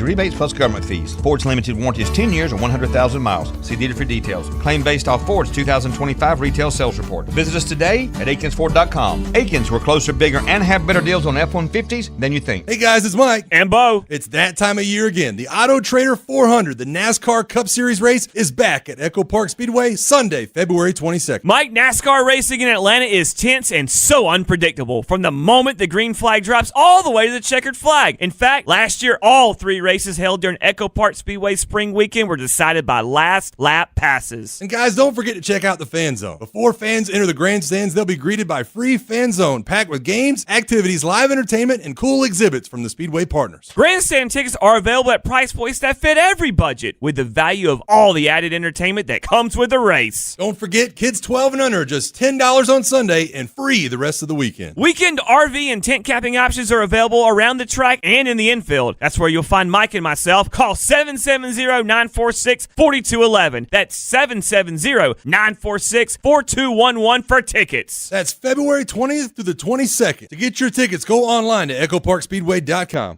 Rebates plus government fees. Ford's limited warranty is 10 years or 100,000 miles. See dealer for details. Claim based off Ford's 2025 retail sales report. Visit us today at AkinsFord.com. Akins, we're closer, bigger, and have better deals on F-150s than you think. Hey guys, it's Mike. And Bo. It's that time of year again. The Auto Trader 400, the NASCAR Cup Series race, is back at Echo Park Speedway Sunday, February 22nd. Mike, NASCAR racing in Atlanta is tense and so unpredictable. From the moment the green flag drops all the way to the checkered flag. In fact, last year, all 3 races held during Echo Park Speedway Spring Weekend were decided by last lap passes. And guys, don't forget to check out the Fan Zone. Before fans enter the grandstands, they'll be greeted by free Fan Zone, packed with games, activities, live entertainment, and cool exhibits from the Speedway partners. Grandstand tickets are available at price points that fit every budget, with the value of all the added entertainment that comes with the race. Don't forget, kids 12 and under are just $10 on Sunday and free the rest of the weekend. Weekend RV and tent camping options are available around the track and in the infield. That's where you'll find Mike and myself. Call 770-946-4211. That's 770-946-4211 for tickets. That's February 20th through the 22nd. To get your tickets, go online to echoparkspeedway.com.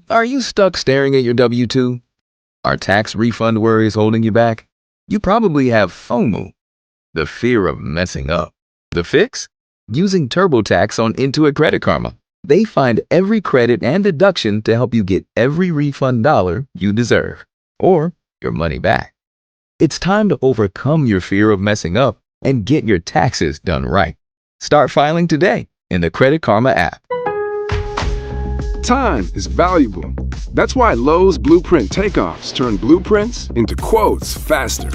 Are you stuck staring at your W-2? Are tax refund worries holding you back? You probably have FOMO, the fear of messing up. The fix? Using TurboTax on Intuit Credit Karma. They find every credit and deduction to help you get every refund dollar you deserve, or your money back. It's time to overcome your fear of messing up and get your taxes done right. Start filing today in the Credit Karma app. Time is valuable. That's why Lowe's Blueprint Takeoffs turn blueprints into quotes faster.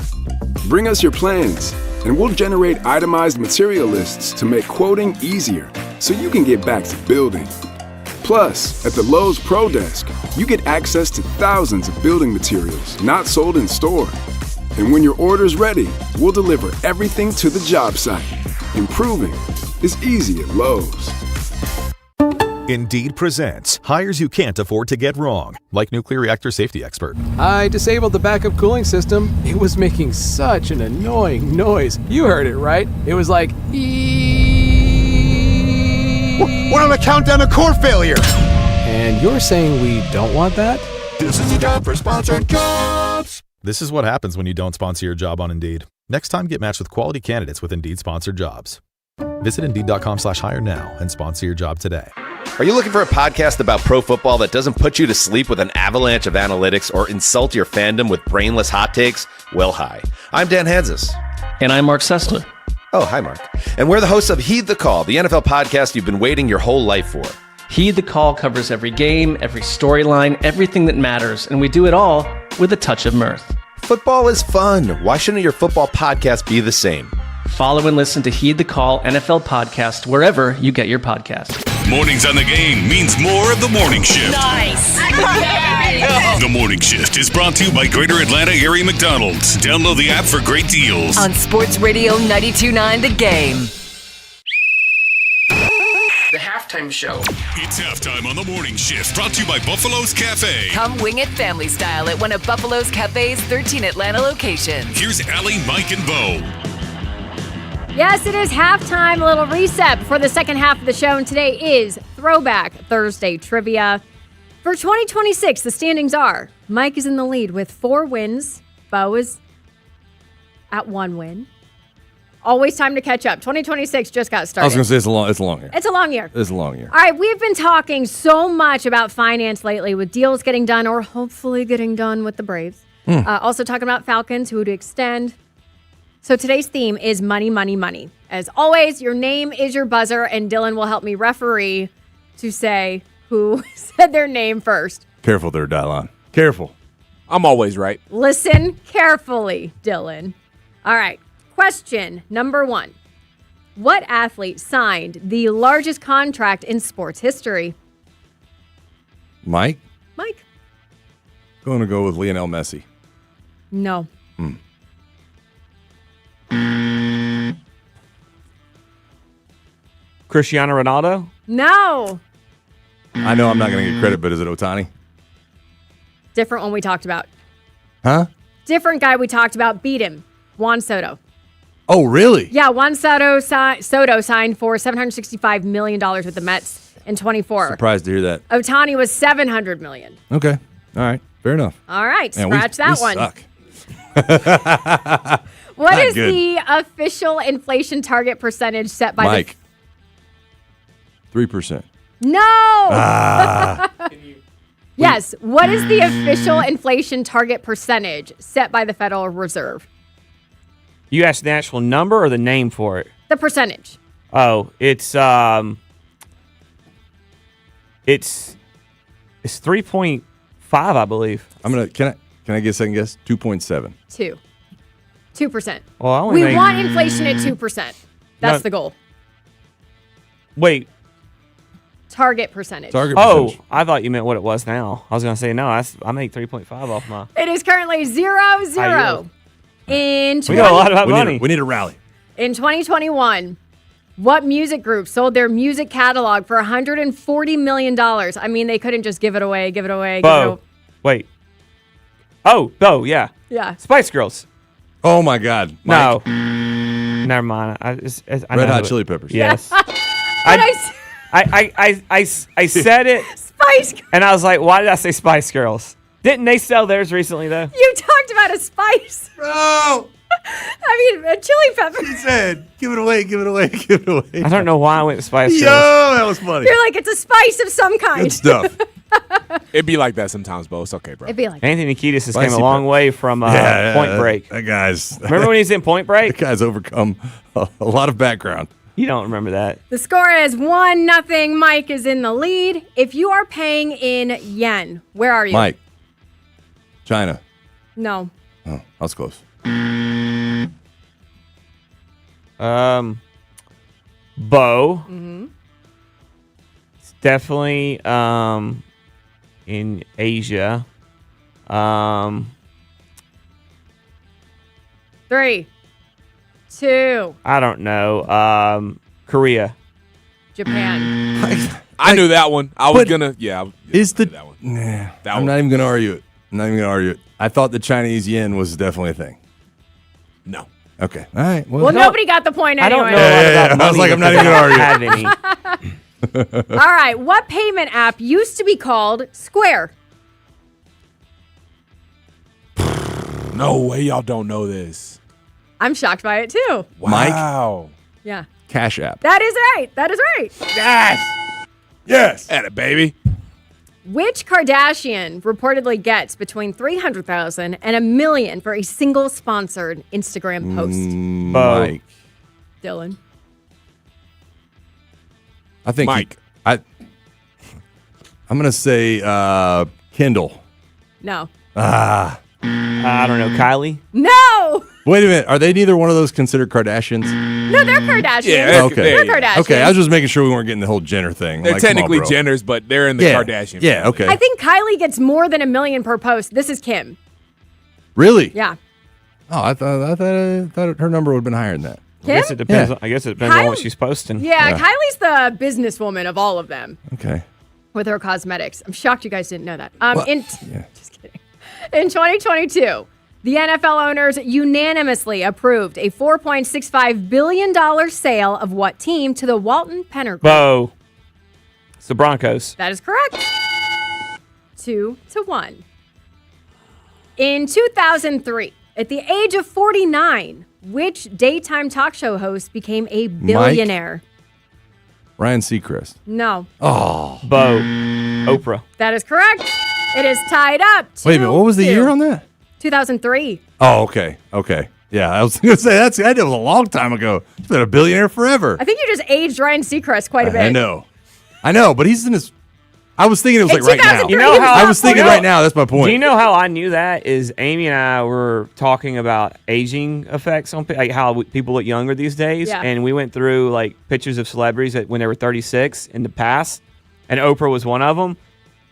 Bring us your plans, and we'll generate itemized material lists to make quoting easier, so you can get back to building. Plus, at the Lowe's Pro Desk, you get access to thousands of building materials not sold in store. And when your order's ready, we'll deliver everything to the job site. Improving is easy at Lowe's. Indeed presents hires you can't afford to get wrong, like nuclear reactor safety expert. I disabled the backup cooling system. It was making such an annoying noise. You heard it, right? It was like, We're on the countdown to core failure. And you're saying we don't want that? This is the job for sponsored jobs. This is what happens when you don't sponsor your job on Indeed. Next time, get matched with quality candidates with Indeed sponsored jobs. Visit Indeed.com/hire now and sponsor your job today. Are you looking for a podcast about pro football that doesn't put you to sleep with an avalanche of analytics or insult your fandom with brainless hot takes? Well, hi. I'm Dan Hansis. And I'm Mark Sessler. Oh, hi, Mark. And we're the hosts of Heed the Call, the NFL podcast you've been waiting your whole life for. Heed the Call covers every game, every storyline, everything that matters, and we do it all with a touch of mirth. Football is fun. Why shouldn't your football podcast be the same? Follow and listen to Heed the Call NFL podcast wherever you get your podcast. Mornings on the Game means more of the morning shift. Nice. The morning shift is brought to you by Greater Atlanta Area McDonald's. Download the app for great deals. On Sports Radio 92.9 The Game. The halftime show. It's halftime on the morning shift, brought to you by Buffalo's Cafe. Come wing it family style at one of Buffalo's Cafe's 13 Atlanta locations. Here's Allie, Mike, and Bo. Yes, it is halftime, a little reset before the second half of the show, and today is Throwback Thursday Trivia. For 2026, the standings are, Mike is in the lead with 4 wins, Bo is at 1 win. Always time to catch up. 2026 just got started. I was going to say it's a long year. It's a long year. It's a long year. All right, we've been talking so much about finance lately with deals getting done or hopefully getting done with the Braves. Also talking about Falcons, who to extend. So today's theme is money, money, money. As always, your name is your buzzer, and Dylan will help me referee to say who said their name first. Careful there, Dylan. Careful. I'm always right. Listen carefully, Dylan. All right, question number 1. What athlete signed the largest contract in sports history? Mike? Mike? Going to go with Lionel Messi. No. Cristiano Ronaldo? No. I know I'm not going to get credit, but is it Ohtani? Different one we talked about. Huh? Different guy we talked about beat him. Juan Soto. Oh, really? Yeah, Juan Soto signed for $765 million with the Mets. in 24. Surprised to hear that. Ohtani was $700 million. Okay. All right. Fair enough. All right, Man, scratch that one. Suck. What is good. the official inflation target percentage set by Mike? 3%. No. Yes. What is the official inflation target percentage set by the Federal Reserve? You asked the actual number or the name for it? The percentage. Oh, it's 3.5, I believe. Can I get a second guess? 2.7. 2%. Well, We want inflation at 2%. That's the goal. Wait. Target percentage. Oh, I thought you meant what it was now. I was going to say, no, I make 3.5 off my... It is currently 0-0. In We know a lot about money. We need a rally. In 2021, what music group sold their music catalog for $140 million? I mean, they couldn't just give it away. Bo. Wait. Oh, Bo, yeah. Yeah. Spice Girls. Oh, my God. No. Mike. Never mind. I Red Hot Chili Peppers. Yes. I said it. Spice Girls. And I was like, why did I say Spice Girls? Didn't they sell theirs recently, though? You talked about a spice. Bro. I mean, a chili pepper. He said, give it away, give it away, give it away. I don't know why I went with Spice Girls. Yo, that was funny. You're like, it's a spice of some kind. Good stuff. It'd be like that sometimes, Bo. It's okay, bro. It'd be like Anthony Kiedis has Spicy came a long way from Point Break. That guy's... Remember when he's in Point Break? That guy's overcome a lot of background. You don't remember that. The score is 1-0. Mike is in the lead. If you are paying in yen, where are you? Mike. China. No. Oh, I was close. Bo. Mm-hmm. It's definitely in Asia. 3, 2, I don't know. Korea. Japan. I knew that one. I was gonna. Yeah. Is the that one? Nah, That I'm one. not even gonna argue it. I'm not even gonna argue it. I thought the Chinese yen was definitely a thing. No. Okay. All right. Well, nobody got the point I anyway. don't know a lot about money. I was like, I'm not because even I gonna don't argue. have any. All right. What payment app used to be called Square? No way, y'all don't know this. I'm shocked by it too. Wow. Yeah. Cash App. That is right. That is right. Yes. Yes. At it, baby. Which Kardashian reportedly gets between $300,000 and $1 million for a single sponsored Instagram post? Mike. Dylan. I think Mike. I'm gonna say Kendall. No. Ah. I don't know. Kylie? No. Wait a minute. Are they neither one of those considered Kardashians? No, they're Kardashians. Yeah, Okay. They're Kardashians. Okay. I was just making sure we weren't getting the whole Jenner thing. They're Like, come on, technically bro. Jenners, but they're in the Kardashian. Yeah. family. Okay. I think Kylie gets more than $1 million per post. This is Kim. Really? Yeah. Oh, I thought her number would have been higher than that. I guess it depends. Yeah. I guess it depends on what she's posting. Yeah, Kylie's the businesswoman of all of them Okay. with her cosmetics. I'm shocked you guys didn't know that. Well, Just kidding. In 2022, the NFL owners unanimously approved a $4.65 billion sale of what team to the Walton Penner Group? Bo. It's the Broncos. That is correct. 2-1. In 2003, at the age of 49, which daytime talk show host became a billionaire? Ryan Seacrest. No. Oh. Bo. Oprah. That is correct. It is tied up. Wait a minute. What was the 2-2. year on that? 2003. Oh, okay. Okay. Yeah, I was going to say that was a long time ago. He's been a billionaire forever. I think you just aged Ryan Seacrest quite a bit. I know, but he's in his. I was thinking it was In like right now. 2003, You know how- I was thinking right now. That's my point. Do you know how I knew that? Is Amy and I were talking about aging effects on like how people look younger these days, Yeah. and we went through like pictures of celebrities that when they were 36 in the past, and Oprah was one of them,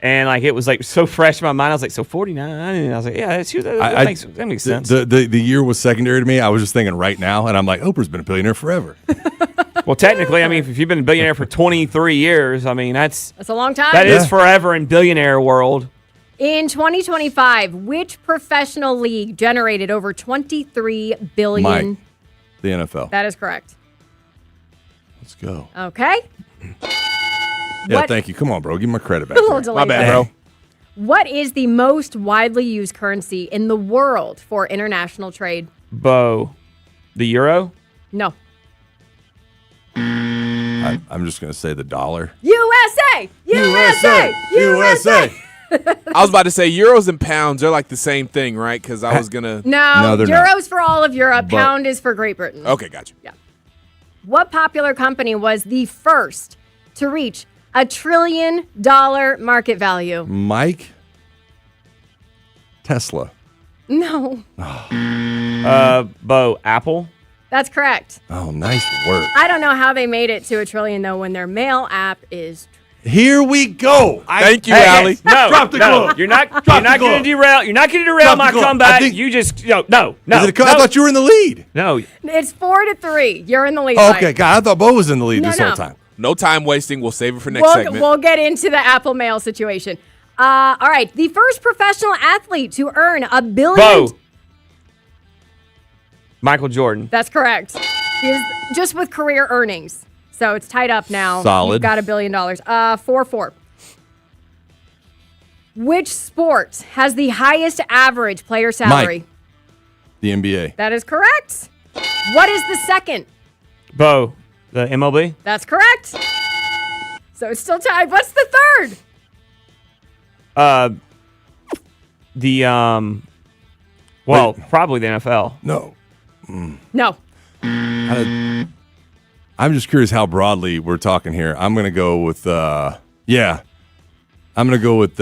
and like it was like so fresh in my mind. I was like, so 49, and I was like, yeah, that makes sense. The year was secondary to me. I was just thinking right now, and I'm like, Oprah's been a billionaire forever. Well, technically, I mean, if you've been a billionaire for 23 years, I mean that's a long time. That is forever in billionaire world. In 2025, which professional league generated over $23 billion? Mike, the NFL. That is correct. Let's go. Okay. Yeah, What- thank you. Come on, bro. Give me my credit back. A little delayed My bad, there. bro. What is the most widely used currency in the world for international trade? Bo. The euro? No. I'm just going to say the dollar. USA! USA! USA! I was about to say euros and pounds are like the same thing, right? Because I was gonna. No, they're euros not. for all of Europe. But- Pound is for Great Britain. Okay, gotcha. What popular company was the first to reach $1 trillion market value? Mike? Tesla. No, Bo. Apple? that's correct. Oh, nice work. I don't know how they made it to $1 trillion though when their mail app is. Here we go. Thank you, Hey, Allie. No, Drop the no, glove. you're not Drop going the to glove. derail. You're not going to derail Drop the my glove. comeback. I think- You just no. Is it I thought you were in the lead. No. It's 4-3. You're in the lead. Oh, Mike. okay, God, I thought Bo was in the lead No, this no. whole time. No time wasting. We'll save it for next segment. We'll get into the Apple Mail situation. All right. The first professional athlete to earn $1 billion. Bo. Michael Jordan. That's correct. He is just with career earnings. So it's tied up now. Solid. You've got $1 billion. 4-4. Which sport has the highest average player salary? Mike. The NBA. That is correct. What is the second? Bo. The MLB. That's correct. So it's still tied. What's the third? Probably the NFL. No. No. I'm just curious how broadly we're talking here. I'm going to go with, I'm going to go with,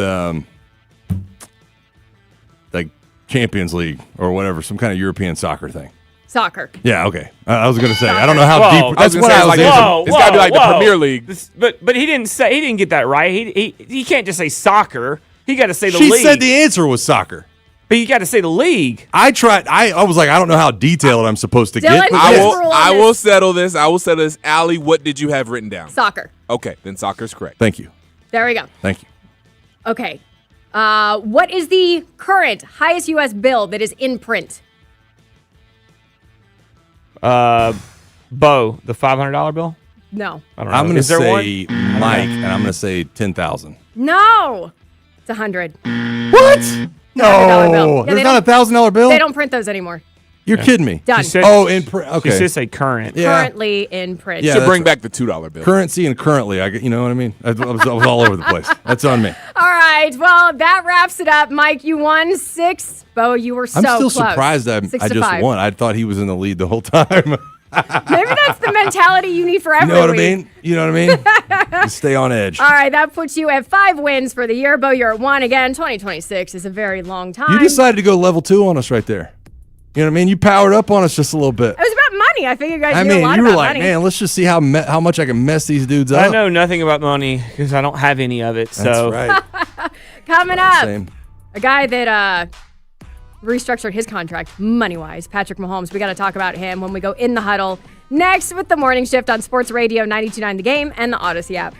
like Champions League or whatever, some kind of European soccer thing. Soccer. Yeah, okay. I was going to say, I don't know Whoa. how deep. That's what I was answering. It's got to be like the Premier League. But he didn't get that right. He can't just say soccer. He got to say the She league. said the answer was soccer. But you got to say the league. I tried. I was like, I don't know how detailed I'm supposed to Dylan, get. But I Yes. will. Rule on I this. will settle this. Allie, what did you have written down? Soccer. Okay, then soccer's correct. Thank you. There we go. Thank you. Okay. What is the current highest U.S. bill that is in print? Bo. The $500 bill. No. I don't know. I'm going to Is there say one? Mike, and I'm going to say 10,000. No. It's 100. What? $100 No, bill. Yeah, there's they not a $1,000 bill. They don't print those anymore. You're kidding me. Done. She said- Oh, in print. She Okay. should say current. Yeah. Currently in print. Yeah, Should that's bring right. back the $2 bill. Currency and currently, you know what I mean? I was all over the place. That's on me. All right. Well, that wraps it up. Mike, you won 6. Bo, you were so I'm still close. surprised I 6 just to 5. won. I thought he was in the lead the whole time. Maybe that's the mentality you need for You every know what I week. mean? You know what I mean? Just stay on edge. All right, that puts you at 5 wins for the year. Bo, you're at 1 again. 2026 is a very long time. You decided to go level 2 on us right there. You know what I mean? You powered up on us just a little bit. It was about money. I figured you guys I knew a mean, lot you were about like, money. man, let's just see how much I can mess these dudes up. I know nothing about money because I don't have any of it. So That's right. Coming up, Same. a guy that restructured his contract money-wise, Patrick Mahomes. We got to talk about him when we go in the huddle. Next with the Morning Shift on Sports Radio 92.9 The Game and the Odyssey app.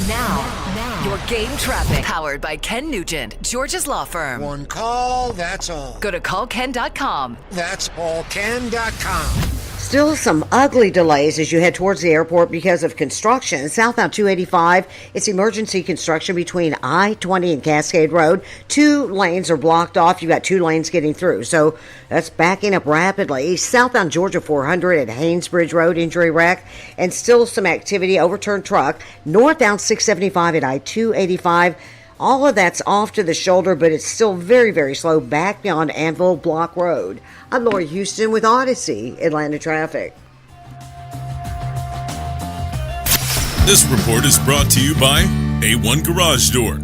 Now, your game traffic. Powered by Ken Nugent, George's Law Firm. One call, that's all. Go to callken.com. That's allcan.com. Still some ugly delays as you head towards the airport because of construction. Southbound 285, it's emergency construction between I-20 and Cascade Road. 2 lanes are blocked off. You've got 2 lanes getting through. So that's backing up rapidly. Southbound Georgia 400 at Haynesbridge Road, injury wreck. And still some activity, overturned truck. Northbound 675 at I-285. All of that's off to the shoulder, but it's still very, very slow back beyond Anvil Block Road. I'm Lori Houston with Odyssey, Atlanta Traffic. This report is brought to you by A1 Garage Door.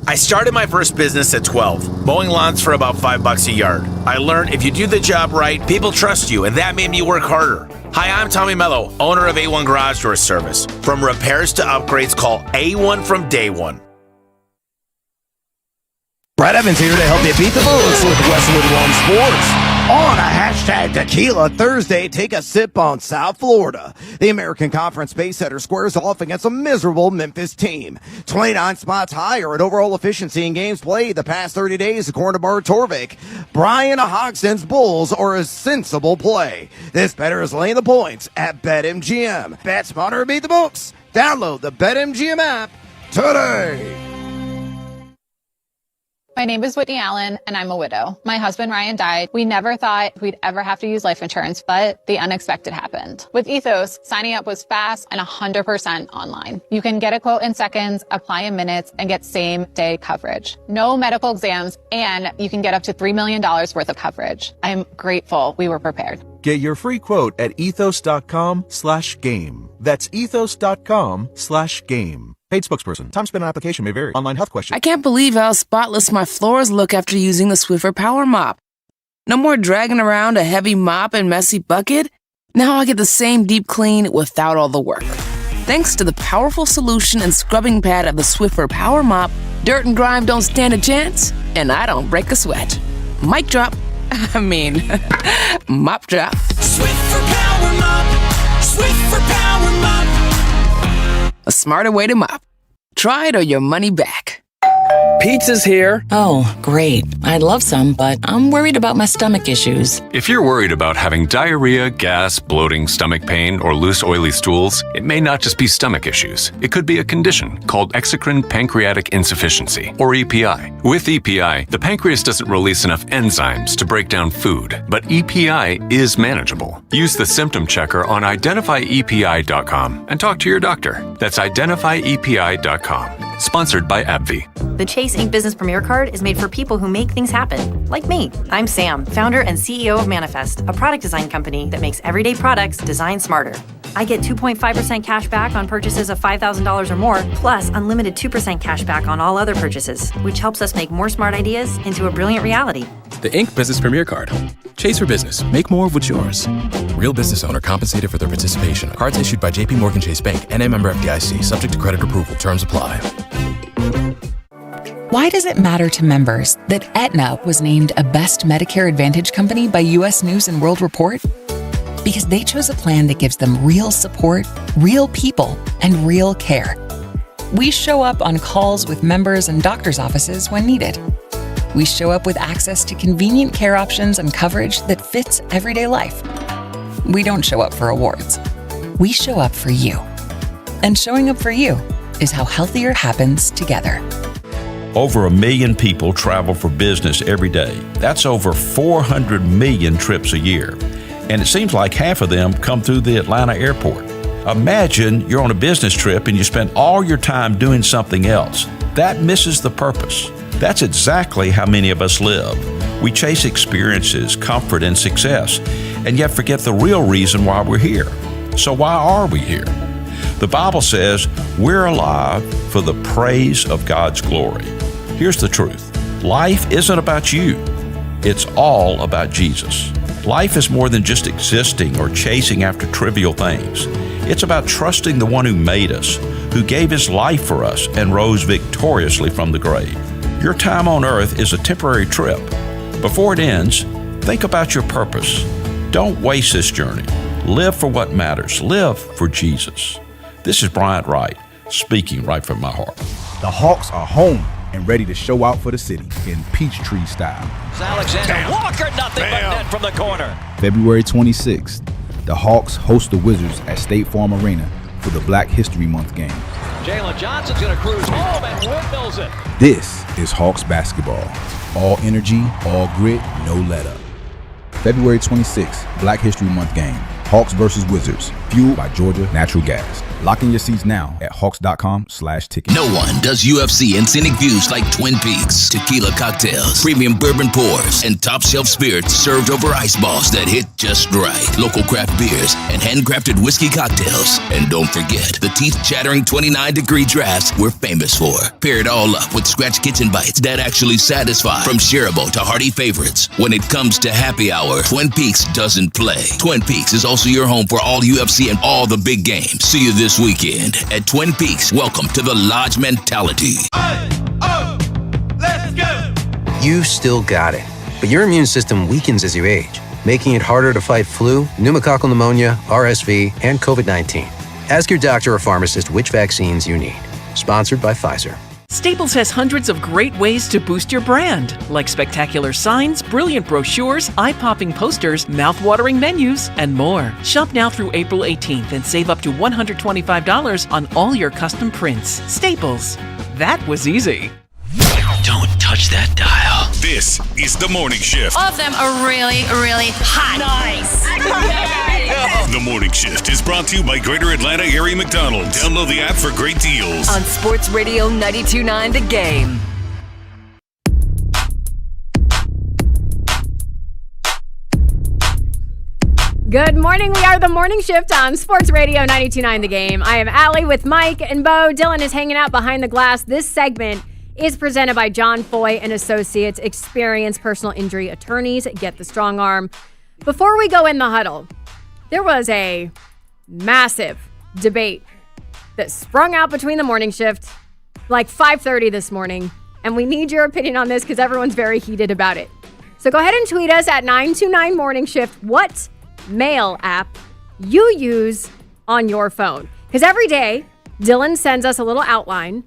I started my first business at 12, mowing lawns for about $5 a yard. I learned if you do the job right, people trust you, and that made me work harder. Hi, I'm Tommy Mello, owner of A1 Garage Door Service. From repairs to upgrades, call A1 from day one. Brad Evans here to help you beat the books with Westwood One Sports. On a hashtag Tequila Thursday, take a sip on South Florida. The American Conference Pacesetter squares off against a miserable Memphis team. 29 spots higher at overall efficiency in games played the past 30 days, according to Bart Torvik. Brian Hodgson's Bulls are a sensible play. This better is laying the points at BetMGM. Bet smarter, beat the books. Download the BetMGM app today. My name is Whitney Allen, and I'm a widow. My husband, Ryan, died. We never thought we'd ever have to use life insurance, but the unexpected happened. With Ethos, signing up was fast and 100% online. You can get a quote in seconds, apply in minutes, and get same-day coverage. No medical exams, and you can get up to $3 million worth of coverage. I'm grateful we were prepared. Get your free quote at ethos.com/game. That's ethos.com/game. Paid spokesperson. Time spent on application may vary. Online health question. I can't believe how spotless my floors look after using the Swiffer Power Mop. No more dragging around a heavy mop and messy bucket. Now I get the same deep clean without all the work. Thanks to the powerful solution and scrubbing pad of the Swiffer Power Mop, dirt and grime don't stand a chance, and I don't break a sweat. Mic drop. Mop drop. Swiffer Power Mop. Swiffer Power Mop. A smarter way to mop. Try it or your money back. Pizza's here. Oh, great. I'd love some, but I'm worried about my stomach issues. If you're worried about having diarrhea, gas, bloating, stomach pain, or loose, oily stools, it may not just be stomach issues. It could be a condition called exocrine pancreatic insufficiency, or EPI. With EPI, the pancreas doesn't release enough enzymes to break down food, but EPI is manageable. Use the symptom checker on identifyepi.com and talk to your doctor. That's identifyepi.com. Sponsored by AbbVie. The Chase Ink Business Premier Card is made for people who make things happen, like me. I'm Sam, founder and CEO of Manifest, a product design company that makes everyday products designed smarter. I get 2.5% cash back on purchases of $5,000 or more, plus unlimited 2% cash back on all other purchases, which helps us make more smart ideas into a brilliant reality. The Ink Business Premier Card. Chase for business. Make more of what's yours. Real business owner compensated for their participation. Cards issued by J.P. Morgan Chase Bank, N.A. member FDIC. Subject to credit approval. Terms apply. Why does it matter to members that Aetna was named a Best Medicare Advantage company by U.S. News & World Report? Because they chose a plan that gives them real support, real people, and real care. We show up on calls with members and doctors' offices when needed. We show up with access to convenient care options and coverage that fits everyday life. We don't show up for awards. We show up for you. And showing up for you is how healthier happens together. Over 1 million people travel for business every day. That's over 400 million trips a year. And it seems like half of them come through the Atlanta airport. Imagine you're on a business trip and you spend all your time doing something else. That misses the purpose. That's exactly how many of us live. We chase experiences, comfort, and success, and yet forget the real reason why we're here. So why are we here? The Bible says we're alive for the praise of God's glory. Here's the truth. Life isn't about you. It's all about Jesus. Life is more than just existing or chasing after trivial things. It's about trusting the one who made us, who gave his life for us and rose victoriously from the grave. Your time on earth is a temporary trip. Before it ends, think about your purpose. Don't waste this journey. Live for what matters. Live for Jesus. This is Bryant Wright, speaking right from my heart. The Hawks are home and ready to show out for the city in Peachtree style. Alexander Walker, nothing but net from the corner. February 26th, the Hawks host the Wizards at State Farm Arena for the Black History Month game. Jalen Johnson's going to cruise home and windmills it. This is Hawks basketball. All energy, all grit, no let up. February 26th, Black History Month game. Hawks versus Wizards, fueled by Georgia Natural Gas. Lock in your seats now at hawks.com/ticket. No one does UFC and scenic views like Twin Peaks. Tequila cocktails, premium bourbon pours, and top shelf spirits served over ice balls that hit just right. Local craft beers and handcrafted whiskey cocktails. And don't forget the teeth-chattering 29-degree drafts we're famous for. Pair it all up with scratch kitchen bites that actually satisfy. From shareable to hearty favorites. When it comes to happy hour, Twin Peaks doesn't play. Twin Peaks is also your home for all UFC and all the big games. See you this weekend at Twin Peaks. Welcome to the Lodge mentality. Let's go. You still got it. But your immune system weakens as you age, making it harder to fight flu, pneumococcal pneumonia, RSV, and COVID-19. Ask your doctor or pharmacist which vaccines you need. Sponsored by Pfizer. Staples has hundreds of great ways to boost your brand, like spectacular signs, brilliant brochures, eye-popping posters, mouth-watering menus, and more. Shop now through April 18th and save up to $125 on all your custom prints. Staples. That was easy. Don't touch that dial. This is The Morning Shift. All of them are really, really hot. Nice. The Morning Shift is brought to you by Greater Atlanta Area McDonald's. Download the app for great deals. On Sports Radio 92.9 The Game. Good morning. We are The Morning Shift on Sports Radio 92.9 The Game. I am Allie with Mike and Bo. Dylan is hanging out behind the glass. This segment is presented by John Foy and Associates, experienced personal injury attorneys. Get the strong arm. Before we go in the huddle, there was a massive debate that sprung out between the morning shift like 5:30 this morning, and we need your opinion on this because everyone's very heated about it. So go ahead and tweet us at 929 Morning Shift what mail app you use on your phone. Because every day, Dylan sends us a little outline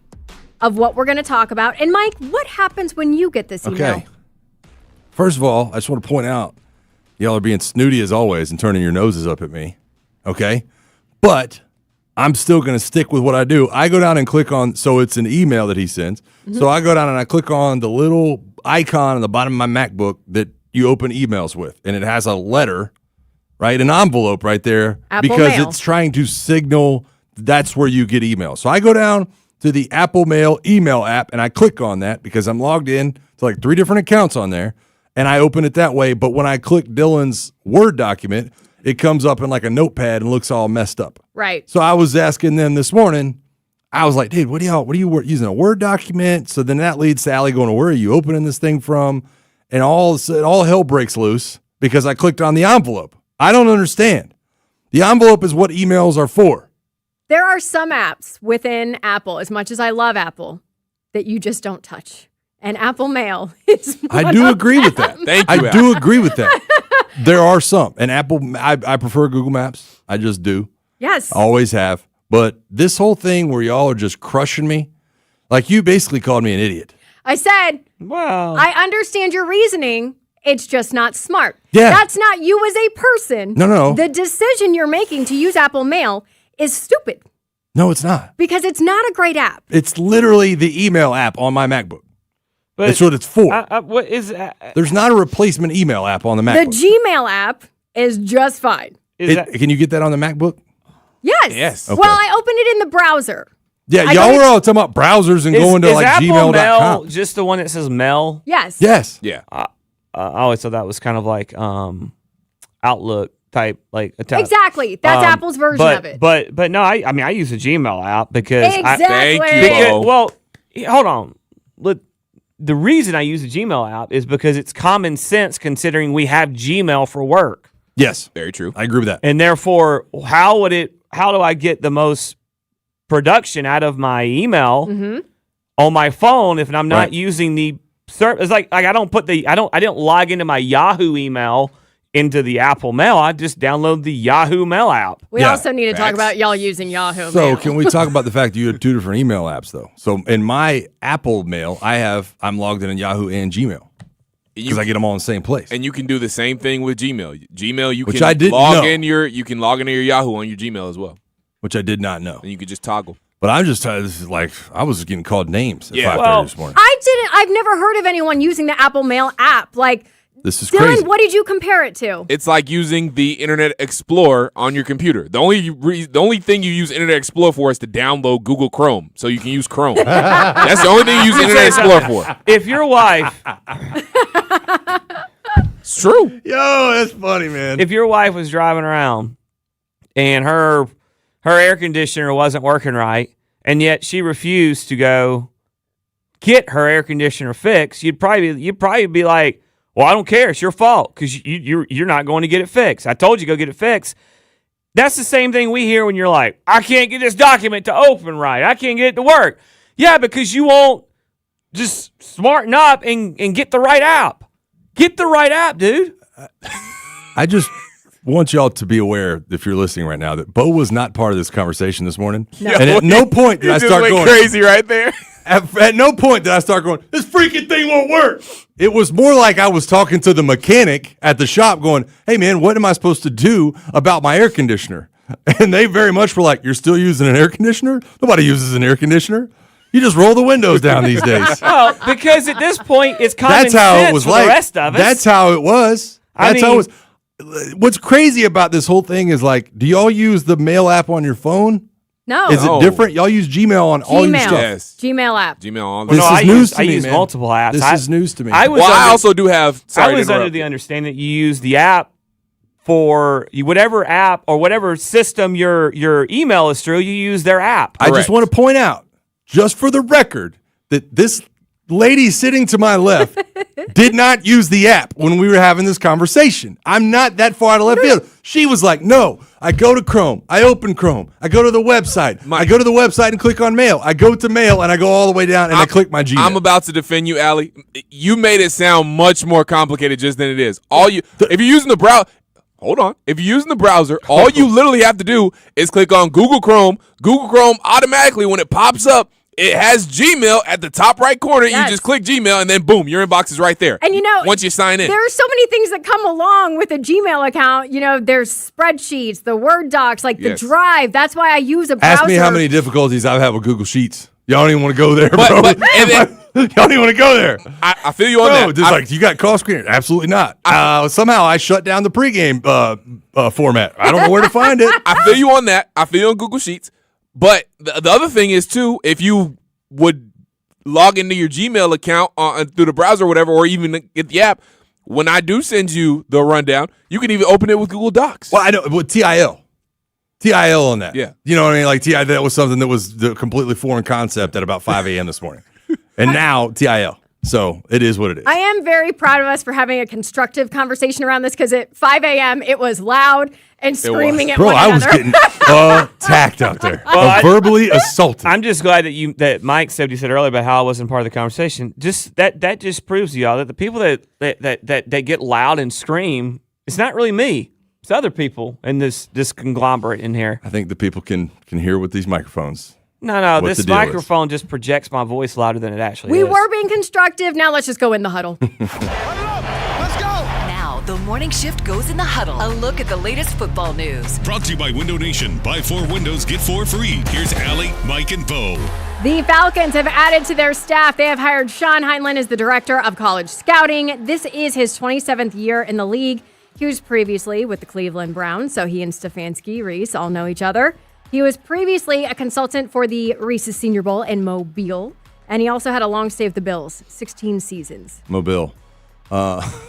of what we're going to talk about. And Mike, what happens when you get this email? Okay. First of all, I just want to point out, y'all are being snooty as always and turning your noses up at me. Okay? But I'm still going to stick with what I do. I go down and click on, so it's an email that he sends. Mm-hmm. So I go down and I click on the little icon on the bottom of my MacBook that you open emails with. And it has a letter, right? An envelope right there. Apple because Mail. it's trying to signal that's where you get emails. So I go down to the Apple Mail email app, and I click on that because I'm logged in to like 3 different accounts on there, and I open it that way. But when I click Dylan's Word document, it comes up in like a notepad and looks all messed up. Right. So I was asking them this morning, I was like, dude, what are you using, a Word document? So then that leads to Allie going, where are you opening this thing from? And all hell breaks loose because I clicked on the envelope. I don't understand. The envelope is what emails are for. There are some apps within Apple, as much as I love Apple, that you just don't touch. And Apple Mail is one I do of agree with that. them. I do agree with that. There are some. And Apple, I prefer Google Maps. I just do. Yes. Always have. But this whole thing where y'all are just crushing me, like you basically called me an idiot. I said, wow. I understand your reasoning. It's just not smart. Yeah. That's not you as a person. No. The decision you're making to use Apple Mail is stupid No, it's not. because it's not a great app. It's literally the email app on my MacBook. But That's what it's for. what is There's not a replacement email app on the The MacBook. Gmail app is just fine. Can you get that on the MacBook? Yes. Yes. Okay. Well, I opened it in the browser. Yeah, I y'all don't- were all talking about browsers and going to is like Apple Mail gmail.com. just the one that says Mail? Yes. Yes. Yeah. I always thought that was kind of like Outlook type, like Exactly. That's Apple's version of it. But no, I mean I use a Gmail app because Exactly. Thank you, because, Bo. well, hold on. The reason I use the Gmail app is because it's common sense considering we have Gmail for work. Yes. Very true. I agree with that. And therefore, how do I get the most production out of my email on my phone if I'm not Right. using the service? It's like I didn't log into my Yahoo email into the Apple Mail. I just download the Yahoo Mail app. We also need to talk about y'all using Yahoo So Mail. can we talk about the fact that you have 2 different email apps though? So in my Apple Mail, I'm logged in Yahoo and Gmail because I get them all in the same place. And you can do the same thing with Gmail. Gmail, you Which can I didn't log know. in you can log into your Yahoo on your Gmail as well. Which I did not know. And you can just toggle. But I'm just this is like I was getting called names at Yeah. 5:30 this morning. I've never heard of anyone using the Apple Mail app. Like, This is Dylan, crazy. what did you compare it to? It's like using the Internet Explorer on your computer. The only thing you use Internet Explorer for is to download Google Chrome, so you can use Chrome. That's the only thing you use Internet Explorer for. If your wife, it's true. Yo, that's funny, man. If your wife was driving around and her air conditioner wasn't working right, and yet she refused to go get her air conditioner fixed, you'd probably be like, well, I don't care. It's your fault because you're not going to get it fixed. I told you go get it fixed. That's the same thing we hear when you're like, I can't get this document to open right. I can't get it to work. Yeah, because you won't just smarten up and get the right app. Get the right app, dude. I just want y'all to be aware, if you're listening right now, that Bo was not part of this conversation this morning. No. And at no point did I just start went going crazy right there. At no point did I start going, this freaking thing won't work. It was more like I was talking to the mechanic at the shop going, hey, man, what am I supposed to do about my air conditioner? And they very much were like, you're still using an air conditioner? Nobody uses an air conditioner. You just roll the windows down these days. Well, because at this point, it's common That's how sense it was for like. the rest of us. That's how it was. That's how it was. What's crazy about this whole thing is like, do y'all use the mail app on your phone? No. Is it different? Y'all use Gmail on all your stuff? Yes. Gmail app. Gmail on This is news to I me, use man. multiple apps. This is news to me. I also do have. Sorry I was to under interrupt the you. understanding that you use the app for whatever app or whatever system your email is through. You use their app. I just want to point out, just for the record, that this lady sitting to my left did not use the app when we were having this conversation. I'm not that far out of left field. She was like, no, I go to Chrome. I open Chrome. I go to the website. I go to the website and click on mail. I go to mail and I go all the way down and I click my Gmail. I'm about to defend you, Allie. You made it sound much more complicated just than it is. If you're using the browser, hold on. If you're using the browser, all you literally have to do is click on Google Chrome. Google Chrome automatically, when it pops up, it has Gmail at the top right corner. Yes. You just click Gmail, and then boom, your inbox is right there. And once you sign in, there are so many things that come along with a Gmail account. There's spreadsheets, the Word docs, like Yes. the Drive. That's why I use a browser. Ask me how many difficulties I've had with Google Sheets. Y'all don't even want to go there, bro. and then- Y'all don't even want to go there. I feel you on Bro, that. just like, you got call screener? Absolutely not. Somehow I shut down the pregame format. I don't know where to find it. I feel you on that. I feel you on Google Sheets. But the other thing is, too, if you would log into your Gmail account through the browser or whatever, or even get the app, when I do send you the rundown, you can even open it with Google Docs. Well, I know with TIL on that. Yeah. You know what I mean? Like TIL, that was something that was the completely foreign concept at about 5 a.m. this morning. And now TIL. So it is what it is. I am very proud of us for having a constructive conversation around this because at 5 a.m. it was loud and screaming at Bro, one I another. was getting attacked out there. Verbally assaulted. I'm just glad that Mike said what he said earlier about how I wasn't part of the conversation. Just that just proves to y'all that the people that get loud and scream, it's not really me. It's other people in this conglomerate in here. I think the people can hear with these microphones. No, what this the deal is. microphone just projects my voice louder than it actually We is. were being constructive. Now let's just go in the huddle. Now, the morning shift goes in the huddle. A look at the latest football news. Brought to you by Window Nation. Buy 4 windows, get 4 free. Here's Allie, Mike, and Bo. The Falcons have added to their staff. They have hired Sean Heinlein as the director of college scouting. This is his 27th year in the league. He was previously with the Cleveland Browns, so he and Stefanski Reese all know each other. He was previously a consultant for the Reese's Senior Bowl in Mobile, and he also had a long stay with the Bills, 16 seasons. Mobile. Mobile.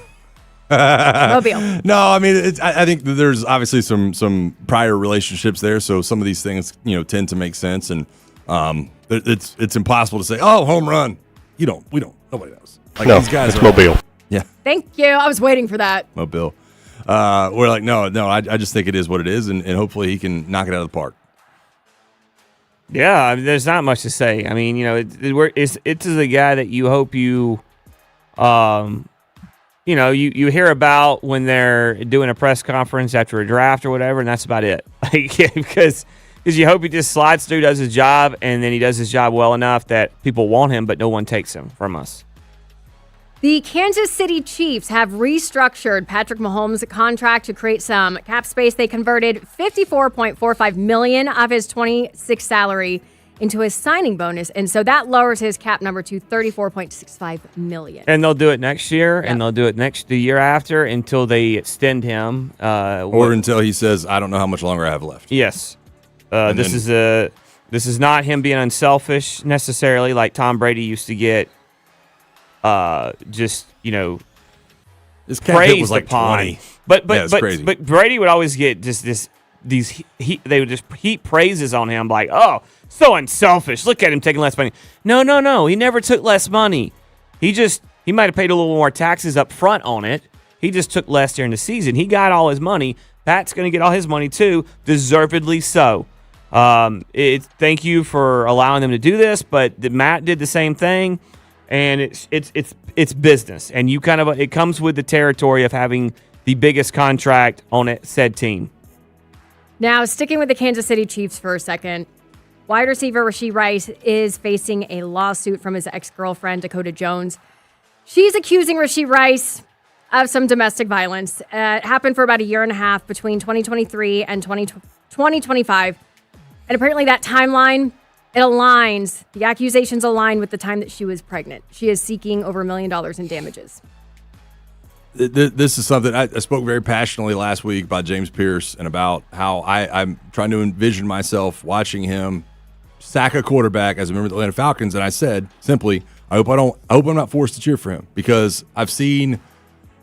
No, I mean, I think that there's obviously some prior relationships there, so some of these things, tend to make sense, and it's impossible to say, oh, home run. We don't. Nobody knows. Like, No, these guys it's are Mobile. Yeah, Thank you. I was waiting for that. Mobile. We're like, no. I just think it is what it is, and hopefully he can knock it out of the park. Yeah, I mean, there's not much to say. I mean, it's a guy that you hope you hear about when they're doing a press conference after a draft or whatever, and that's about it. Because you hope he just slides through, does his job, and then he does his job well enough that people want him, but no one takes him from us. The Kansas City Chiefs have restructured Patrick Mahomes' contract to create some cap space. They converted $54.45 million of his 26 salary into his signing bonus, and so that lowers his cap number to $34.65 million. And they'll do it next year, and they'll do it the year after until they extend him. Or until he says, I don't know how much longer I have left. Yes. This is not him being unselfish necessarily, like Tom Brady used to get. His cap hit praised was like upon. 20. But Yeah, it's crazy. but Brady would always get they would just heap praises on him like, oh, so unselfish. Look at him taking less money. No. He never took less money. He might have paid a little more taxes up front on it. He just took less during the season. He got all his money. Pat's going to get all his money too, deservedly so. Thank you for allowing them to do this, but Matt did the same thing. and it's business, and you it comes with the territory of having the biggest contract on said team. Now, sticking with the Kansas City Chiefs for a second, wide receiver Rashee Rice is facing a lawsuit from his ex-girlfriend, Dakota Jones. She's accusing Rashee Rice of some domestic violence. It happened for about a year and a half between 2023 and 2025. And apparently that timeline, the accusations align with the time that she was pregnant. She is seeking over $1 million in damages. This is something I spoke very passionately last week about James Pierce and about how I'm trying to envision myself watching him sack a quarterback as a member of the Atlanta Falcons. And I said simply, I hope I'm not forced to cheer for him, because I've seen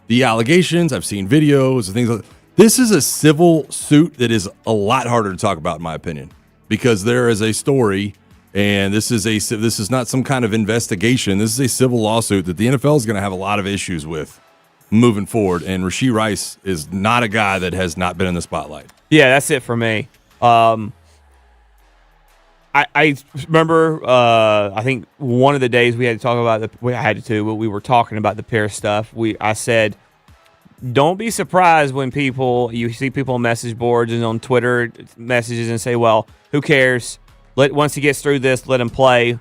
the allegations, I've seen videos and things like that. This is a civil suit that is a lot harder to talk about, in my opinion, because there is a story, and this is not some kind of investigation. This is a civil lawsuit that the NFL is going to have a lot of issues with moving forward, and Rashee Rice is not a guy that has not been in the spotlight. Yeah, that's it for me. I remember, I think one of the days we had to talk about but we were talking about the Pierce stuff. I said, don't be surprised when you see people on message boards and on Twitter messages and say, well, who cares? Once he gets through this, let him play.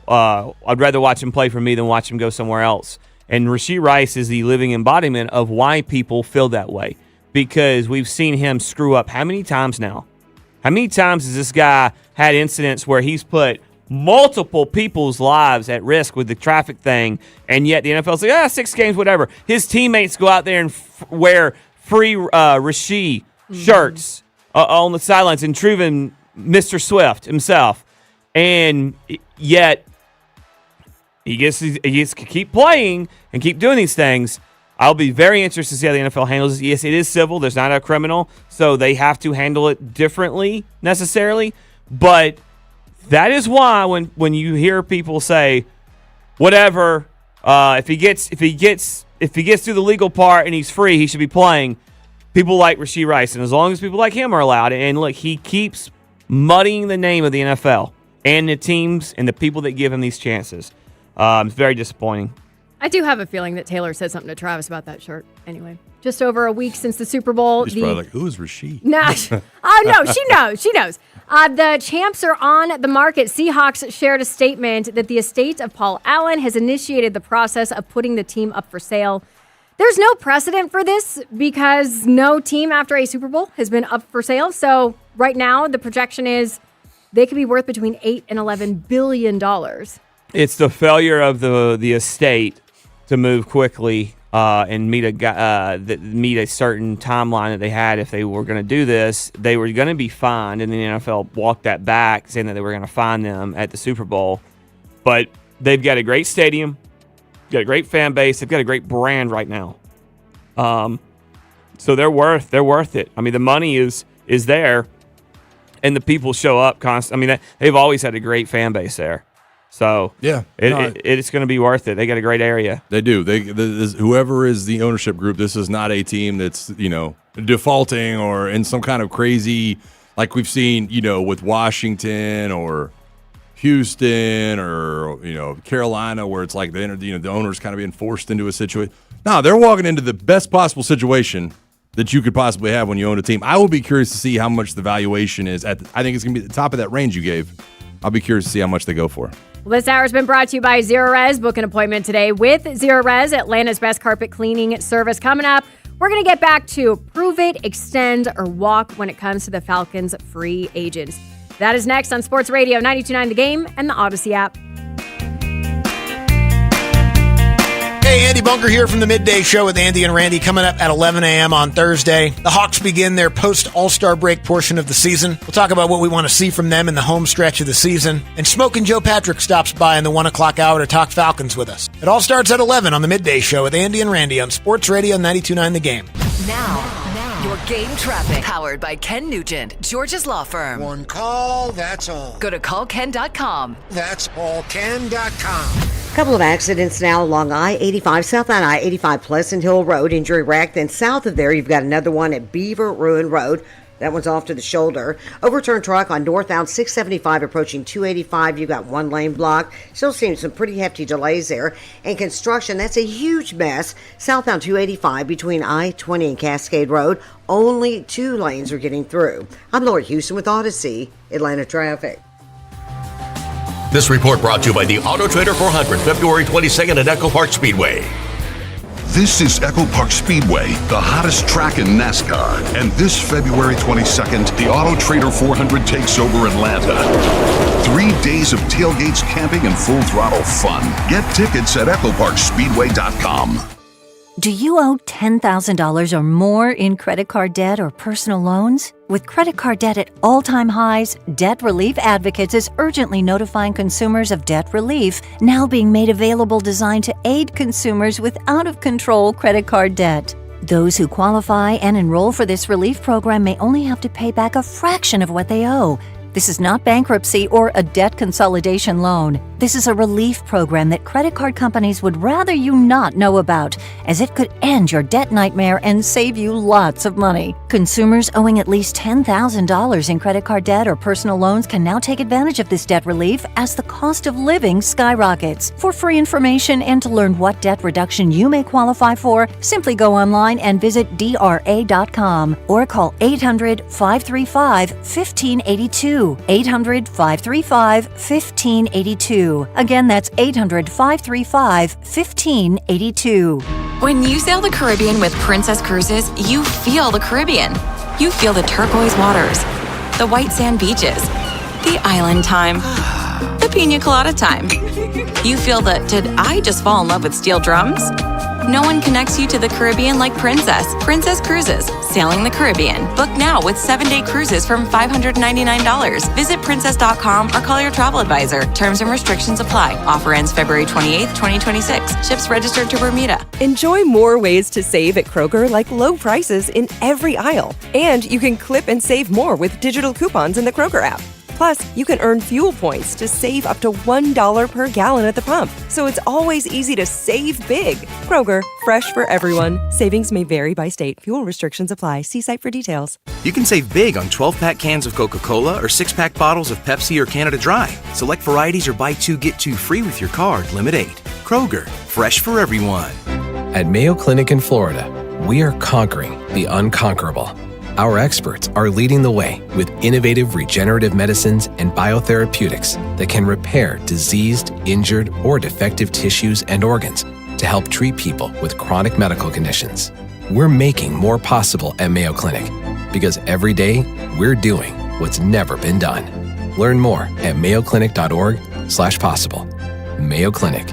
I'd rather watch him play for me than watch him go somewhere else. And Rashee Rice is the living embodiment of why people feel that way, because we've seen him screw up how many times now? How many times has this guy had incidents where he's put multiple people's lives at risk with the traffic thing, and yet the NFL's like, 6 games, whatever. His teammates go out there and wear free Rashee shirts on the sidelines, and Truven, Mr. Swift himself. And yet he gets to keep playing and keep doing these things. I'll be very interested to see how the NFL handles this. Yes, it is civil. There's not a criminal, so they have to handle it differently necessarily. But that is why when you hear people say, whatever, if he gets through the legal part and he's free, he should be playing. People like Rashee Rice, and as long as people like him are allowed, and look, he keeps muddying the name of the NFL and the teams and the people that give him these chances. It's very disappointing. I do have a feeling that Taylor said something to Travis about that shirt. Anyway, just over a week since the Super Bowl. He's probably like, who is Rashee? No, she knows. She knows. The champs are on the market. Seahawks shared a statement that the estate of Paul Allen has initiated the process of putting the team up for sale. There's no precedent for this because no team after a Super Bowl has been up for sale. So right now, the projection is they could be worth between $8 and $11 billion. It's the failure of the estate to move quickly and meet a certain timeline that they had. If they were going to do this, they were going to be fined, and the NFL walked that back, saying that they were going to fine them at the Super Bowl. But they've got a great stadium, got a great fan base, they've got a great brand right now. So they're worth it. I mean, the money is there, and the people show up constantly. I mean, they've always had a great fan base there. So yeah, it's going to be worth it. They got a great area. They do. Whoever is the ownership group, this is not a team that's defaulting or in some kind of crazy, like we've seen with Washington or Houston or Carolina, where it's like the owner's kind of being forced into a situation. No, they're walking into the best possible situation that you could possibly have when you own a team. I will be curious to see how much the valuation is I think it's going to be at the top of that range you gave. I'll be curious to see how much they go for. Well, this hour has been brought to you by Zero Res. Book an appointment today with Zero Res, Atlanta's best carpet cleaning service. Coming up, we're going to get back to prove it, extend, or walk when it comes to the Falcons' free agents. That is next on Sports Radio 92.9 The Game and the Odyssey app. Hey, Andy Bunker here from the Midday Show with Andy and Randy, coming up at 11 a.m. on Thursday. The Hawks begin their post-All-Star break portion of the season. We'll talk about what we want to see from them in the home stretch of the season. And Smokin' Joe Patrick stops by in the 1 o'clock hour to talk Falcons with us. It all starts at 11 on the Midday Show with Andy and Randy on Sports Radio 92.9 The Game. Now, your game traffic. Powered by Ken Nugent, George's Law Firm. One call, that's all. Go to callken.com. That's allken.com. Couple of accidents now along I-85, southbound I-85 Pleasant Hill Road, injury rack. Then south of there, you've got another one at Beaver Ruin Road. That one's off to the shoulder. Overturned truck on northbound 675 approaching 285. You got one lane blocked. Still seeing some pretty hefty delays there. And construction, that's a huge mess. Southbound 285 between I-20 and Cascade Road. Only 2 lanes are getting through. I'm Lori Houston with Odyssey, Atlanta Traffic. This report brought to you by the Auto Trader 400, February 22nd at Echo Park Speedway. This is Echo Park Speedway, the hottest track in NASCAR. And this February 22nd, the Auto Trader 400 takes over Atlanta. 3 days of tailgates, camping, and full throttle fun. Get tickets at echoparkspeedway.com. Do you owe $10,000 or more in credit card debt or personal loans? With credit card debt at all-time highs, Debt Relief Advocates is urgently notifying consumers of debt relief, now being made available designed to aid consumers with out-of-control credit card debt. Those who qualify and enroll for this relief program may only have to pay back a fraction of what they owe. This is not bankruptcy or a debt consolidation loan. This is a relief program that credit card companies would rather you not know about, as it could end your debt nightmare and save you lots of money. Consumers owing at least $10,000 in credit card debt or personal loans can now take advantage of this debt relief as the cost of living skyrockets. For free information and to learn what debt reduction you may qualify for, simply go online and visit DRA.com or call 800-535-1582. 800-535-1582. Again, that's 800-535-1582. When you sail the Caribbean with Princess Cruises, you feel the Caribbean. You feel the turquoise waters, the white sand beaches, the island time, the pina colada time. You feel the, did I just fall in love with steel drums? No one connects you to the Caribbean like Princess. Princess Cruises, sailing the Caribbean. Book now with 7-day cruises from $599. Visit princess.com or call your travel advisor. Terms and restrictions apply. Offer ends February 28th, 2026. Ships registered to Bermuda. Enjoy more ways to save at Kroger, like low prices in every aisle. And you can clip and save more with digital coupons in the Kroger app. Plus, you can earn fuel points to save up to $1 per gallon at the pump. So it's always easy to save big. Kroger, fresh for everyone. Savings may vary by state. Fuel restrictions apply. See site for details. You can save big on 12-pack cans of Coca-Cola or 6-pack bottles of Pepsi or Canada Dry. Select varieties or buy 2, get 2 free with your card. Limit 8. Kroger, fresh for everyone. At Mayo Clinic in Florida, we are conquering the unconquerable. Our experts are leading the way with innovative regenerative medicines and biotherapeutics that can repair diseased, injured, or defective tissues and organs to help treat people with chronic medical conditions. We're making more possible at Mayo Clinic because every day we're doing what's never been done. Learn more at mayoclinic.org/possible. Mayo Clinic,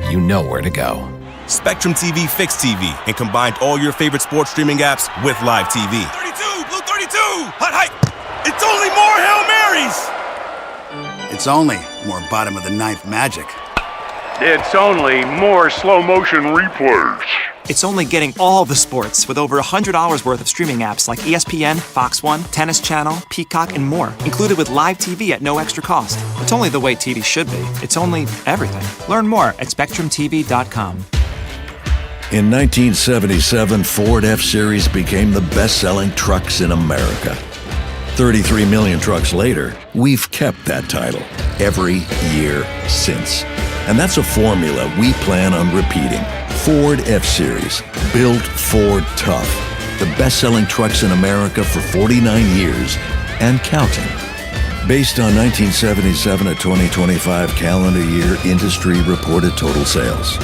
you know where to go. Spectrum TV fixed TV and combined all your favorite sports streaming apps with live TV. 32, Blue 32, hot height. It's only more Hail Marys. It's only more bottom of the ninth magic. It's only more slow motion replays. It's only getting all the sports with over $100 worth of streaming apps like ESPN, Fox One, Tennis Channel, Peacock, and more, included with live TV at no extra cost. It's only the way TV should be. It's only everything. Learn more at SpectrumTV.com. In 1977, Ford F-Series became the best-selling trucks in America. 33 million trucks later, we've kept that title every year since. And that's a formula we plan on repeating. Ford F-Series, built Ford tough. The best-selling trucks in America for 49 years and counting. Based on 1977 to 2025 calendar year industry reported total sales.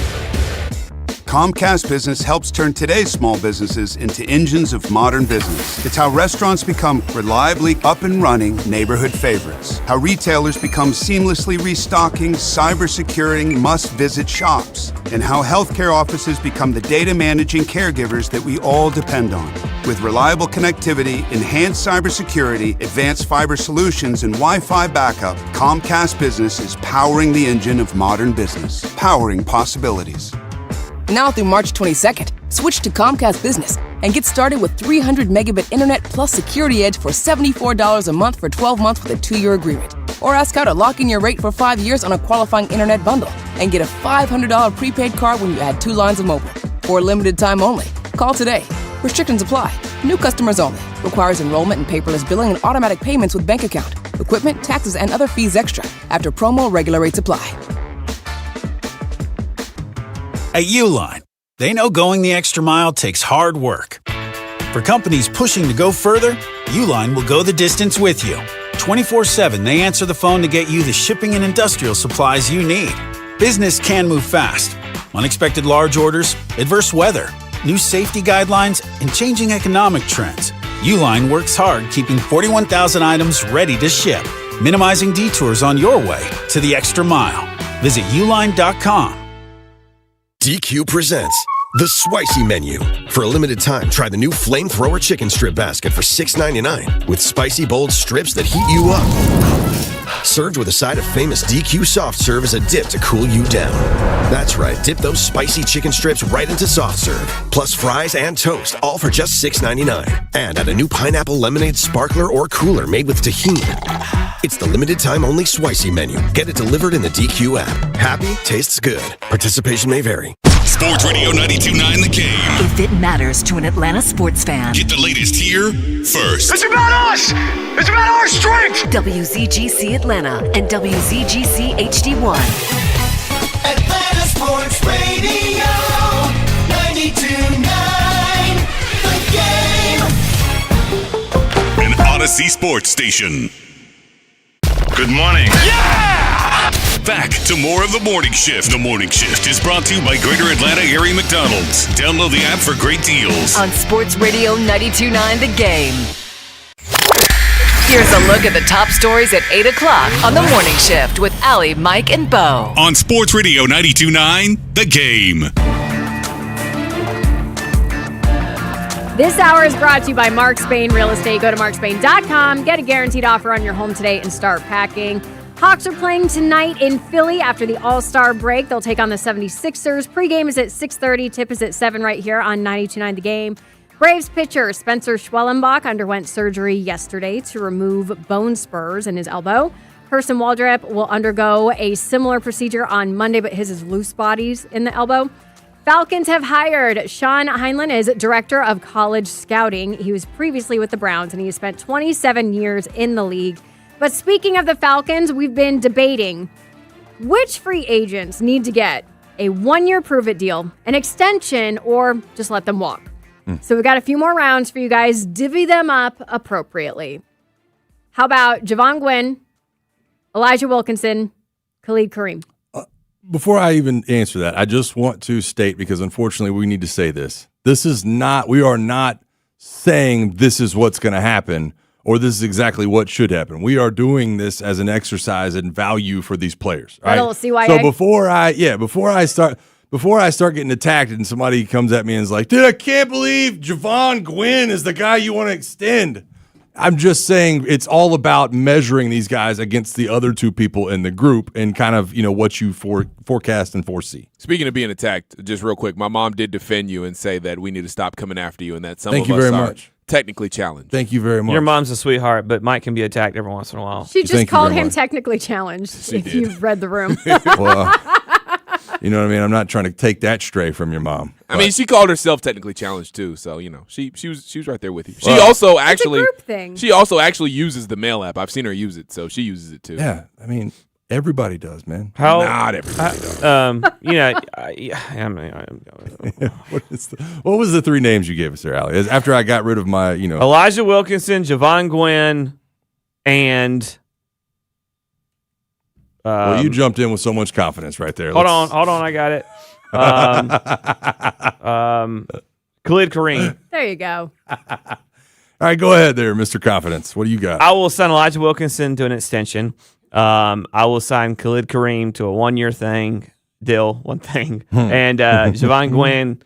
Comcast Business helps turn today's small businesses into engines of modern business. It's how restaurants become reliably up and running neighborhood favorites. How retailers become seamlessly restocking, cyber-securing, must-visit shops. And how healthcare offices become the data managing caregivers that we all depend on. With reliable connectivity, enhanced cybersecurity, advanced fiber solutions, and Wi-Fi backup, Comcast Business is powering the engine of modern business. Powering possibilities. Now through March 22nd, switch to Comcast Business and get started with 300 megabit internet plus Security Edge for $74 a month for 12 months with a 2-year agreement. Or ask how to lock in your rate for 5 years on a qualifying internet bundle and get a $500 prepaid card when you add 2 lines of mobile. For a limited time only. Call today. Restrictions apply. New customers only. Requires enrollment and paperless billing and automatic payments with bank account. Equipment, taxes, and other fees extra. After promo, regular rates apply. At Uline, they know going the extra mile takes hard work. For companies pushing to go further, Uline will go the distance with you. 24/7, they answer the phone to get you the shipping and industrial supplies you need. Business can move fast. Unexpected large orders, adverse weather, new safety guidelines, and changing economic trends. Uline works hard keeping 41,000 items ready to ship, minimizing detours on your way to the extra mile. Visit uline.com. DQ presents The Spicy Menu. For a limited time, try the new Flamethrower Chicken Strip Basket for $6.99 with spicy, bold strips that heat you up. Served with a side of famous DQ Soft Serve as a dip to cool you down. That's right, dip those spicy chicken strips right into Soft Serve, plus fries and toast, all for just $6.99. And add a new pineapple lemonade sparkler or cooler made with tahini. It's the limited time only Spicy Menu. Get it delivered in the DQ app. Happy tastes good. Participation may vary. Sports Radio 92.9 The Game. If it matters to an Atlanta sports fan. Get the latest here first. It's about us! It's about our strength! WZGC Atlanta and WZGC HD1. Atlanta Sports Radio 92.9 The Game. An Odyssey Sports Station. Good morning. Back to more of The Morning Shift. The Morning Shift is brought to you by Greater Atlanta Area McDonald's. Download the app for great deals. On Sports Radio 92.9 The Game. Here's a look at the top stories at 8 o'clock on The Morning Shift with Allie, Mike, and Bo. On Sports Radio 92.9 The Game. This hour is brought to you by Mark Spain Real Estate. Go to markspain.com, get a guaranteed offer on your home today, and start packing. Hawks are playing tonight in Philly after the All-Star break. They'll take on the 76ers. Pregame is at 6:30. Tip is at 7 right here on 92.9 The Game. Braves pitcher Spencer Schwellenbach underwent surgery yesterday to remove bone spurs in his elbow. Kirsten Waldrep will undergo a similar procedure on Monday, but his is loose bodies in the elbow. Falcons have hired Sean Heinlein as director of college scouting. He was previously with the Browns, and he has spent 27 years in the league. But speaking of the Falcons, we've been debating which free agents need to get a one-year prove-it deal, an extension, or just let them walk. So we've got a few more rounds for you guys. Divvy them up appropriately. How about Javon Gwynn, Elijah Wilkinson, Khalid Kareem? Before I even answer that, I just want to state, because unfortunately we need to say this. We are not saying this is what's going to happen or this is exactly what should happen. We are doing this as an exercise in value for these players. Right? So before I start getting attacked and somebody comes at me and is like, dude, I can't believe Javon Gwynn is the guy you want to extend. I'm just saying it's all about measuring these guys against the other two people in the group and kind of, what you forecast and foresee. Speaking of being attacked, just real quick, my mom did defend you and say that we need to stop coming after you and that some Thank of you us very are much. technically challenged. Thank you very much. Your mom's a sweetheart, but Mike can be attacked every once in a while. She just called him technically challenged, if you've read the room. Well, you know what I mean? I'm not trying to take that stray from your mom. I mean, she called herself technically challenged too, so she was right there with you. She Well, also It's a actually group thing. she also actually uses the mail app. I've seen her use it, so she uses it too. Yeah, I mean, everybody does, man. Not everybody does. What was the three names you gave us there, Allie? After I got rid of my, Elijah Wilkinson, Javon Gwynn, and well, you jumped in with so much confidence right there. Hold on, I got it. Khalid Kareem. There you go. All right, go ahead there, Mr. Confidence. What do you got? I will sign Elijah Wilkinson to an extension. I will sign Khalid Kareem to a one-year deal, and Javon Gwynn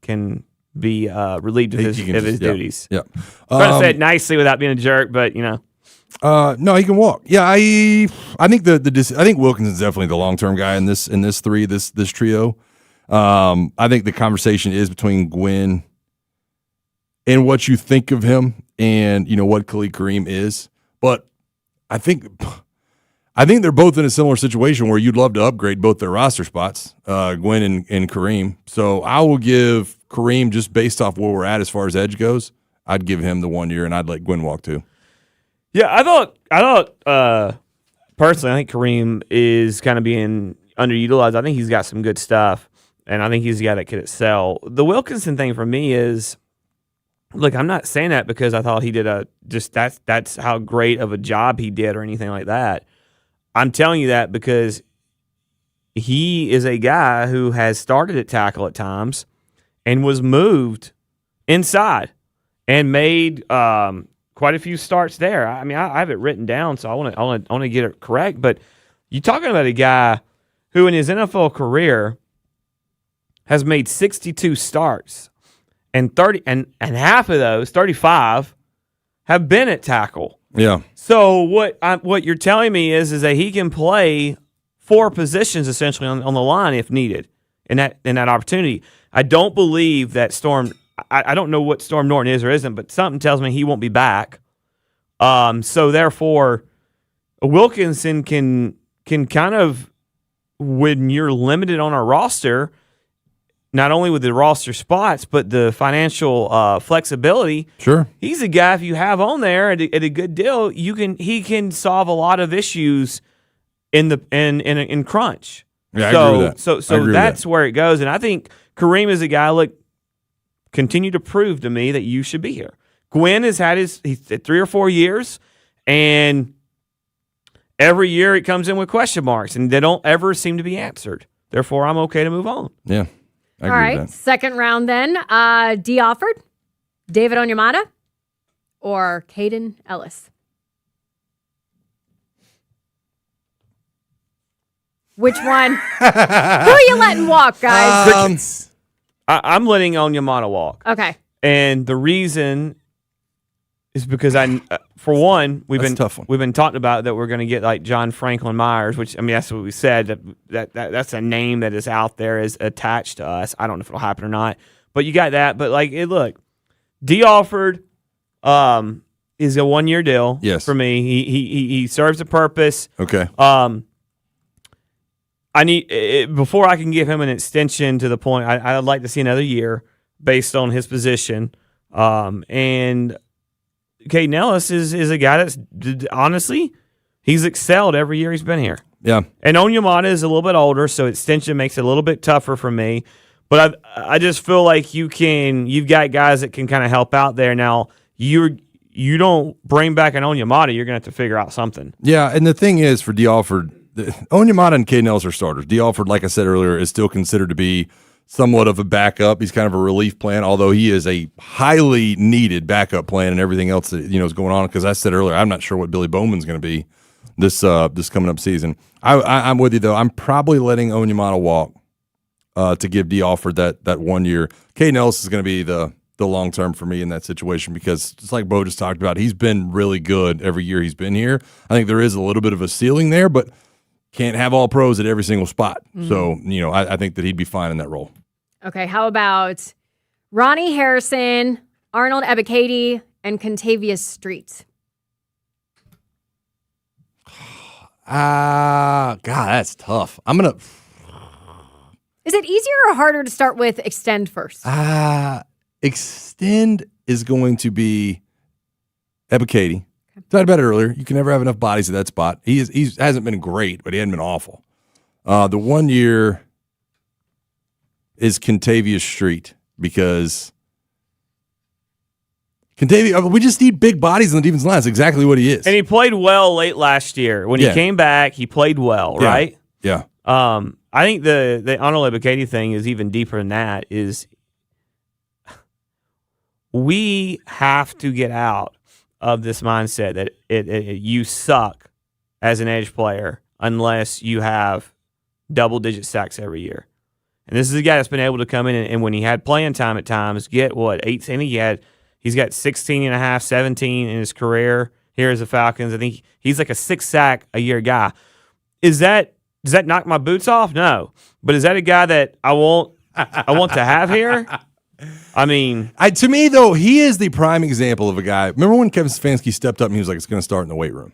can be relieved of his duties. Yep. Trying to say it nicely without being a jerk, but no, he can walk. Yeah, I think I think Wilkinson's definitely the long-term guy in this trio. I think the conversation is between Gwynn and what you think of him and what Khalid Kareem is. But I think I think they're both in a similar situation where you'd love to upgrade both their roster spots, Gwen and Kareem. So I will give Kareem, just based off where we're at as far as edge goes, I'd give him the 1 year, and I'd let Gwen walk too. Yeah, I thought personally, I think Kareem is kind of being underutilized. I think he's got some good stuff, and I think he's the guy that could excel. The Wilkinson thing for me is, look, I'm not saying that because I thought he did that's how great of a job he did or anything like that. I'm telling you that because he is a guy who has started at tackle at times and was moved inside and made quite a few starts there. I mean, I have it written down, so I want to get it correct. But you're talking about a guy who in his NFL career has made 62 starts, and 30 and half of those, 35, have been at tackle. Yeah. So what you're telling me is that he can play 4 positions essentially on the line if needed in that opportunity. I don't believe that Storm. I don't know what Storm Norton is or isn't, but something tells me he won't be back. So therefore, Wilkinson can kind of, when you're limited on our roster, not only with the roster spots, but the financial flexibility. Sure. He's a guy, if you have on there at a good deal, he can solve a lot of issues in crunch. Yeah, I agree with that. So that's where it goes. And I think Kareem is a guy, look, continue to prove to me that you should be here. Gwen has had he's at 3 or 4 years, and every year it comes in with question marks, and they don't ever seem to be answered. Therefore, I'm okay to move on. Yeah. All right, second round then. D. Offord, David Onyemata, or Caden Ellis? Which one? Who are you letting walk, guys? I'm letting Onyemata walk. Okay. And the reason is because for one, we've been talking about that we're going to get like John Franklin Myers, which, I mean, that's what we said. That's a name that is out there, is attached to us. I don't know if it'll happen or not, but you got that. But like, look, D. Offord is a 1 year deal. Yes. For me, he serves a purpose. Okay. I need before I can give him an extension to the point. I'd like to see another year based on his position. And Caden Ellis is a guy that's, honestly, he's excelled every year he's been here. Yeah. And Onyemata is a little bit older, so extension makes it a little bit tougher for me. But I just feel like you've got guys that can kind of help out there. Now, you don't bring back an Onyemata, you're going to have to figure out something. Yeah, and the thing is, for D. Offord, Onyemata and Caden Ellis are starters. D. Offord, like I said earlier, is still considered to be somewhat of a backup. He's kind of a relief plan, although he is a highly needed backup plan and everything else that is going on. Because I said earlier, I'm not sure what Billy Bowman's going to be this coming up season. I'm with you though. I'm probably letting Onyemata walk to give D. Offord that 1 year. Caden Ellis is going to be the long term for me in that situation, because just like Bo just talked about, he's been really good every year he's been here. I think there is a little bit of a ceiling there, but can't have all pros at every single spot. Mm-hmm. So, I think that he'd be fine in that role. Okay, how about Ronnie Harrison, Arnold Ebiketie, and Contavious Street? God, that's tough. Is it easier or harder to start with extend first? Extend is going to be Ebiketie. Talked about it earlier. You can never have enough bodies at that spot. He hasn't been great, but he hasn't been awful. The 1 year is Contavious Street, because we just need big bodies on the defensive line. That's exactly what he is. And he played well late last year. When he came back, he played well, right? Yeah. I think the Arnold Ebiketie thing is even deeper than that. Is we have to get out of this mindset that you suck as an edge player unless you have double-digit sacks every year. And this is a guy that's been able to come in and when he had playing time at times, get 8? I think he's got 16 and a half, 17 in his career here as the Falcons. I think he's like a 6-sack-a-year guy. Does that knock my boots off? No. But is that a guy that I want to have here? I mean, to me though, he is the prime example of a guy. Remember when Kevin Stefanski stepped up and he was like, "It's going to start in the weight room."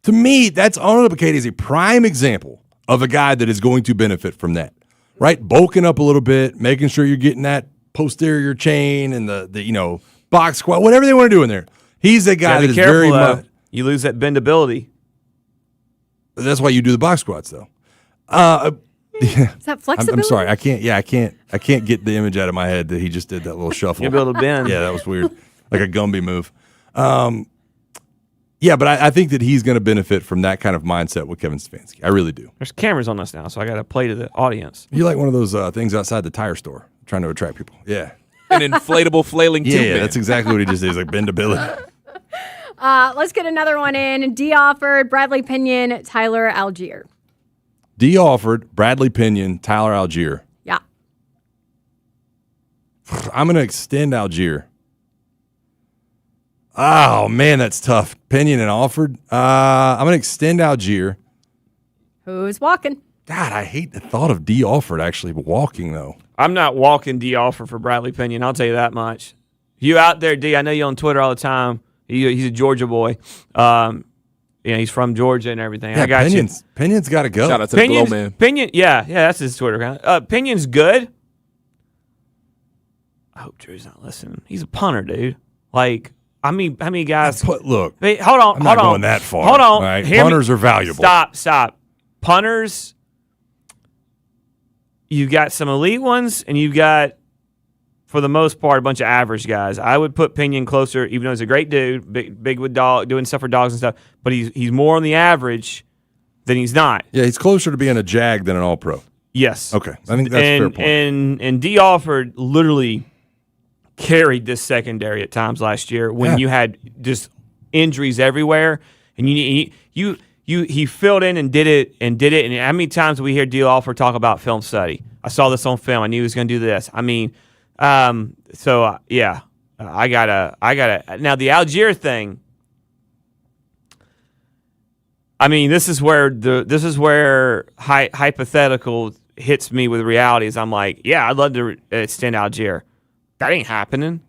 To me, that's Arnold Ebiketie is a prime example of a guy that is going to benefit from that, right? Bulking up a little bit, making sure you're getting that posterior chain and the box squat, whatever they want to do in there. He's a guy that is very much. You lose that bendability. That's why you do the box squats, though. Is that flexibility? I'm sorry, I can't get the image out of my head that he just did that little shuffle. You'll be able to bend. Yeah, that was weird, like a Gumby move. Yeah, but I think that he's going to benefit from that kind of mindset with Kevin Stefanski. I really do. There's cameras on us now, so I got to play to the audience. You're like one of those things outside the tire store trying to attract people. Yeah. An inflatable flailing tube. Yeah, that's exactly what he just did. He's like bendability. Let's get another one in. D. Offord, Bradley Pinion, Tyler Algier. D. Offord, Bradley Pinion, Tyler Algier. Yeah. I'm going to extend Algier. Oh, man, that's tough. Pinion and Offord. I'm going to extend Algier. Who's walking? God, I hate the thought of D. Offord actually walking, though. I'm not walking D. Offord for Bradley Pinion. I'll tell you that much. You out there, D, I know you on Twitter all the time. He's a Georgia boy. He's from Georgia and everything. Yeah, I got Pinion's got to go. Shout out to the Glow Man. Pinion, yeah, that's his Twitter account. Pinion's good. I hope Drew's not listening. He's a punter, dude. Like, how many guys? Look, wait, hold on. I'm not going that far. Hold on. Right? Punters are valuable. Stop. Punters, you've got some elite ones, and you've got, for the most part, a bunch of average guys. I would put Pinion closer, even though he's a great dude, big with dog, doing stuff for dogs and stuff, but he's more on the average than he's not. Yeah, he's closer to being a Jag than an All-Pro. Yes. Okay, I think that's a fair point. And D. Offord literally carried this secondary at times last year when you had just injuries everywhere, and he filled in and did it. And how many times do we hear D. Offord talk about film study? I saw this on film. I knew he was going to do this. I mean, I gotta. Now the Algier thing. I mean, this is where hypothetical hits me with reality. Is I'm like, yeah, I'd love to extend Algier. That ain't happening.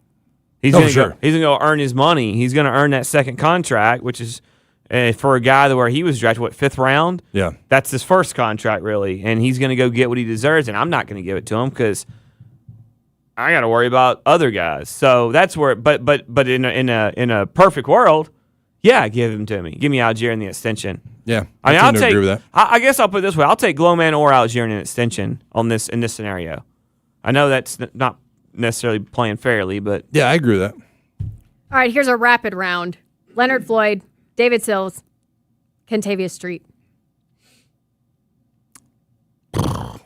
He's gonna go earn his money. He's gonna earn that second contract, which is for a guy where he was drafted, 5th round? Yeah. That's his first contract, really. And he's going to go get what he deserves, and I'm not going to give it to him because I got to worry about other guys. So that's where, but in a perfect world, yeah, give him to me. Give me Algier in the extension. Yeah. I'll agree with that. I guess I'll put it this way. I'll take Glowman or Algier in an extension in this scenario. I know that's not necessarily playing fairly, but. Yeah, I agree with that. All right, here's a rapid round. Leonard Floyd, David Sills, Kentavious Street. I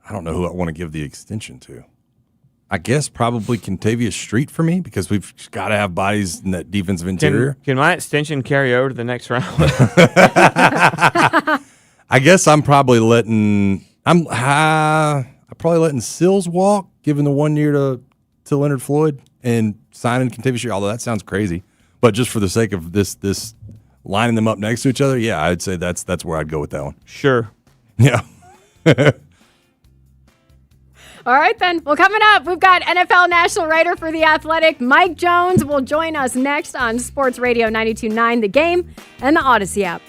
don't know who I want to give the extension to. I guess probably Kentavious Street for me because we've got to have bodies in that defensive interior. Can my extension carry over to the next round? I guess I'm probably letting Sills walk, giving the 1 year to Leonard Floyd and signing Kentavious Street. Although that sounds crazy, but just for the sake of this lining them up next to each other, yeah, I'd say that's where I'd go with that one. Sure. Yeah. All right, then. Well, coming up, we've got NFL national writer for The Athletic, Mike Jones, will join us next on Sports Radio 92.9 The Game and the Odyssey app.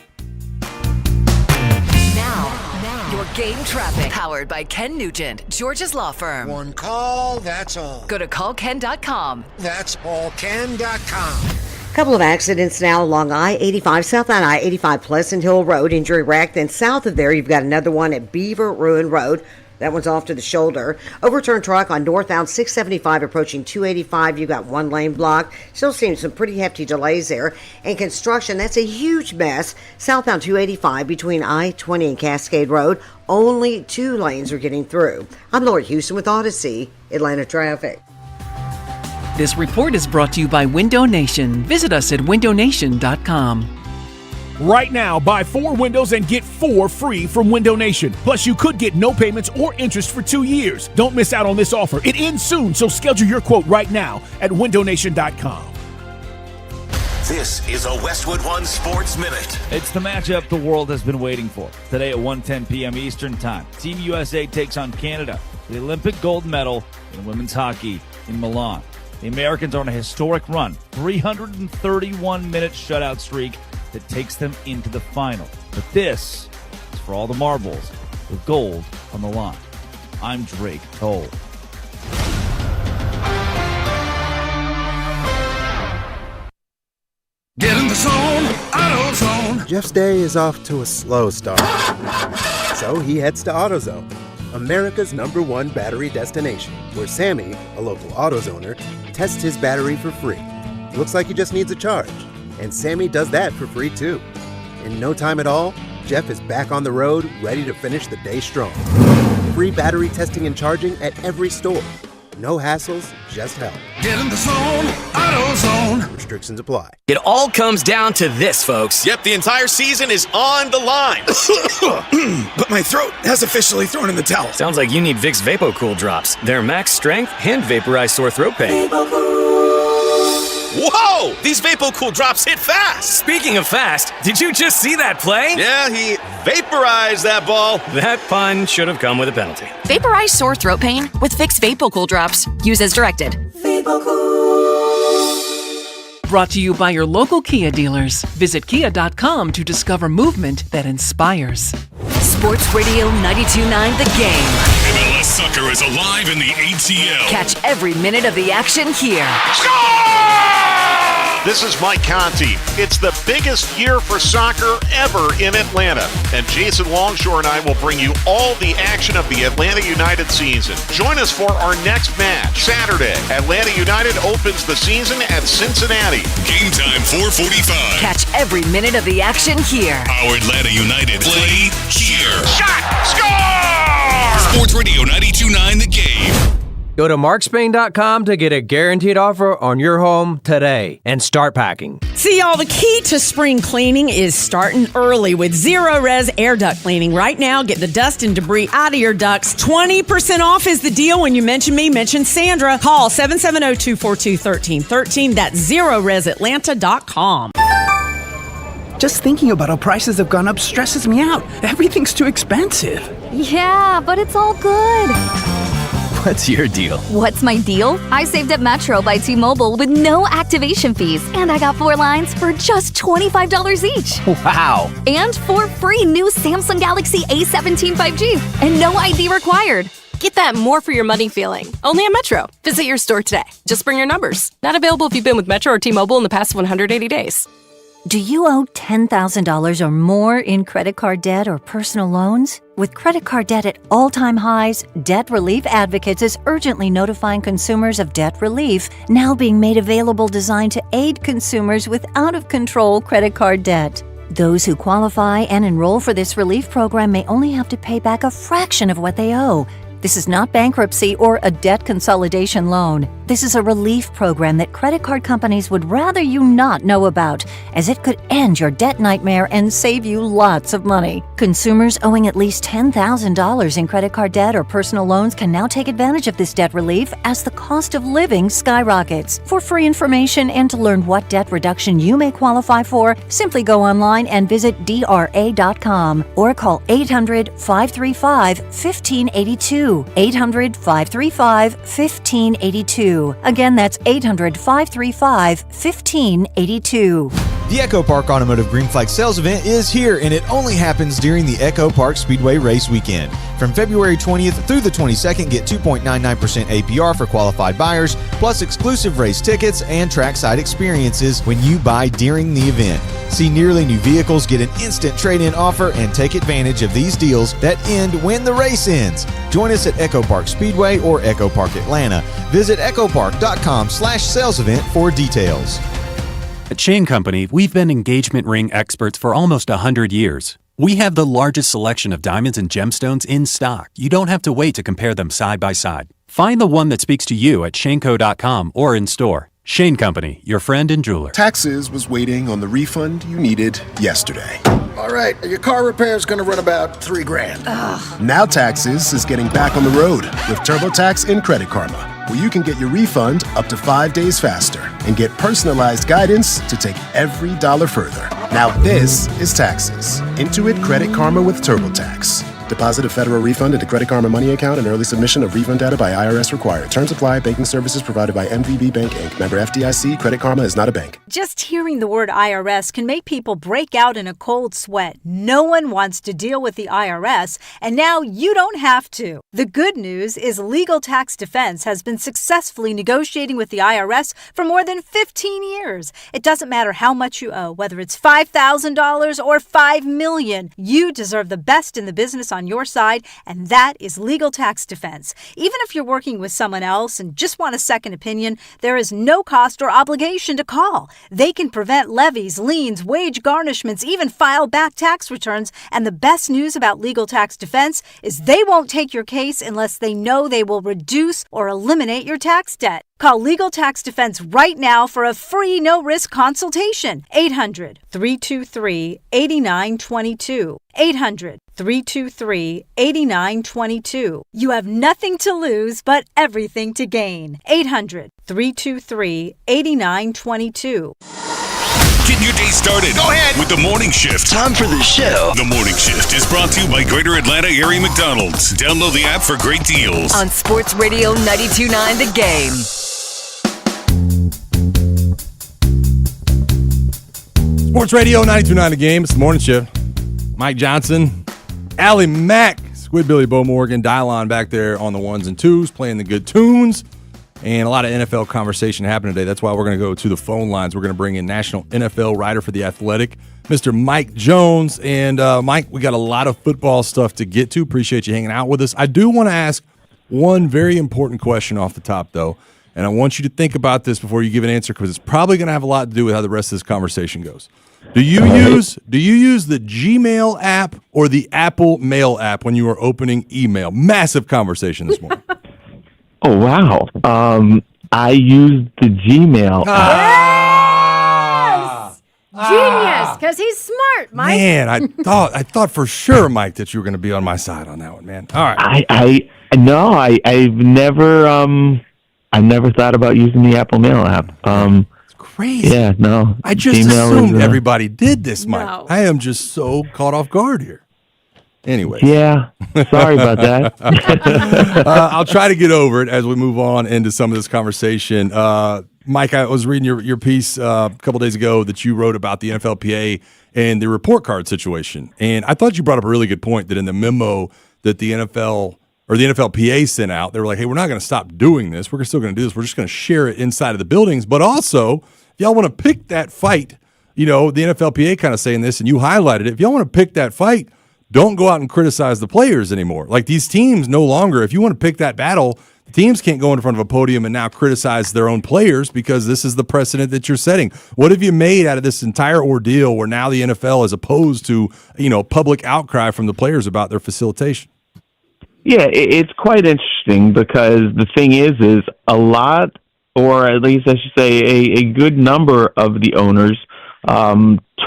Now, your game traffic. Powered by Ken Nugent, Georgia's law firm. One call, that's all. Go to callken.com. That's allken.com. Couple of accidents now along I-85, southbound I-85 Pleasant Hill Road, injury wreck. Then south of there, you've got another one at Beaver Ruin Road. That one's off to the shoulder. Overturned truck on northbound 675 approaching 285. You've got one lane blocked. Still seeing some pretty hefty delays there. And construction, that's a huge mess. Southbound 285 between I-20 and Cascade Road. Only 2 lanes are getting through. I'm Lori Houston with Odyssey, Atlanta Traffic. This report is brought to you by Window Nation. Visit us at windownation.com. Right now, buy 4 windows and get 4 free from Window Nation. Plus, you could get no payments or interest for 2 years. Don't miss out on this offer. It ends soon, so schedule your quote right now at windownation.com. This is a Westwood One Sports Minute. It's the matchup the world has been waiting for. Today at 1:10 p.m. Eastern Time, Team USA takes on Canada for the Olympic gold medal in women's hockey in Milan. The Americans are on a historic run, 331-minute shutout streak that takes them into the final. But this is for all the marbles with gold on the line. I'm Drake Toll. Get in the zone, AutoZone. Jeff's day is off to a slow start. So he heads to AutoZone, America's #1 battery destination, where Sammy, a local AutoZoner, tests his battery for free. Looks like he just needs a charge. And Sammy does that for free too. In no time at all, Jeff is back on the road, ready to finish the day strong. Free battery testing and charging at every store. No hassles, just help. Get in the zone, AutoZone. Restrictions apply. It all comes down to this, folks. Yep, the entire season is on the line. But my throat has officially thrown in the towel. Sounds like you need Vicks VapoCool drops. They're max strength and vaporize sore throat pain. Whoa! These VapoCool drops hit fast! Speaking of fast, did you just see that play? Yeah, he vaporized that ball. That pun should have come with a penalty. Vaporize sore throat pain with Vicks VapoCool drops. Use as directed. Brought to you by your local Kia dealers. Visit kia.com to discover movement that inspires. Sports Radio 92.9 The Game. MLS soccer is alive in the ATL. Catch every minute of the action here. This is Mike Conti. It's the biggest year for soccer ever in Atlanta. And Jason Longshore and I will bring you all the action of the Atlanta United season. Join us for our next match. Saturday, Atlanta United opens the season at Cincinnati. Game time 4:45. Catch every minute of the action here. Our Atlanta United play here. Shot! Score! Sports Radio 92.9 The Game. Go to markspain.com to get a guaranteed offer on your home today and start packing. See, y'all, the key to spring cleaning is starting early with Zero Res air duct cleaning. Right now, get the dust and debris out of your ducts. 20% off is the deal when you mention me. Mention Sandra. Call 770-242-1313. That's ZeroResAtlanta.com. Just thinking about how prices have gone up stresses me out. Everything's too expensive. Yeah, but it's all good. What's your deal? What's my deal? I saved at Metro by T-Mobile with no activation fees. And I got 4 lines for just $25 each. Wow. And for free new Samsung Galaxy A17 5G. And no ID required. Get that more for your money feeling. Only at Metro. Visit your store today. Just bring your numbers. Not available if you've been with Metro or T-Mobile in the past 180 days. Do you owe $10,000 or more in credit card debt or personal loans? With credit card debt at all-time highs, Debt Relief Advocates is urgently notifying consumers of debt relief now being made available designed to aid consumers with out-of-control credit card debt. Those who qualify and enroll for this relief program may only have to pay back a fraction of what they owe. This is not bankruptcy or a debt consolidation loan. This is a relief program that credit card companies would rather you not know about, as it could end your debt nightmare and save you lots of money. Consumers owing at least $10,000 in credit card debt or personal loans can now take advantage of this debt relief as the cost of living skyrockets. For free information and to learn what debt reduction you may qualify for, simply go online and visit DRA.com or call 800-535-1582. 800-535-1582. Again, that's 800-535-1582. The Echo Park Automotive Green Flag Sales Event is here, and it only happens during the Echo Park Speedway Race Weekend. From February 20th through the 22nd, get 2.99% APR for qualified buyers, plus exclusive race tickets and trackside experiences when you buy during the event. See nearly new vehicles, get an instant trade-in offer, and take advantage of these deals that end when the race ends. Join us at Echo Park Speedway or Echo Park Atlanta. Visit echopark.com/sales event for details. At Shane Company, we've been engagement ring experts for almost 100 years. We have the largest selection of diamonds and gemstones in stock. You don't have to wait to compare them side by side. Find the one that speaks to you at shaneco.com or in store. Shane Company, your friend and jeweler. Taxes was waiting on the refund you needed yesterday. All right, your car repair is going to run about $3,000. Now Taxes is getting back on the road with TurboTax and Credit Karma, where you can get your refund up to 5 days faster and get personalized guidance to take every dollar further. Now this is Taxes. Intuit Credit Karma with TurboTax. Deposit of federal refund into Credit Karma Money account and early submission of refund data by IRS required. Terms apply. Banking services provided by MVB Bank, Inc. Member FDIC. Credit Karma is not a bank. Just hearing the word IRS can make people break out in a cold sweat. No one wants to deal with the IRS, and now you don't have to. The good news is Legal Tax Defense has been successfully negotiating with the IRS for more than 15 years. It doesn't matter how much you owe, whether it's $5,000 or $5 million. You deserve the best in the business on your side, and that is Legal Tax Defense. Even if you're working with someone else and just want a second opinion, there is no cost or obligation to call. They can prevent levies, liens, wage garnishments, even file back tax returns. And the best news about Legal Tax Defense is they won't take your case unless they know they will reduce or eliminate your tax debt. Call Legal Tax Defense right now for a free no-risk consultation. 800-323-8922. 800-323-8922. You have nothing to lose but everything to gain. 800-323-8922. Get your day started. Go ahead with the Morning Shift. Time for the show. The Morning Shift is brought to you by Greater Atlanta Area McDonald's. Download the app for great deals. On Sports Radio 92.9 The Game. Sports Radio 92.9 The Game. It's the Morning Shift. Mike Johnson, Allie Mack, Squidbilly Bo Morgan, Dylon back there on the ones and twos, playing the good tunes. And a lot of NFL conversation happening today. That's why we're going to go to the phone lines. We're going to bring in national NFL writer for The Athletic, Mr. Mike Jones. And Mike, we got a lot of football stuff to get to. Appreciate you hanging out with us. I do want to ask one very important question off the top, though. And I want you to think about this before you give an answer, because it's probably going to have a lot to do with how the rest of this conversation goes. Do you use the Gmail app or the Apple Mail app when you are opening email? Massive conversation this morning. Oh, wow. I use the Gmail app. Genius, because he's smart, Mike. Man, I thought for sure, Mike, that you were going to be on my side on that one, man. All right. I've never thought about using the Apple Mail app. It's crazy. Yeah, no. I just Gmail assumed everybody did this, Mike. No. I am just so caught off guard here. Anyway. Yeah, sorry about that. I'll try to get over it as we move on into some of this conversation. Mike, I was reading your piece a couple days ago that you wrote about the NFLPA and the report card situation. And I thought you brought up a really good point that in the memo that the NFL or the NFLPA sent out, they were like, hey, we're not going to stop doing this. We're still going to do this. We're just going to share it inside of the buildings. But also, if y'all want to pick that fight, the NFLPA kind of saying this, and you highlighted it. If y'all want to pick that fight, don't go out and criticize the players anymore. Like, these teams no longer, if you want to pick that battle, the teams can't go in front of a podium and now criticize their own players, because this is the precedent that you're setting. What have you made out of this entire ordeal where now the NFL is opposed to, public outcry from the players about their facilitation? Yeah, it's quite interesting, because the thing is a lot, or at least I should say a good number of the owners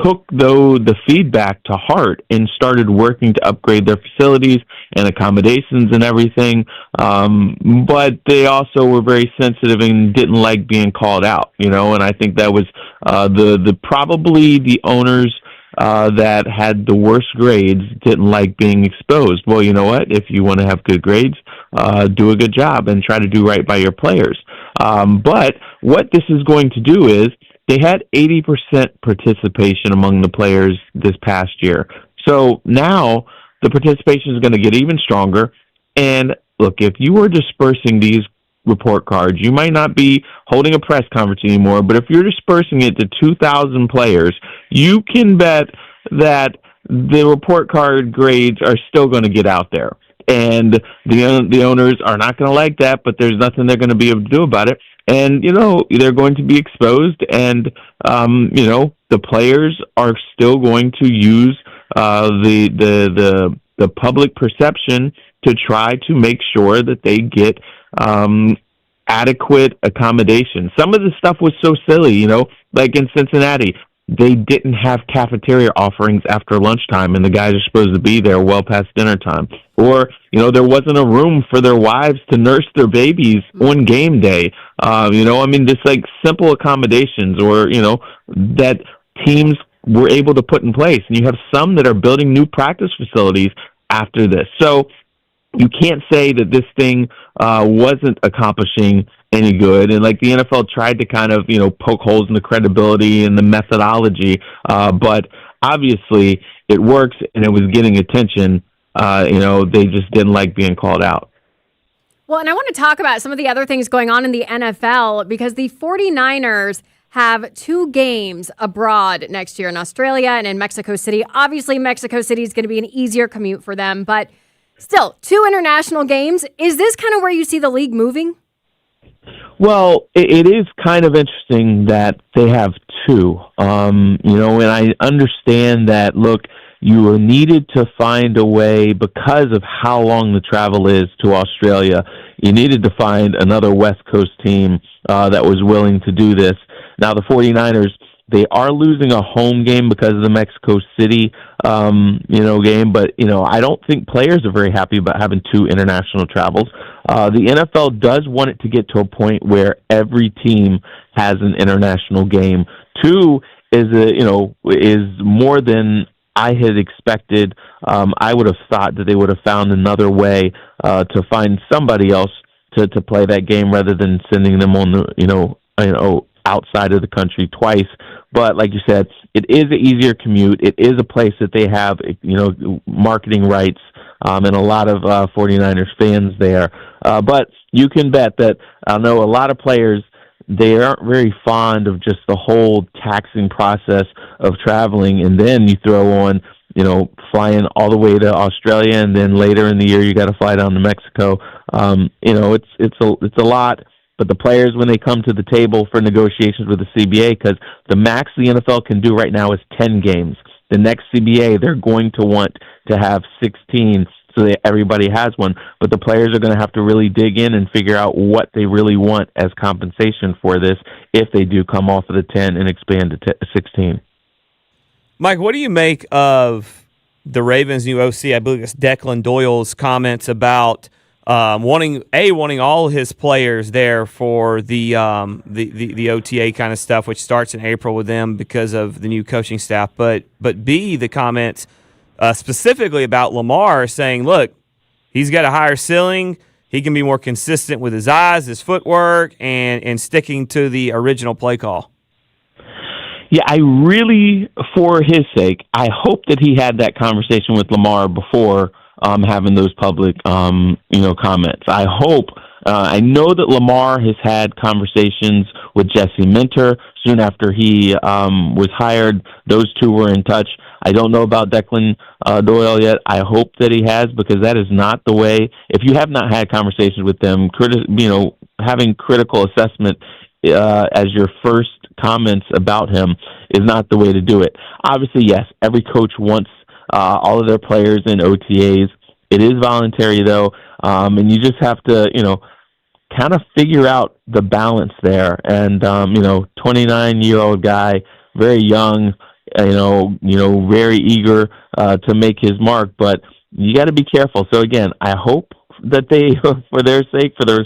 took the feedback to heart and started working to upgrade their facilities and accommodations and everything. But they also were very sensitive and didn't like being called out, and I think that was probably the owners that had the worst grades didn't like being exposed. Well, you know what? If you want to have good grades, do a good job and try to do right by your players. But what this is going to do is, they had 80% participation among the players this past year. So now the participation is going to get even stronger. And look, if you are dispersing these report cards, you might not be holding a press conference anymore, but if you're dispersing it to 2,000 players, you can bet that the report card grades are still going to get out there. And the owners are not going to like that, but there's nothing they're going to be able to do about it. And, they're going to be exposed, and, the players are still going to use the public perception to try to make sure that they get adequate accommodation. Some of the stuff was so silly, like in Cincinnati. They didn't have cafeteria offerings after lunchtime, and the guys are supposed to be there well past dinner time. Or, there wasn't a room for their wives to nurse their babies on game day. Just like simple accommodations, or, that teams were able to put in place. And you have some that are building new practice facilities after this. So you can't say that this thing wasn't accomplishing any good. And like the NFL tried to kind of, poke holes in the credibility and the methodology, but obviously it works and it was getting attention. They just didn't like being called out. Well, and I want to talk about some of the other things going on in the NFL because the 49ers have 2 games abroad next year in Australia and in Mexico City. Obviously, Mexico City is going to be an easier commute for them, but still, 2 international games. Is this kind of where you see the league moving? Well, it is kind of interesting that they have 2. And I understand that, look, you needed to find a way, because of how long the travel is to Australia, you needed to find another West Coast team that was willing to do this. Now, the 49ers, they are losing a home game because of the Mexico City, game. But, I don't think players are very happy about having 2 international travels. The NFL does want it to get to a point where every team has an international game. 2 is more than I had expected. I would have thought that they would have found another way to find somebody else to play that game rather than sending them on the, outside of the country twice. But like you said, it is an easier commute. It is a place that they have, marketing rights, and a lot of 49ers fans there. But you can bet that I know a lot of players, they aren't very fond of just the whole taxing process of traveling, and then you throw on, flying all the way to Australia, and then later in the year you got to fly down to Mexico. It's a lot. But the players, when they come to the table for negotiations with the CBA, because the max the NFL can do right now is 10 games. The next CBA, they're going to want to have 16 so that everybody has one. But the players are going to have to really dig in and figure out what they really want as compensation for this if they do come off of the 10 and expand to 16. Mike, what do you make of the Ravens' new OC? I believe it's Declan Doyle's comments about wanting all his players there for the OTA kind of stuff, which starts in April with them because of the new coaching staff. But B, the comments specifically about Lamar saying, look, he's got a higher ceiling. He can be more consistent with his eyes, his footwork, and sticking to the original play call. Yeah, I really, for his sake, I hope that he had that conversation with Lamar before having those public, comments. I hope. I know that Lamar has had conversations with Jesse Minter soon after he was hired. Those 2 were in touch. I don't know about Declan Doyle yet. I hope that he has, because that is not the way. If you have not had conversations with them, having critical assessment as your first comments about him is not the way to do it. Obviously, yes, every coach wants all of their players in OTAs. It is voluntary, though, and you just have to, kind of figure out the balance there. And, 29-year-old guy, very young, very eager to make his mark, but you got to be careful. So, again, I hope that they, for the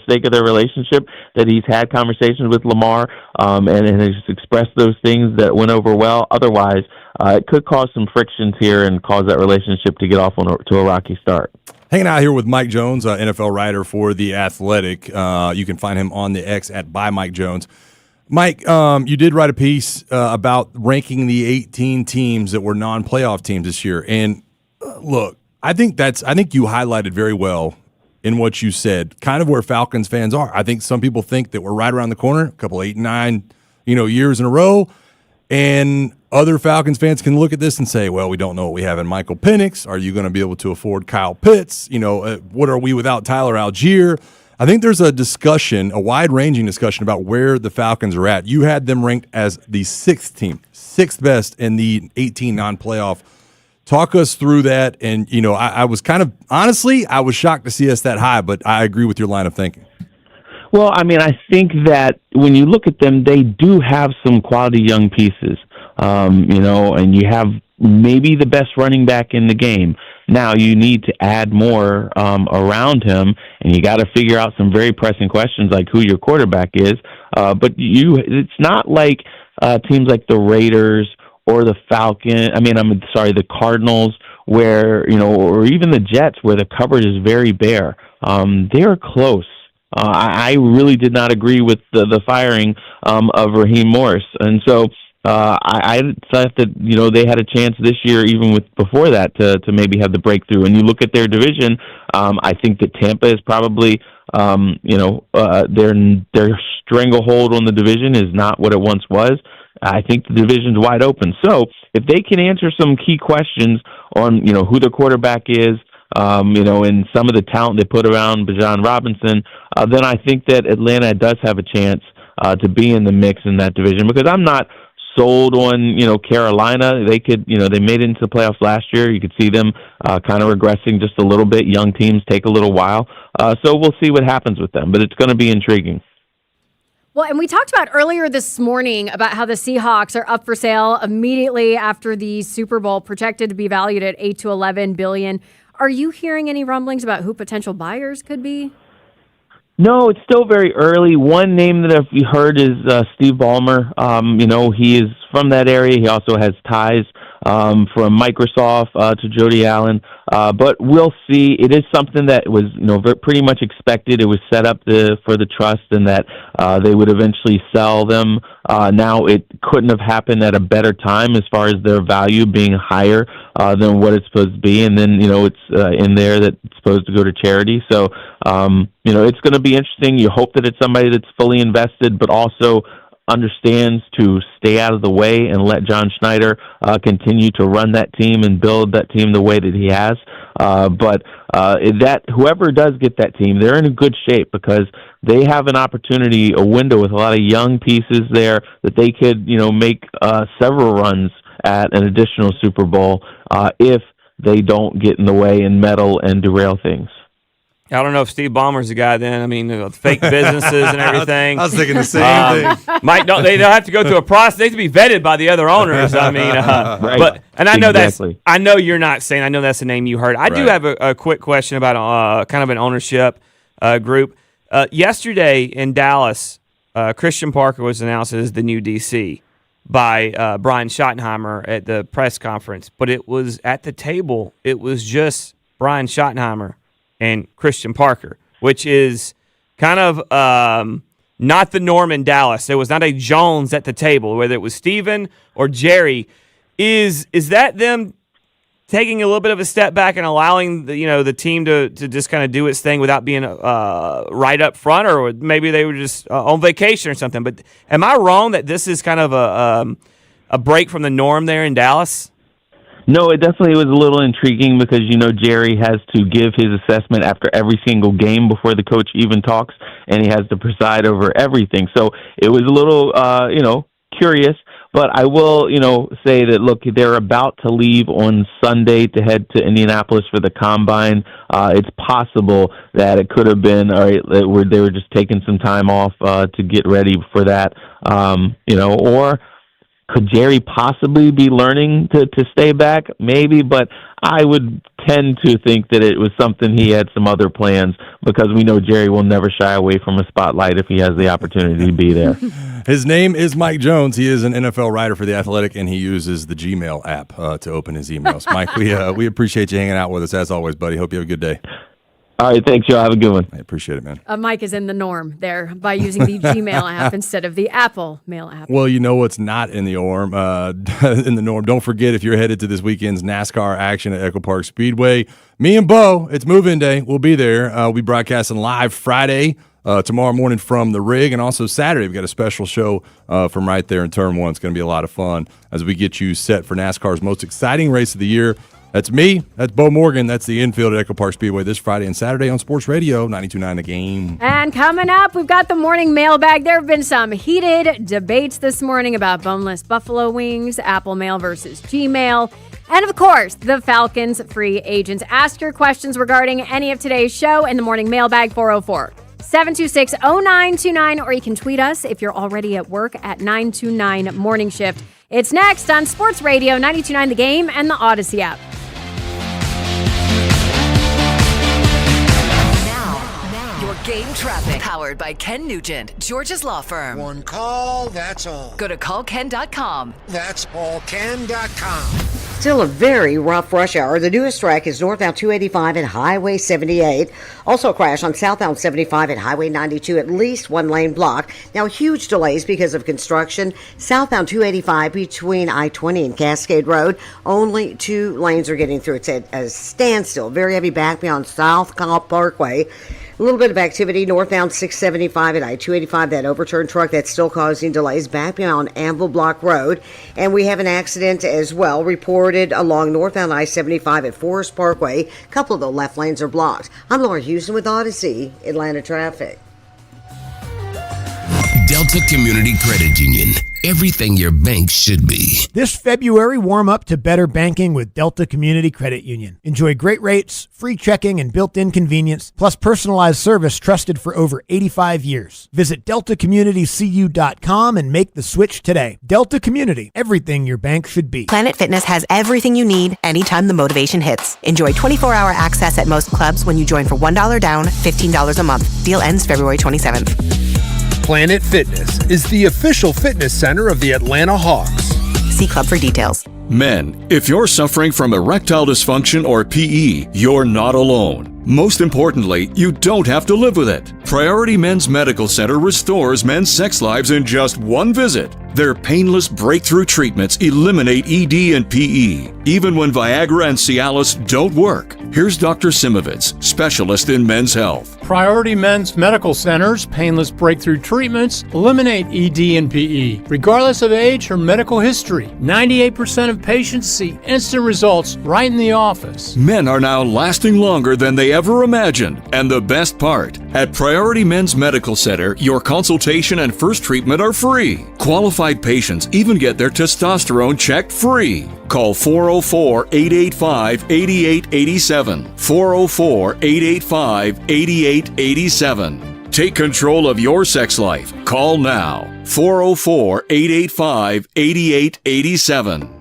sake of their relationship, that he's had conversations with Lamar and has expressed those things that went over well. Otherwise, it could cause some frictions here and cause that relationship to get off to a rocky start. Hanging out here with Mike Jones, NFL writer for The Athletic. You can find him on the X at @ByMikeJones. Mike, you did write a piece about ranking the 18 teams that were non-playoff teams this year. And look, I think you highlighted very well in what you said, kind of where Falcons fans are. I think some people think that we're right around the corner, a couple 8 and 9, years in a row. And other Falcons fans can look at this and say, well, we don't know what we have in Michael Penix. Are you going to be able to afford Kyle Pitts? What are we without Tyler Algier? I think there's a discussion, a wide-ranging discussion about where the Falcons are at. You had them ranked as the 6th team, 6th best in the 18 non-playoff. Talk us through that. And, I was honestly, I was shocked to see us that high, but I agree with your line of thinking. Well, I think that when you look at them, they do have some quality young pieces, and you have maybe the best running back in the game. Now you need to add more around him, and you got to figure out some very pressing questions like who your quarterback is. But it's not like teams like the Raiders or the the Cardinals where, or even the Jets where the coverage is very bare. They are close. I really did not agree with the firing of Raheem Morris, and so I thought that they had a chance this year, even before that, to maybe have the breakthrough. And you look at their division, I think that Tampa is probably their stranglehold on the division is not what it once was. I think the division's wide open. So if they can answer some key questions on who their quarterback is, and some of the talent they put around Bijan Robinson, then I think that Atlanta does have a chance to be in the mix in that division, because I'm not sold on, Carolina. They could, they made it into the playoffs last year. You could see them kind of regressing just a little bit. Young teams take a little while. So we'll see what happens with them, but it's going to be intriguing. Well, and we talked about earlier this morning about how the Seahawks are up for sale immediately after the Super Bowl, projected to be valued at $8 to $11 billion. Are you hearing any rumblings about who potential buyers could be? No, it's still very early. One name that I've heard is Steve Ballmer. He is from that area. He also has ties from Microsoft to Jody Allen. But we'll see. It is something that was pretty much expected. It was set up for the trust, and that they would eventually sell them. Now, it couldn't have happened at a better time as far as their value being higher than what it's supposed to be. And then, it's in there that it's supposed to go to charity. So, it's going to be interesting. You hope that it's somebody that's fully invested, but also understands to stay out of the way and let John Schneider continue to run that team and build that team the way that he has. But whoever does get that team, they're in a good shape, because they have an opportunity, a window with a lot of young pieces there that they could, make several runs at an additional Super Bowl if they don't get in the way and meddle and derail things. I don't know if Steve Ballmer's the guy then. I mean, fake businesses and everything. I was thinking the same thing. Mike, they don't have to go through a process. They have to be vetted by the other owners. I mean, right. But I know exactly. I know you're not saying. I know that's the name you heard. I do have a quick question about kind of an ownership group. Yesterday in Dallas, Christian Parker was announced as the new DC by Brian Schottenheimer at the press conference. But it was at the table. It was just Brian Schottenheimer and Christian Parker, which is kind of not the norm in Dallas. There was not a Jones at the table, whether it was Steven or Jerry. Is that them taking a little bit of a step back and allowing the team to just kind of do its thing without being right up front, or maybe they were just on vacation or something? But am I wrong that this is kind of a break from the norm there in Dallas? No, it definitely was a little intriguing, because, Jerry has to give his assessment after every single game before the coach even talks, and he has to preside over everything. So it was a little, curious. But I will, say that, look, they're about to leave on Sunday to head to Indianapolis for the Combine. It's possible that it could have been, all right, they were just taking some time off to get ready for that, or could Jerry possibly be learning to stay back? Maybe, but I would tend to think that it was something he had some other plans, because we know Jerry will never shy away from a spotlight if he has the opportunity to be there. His name is Mike Jones. He is an NFL writer for The Athletic, and he uses the Gmail app to open his emails. Mike, we appreciate you hanging out with us as always, buddy. Hope you have a good day. All right, thanks, y'all. Have a good one. I appreciate it, man. Mike is in the norm there by using the Gmail app instead of the Apple Mail app. Well, you know what's not in the norm. Don't forget, if you're headed to this weekend's NASCAR action at Echo Park Speedway, me and Bo, it's move-in day. We'll be there. We'll be broadcasting live Friday, tomorrow morning from the rig, and also Saturday. We've got a special show from right there in Turn 1. It's going to be a lot of fun as we get you set for NASCAR's most exciting race of the year. That's me. That's Bo Morgan. That's the infield at Echo Park Speedway this Friday and Saturday on Sports Radio 92.9 The Game. And coming up, we've got the morning mailbag. There have been some heated debates this morning about boneless buffalo wings, Apple Mail versus Gmail, and of course, the Falcons free agents. Ask your questions regarding any of today's show in the morning mailbag, 404-726-0929, or you can tweet us if you're already at work at 929 Morning Shift. It's next on Sports Radio 92.9 The Game and the Odyssey app. Game traffic, powered by Ken Nugent, Georgia's law firm. One call, that's all. Go to callken.com. That's allken.com. Still a very rough rush hour. The newest wreck is northbound 285 and Highway 78. Also a crash on southbound 75 and Highway 92, at least one lane blocked. Now huge delays because of construction. Southbound 285 between I-20 and Cascade Road. Only 2 lanes are getting through. It's at a standstill. Very heavy back beyond South Cobb Parkway. A little bit of activity northbound 675 at I-285, that overturned truck that's still causing delays back beyond Anvil Block Road. And we have an accident as well reported along northbound I-75 at Forest Parkway. A couple of the left lanes are blocked. I'm Laura Houston with Odyssey Atlanta Traffic. Delta Community Credit Union. Everything your bank should be. This February, warm up to better banking with Delta Community Credit Union. Enjoy great rates, free checking, and built-in convenience, plus personalized service trusted for over 85 years. Visit deltacommunitycu.com and make the switch today. Delta Community, everything your bank should be. Planet Fitness has everything you need anytime the motivation hits. Enjoy 24-hour access at most clubs when you join for $1 down, $15 a month. Deal ends February 27th. Planet Fitness is the official fitness center of the Atlanta Hawks. See club for details. Men, if you're suffering from erectile dysfunction or PE, you're not alone. Most importantly, you don't have to live with it. Priority Men's Medical Center restores men's sex lives in just one visit. Their painless breakthrough treatments eliminate ED and PE, even when Viagra and Cialis don't work. Here's Dr. Simovitz, specialist in men's health. Priority Men's Medical Center's painless breakthrough treatments eliminate ED and PE, regardless of age or medical history. 98% of patients see instant results right in the office. Men are now lasting longer than they ever imagined. And the best part, at Priority Men's Medical Center, your consultation and first treatment are free. Qualified patients even get their testosterone checked free. Call 404-885-8887. 404-885-8887. Take control of your sex life. Call now. 404-885-8887.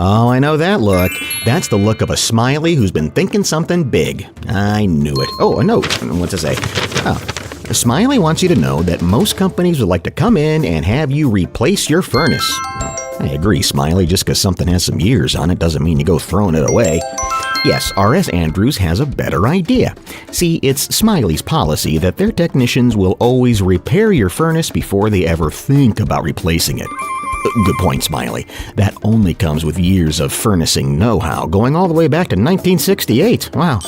Oh, I know that look. That's the look of a smiley who's been thinking something big. I knew it. Oh, a note. What's it say? Oh, Smiley wants you to know that most companies would like to come in and have you replace your furnace. I agree, Smiley. Just because something has some years on it doesn't mean you go throwing it away. Yes, R.S. Andrews has a better idea. See, it's Smiley's policy that their technicians will always repair your furnace before they ever think about replacing it. Good point, Smiley. That only comes with years of furnacing know-how, going all the way back to 1968. Wow.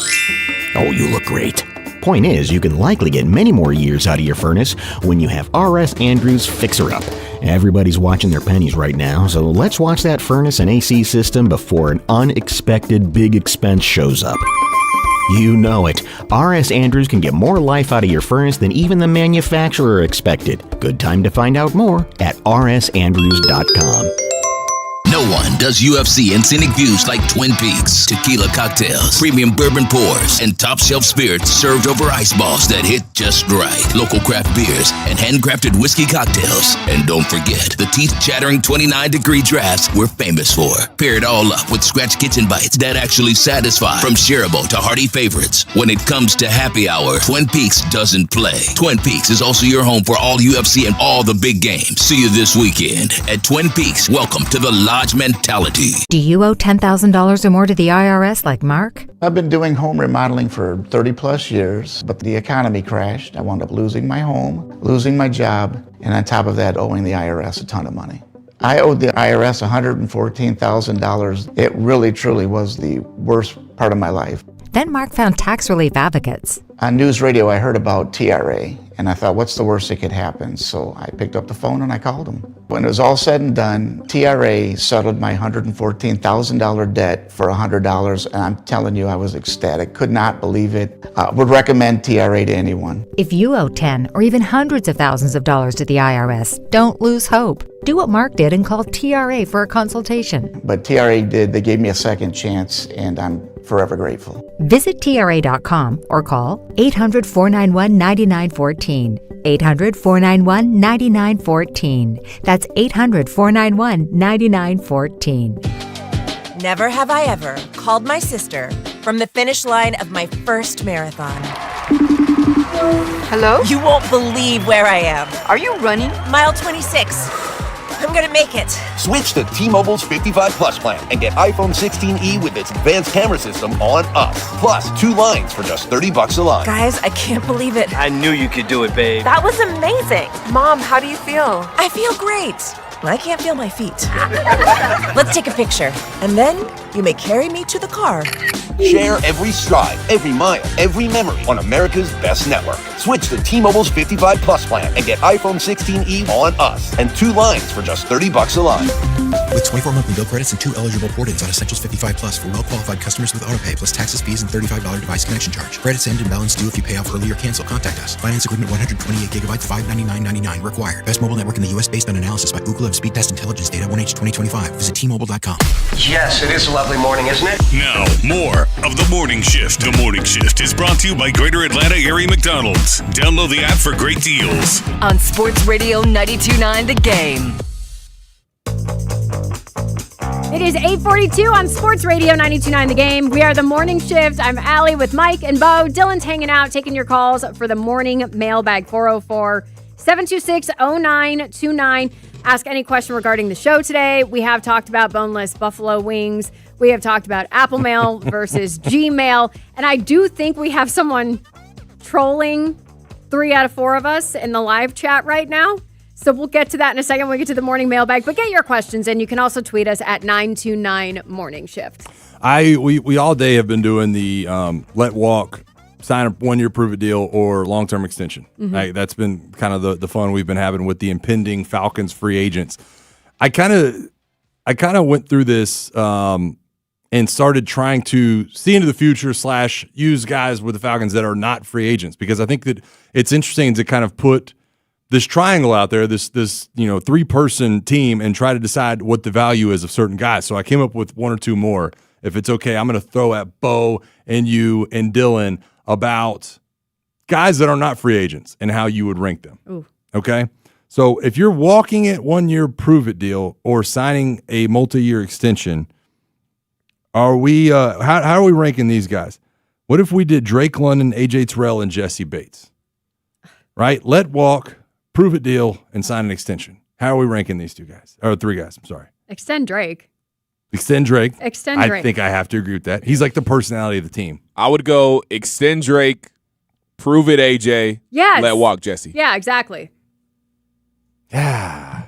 Oh, you look great. Point is, you can likely get many more years out of your furnace when you have R.S. Andrews Fixer Up. Everybody's watching their pennies right now, so let's watch that furnace and AC system before an unexpected big expense shows up. You know it. R.S. Andrews can get more life out of your furnace than even the manufacturer expected. Good time to find out more at rsandrews.com. No one does UFC and scenic views like Twin Peaks. Tequila cocktails, premium bourbon pours, and top shelf spirits served over ice balls that hit just right. Local craft beers and handcrafted whiskey cocktails. And don't forget the teeth-chattering 29-degree drafts we're famous for. Pair it all up with scratch kitchen bites that actually satisfy. From shareable to hearty favorites. When it comes to happy hour, Twin Peaks doesn't play. Twin Peaks is also your home for all UFC and all the big games. See you this weekend at Twin Peaks. Welcome to the Lodge mentality. Do you owe $10,000 or more to the IRS like Mark? I've been doing home remodeling for 30 plus years, but the economy crashed. I wound up losing my home, losing my job, and on top of that, owing the IRS a ton of money. I owed the IRS $114,000. It really, truly was the worst part of my life. Then Mark found Tax Relief Advocates. On news radio, I heard about TRA, and I thought, what's the worst that could happen? So I picked up the phone and I called them. When it was all said and done, TRA settled my $114,000 debt for $100, and I'm telling you, I was ecstatic. Could not believe it. Would recommend TRA to anyone. If you owe 10 or even hundreds of thousands of dollars to the IRS, don't lose hope. Do what Mark did and call TRA for a consultation. But TRA did. They gave me a second chance, and I'm forever grateful. Visit TRA.com or call 800-491-9914. 800-491-9914. That's 800-491-9914. Never have I ever called my sister from the finish line of my first marathon. Hello? You won't believe where I am. Are you running? Mile 26. I'm I'm gonna make it. Switch to T-Mobile's 55 Plus plan and get iPhone 16e with its advanced camera system on us. Plus, 2 lines for just $30 a line. Guys, I can't believe it. I knew you could do it, babe. That was amazing. Mom, how do you feel? I feel great. I can't feel my feet. Let's take a picture. And then you may carry me to the car. Share every stride, every mile, every memory on America's best network. Switch to T-Mobile's 55 Plus plan and get iPhone 16e on us and 2 lines for just $30 a line. With 24 monthly bill credits and 2 eligible port-ins on Essentials 55 Plus for well-qualified customers with autopay plus taxes, fees, and $35 device connection charge. Credits end and balance due if you pay off early or cancel. Contact us. Finance agreement 128 gigabytes, $599.99 required. Best mobile network in the U.S. based on analysis by Ookla of Speed Test Intelligence data 1H 2025. Visit T-Mobile.com. Yes, it is a lovely morning, isn't it? Now, more of The Morning Shift. The Morning Shift is brought to you by Greater Atlanta Area McDonald's. Download the app for great deals. On Sports Radio 92.9 The Game. It is 8:42 on Sports Radio 92.9 The Game. We are The Morning Shift. I'm Allie with Mike and Bo. Dylan's hanging out, taking your calls for the morning mailbag, 404-726-0929. Ask any question regarding the show today. We have talked about boneless buffalo wings. We have talked about Apple Mail versus Gmail. And I do think we have someone trolling 3 out of 4 of us in the live chat right now. So we'll get to that in a second when we get to the morning mailbag. But get your questions in. You can also tweet us at 929 Morning Shift. We all day have been doing the let walk, sign a 1-year prove it deal or long-term extension. Mhm. Right? That's been kind of the fun we've been having with the impending Falcons free agents. I kind of went through this and started trying to see into the future / use guys with the Falcons that are not free agents, because I think that it's interesting to kind of put this triangle out there, this 3-person team, and try to decide what the value is of certain guys. So I came up with 1 or 2 more. If it's okay, I'm going to throw at Bo and you and Dylan about guys that are not free agents and how you would rank them. Ooh. Okay? So if you're walking at 1-year prove it deal or signing a multi-year extension, are we how are we ranking these guys? What if we did Drake London, AJ Terrell, and Jesse Bates? Right? Let walk, prove it deal, and sign an extension. How are we ranking these 2 guys? Or 3 guys, I'm sorry. Extend Drake. Extend Drake. Extend Drake. I think I have to agree with that. He's like the personality of the team. I would go extend Drake, prove it AJ, Yes. let walk Jesse. Yeah, exactly. Yeah.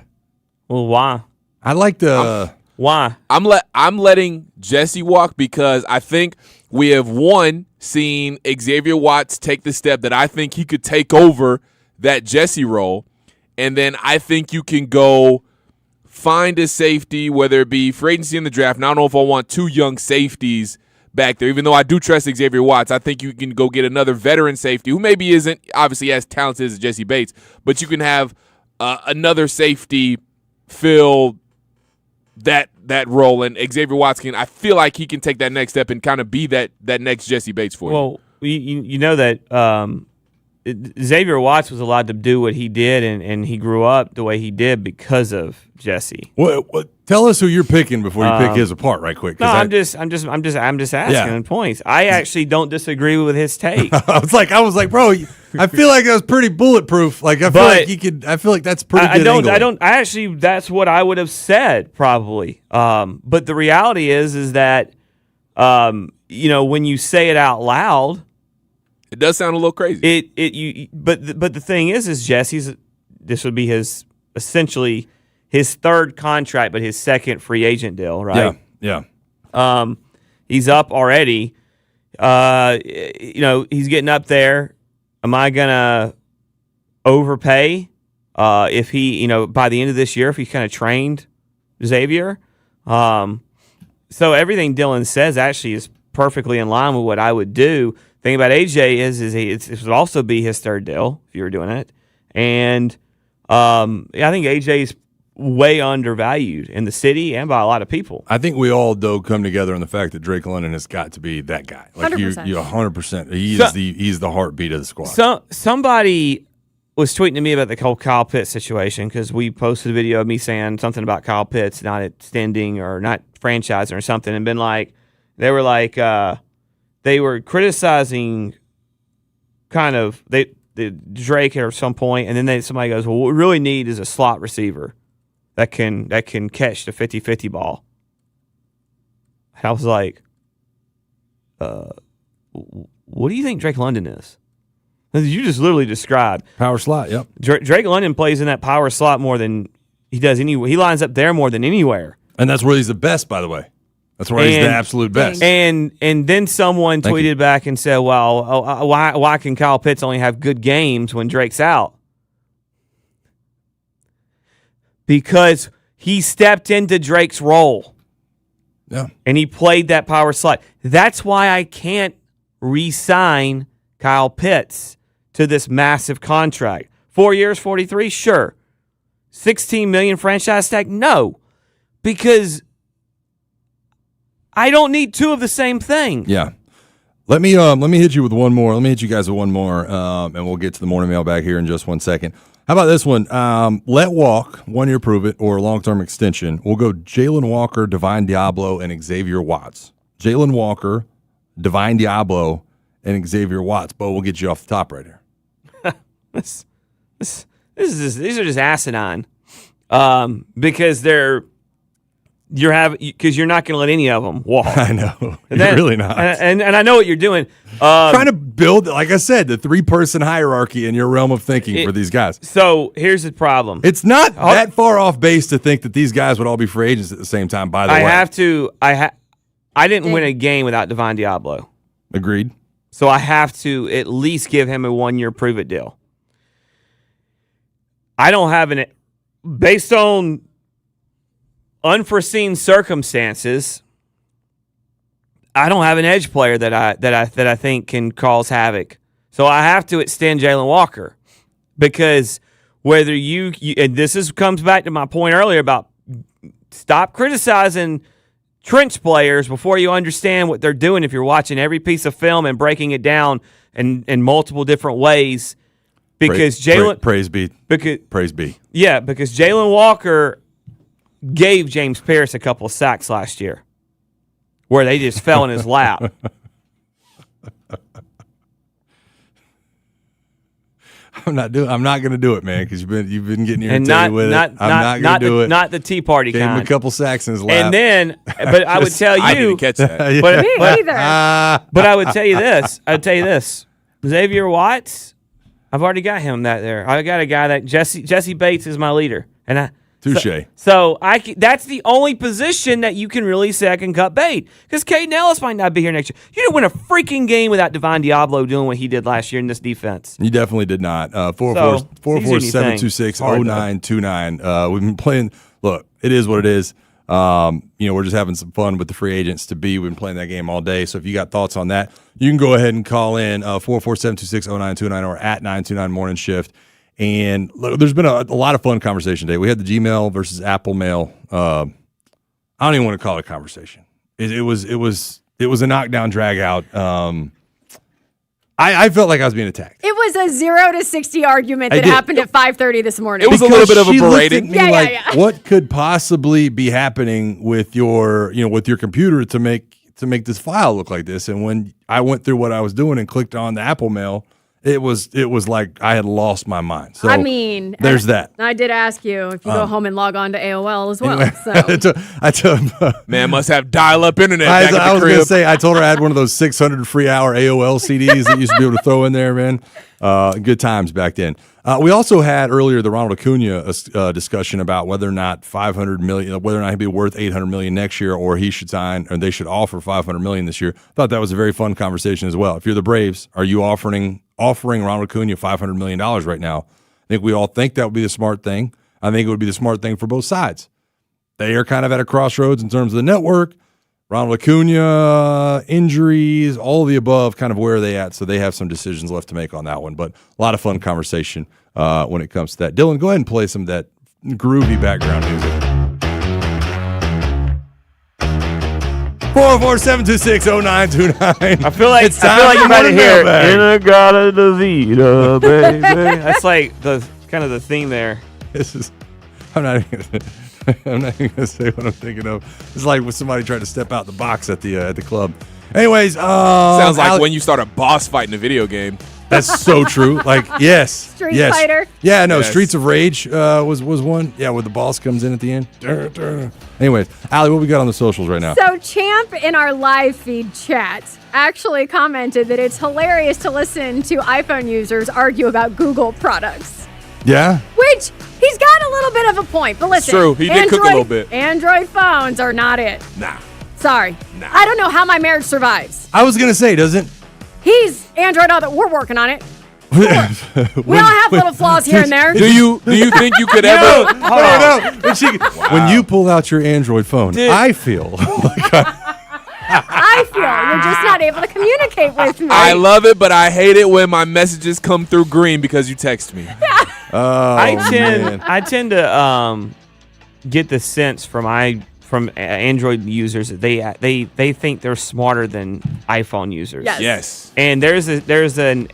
Well, why? I like the why. I'm letting Jesse walk because I think we have seen Xavier Watts take the step that I think he could take over that Jesse role, and then I think you can go find a safety, whether it be free agency in the draft. Now, I don't know if I want 2 young safeties back there, even though I do trust Xavier Watts. I think you can go get another veteran safety who maybe isn't obviously as talented as Jesse Bates, but you can have another safety fill that role, and Xavier Watts I feel like he can take that next step and kind of be that next Jesse Bates for you. Well, you know that Xavier Watts was allowed to do what he did, and he grew up the way he did because of Jesse. What? Tell us who you're picking before you pick his apart, right quick. No, I'm just asking points. I actually don't disagree with his take. I was like, bro, I feel like that was pretty bulletproof. Like I feel like you could. I feel like that's pretty good. I actually, that's what I would have said probably. But the reality is that, when you say it out loud, it does sound a little crazy. But the thing is Jesse's. This would be essentially his 3rd contract, but his 2nd free agent deal, right? Yeah. He's up already. He's getting up there. Am I gonna overpay if he, by the end of this year, if he kind of trained Xavier? So everything Dylan says actually is perfectly in line with what I would do. Thing about AJ is it would also be his 3rd deal if you were doing it, and I think AJ's way undervalued in the city and by a lot of people. I think we all, though, come together on the fact that Drake London has got to be that guy. Like 100%. You're 100%. He's the heartbeat of the squad. So somebody was tweeting to me about the whole Kyle Pitts situation because we posted a video of me saying something about Kyle Pitts not extending or not franchising or something, and they were criticizing kind of the Drake at some point, and then somebody goes, well, what we really need is a slot receiver. that can catch the 50-50 ball. And I was like, what do you think Drake London is? You just literally described power slot. Yep. Drake London plays in that power slot more than he does anywhere. He lines up there more than anywhere. And that's where he's the best, by the way. That's where he's the absolute best. And then someone tweeted back and said, well, why can Kyle Pitts only have good games when Drake's out? Because he stepped into Drake's role. Yeah. And he played that power slot. That's why I can't re-sign Kyle Pitts to this massive contract. 4 years, 43, sure. $16 million franchise tag, no. Because I don't need two of the same thing. Yeah. Let me hit you with one more. Let me hit you guys with one more, and we'll get to the morning mail back here in just 1 second. How about this one? Let walk, 1 year prove it, or long-term extension. We'll go Jalen Walker, Divine Diablo, and Xavier Watts. Jalen Walker, Divine Diablo, and Xavier Watts. Bo, we'll get you off the top right here. These are just asinine. Because you're not going to let any of them walk. I know. You're really not. And I know what you're doing. Trying to build, like I said, the 3-person hierarchy in your realm of thinking for these guys. So here's the problem. It's not that far off base to think that these guys would all be free agents at the same time, by the way. I didn't win a game without Divine Diablo. Agreed. So I have to at least give him a 1 year prove it deal. I don't have based on unforeseen circumstances, I don't have an edge player that I think can cause havoc. So I have to extend Jalen Walker, because whether you and comes back to my point earlier about stop criticizing trench players before you understand what they're doing. If you're watching every piece of film and breaking it down in multiple different ways, because Jalen praise be. Yeah, because Jalen Walker gave James Pierce a couple of sacks last year where they just fell in his lap. I'm not going to do it, man, because you've been getting irritated with it. I'm not going to do it. Not the Tea Party Gave kind. him a couple sacks in his lap. And then, but I would tell you, I didn't catch that. Me either. But I would tell you this. Xavier Watts, I've already got him there. I got a guy that Jesse Bates is my leader, and touche. So that's the only position that you can really say I can cut bait, because Caden Ellis might not be here next year. You didn't win a freaking game without Divine Diablo doing what he did last year in this defense. You definitely did not. 447260929. We've been playing. Look, it is what it is. We're just having some fun with the free agents to be. We've been playing that game all day. So if you got thoughts on that, you can go ahead and call in 447260929 or at 929 Morning Shift. And look, there's been a lot of fun conversation today. We had the Gmail versus Apple Mail. I don't even want to call it a conversation. It was a knockdown, drag out. I felt like I was being attacked. It was a 0 to 60 argument that happened at 5:30 this morning. It was a little bit of a berating. Yeah. What could possibly be happening with your computer to make this file look like this? And when I went through what I was doing and clicked on the Apple Mail, it was like I had lost my mind. So there's that. I did ask you if you go home and log on to AOL as well. Anyway, I told man must have dial-up internet. I was going to say, I told her I had one of those 600 free hour AOL CDs that you used to be able to throw in there, man. Good times back then. We also had earlier the Ronald Acuna discussion about whether or not $500 million, whether or not he'd be worth $800 million next year, or he should sign, or they should offer $500 million this year. Thought that was a very fun conversation as well. If you're the Braves, are you offering Ronald Acuna $500 million right now? I think we all think that would be the smart thing. I think it would be the smart thing for both sides. They are kind of at a crossroads in terms of the network. Ronald Acuna, injuries, all of the above, kind of where are they at? So they have some decisions left to make on that one. But a lot of fun conversation when it comes to that. Dylan, go ahead and play some of that groovy background music. 447260929. I feel like you might hear In-A-Gadda-Da-Vida, baby. That's like the theme there. I'm not even gonna say what I'm thinking of. It's like when somebody tried to step out the box at the club. Anyways, sounds like when you start a boss fight in a video game. That's so true. Like, yes. Street Fighter. Yeah, no, Yes. Streets of Rage was one. Yeah, where the boss comes in at the end. Anyways, Allie, what we got on the socials right now? So Champ in our live feed chat actually commented that it's hilarious to listen to iPhone users argue about Google products. Yeah? Which he's got a little bit of a point, but listen. true. He did cook a little bit. Android phones are not it. Nah. Sorry. I don't know how my marriage survives. I was going to say, doesn't... He's Android, all that we're working on it. We all have little flaws here and there. Do you think you could ever? When you pull out your Android phone, I feel like I feel you're just not able to communicate with me. I love it, but I hate it when my messages come through green because you text me. I tend to get the sense from Android users that they think they're smarter than iPhone users. Yes. And there's an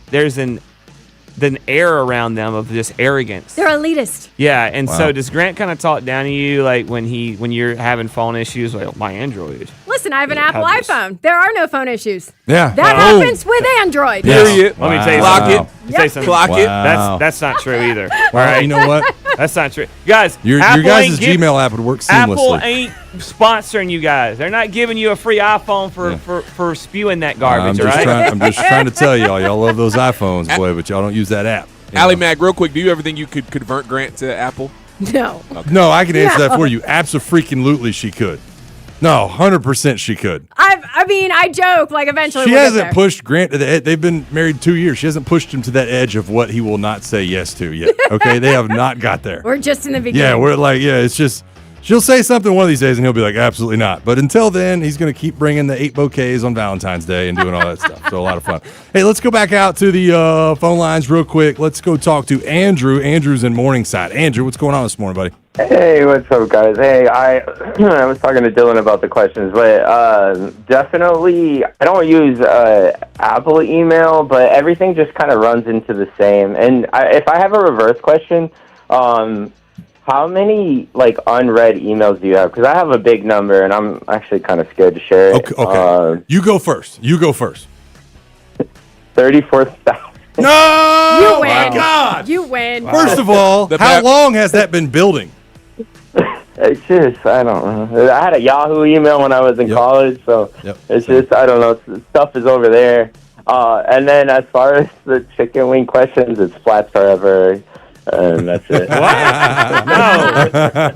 air around them of this arrogance. They're elitist. Yeah, and Wow. so does Grant kind of talk down to you like when you're having phone issues? Well, my Android. Listen, I have an Apple Have this. iPhone. There are no phone issues. Yeah. That Wow. happens with Android. Period. Let me tell you Clock something. it. Say something. Clock it. Wow. That's not true either. All Well, right, you know what? that's not true, guys. Your Apple guys' ain't give- Gmail app would work Apple seamlessly. ain't sponsoring you guys. They're not giving you a free iPhone for spewing that garbage. I'm right? just trying to tell y'all love those iPhones, boy, but y'all don't use that app. You Allie know? Mac, real quick, do you ever think you could convert Grant to Apple? No. No, I can answer that for you. Absolutely, she could. No, 100% she could. I mean, I joke like eventually She we'll get hasn't there. pushed Grant to the edge. They've been married 2 years. She hasn't pushed him to that edge of what he will not say yes to yet. Okay, they have not got there. We're just in the beginning. Yeah, we're like, it's just she'll say something one of these days, and he'll be like, absolutely not. But until then, he's going to keep bringing the 8 bouquets on Valentine's Day and doing all that stuff. So a lot of fun. Hey, let's go back out to the phone lines real quick. Let's go talk to Andrew. Andrew's in Morningside. Andrew, what's going on this morning, buddy? Hey, what's up, guys? Hey, I was talking to Dylan about the questions, but definitely I don't use Apple email, but everything just kind of runs into the same. And if I have a reverse question, how many unread emails do you have? Because I have a big number, and I'm actually kind of scared to share it. Okay. You go first. 34,000. No! You Oh, win. my God! You win. First of all, how long has that been building? It's just, I don't know. I had a Yahoo email when I was in college, so it's just, I don't know. Stuff is over there. And then as far as the chicken wing questions, it's flats forever, and that's it.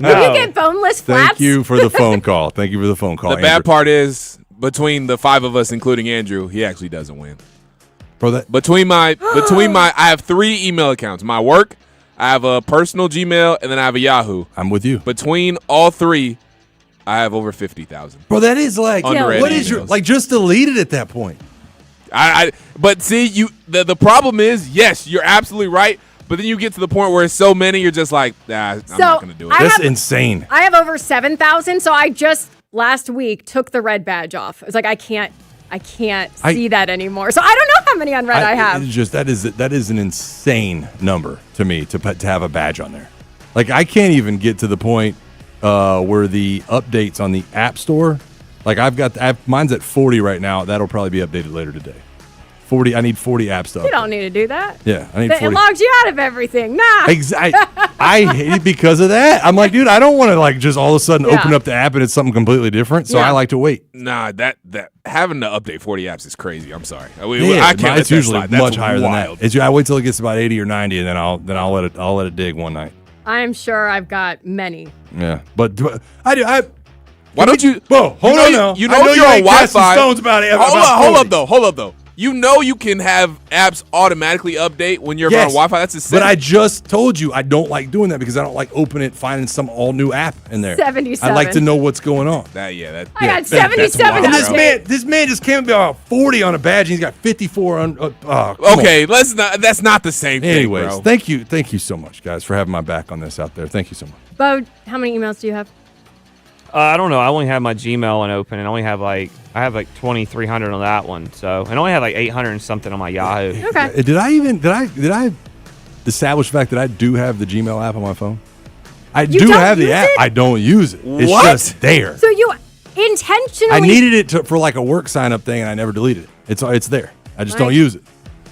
Did you get boneless flats? Thank you for the phone call. The bad part is between the 5 of us, including Andrew, he actually doesn't win. Bro, that between my, I have 3 email accounts. My work, I have a personal Gmail, and then I have a Yahoo. I'm with you. Between all 3, I have over 50,000. Bro, that is like, unread what is your, emails. like, just delete it at that point. But see, the problem is, yes, you're absolutely right. But then you get to the point where it's so many, you're just like, I'm not going to do it. That's insane. I have over 7,000, so I just last week took the red badge off. I was like, I can't see that anymore. So I don't know how many unread I have. It's just that is an insane number to me to have a badge on there. Like, I can't even get to the point where the updates on the App Store, like mine's at 40 right now. That'll probably be updated later today. 40. I need 40 apps to You update. don't need to do that. Yeah, I need It 40. logs you out of everything. Nah. I hate it because of that. I'm like, dude, I don't want to like just all of a sudden Yeah. open up the app and it's something completely different. So I like to wait. Nah, that having to update 40 apps is crazy. I'm sorry. I Yeah, can't let it's that usually slide. That's much higher wild. than that. I wait till it gets about 80 or 90, and then I'll let it dig one night. I'm sure I've got many. Yeah, but I. Why don't you? Whoa, hold on now. You I know you you're on ain't casting Wi-Fi. stones about it. Hold up though. You know you can have apps automatically update when you're on Wi-Fi. That's a setting. But I just told you I don't like doing that because I don't like opening it, finding some all new app in there. 77. I like to know what's going on. I got 77 And updates. this man just came about 40 on a badge. And he's got 54 on. Okay, that's not the same thing. Anyways, bro. thank you so much, guys, for having my back on this out there. Thank you so much. Bo, how many emails do you have? I don't know. I only have my Gmail one open, and I have like 2,300 on that one. So, and I only have like 800 and something on my Yahoo. Okay. Did I establish the fact that I do have the Gmail app on my phone? I You do don't have the use app. it? I don't use it. It's What? just there. So you intentionally. I needed it for like a work sign up thing, and I never deleted it. It's there. I just don't Right. use it.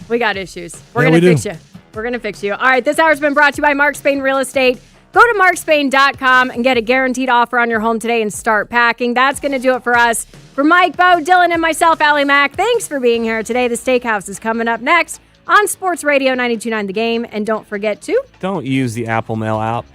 We got issues. We're Yeah, going we to do. fix you. We're going to fix you. All right, this hour's been brought to you by Mark Spain Real Estate. Go to markspain.com and get a guaranteed offer on your home today and start packing. That's going to do it for us. For Mike, Bo, Dylan, and myself, Allie Mack, thanks for being here today. The Steakhouse is coming up next on Sports Radio 92.9 The Game. And don't forget to... Don't use the Apple Mail app.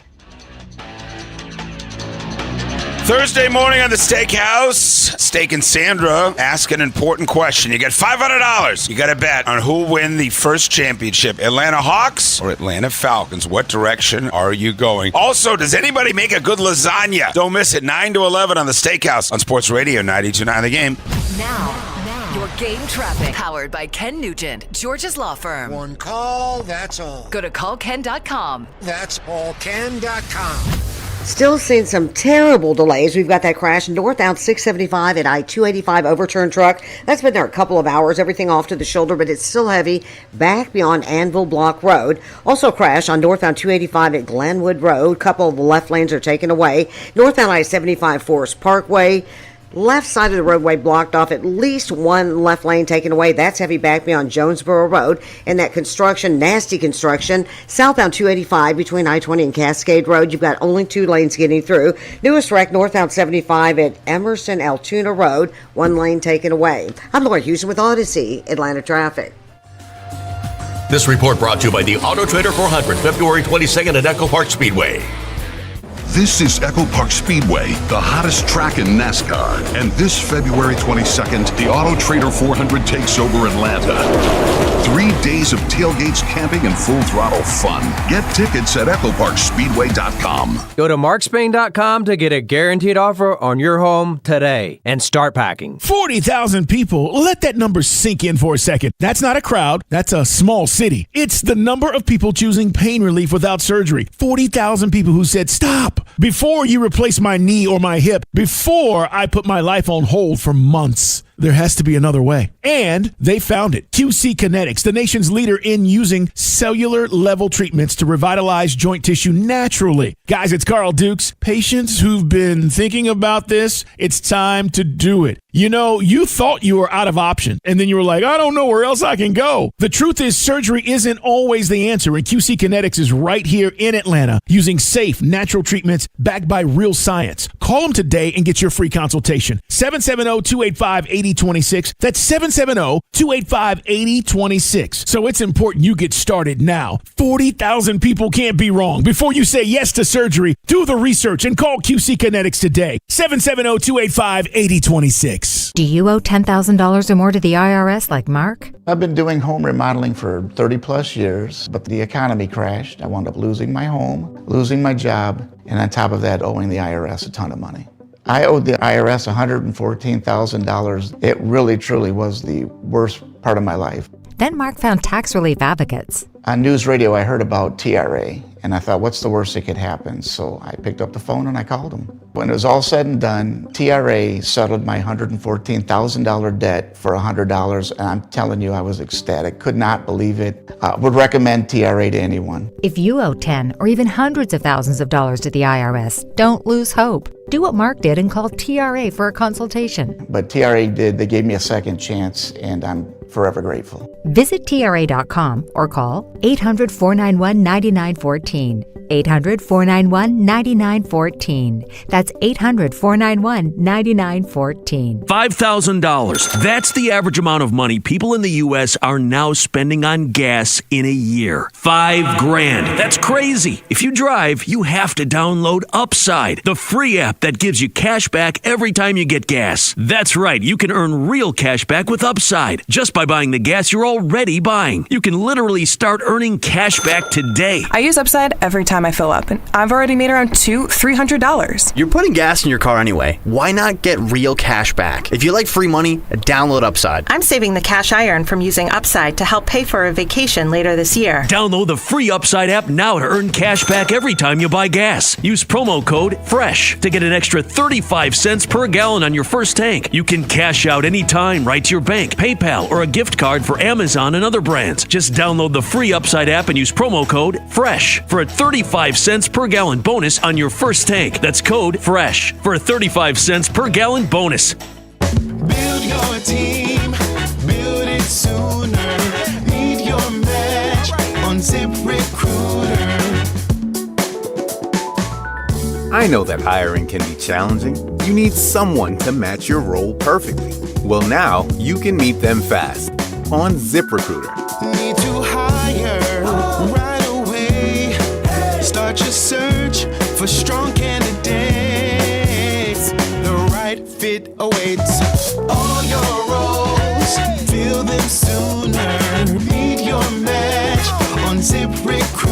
Thursday morning on the Steakhouse, Steak and Sandra ask an important question. You got $500. You got to bet on who will win the first championship, Atlanta Hawks or Atlanta Falcons. What direction are you going? Also, does anybody make a good lasagna? Don't miss it, 9 to 11 on the Steakhouse on Sports Radio 92.9 The Game. Now, your game traffic. Powered by Ken Nugent, George's Law Firm. One call, that's all. Go to callken.com. That's allken.com. Still seeing some terrible delays. We've got that crash northbound 675 at I-285 overturned truck. That's been there a couple of hours. Everything off to the shoulder, but it's still heavy back beyond Anvil Block Road. Also crash on northbound 285 at Glenwood Road. Couple of left lanes are taken away. Northbound I-75 Forest Parkway. Left side of the roadway blocked off, at least one left lane taken away. That's heavy back beyond Jonesboro Road. And that construction, nasty construction, southbound 285 between I-20 and Cascade Road. You've got only 2 lanes getting through. Newest wreck, northbound 75 at Emerson Altoona Road. 1 lane taken away. I'm Laura Houston with Odyssey, Atlanta Traffic. This report brought to you by the Auto Trader 400, February 22nd at Echo Park Speedway. This is Echo Park Speedway, the hottest track in NASCAR. And this February 22nd, the Auto Trader 400 takes over Atlanta. 3 days of tailgates, camping, and full throttle fun. Get tickets at echoparkspeedway.com. Go to markspain.com to get a guaranteed offer on your home today and start packing. 40,000 people. Let that number sink in for a second. That's not a crowd. That's a small city. It's the number of people choosing pain relief without surgery. 40,000 people who said, stop, before you replace my knee or my hip, before I put my life on hold for months. There has to be another way. And they found it. QC Kinetics, the nation's leader in using cellular level treatments to revitalize joint tissue naturally. Guys, it's Carl Dukes. Patients who've been thinking about this, it's time to do it. You know, you thought you were out of options, and then you were like, I don't know where else I can go. The truth is, surgery isn't always the answer, and QC Kinetics is right here in Atlanta, using safe, natural treatments backed by real science. Call them today and get your free consultation. 770-285-8026. That's 770-285-8026. So it's important you get started now. 40,000 people can't be wrong. Before you say yes to surgery, do the research and call QC Kinetics today. 770-285-8026. Do you owe $10,000 or more to the IRS like Mark? I've been doing home remodeling for 30 plus years, but the economy crashed. I wound up losing my home, losing my job, and on top of that, owing the IRS a ton of money. I owed the IRS $114,000. It really, truly was the worst part of my life. Then Mark found tax relief advocates. On news radio, I heard about TRA, and I thought, what's the worst that could happen? So I picked up the phone and I called them. When it was all said and done, TRA settled my $114,000 debt for $100, and I'm telling you, I was ecstatic. Could not believe it. Would recommend TRA to anyone. If you owe 10 or even hundreds of thousands of dollars to the IRS, don't lose hope. Do what Mark did and call TRA for a consultation. But TRA did. They gave me a second chance, and I'm forever grateful. Visit TRA.com or call 800-491-9914. 800-491-9914. That's 800-491-9914. $5,000. That's the average amount of money people in the U.S. are now spending on gas in a year. $5,000. That's crazy. If you drive, you have to download Upside, the free app that gives you cash back every time you get gas. That's right. You can earn real cash back with Upside just by buying the gas you're already buying. You can literally start earning cash back today. I use Upside every time I fill up, and I've already made around $200-$300. You're putting gas in your car anyway. Why not get real cash back? If you like free money, download Upside. I'm saving the cash I earn from using Upside to help pay for a vacation later this year. Download the free Upside app now to earn cash back every time you buy gas. Use promo code FRESH to get an extra 35 cents per gallon on your first tank. You can cash out anytime right to your bank, PayPal, or a gift card for Amazon and other brands. Just download the free Upside app and use promo code FRESH for a 35 cents per gallon bonus on your first tank. That's code FRESH for a 35 cents per gallon bonus. Build your team, build it sooner. Lead I know that hiring can be challenging. You need someone to match your role perfectly. Well, now you can meet them fast on ZipRecruiter. Need to hire right away. Start your search for strong candidates. The right fit awaits. All your roles, fill them sooner. Meet your match on ZipRecruiter.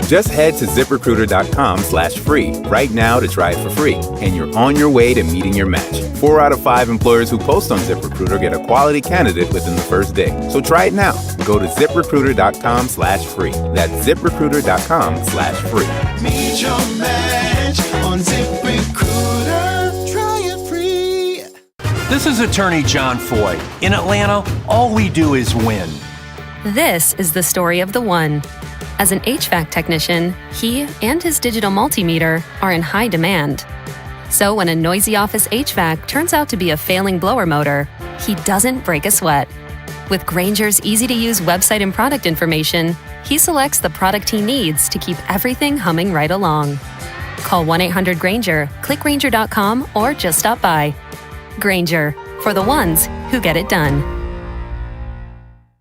Just head to ZipRecruiter.com/free right now to try it for free, and you're on your way to meeting your match. 4 out of 5 employers who post on ZipRecruiter get a quality candidate within the first day. So try it now. Go to ZipRecruiter.com/free. That's ZipRecruiter.com/free. Meet your match on ZipRecruiter. Try it free. This is attorney John Foy. In Atlanta, all we do is win. This is the story of the one. As an HVAC technician, he and his digital multimeter are in high demand. So when a noisy office HVAC turns out to be a failing blower motor, he doesn't break a sweat. With Grainger's easy-to-use website and product information, he selects the product he needs to keep everything humming right along. Call 1-800-GRAINGER, click Grainger.com, or just stop by. Grainger, for the ones who get it done.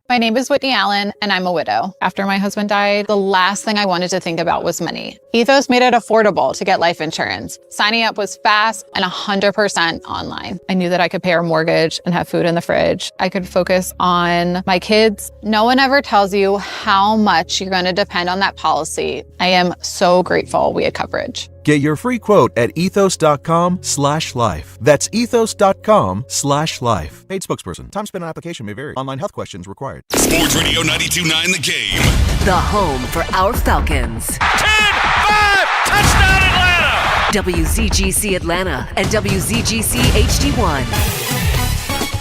My name is Whitney Allen, and I'm a widow. After my husband died, the last thing I wanted to think about was money. Ethos made it affordable to get life insurance. Signing up was fast and 100% online. I knew that I could pay our mortgage and have food in the fridge. I could focus on my kids. No one ever tells you how much you're going to depend on that policy. I am so grateful we had coverage. Get your free quote at ethos.com/life. That's ethos.com/life. Paid spokesperson. Time spent on application may vary. Online health questions required. Sports Radio 92.9 The Game. The home for our Falcons. 10-5, touchdown Atlanta! WZGC Atlanta and WZGC HD1.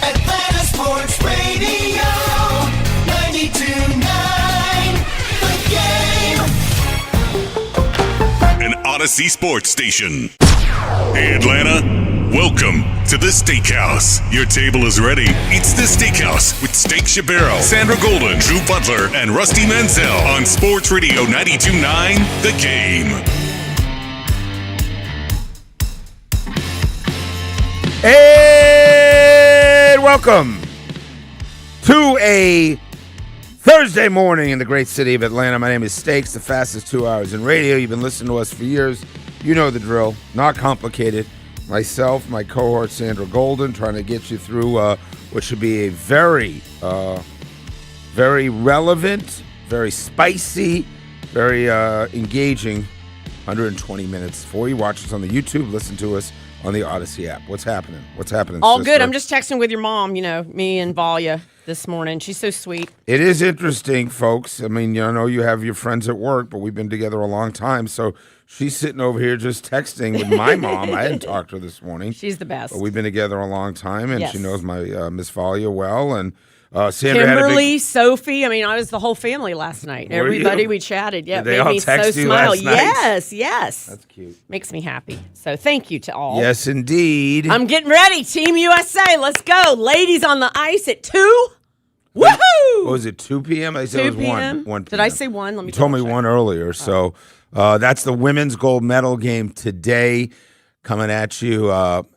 Atlanta Sports Radio 92.9 The Game. An Odyssey Sports Station. Hey, Atlanta. Welcome to the Steakhouse. Your table is ready. It's the Steakhouse with Steak Shabaro, Sandra Golden, Drew Butler, and Rusty Mansell on Sports Radio 92.9 The Game. And welcome to a Thursday morning in the great city of Atlanta. My name is Steaks, the fastest 2 hours in radio. You've been listening to us for years. You know the drill. Not complicated. Myself, my cohort Sandra Golden, trying to get you through what should be a very relevant, very spicy, very engaging 120 minutes for you. Watch us on the YouTube. Listen to us on the Odyssey app. What's happening? What's happening, All sister? good. I'm just texting with your mom, me and Valia this morning. She's so sweet. It is interesting, folks. I mean, I know you have your friends at work, but we've been together a long time. So she's sitting over here just texting with my mom. I hadn't talked to her this morning. She's the best. But we've been together a long time, and Yes. she knows my Miss Valia well. And Sandra Kimberly, had a Sophie. I mean, I was the whole family last night. Were Everybody you? we chatted. Yeah, Did they made all me text so you smile. last night? Yes. That's cute. Makes me happy. So thank you to all. Yes, indeed. I'm getting ready. Team USA. Let's go. Ladies on the ice at 2. Woohoo! What was it, 2 p.m.? I said 2 it was 1. p.m. 1 Did I say 1? Let me You told me double check. 1 earlier. So that's the women's gold medal game today coming at you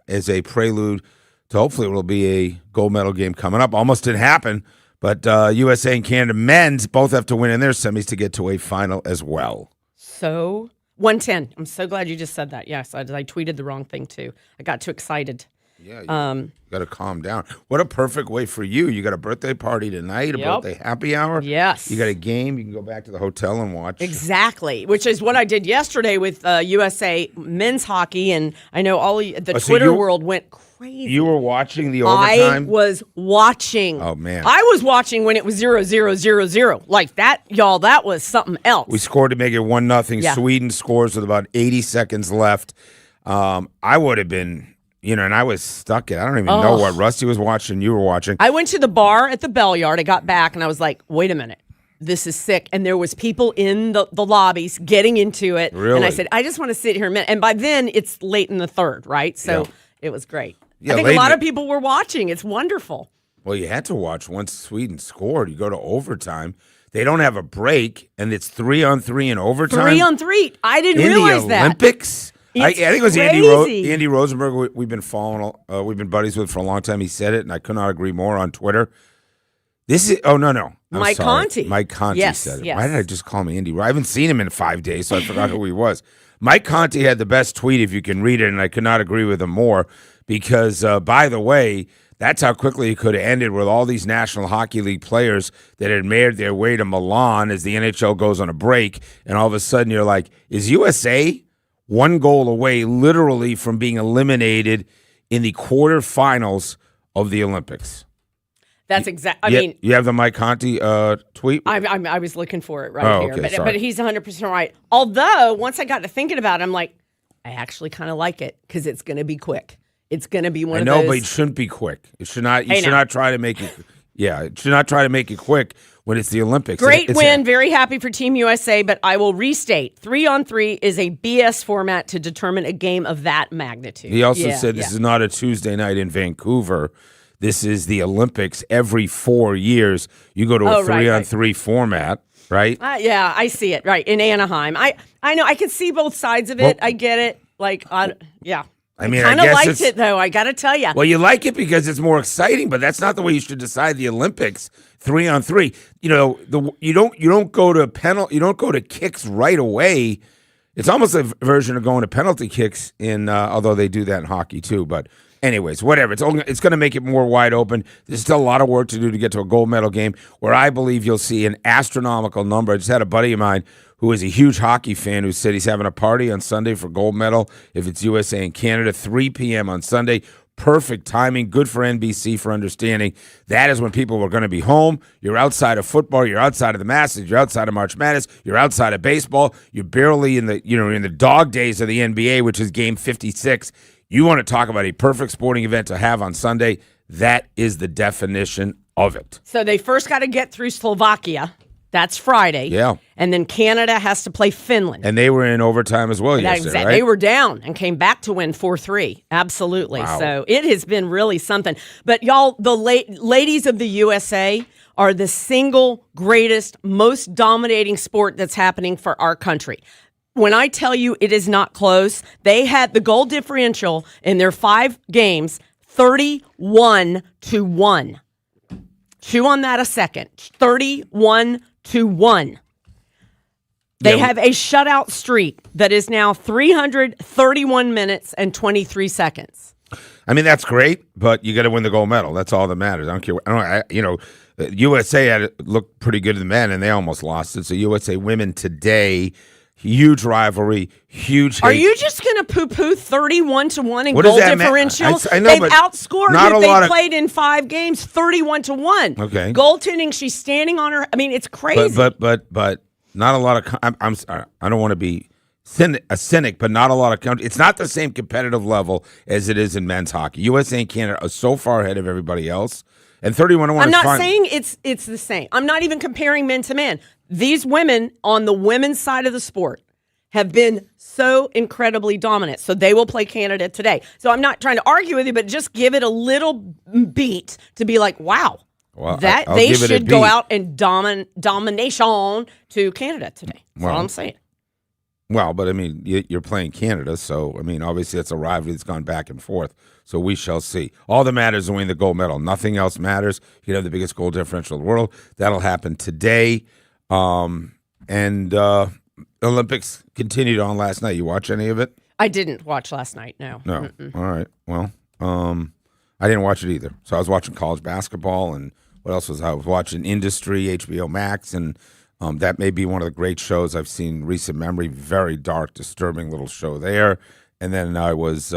as a prelude to hopefully it will be a gold medal game coming up. Almost didn't happen, but USA and Canada men's both have to win in their semis to get to a final as well. So 110. I'm so glad you just said that. Yes, I tweeted the wrong thing too. I got too excited. Yeah, you got to calm down. What a perfect way for you. You got a birthday party tonight, a Yep. birthday happy hour. Yes. You got a game. You can go back to the hotel and watch. Exactly, which is what I did yesterday with USA men's hockey, and I know all the so Twitter you- world went crazy. You were watching the I overtime? was watching. Oh, man. I was watching when it was 0-0-0-0. Like that, y'all. That was something else. We scored to make it 1-0. Yeah. Sweden scores with about 80 seconds left. I would have been, and I was stuck in. I don't even know Oh. what Rusty was watching. You were watching. I went to the bar at the Bell Yard. I got back and I was like, wait a minute. This is sick. And there was people in the lobbies getting into it. And Really? I said, I just want to sit here a minute. And by then it's late in the third, right? So Yeah. it was great. Yeah, I think late a lot in of people were watching. It's wonderful. Well, you had to watch once Sweden scored. You go to overtime. They don't have a break, and it's 3-on-3 in overtime. 3-on-3. I didn't in realize the that. Olympics. I think it was crazy. Andy Rosenberg. We've been following. We've been buddies with for a long time. He said it, and I could not agree more on Twitter. This is no. I'm Mike sorry. Conti. Mike Conti Yes, said it. yes. Why did I just call him Andy? I haven't seen him in 5 days, so I forgot who he was. Mike Conti had the best tweet, if you can read it, and I could not agree with him more because, by the way, that's how quickly it could have ended with all these National Hockey League players that had made their way to Milan as the NHL goes on a break, and all of a sudden you're like, is USA one goal away literally from being eliminated in the quarterfinals of the Olympics? That's exactly. You have the Mike Conti tweet? I was looking for it right here. Okay, But he's 100% right. Although, once I got to thinking about it, I'm like, I actually kind of like it because it's going to be quick. It's going to be one of those. I know, but it shouldn't be quick. It should not. You should not try to make it. Yeah, it should not try to make it quick when it's the Olympics. Great win. Very happy for Team USA, but I will restate: 3-on-3 is a BS format to determine a game of that magnitude. He also said this is not a Tuesday night in Vancouver. This is the Olympics. Every 4 years, you go to a 3-on-3 format, right? Yeah, I see it. Right, in Anaheim. I know. I can see both sides of it. I get it. Yeah. I mean, kind I of guess liked it, though. I got to tell you. Well, you like it because it's more exciting, but that's not the way you should decide the Olympics. 3-on-3. You know, you don't go to You don't go to kicks right away. It's almost a version of going to penalty kicks in, although they do that in hockey too. But anyways, whatever. It's going to make it more wide open. There's still a lot of work to do to get to a gold medal game where I believe you'll see an astronomical number. I just had a buddy of mine who is a huge hockey fan who said he's having a party on Sunday for gold medal if it's USA and Canada, 3 p.m. on Sunday. Perfect timing. Good for NBC for understanding. That is when people are going to be home. You're outside of football. You're outside of the Masters. You're outside of March Madness. You're outside of baseball. You're barely in the dog days of the NBA, which is game 56. You want to talk about a perfect sporting event to have on Sunday. That is the definition of it. So they first got to get through Slovakia. That's Friday. Yeah. And then Canada has to play Finland. And they were in overtime as well yesterday, right? They were down and came back to win 4-3. Absolutely. Wow. So it has been really something. But y'all, the ladies of the USA are the single greatest, most dominating sport that's happening for our country. When I tell you it is not close, they had the goal differential in their 5 games, 31-1. Chew on that a second. 31-1. They have a shutout streak that is now 331 minutes and 23 seconds. I mean, that's great, but you got to win the gold medal. That's all that matters. I don't care. USA looked pretty good to the men, and they almost lost it. So USA women today, huge rivalry, huge hate. Are you just going to poo-poo 31-1 in What goal does that differentials? I know, They've but outscored not who a they lot of- played in 5 games 31-1. Okay. Goaltending, she's standing on her. I mean, it's crazy. But not a lot of. I'm sorry. I don't want to be a cynic, but not a lot of. It's not the same competitive level as it is in men's hockey. USA and Canada are so far ahead of everybody else, and 31-1. I'm is not fine. saying it's the same. I'm not even comparing men to men. These women on the women's side of the sport have been so incredibly dominant. So they will play Canada today. So I'm not trying to argue with you, but just give it a little beat to be like, wow, Well, that I'll they give it a should go beat. out and domination to Canada today. That's all I'm saying. Well, but I mean, you're playing Canada, so I mean, obviously it's a rivalry that's gone back and forth. So we shall see. All that matters is winning the gold medal. Nothing else matters. You have the biggest goal differential in the world. That'll happen today. Olympics continued on last night. You watch any of it? I didn't watch last night. No. No. Mm-mm. All right. Well, I didn't watch it either. So I was watching college basketball, and what else was I was watching? Industry, HBO Max, and that may be one of the great shows I've seen in recent memory. Very dark, disturbing little show there. And then I was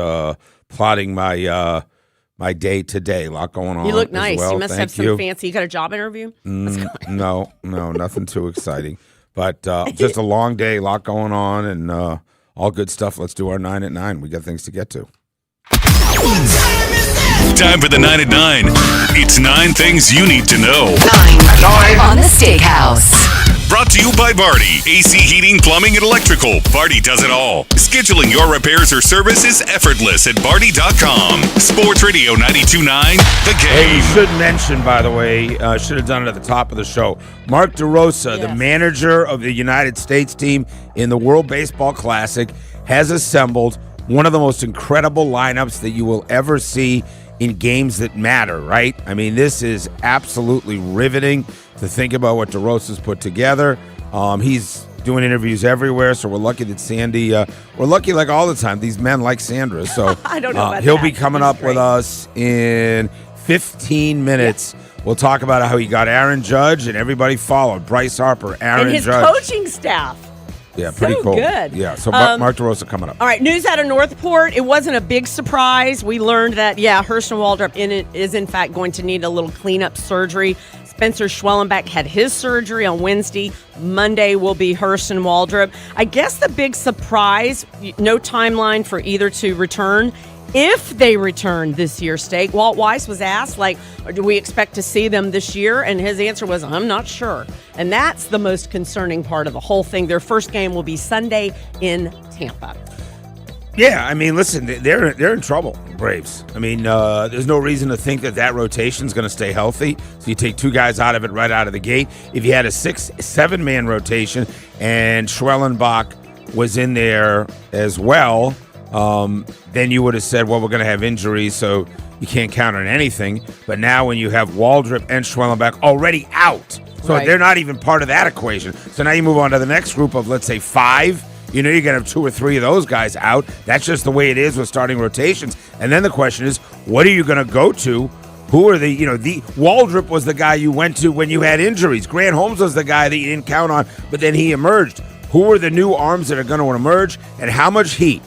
plotting my my day today. A lot going on. You look as nice. well. You must Thank have some you. fancy. You got a job interview? No, nothing too exciting. But just a long day, a lot going on, and all good stuff. Let's do our 9 at 9. We got things to get to. Time for the 9 at 9. It's 9 things you need to know. 9 on the Steakhouse. Brought to you by Vardy. AC heating, plumbing, and electrical. Vardy does it all. Scheduling your repairs or service is effortless at Vardy.com. Sports Radio 92.9, The Hey, you Game. should mention, by the way, should have done it at the top of the show. Mark DeRosa, the manager of the United States team in the World Baseball Classic, has assembled one of the most incredible lineups that you will ever see in games that matter, right? I mean, this is absolutely riveting to think about what DeRosa's put together. He's doing interviews everywhere, so we're lucky that Sandy, we're lucky like all the time. These men like Sandra, so I don't know about he'll that. be coming up with us in 15 minutes. Yeah. We'll talk about how he got Aaron Judge and everybody followed. Bryce Harper, Aaron and his Judge. coaching staff. Yeah, pretty so cool. Good. Yeah, so Mark DeRosa coming up. All right, news out of Northport. It wasn't a big surprise. We learned that, Hurston Waldrop is in fact going to need a little cleanup surgery. Spencer Schwellenbach had his surgery on Wednesday. Monday will be Hurston Waldrop. I guess the big surprise, no timeline for either to return. If they return this year, Steak, Walt Weiss was asked, do we expect to see them this year? And his answer was, I'm not sure. And that's the most concerning part of the whole thing. Their first game will be Sunday in Tampa. Yeah, I mean, listen, they're in trouble, Braves. I mean, there's no reason to think that rotation's going to stay healthy. So you take two guys out of it right out of the gate. If you had a 6-7 man rotation and Schwellenbach was in there as well, then you would have said, well, we're going to have injuries, so you can't count on anything. But now when you have Waldrop and Schwellenbach already out, so they're not even part of that equation. So now you move on to the next group of, let's say, 5. You know you're going to have 2 or 3 of those guys out. That's just the way it is with starting rotations. And then the question is, what are you going to go to? Who are the Waldrop was the guy you went to when you had injuries. Grant Holmes was the guy that you didn't count on, but then he emerged. Who are the new arms that are going to emerge? And how much heat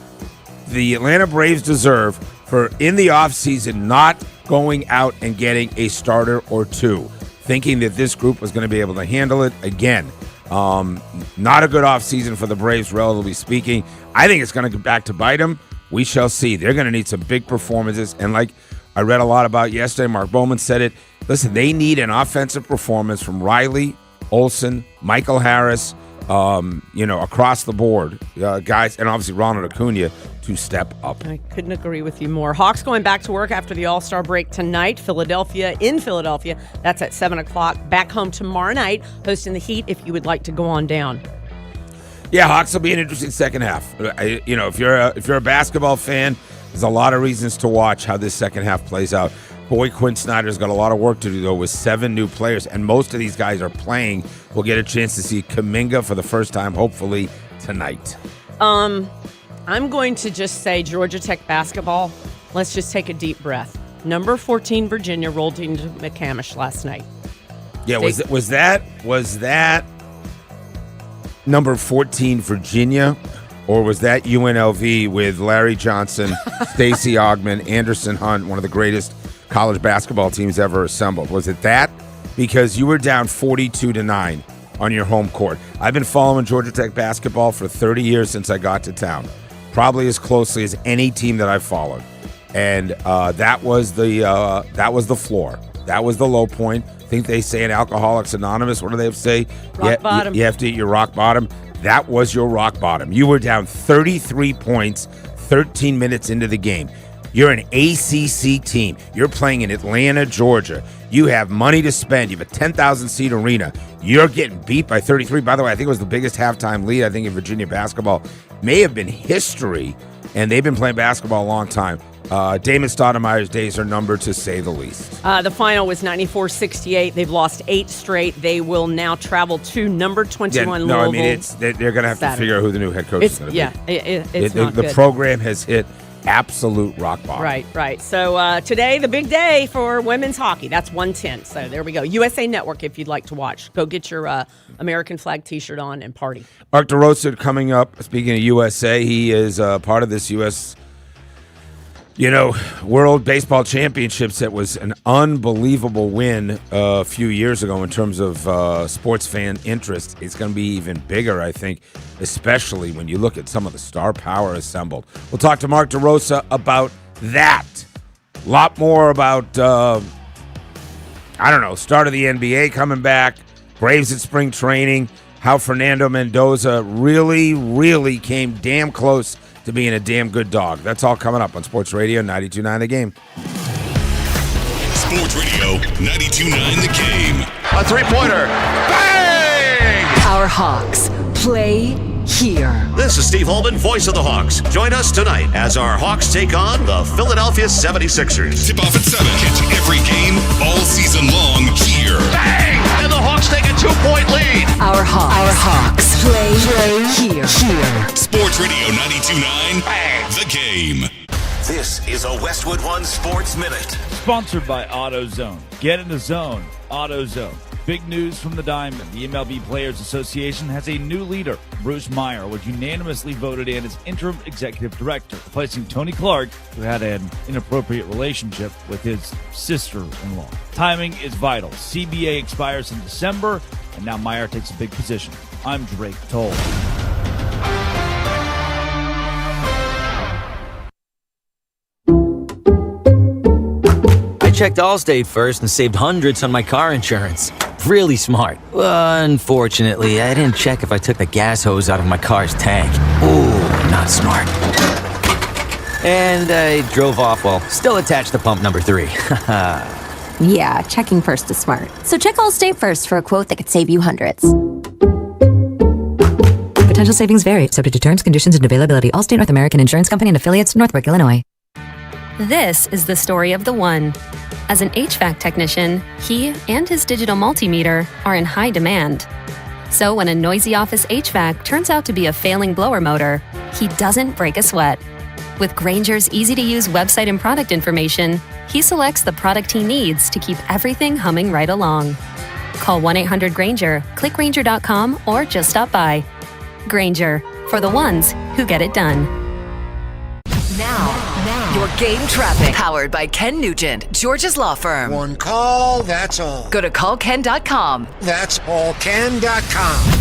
the Atlanta Braves deserve for, in the offseason, not going out and getting a starter or 2, thinking that this group was going to be able to handle it again. Not a good offseason for the Braves, relatively speaking. I think it's going to go back to bite them. We shall see. They're going to need some big performances. And like I read a lot about yesterday, Mark Bowman said it. Listen, they need an offensive performance from Riley, Olsen, Michael Harris, across the board, guys, and obviously Ronald Acuna to step up. I couldn't agree with you more. Hawks going back to work after the All-Star break tonight. In Philadelphia. That's at 7 o'clock. Back home tomorrow night, hosting the Heat if you would like to go on down. Yeah, Hawks will be an interesting second half. If you're a basketball fan, there's a lot of reasons to watch how this second half plays out. Boy, Quinn Snyder's got a lot of work to do, though, with 7 new players, and most of these guys are playing. We'll get a chance to see Kuminga for the first time, hopefully, tonight. I'm going to just say Georgia Tech basketball. Let's just take a deep breath. Number 14 Virginia rolled into McCamish last night. Yeah, was that number 14 Virginia, or was that UNLV with Larry Johnson, Stacey Augmon, Anderson Hunt, one of the greatest college basketball teams ever assembled? Was it that? Because you were down 42-9 on your home court. I've been following Georgia Tech basketball for 30 years since I got to town, probably as closely as any team that I've followed. And that was the floor. That was the low point. I think they say in Alcoholics Anonymous, what do they say? Rock bottom. You have to hit your rock bottom. That was your rock bottom. You were down 33 points 13 minutes into the game. You're an ACC team. You're playing in Atlanta, Georgia. You have money to spend. You have a 10,000-seat arena. You're getting beat by 33. By the way, I think it was the biggest halftime lead, I think, in Virginia basketball. May have been history, and they've been playing basketball a long time. Damon Stoudemire's days are numbered, to say the least. The final was 94-68. They've lost 8 straight. They will now travel to number 21 Louisville. I mean, they're going to have to figure out who the new head coach is going to be. Yeah, it's not good. The program has hit absolute rock bottom. Right. So today, the big day for women's hockey. That's 1:10. So there we go. USA Network, if you'd like to watch. Go get your American flag T-shirt on and party. Mark DeRosa coming up. Speaking of USA, he is part of this U.S. World Baseball Championships. That was an unbelievable win a few years ago in terms of sports fan interest. It's going to be even bigger, I think, especially when you look at some of the star power assembled. We'll talk to Mark DeRosa about that. A lot more about, start of the NBA coming back, Braves at spring training, how Fernando Mendoza really, really came damn close to being a damn good dog. That's all coming up on Sports Radio 92.9 The Game. Sports Radio 92.9 The Game. A three-pointer. Bang! Our Hawks play here. This is Steve Holman, voice of the Hawks. Join us tonight as our Hawks take on the Philadelphia 76ers. Tip off at 7. Catch every game all season long here. Bang! And the Hawks take a 2-point lead. Our Hawks play here. Sports Radio 92.9. Bang! The Game. This is a Westwood One Sports Minute. Sponsored by AutoZone. Get in the zone. AutoZone. Big news from the Diamond. The MLB Players Association has a new leader. Bruce Meyer was unanimously voted in as interim executive director, replacing Tony Clark, who had an inappropriate relationship with his sister-in-law. Timing is vital. CBA expires in December, and now Meyer takes a big position. I'm Drake Toll. I checked Allstate first and saved hundreds on my car insurance. Really smart. Unfortunately, I didn't check if I took the gas hose out of my car's tank. Ooh, not smart. And I drove off while still attached to pump number 3. Yeah, checking first is smart. So check Allstate first for a quote that could save you hundreds. Potential savings vary, subject to terms, conditions, and availability. Allstate North American Insurance Company and affiliates, Northbrook, Illinois. This is the story of the one. As an HVAC technician, he and his digital multimeter are in high demand. So when a noisy office HVAC turns out to be a failing blower motor, he doesn't break a sweat. With Grainger's easy-to-use website and product information, he selects the product he needs to keep everything humming right along. Call 1-800-GRAINGER, click Grainger.com, or just stop by. Grainger, for the ones who get it done. Now, your game traffic. Powered by Ken Nugent, George's law firm. One call, that's all. Go to callken.com. That's allken.com.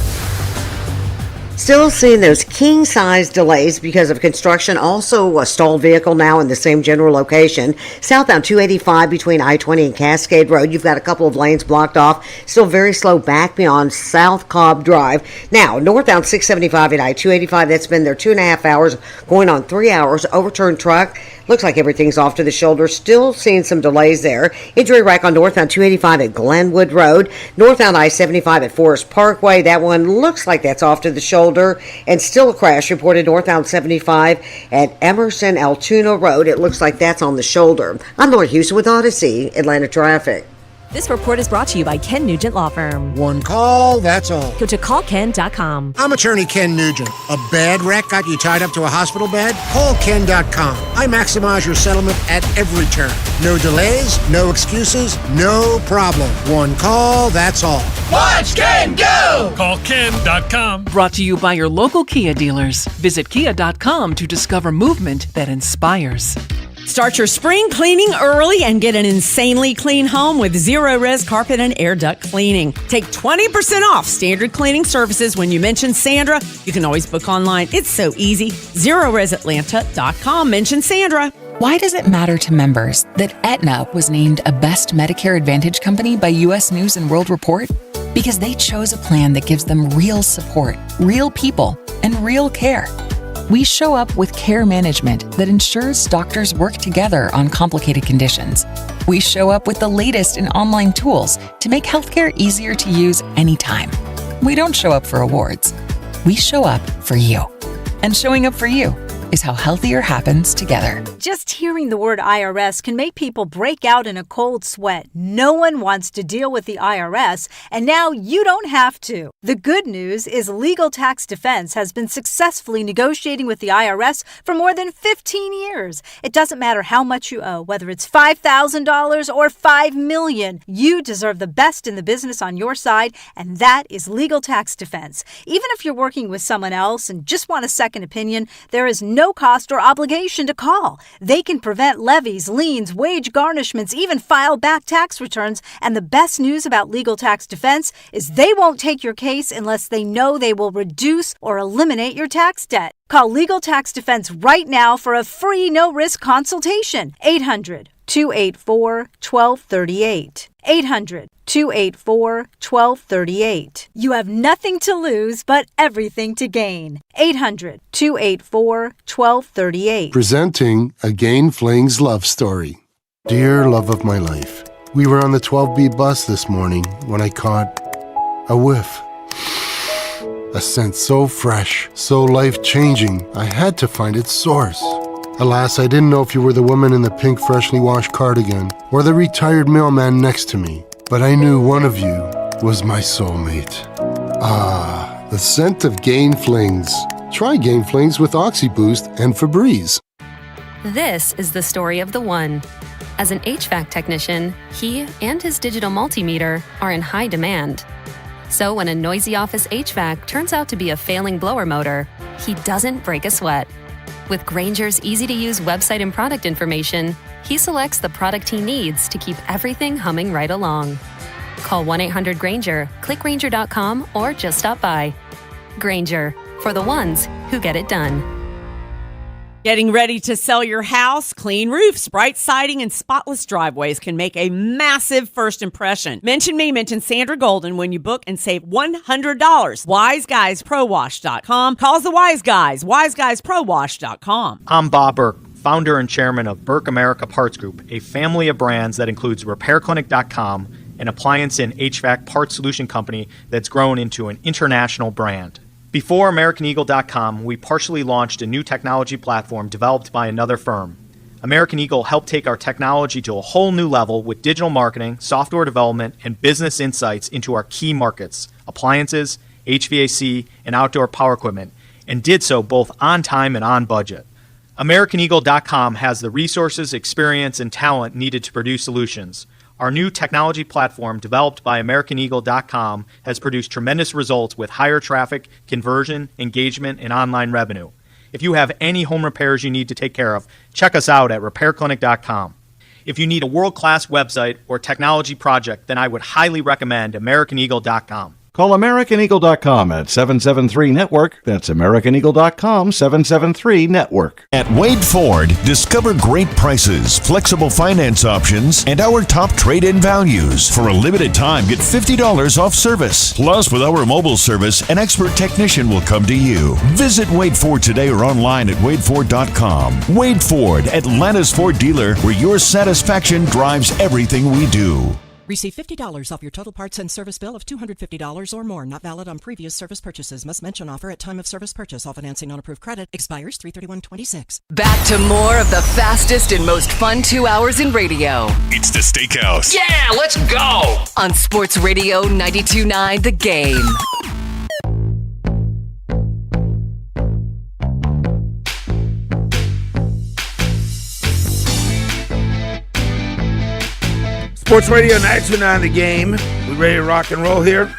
Still seeing those king-size delays because of construction. Also a stalled vehicle now in the same general location. Southbound 285 between I-20 and Cascade Road. You've got a couple of lanes blocked off. Still very slow back beyond South Cobb Drive. Now, northbound 675 at I-285. That's been there 2.5 hours, going on 3 hours. Overturned truck. Looks like everything's off to the shoulder. Still seeing some delays there. Injury wreck on northbound 285 at Glenwood Road. Northbound I-75 at Forest Parkway. That one looks like that's off to the shoulder. And still a crash reported northbound 75 at Emerson Altoona Road. It looks like that's on the shoulder. I'm Laura Houston with Odyssey, Atlanta Traffic. This report is brought to you by Ken Nugent Law Firm. One call, that's all. Go to callken.com. I'm attorney Ken Nugent. A bad wreck got you tied up to a hospital bed? Call Ken.com. I maximize your settlement at every turn. No delays, no excuses, no problem. One call, that's all. Watch Ken go! Call Ken.com. Brought to you by your local Kia dealers. Visit Kia.com to discover movement that inspires. Start your spring cleaning early and get an insanely clean home with Zero Res Carpet and Air Duct Cleaning. Take 20% off standard cleaning services when you mention Sandra. You can always book online. It's so easy. ZeroResAtlanta.com. Mention Sandra. Why does it matter to members that Aetna was named a Best Medicare Advantage company by U.S. News & World Report? Because they chose a plan that gives them real support, real people, and real care. We show up with care management that ensures doctors work together on complicated conditions. We show up with the latest in online tools to make healthcare easier to use anytime. We don't show up for awards. We show up for you. And showing up for you is how healthier happens together. Just hearing the word IRS can make people break out in a cold sweat. No one wants to deal with the IRS, and now you don't have to. The good news is Legal Tax Defense has been successfully negotiating with the IRS for more than 15 years. It doesn't matter how much you owe, whether it's $5,000 or $5 million. You deserve the best in the business on your side, and that is Legal Tax Defense. Even if you're working with someone else and just want a second opinion, there is no cost or obligation to call. They can prevent levies, liens, wage garnishments, even file back tax returns. And the best news about Legal Tax Defense is they won't take your case unless they know they will reduce or eliminate your tax debt. Call Legal Tax Defense right now for a free no-risk consultation. 800-284-1238. 800-284-1238. You have nothing to lose but everything to gain. 800-284-1238. Presenting Again Fling's love story. Dear love of my life, we were on the 12B bus this morning when I caught a whiff. A scent so fresh, so life-changing, I had to find its source. Alas, I didn't know if you were the woman in the pink freshly washed cardigan or the retired mailman next to me, but I knew one of you was my soulmate. Ah, the scent of Gain Flings. Try Gain Flings with OxyBoost and Febreze. This is the story of the one. As an HVAC technician, he and his digital multimeter are in high demand. So when a noisy office HVAC turns out to be a failing blower motor, he doesn't break a sweat. With Grainger's easy-to-use website and product information, he selects the product he needs to keep everything humming right along. Call 1-800-GRAINGER, click Grainger.com, or just stop by. Grainger, for the ones who get it done. Getting ready to sell your house? Clean roofs, bright siding, and spotless driveways can make a massive first impression. Mention Sandra Golden when you book and save $100. WiseGuysProWash.com. Calls the Wise Guys. WiseGuysProWash.com. I'm Bob Burke, founder and chairman of Burke America Parts Group, a family of brands that includes RepairClinic.com, an appliance and HVAC parts solution company that's grown into an international brand. Before AmericanEagle.com, we partially launched a new technology platform developed by another firm. American Eagle helped take our technology to a whole new level with digital marketing, software development, and business insights into our key markets, appliances, HVAC, and outdoor power equipment, and did so both on time and on budget. AmericanEagle.com has the resources, experience, and talent needed to produce solutions. Our new technology platform, developed by AmericanEagle.com, has produced tremendous results with higher traffic, conversion, engagement, and online revenue. If you have any home repairs you need to take care of, check us out at RepairClinic.com. If you need a world-class website or technology project, then I would highly recommend AmericanEagle.com. Call AmericanEagle.com at 773-NETWORK. That's AmericanEagle.com, 773-NETWORK. At Wade Ford, discover great prices, flexible finance options, and our top trade-in values. For a limited time, get $50 off service. Plus, with our mobile service, an expert technician will come to you. Visit Wade Ford today or online at WadeFord.com. Wade Ford, Atlanta's Ford dealer, where your satisfaction drives everything we do. Receive $50 off your total parts and service bill of $250 or more. Not valid on previous service purchases. Must mention offer at time of service purchase. All financing on approved credit expires 3/31/26. Back to more of the fastest and most fun 2 hours in radio. It's the Steakhouse. Yeah, let's go. On Sports Radio 92.9 The Game. Sports Radio 92.9 The Game. We ready to rock and roll here?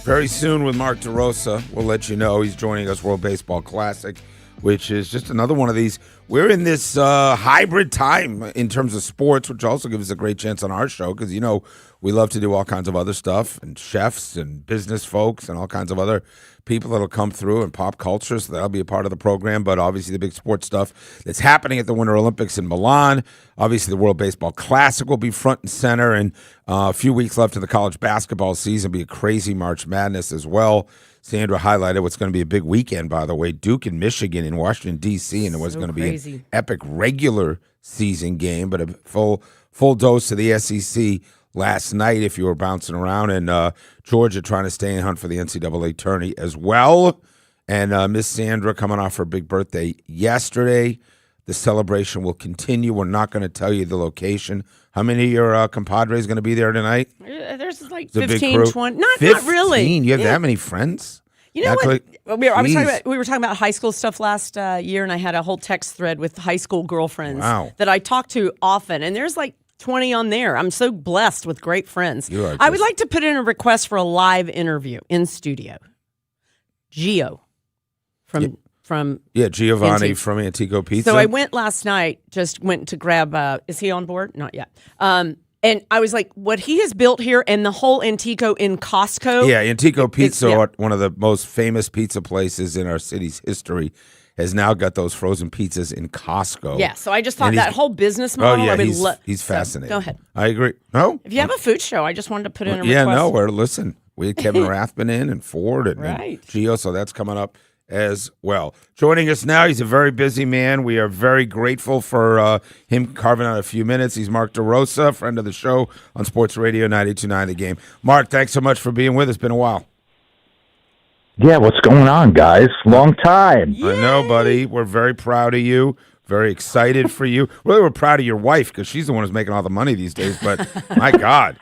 Very soon with Mark DeRosa. We'll let you know he's joining us, World Baseball Classic, which is just another one of these. We're in this hybrid time in terms of sports, which also gives us a great chance on our show because, you know, we love to do all kinds of other stuff and chefs and business folks and all kinds of other people that'll come through and pop culture, so that'll be a part of the program. But obviously the big sports stuff that's happening at the Winter Olympics in Milan. Obviously the World Baseball Classic will be front and center, and a few weeks left of the college basketball season. Be a crazy March Madness as well. Sandra highlighted what's going to be a big weekend, by the way. Duke and Michigan in Washington, D.C., and it was going to be an epic regular season game, but a full dose of the SEC last night if you were bouncing around, and Georgia trying to stay in hunt for the NCAA tourney as well. And Miss Sandra coming off her big birthday yesterday. The celebration will continue. We're not going to tell you the location. How many of your compadres going to be there tonight? There's like It's a big 15, crew. 20. Not 15? really. You have that many friends? You know Not what? like- We were talking about high school stuff last year, and I had a whole text thread with high school girlfriends Wow. that I talk to often, and there's like 20 on there. I'm so blessed with great friends. You are I would like to put in a request for a live interview in studio. Gio from Giovanni Antico. from Antico Pizza. So I went last night, just went to grab, is he on board? Not yet. And I was like, what he has built here and the whole Antico in Costco. Yeah, Antico Pizza, yeah. one of the most famous pizza places in our city's history, has now got those frozen pizzas in Costco. Yeah, so I just thought And that he's- whole business model. I would he's fascinating. Go ahead. I agree. No? If you have a food show, I just wanted to put in a Yeah, request. no, listen, we had Kevin Rathman in and Ford and Right. Gio, so that's coming up as well. Joining us now, he's a very busy man. We are very grateful for him carving out a few minutes. He's Mark DeRosa, friend of the show on Sports Radio 92.9 The Game. Mark, thanks so much for being with us. It's been a while. Yeah, what's going on, guys? Long time. I know, buddy. We're very proud of you. Very excited for you. Really, we're proud of your wife because she's the one who's making all the money these days. But my God.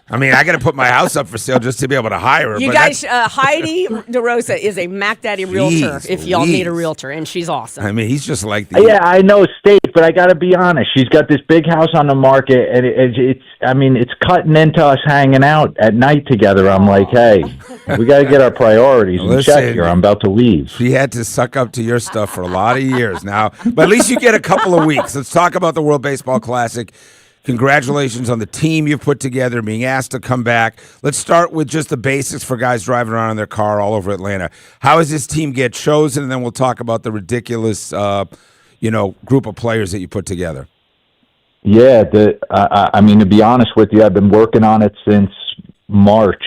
I mean, I got to put my house up for sale just to be able to hire her. You guys, Heidi DeRosa is a Mac Daddy realtor if y'all need a realtor, and she's awesome. I mean, he's just like the... Yeah, I know State, but I got to be honest. She's got this big house on the market, and it's cutting into us hanging out at night together. I'm like, hey, we got to get our priorities in check here. I'm about to leave. She had to suck up to your stuff for a lot of years now, but at least you get a couple of weeks. Let's talk about the World Baseball Classic. Congratulations on the team you've put together, being asked to come back. Let's start with just the basics for guys driving around in their car all over Atlanta. How does this team get chosen? And then we'll talk about the ridiculous, group of players that you put together. Yeah, I mean, to be honest with you, I've been working on it since March.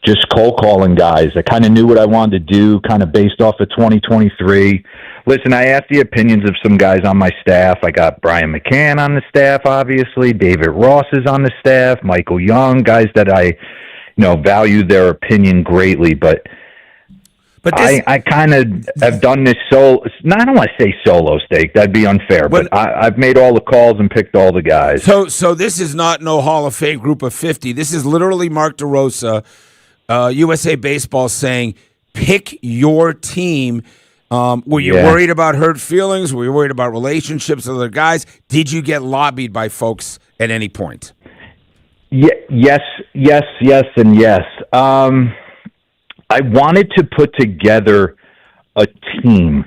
Just cold calling guys. I kind of knew what I wanted to do, kind of based off of 2023. Listen, I asked the opinions of some guys on my staff. I got Brian McCann on the staff, obviously. David Ross is on the staff. Michael Young, guys that I, value their opinion greatly. But I kind of have done this solo. I don't want to say solo stake. That'd be unfair. But I've made all the calls and picked all the guys. So this is not no Hall of Fame group of 50. This is literally Mark DeRosa, USA Baseball, saying, pick your team. Were you worried about hurt feelings? Were you worried about relationships with other guys? Did you get lobbied by folks at any point? Yes, and yes. I wanted to put together a team,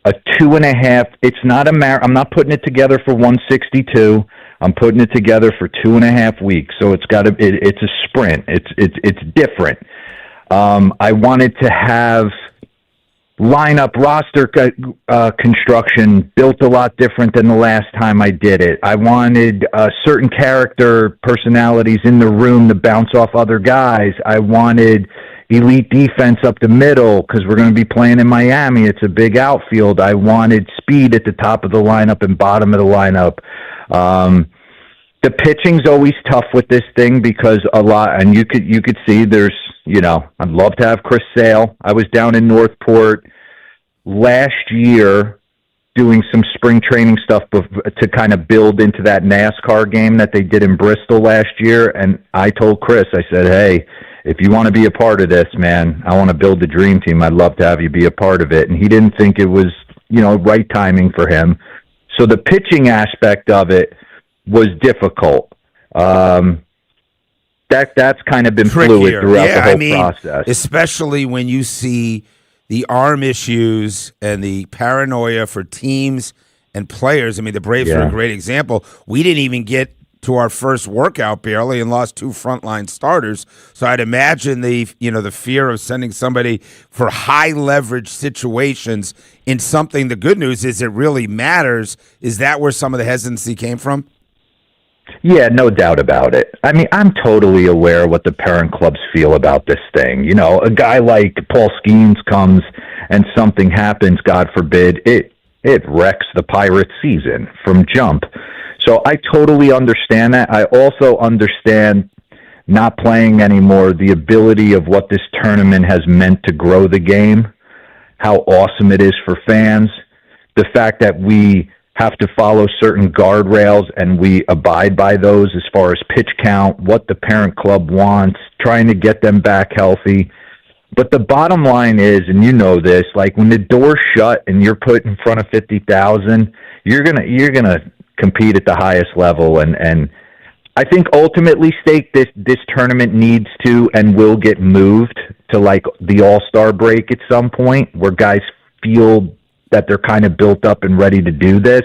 a 2.5. It's not I'm not putting it together for 162. I'm putting it together for 2.5 weeks. So it's it's a sprint. It's different. I wanted to have lineup roster construction built a lot different than the last time I did it. I wanted certain character personalities in the room to bounce off other guys. I wanted elite defense up the middle because we're going to be playing in Miami. It's a big outfield. I wanted speed at the top of the lineup and bottom of the lineup. The pitching's always tough with this thing because a lot, and you could see there's, I'd love to have Chris Sale. I was down in Northport last year doing some spring training stuff to kind of build into that NASCAR game that they did in Bristol last year. And I told Chris, I said, hey, if you want to be a part of this, man, I want to build the dream team. I'd love to have you be a part of it. And he didn't think it was, right timing for him. So the pitching aspect of it was difficult. That's kind of been fluid throughout the whole process. Especially when you see the arm issues and the paranoia for teams and players. I mean, the Braves are a great example. We didn't even get to our first workout barely and lost 2 frontline starters. So I'd imagine the fear of sending somebody for high leverage situations in something. The good news is it really matters. Is that where some of the hesitancy came from? Yeah, no doubt about it. I mean, I'm totally aware what the parent clubs feel about this thing. A guy like Paul Skeens comes and something happens, God forbid, it wrecks the Pirates season from jump. So I totally understand that. I also understand not playing anymore, the ability of what this tournament has meant to grow the game, how awesome it is for fans, the fact that we have to follow certain guardrails and we abide by those as far as pitch count, what the parent club wants, trying to get them back healthy. But the bottom line is, and you know this, like when the door's shut and you're put in front of 50,000, you're gonna compete at the highest level. And I think ultimately, Stake, this tournament needs to and will get moved to like the All-Star break at some point where guys feel that they're kind of built up and ready to do this.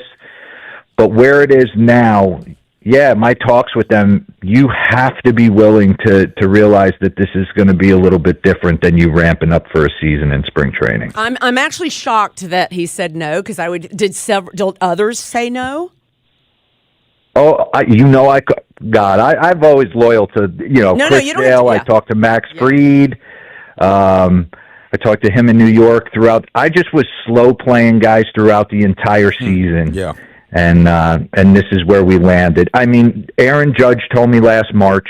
But where it is now, my talks with them, you have to be willing to realize that this is going to be a little bit different than you ramping up for a season in spring training. I'm actually shocked that he said no because did others say no? Oh, I've always loyal to, Chris Sale. I talked to Max Fried. I talked to him in New York throughout. I just was slow playing guys throughout the entire season. Yeah. And this is where we landed. I mean, Aaron Judge told me last March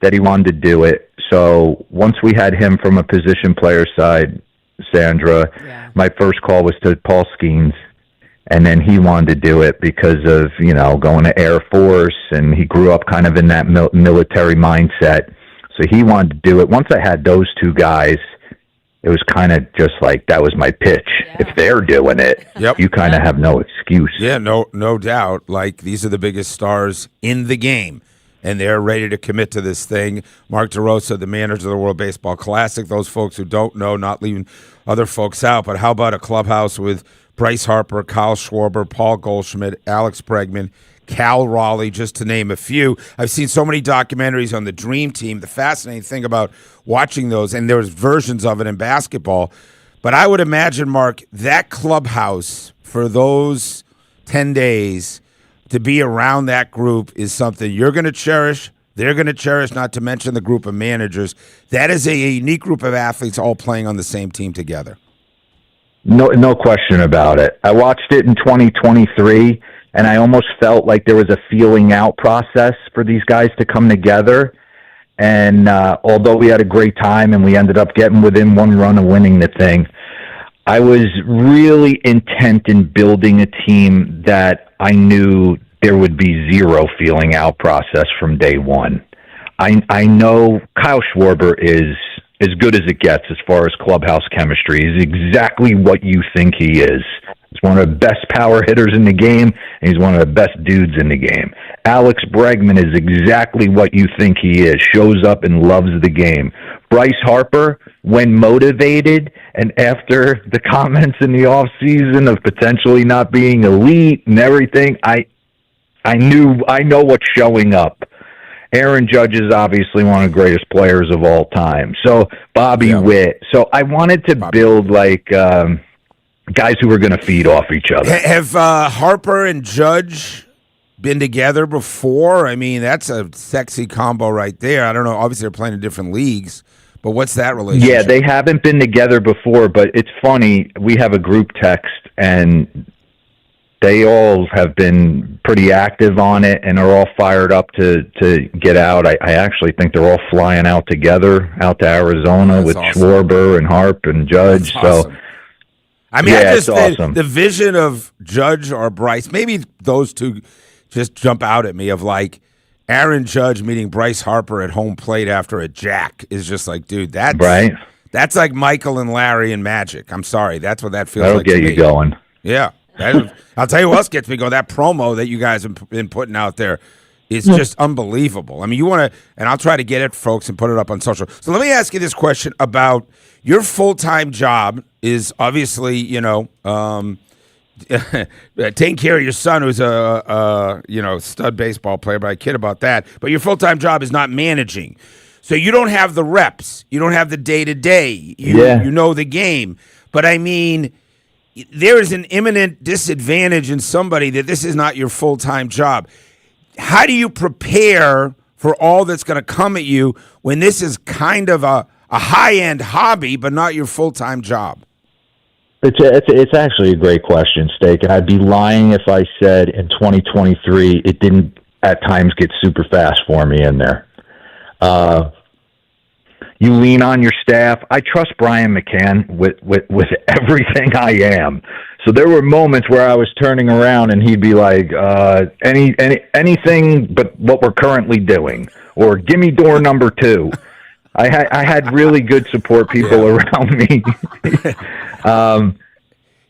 that he wanted to do it. So once we had him from a position player side, Sandra, my first call was to Paul Skeens. And then he wanted to do it because of, going to Air Force, and he grew up kind of in that military mindset. So he wanted to do it. Once I had those two guys, it was kind of just like, that was my pitch. Yeah. If they're doing it, you kind of have no excuse. Yeah, no doubt. Like, these are the biggest stars in the game, and they're ready to commit to this thing. Mark DeRosa, the manager of the World Baseball Classic. Those folks who don't know, not leaving other folks out, but how about a clubhouse with Bryce Harper, Kyle Schwarber, Paul Goldschmidt, Alex Bregman, Cal Raleigh, just to name a few. I've seen so many documentaries on the Dream Team. The fascinating thing about watching those, and there's versions of it in basketball, but I would imagine, Mark, that clubhouse for those 10 days to be around that group is something you're going to cherish. They're going to cherish, not to mention the group of managers. That is a unique group of athletes all playing on the same team together. No question about it. I watched it in 2023, and I almost felt like there was a feeling out process for these guys to come together. And although we had a great time and we ended up getting within one run of winning the thing, I was really intent in building a team that I knew there would be zero feeling out process from day one. I know Kyle Schwarber is as good as it gets as far as clubhouse chemistry. He's exactly what you think he is. He's one of the best power hitters in the game, and he's one of the best dudes in the game. Alex Bregman is exactly what you think he is, shows up and loves the game. Bryce Harper, when motivated, and after the comments in the offseason of potentially not being elite and everything, I know what's showing up. Aaron Judge is obviously one of the greatest players of all time. So Bobby Witt. So I wanted to build like guys who were going to feed off each other. Have Harper and Judge been together before? I mean, that's a sexy combo right there. I don't know. Obviously, they're playing in different leagues, but what's that relationship? Yeah, they haven't been together before, but it's funny. We have a group text, and they all have been pretty active on it and are all fired up to get out. I actually think they're all flying out together, out to Arizona with awesome. Schwarber and Harp and Judge. That's awesome. So, I mean, I just awesome. The vision of Judge or Bryce, maybe those two just jump out at me of like Aaron Judge meeting Bryce Harper at home plate after a jack is just like, dude, that's right. That's like Michael and Larry and Magic. I'm sorry. That's what that feels That'll like. That'll get you going. Yeah. I'll tell you what else gets me going. That promo that you guys have been putting out there is just unbelievable. I mean, you want to, and I'll try to get it, folks, and put it up on social. So let me ask you this question about your full-time job is obviously, taking care of your son who's a stud baseball player, but I kid about that. But your full-time job is not managing. So you don't have the reps. You don't have the day-to-day. You know the game. But I mean, there is an imminent disadvantage in somebody that this is not your full-time job. How do you prepare for all that's going to come at you when this is kind of a high-end hobby but not your full-time job? It's actually a great question, Steak, and I'd be lying if I said in 2023 it didn't at times get super fast for me in there. You lean on your staff. I trust Brian McCann with everything I am. So there were moments where I was turning around and he'd be like, anything but what we're currently doing, or give me door number 2. I had really good support people around me.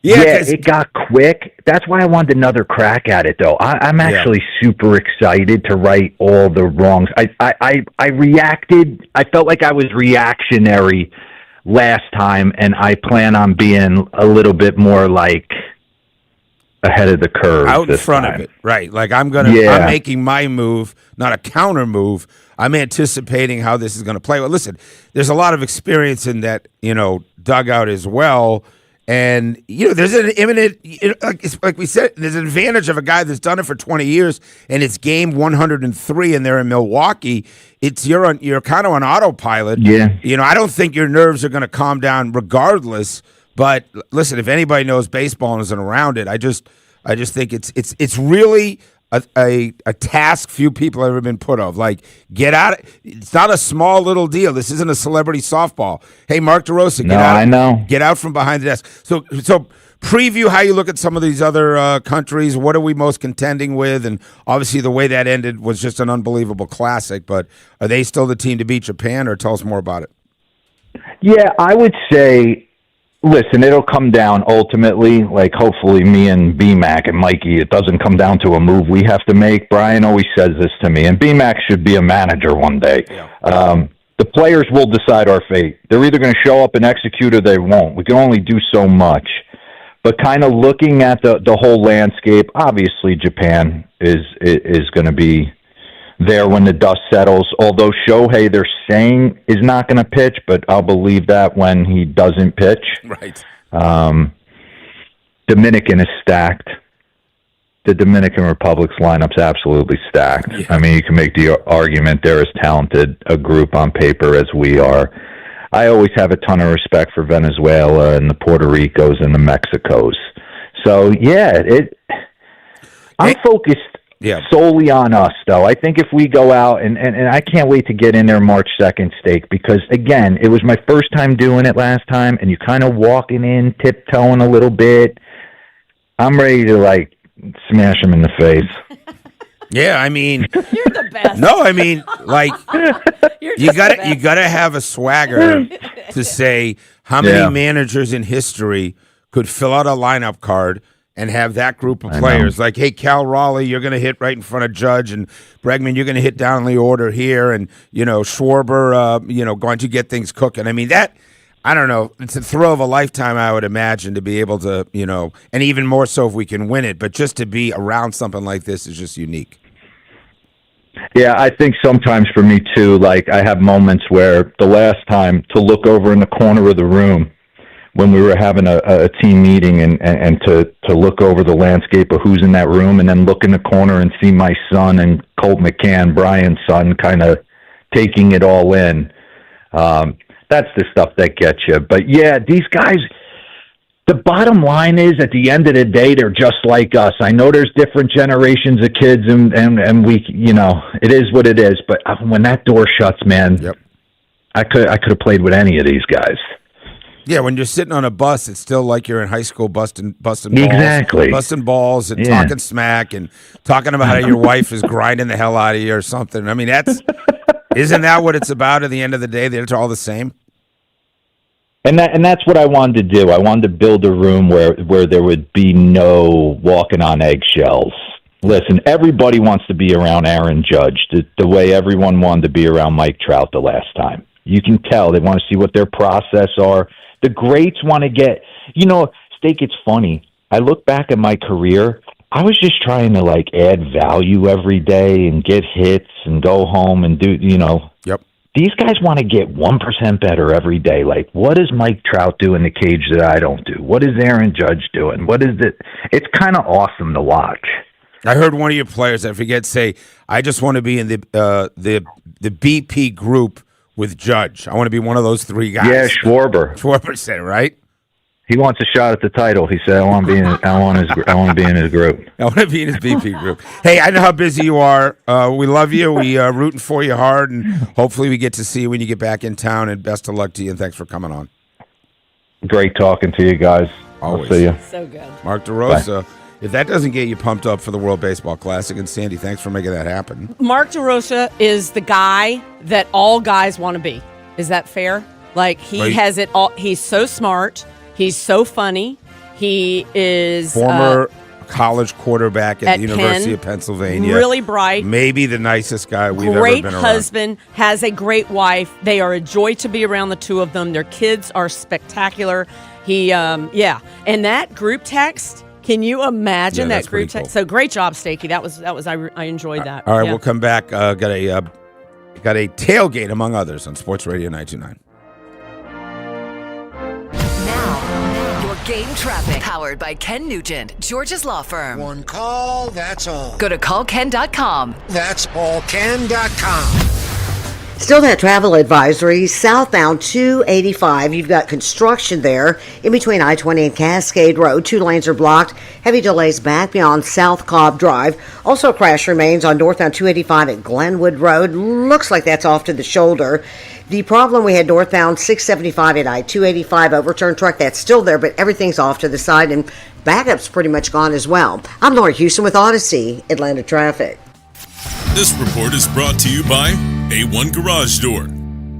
It got quick. That's why I wanted another crack at it, though. I'm actually super excited to right all the wrongs. I reacted. I felt like I was reactionary last time, and I plan on being a little bit more like ahead of the curve, out in front time. Of it, right? Like I'm making my move, not a counter move. I'm anticipating how this is going to play. Well, listen, there's a lot of experience in that, dugout as well. And, there's an imminent, like we said, there's an advantage of a guy that's done it for 20 years, and it's game 103, and they're in Milwaukee. You're kind of on autopilot. Yeah. I don't think your nerves are going to calm down regardless. But listen, if anybody knows baseball and isn't around it, I just think it's really a task few people have ever been put of. Like, get out. It's not a small little deal. This isn't a celebrity softball. Hey, Mark DeRosa, get out. I know. Get out from behind the desk. So preview how you look at some of these other countries. What are we most contending with? And obviously the way that ended was just an unbelievable classic. But are they still the team to beat Japan, or tell us more about it? Yeah, I would say, listen, it'll come down ultimately, like hopefully me and BMAC and Mikey, it doesn't come down to a move we have to make. Brian always says this to me, and BMAC should be a manager one day. Yeah. The players will decide our fate. They're either going to show up and execute or they won't. We can only do so much. But kind of looking at the whole landscape, obviously Japan is going to be there when the dust settles. Although Shohei, they're saying, is not going to pitch, but I'll believe that when he doesn't pitch. Right. Dominican is stacked. The Dominican Republic's lineup's absolutely stacked. Yeah. I mean, you can make the argument they're as talented a group on paper as we are. I always have a ton of respect for Venezuela and the Puerto Ricos and the Mexicos. So, yeah, I'm focused solely on us, though. I think if we go out, and I can't wait to get in there March 2nd, Steak, because, again, it was my first time doing it last time, and you kind of walking in, tiptoeing a little bit. I'm ready to, like, smash them in the face. Yeah, I mean, you're the best. No, I mean, like, you gotta have a swagger to say how many managers in history could fill out a lineup card and have that group of players. Like, hey, Cal Raleigh, you're going to hit right in front of Judge, and Bregman, you're going to hit down the order here, and Schwarber, going to get things cooking. I mean, that. I don't know. It's a thrill of a lifetime, I would imagine, to be able to, and even more so if we can win it. But just to be around something like this is just unique. Yeah, I think sometimes for me, too, like I have moments where the last time to look over in the corner of the room when we were having a team meeting and to look over the landscape of who's in that room and then look in the corner and see my son and Colt McCann, Brian's son, kind of taking it all in. That's the stuff that gets you. But, yeah, these guys, the bottom line is at the end of the day, they're just like us. I know there's different generations of kids, and we, it is what it is. But when that door shuts, man, I could have played with any of these guys. Yeah, when you're sitting on a bus, it's still like you're in high school busting balls. Exactly. Busting balls and talking smack and talking about how your wife is grinding the hell out of you or something. I mean, isn't that what it's about at the end of the day? They're all the same? And that's what I wanted to do. I wanted to build a room where there would be no walking on eggshells. Listen, everybody wants to be around Aaron Judge the way everyone wanted to be around Mike Trout the last time. You can tell. They want to see what their process are. The greats want to get, Steak, it's funny. I look back at my career. I was just trying to, add value every day and get hits and go home and do, Yep. These guys want to get 1% better every day. Like, what does Mike Trout do in the cage that I don't do? What is Aaron Judge doing? What is it? It's kind of awesome to watch. I heard one of your players, I forget, say, I just want to be in the BP group with Judge. I want to be one of those three guys. Yeah, Schwarber. Schwarber said it, right? He wants a shot at the title. He said, I want to be in his group. I want to be in his BP group. Hey, I know how busy you are. We love you. We are rooting for you hard, and hopefully we get to see you when you get back in town, and best of luck to you, and thanks for coming on. Great talking to you guys. Always. I'll see you. So good. Mark DeRosa. Bye. If that doesn't get you pumped up for the World Baseball Classic, and Sandy, thanks for making that happen. Mark DeRosa is the guy that all guys want to be. Is that fair? He has it all. He's so smart. He's so funny. He is former college quarterback at the University Penn, of Pennsylvania. Really bright. Maybe the nicest guy we've ever been around. Great husband, has a great wife. They are a joy to be around, the two of them. Their kids are spectacular. And that group text, can you imagine that group text? Cool. So great job, Stakey. That was I enjoyed that. All right, we'll come back. Got a tailgate, among others, on Sports Radio 929. Game traffic powered by Ken Nugent, George's law firm. One call, that's all. Go to callken.com. That's allken.com. Still that travel advisory, southbound 285. You've got construction there in between I-20 and Cascade Road. 2 lanes are blocked. Heavy delays back beyond South Cobb Drive. Also, a crash remains on northbound 285 at Glenwood Road. Looks like that's off to the shoulder. The problem we had northbound 675 at I-285 overturned truck. That's still there, but everything's off to the side, and backup's pretty much gone as well. I'm Laura Houston with Odyssey, Atlanta Traffic. This report is brought to you by A1 Garage Door.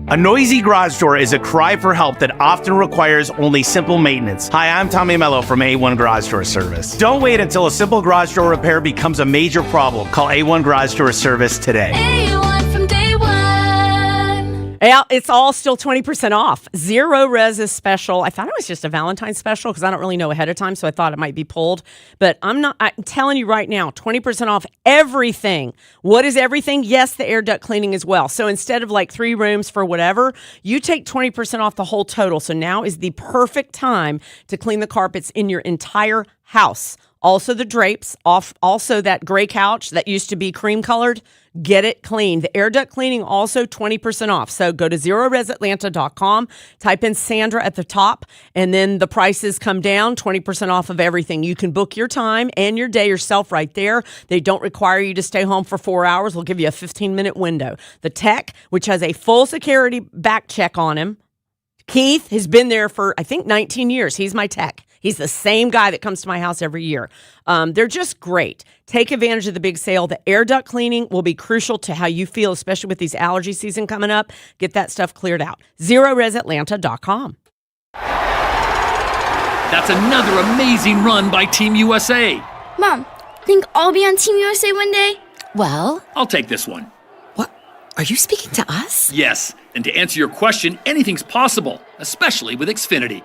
A noisy garage door is a cry for help that often requires only simple maintenance. Hi, I'm Tommy Mello from A1 Garage Door Service. Don't wait until a simple garage door repair becomes a major problem. Call A1 Garage Door Service today. A1 from day one. Yeah, it's all still 20% off. Zero Res is special. I thought it was just a Valentine's special because I don't really know ahead of time, so I thought it might be pulled. But I'm telling you right now, 20% off everything. What is everything? Yes, the air duct cleaning as well. So instead of like 3 rooms for whatever, you take 20% off the whole total. So now is the perfect time to clean the carpets in your entire house. Also the drapes, also that gray couch that used to be cream colored, get it cleaned. The air duct cleaning also 20% off. So go to ZeroResAtlanta.com, type in Sandra at the top, and then the prices come down, 20% off of everything. You can book your time and your day yourself right there. They don't require you to stay home for 4 hours. They'll give you a 15-minute window. The tech, which has a full security back check on him, Keith has been there for, I think, 19 years. He's my tech. He's the same guy that comes to my house every year. They're just great. Take advantage of the big sale. The air duct cleaning will be crucial to how you feel, especially with these allergy season coming up. Get that stuff cleared out. ZeroResAtlanta.com. That's another amazing run by Team USA. Mom, think I'll be on Team USA one day? Well, I'll take this one. What? Are you speaking to us? Yes, and to answer your question, anything's possible, especially with Xfinity.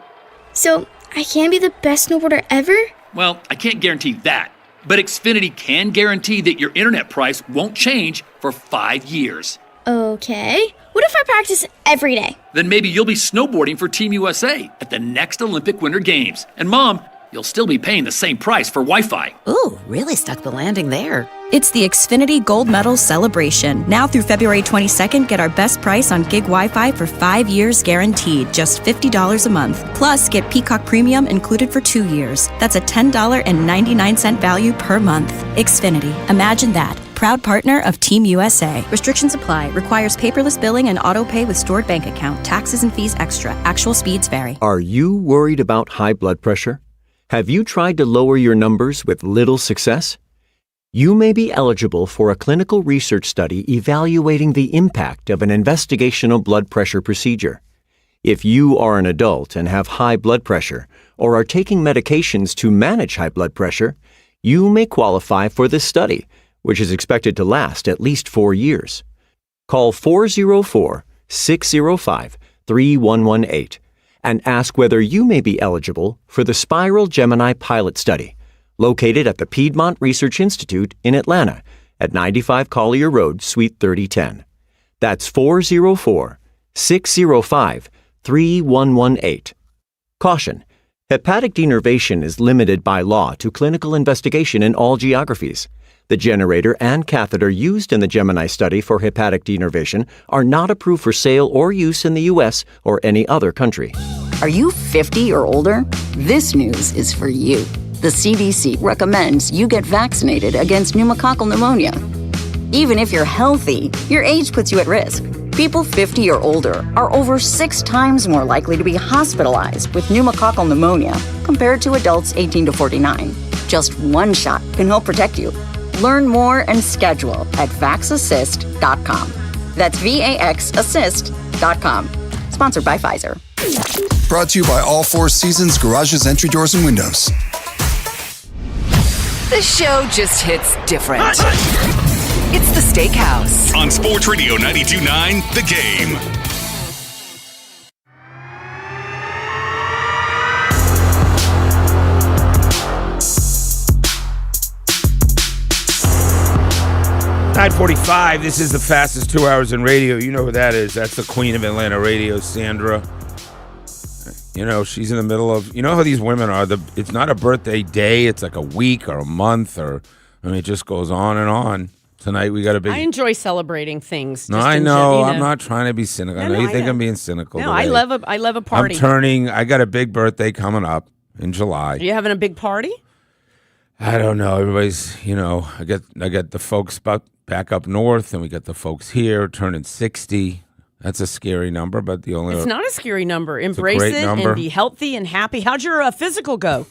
So, I can be the best snowboarder ever? Well, I can't guarantee that, but Xfinity can guarantee that your internet price won't change for 5 years. Okay. What if I practice every day? Then maybe you'll be snowboarding for Team USA at the next Olympic Winter Games. And Mom, you'll still be paying the same price for Wi-Fi. Ooh, really stuck the landing there. It's the Xfinity Gold Medal Celebration. Now through February 22nd, get our best price on gig Wi-Fi for 5 years guaranteed, just $50 a month. Plus, get Peacock Premium included for 2 years. That's a $10.99 value per month. Xfinity. Imagine that. Proud partner of Team USA. Restrictions apply. Requires paperless billing and auto pay with stored bank account. Taxes and fees extra. Actual speeds vary. Are you worried about high blood pressure? Have you tried to lower your numbers with little success? You may be eligible for a clinical research study evaluating the impact of an investigational blood pressure procedure. If you are an adult and have high blood pressure or are taking medications to manage high blood pressure, you may qualify for this study, which is expected to last at least 4 years. Call 404-605-3118 and ask whether you may be eligible for the Spiral Gemini Pilot Study, located at the Piedmont Research Institute in Atlanta at 95 Collier Road, Suite 3010. That's 404-605-3118. Caution: hepatic denervation is limited by law to clinical investigation in all geographies. The generator and catheter used in the Gemini study for hepatic denervation are not approved for sale or use in the U.S. or any other country. Are you 50 or older? This news is for you. The CDC recommends you get vaccinated against pneumococcal pneumonia. Even if you're healthy, your age puts you at risk. People 50 or older are over 6 times more likely to be hospitalized with pneumococcal pneumonia compared to adults 18 to 49. Just one shot can help protect you. Learn more and schedule at VaxAssist.com. That's VaxAssist.com. Sponsored by Pfizer. Brought to you by All Four Seasons Garages, Entry Doors, and Windows. The show just hits different. It's the Steakhouse. On Sports Radio 92.9, The Game. .45, this is the fastest 2 hours in radio. You know who that is. That's the queen of Atlanta radio, Sandra. You know, she's in the middle of, you know how these women are. It's not a birthday day. It's like a week or a month or, I mean, it just goes on and on. Tonight we got a big. I enjoy celebrating things. No, just I in know. you I'm not trying to be cynical. I know you think I'm being cynical. No, today. I love a party. I got a big birthday coming up in July. Are you having a big party? I don't know. Everybody's, I get the folks back up north, and we got the folks here turning 60. That's a scary number, but It's not a scary number. Embrace it number. and be healthy and happy. How'd your physical go?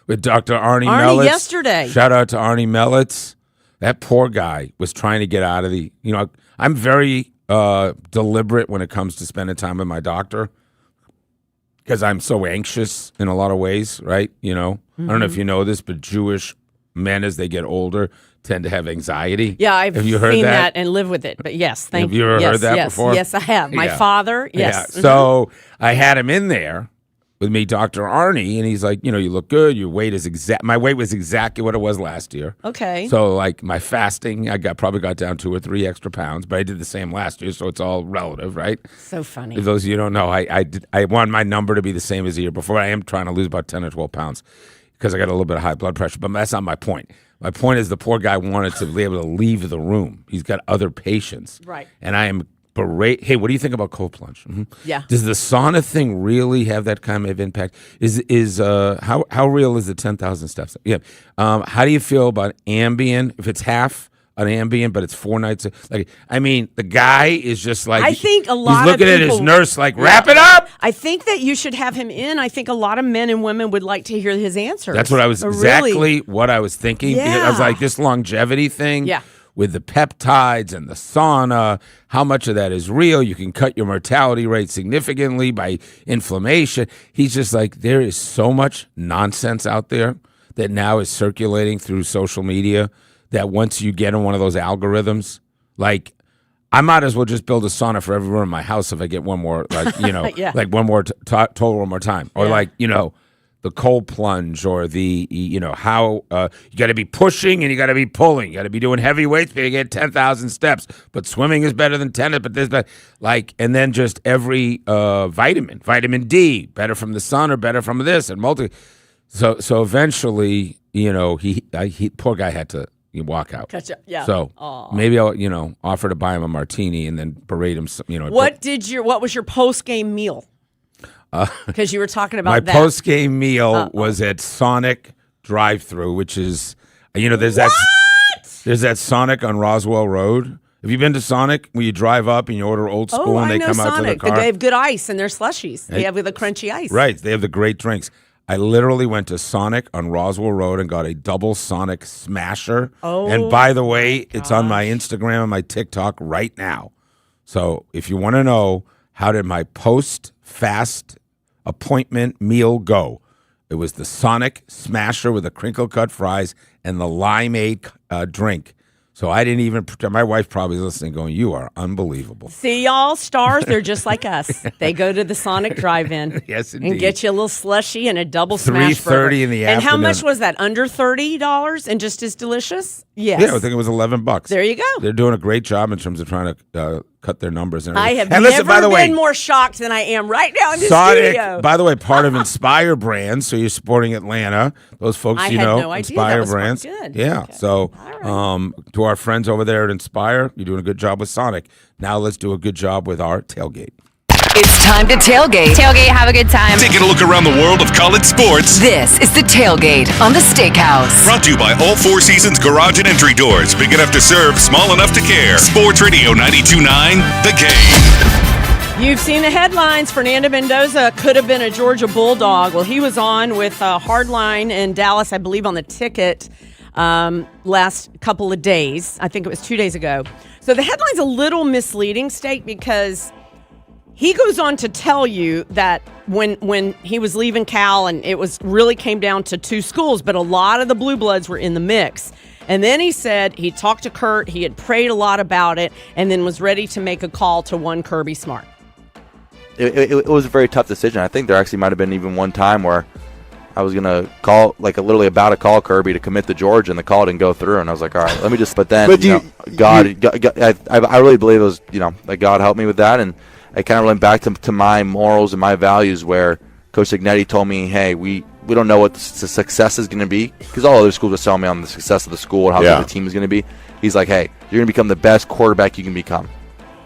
With Dr. Arnie Melitz. Yesterday. Shout out to Arnie Melitz. That poor guy was trying to get out of the, I'm very deliberate when it comes to spending time with my doctor because I'm so anxious in a lot of ways, right? I don't know if you know this, but Jewish men, as they get older, tend to have anxiety. Yeah, I've have you heard seen that? and live with it. But yes, thank you. Have you ever heard that yes, before? Yes, I have. My father, yes. Yeah. So I had him in there with me, Dr. Arnie, and he's like, you look good. Your weight is my weight was exactly what it was last year. Okay. So like my fasting, I probably got down 2 or 3 extra pounds, but I did the same last year, so it's all relative, right? So funny. For those of you who don't know, I want my number to be the same as the year before. I am trying to lose about 10 or 12 pounds because I got a little bit of high blood pressure, but that's not my point. My point is the poor guy wanted to be able to leave the room. He's got other patients. Right. And I am Hey, what do you think about cold plunge? Mm-hmm. Yeah. Does the sauna thing really have that kind of impact? How real is the 10,000 steps? Yeah. How do you feel about Ambien? If it's half an Ambien, but it's 4 nights. The guy is just like. I think a lot. He's looking of at people, his nurse like, wrap it up. I think that you should have him in. I think a lot of men and women would like to hear his answers. That's what I was what I was thinking. Yeah. Because I was like, this longevity thing. Yeah. With the peptides and the sauna, how much of that is real? You can cut your mortality rate significantly by inflammation. He's just like, there is so much nonsense out there that now is circulating through social media that once you get in one of those algorithms, like I might as well just build a sauna for every room in my house if I get one more, Yeah. like one more total one more time. Or the cold plunge or the, how you got to be pushing and you got to be pulling. You got to be doing heavy weights, but you get 10,000 steps. But swimming is better than tennis, but this, and then just every vitamin D, better from the sun or better from this and So eventually, he poor guy had to walk out. Gotcha. Yeah. So maybe I'll, offer to buy him a martini and then berate him. What was your post game meal? Because you were talking about my that. post game meal was at Sonic drive-through, which is there's that Sonic on Roswell Road. Have you been to Sonic where you drive up and you order old school and they come out to the car? They have good ice and their slushies. They have the crunchy ice. Right. They have the great drinks. I literally went to Sonic on Roswell Road and got a double Sonic Smasher. Oh, and by the way, it's on my Instagram and my TikTok right now. So if you want to know how did my post-fast appointment meal go, it was the Sonic Smasher with the crinkle cut fries and the limeade drink. So I didn't even pretend. My wife probably is listening going, you are unbelievable. See, y'all, stars, they're just like us. They go to the Sonic drive-in. Yes, indeed. And get you a little slushy and a double smash burger. $3.30 in the And afternoon. how much was that? Under $30 and just as delicious? Yes. Yeah, I think it was $11. There you go. They're doing a great job in terms of trying to cut their numbers. And I everything. have And listen, by never the way, been more shocked than I am right now in this Sonic, studio. by the way, part of Inspire Brands, so you're supporting Atlanta. Those folks, I you had know, no idea. Inspire That was quite Brands. good. Yeah. Okay. So, to our friends over there at Inspire, you're doing a good job with Sonic. Now let's do a good job with our tailgate. It's time to tailgate. Tailgate, have a good time. Taking a look around the world of college sports. This is the Tailgate on the Steakhouse. Brought to you by All Four Seasons Garage and Entry Doors. Big enough to serve, small enough to care. Sports Radio 92.9, The Game. You've seen the headlines. Fernando Mendoza could have been a Georgia Bulldog. Well, he was on with Hardline in Dallas, I believe, on the ticket last couple of days. I think it was 2 days ago. So the headline's a little misleading, Steak, because he goes on to tell you that when he was leaving Cal and it was really came down to 2 schools, but a lot of the Blue Bloods were in the mix. And then he said he talked to Kurt, he had prayed a lot about it, and then was ready to make a call to one Kirby Smart. It was a very tough decision. I think there actually might have been even one time where I was going to call, literally about to call Kirby to commit to Georgia, and the call didn't go through. And I was like, all right, let me just, but then, I really believe it was, that God helped me with that. And I kind of went back to my morals and my values where Coach Signetti told me, hey, we we don't know what the success is going to be, because all other schools are selling me on the success of the school and how good the team is going to be. He's like, hey, you're going to become the best quarterback you can become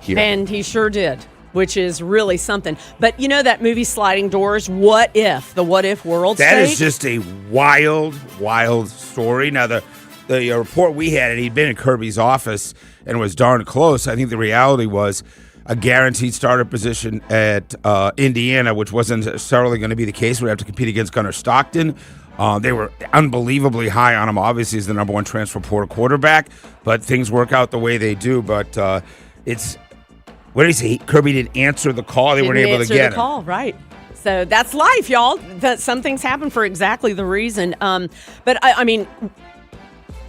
here. And he sure did, which is really something. But you know that movie Sliding Doors, What If, the What If world That stage? is just a wild, wild story. Now, the report we had, and he'd been in Kirby's office and was darn close. I think the reality was a guaranteed starter position at Indiana, which wasn't necessarily going to be the case. We'd have to compete against Gunnar Stockton. They were unbelievably high on him. Obviously, he's the number one transfer portal quarterback, but things work out the way they do. But it's, what did he say? Kirby didn't answer the call. They weren't able to get him. The call, right. So that's life, y'all. That some things happen for exactly the reason. But I mean,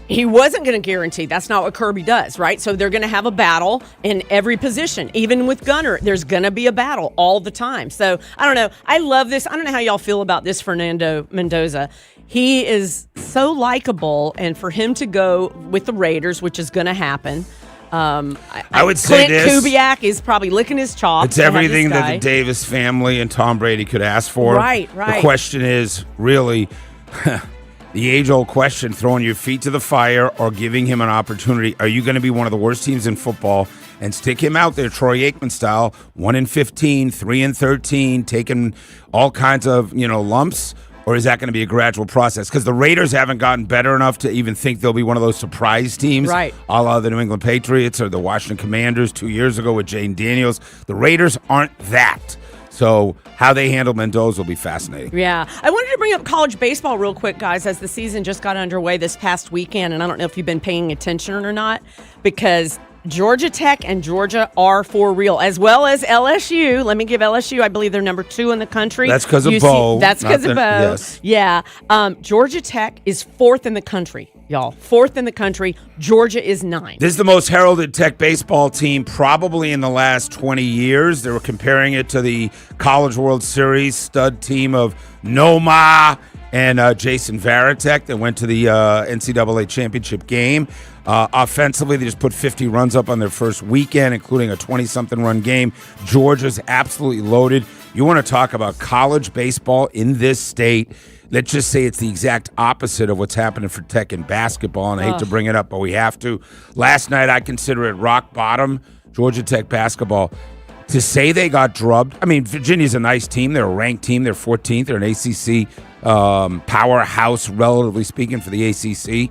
he wasn't going to guarantee. That's not what Kirby does, right? So they're going to have a battle in every position. Even with Gunnar, there's going to be a battle all the time. So I don't know. I love this. I don't know how y'all feel about this Fernando Mendoza. He is so likable, and for him to go with the Raiders, which is going to happen. I would say Clint this. Kubiak is probably licking his chops. It's everything that the Davis family and Tom Brady could ask for. Right. The question is really the age-old question, throwing your feet to the fire or giving him an opportunity. Are you going to be one of the worst teams in football and stick him out there, Troy Aikman style, 1-15, 3-13, taking all kinds of lumps? Or is that going to be a gradual process? Because the Raiders haven't gotten better enough to even think they'll be one of those surprise teams, right? A la the New England Patriots or the Washington Commanders 2 years ago with Jane Daniels. The Raiders aren't that. So how they handle Mendoza will be fascinating. Yeah. I wanted to bring up college baseball real quick, guys, as the season just got underway this past weekend. And I don't know if you've been paying attention or not, because Georgia Tech and Georgia are for real, as well as LSU. Let me give LSU, I believe they're number 2 in the country. That's because of Bo. That's because of Bo. Yes. Yeah. Georgia Tech is 4th in the country, y'all. 4th in the country. Georgia is 9. This is the most heralded Tech baseball team probably in the last 20 years. They were comparing it to the College World Series stud team of Noma and Jason Varitek that went to the NCAA championship game. Offensively, they just put 50 runs up on their first weekend, including a 20-something run game. Georgia's absolutely loaded. You want to talk about college baseball in this state? Let's just say it's the exact opposite of what's happening for Tech in basketball, and I hate to bring it up, but we have to. Last night, I consider it rock bottom, Georgia Tech basketball. To say they got drubbed, I mean, Virginia's a nice team. They're a ranked team. They're 14th. They're an ACC powerhouse, relatively speaking, for the ACC.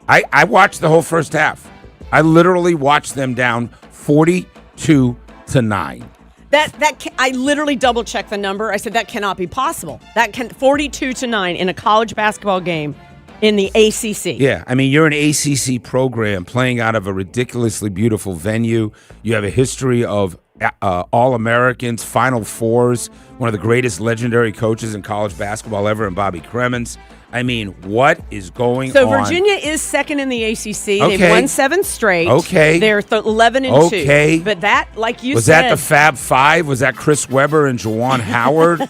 I watched the whole first half. I literally watched them down 42-9. I literally double checked the number. I said that cannot be possible. 42-9 in a college basketball game in the ACC. Yeah, I mean, you're an ACC program playing out of a ridiculously beautiful venue. You have a history of All-Americans, Final Fours, one of the greatest legendary coaches in college basketball ever, and Bobby Cremins. I mean, what is going on? So Virginia is 2nd in the ACC. Okay. They've won 7 straight. Okay. They're 11-2. Okay. But that, like you said. Was that the Fab Five? Was that Chris Webber and Juwan Howard? Was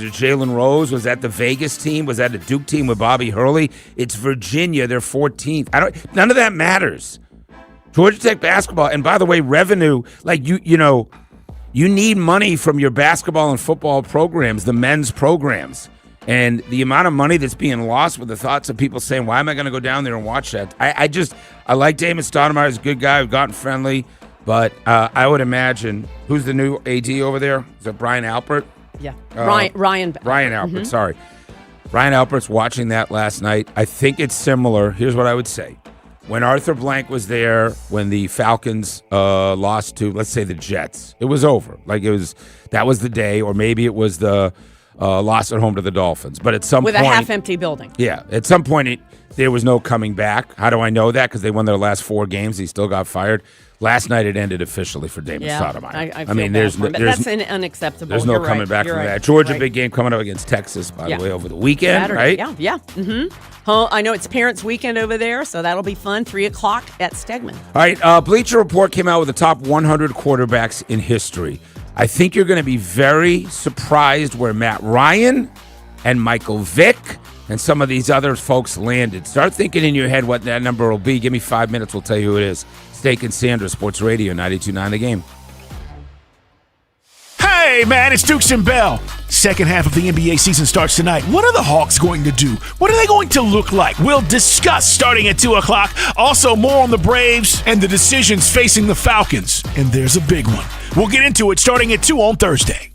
it Jalen Rose? Was that the Vegas team? Was that a Duke team with Bobby Hurley? It's Virginia. They're 14th. None of that matters. Georgia Tech basketball, and by the way, revenue, like you need money from your basketball and football programs, the men's programs. And the amount of money that's being lost with the thoughts of people saying, why am I going to go down there and watch that? I like Damon Stoudemire. He's a good guy. We've gotten friendly. But I would imagine, who's the new AD over there? Is it Brian Alpert? Yeah. Ryan Alpert, sorry. Ryan Alpert's watching that last night. I think it's similar. Here's what I would say. When Arthur Blank was there, when the Falcons lost to, let's say, the Jets, it was over. That was the day, or maybe it was the loss at home to the Dolphins. But at some point, with a half-empty building. Yeah, at some point there was no coming back. How do I know that? Because they won their last 4 games. He still got fired. Last night it ended officially for Damon Stoudemire. I mean, that's unacceptable. There's no You're coming right. back You're from right. that. Georgia, Right. big game coming up against Texas, by the way, over the weekend, Saturday. right? Yeah. Mm-hmm. I know it's Parents' Weekend over there, so that'll be fun. 3 o'clock at Stegman. All right, Bleacher Report came out with the top 100 quarterbacks in history. I think you're going to be very surprised where Matt Ryan and Michael Vick and some of these other folks landed. Start thinking in your head what that number will be. Give me 5 minutes, we'll tell you who it is. Steak and Sandra, Sports Radio, 92.9 The Game. Hey, Hey, man, it's Dukes and Bell. Second half of the NBA season starts tonight. What are the Hawks going to do? What are they going to look like? We'll discuss starting at 2 o'clock. Also, more on the Braves and the decisions facing the Falcons. And there's a big one. We'll get into it starting at 2 on Thursday.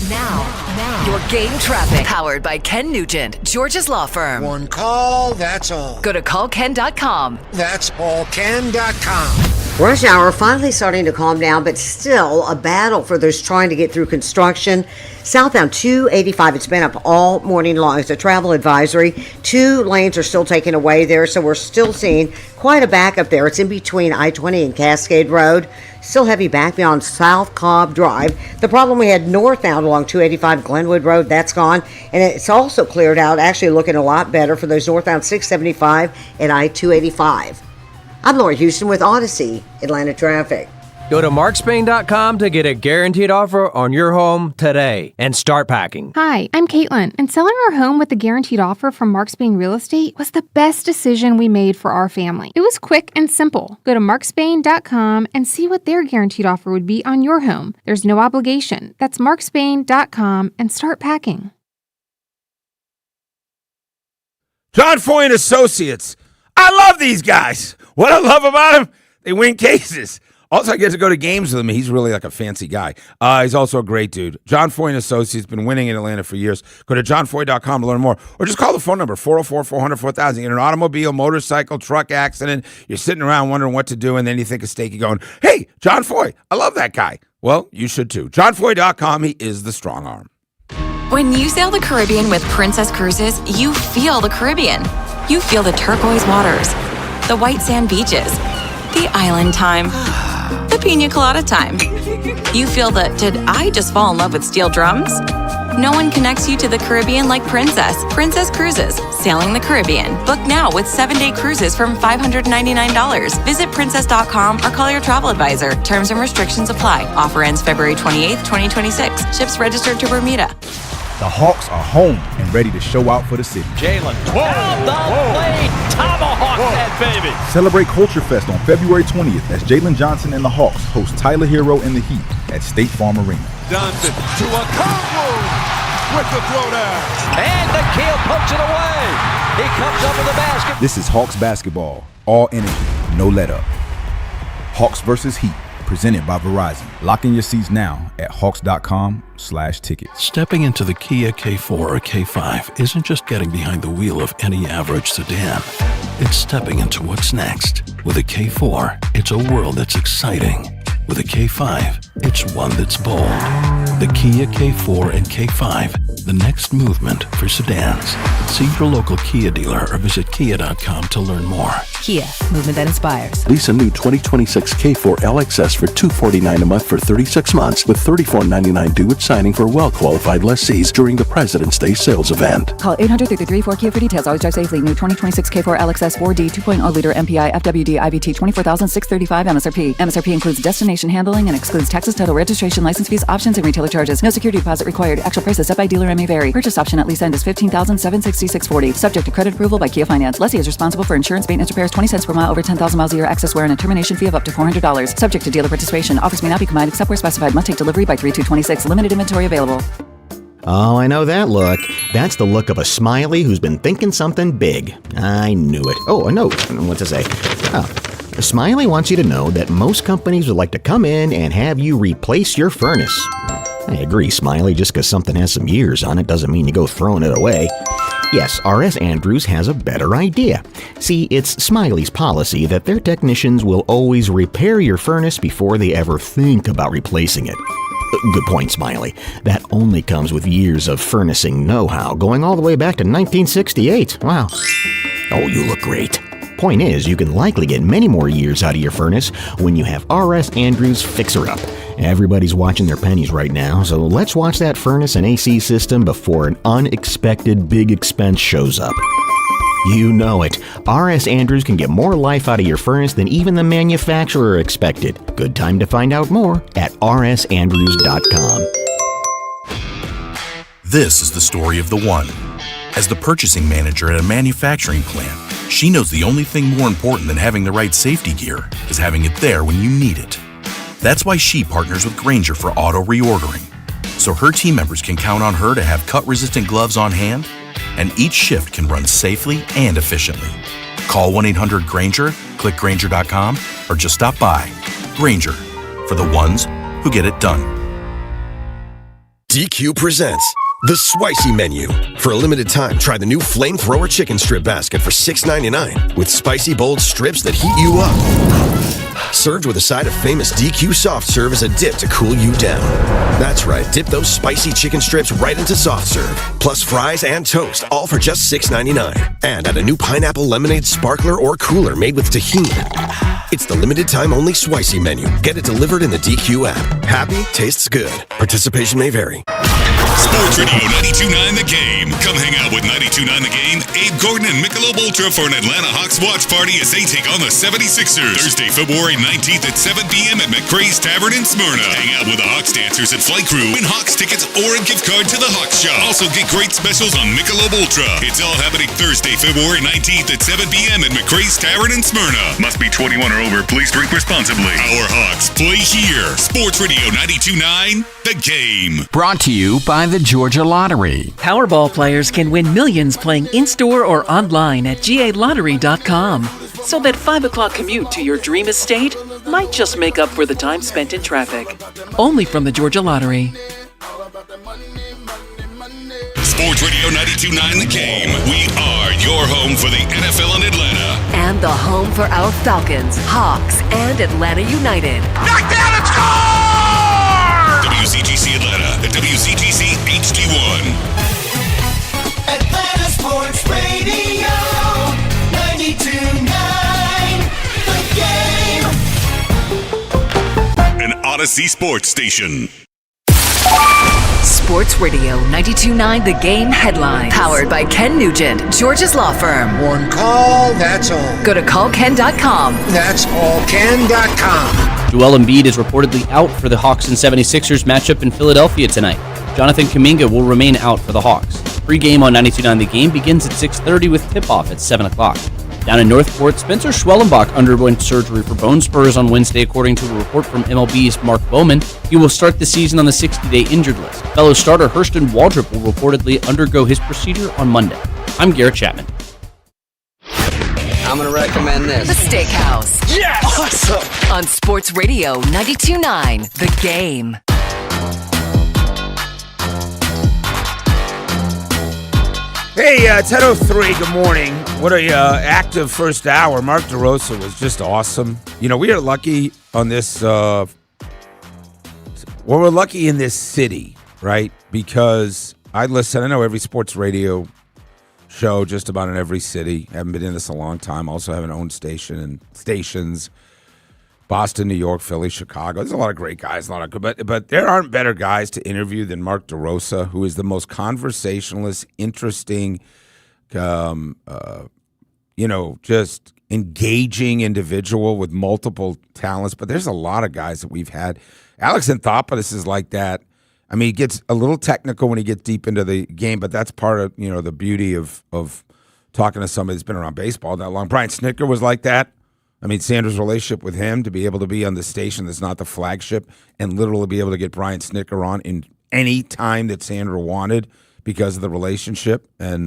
Now, your game traffic. Powered by Ken Nugent, George's Law Firm. One call, that's all. Go to callken.com. That's allken.com. Rush hour finally starting to calm down, but still a battle for those trying to get through construction. Southbound 285, it's been up all morning long. It's a travel advisory. 2 lanes are still taken away there, so we're still seeing quite a backup there. It's in between I-20 and Cascade Road. Still heavy back beyond South Cobb Drive. The problem we had northbound along 285 Glenwood Road, that's gone. And it's also cleared out, actually looking a lot better for those northbound 675 and I-285. I'm Laura Houston with Odyssey, Atlanta Traffic. Go to markspain.com to get a guaranteed offer on your home today and start packing. Hi, I'm Caitlin, and selling our home with a guaranteed offer from Mark Spain Real Estate was the best decision we made for our family. It was quick and simple. Go to markspain.com and see what their guaranteed offer would be on your home. There's no obligation. That's markspain.com and start packing. John Foy and Associates. I love these guys. What I love about them, they win cases. Also, I get to go to games with him. He's really like a fancy guy. He's also a great dude. John Foy & Associates, been winning in Atlanta for years. Go to johnfoy.com to learn more. Or just call the phone number, 404-400-4000. In an automobile, motorcycle, truck accident, you're sitting around wondering what to do, and then you think of Stakey going, hey, John Foy, I love that guy. Well, you should too. johnfoy.com, he is the strong arm. When you sail the Caribbean with Princess Cruises, you feel the Caribbean. You feel the turquoise waters, the white sand beaches, the island time, the pina colada time. You feel the, did I just fall in love with steel drums? No one connects you to the Caribbean like Princess. Princess Cruises, sailing the Caribbean. Book now with 7-day cruises from $599. Visit princess.com or call your travel advisor. Terms and restrictions apply. Offer ends February 28th, 2026. Ships registered to Bermuda. The Hawks are home and ready to show out for the city. Jalen. Down the lane. Tomahawk that baby. Celebrate Culture Fest on February 20th as Jalen Johnson and the Hawks host Tyler Hero and the Heat at State Farm Arena. Johnson to a Conwood with the throwdown. And the Nikhil pokes it away. He comes up with the basket. This is Hawks basketball. All energy, no let up. Hawks versus Heat. Presented by Verizon. Lock in your seats now at hawks.com/tickets. Stepping into the Kia K4 or K5 isn't just getting behind the wheel of any average sedan. It's stepping into what's next. With a K4, it's a world that's exciting. With a K5, it's one that's bold. The Kia K4 and K5, the next movement for sedans. See your local Kia dealer or visit kia.com to learn more. Kia, movement that inspires. Lease a new 2026 K4 LXS for $249 a month for 36 months with $34.99 due at signing for well-qualified lessees during the President's Day sales event. Call 800-334-KIA for details. Always drive safely. New 2026 K4 LXS 4D 2.0 liter MPI FWD IVT 24,635 MSRP. MSRP includes destination handling and excludes taxes, title, registration, license fees, options, and retailer charges. No security deposit required. Actual prices set by dealer and may vary. Purchase option at lease end is $15,766.40. Subject to credit approval by Kia Finance. Lessee is responsible for insurance, maintenance, repairs, 20 cents per mile over 10,000 miles a year. Excess wear and a termination fee of up to $400. Subject to dealer participation. Offers may not be combined except where specified. Must take delivery by 3/2/26. Limited inventory available. Oh, I know that look. That's the look of a Smiley who's been thinking something big. I knew it. Oh, a note. What to say? Oh. Smiley wants you to know that most companies would like to come in and have you replace your furnace. I agree, Smiley. Just because something has some years on it doesn't mean you go throwing it away. Yes, R.S. Andrews has a better idea. See, it's Smiley's policy that their technicians will always repair your furnace before they ever think about replacing it. Good point, Smiley. That only comes with years of furnacing know-how, going all the way back to 1968. Wow. Oh, you look great. Point is, you can likely get many more years out of your furnace when you have R.S. Andrews Fixer Up. Everybody's watching their pennies right now, so let's watch that furnace and AC system before an unexpected big expense shows up. You know it. R.S. Andrews can get more life out of your furnace than even the manufacturer expected. Good time to find out more at rsandrews.com. This is the story of the one. As the purchasing manager at a manufacturing plant, she knows the only thing more important than having the right safety gear is having it there when you need it. That's why she partners with Grainger for auto reordering. so her team members can count on her to have cut-resistant gloves on hand, and each shift can run safely and efficiently. Call 1-800-GRANGER, click Grainger.com, or just stop by. Grainger, for the ones who get it done. DQ presents the Spicy Menu. For a limited time, try the new Flamethrower Chicken Strip Basket for $6.99 with spicy bold strips that heat you up. Served with a side of famous DQ soft serve as a dip to cool you down. That's right, dip those spicy chicken strips right into soft serve, plus fries and toast, all for just $6.99. And add a new pineapple lemonade sparkler or cooler made with tahini. It's the limited time only Spicy Menu. Get it delivered in the DQ app. Happy tastes good. Participation may vary. Sports Radio 92.9 The Game. Come hang out with 92.9 The Game, Abe Gordon, and Michelob Ultra for an Atlanta Hawks watch party as they take on the 76ers. Thursday, February 19th at 7 p.m. at McCrae's Tavern in Smyrna. Hang out with the Hawks dancers at Flight Crew, win Hawks tickets or a gift card to the Hawks shop. Also get great specials on Michelob Ultra. It's all happening Thursday, February 19th at 7 p.m. at McCrae's Tavern in Smyrna. Must be 21 or over. Please drink responsibly. Our Hawks play here. Sports Radio 92.9 The Game. Brought to you by the Georgia Lottery. Powerball players can win millions playing in-store or online at GALottery.com. So that 5 o'clock commute to your dream estate might just make up for the time spent in traffic. Only from the Georgia Lottery. Sports Radio 92.9 The Game. We are your home for the NFL in Atlanta. And the home for our Falcons, Hawks, and Atlanta United. Knockdown and score! WCGC Atlanta, the WCGC HD1. Atlanta Sports Radio 92.9 The Game. An Odyssey Sports Station. Sports Radio 92.9 The Game headlines. Powered by Ken Nugent, Georgia's law firm. One call, that's all. Go to callken.com. That's allken.com. Joel Embiid is reportedly out for the Hawks and 76ers matchup in Philadelphia tonight. Jonathan Kuminga will remain out for the Hawks. Pre-game on 92.9 The Game begins at 6:30 with tip-off at 7 o'clock. Down in Northport, Spencer Schwellenbach underwent surgery for bone spurs on Wednesday, according to a report from MLB's Mark Bowman. He will start the season on the 60-day injured list. Fellow starter Hurston Waldrop will reportedly undergo his procedure on Monday. I'm Garrett Chapman. I'm going to recommend this. The Steakhouse. Yes! Awesome! On Sports Radio 92.9 The Game. Hey, 10:03, good morning. What a active first hour. Mark DeRosa was just awesome. You know, we are lucky on this, we're lucky in this city, right? Because I know every sports radio show just about in every city. Haven't been in this a long time. Also have an own station and stations. Boston, New York, Philly, Chicago. There's a lot of great guys, but there aren't better guys to interview than Mark DeRosa, who is the most conversationalist, interesting, just engaging individual with multiple talents. But there's a lot of guys that we've had. Alex Anthopoulos is like that. I mean, he gets a little technical when he gets deep into the game, but that's part of the beauty of talking to somebody that's been around baseball that long. Brian Snitker was like that. I mean, Sandra's relationship with him, to be able to be on the station that's not the flagship and literally be able to get Brian Snitker on in any time that Sandra wanted because of the relationship. And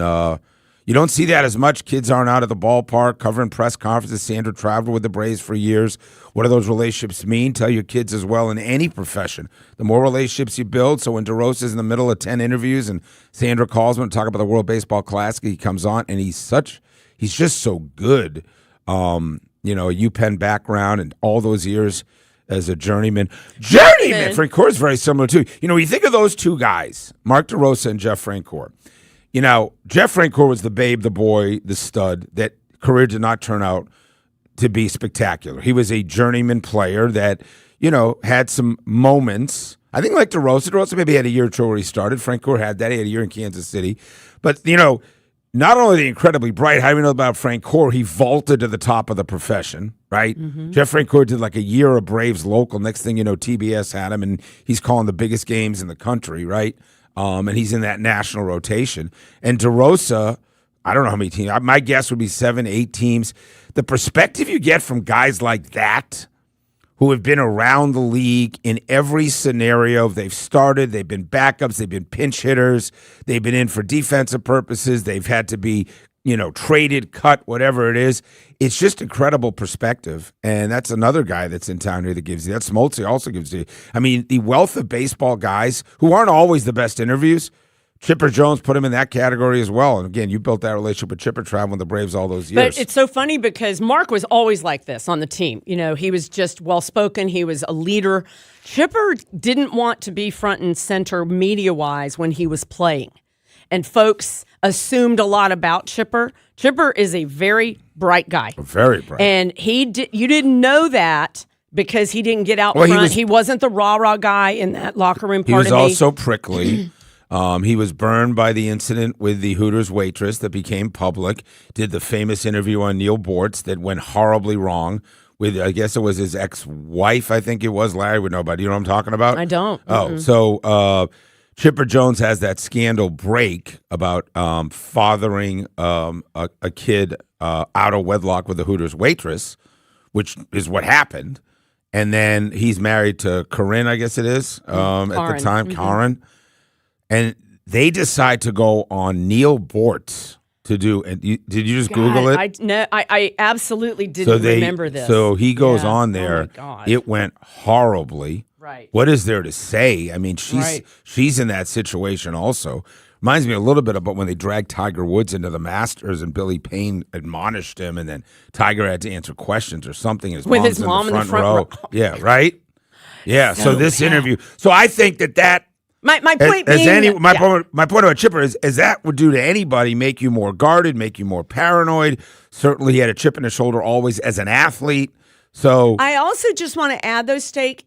you don't see that as much. Kids aren't out at the ballpark covering press conferences. Sandra traveled with the Braves for years. What do those relationships mean? Tell your kids as well in any profession. The more relationships you build, so when DeRosa's in the middle of 10 interviews and Sandra calls him to talk about the World Baseball Classic, he comes on and he's just so good. A UPenn background and all those years as a journeyman. Francoeur is very similar too. When you think of those two guys, Mark DeRosa and Jeff Francoeur, Jeff Francoeur was the babe, the boy, the stud. That career did not turn out to be spectacular. He was a journeyman player that, had some moments. I think like DeRosa maybe had a year or two where he started. Francoeur had that. He had a year in Kansas City. But, not only the incredibly bright, how do you know about Francoeur? He vaulted to the top of the profession, right? Mm-hmm. Jeff Francoeur did like a year of Braves local. Next thing you know, TBS had him, and he's calling the biggest games in the country, right? And he's in that national rotation. And DeRosa, I don't know how many teams. My guess would be 7, 8 teams. The perspective you get from guys like that, who have been around the league in every scenario. They've started, they've been backups, they've been pinch hitters, they've been in for defensive purposes, they've had to be, traded, cut, whatever it is. It's just incredible perspective. And that's another guy that's in town here that gives you. That Smoltz also gives you. I mean, the wealth of baseball guys who aren't always the best interviews. Chipper Jones put him in that category as well. And again, you built that relationship with Chipper traveling with the Braves all those years. But it's so funny because Mark was always like this on the team. He was just well-spoken. He was a leader. Chipper didn't want to be front and center media-wise when he was playing. And folks assumed a lot about Chipper. Chipper is a very bright guy. Very bright. And you didn't know that because he didn't get out front. He wasn't the rah-rah guy in that locker room. He was also prickly. He was burned by the incident with the Hooters waitress that became public. Did the famous interview on Neil Bortz that went horribly wrong with, I guess it was his ex-wife, I think it was. Larry would know about it. You know what I'm talking about? I don't. Oh, so Chipper Jones has that scandal break about fathering a kid out of wedlock with the Hooters waitress, which is what happened. And then he's married to Corinne, I guess it is, at the time, Karen. And they decide to go on Neil Bortz to do. And did you just Google it? I absolutely didn't remember this. So he goes on there. Oh my God. It went horribly. Right. What is there to say? I mean, she's in that situation also. Reminds me a little bit about when they dragged Tiger Woods into the Masters and Billy Payne admonished him, and then Tiger had to answer questions or something. And with his mom in the front row. Yeah, right. Yeah. So this interview. So I think that. My point being, my point about Chipper is that would do to anybody, make you more guarded, make you more paranoid. Certainly, he had a chip in his shoulder always as an athlete. So I also just want to add, though, Steak,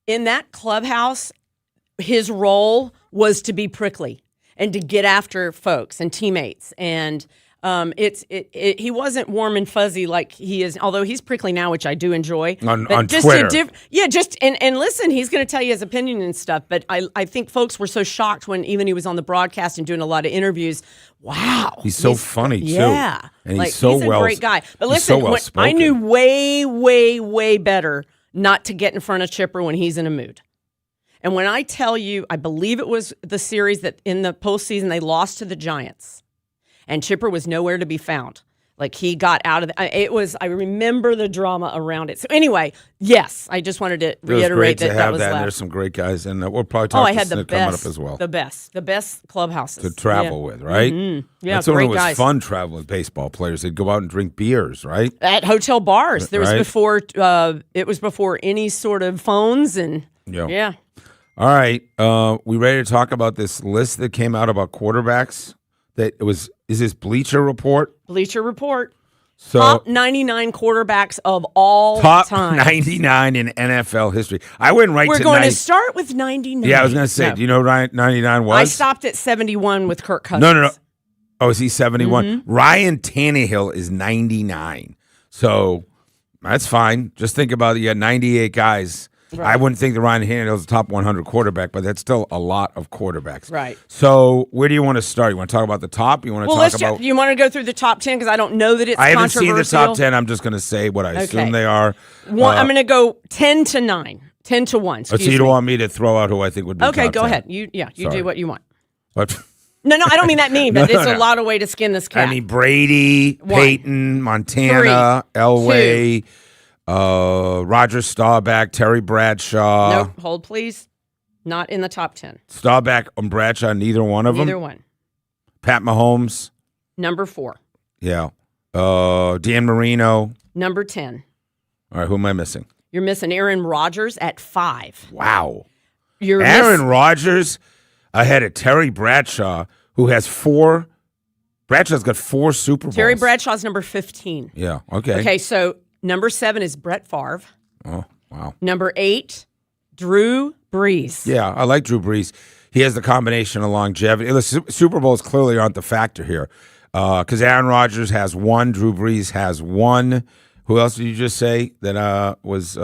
in that clubhouse, his role was to be prickly and to get after folks and teammates. And he wasn't warm and fuzzy like he is, although he's prickly now, which I do enjoy. On Twitter. And listen, he's going to tell you his opinion and stuff. But I think folks were so shocked when even he was on the broadcast and doing a lot of interviews. Wow. He's so funny, too. Yeah. And he's so he's a great guy. But listen, so I knew way, way, way better not to get in front of Chipper when he's in a mood. And when I tell you, I believe it was the series that in the postseason they lost to the Giants. And Chipper was nowhere to be found. Like, he got out of I remember the drama around it. So anyway, yes, I just wanted to reiterate that was that. left. There's some great guys, and we'll probably talk to Snick coming up as well. The best clubhouses. To travel with, right? Mm-hmm. Yeah, that's when great it was guys. fun traveling with baseball players. They'd go out and drink beers, right? At hotel bars. There was Right. before any sort of phones and Yeah. All right. We ready to talk about this list that came out about quarterbacks? Is this Bleacher Report? Bleacher Report. So Top 99 quarterbacks of all top time. 99 in NFL history. I went right We're to going to start with 99. Yeah, I was going to say, do you know what 99 was? I stopped at 71 with Kirk Cousins. No. Oh, is he 71? Mm-hmm. Ryan Tannehill is 99. So that's fine. Just think about it. You got 98 guys. Right. I wouldn't think that Ryan Tannehill is a top 100 quarterback, but that's still a lot of quarterbacks. Right. So where do you want to start? You want to talk about the top? You want to talk about? You want to go through the top 10 because I don't know that it's I haven't seen the controversial. top 10. I'm just going to say what I assume they are. I'm going to go 10 to 9. 10 to 1. So you don't want me to throw out who I think would be Okay, top go 10. ahead. You do what you want. What? No, I don't mean that mean, but No, it's no. a lot of way to skin this cat. I mean Brady, Peyton, Montana, 3, Elway, Roger Staubach, Terry Bradshaw. Nope, hold please. Not in the top 10. Staubach and Bradshaw, neither one of them? Neither one. Pat Mahomes. Number 4. Yeah. Dan Marino. Number 10. All right, who am I missing? You're missing Aaron Rodgers at 5. Wow. Aaron Rodgers ahead of Terry Bradshaw, who has 4. Bradshaw's got 4 Super Bowls. Terry Bradshaw's number 15. Yeah, okay. Okay, so number 7 is Brett Favre. Oh, wow. Number 8, Drew Brees. Yeah, I like Drew Brees. He has the combination of longevity. The Super Bowls clearly aren't the factor here because Aaron Rodgers has 1, Drew Brees has 1. Who else did you just say that was?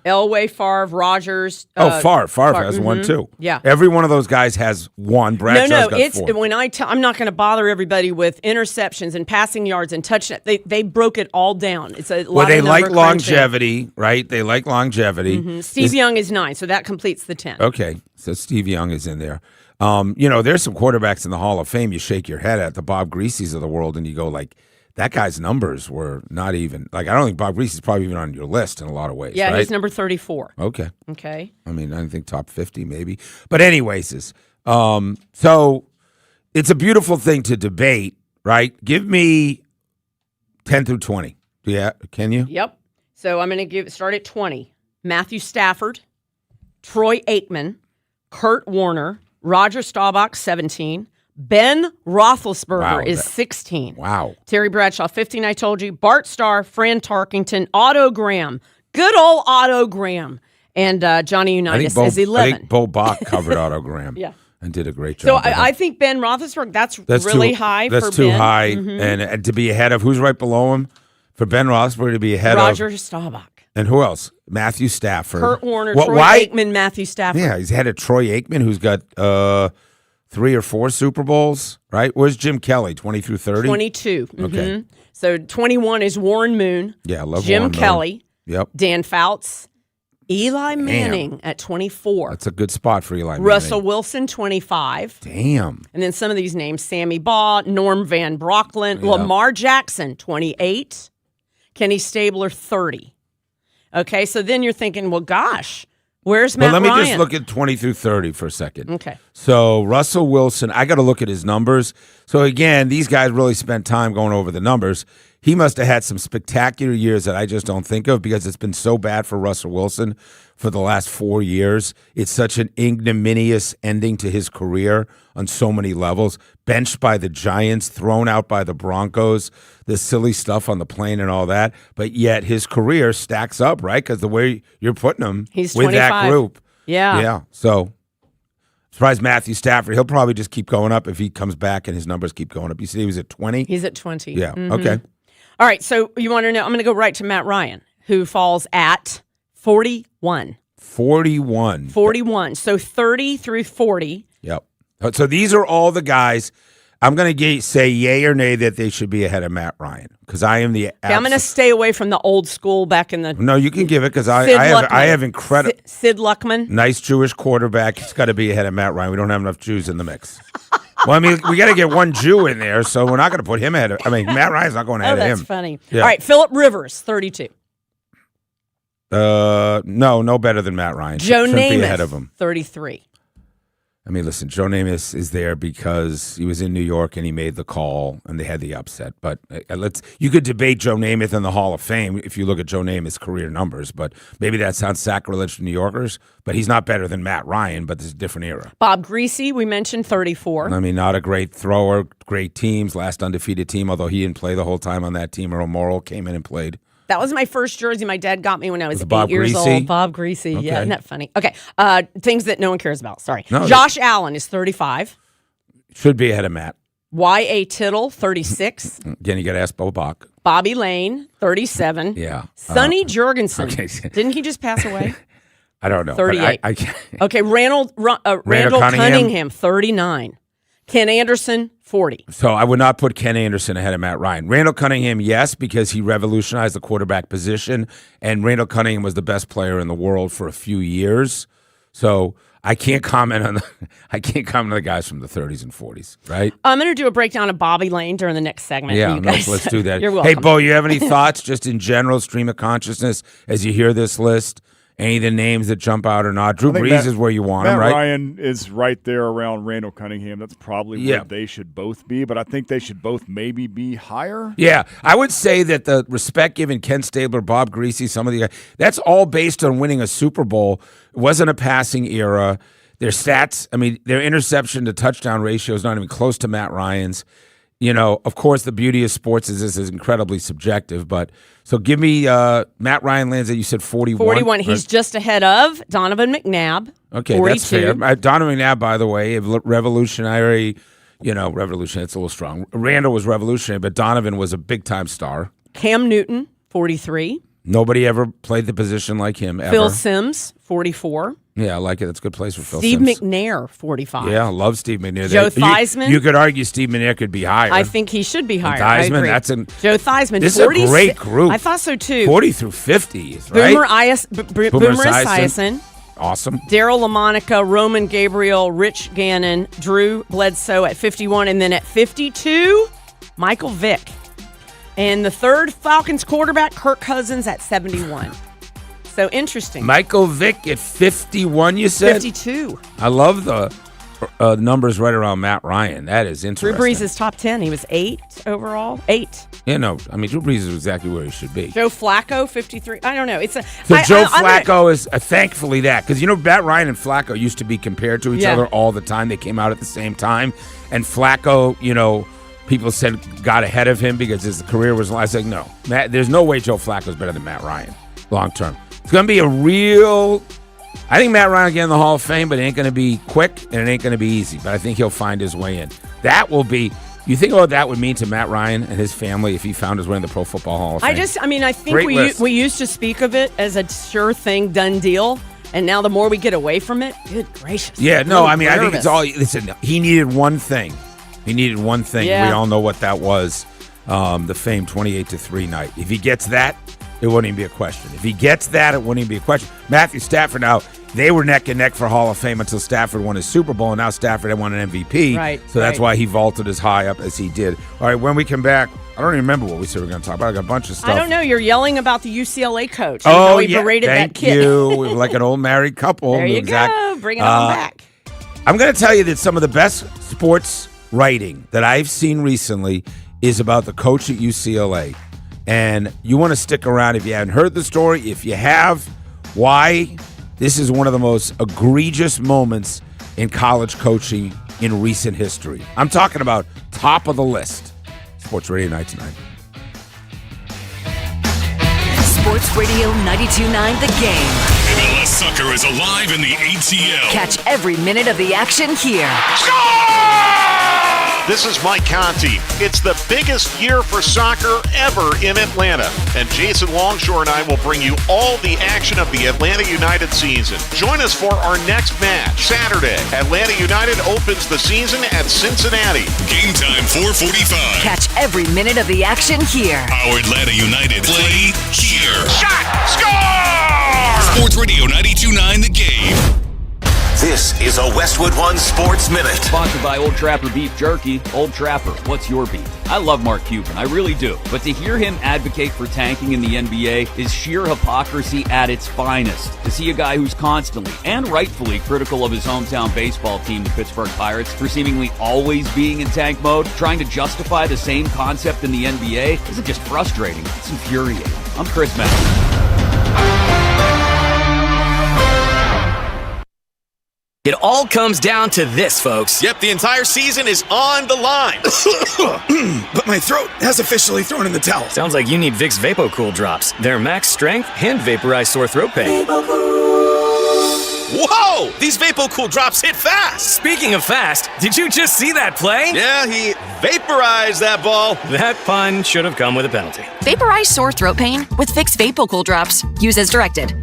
Elway, Favre, Rodgers. Favre has one too. Yeah. Every one of those guys has one. Bradshaw's got it's 4. when I'm not going to bother everybody with interceptions and passing yards and touchdowns. They broke it all down. It's a lot Well, they of like number crunching. longevity, right? They like longevity. Steve Young is 9, so that completes the 10. Okay, so Steve Young is in there. There's some quarterbacks in the Hall of Fame you shake your head at, the Bob Griese's of the world, and you go like, that guy's numbers were not even, like, I don't think Bob Griese's probably even on your list in a lot of ways. Yeah, right? he's number 34. Okay. Okay. I mean, I think top 50 maybe. But anyways, so it's a beautiful thing to debate, right? Give me 10 through 20. Yeah, can you? Yep. So I'm going to start at 20. Matthew Stafford, Troy Aikman, Kurt Warner, Roger Staubach, 17. Ben Roethlisberger is 16. Wow. Terry Bradshaw, 15, I told you. Bart Starr, Fran Tarkington, Otto Graham. Good old Otto Graham. And Johnny Unitas is 11. I think Bo Bach covered Otto Graham. Yeah. And did a great So job. I think Ben Roethlisberger, that's really high for Ben. That's too high. Mhm. And to be ahead of, who's right below him? For Ben Roethlisberger to be ahead Roger of. Staubach. And who else? Matthew Stafford. Kurt Warner, Troy Aikman, Matthew Stafford. Yeah, he's ahead of Troy Aikman, who's got 3 or 4 Super Bowls, right? Where's Jim Kelly, 20 through 30? 22. Okay. Mhm. So 21 is Warren Moon. Yeah, I love Jim Warren Moon. Kelly. Yep. Dan Fouts. Eli Manning at 24. That's a good spot for Eli Manning. Russell Wilson, 25. Damn. And then some of these names, Sammy Baugh, Norm Van Brocklin, Yeah. Lamar Jackson, 28. Kenny Stabler, 30. Okay, so then you're thinking, well, gosh, where's Matt But let me Ryan? just look at 20 through 30 for a second. Okay. So Russell Wilson, I got to look at his numbers. So again, these guys really spent time going over the numbers. He must have had some spectacular years that I just don't think of because it's been so bad for Russell Wilson for the last 4 years. It's such an ignominious ending to his career on so many levels. Benched by the Giants, thrown out by the Broncos, the silly stuff on the plane and all that. But yet his career stacks up, right? Because the way you're putting him He's with 25. that group. Yeah. Yeah. So surprised Matthew Stafford. He'll probably just keep going up if he comes back and his numbers keep going up. You said he was at 20? He's at 20. Yeah. Mhm. Okay. All right, so you want to know, I'm going to go right to Matt Ryan, who falls at 41. 41. 41. So 30 through 40. Yep. So these are all the guys. I'm going to say yay or nay that they should be ahead of Matt Ryan because I am the. Okay, I'm going to stay away from the old school back in the. No, you can give it because Sid I Luckman. have incredible. Sid Luckman. Nice Jewish quarterback. He's got to be ahead of Matt Ryan. We don't have enough Jews in the mix. Well, I mean, we got to get one Jew in there, so we're not going to put him ahead of. I mean, Matt Ryan's not going ahead of him. That's funny. Yeah. All right, Phillip Rivers, 32. No better than Matt Ryan. Joe Shouldn't be Namath, ahead of him. 33. I mean, listen, Joe Namath is there because he was in New York and he made the call and they had the upset. But you could debate Joe Namath in the Hall of Fame if you look at Joe Namath's career numbers. But maybe that sounds sacrilege to New Yorkers. But he's not better than Matt Ryan. But this is a different era. Bob Greasy, we mentioned 34. I mean, not a great thrower, great teams, last undefeated team. Although he didn't play the whole time on that team. Earl Morrall came in and played. That was my first jersey my dad got me when I was 8 Bob years Greasy? old. Bob Greasy. Okay. Yeah, isn't that funny? Okay. Things that no one cares about. Sorry. No, Josh Allen is 35. Should be ahead of Matt. Y.A. Tittle, 36. Again, you got to ask Bo Bach. Bobby Lane, 37. Yeah. Sonny Jurgensen. Okay. Didn't he just pass away? I don't know. 38. I can't. Okay, Randall Cunningham, 39. Ken Anderson, 40. So I would not put Ken Anderson ahead of Matt Ryan. Randall Cunningham, yes, because he revolutionized the quarterback position, and Randall Cunningham was the best player in the world for a few years. So I can't comment on the guys from the 30s and 40s, right? I'm going to do a breakdown of Bobby Lane during the next segment. Yeah, You guys. let's do that. You're welcome. Hey, Bo, you have any thoughts just in general, stream of consciousness, as you hear this list? Any of the names that jump out or not? Drew Brees is where you want him, right? Matt Ryan is right there around Randall Cunningham. That's probably where they should both be, but I think they should both maybe be higher. Yeah, I would say that the respect given Ken Stabler, Bob Greasy, some of the guys, that's all based on winning a Super Bowl. It wasn't a passing era. Their stats, I mean, their interception to touchdown ratio is not even close to Matt Ryan's. You know, of course, the beauty of sports is this is incredibly subjective, but so give me Matt Ryan lands at, you said 41. 41. He's just ahead of Donovan McNabb. Okay, 42. that's fair. Donovan McNabb, by the way, revolutionary, revolutionary, it's a little strong. Randall was revolutionary, but Donovan was a big-time star. Cam Newton, 43. Nobody ever played the position like him ever. Phil Simms, 44. Yeah, I like it. That's a good place for Phil Steve Simms. McNair, 45. Yeah, I love Steve McNair. Joe Theismann. You could argue Steve McNair could be higher. I think he should be higher. Theismann, I agree. that's Joe Theismann. This 40, is a great group. I thought so too. 40 through 50s, right? Boomer Esiason. Awesome. Daryl LaMonica, Roman Gabriel, Rich Gannon, Drew Bledsoe at 51. And then at 52, Michael Vick. And the third Falcons quarterback, Kirk Cousins at 71. So interesting. Michael Vick at 51, you said? 52. I love the numbers right around Matt Ryan. That is interesting. Drew Brees is top 10. He was 8 overall. 8. Yeah, no. I mean, Drew Brees is exactly where he should be. Joe Flacco, 53. I don't know. It's a So Joe Flacco is thankfully that. Because, Matt Ryan and Flacco used to be compared to each other all the time. They came out at the same time. And Flacco, people said got ahead of him because his career was long. I said, no. There's no way Joe Flacco's better than Matt Ryan long term. It's going to be I think Matt Ryan will get in the Hall of Fame, but it ain't going to be quick and it ain't going to be easy. But I think he'll find his way in. That will be, you think what that would mean to Matt Ryan and his family if he found his way in the Pro Football Hall of Fame? I think we used to speak of it as a sure thing, done deal. And now the more we get away from it, good gracious. Yeah, no, I think it's all, listen, he needed one thing. Yeah. We all know what that was. The famed 28-3 night. If he gets that, it wouldn't even be a question. If he gets that, it wouldn't even be a question. Matthew Stafford, now, they were neck and neck for Hall of Fame until Stafford won his Super Bowl, and now Stafford had won an MVP. Right. So that's why he vaulted as high up as he did. All right, when we come back, I don't even remember what we said we were going to talk about. I got a bunch of stuff. I don't know. You're yelling about the UCLA coach. Oh, how he berated thank that kid. you. We were like an old married couple. There you go. Bring it on back. I'm going to tell you that some of the best sports writing that I've seen recently is about the coach at UCLA. And you want to stick around if you haven't heard the story. If you have, why? This is one of the most egregious moments in college coaching in recent history. I'm talking about top of the list. Sports Radio Night tonight. Sports Radio 92.9 The Game. MLS soccer is alive in the ATL. Catch every minute of the action here. This is Mike Conti. It's the biggest year for soccer ever in Atlanta. And Jason Longshore and I will bring you all the action of the Atlanta United season. Join us for our next match. Saturday, Atlanta United opens the season at Cincinnati. Game time 4:45. Catch every minute of the action here. Our Atlanta United play here. Shot! Score! Sports Radio 92.9 The Game. This is a Westwood One Sports Minute. Sponsored by Old Trapper Beef Jerky. Old Trapper, what's your beef? I love Mark Cuban, I really do. But to hear him advocate for tanking in the NBA is sheer hypocrisy at its finest. To see a guy who's constantly and rightfully critical of his hometown baseball team, the Pittsburgh Pirates, for seemingly always being in tank mode, trying to justify the same concept in the NBA, isn't just frustrating, it's infuriating. I'm Chris Matthews. It all comes down to this, folks. Yep, the entire season is on the line. But my throat has officially thrown in the towel. Sounds like you need Vicks VapoCool drops. Their max strength and vaporize sore throat pain. Whoa! These VapoCool drops hit fast. Speaking of fast, did you just see that play? Yeah, he vaporized that ball. That pun should have come with a penalty. Vaporize sore throat pain with Vicks VapoCool drops. Use as directed.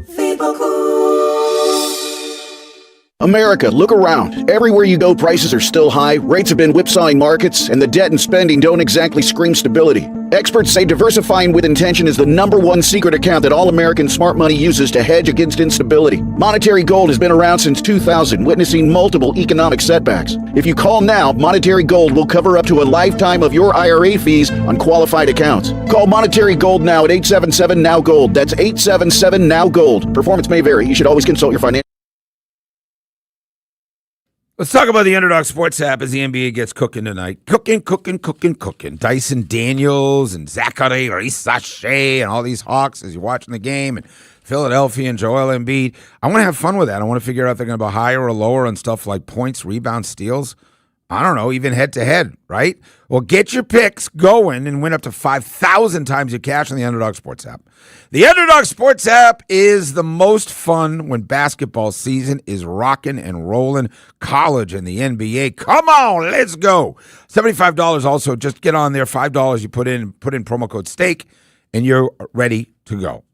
America, look around. Everywhere you go, prices are still high, rates have been whipsawing markets, and the debt and spending don't exactly scream stability. Experts say diversifying with intention is the #1 secret account that all American smart money uses to hedge against instability. Monetary Gold has been around since 2000, witnessing multiple economic setbacks. If you call now, Monetary Gold will cover up to a lifetime of your IRA fees on qualified accounts. Call Monetary Gold now at 877-NOW-GOLD. That's 877-NOW-GOLD. Performance may vary. You should always consult your financial. Let's talk about the Underdog Sports app as the NBA gets cooking tonight. Cooking. Dyson Daniels and Zachary Sachet and all these Hawks as you're watching the game, and Philadelphia and Joel Embiid. I want to have fun with that. I want to figure out if they're going to go higher or lower on stuff like points, rebounds, steals. I don't know, even head-to-head, right? Well, get your picks going and win up to 5,000 times your cash on the Underdog Sports app. The Underdog Sports app is the most fun when basketball season is rocking and rolling. College and the NBA, come on, let's go. $75 also, just get on there. $5 you put in promo code STEAK, and you're ready to go.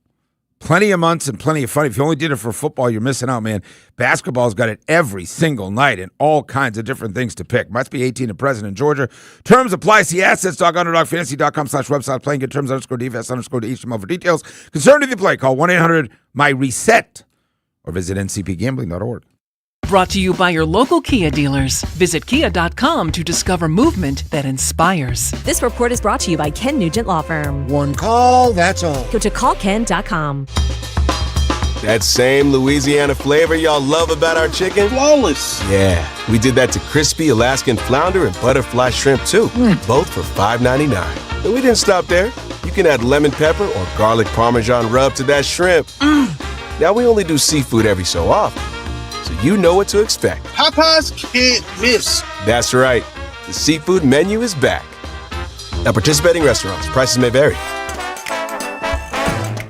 Plenty of months and plenty of fun. If you only did it for football, you're missing out, man. Basketball's got it every single night and all kinds of different things to pick. Must be 18 and present in Georgia. Terms apply. See assets.underdogfantasy.com/website. Playing good terms _DFS_HTML for details. Concerned with the play, call 1-800-MY-RESET or visit ncpgambling.org. Brought to you by your local Kia dealers. Visit kia.com to discover movement that inspires. This report is brought to you by Ken Nugent Law Firm. One call, that's all. Go to callken.com. That same Louisiana flavor y'all love about our chicken? Flawless. Yeah, we did that to crispy Alaskan flounder and butterfly shrimp too. Both for $5.99. And we didn't stop there. You can add lemon pepper or garlic Parmesan rub to that shrimp. Now we only do seafood every so often, so you know what to expect. Popeyes can't miss. That's right. The seafood menu is back. At participating restaurants, prices may vary.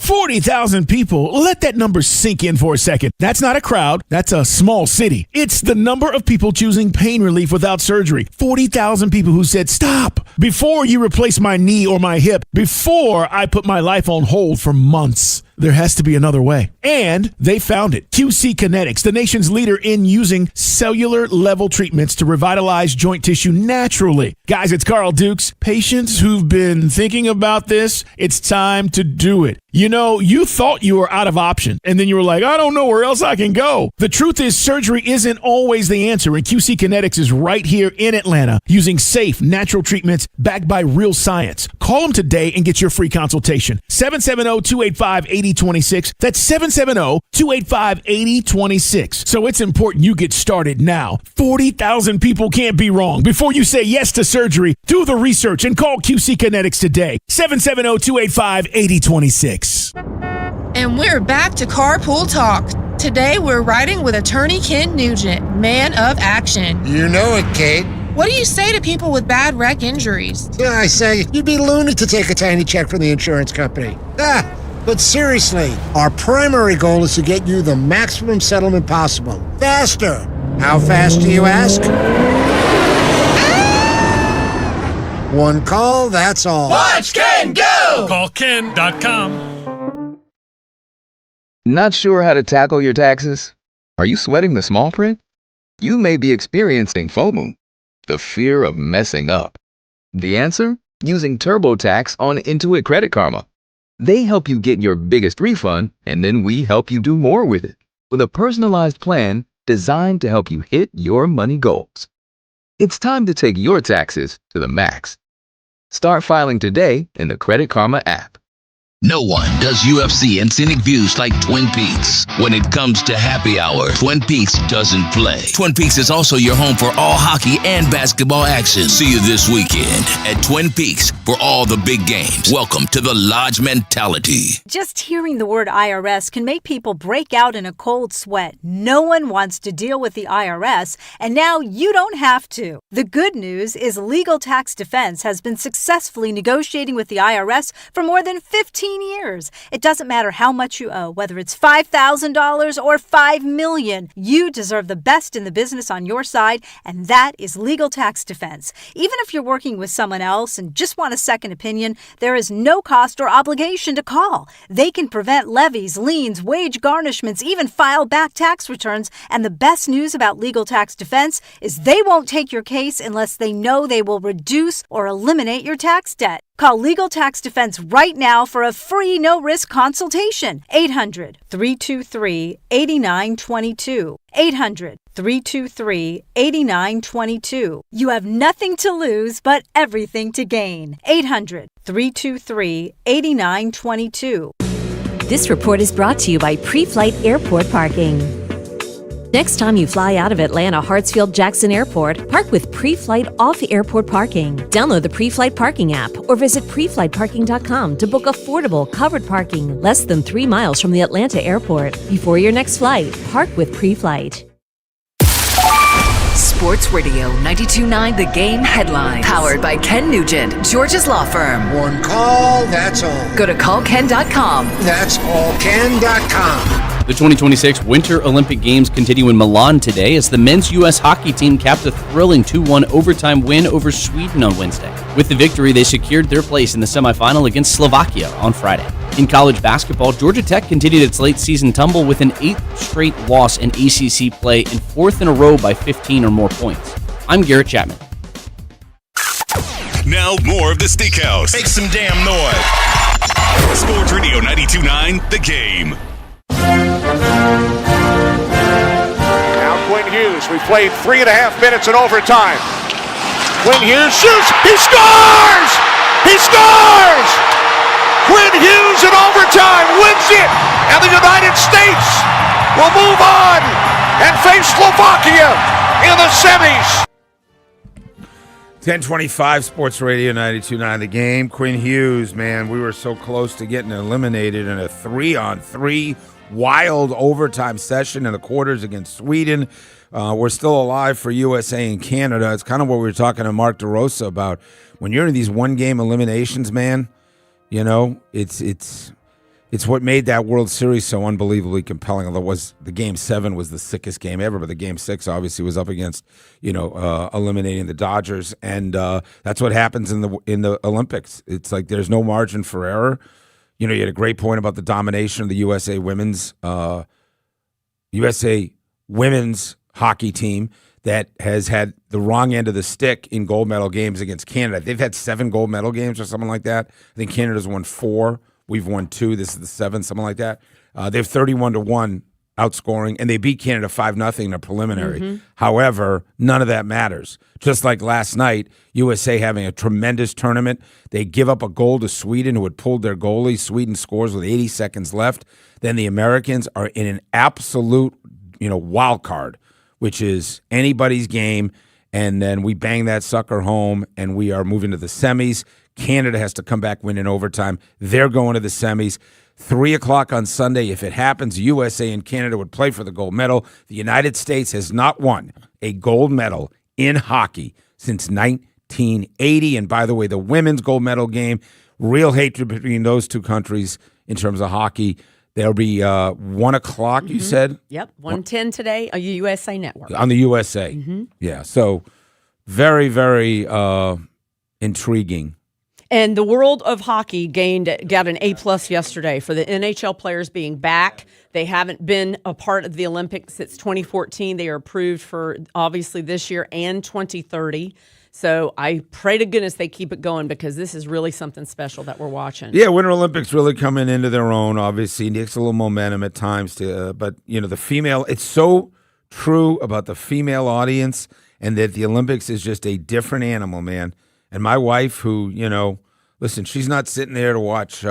40,000 people. Let that number sink in for a second. That's not a crowd. That's a small city. It's the number of people choosing pain relief without surgery. 40,000 people who said, stop, before you replace my knee or my hip, before I put my life on hold for months. There has to be another way. And they found it. QC Kinetics, the nation's leader in using cellular level treatments to revitalize joint tissue naturally. Guys, it's Carl Dukes. Patients who've been thinking about this, it's time to do it. You know, you thought you were out of option, and then you were like, I don't know where else I can go. The truth is, surgery isn't always the answer, and QC Kinetics is right here in Atlanta using safe, natural treatments backed by real science. Call them today and get your free consultation. 770-285-8026. That's 770-285-8026. So it's important you get started now. 40,000 people can't be wrong. Before you say yes to surgery, do the research and call QC Kinetics today. 770-285-8026. And we're back to Carpool Talk. Today we're riding with attorney Ken Nugent, man of action. You know it, Kate. What do you say to people with bad wreck injuries? Yeah, I say, you'd be loony to take a tiny check from the insurance company. But seriously, our primary goal is to get you the maximum settlement possible. Faster. How fast do you ask? One call, that's all. Watch Ken go! Call Ken.com. Not sure how to tackle your taxes? Are you sweating the small print? You may be experiencing FOMO, the fear of messing up. The answer? Using TurboTax on Intuit Credit Karma. They help you get your biggest refund, and then we help you do more with it, with a personalized plan designed to help you hit your money goals. It's time to take your taxes to the max. Start filing today in the Credit Karma app. No one does UFC and scenic views like Twin Peaks. When it comes to happy hour, Twin Peaks doesn't play. Twin Peaks is also your home for all hockey and basketball action. See you this weekend at Twin Peaks for all the big games. Welcome to the Lodge mentality. Just hearing the word IRS can make people break out in a cold sweat. No one wants to deal with the IRS, and now you don't have to. The good news is Legal Tax Defense has been successfully negotiating with the IRS for more than 15 years. It doesn't matter how much you owe, whether it's $5,000 or $5 million. You deserve the best in the business on your side, and that is Legal Tax Defense. Even if you're working with someone else and just want a second opinion, there is no cost or obligation to call. They can prevent levies, liens, wage garnishments, even file back tax returns. And the best news about Legal Tax Defense is they won't take your case unless they know they will reduce or eliminate your tax debt. Call Legal Tax Defense right now for a free no-risk consultation. 800-323-8922. 800-323-8922. You have nothing to lose but everything to gain. 800-323-8922. This report is brought to you by Pre-Flight Airport Parking. Next time you fly out of Atlanta Hartsfield Jackson Airport, park with Pre-Flight off-airport parking. Download the Pre-Flight Parking app or visit preflightparking.com to book affordable, covered parking less than 3 miles from the Atlanta airport. Before your next flight, park with Pre-Flight. Sports Radio 92.9 The Game headlines. Powered by Ken Nugent, Georgia's law firm. One call, that's all. Go to callken.com. That's allken.com. The 2026 Winter Olympic Games continue in Milan today as the men's U.S. hockey team capped a thrilling 2-1 overtime win over Sweden on Wednesday. With the victory, they secured their place in the semifinal against Slovakia on Friday. In college basketball, Georgia Tech continued its late season tumble with an 8th straight loss in ACC play and 4th in a row by 15 or more points. I'm Garrett Chapman. Now more of the Steakhouse. Make some damn noise. Sports Radio 92.9, The Game. Now Quinn Hughes. We played 3.5 minutes in overtime. Quinn Hughes shoots. He scores! He scores! Quinn Hughes in overtime wins it, and the United States will move on and face Slovakia in the semis. 10:25 Sports Radio 92.9 The Game. Quinn Hughes, man, we were so close to getting eliminated in a 3-on-3 wild overtime session in the quarters against Sweden. We're still alive for USA and Canada. It's kind of what we were talking to Mark DeRosa about. When you're in these one-game eliminations, man, you know, it's what made that World Series so unbelievably compelling. Although the Game 7 was the sickest game ever, but the Game 6 obviously was up against, eliminating the Dodgers, and that's what happens in the Olympics. It's like there's no margin for error. You know, you had a great point about the domination of the USA women's hockey team that has had the wrong end of the stick in gold medal games against Canada. They've had 7 gold medal games or something like that. I think Canada's won 4. We've won 2. This is the 7th, something like that. They have 31-1 outscoring, and they beat Canada 5-0 in a preliminary. Mm-hmm. However, none of that matters. Just like last night, USA having a tremendous tournament. They give up a goal to Sweden, who had pulled their goalie. Sweden scores with 80 seconds left. Then the Americans are in an absolute, wild card, which is anybody's game. And then we bang that sucker home, and we are moving to the semis. Canada has to come back, win in overtime. They're going to the semis. 3 o'clock on Sunday. If it happens, USA and Canada would play for the gold medal. The United States has not won a gold medal in hockey since 1980. And by the way, the women's gold medal game, real hatred between those two countries in terms of hockey. There'll be 1 o'clock, you said? Yep, 1:10 today, a USA Network. On the USA. Mm-hmm. Yeah, so very, very intriguing. And the world of hockey got an A+ yesterday for the NHL players being back. They haven't been a part of the Olympics since 2014. They are approved for obviously this year and 2030. So I pray to goodness they keep it going because this is really something special that we're watching. Yeah, Winter Olympics really coming into their own. Obviously, it takes a little momentum at times but the female. It's so true about the female audience, and that the Olympics is just a different animal, man. And my wife, who, listen, she's not sitting there to watch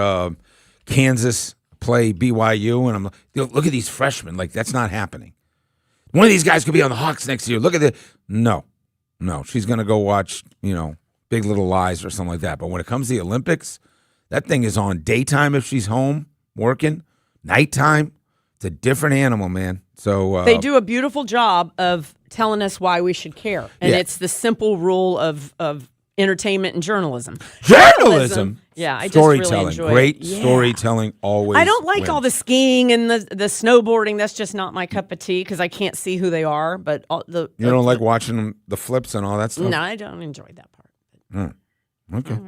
Kansas play BYU, and I'm like, look at these freshmen. Like, that's not happening. One of these guys could be on the Hawks next year. Look at it. No, she's going to go watch, Big Little Lies or something like that. But when it comes to the Olympics, that thing is on daytime if she's home working, nighttime. It's a different animal, man. So they do a beautiful job of telling us why we should care. And it's the simple rule of entertainment and journalism. Journalism? Yeah, I just storytelling. really enjoy Great it. storytelling always. I don't like wins. all the skiing and the snowboarding. That's just not my cup of tea because I can't see who they are. But you don't like watching the flips and all that stuff? No, I don't enjoy that part. Okay.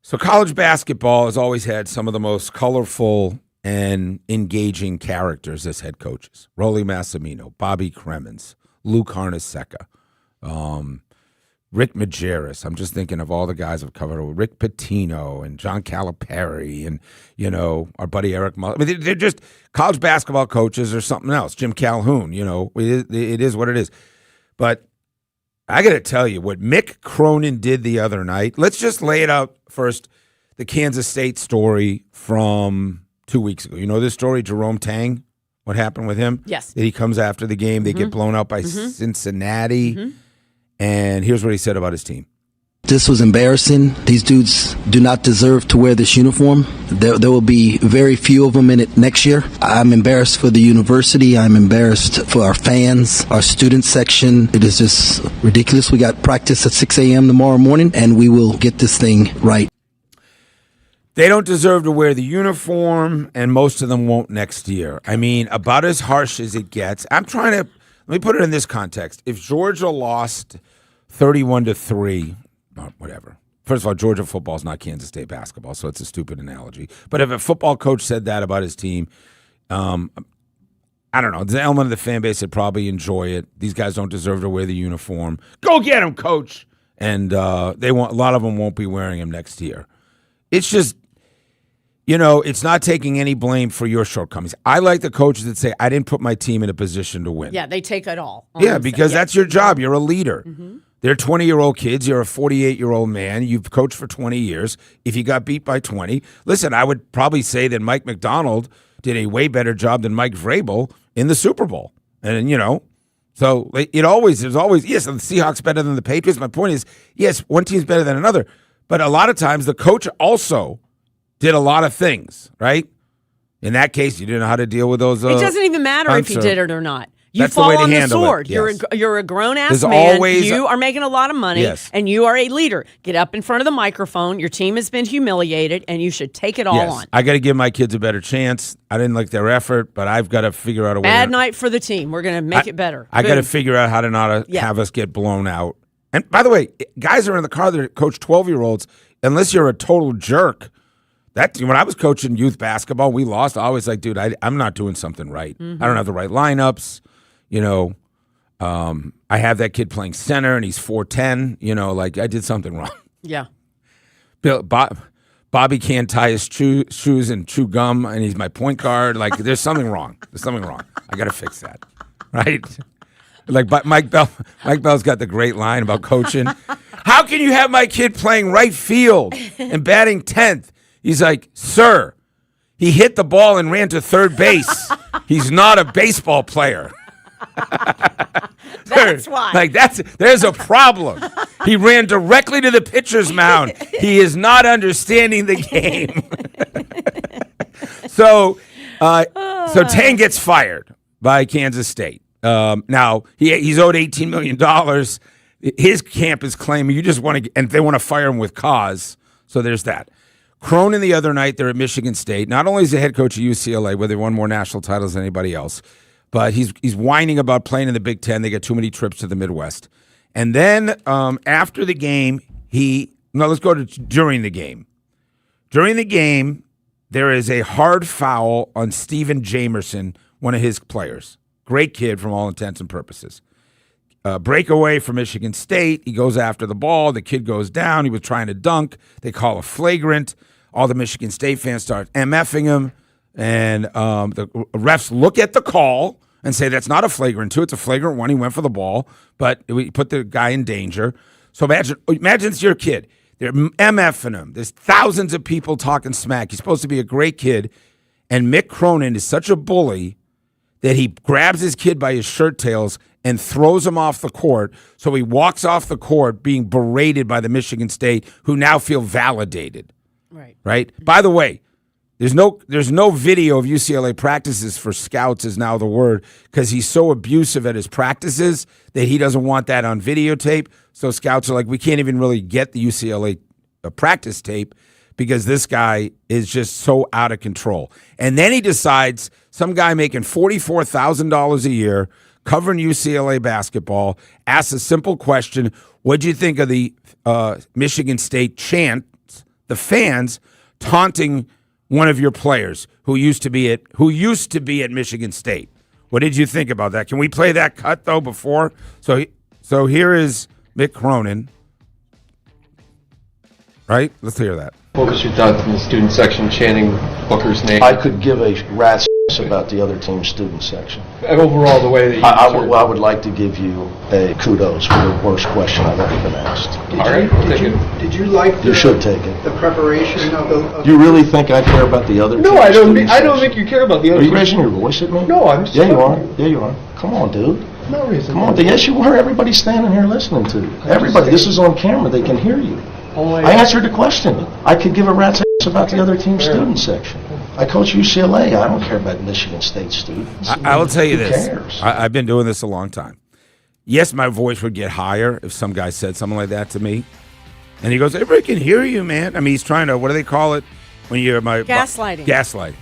So college basketball has always had some of the most colorful and engaging characters as head coaches. Rolly Massimino, Bobby Cremins, Luke Hornacek, Rick Majerus. I'm just thinking of all the guys I've covered. Rick Pitino and John Calipari and, our buddy Eric Muller. I mean, they're just college basketball coaches or something else. Jim Calhoun, it is what it is. But I got to tell you, what Mick Cronin did the other night, let's just lay it out first, the Kansas State story from 2 weeks ago. You know this story, Jerome Tang, what happened with him? Yes. That he comes after the game, they get blown out by Cincinnati. And here's what he said about his team. This was embarrassing. These dudes do not deserve to wear this uniform. There will be very few of them in it next year. I'm embarrassed for the university. I'm embarrassed for our fans, our student section. It is just ridiculous. We got practice at 6 a.m. tomorrow morning, and we will get this thing right. They don't deserve to wear the uniform, and most of them won't next year. I mean, about as harsh as it gets. Let me put it in this context. If Georgia lost 31-3, whatever. First of all, Georgia football is not Kansas State basketball, so it's a stupid analogy. But if a football coach said that about his team, I don't know. The element of the fan base would probably enjoy it. These guys don't deserve to wear the uniform. Go get them, coach. And a lot of them won't be wearing them next year. It's just, it's not taking any blame for your shortcomings. I like the coaches that say, I didn't put my team in a position to win. Yeah, they take it all. Yeah, because that's your job. You're a leader. Mm-hmm. They're 20-year-old kids. You're a 48-year-old man. You've coached for 20 years. If you got beat by 20, listen, I would probably say that Mike McDonald did a way better job than Mike Vrabel in the Super Bowl. And, so there's always, yes, the Seahawks better than the Patriots. My point is, yes, one team's better than another. But a lot of times the coach also did a lot of things, right? In that case, you didn't know how to deal with those. It doesn't even matter if you did it or not. You That's fall the way to on the handle sword. It. Yes. You're a grown-ass There's man. always You are making a lot of money, and you are a leader. Get up in front of the microphone. Your team has been humiliated, and you should take it all on. I got to give my kids a better chance. I didn't like their effort, but I've got to figure out a way. Bad night for the team. We're going to make it better. I got to figure out how to not have us get blown out. And by the way, guys are in the car that coach 12-year-olds. Unless you're a total jerk. When I was coaching youth basketball, we lost. I was like, dude, I'm not doing something right. Mm-hmm. I don't have the right lineups. I have that kid playing center, and he's 4'10". I did something wrong. Yeah. Bobby can't tie his shoes and chew gum, and he's my point guard. There's something wrong. There's something wrong. I got to fix that, right? Mike Bell's got the great line about coaching. How can you have my kid playing right field and batting 10th? He's like, sir, he hit the ball and ran to third base. He's not a baseball player. That's why. There's a problem. He ran directly to the pitcher's mound. He is not understanding the game. So Tang gets fired by Kansas State. Now he's owed $18 million. His camp is claiming you just want to, and they want to fire him with cause. So there's that. Cronin the other night, they're at Michigan State. Not only is the head coach of UCLA, where they won more national titles than anybody else, but he's whining about playing in the Big Ten. They get too many trips to the Midwest. And then after the game, let's go to during the game. During the game, there is a hard foul on Steven Jamerson, one of his players. Great kid from all intents and purposes. Breakaway for Michigan State. He goes after the ball. The kid goes down. He was trying to dunk. They call a flagrant. All the Michigan State fans start MFing him. And the refs look at the call and say that's not a flagrant two. It's a flagrant one. He went for the ball, but we put the guy in danger. So imagine it's your kid. They're MFing him. There's thousands of people talking smack. He's supposed to be a great kid. And Mick Cronin is such a bully that he grabs his kid by his shirt tails and throws him off the court. So he walks off the court being berated by the Michigan State, who now feel validated. Right? By the way, there's no video of UCLA practices for scouts is now the word, because he's so abusive at his practices that he doesn't want that on videotape. So scouts are like, we can't even really get the UCLA practice tape because this guy is just so out of control. And then he decides, some guy making $44,000 a year covering UCLA basketball asks a simple question: what'd you think of the Michigan State chants, the fans taunting one of your players who used to be at Michigan State? What did you think about that? Can we play that cut though before? So here is Mick Cronin. Right? Let's hear that. What was your thoughts in the student section chanting Booker's name? I could give a rat's about the other team's student section. And overall, the way that you I would like to give you a kudos for the worst question I've ever been asked. Did you like You should take it. the preparation of Do you really think I care about the other team's No, I don't. student I don't section? think you care about the other. Are you raising your voice at me? No, I'm just. Yeah, you are. Yeah, you are. Come on, dude. No reason. Come on. Yes, you are. Everybody's standing here listening to you. Everybody. This is on camera. They can hear you. I answered the question. I could give a rat's ass about the other team's student section. I coach UCLA. I don't care about Michigan State students. I will tell you Who this. cares? I've been doing this a long time. Yes, my voice would get higher if some guy said something like that to me. And he goes, everybody can hear you, man. I mean, he's trying to, what do they call it? when you're my Gaslighting. Gaslighting.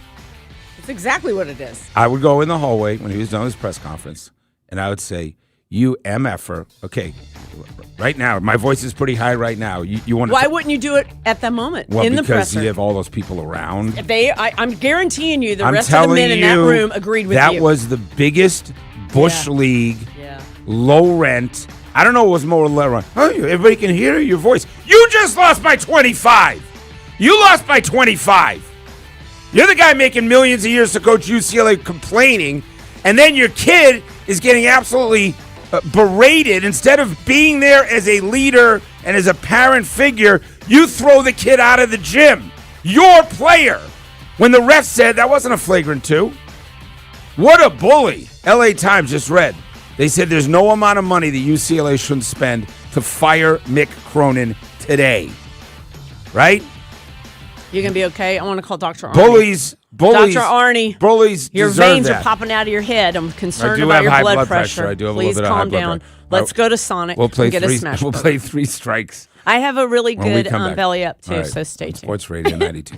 It's exactly what it is. I would go in the hallway when he was done his press conference, and I would say, "You MFer." Okay, right now my voice is pretty high. Right now, you want to? Why wouldn't you do it at that moment Well, in the because presser? you have all those people around. I'm guaranteeing you, the I'm rest of the telling men in that you, room agreed with that you. was the biggest Bush League, low rent. I don't know what was more low rent. Oh, everybody can hear your voice. You just lost by 25. You lost by 25. You're the guy making millions of years to coach UCLA complaining, and then your kid is getting absolutely berated. Instead of being there as a leader and as a parent figure, you throw the kid out of the gym. Your player. When the ref said that wasn't a flagrant 2. What a bully. LA Times just read. They said there's no amount of money that UCLA shouldn't spend to fire Mick Cronin today. Right? You gonna be okay? I want to call Dr. Arnie. Bullies. Dr. Arnie. Bullies. Your deserve veins that. are popping out of your head. I'm concerned I do about have your high blood pressure. I do have Please a little bit of high calm blood down. pressure. Let's go to Sonic We'll play and get three. a smash We'll burger. play 3 strikes. I have a really when we good come back. belly up too, All right. so stay tuned. Sports Radio 92.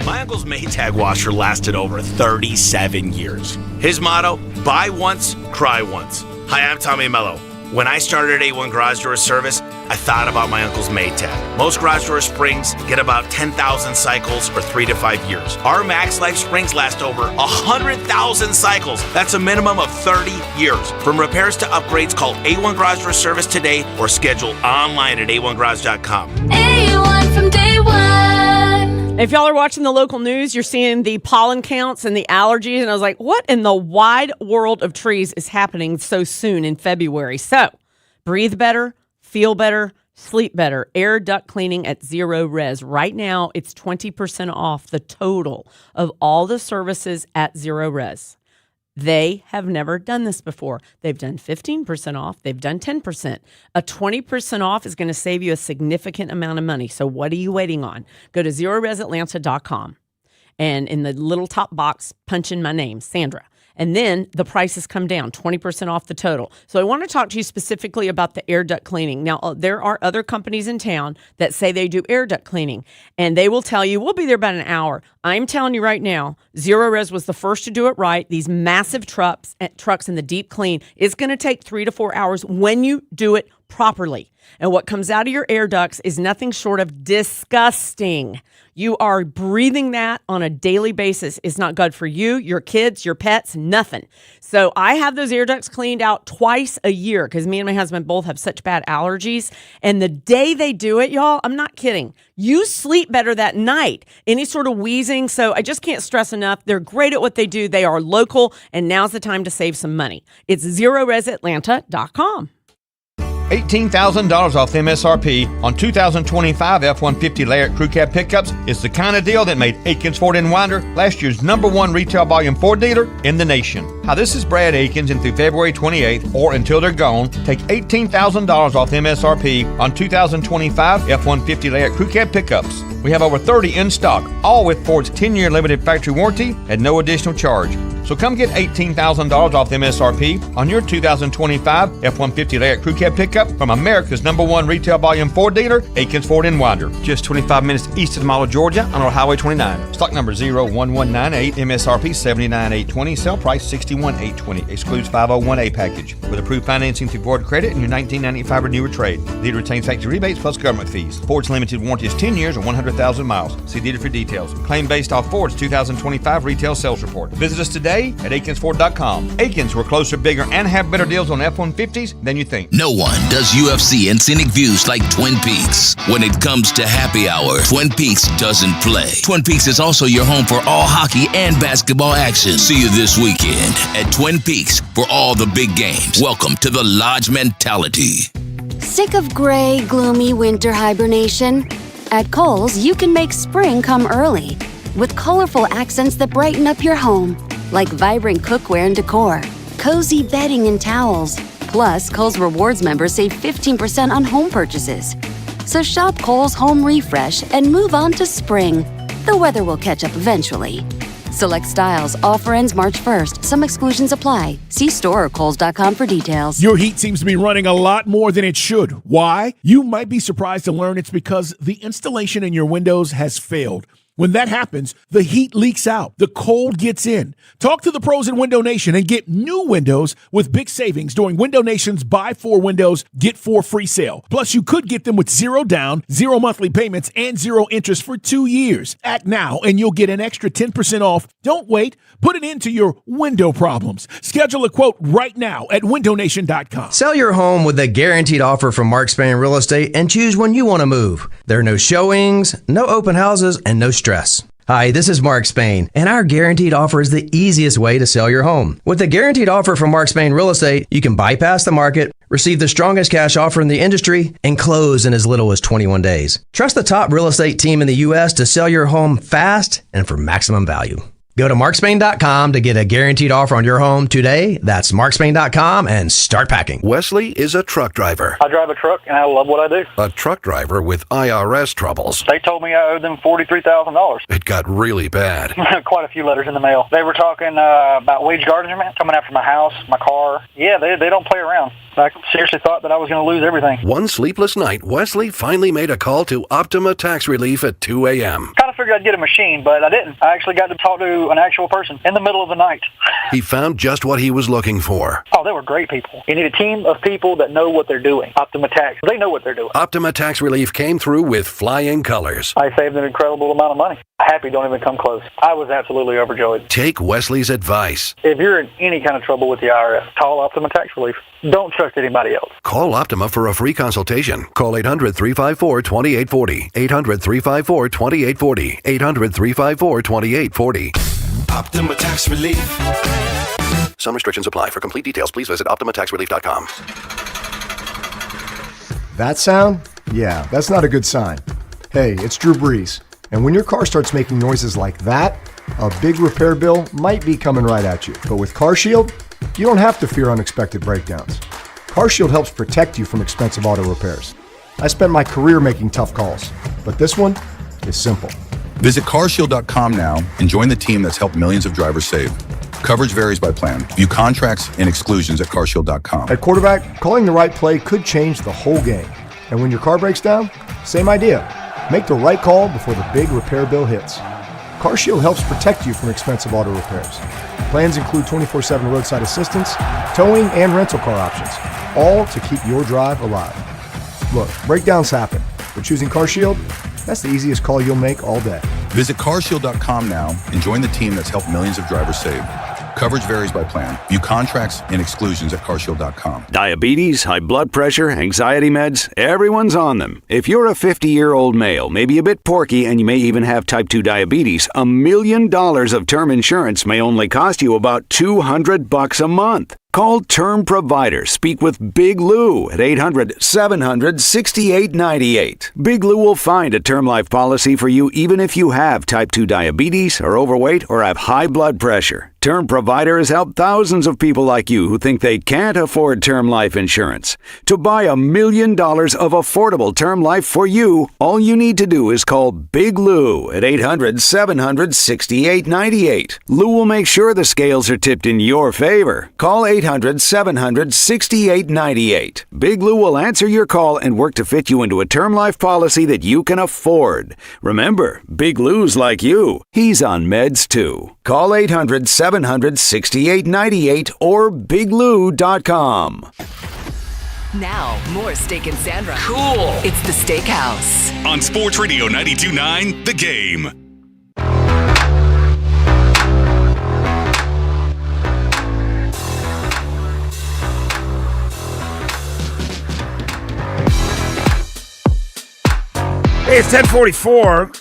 My uncle's Maytag washer lasted over 37 years. His motto, buy once, cry once. Hi, I'm Tommy Mello. When I started at A1 Garage Door Service, I thought about my uncle's Maytag. Most garage door springs get about 10,000 cycles or 3 to 5 years. Our Max Life springs last over 100,000 cycles. That's a minimum of 30 years. From repairs to upgrades, call A1 Garage Door Service today or schedule online at a1garage.com. A1 from day one. If y'all are watching the local news, you're seeing the pollen counts and the allergies, and I was like, what in the wide world of trees is happening so soon in February? So, breathe better, feel better, sleep better. Air duct cleaning at Zero Res. Right now, it's 20% off the total of all the services at Zero Res. They have never done this before. They've done 15% off. They've done 10%. A 20% off is going to save you a significant amount of money. So what are you waiting on? Go to ZeroResAtlanta.com. And in the little top box, punch in my name, Sandra. And then the prices come down, 20% off the total. So I want to talk to you specifically about the air duct cleaning. Now, there are other companies in town that say they do air duct cleaning, and they will tell you, we'll be there about an hour. I'm telling you right now, Zero Res was the first to do it right. These massive trucks in the deep clean, it's going to take 3 to 4 hours when you do it properly. And what comes out of your air ducts is nothing short of disgusting. You are breathing that on a daily basis. It's not good for you, your kids, your pets, nothing. So I have those air ducts cleaned out twice a year because me and my husband both have such bad allergies. And the day they do it, y'all, I'm not kidding. You sleep better that night. Any sort of wheezing. So I just can't stress enough. They're great at what they do. They are local. And now's the time to save some money. It's ZeroResAtlanta.com. $18,000 off MSRP on 2025 F-150 Lariat Crew Cab pickups is the kind of deal that made Aikens Ford & Winder last year's #1 retail volume Ford dealer in the nation. Hi, this is Brad Aikens, and through February 28th, or until they're gone, take $18,000 off MSRP on 2025 F-150 Lariat Crew Cab pickups. We have over 30 in stock, all with Ford's 10-year limited factory warranty at no additional charge. So come get $18,000 off MSRP on your 2025 F-150 Lariat Crew Cab pickup from America's #1 retail volume Ford dealer, Aikens Ford & Winder. Just 25 minutes east of the Mall of Georgia on Highway 29. Stock number 01198, MSRP $79,820, sale price $61,820, excludes 501A package. With approved financing through Ford Credit and your 1995 renewer trade. Dealer retains factory rebates plus government fees. Ford's limited warranty is 10 years or 100,000 miles. See dealer for details. Claim based off Ford's 2025 retail sales report. Visit us today at AikensFord.com. Aikens, we're closer, bigger, and have better deals on F-150s than you think. No one does UFC and scenic views like Twin Peaks. When it comes to happy hour, Twin Peaks doesn't play. Twin Peaks is also your home for all hockey and basketball action. See you this weekend at Twin Peaks for all the big games. Welcome to the Lodge mentality. Sick of gray, gloomy winter hibernation? At Kohl's, you can make spring come early with colorful accents that brighten up your home, like vibrant cookware and decor, cozy bedding and towels. Plus, Kohl's Rewards members save 15% on home purchases. So shop Kohl's Home Refresh and move on to spring. The weather will catch up eventually. Select styles. Offer ends March 1st. Some exclusions apply. See store or Kohl's.com for details. Your heat seems to be running a lot more than it should. Why? You might be surprised to learn it's because the installation in your windows has failed. When that happens, the heat leaks out. The cold gets in. Talk to the pros at Window Nation and get new windows with big savings during Window Nation's Buy 4 Windows, Get 4 free sale. Plus, you could get them with 0 down, 0 monthly payments, and 0 interest for 2 years. Act now, and you'll get an extra 10% off. Don't wait. Put it into your window problems. Schedule a quote right now at windownation.com. Sell your home with a guaranteed offer from Mark Spain Real Estate and choose when you want to move. There are no showings, no open houses, and no stress. Hi, this is Mark Spain, and our guaranteed offer is the easiest way to sell your home. With a guaranteed offer from Mark Spain Real Estate, you can bypass the market, receive the strongest cash offer in the industry, and close in as little as 21 days. Trust the top real estate team in the U.S. to sell your home fast and for maximum value. Go to markspain.com to get a guaranteed offer on your home today. That's markspain.com and start packing. Wesley is a truck driver. I drive a truck and I love what I do. A truck driver with IRS troubles. They told me I owed them $43,000. It got really bad. Quite a few letters in the mail. They were talking about wage garnishment, coming after my house, my car. Yeah, they don't play around. I seriously thought that I was going to lose everything. One sleepless night, Wesley finally made a call to Optima Tax Relief at 2 a.m. Kind of figured I'd get a machine, but I didn't. I actually got to talk to an actual person in the middle of the night. He found just what he was looking for. Oh, they were great people. You need a team of people that know what they're doing. Optima Tax, they know what they're doing. Optima Tax Relief came through with flying colors. I saved an incredible amount of money. Happy don't even come close. I was absolutely overjoyed. Take Wesley's advice. If you're in any kind of trouble with the IRS, call Optima Tax Relief. Don't trust anybody else. Call Optima for a free consultation. Call 800-354-2840. 800-354-2840. 800-354-2840. Optima Tax Relief. Some restrictions apply. For complete details, please visit OptimaTaxRelief.com. That sound? Yeah, that's not a good sign. Hey, it's Drew Brees. And when your car starts making noises like that, a big repair bill might be coming right at you. But with CarShield, you don't have to fear unexpected breakdowns. CarShield helps protect you from expensive auto repairs. I spent my career making tough calls, but this one is simple. Visit carshield.com now and join the team that's helped millions of drivers save. Coverage varies by plan. View contracts and exclusions at carshield.com. At quarterback, calling the right play could change the whole game. And when your car breaks down, same idea. Make the right call before the big repair bill hits. CarShield helps protect you from expensive auto repairs. Plans include 24/7 roadside assistance, towing, and rental car options, all to keep your drive alive. Look, breakdowns happen, but choosing CarShield, that's the easiest call you'll make all day. Visit carshield.com now and join the team that's helped millions of drivers save. Coverage varies by plan. View contracts and exclusions at carshield.com. Diabetes, high blood pressure, anxiety meds, everyone's on them. If you're a 50-year-old male, maybe a bit porky, and you may even have type 2 diabetes, $1 million of term insurance may only cost you about $200 a month. Call Term Provider. Speak with Big Lou at 800-700-6898. Big Lou will find a term life policy for you even if you have type 2 diabetes, are overweight, or have high blood pressure. Term Provider has helped thousands of people like you who think they can't afford term life insurance. To buy $1 million of affordable term life for you, all you need to do is call Big Lou at 800-700-6898. Lou will make sure the scales are tipped in your favor. Call 800-700-6898. Big Lou will answer your call and work to fit you into a term life policy that you can afford. Remember, Big Lou's like you. He's on meds too. Call 800-700-6898 or biglou.com. Now, more Steak and Sandra. Cool. It's the Steakhouse. On Sports Radio 92.9, The Game. Hey, it's 10:44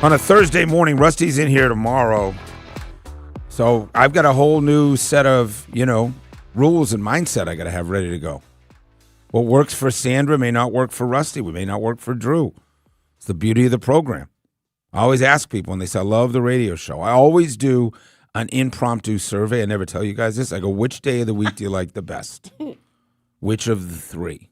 on a Thursday morning. Rusty's in here tomorrow. So I've got a whole new set of, rules and mindset I got to have ready to go. What works for Sandra may not work for Rusty. We may not work for Drew. It's the beauty of the program. I always ask people when they say, I love the radio show. I always do an impromptu survey. I never tell you guys this. I go, which day of the week do you like the best? Which of the three?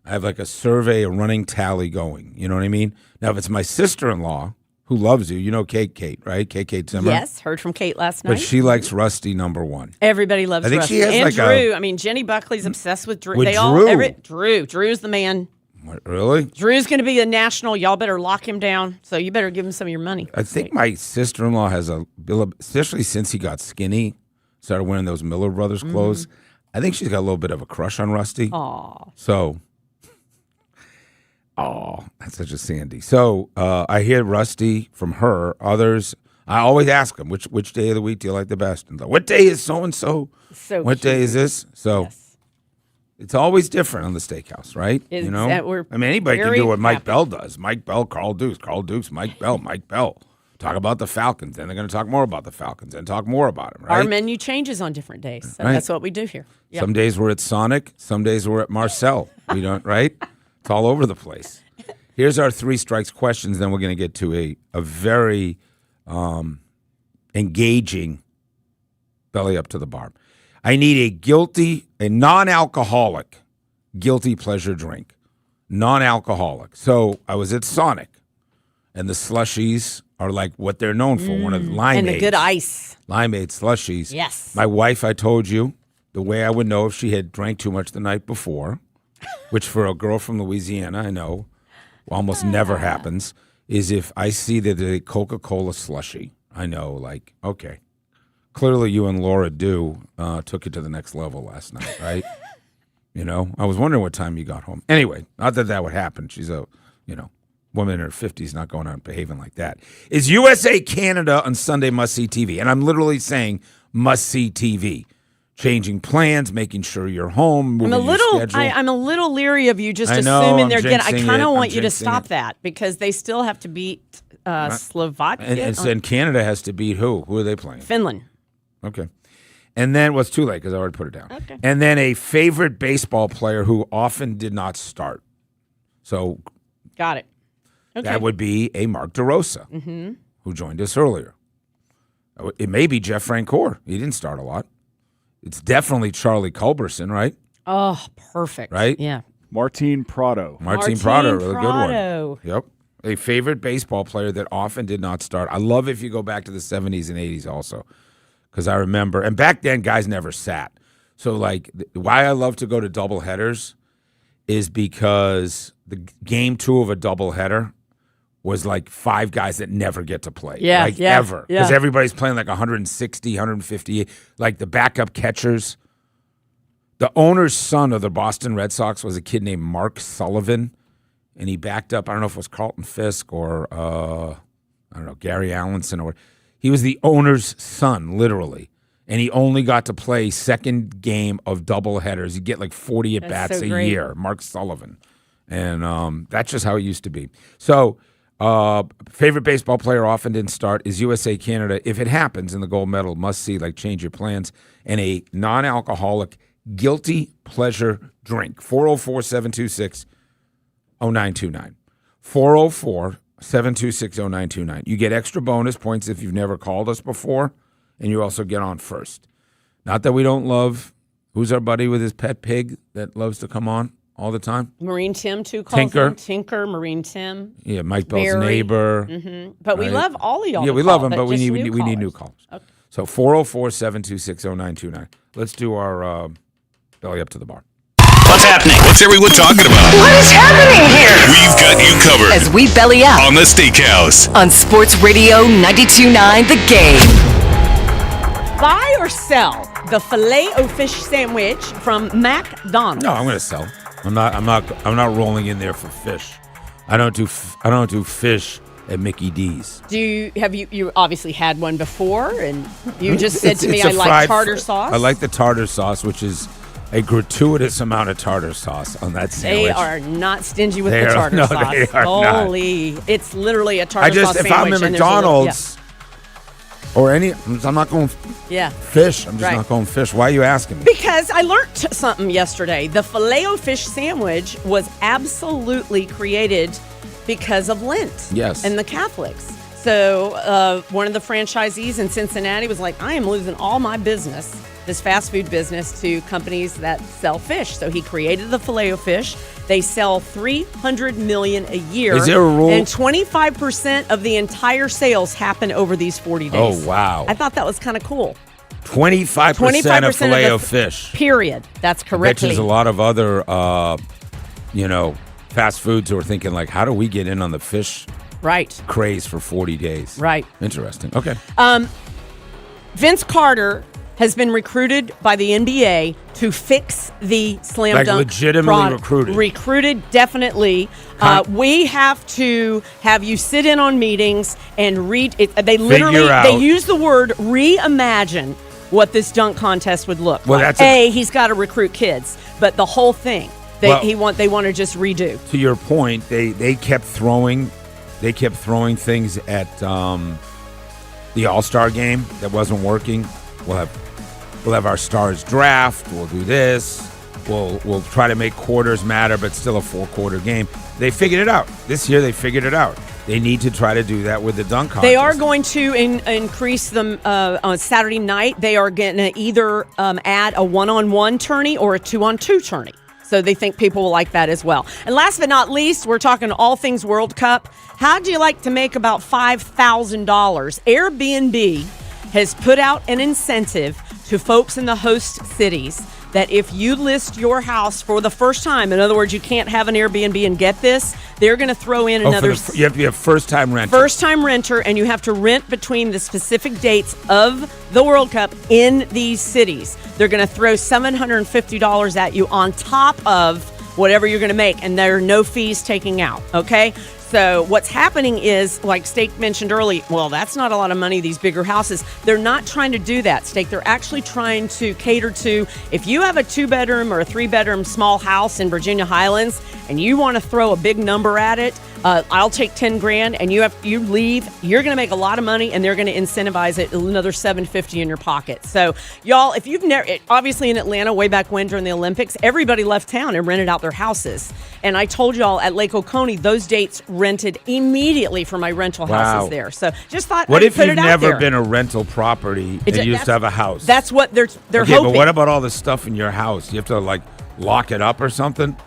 I have like a survey, a running tally going. You know what I mean? Now, if it's my sister-in-law, who loves you. You know Kate, right? Kate Zimmer. Yes, heard from Kate last night. But she likes Rusty #1. Everybody loves I think Rusty. she has and like Drew. I mean, Jenny Buckley's obsessed with Drew. With Drew? Drew's the man. What, really? Drew's going to be a national. Y'all better lock him down. So you better give him some of your money. I think my sister-in-law has especially since he got skinny, started wearing those Miller Brothers clothes. I think she's got a little bit of a crush on Rusty. Aw. So, that's such a Sandy. So I hear Rusty from her. Others, I always ask them, which day of the week do you like the best? And what day is so-and-so? So what day cute. is this? So it's always different on the steakhouse, right? Is you know, that we're I mean, anybody can very do what Mike happy. Bell does. Mike Bell, Carl Dukes, Mike Bell. Talk about the Falcons. Then they're going to talk more about the Falcons and talk more about them, right? Our menu changes on different days. So Right. That's what we do here. Yeah. Some days we're at Sonic. Some days we're at Marcel. We don't, right? It's all over the place. Here's our 3 strikes questions. Then we're going to get to a very engaging belly up to the bar. I need a non-alcoholic guilty pleasure drink. Non-alcoholic. So I was at Sonic, and the slushies are like what they're known for. One of the limeades. And the good ice. Limeade slushies. Yes. My wife, I told you, the way I would know if she had drank too much the night before, which for a girl from Louisiana, I know, almost never happens, is if I see that a Coca-Cola slushie, I know, like, okay, clearly you and Laura took it to the next level last night, right? You know, I was wondering what time you got home. Anyway, not that would happen. She's a, woman in her 50s, not going out and behaving like that. Is USA Canada on Sunday must-see TV? And I'm literally saying must-see TV. Changing plans, making sure you're home, moving your schedule. I'm a little leery of you just I know, assuming I'm they're getting. I jinxing kind it, of I'm want you to jinxing stop it. that because they still have to beat Slovakia. And Canada has to beat who? Who are they playing? Finland. Okay. And then, well, it's too late because I already put it down. Okay. And then a favorite baseball player who often did not start. So Got it. Okay. that would be a Mark DeRosa, who joined us earlier. It may be Jeff Francoeur. He didn't start a lot. It's definitely Charlie Culberson, right? Oh, perfect. Right? Yeah. Martin Prado. Martin Prado, really good Prado. one. Yep. A favorite baseball player that often did not start. I love if you go back to the 70s and 80s also, because I remember, and back then guys never sat. So like why I love to go to doubleheaders is because the game 2 of a doubleheader was like 5 guys that never get to play. Yeah, like yeah, ever. Because everybody's playing like 160, 150, like the backup catchers. The owner's son of the Boston Red Sox was a kid named Mark Sullivan, and he backed up, I don't know if it was Carlton Fisk or, I don't know, Gary Allenson, or he was the owner's son, literally. And he only got to play second game of doubleheaders. He'd get like 40 at-bats so a great. year, Mark Sullivan. And that's just how it used to be. So favorite baseball player often didn't start is USA Canada. If it happens in the gold medal, must see, like change your plans, and a non-alcoholic guilty pleasure drink. 404-726-0929. 404-726-0929. You get extra bonus points if you've never called us before, and you also get on first. Not that we don't love, who's our buddy with his pet pig that loves to come on all the time? Marine Tim too calls Tinker. him. Tinker, Marine Tim. Yeah, Mike Bell's Barry. neighbor. But we right? love all of y'all. Yeah, to we call, love them, but we just need new callers. Okay. So 404-726-0929. Let's do our belly up to the bar. What's happening? What's everyone talking about? What is happening here? We've got you covered As we belly up on the Steakhouse. on Sports Radio 92.9 The Game. Buy or sell the Filet-O-Fish sandwich from McDonald's. No, I'm going to sell. I'm not rolling in there for fish. I don't do fish at Mickey D's. Have you obviously had one before, and you just said to me, It's a I like fried tartar sauce. I like the tartar sauce, which is a gratuitous amount of tartar sauce on that sandwich. They are not stingy with They the are- tartar no, sauce. they are not. Holy, it's literally a tartar sauce if sandwich. I'm in and there's a little- McDonald's or I'm not going yeah. fish. I'm just Right. not going fish. Why are you asking me? Because I learned something yesterday. The Filet-O-Fish sandwich was absolutely created because of Lent. Yes. And the Catholics. So one of the franchisees in Cincinnati was like, I am losing all my business this fast food business to companies that sell fish. So he created the Filet-O-Fish. They sell $300 million a year. Is there a rule? And 25% of the entire sales happen over these 40 days. Oh, wow. I thought that was kind of cool. 25% of Filet-O-Fish. Period. That's I bet correctly. there's a lot of other, fast foods who are thinking, like, how do we get in on the fish right craze for 40 days? Right. Interesting. Okay. Vince Carter has been recruited by the NBA to fix the slam Like dunk legitimately product. recruited? Definitely. We have to have you sit in on meetings and read it. They literally out. they use the word reimagine what this dunk contest would look Well, like. that's He's got to recruit kids, but the whole thing they want to just redo. To your point, they kept throwing things at the All-Star game that wasn't working. We'll have our stars draft. We'll do this. We'll try to make quarters matter, but still a 4-quarter game. They figured it out. This year they figured it out. They need to try to do that with the dunk contest. They are going to increase them on Saturday night. They are going to either add a 1-on-1 tourney or a 2-on-2 tourney. So they think people will like that as well. And last but not least, we're talking all things World Cup. How'd you like to make about $5,000? Airbnb has put out an incentive to folks in the host cities that if you list your house for the first time, in other words, you can't have an Airbnb and get this, they're going to throw in another... you have to be a first-time renter. First-time renter, and you have to rent between the specific dates of the World Cup in these cities. They're going to throw $750 at you on top of whatever you're going to make, and there are no fees taking out, okay? So what's happening is, like Steak mentioned earlier, well, that's not a lot of money, these bigger houses. They're not trying to do that, Steak. They're actually trying to cater to, if you have a 2-bedroom or a 3-bedroom small house in Virginia Highlands and you want to throw a big number at it, I'll take $10,000 and you leave, you're going to make a lot of money and they're going to incentivize it another $750 in your pocket. So y'all, if you've never, obviously in Atlanta way back when during the Olympics, everybody left town and rented out their houses. And I told y'all at Lake Oconee, those dates rented immediately for my rental houses there. So just thought what I'd if put you've it out never there. been a rental property and you used to have a house? That's what they're okay, hoping. But what about all the stuff in your house? You have to like lock it up or something?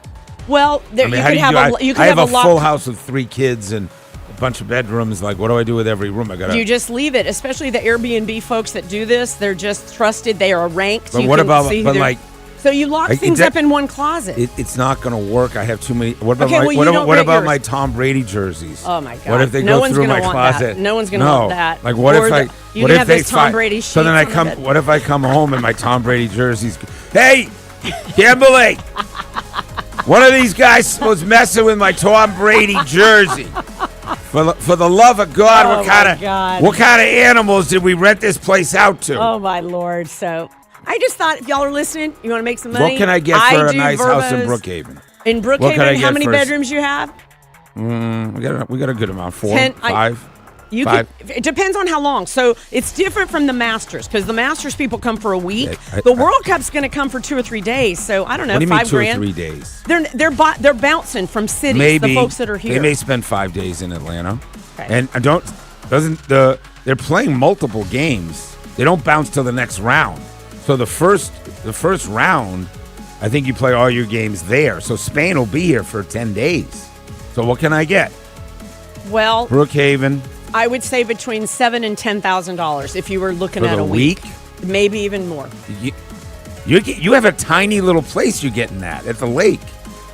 Well, there, I mean, you how could do have do? a you could I have have a lock. full house with 3 kids and a bunch of bedrooms. Like, what do I do with every room? I got You just leave it, especially the Airbnb folks that do this. They're just trusted. They are ranked. But You what can about? see But their- like, so you lock like, things that- up in one closet. it's not going to work. I have too many. What about Okay, my, well, you what, don't about, what rent about yours. my Tom Brady jerseys? Oh my God! What if they no go one's through gonna my want closet? That. No one's going to No. want that. Like, what Or if I? You what can if have they those Tom find- Brady So then I sheets on come. the bed. What if I come home and my Tom Brady jerseys? Hey, Kimberly. One of these guys was messing with my Tom Brady jersey. For the love of God, Oh, what kind my God. of what kind of animals did we rent this place out to? Oh my Lord! So I just thought if y'all are listening, you want to make some money. What can I get for a do nice house in Verbos. Brookhaven? In What can I Brookhaven, how get many for- bedrooms you have? We got a good amount. 4, 10, 5. You 5. could, it depends on how long. So it's different from the Masters because the Masters people come for a week. Yeah, The World Cup's going to come for 2 or 3 days. So I don't know, What do you mean $5 2 or grand. 3 days? They're bouncing from cities. Maybe the folks that are here. They may spend 5 days in Atlanta, Okay. and they're playing multiple games. They don't bounce till the next round. So the first round, I think you play all your games there. So Spain will be here for 10 days. So what can I get? Well, Brookhaven I would say between $7,000 and $10,000 if you were looking for at the a week, maybe even more. You have a tiny little place you're getting at the lake.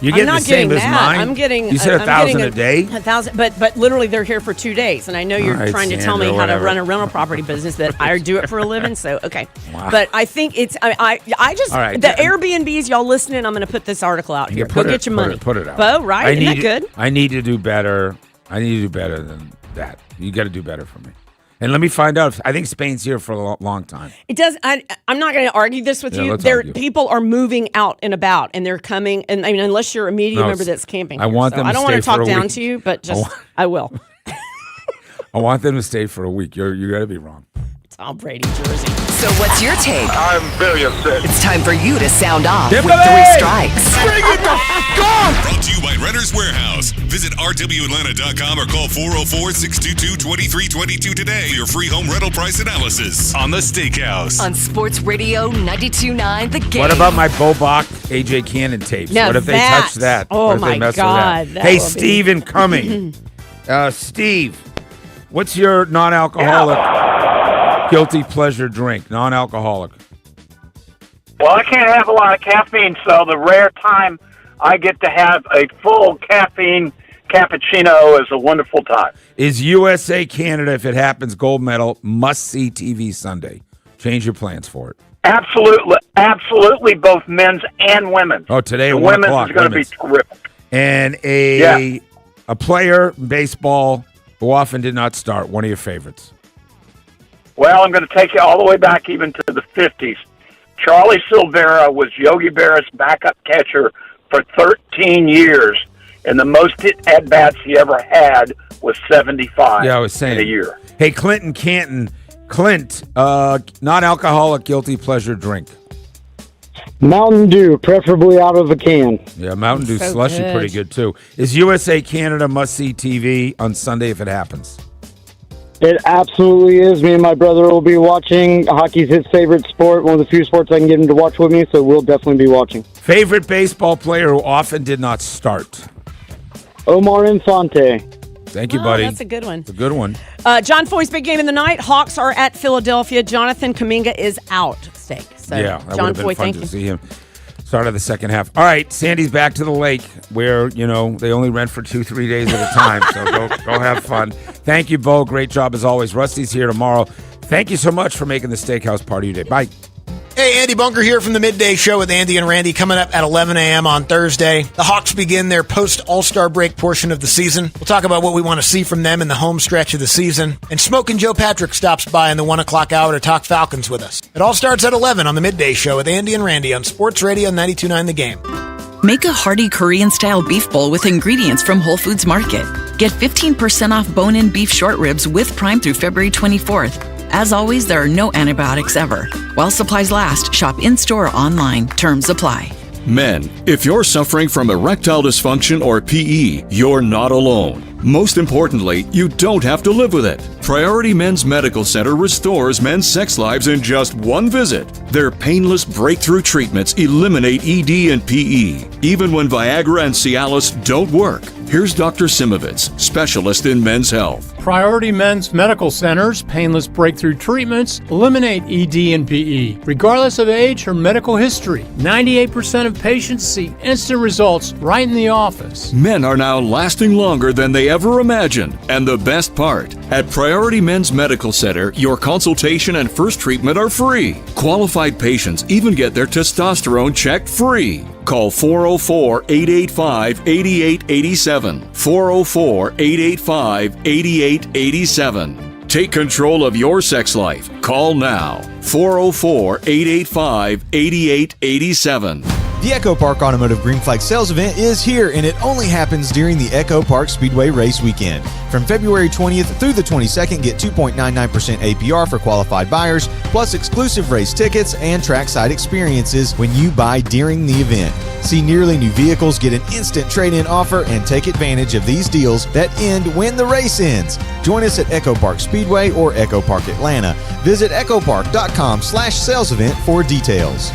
You're I'm getting not the same getting as that. mine. I'm getting. You said I'm $1,000 getting a day. 1,000, but literally they're here for 2 days, and I know you're All right, trying to tell me Sandra, how to whatever. run a rental property business, but I do it for a living. So okay, Wow. but I think it's. I just All right. the Airbnbs, y'all listening. I'm going to put this article out here. Go get your money. Put it out. Bo, right? Isn't that good? I need to do better. I need to do better than that. You got to do better for me. And let me find out. I think Spain's here for a long time. It does. I'm not going to argue this with Yeah, you. let's There, argue. people are moving out and about, and they're coming. And I mean, unless you're a media No, member that's camping, I here. want So them I to don't want to stay for talk a down week. to you, but just I will. I want them to stay for a week. You got to be wrong. Tom Brady jersey. So what's your take? I'm very upset. It's time for you to sound off Timberlake! with 3 strikes. Bring it the gun! Brought to you by Renter's Warehouse. Visit rwatlanta.com or call 404-622-2322 today for your free home rental price analysis on The Steakhouse. On Sports Radio 92.9 The Game. What about my Bobach AJ Cannon tapes? Now what if they that- touch that? oh What if they my mess God, with that that? Hey, will be- Steven Cumming. Steve, what's your non-alcoholic guilty pleasure drink? Non-alcoholic. Well, I can't have a lot of caffeine, so the rare time I get to have a full caffeine cappuccino is a wonderful time. Is USA Canada, if it happens, gold medal, must-see TV Sunday? Change your plans for it. Absolutely, both men's and women's. Oh, today the at 1 women's o'clock. is going to be terrific. And a player in baseball who often did not start, one of your favorites. Well, I'm going to take you all the way back even to the 50s. Charlie Silvera was Yogi Berra's backup catcher for 13 years, and the most at-bats he ever had was 75 Yeah, I was saying. in a year. Hey, Clinton Canton. Clint, non-alcoholic guilty pleasure drink. Mountain Dew, preferably out of a can. Yeah, Mountain Dew So slushy, good. pretty good too. Is USA Canada must-see TV on Sunday if it happens? It absolutely is. Me and my brother will be watching. Hockey's his favorite sport, one of the few sports I can get him to watch with me, so we'll definitely be watching. Favorite baseball player who often did not start? Omar Infante. Thank you, Oh, buddy. that's a good one. It's a good one. John Foy's big game in the night. Hawks are at Philadelphia. Jonathan Kuminga is out. Steak. So, Yeah, that would John have been Foy, fun thank to you. see him. Start of the second half. All right, Sandy's back to the lake where, they only rent for 2-3 days at a time. So go have fun. Thank you, Bo. Great job as always. Rusty's here tomorrow. Thank you so much for making the Steakhouse part of your day. Bye. Hey, Andy Bunker here from the Midday Show with Andy and Randy coming up at 11 a.m. on Thursday. The Hawks begin their post-All-Star break portion of the season. We'll talk about what we want to see from them in the home stretch of the season. And Smokin' Joe Patrick stops by in the 1 o'clock hour to talk Falcons with us. It all starts at 11 on the Midday Show with Andy and Randy on Sports Radio 92.9 The Game. Make a hearty Korean-style beef bowl with ingredients from Whole Foods Market. Get 15% off bone-in beef short ribs with Prime through February 24th. As always, there are no antibiotics ever. While supplies last, shop in-store or online. Terms apply. Men, if you're suffering from erectile dysfunction or PE, you're not alone. Most importantly, you don't have to live with it. Priority Men's Medical Center restores men's sex lives in just one visit. Their painless breakthrough treatments eliminate ED and PE, even when Viagra and Cialis don't work. Here's Dr. Simovitz, specialist in men's health. Priority Men's Medical Center's painless breakthrough treatments eliminate ED and PE, regardless of age or medical history. 98% of patients see instant results right in the office. Men are now lasting longer than they ever imagined. And the best part, at Priority Men's Medical Center, your consultation and first treatment are free. Qualified patients even get their testosterone checked free. Call 404-885-8887. 404-885-8887. Take control of your sex life. Call now. 404-885-8887. The Echo Park Automotive Green Flag Sales Event is here, and it only happens during the Echo Park Speedway Race Weekend. From February 20th through the 22nd, get 2.99% APR for qualified buyers, plus exclusive race tickets and trackside experiences when you buy during the event. See nearly new vehicles, get an instant trade-in offer, and take advantage of these deals that end when the race ends. Join us at Echo Park Speedway or Echo Park Atlanta. Visit echopark.com/sales event for details.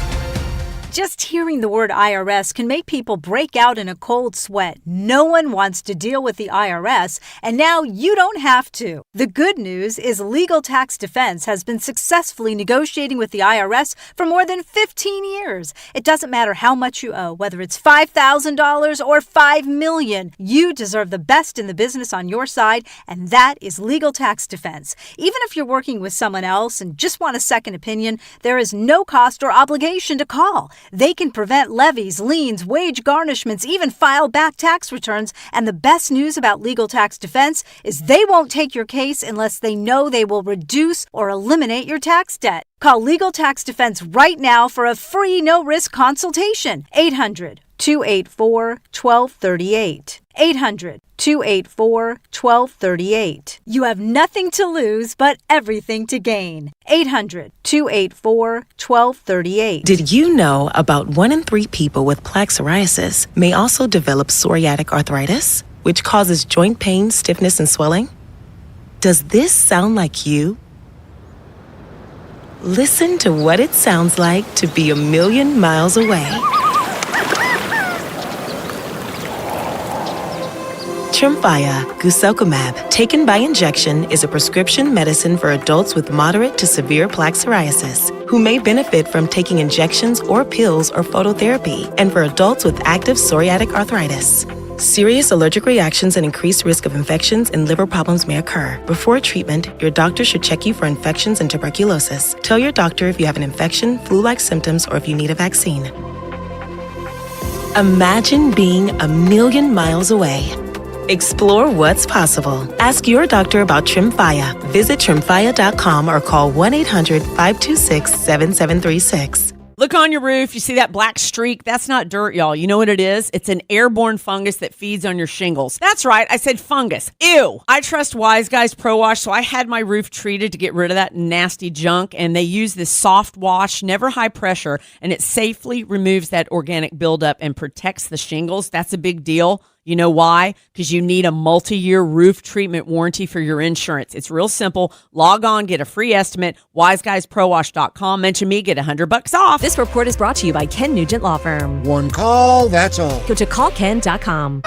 Just hearing the word IRS can make people break out in a cold sweat. No one wants to deal with the IRS, and now you don't have to. The good news is Legal Tax Defense has been successfully negotiating with the IRS for more than 15 years. It doesn't matter how much you owe, whether it's $5,000 or $5 million. You deserve the best in the business on your side, and that is Legal Tax Defense. Even if you're working with someone else and just want a second opinion, there is no cost or obligation to call. They can prevent levies, liens, wage garnishments, even file back tax returns. And the best news about Legal Tax Defense is they won't take your case unless they know they will reduce or eliminate your tax debt. Call Legal Tax Defense right now for a free no-risk consultation. 800-284-1238. 800 800-284-1238. You have nothing to lose but everything to gain. 800-284-1238. Did you know about 1 in 3 people with plaque psoriasis may also develop psoriatic arthritis, which causes joint pain, stiffness, and swelling? Does this sound like you? Listen to what it sounds like to be a million miles away. Tremfya guselkumab, taken by injection, is a prescription medicine for adults with moderate to severe plaque psoriasis who may benefit from taking injections or pills or phototherapy, and for adults with active psoriatic arthritis. Serious allergic reactions and increased risk of infections and liver problems may occur. Before treatment, your doctor should check you for infections and tuberculosis. Tell your doctor if you have an infection, flu-like symptoms, or if you need a vaccine. Imagine being a million miles away. Explore what's possible. Ask your doctor about Tremfya. Visit Tremfya.com or call 1-800-526-7736. Look on your roof. You see that black streak? That's not dirt, y'all. You know what it is? It's an airborne fungus that feeds on your shingles. That's right. I said fungus. Ew. I trust Wise Guys Pro Wash, so I had my roof treated to get rid of that nasty junk, and they use this soft wash, never high pressure, and it safely removes that organic buildup and protects the shingles. That's a big deal. You know why? Because you need a multi-year roof treatment warranty for your insurance. It's real simple. Log on, get a free estimate, wiseguysprowash.com. Mention me, get $100 off. This report is brought to you by Ken Nugent Law Firm. One call, that's all. Go to callken.com.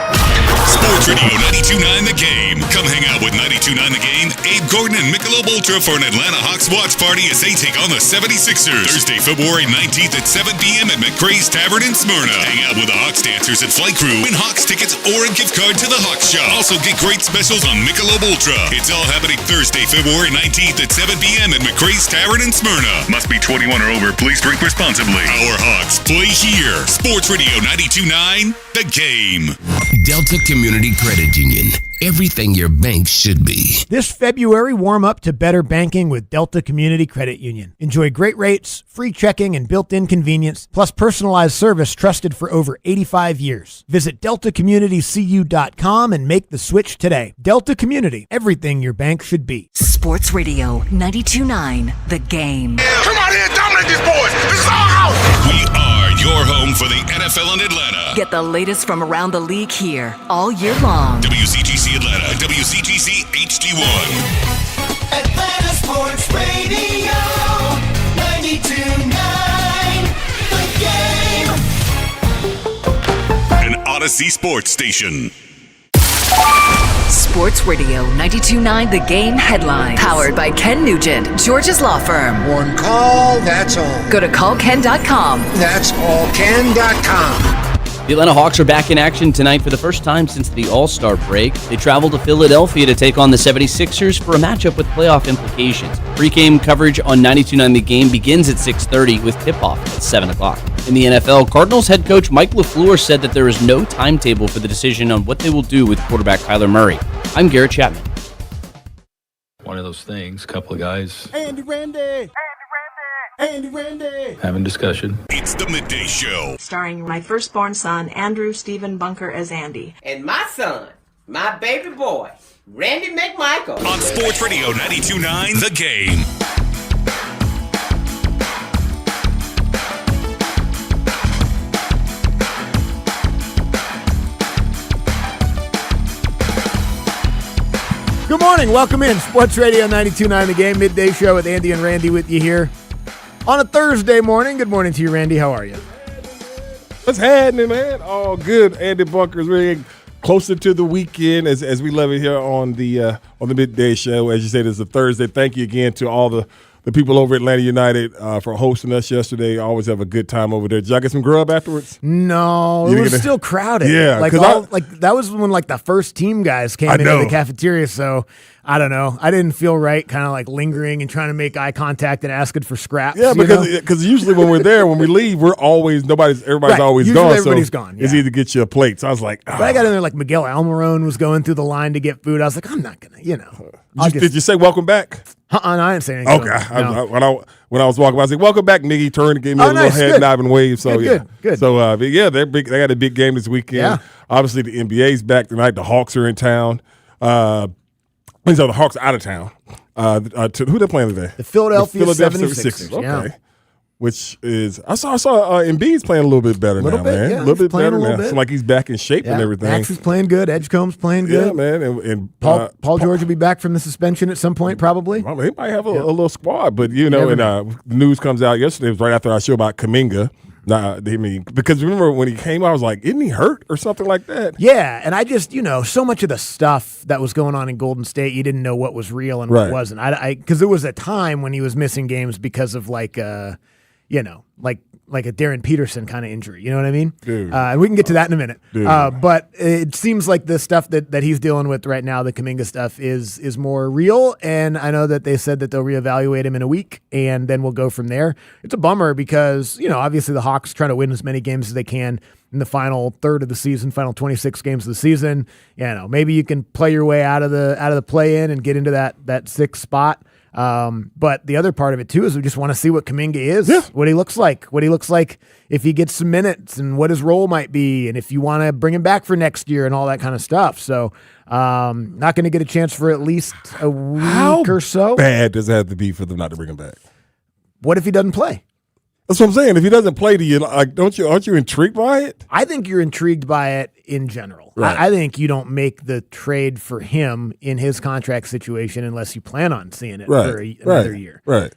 Sports Radio 92.9 The Game. Come hang out with 92.9 The Game, Abe Gordon, and Michelob Ultra for an Atlanta Hawks watch party as they take on the 76ers. Thursday, February 19th at 7 p.m. at McCrae's Tavern in Smyrna. Hang out with the Hawks dancers at Flight Crew. Win Hawks tickets or a gift card to the Hawks Shop. Also get great specials on Michelob Ultra. It's all happening Thursday, February 19th at 7 p.m. at McCrae's Tavern in Smyrna. Must be 21 or over. Please drink responsibly. Our Hawks play here. Sports Radio 92.9 The Game. Delta Community Credit Union. Everything your bank should be. This February, warm up to better banking with Delta Community Credit Union. Enjoy great rates, free checking, and built-in convenience, plus personalized service trusted for over 85 years. Visit DeltaCommunityCU.com and make the switch today. Delta Community, everything your bank should be. Sports Radio 92.9 The Game. Come out here and dominate these boys. This is our house. We are your home for the NFL in Atlanta. Get the latest from around the league here all year long. WCGC Atlanta, WCGC HD1. Atlanta Sports Radio 92.9 The Game. An Odyssey Sports Station. Sports Radio 92.9 The Game headlines. Powered by Ken Nugent, George's Law Firm. One call, that's all. Go to callken.com. That's callken.com. The Atlanta Hawks are back in action tonight for the first time since the All-Star break. They travel to Philadelphia to take on the 76ers for a matchup with playoff implications. Pre-game coverage on 92.9 The Game begins at 6:30 with tip-off at 7 o'clock. In the NFL, Cardinals head coach Mike LaFleur said that there is no timetable for the decision on what they will do with quarterback Kyler Murray. I'm Garrett Chapman. One of those things, a couple of guys Andy Randy. having discussion. It's the Midday Show. Starring my firstborn son, Andrew Stephen Bunker, as Andy. And my son, my baby boy, Randy McMichael. On Sports Radio 92.9 The Game. Good morning. Welcome in. Sports Radio 92.9 The Game, midday show with Andy and Randy with you here on a Thursday morning. Good morning to you, Randy. How are you? What's happening, man? All good. Andy Bunker's really closer to the weekend as we love it here on the midday show. As you said, it's a Thursday. Thank you again to all the people over at Atlanta United for hosting us yesterday. Always have a good time over there. Did y'all get some grub afterwards? No, it was still crowded. Yeah, like that was when like the first team guys came into the cafeteria. So I don't know. I didn't feel right kind of like lingering and trying to make eye contact and asking for scraps. Yeah, because usually when we're there, when we leave, everybody's Right. always Usually gone. everybody's so gone, It's yeah. either get you a plate. So I was like, But I got in there like Miguel Almiron was going through the line to get food. I was like, I'm not going to, did you say welcome back? No, I didn't say anything. Okay. No. When I was walking by, I was like, welcome back, Nick. He turned and gave me a little nice, head good. nod and wave. So, Good. So, but yeah, they got a big game this weekend. Yeah. Obviously, the NBA's back tonight. The Hawks are in town. The Hawks are out of town. Who they playing today? The Philadelphia 76ers. Okay. Yeah. Which is I saw Embiid's playing a little bit better now, man. Yeah, a little bit playing better a little now. bit. Seems like he's back in shape and everything. Max is playing good. Edgecombe's playing good. Yeah, man. And Paul George will be back from the suspension at some point, probably. Well, he might have a little squad, but the news comes out yesterday. It was right after our show about Kuminga. Because remember when he came out, I was like, isn't he hurt or something like that? Yeah, and I just, so much of the stuff that was going on in Golden State, you didn't know what was real and what wasn't. Because there was a time when he was missing games because of like a Darren Peterson kind of injury. You know what I mean? And we can get to that in a minute. But it seems like the stuff that he's dealing with right now, the Kuminga stuff, is more real. And I know that they said that they'll reevaluate him in a week, and then we'll go from there. It's a bummer because, obviously the Hawks trying to win as many games as they can in the final third of the season, final 26 games of the season. Maybe you can play your way out of the play-in and get into that sixth spot. But the other part of it too is we just want to see what Kuminga is, what he looks like if he gets some minutes and what his role might be, and if you want to bring him back for next year and all that kind of stuff. So, not going to get a chance for at least a week or so. Bad does it have to be for them not to bring him back? What if he doesn't play? That's what I'm saying. If he doesn't play, aren't you intrigued by it? I think you're intrigued by it in general. Right. I think you don't make the trade for him in his contract situation unless you plan on seeing it for another year. Right.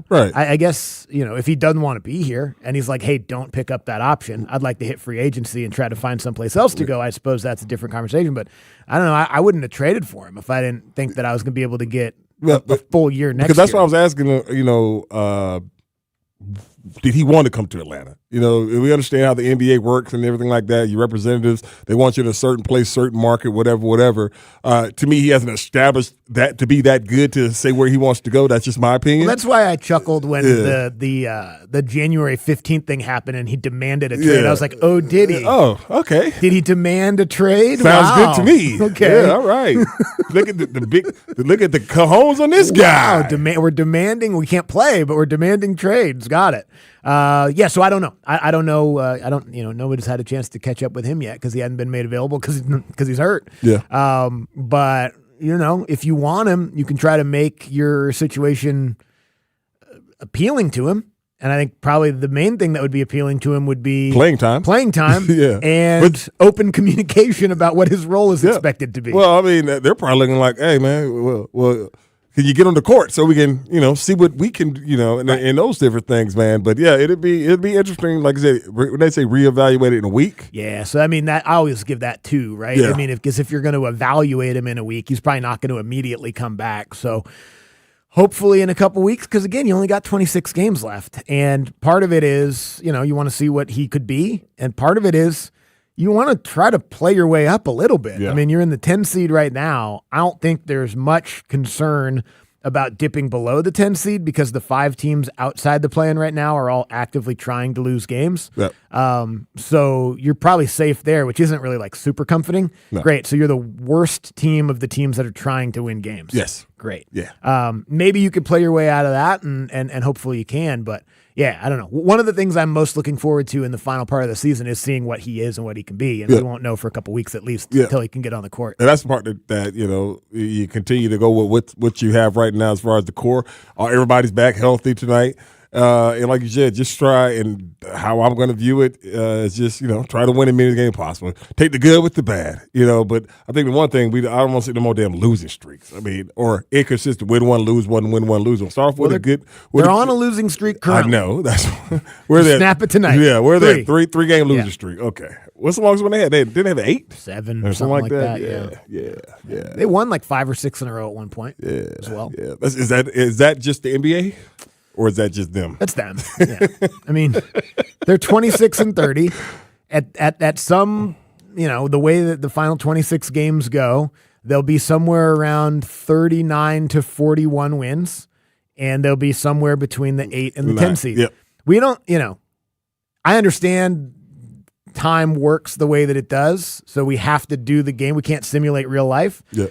Right. I guess, if he doesn't want to be here and he's like, hey, don't pick up that option. I'd like to hit free agency and try to find someplace else to go. I suppose that's a different conversation. But I don't know. I wouldn't have traded for him if I didn't think that I was going to be able to get a full year next year. Because that's what I was asking, did he want to come to Atlanta? We understand how the NBA works and everything like that. Your representatives, they want you in a certain place, certain market, whatever. To me, he hasn't established that to be that good to say where he wants to go. That's just my opinion. Well, that's why I chuckled when the January 15th thing happened and he demanded a trade. I was like, oh, did he? Oh, okay. Did he demand a trade? Sounds good to me. Okay. Yeah, all right. Look at look at the cojones on this guy. Wow, we're demanding. We can't play, but we're demanding trades. Got it. So I don't know. I don't know. I don't. Nobody's had a chance to catch up with him yet because he hadn't been made available because he's hurt. Yeah. But if you want him, you can try to make your situation appealing to him. And I think probably the main thing that would be appealing to him would be playing time. Yeah. And open communication about what his role is expected to be. Well, I mean, they're probably looking like, hey, man, well, can you get on the court so we can, see what we can, and those different things, man. But yeah, it'd be interesting. Like I said, when they say reevaluate it in a week. Yeah. So I mean, that I always give that too, right? Yeah. I mean, if you're going to evaluate him in a week, he's probably not going to immediately come back. So hopefully in a couple weeks, because again, you only got 26 games left, and part of it is, you want to see what he could be, and part of it is you want to try to play your way up a little bit. Yeah. I mean, you're in the 10 seed right now. I don't think there's much concern about dipping below the 10 seed because the 5 teams outside the play-in right now are all actively trying to lose games. Yep. So you're probably safe there, which isn't really like super comforting. No. Great. So you're the worst team of the teams that are trying to win games. Yes. Great. Yeah. Maybe you could play your way out of that and hopefully you can, but yeah, I don't know. One of the things I'm most looking forward to in the final part of the season is seeing what he is and what he can be. And we won't know for a couple weeks at least until he can get on the court. And that's the part that you continue to go with what you have right now as far as the core. Everybody's back healthy tonight. And like you said, just try, and how I'm going to view it is just, try to win as many games possible. Take the good with the bad, but I think the one thing, I don't want to see no more damn losing streaks. I mean, or inconsistent, win one, lose one, win one, lose one. Start off with a good. They're on a losing streak currently. I know. That's where they snap it tonight. Yeah, where they three game losing streak. Okay. What's the longest one they had? They didn't have 8? 7 or something like that. Yeah. They won like 5 or 6 in a row at one point as well. Yeah. Is that just the NBA? Or is that just them? That's them. Yeah. I mean, they're 26 and 30. At some, the way that the final 26 games go, they'll be somewhere around 39 to 41 wins, and they'll be somewhere between the 8 and the 10 seed. Yep. We don't, I understand time works the way that it does, so we have to do the game. We can't simulate real life. Yeah.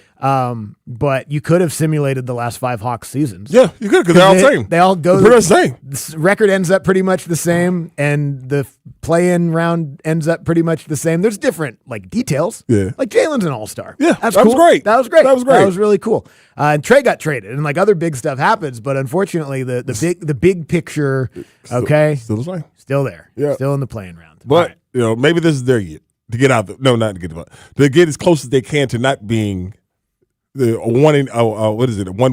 But you could have simulated the last 5 Hawks seasons. Yeah, you could, because they're all the same. They all go the same. The record ends up pretty much the same, and the play-in round ends up pretty much the same. There's different details. Yeah. Like Jalen's an all-star. Yeah, That's that cool. was great. That was great. That was great. That was really cool. And Trey got traded, and other big stuff happens, but unfortunately the big picture, still the same. Still there. Yeah. Still in the playing round. But maybe this is their year to get out. Not to get out. To get as close as they can to not being a one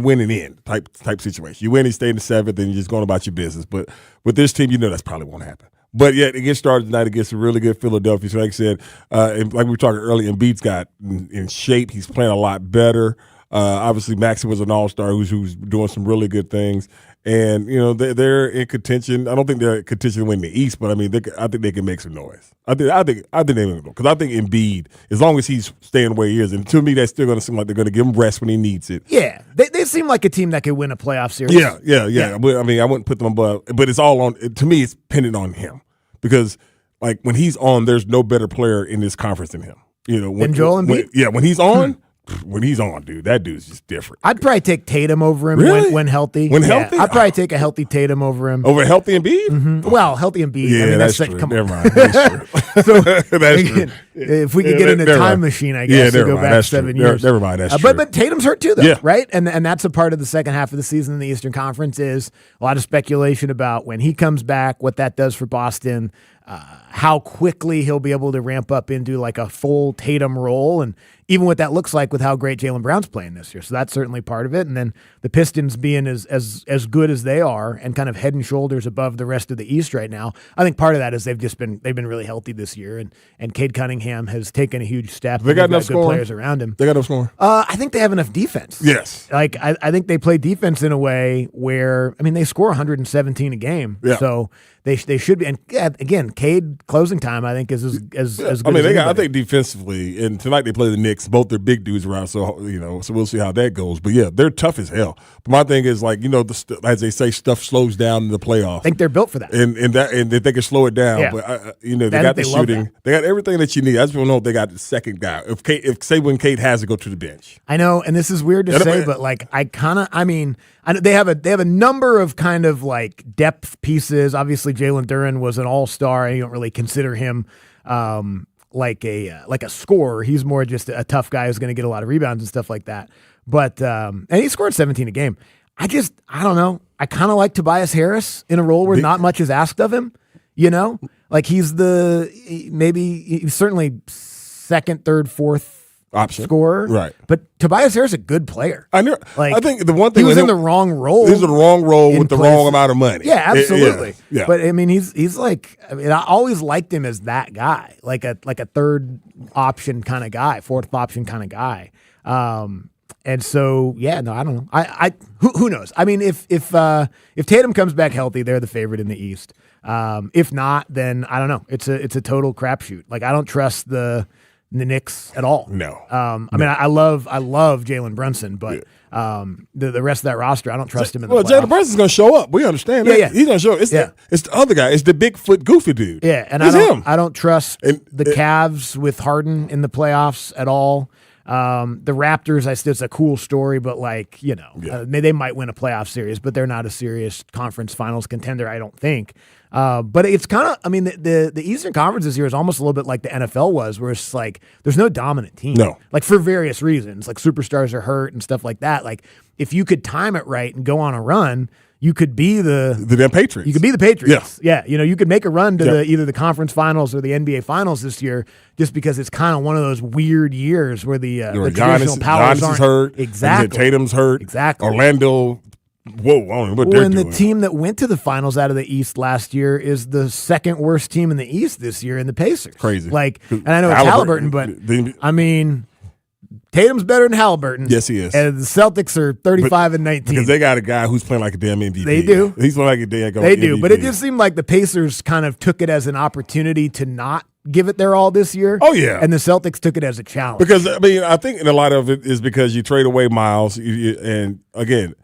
win and in type situation. You win, you stay in the 7th, and you're just going about your business. But with this team, that's probably won't happen. But yet, it gets started tonight against a really good Philadelphia. So like I said, and like we were talking earlier, Embiid's got in shape. He's playing a lot better. Obviously, Maxey was an all-star who's doing some really good things. And, they're in contention. I don't think they're in contention to win the East, but, I think they can make some noise. I think they will. Because I think Embiid, as long as he's staying where he is, and to me, that's still going to seem like they're going to give him rest when he needs it. Yeah. They seem like a team that could win a playoff series. Yeah. But, I wouldn't put them above. But it's all on – to me, it's dependent on him. Because, when he's on, there's no better player in this conference than him. Than Joel Embiid? When he's on – when he's on, dude, that dude's just different. I'd probably take Tatum over him when healthy. When healthy? I'd probably take a healthy Tatum over him. Over healthy Embiid? Mm-hmm. Well, healthy Embiid. Yeah, that's true. Come Never on. mind. That's true. So, that's true. If we could get in a time machine, I guess, to go back 7 years. Never mind. That's true. But Tatum's hurt too, though, yeah. right? And that's a part of the second half of the season in the Eastern Conference is a lot of speculation about when he comes back, what that does for Boston, how quickly he'll be able to ramp up into a full Tatum role, and even what that looks like with how great Jaylen Brown's playing this year. So that's certainly part of it. And then the Pistons being as good as they are and kind of head and shoulders above the rest of the East right now. I think part of that is they've been really healthy this year, and Cade Cunningham has taken a huge step. They got enough good players around him. They got enough scoring. I think they have enough defense. Yes. I think they play defense in a way where they score 117 a game. Yeah. So they should be. And again, Cade closing time I think is as good as anybody. I think defensively, and tonight they play the Knicks. Both their big dudes around, so so we'll see how that goes. But yeah, they're tough as hell. But my thing is as they say, stuff slows down in the playoffs. I think they're built for that, and that they can slow it down. Yeah. But they got the shooting, they got everything that you need. I just don't know if they got the second guy. If say when Cade has to go to the bench, I know, and this is weird to say, but they have a number of kind of depth pieces. Obviously, Jalen Duren was an all-star. You don't really consider him like a scorer. He's more just a tough guy who's going to get a lot of rebounds and stuff like that. But and he scored 17 a game. I don't know. I kind of like Tobias Harris in a role where not much is asked of him. He's he's certainly second, third, fourth option scorer, right? But Tobias Harris is a good player. I think the one thing he was in the wrong role. He was in the wrong role with the wrong amount of money. Yeah, absolutely. Yeah. But he's I always liked him as that guy, like a third option kind of guy, fourth option kind of guy. And so I don't know. Who knows? If Tatum comes back healthy, they're the favorite in the East. If not, then I don't know. It's a total crapshoot. I don't trust the Knicks at all. No. I love Jalen Brunson, but the rest of that roster, I don't trust him in the playoffs. Jalen Brunson's going to show up. We understand that. Yeah. He's going to show up. It's the other guy. It's the Bigfoot goofy dude. Yeah, and I don't trust the Cavs with Harden in the playoffs at all. The Raptors, it's a cool story, but they might win a playoff series, but they're not a serious conference finals contender, I don't think. But it's kind of, the Eastern Conference this year is almost a little bit like the NFL was, where it's there's no dominant team. No. For various reasons, superstars are hurt and stuff like that. If you could time it right and go on a run, you could be the damn Patriots. You could be the Patriots. Yeah. You could make a run to either the conference finals or the NBA finals this year, just because it's kind of one of those weird years where the traditional powers Giannis aren't. is hurt. Exactly. Tatum's hurt. Exactly. Orlando. Whoa, I don't know what they're doing. The team that went to the finals out of the East last year is the second worst team in the East this year in the Pacers. Crazy. And I know it's Halliburton, but Tatum's better than Halliburton. Yes, he is. And the Celtics are 35 and 19. Because they got a guy who's playing like a damn MVP. They do. He's playing like a damn MVP. They do. But it just seemed like the Pacers kind of took it as an opportunity to not give it their all this year. Oh, yeah. And the Celtics took it as a challenge. Because, I mean, I think a lot of it is because you trade away Miles. And, again,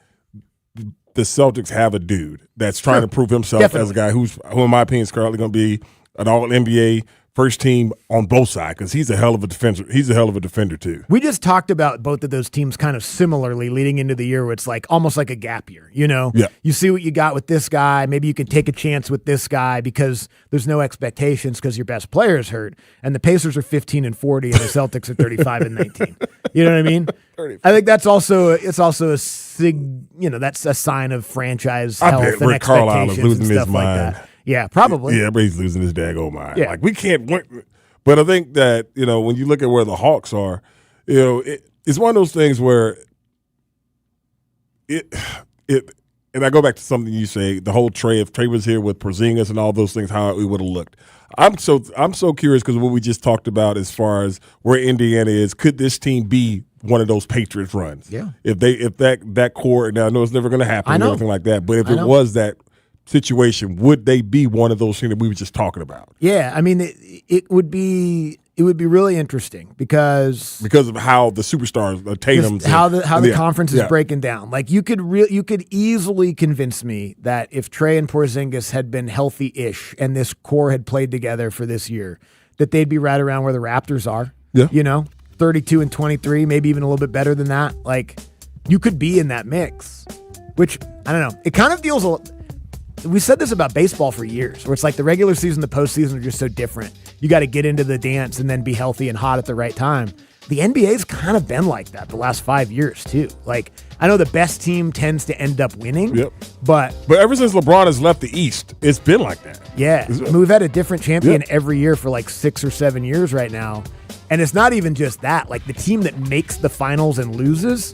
the Celtics have a dude that's trying to prove himself as a guy who, in my opinion, is currently going to be an all-NBA first team on both sides because he's a hell of a defender. He's a hell of a defender, too. We just talked about both of those teams kind of similarly leading into the year where it's like almost like a gap year, you know? Yeah. You see what you got with this guy. Maybe you can take a chance with this guy because there's no expectations because your best player is hurt. And the Pacers are 15-40 and the Celtics are 35-19. You know what I mean? I think that's also that's a sign of franchise health and Rick Carlisle is expectations losing and his stuff like mind. that. Yeah, probably. Yeah, but he's losing his daggone mind. Yeah. Like, we can't win. But I think that, when you look at where the Hawks are, it's one of those things where and I go back to something you say, the whole Trey, if Trey was here with Porzingis and all those things, how it would have looked. I'm so curious because what we just talked about as far as where Indiana is, could this team be one of those Patriots runs? Yeah. If that core, now I know it's never going to happen or anything like that, but if it was that situation, would they be one of those things that we were just talking about? Yeah, I mean, it would be really interesting because of how the superstars, Tatum's, how the conference is breaking down. Like you could easily convince me that if Trey and Porzingis had been healthy-ish and this core had played together for this year, that they'd be right around where the Raptors are. Yeah, 32-23, maybe even a little bit better than that. Like you could be in that mix, which I don't know. It kind of feels we said this about baseball for years, where it's like the regular season, the postseason are just so different. You got to get into the dance and then be healthy and hot at the right time. The NBA's kind of been like that the last 5 years, too. Like, I know the best team tends to end up winning, but ever since LeBron has left the East, it's been like that. Yeah. I mean, we've had a different champion every year for like 6 or 7 years right now. And it's not even just that. Like, the team that makes the finals and loses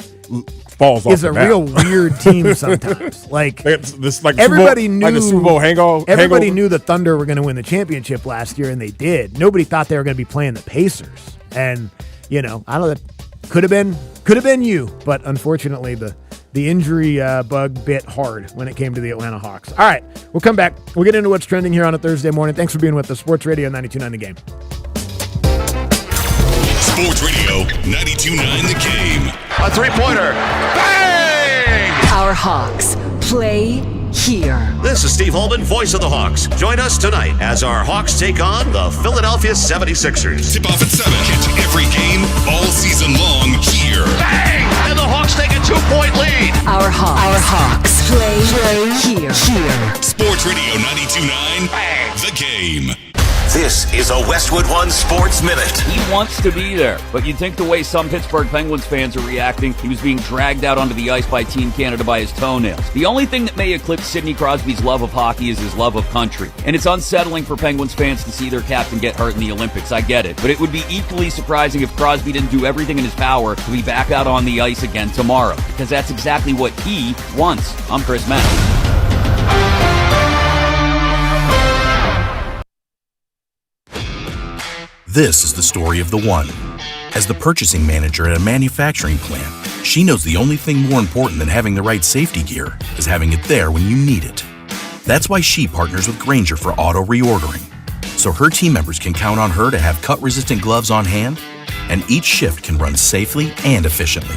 falls off is a real weird team sometimes. Like this, like everybody knew, like the Super Bowl hangover. Everybody knew the Thunder were going to win the championship last year, and they did. Nobody thought they were going to be playing the Pacers. And I don't know, that could have been you, but unfortunately the injury bug bit hard when it came to the Atlanta Hawks. All right, we'll come back. We'll get into what's trending here on a Thursday morning. Thanks for being with us. Sports Radio 92.9 The Game. Sports Radio 92.9 The Game. A three-pointer. Bang! Our Hawks play here. This is Steve Holman, voice of the Hawks. Join us tonight as our Hawks take on the Philadelphia 76ers. Tip off at 7. Catch every game all season long here. Bang! And the Hawks take a 2-point lead. Our Hawks play here. Sports Radio 92.9 The Game. This is a Westwood One Sports Minute. He wants to be there, but you'd think the way some Pittsburgh Penguins fans are reacting, he was being dragged out onto the ice by Team Canada by his toenails. The only thing that may eclipse Sidney Crosby's love of hockey is his love of country. And it's unsettling for Penguins fans to see their captain get hurt in the Olympics, I get it. But it would be equally surprising if Crosby didn't do everything in his power to be back out on the ice again tomorrow, because that's exactly what he wants. I'm Chris Matthews. This is the story of the one. As the purchasing manager at a manufacturing plant, she knows the only thing more important than having the right safety gear is having it there when you need it. That's why she partners with Grainger for auto reordering, so her team members can count on her to have cut-resistant gloves on hand, and each shift can run safely and efficiently.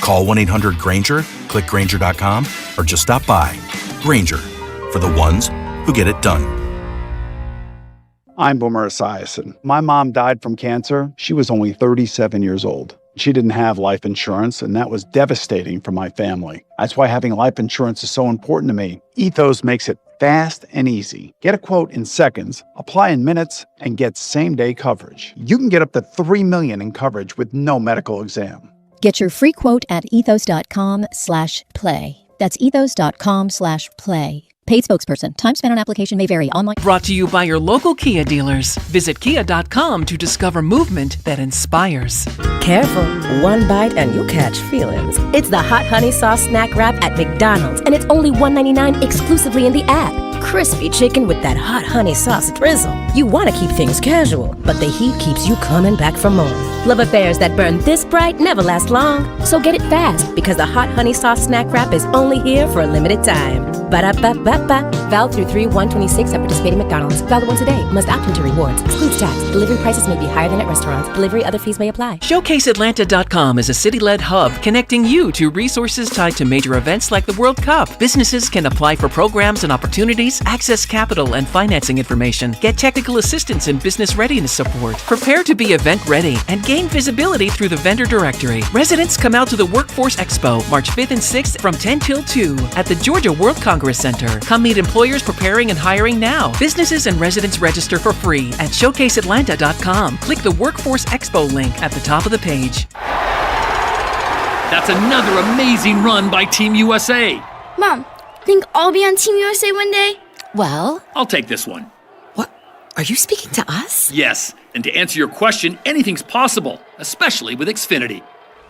Call 1-800-GRAINGER, click Grainger.com, or just stop by. Grainger, for the ones who get it done. I'm Boomer Esiason. My mom died from cancer. She was only 37 years old. She didn't have life insurance, and that was devastating for my family. That's why having life insurance is so important to me. Ethos makes it fast and easy. Get a quote in seconds, apply in minutes, and get same-day coverage. You can get up to $3 million in coverage with no medical exam. Get your free quote at ethos.com/play. That's ethos.com/play. Paid spokesperson. Time spent on application may vary. Online. Brought to you by your local Kia dealers. Visit kia.com to discover movement that inspires. Careful. One bite and you'll catch feelings. It's the Hot Honey Sauce Snack Wrap at McDonald's, and it's only $1.99 exclusively in the app. Crispy chicken with that hot honey sauce drizzle. You want to keep things casual, but the heat keeps you coming back for more. Love affairs that burn this bright never last long. So get it fast, because the Hot Honey Sauce Snack Wrap is only here for a limited time. Ba-da-ba-ba-ba. Ba-da-ba-ba-ba. Valid through 3/1/26 at participating McDonald's. Valid once a day. Must opt into rewards. Excludes tax. Delivery prices may be higher than at restaurants. Delivery other fees may apply. ShowcaseAtlanta.com is a city-led hub connecting you to resources tied to major events like the World Cup. Businesses can apply for programs and opportunities, access capital and financing information, get technical assistance and business readiness support, prepare to be event ready, and gain visibility through the vendor directory. Residents come out to the Workforce Expo March 5th and 6th from 10 till 2 at the Georgia World Congress Center. Come meet employers preparing and hiring now. Businesses and residents register for free at ShowcaseAtlanta.com. Click the Workforce Expo link at the top of the page. That's another amazing run by Team USA. Mom, think I'll be on Team USA one day? Well, I'll take this one. What? Are you speaking to us? Yes, and to answer your question, anything's possible, especially with Xfinity.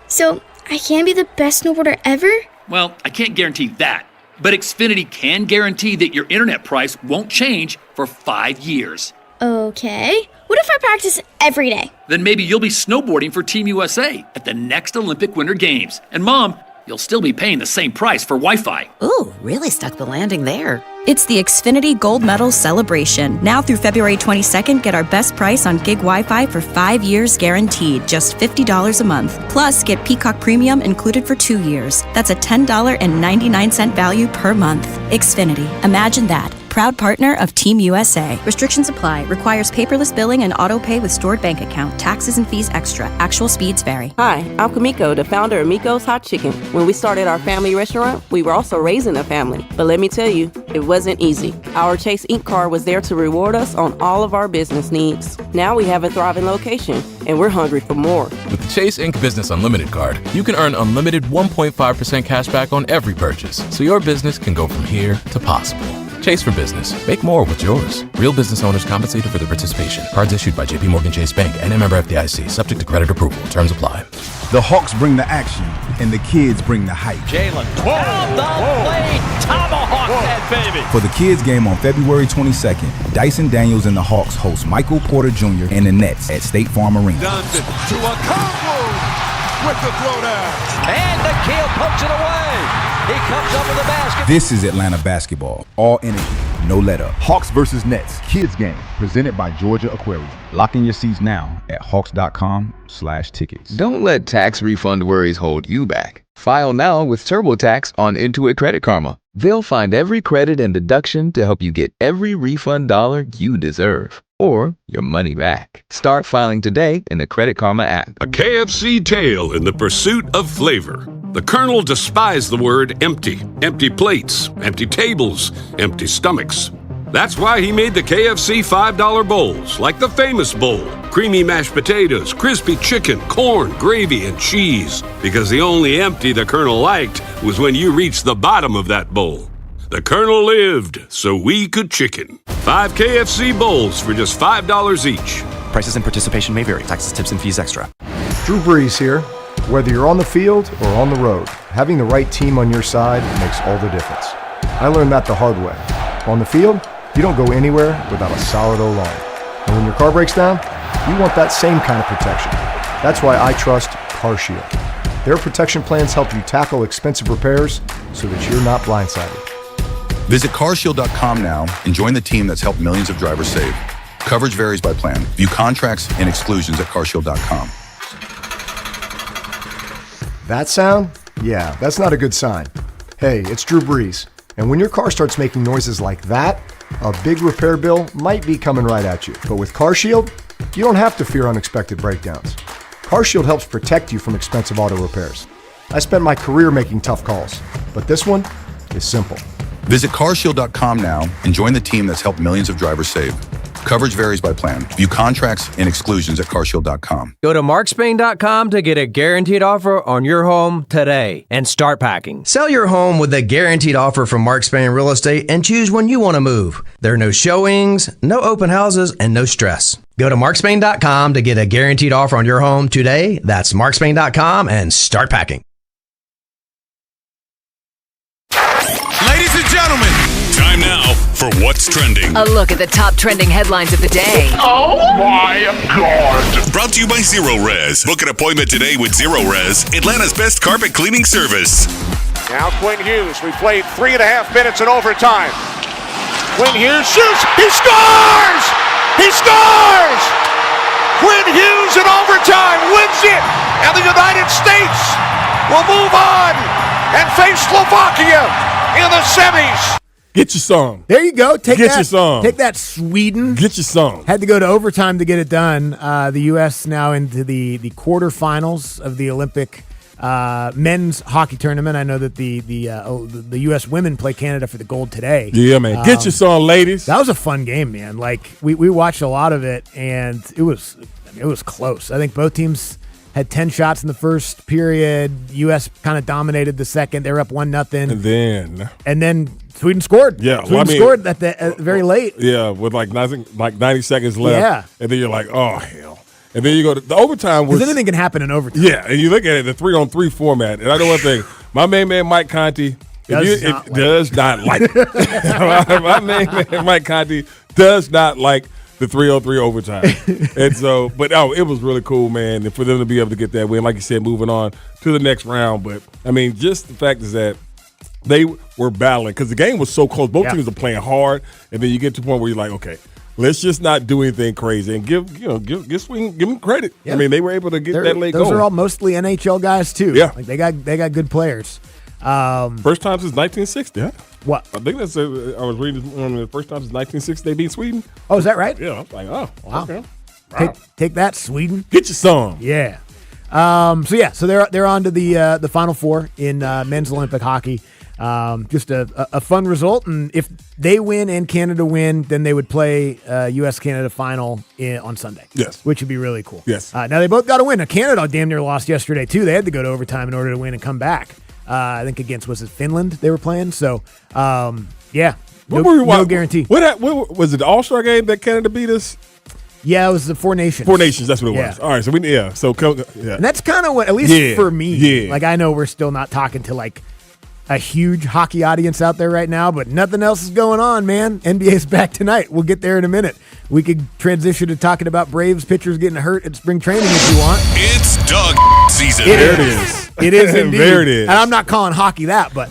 So, I can be the best snowboarder ever? Well, I can't guarantee that, but Xfinity can guarantee that your internet price won't change for 5 years. Okay. What if I practice every day? Then maybe you'll be snowboarding for Team USA at the next Olympic Winter Games. And Mom, you'll still be paying the same price for Wi-Fi. Ooh, really stuck the landing there. It's the Xfinity Gold Medal Celebration. Now through February 22nd, get our best price on gig Wi-Fi for 5 years guaranteed, just $50 a month. Plus, get Peacock Premium included for 2 years. That's a $10.99 value per month. Xfinity. Imagine that. Proud partner of Team USA. Restrictions apply. Requires paperless billing and auto pay with stored bank account. Taxes and fees extra. Actual speeds vary. Hi, I'm Kamiko, the founder of Miko's Hot Chicken. When we started our family restaurant, we were also raising a family. But let me tell you, it wasn't easy. Our Chase Ink card was there to reward us on all of our business needs. Now we have a thriving location, and we're hungry for more. With the Chase Ink Business Unlimited card, you can earn unlimited 1.5% cash back on every purchase, so your business can go from here to possible. Chase for Business. Make more with yours. Real business owners compensated for their participation. Cards issued by JPMorgan Chase Bank and a member FDIC. Subject to credit approval. Terms apply. The Hawks bring the action, and the kids bring the hype. Jalen. Down the lane. Tomahawk that baby. For the kids' game on February 22nd, Dyson Daniels and the Hawks host Michael Porter Jr. and the Nets at State Farm Arena. Johnson to a combo with the throwdown. And Nikhil pokes it away. He comes up with the basket. This is Atlanta basketball. All energy, no let up. Hawks versus Nets, kids game, presented by Georgia Aquarium. Lock in your seats now at hawks.com/tickets. Don't let tax refund worries hold you back. File now with TurboTax on Intuit Credit Karma. They'll find every credit and deduction to help you get every refund dollar you deserve, or your money back. Start filing today in the Credit Karma app. A KFC tale in the pursuit of flavor. The Colonel despised the word empty. Empty plates, empty tables, empty stomachs. That's why he made the KFC $5 bowls, like the famous bowl. Creamy mashed potatoes, crispy chicken, corn, gravy, and cheese. Because the only empty the Colonel liked was when you reached the bottom of that bowl. The Colonel lived, so we could chicken. 5 KFC bowls for just $5 each. Prices and participation may vary. Taxes, tips, and fees extra. Drew Brees here. Whether you're on the field or on the road, having the right team on your side makes all the difference. I learned that the hard way. On the field, you don't go anywhere without a solid O-line. And when your car breaks down, you want that same kind of protection. That's why I trust CarShield. Their protection plans help you tackle expensive repairs so that you're not blindsided. Visit carshield.com now and join the team that's helped millions of drivers save. Coverage varies by plan. View contracts and exclusions at carshield.com. That sound? Yeah, that's not a good sign. Hey, it's Drew Brees. And when your car starts making noises like that, a big repair bill might be coming right at you. But with CarShield, you don't have to fear unexpected breakdowns. CarShield helps protect you from expensive auto repairs. I spent my career making tough calls, but this one is simple. Visit carshield.com now and join the team that's helped millions of drivers save. Coverage varies by plan. View contracts and exclusions at carshield.com. Go to markspain.com to get a guaranteed offer on your home today and start packing. Sell your home with a guaranteed offer from Mark Spain Real Estate and choose when you want to move. There are no showings, no open houses, and no stress. Go to markspain.com to get a guaranteed offer on your home today. That's markspain.com and start packing. Ladies and gentlemen, time now for What's Trending. A look at the top trending headlines of the day. Oh my God. Brought to you by Zero Res. Book an appointment today with Zero Res, Atlanta's best carpet cleaning service. Now Quinn Hughes. We played 3.5 minutes in overtime. Quinn Hughes shoots. He scores! He scores! Quinn Hughes in overtime wins it, and the United States will move on and face Slovakia in the semis. Get your some. There you go. Get your some. Take that, Sweden. Get your some. Had to go to overtime to get it done. The U.S. now into the quarterfinals of the Olympic men's hockey tournament. I know that the U.S. women play Canada for the gold today. Yeah, man. Get your some, ladies. That was a fun game, man. Like we watched a lot of it, and it was close. I think both teams had 10 shots in the first period. U.S. kind of dominated the second. They were up 1-0. And then Sweden scored. Yeah, Sweden scored at the very late. Yeah, with like 90 seconds left. Yeah. And then you're like, oh, hell. And then you go to the overtime. Because anything can happen in overtime. Yeah, and you look at it, the 3-on-3 format. And I know one thing. My main man, Mike Conti, does not like it. My main man, Mike Conti, does not like the 3-on-3 overtime. And so, but it was really cool, man. And for them to be able to get that win, like you said, moving on to the next round. But, I mean, just the fact is that they were battling because the game was so close. Both teams are playing hard. And then you get to the point where you're like, okay, let's just not do anything crazy and give Sweden, give them credit. Yeah. I mean, they were able to get that late goal. Those are all mostly NHL guys too. Yeah, like they got good players. First time since 1960. Huh? What? I think that's. I was reading the first time since 1960 they beat Sweden. Oh, is that right? Yeah. I was like, oh, wow. Okay. Wow. Take that, Sweden. Get your some. Yeah. So they're on to the Final Four in men's Olympic hockey. Just a fun result, and if they win and Canada win, then they would play U.S.-Canada final on Sunday. Yes. Which would be really cool. Yes. Now, they both got to win. Now, Canada damn near lost yesterday, too. They had to go to overtime in order to win and come back. I think against, was it Finland they were playing? So, yeah, no guarantee. What was it, the All-Star game that Canada beat us? Yeah, it was the Four Nations. Four Nations, that's what it was. All right, so And that's kind of what, at least for me, like I know we're still not talking to like a huge hockey audience out there right now, but nothing else is going on, man. NBA's back tonight. We'll get there in a minute. We could transition to talking about Braves pitchers getting hurt at spring training if you want. It's dog season. There it is. It is indeed. There it is. And I'm not calling hockey that, but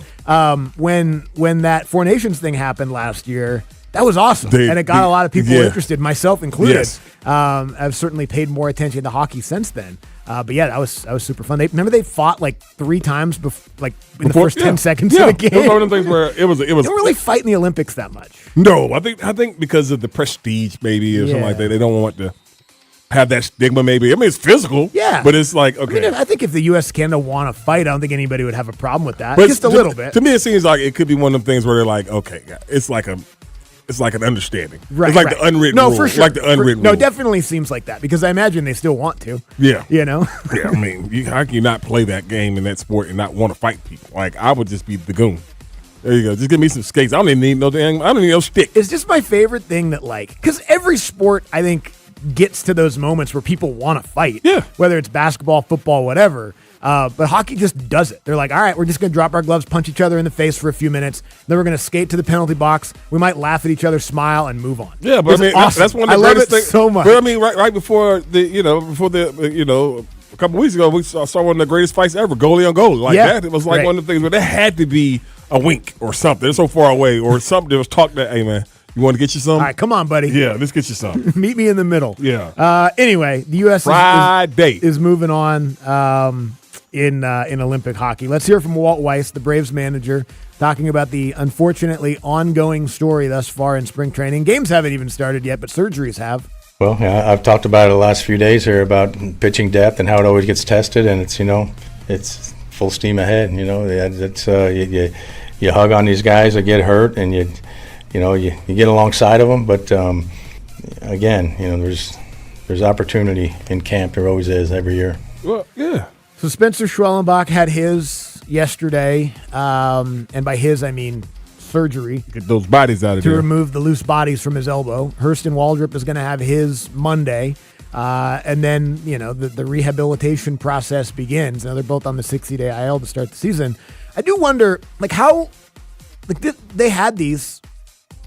when that Four Nations thing happened last year, that was awesome. And it got a lot of people interested, myself included. Yes. I've certainly paid more attention to hockey since then. But yeah, that was super fun. Remember they fought like 3 times in the first 10 seconds of the game. It was one of the things where it was. They don't really fight in the Olympics that much. No, I think because of the prestige, maybe or something like that. They don't want to have that stigma. Maybe it's physical. Yeah, but it's like okay. I think if the U.S. Canada want to fight, I don't think anybody would have a problem with that. But just a little bit. To me, it seems like it could be one of them things where they're like, okay, it's like an understanding. Right, it's like the unwritten rule. For sure. Like the unwritten rule. rule. No, definitely seems like that because I imagine they still want to. Yeah. You know? Yeah, I mean, how can you not play that game in that sport and not want to fight people? Like, I would just be the goon. There you go. Just give me some skates. I don't even need no stick. It's just my favorite thing that, like, because every sport, I think, gets to those moments where people want to fight. Yeah. Whether it's basketball, football, whatever. But hockey just does it. They're like, all right, we're just going to drop our gloves, punch each other in the face for a few minutes. Then we're going to skate to the penalty box. We might laugh at each other, smile, and move on. Yeah, but I mean, awesome. that's one of the I greatest things. so much. But I mean, right before a couple weeks ago, we saw one of the greatest fights ever, goalie on goalie. Like that, it was like one of the things where there had to be a wink or something. They're so far away or something. There was talk that, hey, man, you want to get you some? All right, come on, buddy. Yeah, let's get you some. Meet me in the middle. Yeah. Anyway, the U.S. is moving on in Olympic hockey. Let's hear from Walt Weiss, the Braves manager, talking about the unfortunately ongoing story thus far in spring training. Games haven't even started yet, but surgeries have. Well, yeah, I've talked about it the last few days here about pitching depth and how it always gets tested, and it's full steam ahead. It's you hug on these guys that get hurt, and you get alongside of them. But again, there's opportunity in camp. There always is every year. Well, yeah. So Spencer Schwellenbach had his yesterday, and by his I mean surgery. Get those bodies out of there. To remove the loose bodies from his elbow. Hurston Waldrop is going to have his Monday. And then, the rehabilitation process begins. Now, they're both on the 60-day IL to start the season. I do wonder, how they had these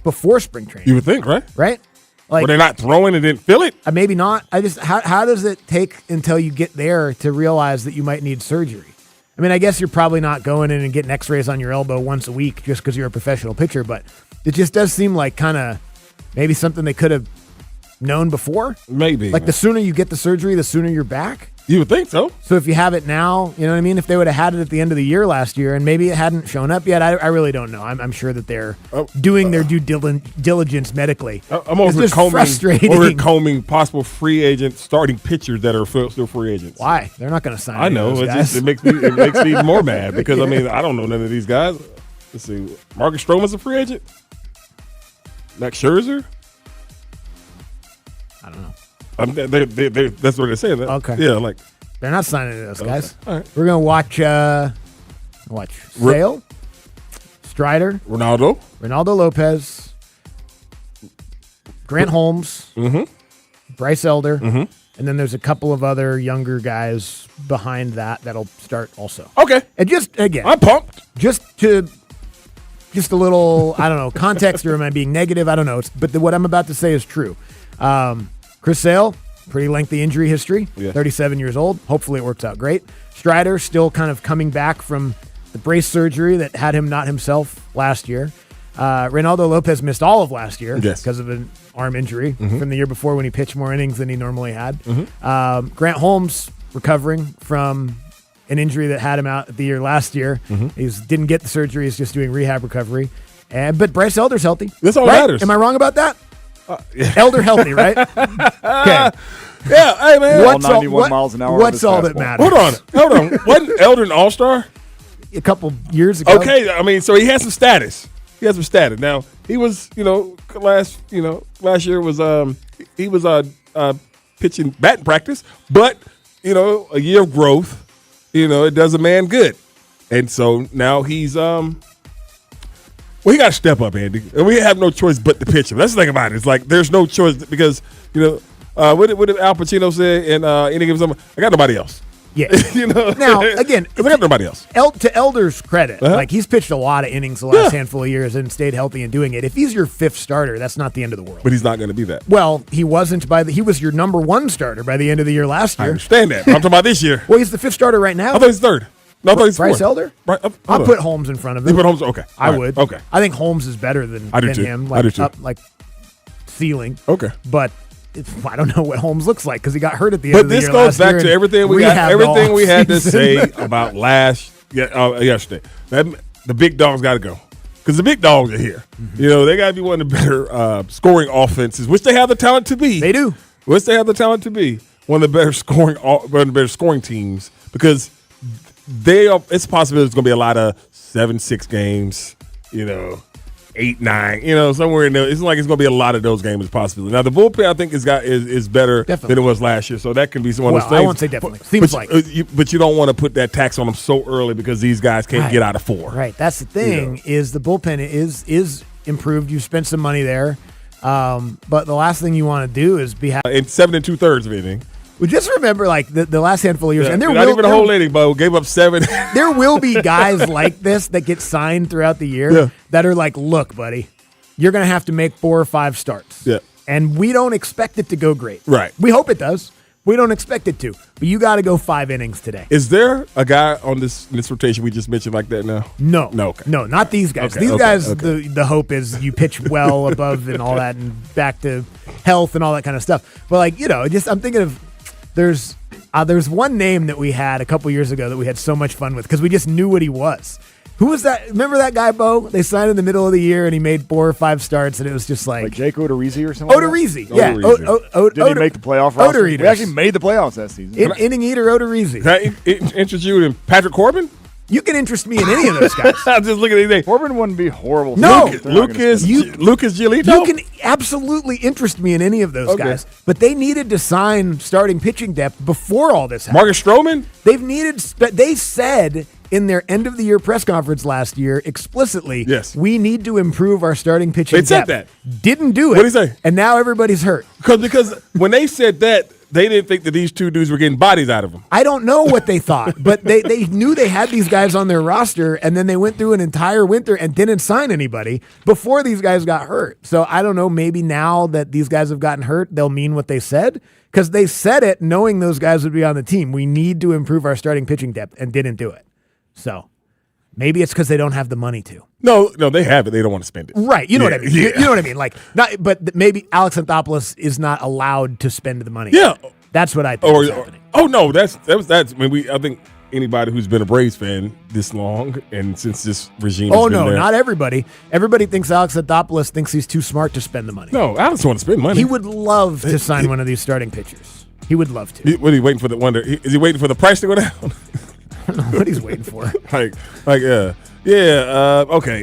before spring training. You would think, right? Right? Were they not throwing and didn't feel it? Maybe not. How does it take until you get there to realize that you might need surgery? I mean, I guess you're probably not going in and getting x-rays on your elbow once a week just because you're a professional pitcher, but it just does seem like kind of maybe something they could have known before. Maybe. Like the sooner you get the surgery, the sooner you're back. You would think so. So if you have it now, you know what I mean? If they would have had it at the end of the year last year and maybe it hadn't shown up yet, I really don't know. I'm sure that they're doing their due diligence medically. I'm over combing possible free agent starting pitchers that are still free agents. Why? They're not going to sign. I know. It makes me even more mad because I mean I don't know none of these guys. Let's see. Marcus Stroman's a free agent. Max Scherzer. I don't know. That's what they're saying. Okay. Yeah, like they're not signing those guys. All right. We're gonna watch Sale, Strider, Ronaldo Lopez, Grant Holmes, Bryce Elder, and then there's a couple of other younger guys behind that'll start also. Okay. And just again, I'm pumped. Just a little, I don't know, context, or am I being negative? I don't know. But what I'm about to say is true. Chris Sale, pretty lengthy injury history, 37 years old. Hopefully it works out great. Strider still kind of coming back from the brace surgery that had him not himself last year. Ronaldo Lopez missed all of last year because of an arm injury from the year before when he pitched more innings than he normally had. Grant Holmes recovering from an injury that had him out the year last year. He didn't get the surgery. He's just doing rehab recovery. But Bryce Elder's healthy. That's all that matters. Am I wrong about that? Elder healthy, right? Okay. Yeah, hey man. What's 91 miles an hour. What's all that matters? Hold on. Wasn't Elder an all-star? A couple years ago. Okay, I mean, so he has some status. Now he was, last year was he was pitching batting practice, but a year of growth, it does a man good, and so now he's Well, he got to step up, Andy. And we have no choice but to pitch him. That's the thing about it. It's like there's no choice because, what did Al Pacino say in any given summer? I got nobody else. Yeah. Now, again, I got nobody else. To Elder's credit, like he's pitched a lot of innings the last handful of years and stayed healthy and doing it. If he's your fifth starter, that's not the end of the world. But he's not going to be that. Well, he wasn't he was your number one starter by the end of the year last year. I understand that. I'm talking about this year. Well, he's the fifth starter right now. I thought he's third. No, I thought he's Bryce fourth. Elder? I'll put Holmes in front of him. You put Holmes? Okay. I would. Okay. I think Holmes is better than him. I do too. Up, ceiling. Okay. But I don't know what Holmes looks like because he got hurt at the end of the year. But this goes back to everything we had to say about yesterday. The big dogs got to go because the big dogs are here. Mm-hmm. They got to be one of the better scoring offenses, which they have the talent to be. They do. Which they have the talent to be one of the better scoring teams because it's possible there's going to be a lot of 7-6 games. 8-9, somewhere in there. It's like it's going to be a lot of those games possibly. Now the bullpen I think is better than it was last year, so that can be one of those things. I won't say definitely. Seems like, but you don't want to put that tax on them so early because these guys can't get out of 4. Right. That's the thing is the bullpen is improved. You spent some money there, but the last thing you want to do is be in 7 2/3 of anything. Well, just remember, the last handful of years, and not even a whole inning, but gave up 7. There will be guys like this that get signed throughout the year that are like, look, buddy, you're going to have to make 4 or 5 starts. Yeah. And we don't expect it to go great. Right. We hope it does. We don't expect it to. But you got to go 5 innings today. Is there a guy on this rotation we just mentioned like that now? No. No, okay. No, not these guys. These guys, the hope is you pitch well above and all that and back to health and all that kind of stuff. But, I'm thinking of there's one name that we had a couple years ago that we had so much fun with because we just knew what he was. Who was that? Remember that guy, Bo? They signed in the middle of the year and he made 4 or 5 starts and it was just like Jake Odorizzi or something. Odorizzi, yeah. Didn't he make the playoff roster? Odor We actually made the playoffs that season. Inning eater Odorizzi. Can I interest you in Patrick Corbin? You can interest me in any of those guys. I'm just looking at anything. Corbin wouldn't be horrible. No. Lucas Giolito? You can absolutely interest me in any of those guys. But they needed to sign starting pitching depth before all this happened. Marcus Stroman? They said in their end of the year press conference last year explicitly, we need to improve our starting pitching depth. They said that. Didn't do it. What did he say? And now everybody's hurt. Because when they said that, they didn't think that these 2 dudes were getting bodies out of them. I don't know what they thought, but they knew they had these guys on their roster, and then they went through an entire winter and didn't sign anybody before these guys got hurt. So I don't know, maybe now that these guys have gotten hurt, they'll mean what they said, because they said it knowing those guys would be on the team. We need to improve our starting pitching depth and didn't do it. So maybe it's because they don't have the money to. No, they have it. They don't want to spend it. Right. You know what I mean. Yeah. You know what I mean. Like, but maybe Alex Anthopoulos is not allowed to spend the money. Yeah. That's what I think is happening. Oh no, that's. I mean, I think anybody who's been a Braves fan this long and since this regime. Oh has been no, there, not everybody. Everybody thinks Alex Anthopoulos thinks he's too smart to spend the money. No, Alex wants to spend money. He would love to sign one of these starting pitchers. He would love to. What are you waiting for? Is he waiting for the price to go down? I don't know what he's waiting for. Okay,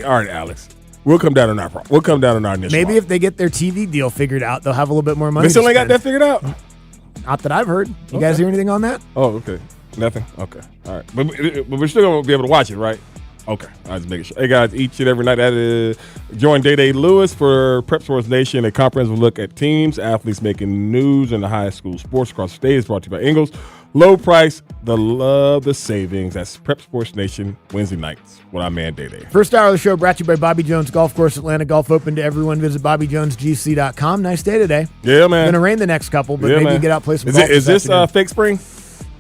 all right, Alex. We'll come down on our initial. Maybe if they get their TV deal figured out, they'll have a little bit more money. They still ain't got that figured out. Not that I've heard. You guys hear anything on that? Oh, okay. Nothing. Okay. All right. But we're still gonna be able to watch it, right? Okay. I was making sure. Hey guys, each and every night join Day Lewis for Prep Sports Nation, a comprehensive look at teams, athletes making news in the high school sports across the state. Is brought to you by Ingles. Low price, the love, the savings. That's Prep Sports Nation Wednesday nights with our man Day. First hour of the show brought to you by Bobby Jones Golf Course Atlanta. Golf open to everyone. Visit BobbyJonesGC.com. Nice day today. Yeah, man. It's gonna rain the next couple, but maybe you get out play some golf. Is this fake spring?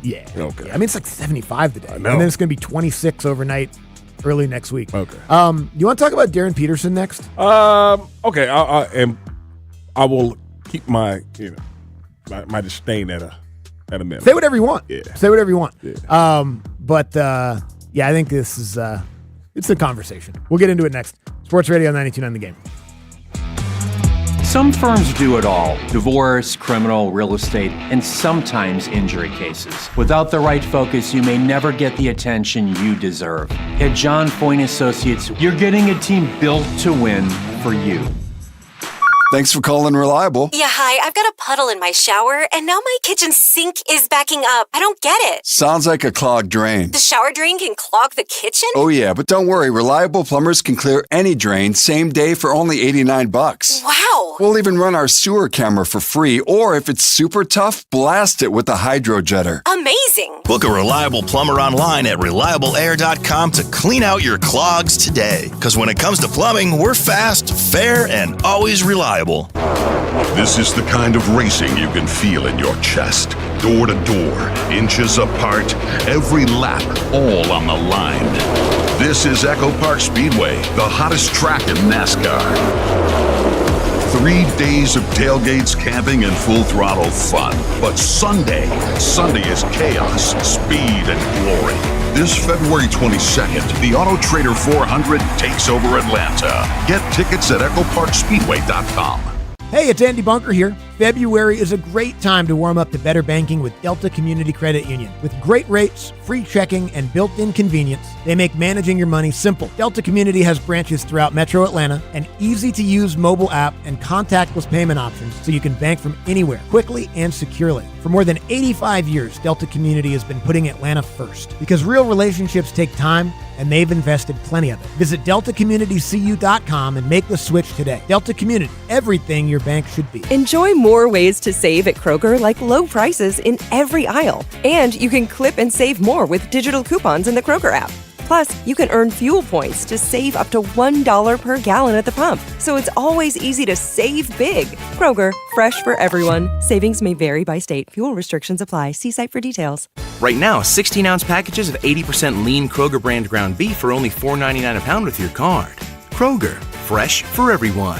Yeah. Okay. I mean, it's like 75 today, and know. then it's gonna be 26 overnight. Early next week. Okay. You want to talk about Darren Peterson next? Okay. I will keep my my disdain at a minimum. Say whatever you want. Yeah. Say whatever you want. Yeah. But I think this is it's the conversation. We'll get into it next. Sports Radio 92.9 The Game. Some firms do it all: divorce, criminal, real estate, and sometimes injury cases. Without the right focus, you may never get the attention you deserve. At John Foyne Associates, you're getting a team built to win for you. Thanks for calling Reliable. Yeah, hi. I've got a puddle in my shower, and now my kitchen sink is backing up. I don't get it. Sounds like a clogged drain. The shower drain can clog the kitchen? Oh, yeah, but don't worry. Reliable plumbers can clear any drain same day for only $89. Wow. We'll even run our sewer camera for free, or if it's super tough, blast it with a hydro jetter. Amazing. Book a Reliable plumber online at ReliableAir.com to clean out your clogs today. Because when it comes to plumbing, we're fast, fair, and always reliable. This is the kind of racing you can feel in your chest. Door to door, inches apart, every lap, all on the line. This is Echo Park Speedway, the hottest track in NASCAR. 3 days of tailgates, camping, and full throttle fun. But Sunday is chaos, speed, and glory. This February 22nd, the Auto Trader 400 takes over Atlanta. Get tickets at EchoParkSpeedway.com. Hey, it's Andy Bunker here. February is a great time to warm up to better banking with Delta Community Credit Union. With great rates, free checking, and built-in convenience, they make managing your money simple. Delta Community has branches throughout Metro Atlanta, an easy-to-use mobile app, and contactless payment options so you can bank from anywhere, quickly and securely. For more than 85 years, Delta Community has been putting Atlanta first. Because real relationships take time, and they've invested plenty of it. Visit DeltaCommunityCU.com and make the switch today. Delta Community, everything your bank should be. Enjoy more ways to save at Kroger, like low prices in every aisle. And you can clip and save more with digital coupons in the Kroger app. Plus, you can earn fuel points to save up to $1 per gallon at the pump. So it's always easy to save big. Kroger, fresh for everyone. Savings may vary by state. Fuel restrictions apply. See site for details. Right now, 16-ounce packages of 80% lean Kroger brand ground beef are only $4.99 a pound with your card. Kroger, fresh for everyone.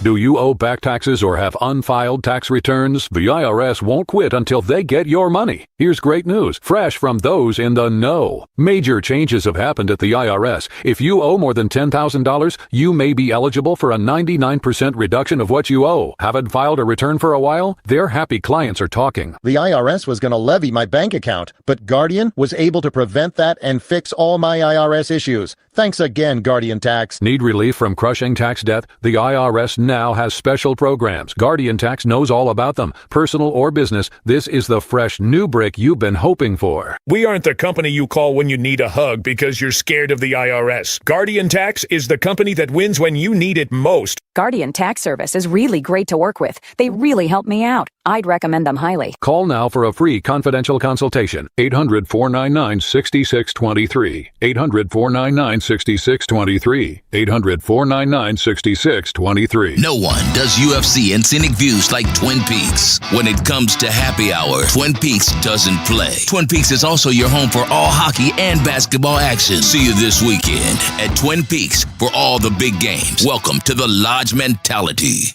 Do you owe back taxes or have unfiled tax returns? The IRS won't quit until they get your money. Here's great news, fresh from those in the know. Major changes have happened at the IRS. If you owe more than $10,000, you may be eligible for a 99% reduction of what you owe. Haven't filed a return for a while? Their happy clients are talking. The IRS was going to levy my bank account, but Guardian was able to prevent that and fix all my IRS issues. Thanks again, Guardian Tax. Need relief from crushing tax debt? The IRS now has special programs. Guardian Tax knows all about them. Personal or business, this is the fresh new brick you've been hoping for. We aren't the company you call when you need a hug because you're scared of the IRS. Guardian Tax is the company that wins when you need it most. Guardian Tax Service is really great to work with. They really helped me out. I'd recommend them highly. Call now for a free confidential consultation. 800-499-6623. 800-499-6623. 800-499-6623. No one does UFC and scenic views like Twin Peaks. When it comes to happy hour, Twin Peaks does doesn't play. Twin Peaks is also your home for all hockey and basketball action. See you this weekend at Twin Peaks for all the big games. Welcome to the Lodge mentality.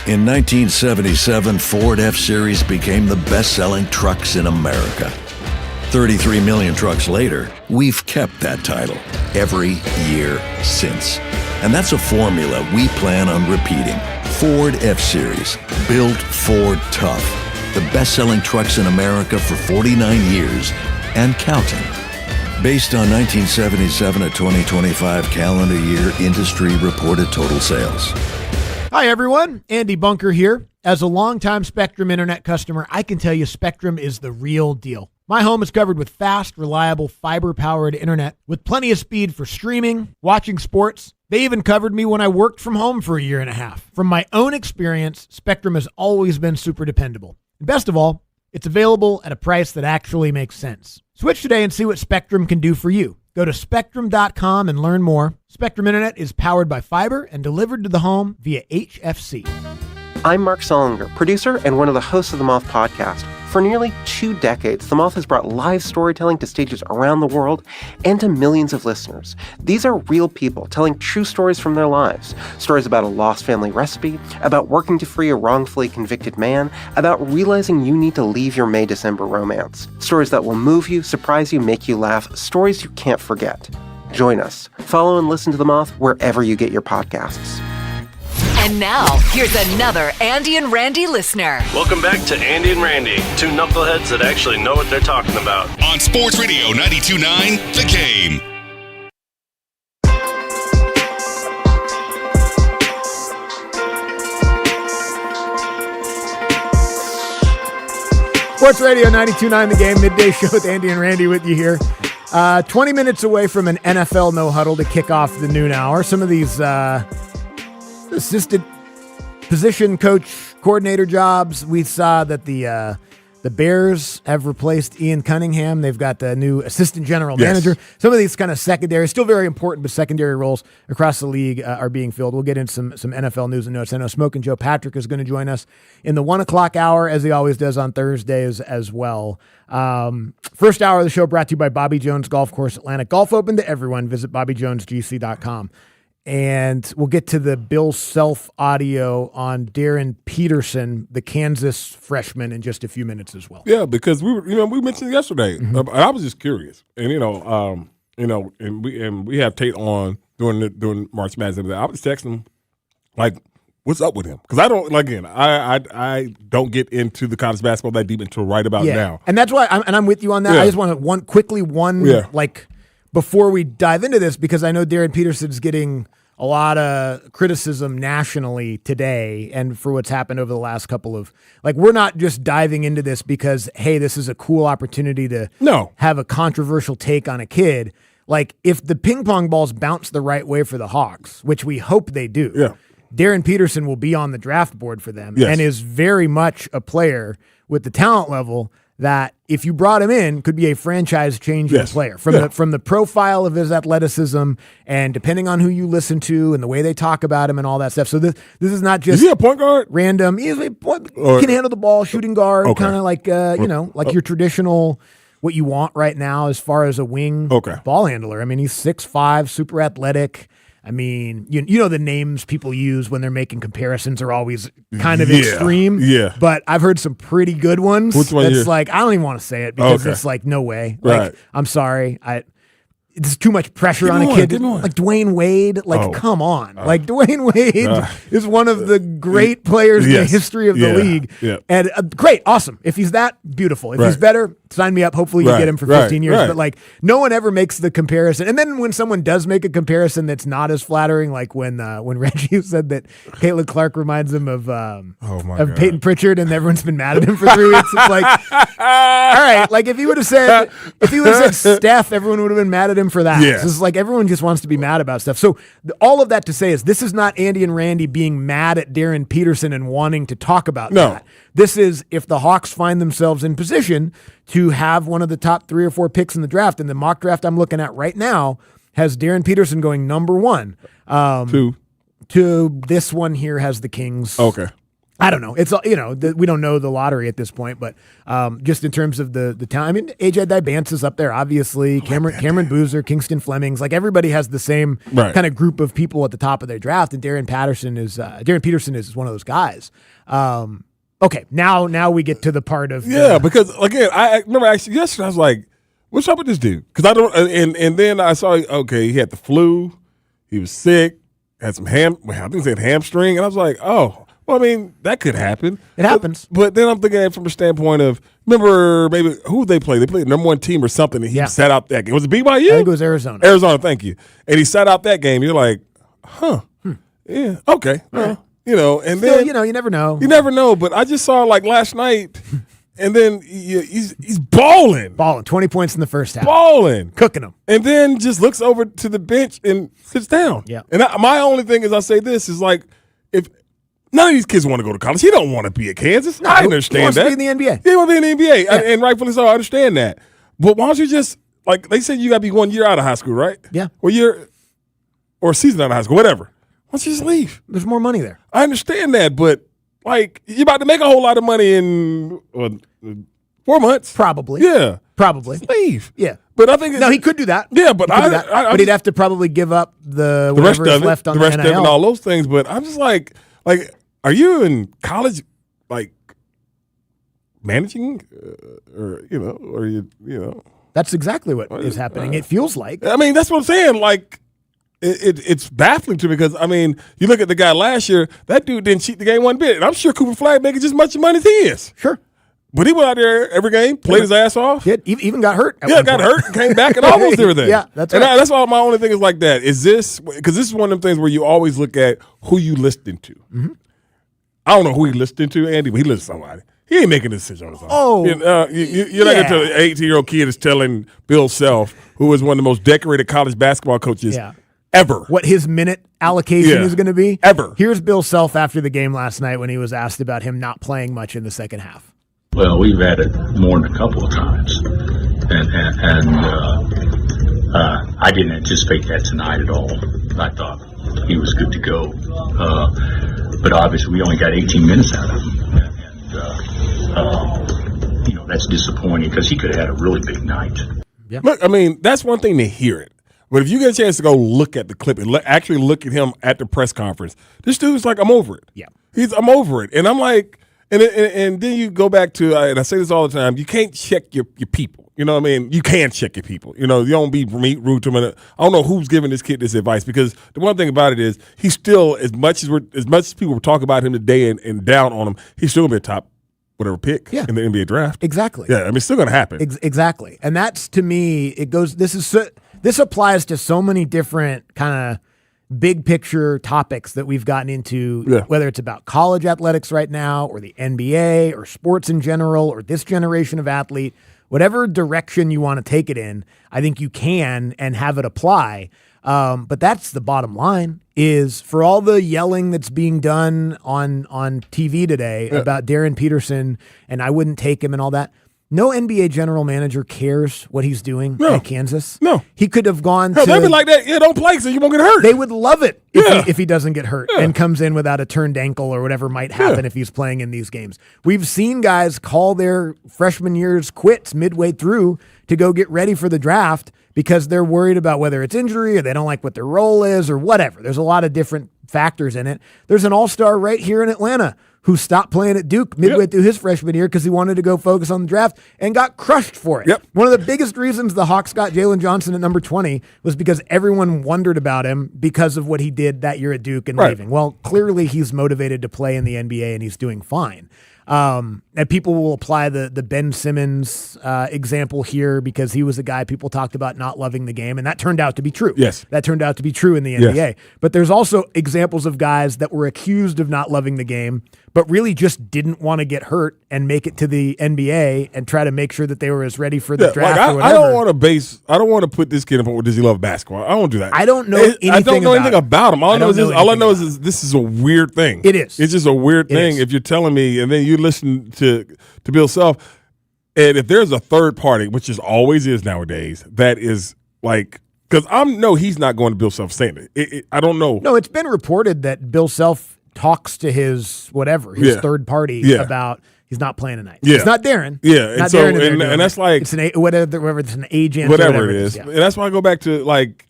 In 1977, Ford F-Series became the best-selling trucks in America. 33 million trucks later, we've kept that title every year since. And that's a formula we plan on repeating. Ford F-Series, built Ford tough. The best-selling trucks in America for 49 years and counting. Based on 1977 to 2025 calendar year industry reported total sales. Hi, everyone. Andy Bunker here. As a longtime Spectrum Internet customer, I can tell you Spectrum is the real deal. My home is covered with fast, reliable, fiber-powered internet with plenty of speed for streaming, watching sports. They even covered me when I worked from home for a year and a half. From my own experience, Spectrum has always been super dependable. And best of all, it's available at a price that actually makes sense. Switch today and see what Spectrum can do for you. Go to Spectrum.com and learn more. Spectrum Internet is powered by fiber and delivered to the home via HFC. I'm Mark Solinger, producer and one of the hosts of the Moth Podcast. For nearly 2 decades, The Moth has brought live storytelling to stages around the world and to millions of listeners. These are real people telling true stories from their lives. Stories about a lost family recipe, about working to free a wrongfully convicted man, about realizing you need to leave your May-December romance. Stories that will move you, surprise you, make you laugh. Stories you can't forget. Join us. Follow and listen to The Moth wherever you get your podcasts. And now, here's another Andy and Randy listener. Welcome back to Andy and Randy, two knuckleheads that actually know what they're talking about. On Sports Radio 92.9, The Game. Sports Radio 92.9 The Game, midday show with Andy and Randy with you here. 20 minutes away from an NFL no huddle to kick off the noon hour. Some of these assistant position coach coordinator jobs. We saw that the Bears have replaced Ian Cunningham. They've got the new assistant general manager. Some of these kind of secondary, still very important, but secondary roles across the league are being filled. We'll get into some NFL news and notes. I know Smoke and Joe Patrick is going to join us in the 1 o'clock hour, as he always does on Thursdays as well. First hour of the show brought to you by Bobby Jones Golf Course Atlantic. Golf open to everyone. Visit BobbyJonesGC.com. And we'll get to the Bill Self audio on Darren Peterson, the Kansas freshman, in just a few minutes as well. Yeah, because we mentioned it yesterday. I was just curious, and and we have Tate on during March Madness. I was texting him like, "What's up with him?" Because I don't I don't get into the college basketball that deep until right about now, and that's why I'm with you on that. Yeah. I just want to before we dive into this, because I know Darren Peterson's getting a lot of criticism nationally today and for what's happened over the last couple of, we're not just diving into this because, hey, this is a cool opportunity to have a controversial take on a kid. If the ping pong balls bounce the right way for the Hawks, which we hope they do, Darren Peterson will be on the draft board for them and is very much a player with the talent level that if you brought him in could be a franchise-changing player from the profile of his athleticism and depending on who you listen to and the way they talk about him and all that stuff. So this is not just is he a point guard? Random. He can handle the ball, shooting guard, kind of like your traditional what you want right now as far as a wing ball handler. I mean, he's 6'5", super athletic. I mean, you know the names people use when they're making comparisons are always kind of extreme. Yeah. But I've heard some pretty good ones. Which one? That's I don't even want to say it because it's no way. I'm sorry. It's too much pressure on a kid. Like Dwayne Wade. Come on. Dwayne Wade is one of the great players in the history of the league. Yeah. And great. Awesome. If he's that, beautiful. If he's better, sign me up. Hopefully you get him for 15 years. But no one ever makes the comparison. And then when someone does make a comparison that's not as flattering, like when Reggie said that Caitlin Clark reminds him of Peyton Pritchard and everyone's been mad at him for 3 weeks. It's all right. If he would have said Steph, everyone would have been mad at him for that. Yeah. So it's everyone just wants to be mad about stuff. So all of that to say is this is not Andy and Randy being mad at Darren Peterson and wanting to talk about that. This is if the Hawks find themselves in position to have one of the top 3 or 4 picks in the draft. And the mock draft I'm looking at right now has Darren Peterson going number 1. 2. To this one here has the Kings. Okay. I don't know. It's we don't know the lottery at this point, but just in terms of the talent, I mean, AJ Dybance is up there, obviously. Cameron Boozer, Kingston Flemings, like everybody has the same kind of group of people at the top of their draft, and Darren Peterson is one of those guys. Okay, now we get to the part of because again, I remember actually yesterday I was like, "What's up with this dude?" Because I don't, and then I saw he had the flu, he was sick, had some I think he had hamstring, and I was like, "Oh." Well, I mean, that could happen. It happens. But then I'm thinking it from the standpoint of, remember maybe who they played? They played the #1 team or something, and he sat out that game. Was it BYU? I think it was Arizona. Arizona, thank you. And he sat out that game. You're like, yeah, okay. And Still, then, you never know. You never know, but I just saw like last night, and then he's balling. 20 points in the first half. Balling. Cooking them. And then just looks over to the bench and sits down. Yeah. And my only thing is I say this is like, if none of these kids want to go to college. He don't want to be at Kansas. I understand he wants that. to be in the NBA. He wants to be in the NBA, and rightfully so. I understand that. But why don't you just, like they said, you got to be 1 year out of high school, right? Yeah. Or a season out of high school, whatever. Why don't you just leave? There's more money there. I understand that, but like you're about to make a whole lot of money in 4 months. Probably. Yeah. Probably. Just leave. Yeah. But I think he could do that. Yeah, but but he'd have to probably give up the rest of it, left on the rest of NIL. it and all those things. But I'm just like. Are you in college, like managing, or you? That's exactly what is happening. It feels like. I mean, that's what I'm saying. Like, it's baffling to me because I mean, you look at the guy last year. That dude didn't cheat the game one bit, and I'm sure Cooper Flagg making just as much money as he is. Sure. But he went out there every game, played his ass off. He even got hurt. Got hurt and came back and almost everything. Yeah, that's right. And that's all my only thing is like that. Is this because this is one of them things where you always look at who you listening to. Mm-hmm. I don't know who he listening to, Andy, but he listens to somebody. He ain't making a decision on his own. Oh, you're not going to tell an 18-year-old kid is telling Bill Self, who is one of the most decorated college basketball coaches ever, what his minute allocation is going to be ever. Here's Bill Self after the game last night when he was asked about him not playing much in the second half. Well, we've had it more than a couple of times, and I didn't anticipate that tonight at all. I thought he was good to go. But obviously, we only got 18 minutes out of him, and that's disappointing because he could have had a really big night. Yeah. Look, I mean, that's one thing to hear it, but if you get a chance to go look at the clip and actually look at him at the press conference, this dude's like, "I'm over it." Yeah, I'm over it, and I'm like, and then you go back to, and I say this all the time, you can't check your people. You know what I mean? You can check your people. You don't be rude to him. I don't know who's giving this kid this advice because the one thing about it is he's still, as much as people were talking about him today and down on him, he's still going to be a top whatever pick in the NBA draft. Exactly. Yeah, I mean, it's still going to happen. Exactly. And that's, to me, it goes, this applies to so many different kind of big picture topics that we've gotten into, whether it's about college athletics right now or the NBA or sports in general or this generation of athlete. Whatever direction you want to take it in, I think you can and have it apply. But that's the bottom line, is for all the yelling that's being done on TV today about Darren Peterson and I wouldn't take him and all that, no NBA general manager cares what he's doing at Kansas. No. He could have gone they'd be like that. Yeah, don't play so you won't get hurt. They would love it if he doesn't get hurt and comes in without a turned ankle or whatever might happen if he's playing in these games. We've seen guys call their freshman years quits midway through to go get ready for the draft because they're worried about whether it's injury or they don't like what their role is or whatever. There's a lot of different factors in it. There's an all-star right here in Atlanta who stopped playing at Duke midway through his freshman year because he wanted to go focus on the draft and got crushed for it. One of the biggest reasons the Hawks got Jalen Johnson at number 20 was because everyone wondered about him because of what he did that year at Duke and leaving. Well, clearly he's motivated to play in the NBA and he's doing fine. And people will apply the Ben Simmons example here because he was a guy people talked about not loving the game, and that turned out to be true. Yes. That turned out to be true in the NBA. But there's also examples of guys that were accused of not loving the game, but really just didn't want to get hurt and make it to the NBA and try to make sure that they were as ready for the draft or whatever. I don't want to put this kid in, does he love basketball? I don't do that. I don't know anything about him. I don't know anything about him. All I know is this is a weird thing. It is. It's just a weird thing if you're telling me, and then you listen to Bill Self, and if there's a third party, which is always is nowadays, that is like, because he's not going to Bill Self saying it. I don't know. No, it's been reported that Bill Self talks to his third party about he's not playing tonight. Yeah. It's not Darren. Yeah, not and Darren and that's like it's whatever it's an agent, whatever it is, and that's why I go back to like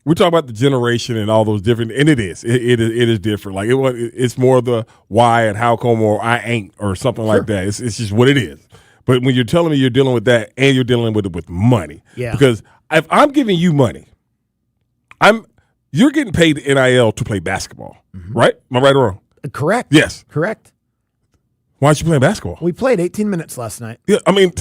we talk about the generation and all those different, and it is different. Like it's more the why and how come or I ain't or something like that. It's just what it is. But when you're telling me you're dealing with that and you're dealing with it with money, because if I'm giving you money, you're getting paid NIL to play basketball, right? Am I right or wrong? Correct. Yes. Correct. Why aren't you playing basketball? We played 18 minutes last night. Yeah, I mean,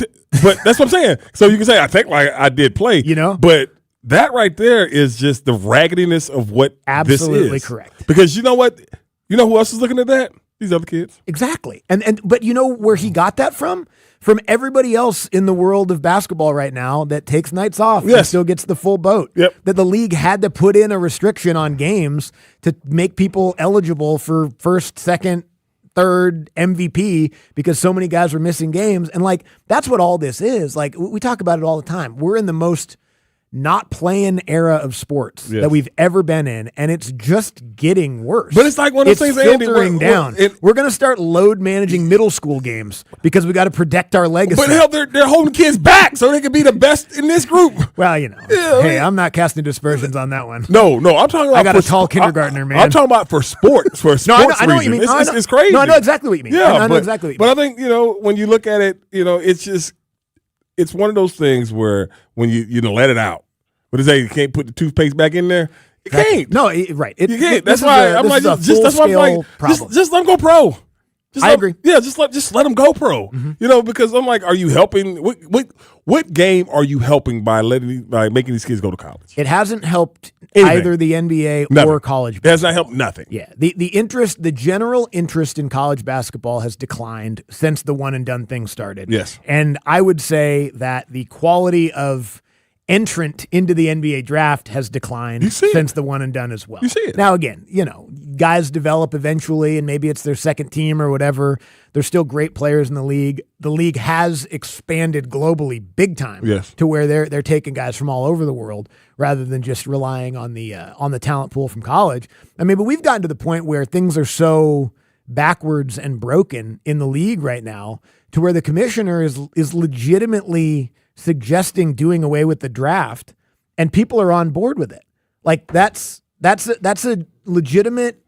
but that's what I'm saying. So you can say I think like I did play, but that right there is just the raggediness of what absolutely this is. Correct. Because you know what? You know who else is looking at that? These other kids. Exactly. But you know where he got that from? From everybody else in the world of basketball right now that takes nights off and still gets the full boat. Yep. That the league had to put in a restriction on games to make people eligible for first, second, third MVP because so many guys were missing games. And like, that's what all this is. Like, we talk about it all the time. We're in the most not playing era of sports that we've ever been in, and it's just getting worse. But it's like one of those things, filtering down. We're going to start load managing middle school games because we got to protect our legacy. But hell, they're holding kids back so they can be the best in this group. Well, hey, I'm not casting dispersions on that one. No, I'm talking about. I got a tall kindergartner, man. I'm talking about for sports. For sports I know what you mean. It's crazy. No, I know exactly what you mean. Yeah, I know exactly what you mean. But I think when you look at it, it's one of those things where when you let it out. What is that? You can't put the toothpaste back in there? You can't. No, right. You can't. That's why I'm like, just let them go pro. I agree. Yeah, just let them go pro. Because I'm like, are you helping? What game are you helping by making these kids go to college? It hasn't helped either the NBA or college basketball. It has not helped nothing. Yeah. The general interest in college basketball has declined since the one and done thing started. Yes. And I would say that the quality of entrant into the NBA draft has declined since the one and done as well. You see it. Now, again, guys develop eventually, and maybe it's their second team or whatever. They're still great players in the league. The league has expanded globally big time to where they're taking guys from all over the world rather than just relying on the talent pool from college. I mean, but we've gotten to the point where things are so backwards and broken in the league right now to where the commissioner is legitimately suggesting doing away with the draft, and people are on board with it. Like that's a legitimate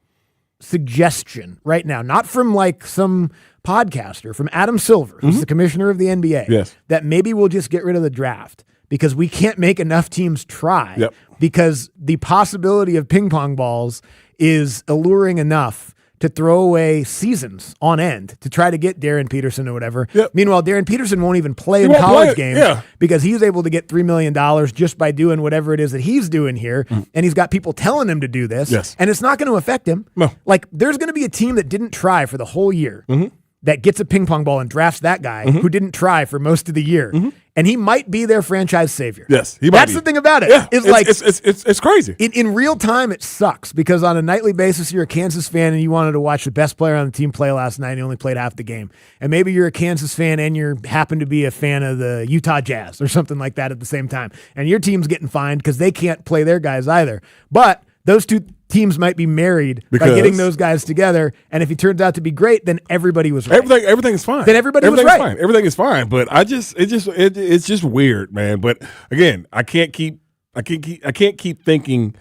suggestion right now, not from like some podcaster, from Adam Silver, who's the commissioner of the NBA, that maybe we'll just get rid of the draft because we can't make enough teams try because the possibility of ping pong balls is alluring enough to throw away seasons on end to try to get Darren Peterson or whatever. Meanwhile, Darren Peterson won't even play in college games because he's able to get $3 million just by doing whatever it is that he's doing here. And he's got people telling him to do this. And it's not going to affect him. No. Like, there's going to be a team that didn't try for the whole year that gets a ping pong ball and drafts that guy who didn't try for most of the year. And he might be their franchise savior. Yes, he might That's be. the thing about it. Yeah, it's crazy. In real time, it sucks because on a nightly basis, you're a Kansas fan and you wanted to watch the best player on the team play last night and he only played half the game. And maybe you're a Kansas fan and you happen to be a fan of the Utah Jazz or something like that at the same time. And your team's getting fined because they can't play their guys either. But those two teams might be married by getting those guys together, and if he turns out to be great, then everybody was right. Everything is fine. Then everybody was right. Fine. Everything is fine. But it's just weird, man. But again, I can't keep thinking,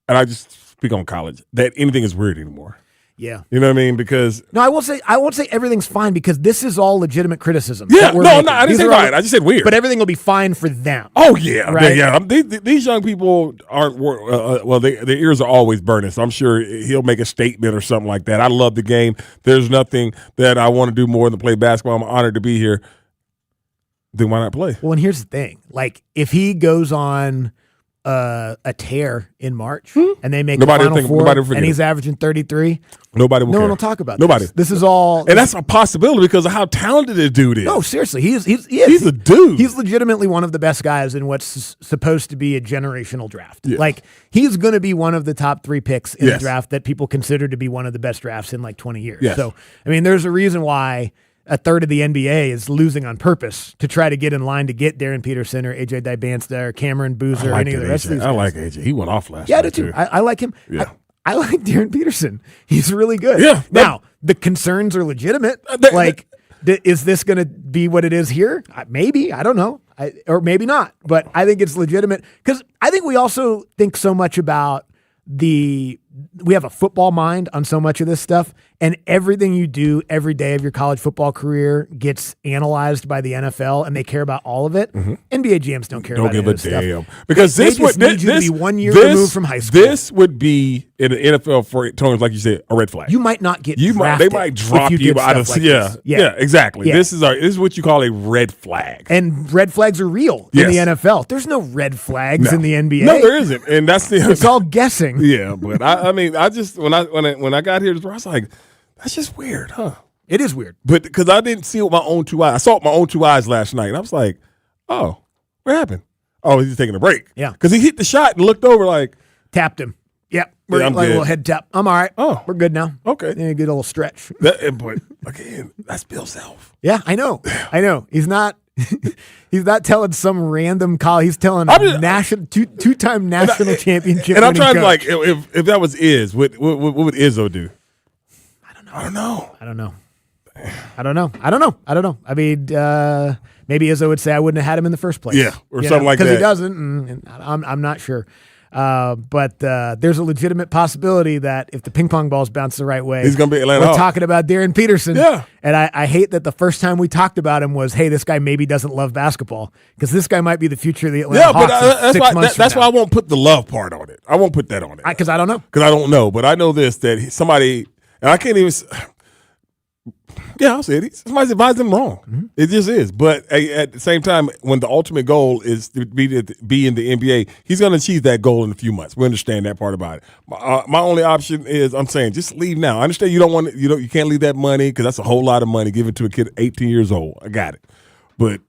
and I just speak on college, that anything is weird anymore. Yeah. You know what I mean? Because no, I won't say everything's fine because this is all legitimate criticism. Yeah, I didn't say fine. I just said weird. But everything will be fine for them. Oh yeah, right? Yeah. These young people aren't. Their ears are always burning. So I'm sure he'll make a statement or something like that. I love the game. There's nothing that I want to do more than play basketball. I'm honored to be here. Then why not play? Well, and here's the thing: like if he goes on a tear in March and they make the Final Four and he's averaging 33, no one will talk about nobody. This is all, and that's a possibility because of how talented this dude is. No, seriously, he's a dude. He's legitimately one of the best guys in what's supposed to be a generational draft. Yeah. Like he's going to be one of the top 3 picks in the draft that people consider to be one of the best drafts in like 20 years. Yes. So I mean, there's a reason why. a third of the NBA is losing on purpose to try to get in line to get Darren Peterson or AJ Dybantz or Cameron Boozer or any of the rest of these guys. I like AJ. He went off last night. Yeah, I do too. I like him. Yeah. I like Darren Peterson. He's really good. Yeah. Now, the concerns are legitimate. Is this going to be what it is here? Maybe. I don't know. Or maybe not. But I think it's legitimate because I think we also think so much about we have a football mind on so much of this stuff, and everything you do every day of your college football career gets analyzed by the NFL, and they care about all of it. NBA GMs don't care about any of this stuff. Don't give a damn. Because they just need you to be 1 year removed from high school. This would be, in the NFL, for tones, like you said, a red flag. You might not get drafted. They might drop you out of exactly. Yeah. This is what you call a red flag. And red flags are real in the NFL. There's no red flags in the NBA. No, there isn't. And that's it's all guessing. Yeah, but I just when I got here, I was like, that's just weird, huh? It is weird. But because I didn't see it with my own two eyes. I saw it with my own two eyes last night, and I was like, oh, what happened? Oh, he's taking a break. Yeah. Because he hit the shot and looked over like. Tapped him. Yep. I'm like good. a little head tap. I'm all right. Oh. We're good now. Okay. Yeah, good little stretch. But again, that's Bill Self. Yeah, I know. He's not telling some random college. He's telling a two-time national championship. And I'm trying to if that was Iz, what would Izzo do? I don't know. I mean, maybe Izzo would say I wouldn't have had him in the first place. Yeah, or something like that. Because he doesn't, and I'm not sure. But there's a legitimate possibility that if the ping pong balls bounce the right way, he's going to be Atlanta We're Hawk. talking about Darren Peterson. Yeah. And I hate that the first time we talked about him was, hey, this guy maybe doesn't love basketball because this guy might be the future of the Atlanta Hawks. That's why I won't put the love part on it. I won't put that on it. Because I don't know. Because I don't know. But I know this, that somebody, and I can't even. Yeah, I'll say it. Somebody's advised them wrong. Mm-hmm. It just is. But at the same time, when the ultimate goal is to be in the NBA, he's going to achieve that goal in a few months. We understand that part about it. My only option is, I'm saying, just leave now. I understand you don't want you can't leave that money because that's a whole lot of money given to a kid 18 years old. I got it. But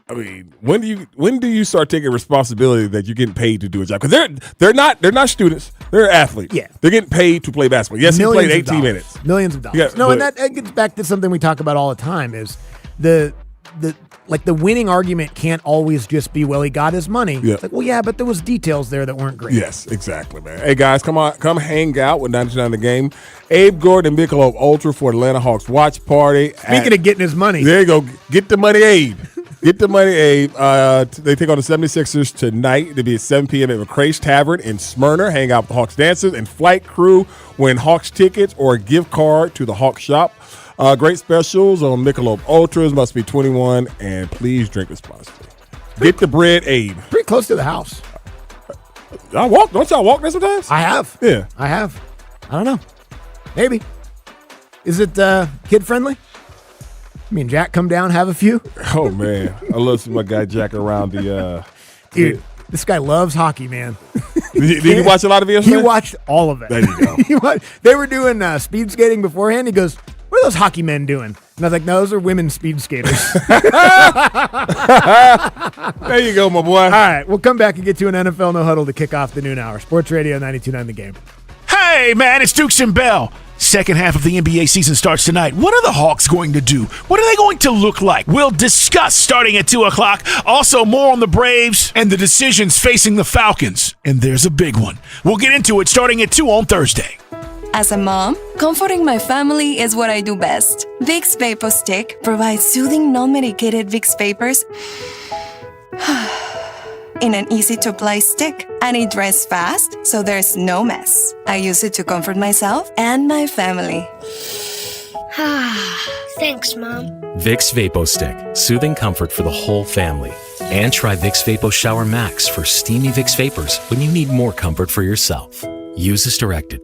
I mean, when do you start taking responsibility that you're getting paid to do a job? Because they're not students. They're athletes. Yeah. They're getting paid to play basketball. Yes, he played 18 minutes. Millions of dollars. Yeah, no, and that gets back to something we talk about all the time is the winning argument can't always just be, well, he got his money. Yeah. It's like, well, yeah, but there was details there that weren't great. Yes, exactly, man. Hey, guys, come hang out with 99 The Game. Abe Gordon and Michelob Ultra for Atlanta Hawks watch party. Speaking of getting his money. There you go. Get the money, Abe. Get the money, Abe. They take on the 76ers tonight. It'll be at 7 p.m. at McCrae's Tavern in Smyrna. Hang out with the Hawks dancers and flight crew. Win Hawks tickets or a gift card to the Hawks shop. Great specials on Michelob Ultras. Must be 21, and please drink responsibly. Get the bread, Abe. Pretty close to the house. I walk. Don't y'all walk there sometimes? I have. Yeah. I have. I don't know. Maybe. Is it kid friendly? Me and Jack come down, have a few. Oh, man. I love seeing my guy Jack around the Dude, this guy loves hockey, man. Did you watch a lot of it yesterday? He watched all of it. There you go. They were doing speed skating beforehand. He goes, what are those hockey men doing? And I was like, no, those are women speed skaters. There you go, my boy. All right, we'll come back and get to an NFL No Huddle to kick off the noon hour. Sports Radio 92.9 The Game. Hey, man, it's Dukes and Bell. Second half of the NBA season starts tonight. What are the Hawks going to do? What are they going to look like? We'll discuss starting at 2 o'clock. Also, more on the Braves and the decisions facing the Falcons. And there's a big one. We'll get into it starting at 2 on Thursday. As a mom, comforting my family is what I do best. Vicks Vapor Stick provides soothing, non-medicated Vicks Vapors in an easy-to-apply stick, and it dries fast, so there's no mess. I use it to comfort myself and my family. Thanks, Mom. Vicks Vapo Stick, soothing comfort for the whole family. And try Vicks Vapo Shower Max for steamy Vicks Vapors when you need more comfort for yourself. Use as directed.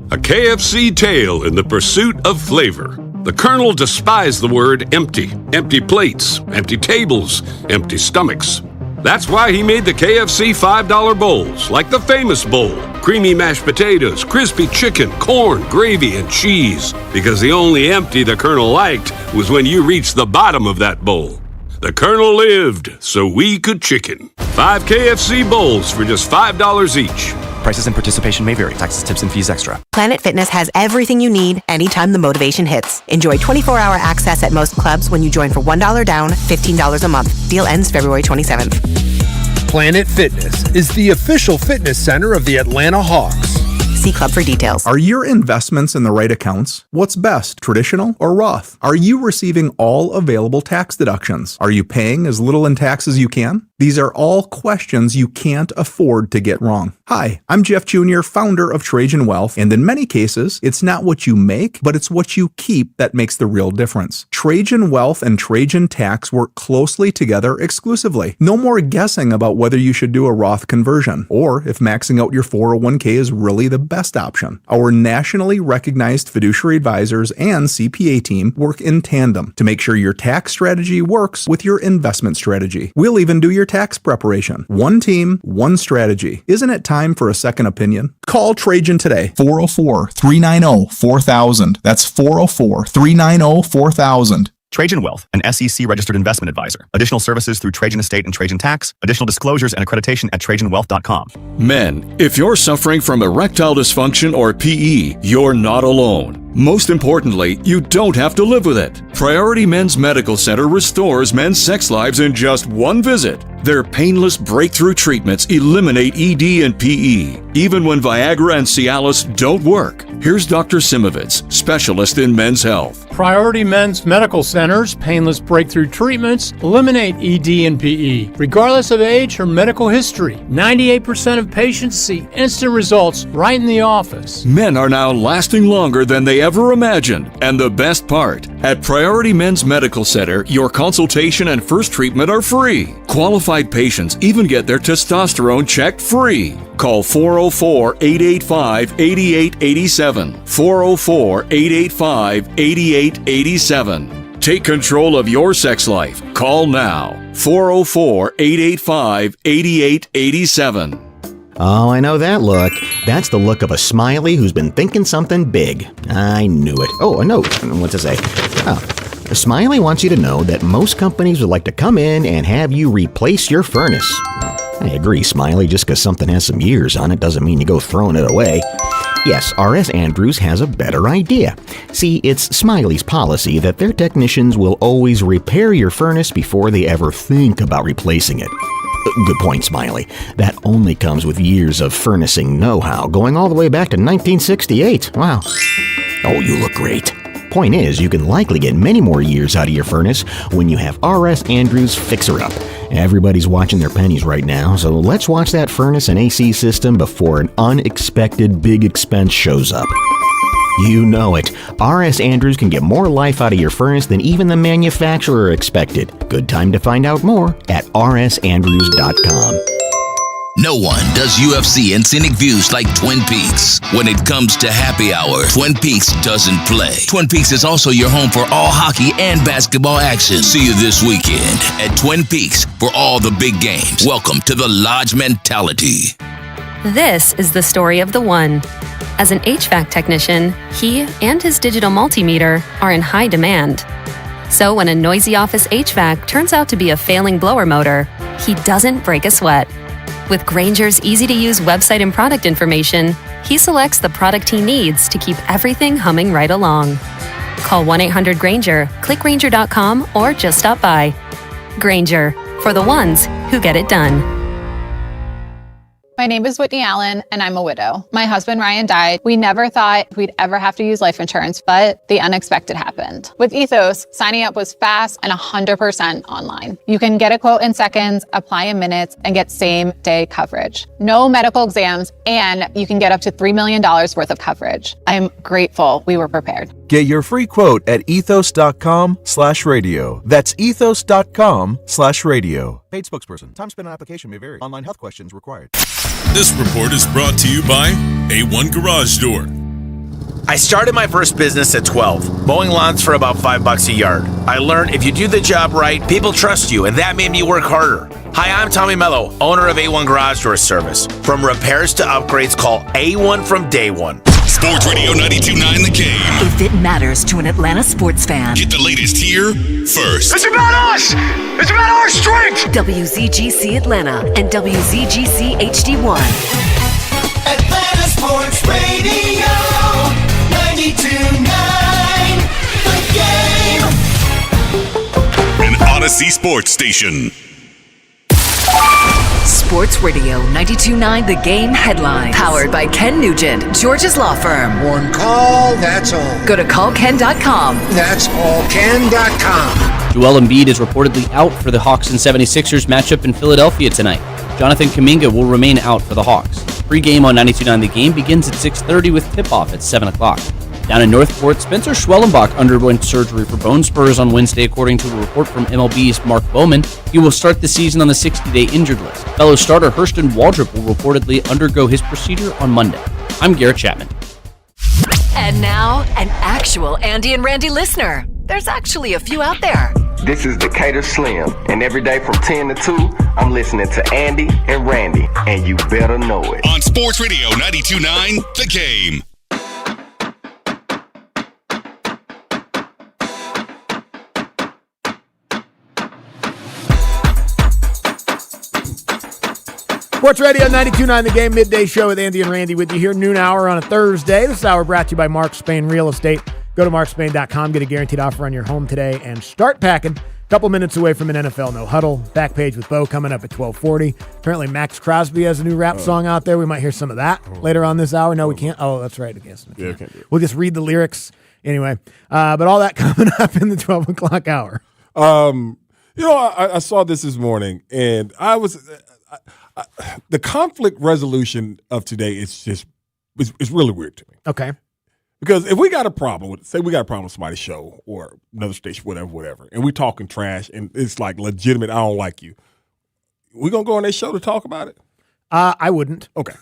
A KFC tale in the pursuit of flavor. The Colonel despised the word empty. Empty plates, empty tables, empty stomachs. That's why he made the KFC $5 bowls, like the famous bowl. Creamy mashed potatoes, crispy chicken, corn, gravy, and cheese. Because the only empty the Colonel liked was when you reached the bottom of that bowl. The Colonel lived so we could chicken. 5 KFC bowls for just $5 each. Prices and participation may vary. Taxes, tips, and fees extra. Planet Fitness has everything you need anytime the motivation hits. Enjoy 24-hour access at most clubs when you join for $1 down, $15 a month. Deal ends February 27th. Planet Fitness is the official fitness center of the Atlanta Hawks. See club for details. Are your investments in the right accounts? What's best, traditional or Roth? Are you receiving all available tax deductions? Are you paying as little in tax as you can? These are all questions you can't afford to get wrong. Hi, I'm Jeff Jr., founder of Trajan Wealth, and in many cases, it's not what you make, but it's what you keep that makes the real difference. Trajan Wealth and Trajan Tax work closely together exclusively. No more guessing about whether you should do a Roth conversion, or if maxing out your 401k is really the best option. Our nationally recognized fiduciary advisors and CPA team work in tandem to make sure your tax strategy works with your investment strategy. We'll even do your tax preparation. One team, one strategy. Isn't it time for a second opinion? Call Trajan today. 404-390-4000. That's 404-390-4000. Trajan Wealth, an SEC-registered investment advisor. Additional services through Trajan Estate and Trajan Tax. Additional disclosures and accreditation at TrajanWealth.com. Men, if you're suffering from erectile dysfunction or PE, you're not alone. Most importantly, you don't have to live with it. Priority Men's Medical Center restores men's sex lives in just one visit. Their painless breakthrough treatments eliminate ED and PE, even when Viagra and Cialis don't work. Here's Dr. Simovitz, specialist in men's health. Priority Men's Medical Center's painless breakthrough treatments eliminate ED and PE, regardless of age or medical history. 98% of patients see instant results right in the office. Men are now lasting longer than they ever imagined. And the best part, at Priority Men's Medical Center, your consultation and first treatment are free. Qualified patients even get their testosterone checked free. Call 404-885-8887. 404-885-8887. Take control of your sex life. Call now. 404-885-8887. Oh, I know that look. That's the look of a smiley who's been thinking something big. I knew it. Oh, a note. What's it say? Oh, a smiley wants you to know that most companies would like to come in and have you replace your furnace. I agree, Smiley. Just because something has some years on it doesn't mean you go throwing it away. Yes, R.S. Andrews has a better idea. See, it's Smiley's policy that their technicians will always repair your furnace before they ever think about replacing it. Good point, Smiley. That only comes with years of furnacing know-how, going all the way back to 1968. Wow. Oh, you look great. Point is, you can likely get many more years out of your furnace when you have R.S. Andrews Fixer Up. Everybody's watching their pennies right now, so let's watch that furnace and AC system before an unexpected big expense shows up. You know it. R.S. Andrews can get more life out of your furnace than even the manufacturer expected. Good time to find out more at rsandrews.com. No one does UFC and scenic views like Twin Peaks. When it comes to happy hour, Twin Peaks doesn't play. Twin Peaks is also your home for all hockey and basketball action. See you this weekend at Twin Peaks for all the big games. Welcome to the Lodge Mentality. This is the story of the one. As an HVAC technician, he and his digital multimeter are in high demand. So when a noisy office HVAC turns out to be a failing blower motor, he doesn't break a sweat. With Grainger's easy-to-use website and product information, he selects the product he needs to keep everything humming right along. Call 1-800-GRAINGER, click Grainger.com, or just stop by. Grainger, for the ones who get it done. My name is Whitney Allen, and I'm a widow. My husband, Ryan, died. We never thought we'd ever have to use life insurance, but the unexpected happened. With Ethos, signing up was fast and 100% online. You can get a quote in seconds, apply in minutes, and get same-day coverage. No medical exams, and you can get up to $3 million worth of coverage. I'm grateful we were prepared. Get your free quote at ethos.com/radio. That's ethos.com/radio. Paid spokesperson. Time spent on application may vary. Online health questions required. This report is brought to you by A1 Garage Door. I started my first business at 12, mowing lawns for about $5 a yard. I learned if you do the job right, people trust you, and that made me work harder. Hi, I'm Tommy Mello, owner of A1 Garage Door Service. From repairs to upgrades, call A1 from day one. Sports Radio 92.9 The Game. If it matters to an Atlanta sports fan. Get the latest here first. It's about us! It's about our strength! WZGC Atlanta and WZGC HD1. Sports Radio 92.9 The Game. An Odyssey Sports Station. Sports Radio 92.9 The Game headlines. Powered by Ken Nugent, George's law firm. One call, that's all. Go to callken.com. That's allken.com. Joel Embiid is reportedly out for the Hawks and 76ers matchup in Philadelphia tonight. Jonathan Kuminga will remain out for the Hawks. Pre-game on 92.9 The Game begins at 6:30 with tip-off at 7 o'clock. Down in Northport, Spencer Schwellenbach underwent surgery for bone spurs on Wednesday, according to a report from MLB's Mark Bowman. He will start the season on the 60-day injured list. Fellow starter Hurston Waldrop will reportedly undergo his procedure on Monday. I'm Garrett Chapman. And now, an actual Andy and Randy listener. There's actually a few out there. This is Decatur Slim, and every day from 10 to 2, I'm listening to Andy and Randy, and you better know it. On Sports Radio 92.9 The Game. Sports Radio 92.9 The Game midday show with Andy and Randy with you here, noon hour on a Thursday. This hour brought to you by Mark Spain Real Estate. Go to markspain.com, get a guaranteed offer on your home today, and start packing. Couple minutes away from an NFL No Huddle. Back page with Bo coming up at 12:40. Apparently Max Crosby has a new rap song out there. We might hear some of that later on this hour. No, we can't. Oh, that's right. I guess. Yeah, can't do it. We'll just read the lyrics anyway. But all that coming up in the 12 o'clock hour. I saw this morning, and the conflict resolution of today is really weird to me. Okay. Because if we got a problem with, say we got a problem with somebody's show or another station, whatever, and we talking trash and it's like legitimate, I don't like you, we going to go on their show to talk about it? I wouldn't. Okay.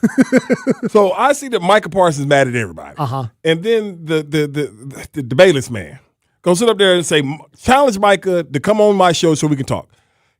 So I see that Micah Parsons mad at everybody. Uh-huh. And then the debatless man go sit up there and say, challenge Micah to come on my show so we can talk.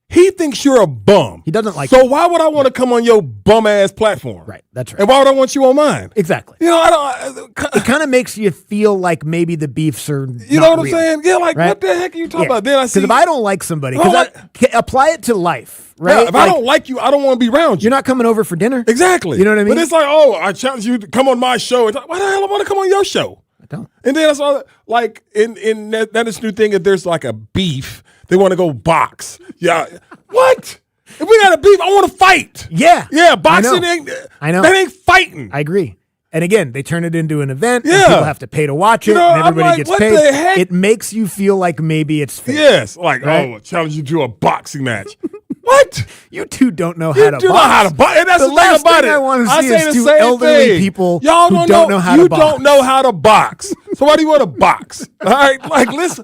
He thinks you're a bum. He doesn't like So you. why would I want to come on your bum-ass platform? Right, that's right. And why would I want you on mine? Exactly. It kind of makes you feel like maybe the beefs are You know what I'm saying? Yeah, like, right? what the heck are you talking about? Then I see. Because if I don't like somebody, I apply it to life, right? Yeah, if I don't like you, I don't want to be around you. You're not coming over for dinner. Exactly. You know what I mean? But it's like, oh, I challenge you to come on my show. It's like, why the hell I want to come on your show? I don't. And then I saw, like, in that is new thing, if there's like a beef, they want to go box. Yeah. What? If we got a beef, I want to fight. Yeah. Yeah, boxing ain't. I know. That ain't fighting. I agree. And again, they turn it into an event. Yeah. And people have to pay to watch it. You know, and everybody I'm like, gets what paid. the heck? It makes you feel like maybe it's fake. Yes. Like, right? oh, challenge you to a boxing match. What? You two don't know how You to do box. know how to box. And that's the, thing last about thing it. I want to see say is the two same elderly thing. people Y'all who don't know how to box. You don't know how to box. So why do you want to box? All right? Like, let's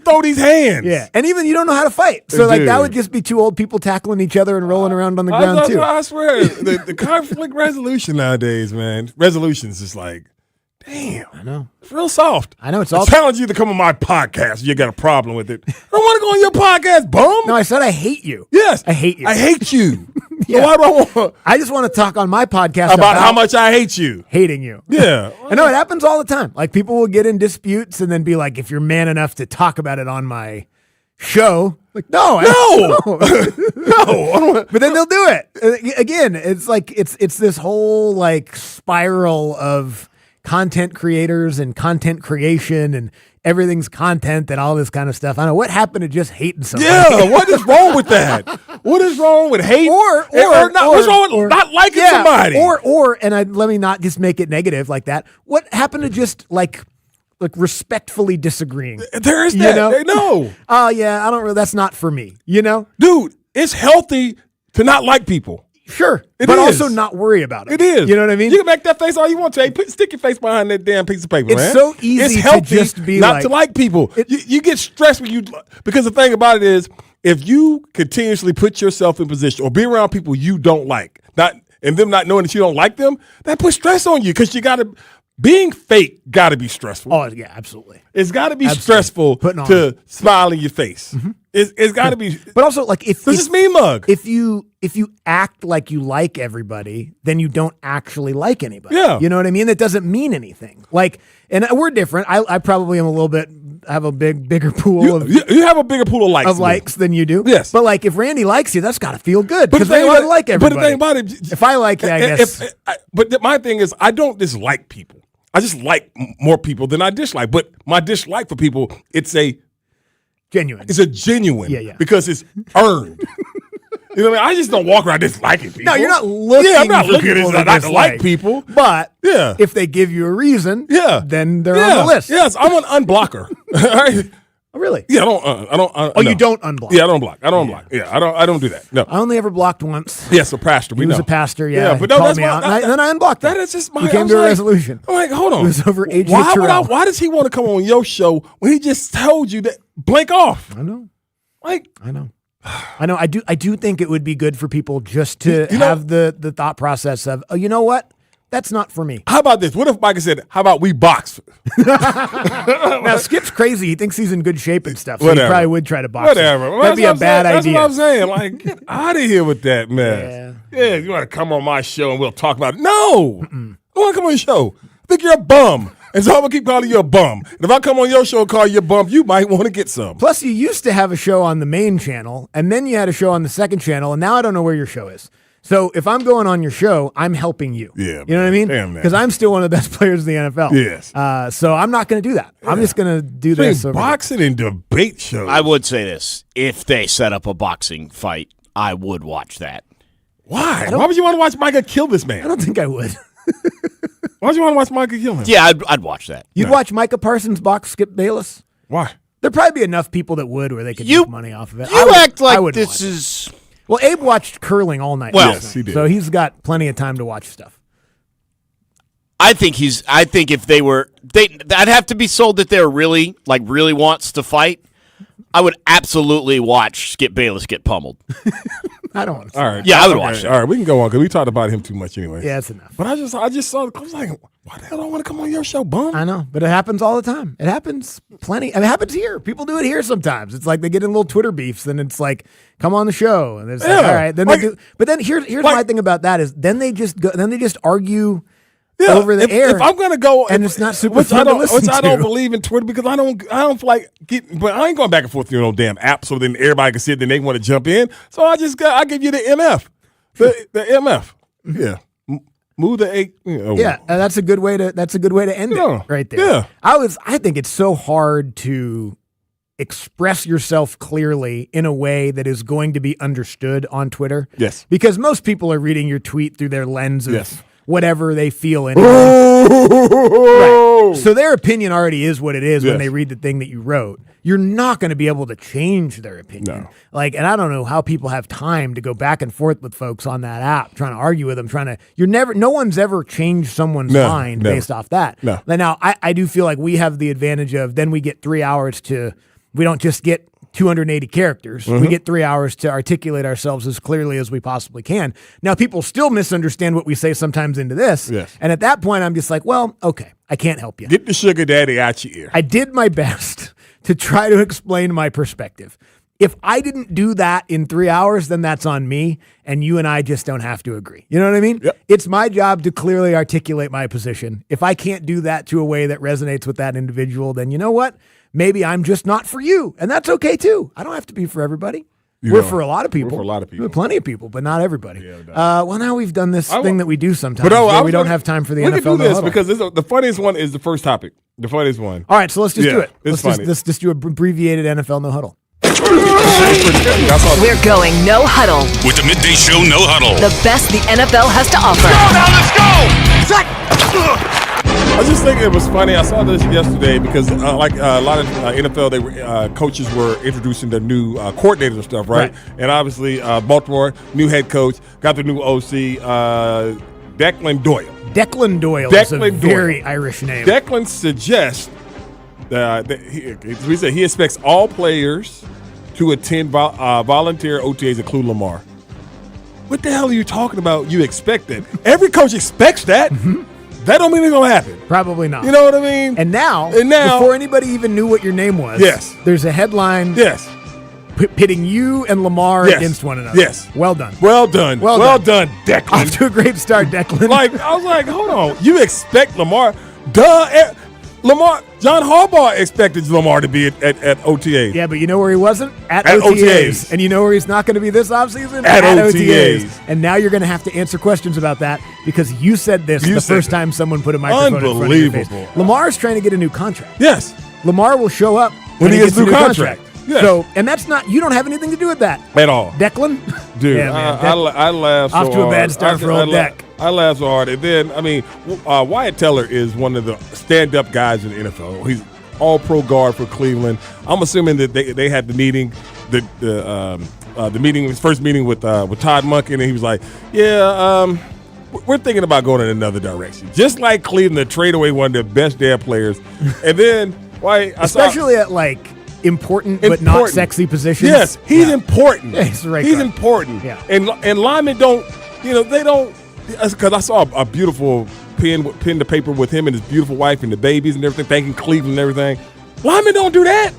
throw these hands. Yeah. And even you don't know how to fight. So, like, Dude. that would just be two old people tackling each other and rolling around on the ground, too. I swear, the conflict resolution nowadays, man, resolutions is like, damn. I know. It's real soft. I know. It's I all. challenge you to come on my podcast. You got a problem with it. I don't want to go on your podcast, bum. No, I said I hate you. Yes. I hate you. I hate you. Yeah. So why do I want I just want to talk on my podcast about how much I hate you? hating you. Yeah. I know it happens all the time. Like, people will get in disputes and then be like, if you're man enough to talk about it on my show, like, no. But then they'll do it. Again, it's like, it's this whole like spiral of content creators and content creation and everything's content and all this kind of stuff. I don't know what happened to just hating somebody. Yeah, what is wrong with that? What is wrong with hate? Or what's wrong with not liking somebody? Let me not just make it negative like that. What happened to just like respectfully disagreeing? There is that. You know? No. Oh yeah, I don't really. That's not for me. You know, Dude, it's healthy to not like people. Sure, It but is. also not worry about it. It is. You know what I mean? You can make that face all you want to. Hey, stick your face behind that damn piece of paper, It's man. so easy It's to healthy just be not like- to like people. You get stressed when you, because the thing about it is, if you continuously put yourself in position or be around people you don't like, and them not knowing that you don't like them, that puts stress on you because you got to. Being fake got to be stressful. Oh yeah, absolutely. It's got to be Absolutely. stressful Putting on- to smile in your face. It's got to be. But also, like, if This is me mug. If you act like you like everybody, then you don't actually like anybody. Yeah. You know what I mean? That doesn't mean anything. Like, and we're different. I probably am a little bit have a bigger pool of you have a bigger pool of likes than you do. Yes, but like if Randy likes you, that's got to feel good because Randy doesn't like everybody. But the thing about it, if I like you, I guess. But my thing is, I don't dislike people. I just like more people than I dislike. But my dislike for people, it's a genuine. It's a genuine. Yeah. Because it's earned. You know what I mean? I just don't walk around disliking people. No, you're not looking. Yeah, I'm not for looking people at not to like people. But yeah, if they give you a reason, then they're on the list. Yes, I'm an unblocker. All right. Oh, really? Yeah, I don't. Oh, no. you don't unblock? Yeah, I don't block. I don't block. Yeah, I don't do that. No. I only ever blocked once. Yes, a pastor. He was a pastor. Yeah, but he no, called that's me why, out, and then I unblocked him. That is just my. We came to a resolution. I'm like, hold on. It was over AJ Why Terrell. why does he want to come on your show when he just told you that blank off? I know. Like I know. I do think it would be good for people just to have the thought process of, oh, you know what? That's not for me. How about this? What if Micah said, how about we box? Now, Skip's crazy. He thinks he's in good shape and stuff, so Whatever. he probably would try to box. Whatever. That'd be a bad idea. That's what I'm saying. Like, get out of here with that mess. Yeah, you want to come on my show and we'll talk about it. No. I don't want to come on your show. I think you're a bum. And so I'm going to keep calling you a bum. And if I come on your show and call you a bum, you might want to get some. Plus, you used to have a show on the main channel, and then you had a show on the second channel, and now I don't know where your show is. So if I'm going on your show, I'm helping you. Yeah. You know what I mean? Damn, because I'm still one of the best players in the NFL. Yes. So I'm not going to do that. Yeah. I'm just going to do this. Boxing and debate shows. I would say this. If they set up a boxing fight, I would watch that. Why? Why would you want to watch Micah kill this man? I don't think I would. Why would you want to watch Micah kill him? Yeah, I'd watch that. You'd watch Micah Parsons box Skip Bayless? Why? There'd probably be enough people that would where they could make money off of it. You act like this is... Well, Abe watched curling all night. Well, yes, he did. So he's got plenty of time to watch stuff. I think if they were... I'd have to be sold that they're really wants to fight. I would absolutely watch Skip Bayless get pummeled. I don't want to. All right. Yeah, I would watch that. All right, we can go on because we talked about him too much anyway. Yeah, that's enough. But I just saw. I was like, why the hell do I want to come on your show, bum? I know, but it happens all the time. It happens plenty. I mean, it happens here. People do it here sometimes. It's like they get in little Twitter beefs, and it's like, come on the show, and it's like, all right. Then they do. But then here's my thing about that is then they just go. Then they just argue. Yeah, over the air. If I'm gonna go, and it's not super fun to listen to. I don't believe in Twitter because I don't feel like getting. But I ain't going back and forth through no damn app. So then everybody can see it. Then they want to jump in. So I give you the MF, the MF. Yeah, move the 8. Yeah, that's a good way to end it right there. Yeah, I think it's so hard to express yourself clearly in a way that is going to be understood on Twitter. Yes, because most people are reading your tweet through their lens of. Yes. Whatever they feel in it. Right. So their opinion already is what it is when they read the thing that you wrote. You're not going to be able to change their opinion. No. And I don't know how people have time to go back and forth with folks on that app, trying to argue with them, no one's ever changed someone's mind based off that. No. Now, I do feel like we have the advantage of then we get 3 hours we don't just get 280 characters. Mm-hmm. We get 3 hours to articulate ourselves as clearly as we possibly can. Now, people still misunderstand what we say sometimes into this. Yes. And at that point, I'm just like, well, okay, I can't help you. Get the sugar daddy out your ear. I did my best to try to explain my perspective. If I didn't do that in 3 hours, then that's on me, and you and I just don't have to agree. You know what I mean? Yep. It's my job to clearly articulate my position. If I can't do that to a way that resonates with that individual, then you know what? Maybe I'm just not for you, and that's okay too. I don't have to be for everybody. We're for a lot of people. We're for a lot of people. We're plenty of people, but not everybody. Yeah, well, now we've done this thing that we do sometimes. But where we don't have time for the NFL. We can do this no because the funniest one is the first topic. The funniest one. All right, so let's just do it. It's let's just do abbreviated NFL no huddle. We're going no huddle. With the Midday Show No Huddle. The best the NFL has to offer. I was just thinking it was funny. I saw this yesterday because, a lot of NFL, coaches were introducing the new coordinators and stuff, right? And obviously, Baltimore, new head coach, got the new OC, Declan Doyle. Declan Doyle is a very Irish name. Declan suggests that he said he expects all players to attend volunteer OTAs, including Lamar. What the hell are you talking about? You expect that? Every coach expects that. Mm-hmm. That don't mean it's going to happen. Probably not. You know what I mean? And now, before anybody even knew what your name was, there's a headline pitting you and Lamar against one another. Yes. Well done. Well done, Declan. Off to a great start, Declan. I was like, hold on. You expect Lamar? Duh. John Harbaugh expected Lamar to be at OTAs. Yeah, but you know where he wasn't? At OTAs. And you know where he's not going to be this offseason? At OTAs. And now you're going to have to answer questions about that because you said this the first time someone put a microphone in front of your face. Lamar's trying to get a new contract. Yes. Lamar will show up when he gets a new contract. Yes. So, and that's not, you don't have anything to do with that. At all. Declan? Dude, yeah, man, I laughed so hard. Off to a bad start for old Deck. I laughed so hard. And then, I mean, Wyatt Teller is one of the stand-up guys in the NFL. He's all-pro guard for Cleveland. I'm assuming that they had the meeting, the meeting, his first meeting with Todd Monken, and he was like, we're thinking about going in another direction. Just like Cleveland, to trade away one of their best damn players. And then, especially at like important but not sexy positions. Yes, he's important. Yeah, he's the right He's guy. important. Yeah. And linemen don't, they don't, because I saw a beautiful pen to paper with him and his beautiful wife and the babies and everything, thanking Cleveland and everything. Linemen don't do that.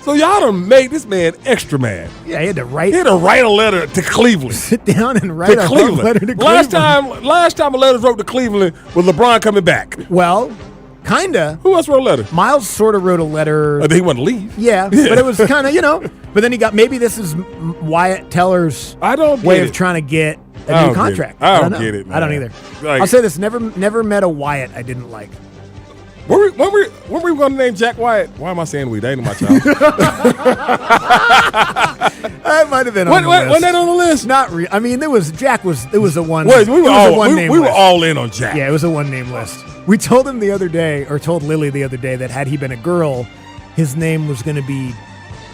So y'all done made this man extra man. Yeah, he had to write a letter to Cleveland. Sit down and write a letter to Cleveland. Last time a letter wrote to Cleveland was LeBron coming back. Well, kinda. Who else wrote a letter? Miles sort of wrote a letter. He wanted to leave. Yeah, but it was kind of, but then he got, maybe this is Wyatt Teller's way of trying to get a new contract. I don't get it, man. I don't either. Like, I'll say this, never met a Wyatt I didn't like. When we going to name Jack Wyatt? Why am I saying we? That ain't my child. That might have been on the list. Wasn't that on the list? Not really. I mean, it was a one. We were all in on Jack. Yeah, it was a one-name list. We told him the other day, or told Lily the other day, that had he been a girl, his name was going to be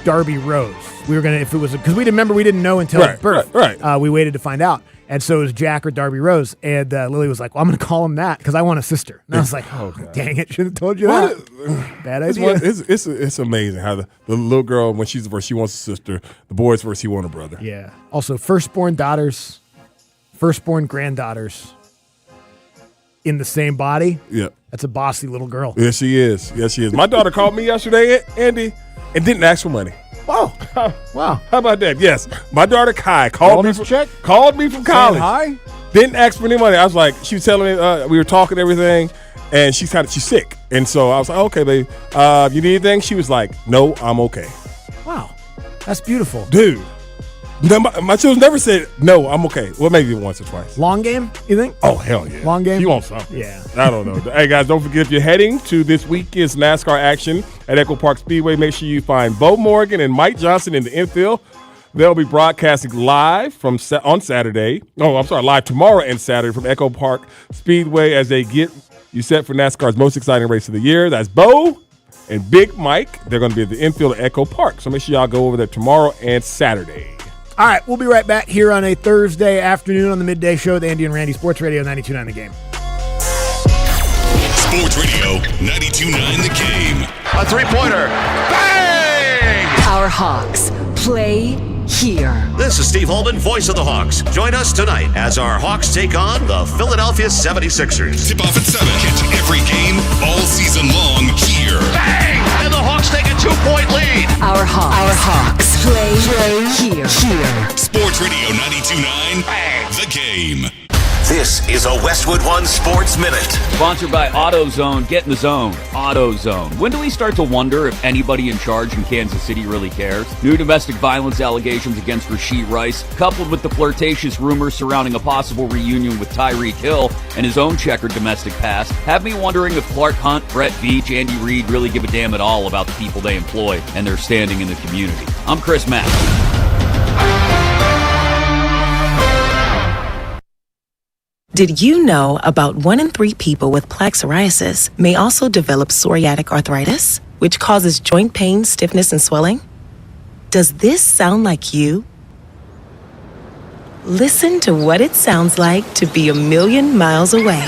Darby Rose. We were going to, if it was, because we didn't know until birth. Right. We waited to find out. And so it was Jack or Darby Rose. And Lily was like, well, I'm going to call him that because I want a sister. And I was like, dang it, should have told you that. Bad idea. It's amazing how the little girl, when she's first, she wants a sister. The boys first, he wants a brother. Yeah. Also, firstborn daughters, firstborn granddaughters in the same body. Yeah. That's a bossy little girl. Yes, she is. My daughter called me yesterday, Andy, and didn't ask for money. Oh, wow. How about that? Yes. My daughter Kai called me from college. Hi. Didn't ask for any money. I was like, she was telling me, we were talking everything, and she's sick. And so I was like, okay, baby, you need anything? She was like, no, I'm okay. Wow. That's beautiful. Dude. My children never said, no, I'm okay. Well, maybe once or twice. Long game, you think? Oh, hell yeah. Long game? You want something. Yeah. I don't know. Hey, guys, don't forget, if you're heading to this weekend's NASCAR action at Echo Park Speedway, make sure you find Bo Morgan and Mike Johnson in the infield. They'll be broadcasting live on Saturday. Oh, I'm sorry, live tomorrow and Saturday from Echo Park Speedway as they get you set for NASCAR's most exciting race of the year. That's Bo and Big Mike. They're going to be at the infield at Echo Park. So make sure y'all go over there tomorrow and Saturday. All right, we'll be right back here on a Thursday afternoon on the Midday Show with Andy and Randy, Sports Radio 92.9 The Game. Sports Radio 92.9 The Game. A three-pointer. Bang! Our Hawks play here. This is Steve Holman, voice of the Hawks. Join us tonight as our Hawks take on the Philadelphia 76ers. Tip off at 7. Catch every game all season long here. Bang! And the Hawks take a 2-point lead. Our Hawks play here. Sports Radio 92.9 The Game. This is a Westwood One Sports Minute. Sponsored by AutoZone. Get in the zone. AutoZone. When do we start to wonder if anybody in charge in Kansas City really cares? New domestic violence allegations against Rashee Rice, coupled with the flirtatious rumors surrounding a possible reunion with Tyreek Hill and his own checkered domestic past, have me wondering if Clark Hunt, Brett Veach, Andy Reid really give a damn at all about the people they employ and their standing in the community. I'm Chris Mack. Did you know about 1 in 3 people with plaque psoriasis may also develop psoriatic arthritis, which causes joint pain, stiffness, and swelling? Does this sound like you? Listen to what it sounds like to be a million miles away.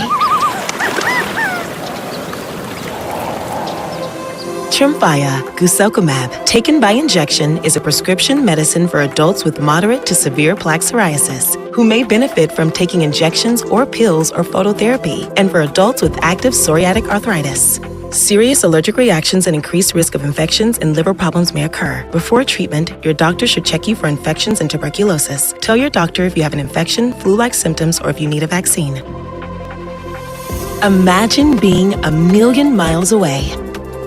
Tremfya guselkumab, taken by injection, is a prescription medicine for adults with moderate to severe plaque psoriasis who may benefit from taking injections or pills or phototherapy, and for adults with active psoriatic arthritis. Serious allergic reactions and increased risk of infections and liver problems may occur. Before treatment, your doctor should check you for infections and tuberculosis. Tell your doctor if you have an infection, flu-like symptoms, or if you need a vaccine. Imagine being a million miles away.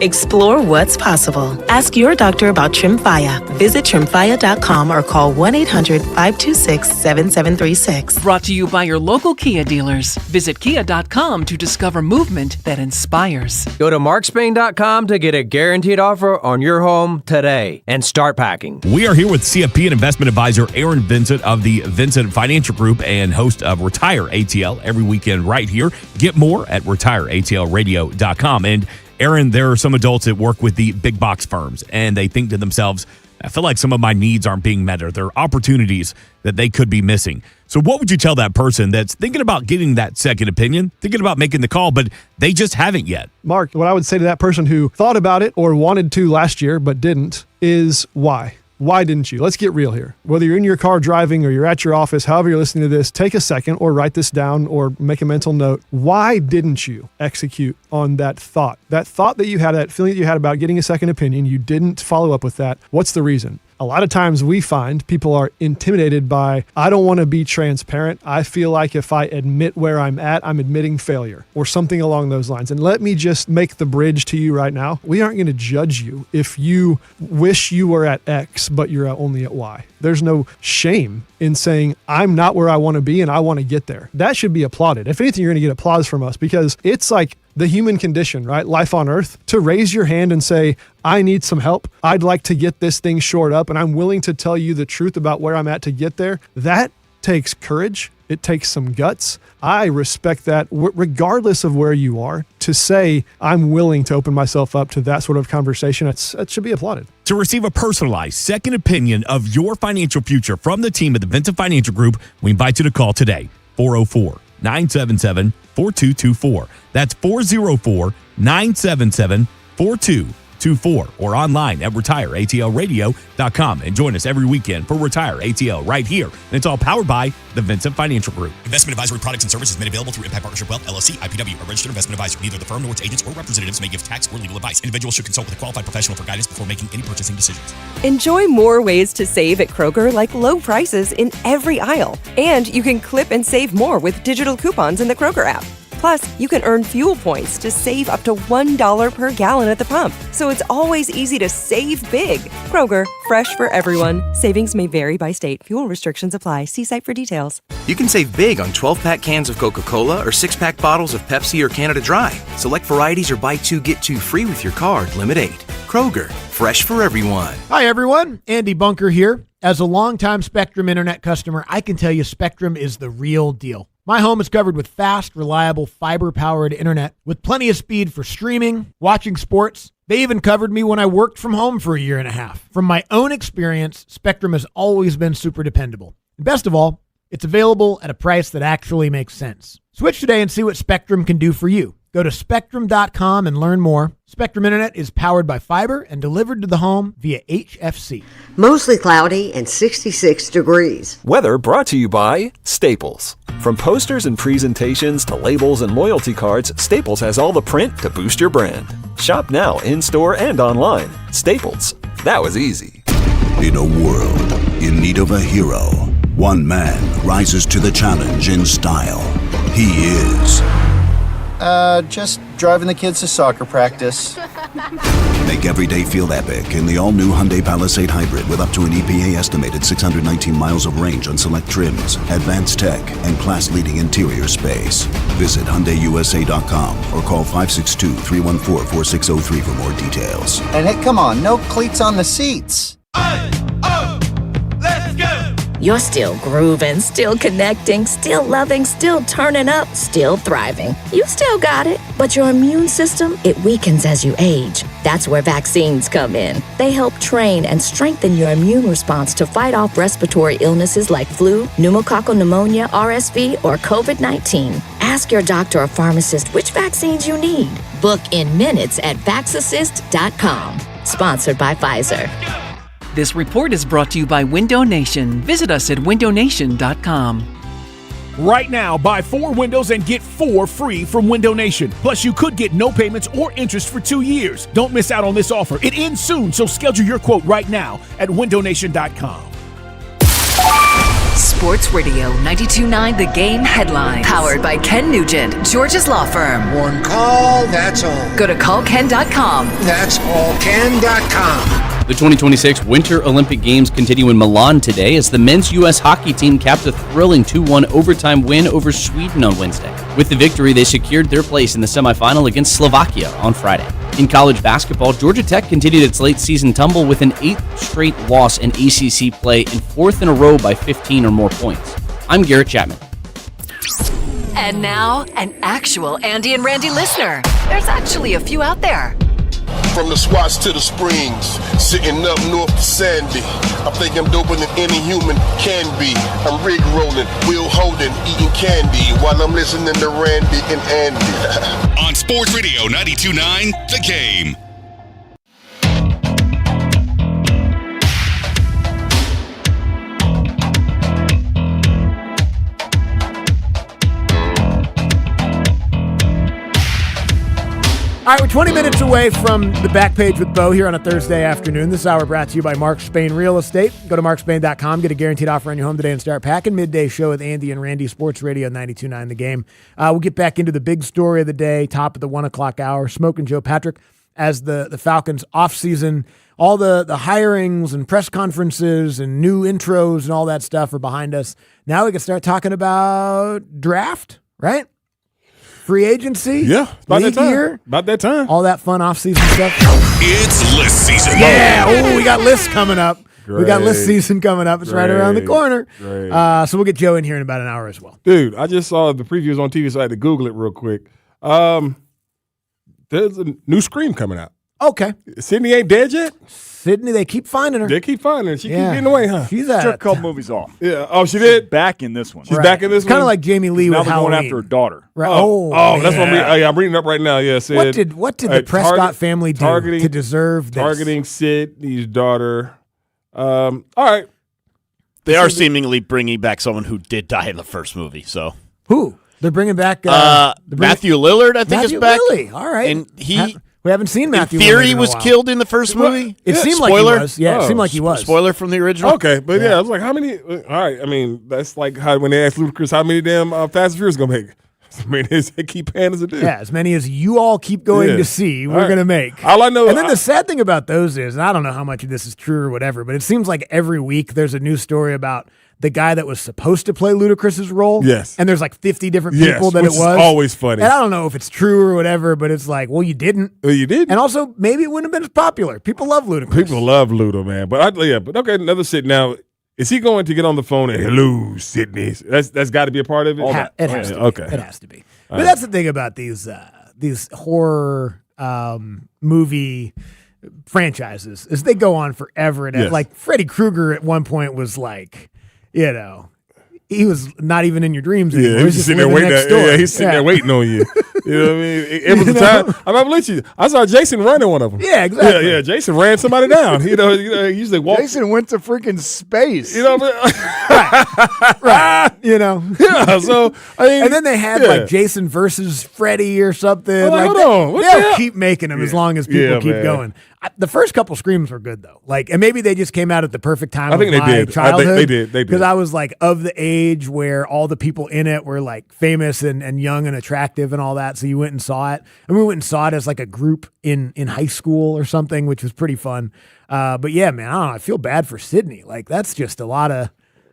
Explore what's possible. Ask your doctor about Tremfya. Visit Tremfya.com or call 1-800-526-7736. Brought to you by your local Kia dealers. Visit Kia.com to discover movement that inspires. Go to markspain.com to get a guaranteed offer on your home today and start packing. We are here with CFP and investment advisor Aaron Vincent of the Vincent Financial Group and host of Retire ATL every weekend right here. Get more at retireatlradio.com. And Aaron, there are some adults that work with the big box firms, and they think to themselves, I feel like some of my needs aren't being met, or there are opportunities that they could be missing. So what would you tell that person that's thinking about getting that second opinion, thinking about making the call, but they just haven't yet? Mark, what I would say to that person who thought about it or wanted to last year but didn't is why? Why didn't you? Let's get real here. Whether you're in your car driving or you're at your office, however you're listening to this, take a second or write this down or make a mental note. Why didn't you execute on that thought? That thought that you had, that feeling that you had about getting a second opinion, you didn't follow up with that. What's the reason? A lot of times we find people are intimidated by, I don't want to be transparent. I feel like if I admit where I'm at, I'm admitting failure or something along those lines. And let me just make the bridge to you right now. We aren't going to judge you if you wish you were at X, but you're only at Y. There's no shame in saying, I'm not where I want to be and I want to get there. That should be applauded. If anything, you're going to get applause from us because it's like the human condition, right? Life on earth, to raise your hand and say, I need some help. I'd like to get this thing shored up and I'm willing to tell you the truth about where I'm at to get there. That takes courage. It takes some guts. I respect that regardless of where you are. To say, I'm willing to open myself up to that sort of conversation, that should be applauded. To receive a personalized second opinion of your financial future from the team at the Vincent Financial Group, we invite you to call today, 404-977-4224. That's 404-977-4224. or online at retireatlradio.com and join us every weekend for Retire ATL right here. And it's all powered by the Vincent Financial Group. Investment advisory products and services made available through Impact Partnership Wealth, LLC, IPW, a registered investment advisor. Neither the firm nor its agents or representatives may give tax or legal advice. Individuals should consult with a qualified professional for guidance before making any purchasing decisions. Enjoy more ways to save at Kroger, like low prices in every aisle. And you can clip and save more with digital coupons in the Kroger app. Plus, you can earn fuel points to save up to $1 per gallon at the pump. So it's always easy to save big. Kroger, fresh for everyone. Savings may vary by state. Fuel restrictions apply. See site for details. You can save big on 12-pack cans of Coca-Cola or 6-pack bottles of Pepsi or Canada Dry. Select varieties or buy 2, get 2 free with your card. Limit 8. Kroger, fresh for everyone. Hi, everyone. Andy Bunker here. As a longtime Spectrum Internet customer, I can tell you Spectrum is the real deal. My home is covered with fast, reliable, fiber-powered internet with plenty of speed for streaming, watching sports. They even covered me when I worked from home for a year and a half. From my own experience, Spectrum has always been super dependable. And best of all, it's available at a price that actually makes sense. Switch today and see what Spectrum can do for you. Go to Spectrum.com and learn more. Spectrum Internet is powered by fiber and delivered to the home via HFC. Mostly cloudy and 66 degrees. Weather brought to you by Staples. From posters and presentations to labels and loyalty cards, Staples has all the print to boost your brand. Shop now in-store and online. Staples. That was easy. In a world in need of a hero, one man rises to the challenge in style. He is... just driving the kids to soccer practice. Make every day feel epic in the all-new Hyundai Palisade Hybrid with up to an EPA-estimated 619 miles of range on select trims, advanced tech, and class-leading interior space. Visit HyundaiUSA.com or call 562-314-4603 for more details. And hey, come on, no cleats on the seats. You're still grooving, still connecting, still loving, still turning up, still thriving. You still got it, but your immune system, it weakens as you age. That's where vaccines come in. They help train and strengthen your immune response to fight off respiratory illnesses like flu, pneumococcal pneumonia, RSV, or COVID-19. Ask your doctor or pharmacist which vaccines you need. Book in minutes at Vaxassist.com. Sponsored by Pfizer. This report is brought to you by Window Nation. Visit us at windownation.com. Right now, buy 4 windows and get 4 free from Window Nation. Plus, you could get no payments or interest for 2 years. Don't miss out on this offer. It ends soon, so schedule your quote right now at windownation.com. Sports Radio 92.9 The Game headlines. Powered by Ken Nugent, George's law firm. One call, that's all. Go to callken.com. That's callken.com. The 2026 Winter Olympic Games continue in Milan today as the men's U.S. hockey team capped a thrilling 2-1 overtime win over Sweden on Wednesday. With the victory, they secured their place in the semifinal against Slovakia on Friday. In college basketball, Georgia Tech continued its late season tumble with an 8th straight loss in ACC play and 4th in a row by 15 or more points. I'm Garrett Chapman. And now, an actual Andy and Randy listener. There's actually a few out there. From the Swats to the Springs, sitting up north to Sandy. I think I'm doper than any human can be. I'm rig rolling, wheel holding, eating candy while I'm listening to Randy and Andy. On Sports Radio 92.9, The Game. All right, we're 20 minutes away from the back page with Bo here on a Thursday afternoon. This hour brought to you by Mark Spain Real Estate. Go to markspain.com, get a guaranteed offer on your home today and start packing. Midday show with Andy and Randy, Sports Radio 92.9 The Game. We'll get back into the big story of the day, top of the 1 o'clock hour. Smoking Joe Patrick as the Falcons offseason. All the hirings and press conferences and new intros and all that stuff are behind us. Now we can start talking about draft, right? Free agency? Yeah, about that time. Year, about that time. All that fun off-season stuff. It's list season. Yeah. Oh, we got lists coming up. Great. We got list season coming up. It's right around the corner. Great. So we'll get Joe in here in about an hour as well. Dude, I just saw the previews on TV, so I had to Google it real quick. There's a new Scream coming out. Okay. Sydney ain't dead yet? Sydney, they keep finding her. They keep finding her. She keep getting away, huh? She's took a couple movies off. Yeah. Oh, she did? Back in this one. She's back in this one? Kind of like Jamie Lee now with they're Halloween. going after her daughter. Right. Oh, that's what I'm reading up right now. Yeah, said, what did the Prescott family do to deserve this? Targeting Sydney's daughter. All right. They are seemingly bringing back someone who did die in the first movie. So who? They're bringing back Matthew Lillard, I think, is back. Lillard. All right. And we haven't seen Matthew. In theory, Lillard in was killed in the first movie. It seemed spoiler? like he was. Yeah, it seemed like he was. Spoiler from the original. Okay, but yeah, I was like, how many? All right, I mean, that's like how when they asked Ludacris how many damn Fast and Furious gonna make. I mean, they keep paying us to do. Yeah, as many as you all keep going to see, we're going to make. All I know. And then the sad thing about those is, and I don't know how much of this is true or whatever, but it seems like every week there's a new story about the guy that was supposed to play Ludacris's role. Yes. And there's like 50 different people that it was. Is always funny. And I don't know if it's true or whatever, but it's like, well, you didn't. Well, you didn't. And also, maybe it wouldn't have been as popular. People love Ludacris. People love Luda, man. But okay, another sit now. Is he going to get on the phone and hello, Sydney? That's got to be a part of it. It has to be. Okay, it has to be. But that's the thing about these horror movie franchises is they go on forever. And Yes. like Freddy Krueger at one point was like, he was not even in your dreams anymore. Yeah, he's just sitting there waiting. He's sitting there waiting on you. You know what I mean? It was the time. I'm not believe you. I saw Jason running one of them. Yeah, exactly. Yeah. Jason ran somebody down. He usually walk. Jason went to freaking space. You know what I mean? Right. Yeah. So I mean, and then they had like Jason versus Freddy or something. Well, like hold on. What the they'll hell? keep making them as long as people keep man. going. The first couple Screams were good though. Like, and maybe they just came out at the perfect time. I think of they my did. Childhood. They did. Because I was like of the age where all the people in it were like famous and young and attractive and all that. So you went and saw it. And we went and saw it as like a group in high school or something, which was pretty fun. But yeah, man, I don't know. I feel bad for Sydney. Like that's just a lot of.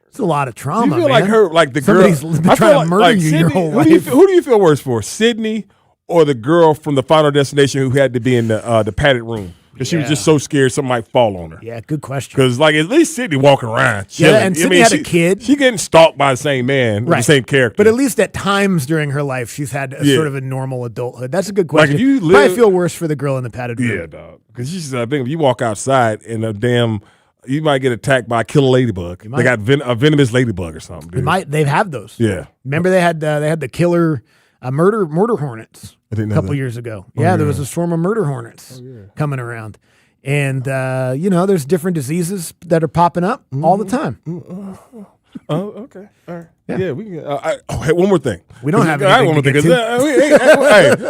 It's a lot of trauma. You feel man. like her, like the Somebody's girl. been I trying feel to murder like you Sydney, your whole life. Who do you feel worse for, Sydney or the girl from the Final Destination who had to be in the padded room? Because she was just so scared something might fall on her. Yeah, good question. Because like at least Sydney walking around chilling. Yeah, and Sydney had a kid. She getting stalked by the same man, with the same character. But at least at times during her life, she's had sort of a normal adulthood. That's a good Like, question. if you Probably live- feel worse for the girl in the padded room. Yeah, dog. Because she's I think if you walk outside and you might get attacked by a killer ladybug. They got a venomous ladybug or something. Dude. They've had those. Yeah. Remember they had the killer murder hornets I didn't a know couple that. years ago. Oh, Yeah, there was a swarm of murder hornets coming around. And, there's different diseases that are popping up all the time. Oh, okay. All right. Yeah, we can. Hey, one more thing. We don't have I anything want to get to.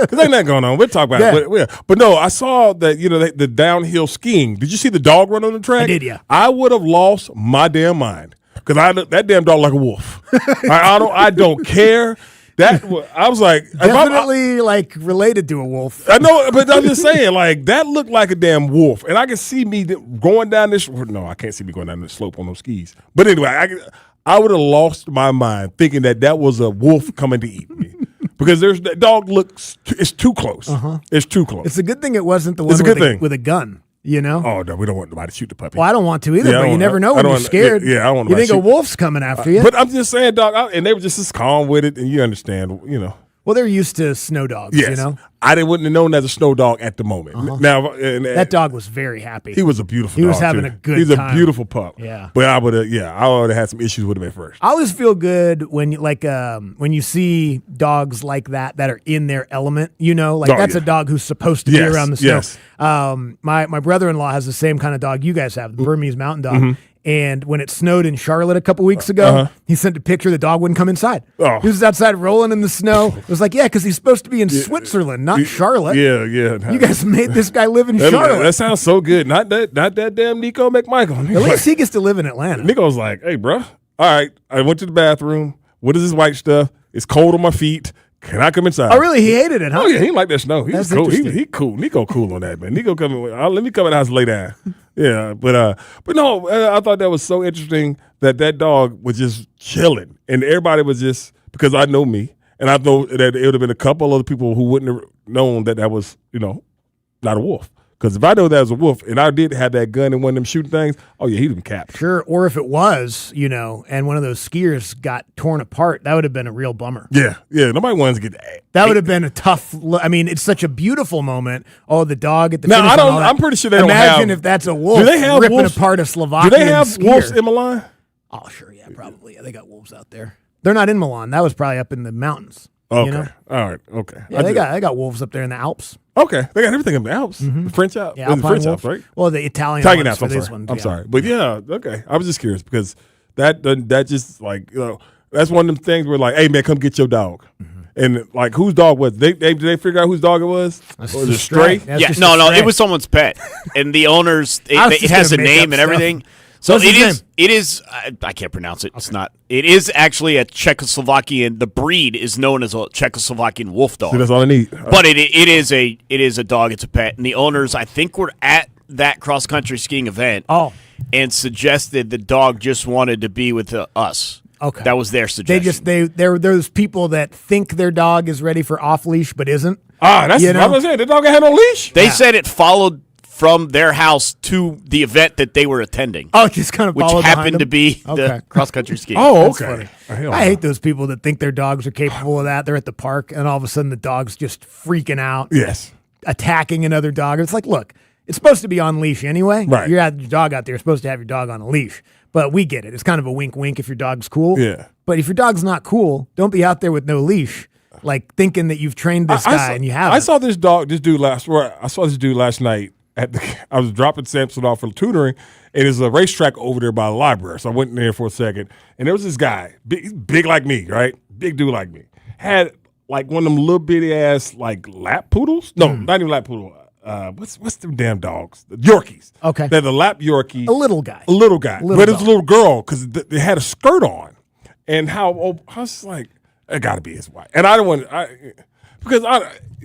Because ain't nothing going on. We'll talk about Yeah. it. But no, I saw that, the downhill skiing. Did you see the dog run on the track? I did, yeah. I would have lost my damn mind. because that damn dog like a wolf. I don't care. I was like, definitely like related to a wolf. I know, but I'm just saying, like that looked like a damn wolf, and I can see me going down this. No, I can't see me going down the slope on those skis. But anyway, I would have lost my mind thinking that was a wolf coming to eat me. Because that dog it's too close. It's too close. It's a good thing it wasn't the one with a gun. You know? Oh, no, we don't want nobody to shoot the puppy. Well, I don't want to either, but you never know when you're scared. I don't want you think a wolf's coming after you. But I'm just saying, dog, and they were just as calm with it, and you understand, Well, they're used to snow dogs, yes. you know? I wouldn't have known as a snow dog at the moment. Now, that dog was very happy. He was a beautiful dog. He was having a good He's time. He's a beautiful pup. Yeah. But I would have had some issues with him at first. I always feel good when you see dogs like that are in their element, that's a dog who's supposed to be around the snow. Yes. My brother-in-law has the same kind of dog you guys have, the Burmese mountain dog. And when it snowed in Charlotte a couple weeks ago, he sent a picture. The dog wouldn't come inside. Oh. He was outside rolling in the snow. It was like, because he's supposed to be in Switzerland, not Charlotte. Yeah. You guys made this guy live in Charlotte. That sounds so good. Not that damn Nico McMichael. At least he gets to live in Atlanta. Nico's like, hey, bro. All right, I went to the bathroom. What is this white stuff? It's cold on my feet. Can I come inside? Oh, really? He hated it, huh? Oh, yeah. He liked that snow. He's cool. He cool. Nico cool on that, man. Nico coming. Let me come in the house and lay down. Yeah, but no, I thought that was so interesting that dog was just chilling, and everybody was just, because I know me, and I know that it would have been a couple other people who wouldn't have known that was, not a wolf. Because if I know that was a wolf, and I did have that gun and one of them shooting things, oh yeah, he'd been capped. Sure, or if it was, and one of those skiers got torn apart, that would have been a real bummer. Yeah, nobody wants to get that. That would have been a tough. It's such a beautiful moment. Oh, the dog at the now finish I don't. line, I'm pretty sure they don't have. Imagine if that's a wolf. Do they have ripping wolves? Apart a Slovakian Do they have skier. wolves in Milan? Oh, sure, yeah, probably. Yeah, they got wolves out there. They're not in Milan. That was probably up in the mountains. Okay, all right, okay. Yeah, they got wolves up there in the Alps. Okay, they got everything in the Alps. The French Alps. Yeah, the French wolf. Alps, right? Well, the Italian Alps. for this one. I'm sorry, but okay. I was just curious because that just like that's one of them things where like, hey man, come get your dog. And like, whose dog was it? Did they figure out whose dog it was? That's or was it stray? No, it was someone's pet, and the owners it has a name and everything. So it is. I can't pronounce it. It's not. It is actually a Czechoslovakian. The breed is known as a Czechoslovakian wolf dog. See, that's all I need. But it is a dog. It's a pet, and the owners, I think, were at that cross country skiing event. Oh, and suggested the dog just wanted to be with us. Okay, that was their suggestion. They're those people that think their dog is ready for off leash but isn't. That's what I was saying. The dog had no leash. They said it followed from their house to the event that they were attending. Oh, just kind of which followed happened behind to be them? the cross country skiing. Oh, That's okay. funny. I hate those people that think their dogs are capable of that. They're at the park and all of a sudden the dog's just freaking out. Yes. Attacking another dog. It's like, look, it's supposed to be on leash anyway. Right. You're your dog out there. You're supposed to have your dog on a leash. But we get it. It's kind of a wink if your dog's cool. Yeah. But if your dog's not cool, don't be out there with no leash, like thinking that you've trained this guy and you haven't. I saw this dude last night. I was dropping Samson off for tutoring, and there's a racetrack over there by the library. So I went in there for a second, and there was this guy, big like me, right? Big dude like me. Had like one of them little bitty ass like lap poodles. No, not even lap poodle. What's them damn dogs? The Yorkies. Okay. They're the lap Yorkie. A little guy. But it was a little girl because they had a skirt on. And I was just like, it got to be his wife. And I don't want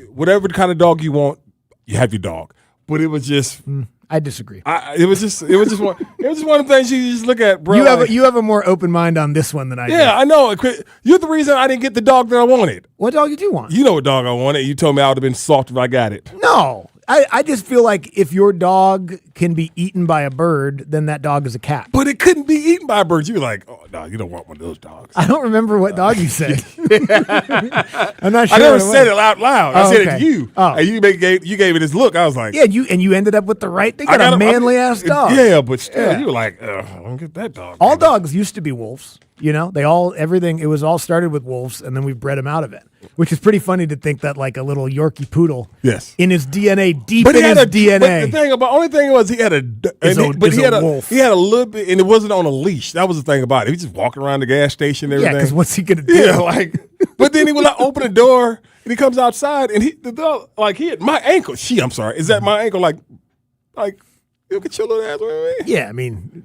whatever kind of dog you want, you have your dog. But it was just. I disagree. It was just one of the things you just look at, bro. You have a more open mind on this one than I do. Yeah, I know. You're the reason I didn't get the dog that I wanted. What dog did you want? You know what dog I wanted. You told me I would have been soft if I got it. No. I just feel like if your dog can be eaten by a bird, then that dog is a cat. But it couldn't be eaten by a bird. You were like, oh, no, you don't want one of those dogs. I don't remember what dog you said. I'm not sure. I never said it out loud. I said okay. it to you. Oh. And you gave it this look. I was like. Yeah, you ended up with the right thing. Got a manly-ass dog. Yeah, but still, you were like, I don't get that dog. All dogs used to be wolves. It was all started with wolves, and then we bred them out of it, which is pretty funny to think that like a little Yorkie poodle, yes, in his DNA, deep in his DNA. But the only thing was he had a wolf. He had a little bit, and it wasn't on a leash. That was the thing about it. He was just walking around the gas station and everything. Yeah, because what's he gonna do? Yeah, but then he would open the door and he comes outside and the dog he hit my ankle. Is that my ankle? Like, you get your little ass. Yeah, I mean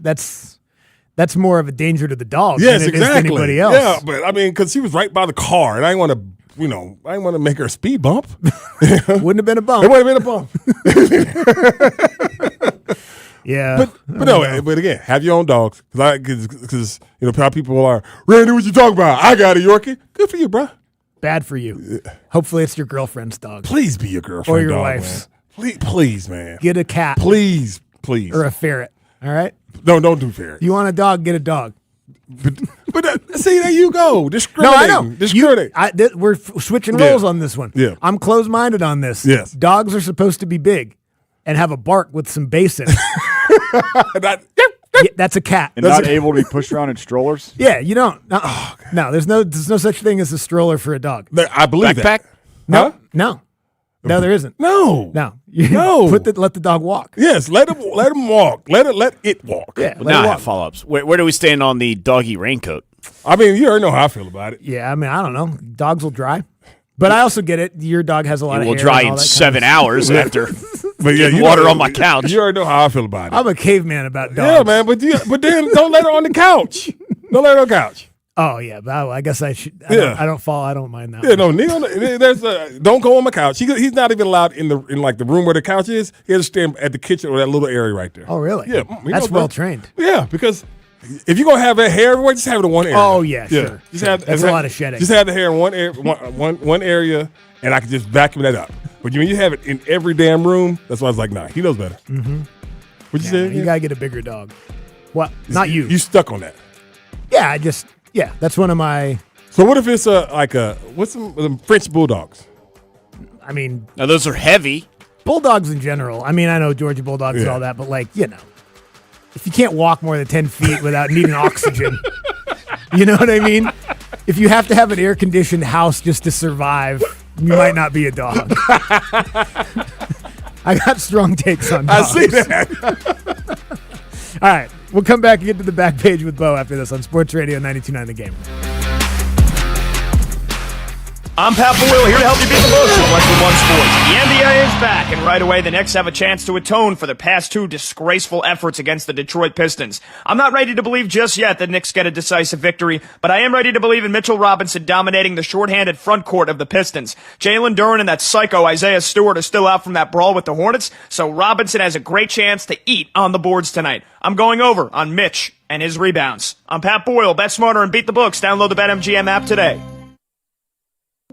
That's more of a danger to the dog Yes, than it is exactly. to anybody else. Yeah, but I mean, because she was right by the car, and I didn't want to, I didn't want to make her a speed bump. Wouldn't have been a bump. It would have been a bump. Yeah, but again, have your own dogs because how people are. Randy, what you talking about? I got a Yorkie. Good for you, bro. Bad for you. Hopefully, it's your girlfriend's dog. Please be your girlfriend or your dog, wife's. Man. Please, man. Get a cat. Please, or a ferret. All right. No, don't do ferret. You want a dog? Get a dog. But see, there you go. Discriminating. No, I know. Discriminating. We're switching roles on this one. Yeah. I'm closed-minded on this. Yes. Dogs are supposed to be big and have a bark with some bass in it. That's a cat. And not able to be pushed around in strollers? Yeah, you don't. No, there's no such thing as a stroller for a dog. I believe Backpack? No, no, there isn't. No. No. Let the dog walk. Yes, let him walk. Let it walk. Yeah. Well, now I have follow-ups. Where do we stand on the doggy raincoat? I mean, you already know how I feel about it. Yeah, I mean, I don't know. Dogs will dry. But I also get it. Your dog has a lot of hair. It will dry and all in that 7 hours after But getting water on my couch. You already know how I feel about it. I'm a caveman about dogs. Yeah, man, but then don't let her on the couch. Don't let her on the couch. Oh yeah, but I guess I should. I don't mind that. Yeah, no, don't go on my couch. He's not even allowed in the room where the couch is. He has to stand at the kitchen or that little area right there. Oh really? Yeah, that's well trained. Yeah, because if you're gonna have that hair everywhere, just have it in one area. Oh yeah, sure. That's a lot of shedding. Just have the hair in one area, and I can just vacuum that up. But when you have it in every damn room, that's why I was like, nah, he knows better. Mm-hmm. What'd you say? You gotta get a bigger dog. Well, not you. You stuck on that. Yeah, that's one of my. So what if it's what's some French bulldogs? I mean, now those are heavy. Bulldogs in general. I mean, I know Georgia bulldogs and all that, but if you can't walk more than 10 feet without needing oxygen, you know what I mean? If you have to have an air-conditioned house just to survive, you might not be a dog. I got strong takes on dogs. I see that. All right. We'll come back and get to the back page with Bo after this on Sports Radio 92.9 The Game. I'm Pat Boyle, here to help you beat the books with Western One Sports. The NBA is back, and right away the Knicks have a chance to atone for their past two disgraceful efforts against the Detroit Pistons. I'm not ready to believe just yet that Knicks get a decisive victory, but I am ready to believe in Mitchell Robinson dominating the shorthanded front court of the Pistons. Jalen Duren and that psycho Isaiah Stewart are still out from that brawl with the Hornets, so Robinson has a great chance to eat on the boards tonight. I'm going over on Mitch and his rebounds. I'm Pat Boyle. Bet smarter and beat the books. Download the BetMGM app today.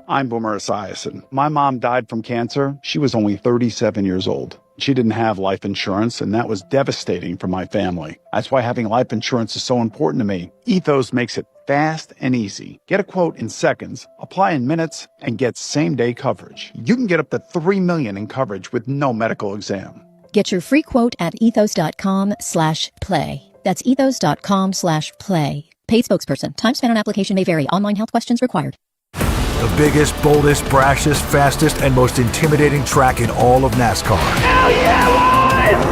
I'm Boomer Esiason. My mom died from cancer. She was only 37 years old. She didn't have life insurance, and that was devastating for my family. That's why having life insurance is so important to me. Ethos makes it fast and easy. Get a quote in seconds, apply in minutes, and get same-day coverage. You can get up to $3 million in coverage with no medical exam. Get your free quote at ethos.com/play. That's ethos.com/play. Paid spokesperson. Time spent on application may vary. Online health questions required. The biggest, boldest, brashest, fastest, and most intimidating track in all of NASCAR. Hell yeah, boys!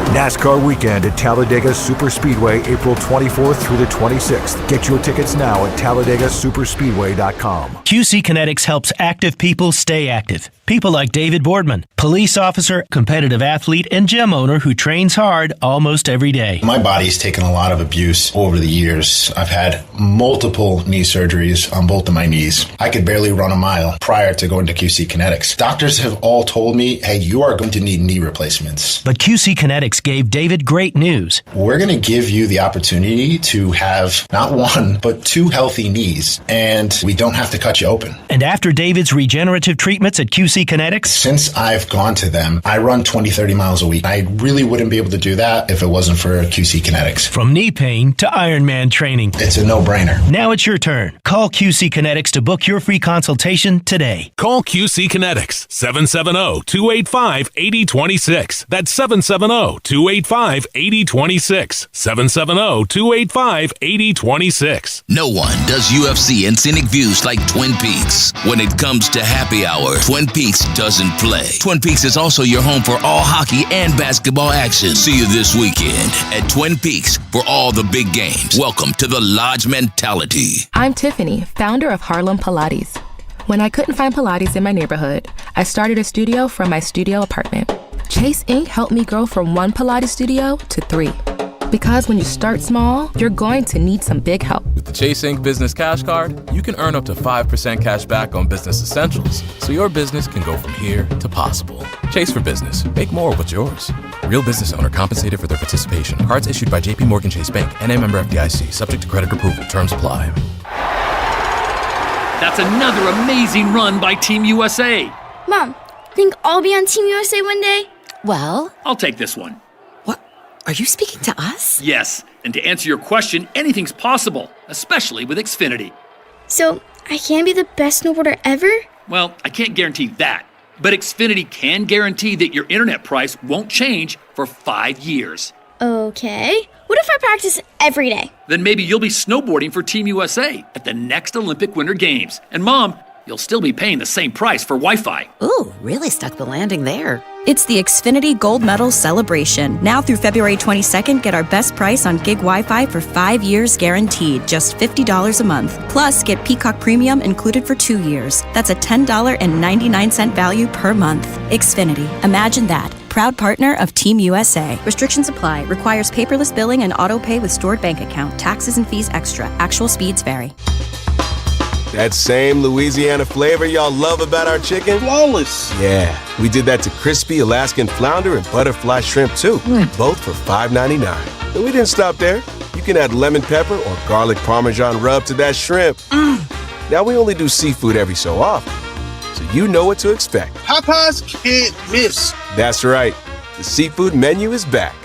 NASCAR Weekend at Talladega Superspeedway, April 24th through the 26th. Get your tickets now at TalladegaSuperspeedway.com. QC Kinetics helps active people stay active. People like David Boardman, police officer, competitive athlete, and gym owner who trains hard almost every day. My body's taken a lot of abuse over the years. I've had multiple knee surgeries on both of my knees. I could barely run a mile prior to going to QC Kinetics. Doctors have all told me, hey, you are going to need knee replacements. But QC Kinetics gave David great news. We're going to give you the opportunity to have not one, but two healthy knees, and we don't have to cut you open. And after David's regenerative treatments at QC Kinetics? Since I've gone to them, I run 20, 30 miles a week. I really wouldn't be able to do that if it wasn't for QC Kinetics. From knee pain to Ironman training. It's a no-brainer. Now it's your turn. Call QC Kinetics to book your free consultation today. Call QC Kinetics, 770-285-8026. That's 770-285-8026. 770-285-8026. No one does UFC and scenic views like Twin Peaks. When it comes to happy hour, Twin Peaks doesn't play. Twin Peaks is also your home for all hockey and basketball action. See you this weekend at Twin Peaks for all the big games. Welcome to the Lodge mentality. I'm Tiffany, founder of Harlem Pilates. When I couldn't find Pilates in my neighborhood, I started a studio from my studio apartment. Chase Inc. helped me grow from one Pilates studio to 3. Because when you start small, you're going to need some big help. With the Chase Ink Business Cash Card, you can earn up to 5% cash back on business essentials, so your business can go from here to possible. Chase for Business. Make more what's yours. Real business owner compensated for their participation. Cards issued by J.P. Morgan Chase Bank, N.A. member FDIC. Subject to credit approval. Terms apply. That's another amazing run by Team USA. Mom, think I'll be on Team USA one day? Well, I'll take this one. Are you speaking to us? Yes, and to answer your question, anything's possible, especially with Xfinity. So, I can be the best snowboarder ever? Well, I can't guarantee that, but Xfinity can guarantee that your internet price won't change for 5 years. Okay. What if I practice every day? Then maybe you'll be snowboarding for Team USA at the next Olympic Winter Games. And Mom, you'll still be paying the same price for Wi-Fi. Ooh, really stuck the landing there. It's the Xfinity Gold Medal Celebration. Now through February 22nd, get our best price on gig Wi-Fi for 5 years guaranteed, just $50 a month. Plus, get Peacock Premium included for 2 years. That's a $10.99 value per month. Xfinity. Imagine that. Proud partner of Team USA. Restrictions apply. Requires paperless billing and auto pay with stored bank account. Taxes and fees extra. Actual speeds vary. That same Louisiana flavor y'all love about our chicken? Flawless. Yeah, we did that to crispy Alaskan flounder and butterfly shrimp too, both for $5.99. And we didn't stop there. You can add lemon pepper or garlic Parmesan rub to that shrimp. Now we only do seafood every so often, so you know what to expect. Popeyes can't miss. That's right. The seafood menu is back.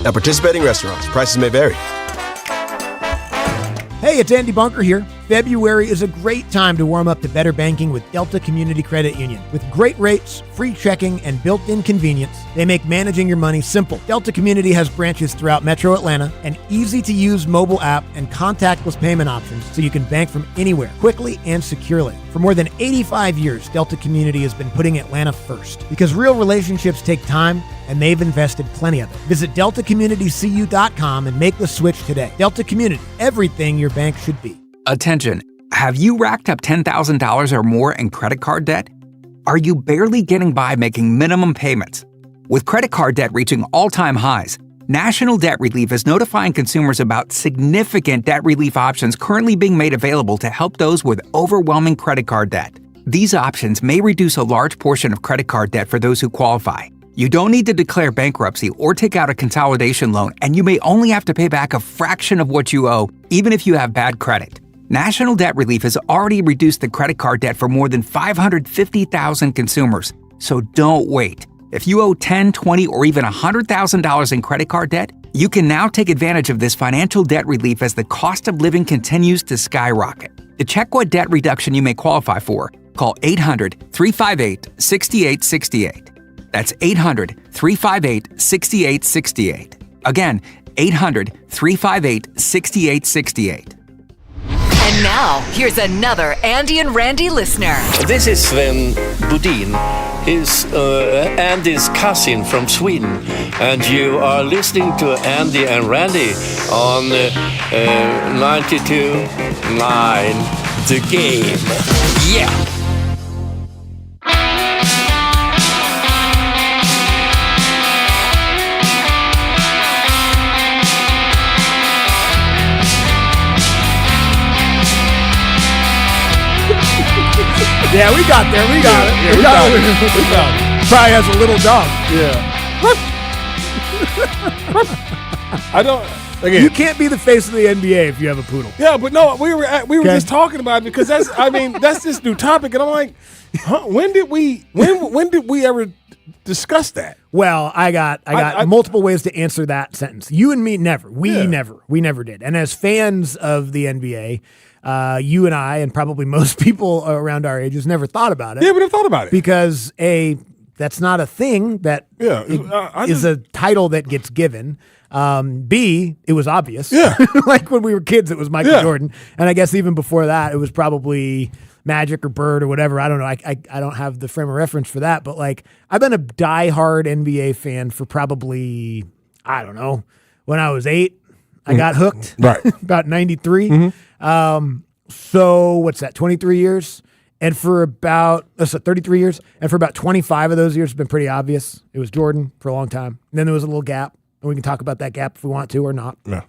At participating restaurants, prices may vary. Hey, it's Andy Bunker here. February is a great time to warm up to better banking with Delta Community Credit Union. With great rates, free checking, and built-in convenience, they make managing your money simple. Delta Community has branches throughout Metro Atlanta, an easy-to-use mobile app, and contactless payment options so you can bank from anywhere, quickly and securely. For more than 85 years, Delta Community has been putting Atlanta first. Because real relationships take time, and they've invested plenty of it. Visit DeltaCommunityCU.com and make the switch today. Delta Community, everything your bank should be. Attention, have you racked up $10,000 or more in credit card debt? Are you barely getting by making minimum payments? With credit card debt reaching all-time highs, National Debt Relief is notifying consumers about significant debt relief options currently being made available to help those with overwhelming credit card debt. These options may reduce a large portion of credit card debt for those who qualify. You don't need to declare bankruptcy or take out a consolidation loan, and you may only have to pay back a fraction of what you owe, even if you have bad credit. National Debt Relief has already reduced the credit card debt for more than 550,000 consumers, so don't wait. If you owe $10,000, $20,000, or even $100,000 in credit card debt, you can now take advantage of this financial debt relief as the cost of living continues to skyrocket. To check what debt reduction you may qualify for, call 800-358-6868. That's 800-358-6868. Again, 800-358-6868. And now, here's another Andy and Randy listener. This is Sven Budin. He's Andy's cousin from Sweden. And you are listening to Andy and Randy on 92.9 The Game. Yeah! Yeah, we got there. We got it. Yeah, we got it. Probably has a little dog. Yeah. I don't. Again, you can't be the face of the NBA if you have a poodle. Yeah, but no, we were just talking about it because that's this new topic, and I'm like, when did we ever discuss that? Well, I got multiple ways to answer that sentence. You and me never. We never did. And as fans of the NBA. You and I, and probably most people around our ages, never thought about it. Yeah, we never thought about it. Because that's not a thing that is a title that gets given. B, it was obvious. Yeah. Like when we were kids, it was Michael Jordan. And I guess even before that, it was probably Magic or Bird or whatever. I don't know. I don't have the frame of reference for that. But like, I've been a diehard NBA fan for probably, I don't know, when I was 8. I got hooked. Right. About 93. Mm-hmm. So what's that? 23 years. And for about 33 years. And for about 25 of those years, it's been pretty obvious. It was Jordan for a long time. And then there was a little gap. and we can talk about that gap if we want to or not. Yeah.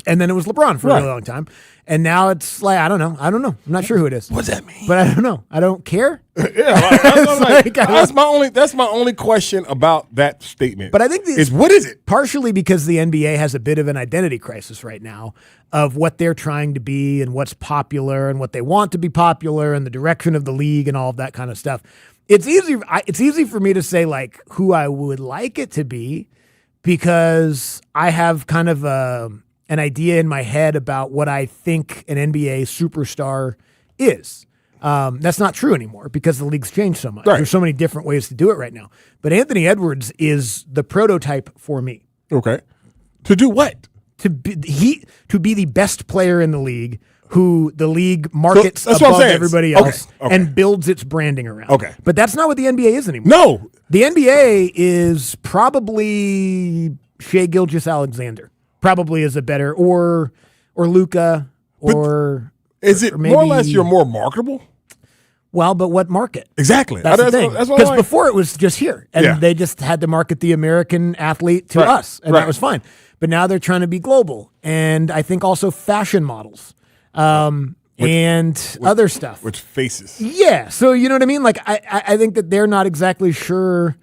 And then it was LeBron for a really long time. And now it's like, I don't know. I'm not sure who it is. What does that mean? But I don't know. I don't care. That's my only question about that statement. But I think what is it? Partially because the NBA has a bit of an identity crisis right now of what they're trying to be and what's popular and what they want to be popular and the direction of the league and all of that kind of stuff. It's easy for me to say like who I would like it to be because I have kind of an idea in my head about what I think an NBA superstar is. That's not true anymore because the league's changed so much. Right. There's so many different ways to do it right now. But Anthony Edwards is the prototype for me. Okay. To do what? To be the best player in the league who the league markets that's what I'm above saying. everybody else Okay. and builds its branding around. Okay. But that's not what the NBA is anymore. No. The NBA is probably Shai Gilgeous-Alexander. Probably is a better or Luka or is it maybe, more or less you're more marketable? Well, but what market? Exactly. That's the thing. That's what Because before it was just here, and they just had to market the American athlete to us, and that was fine. But now they're trying to be global, and I think also fashion models and other stuff. With faces. Yeah. So you know what I mean? Like I think that they're not exactly sure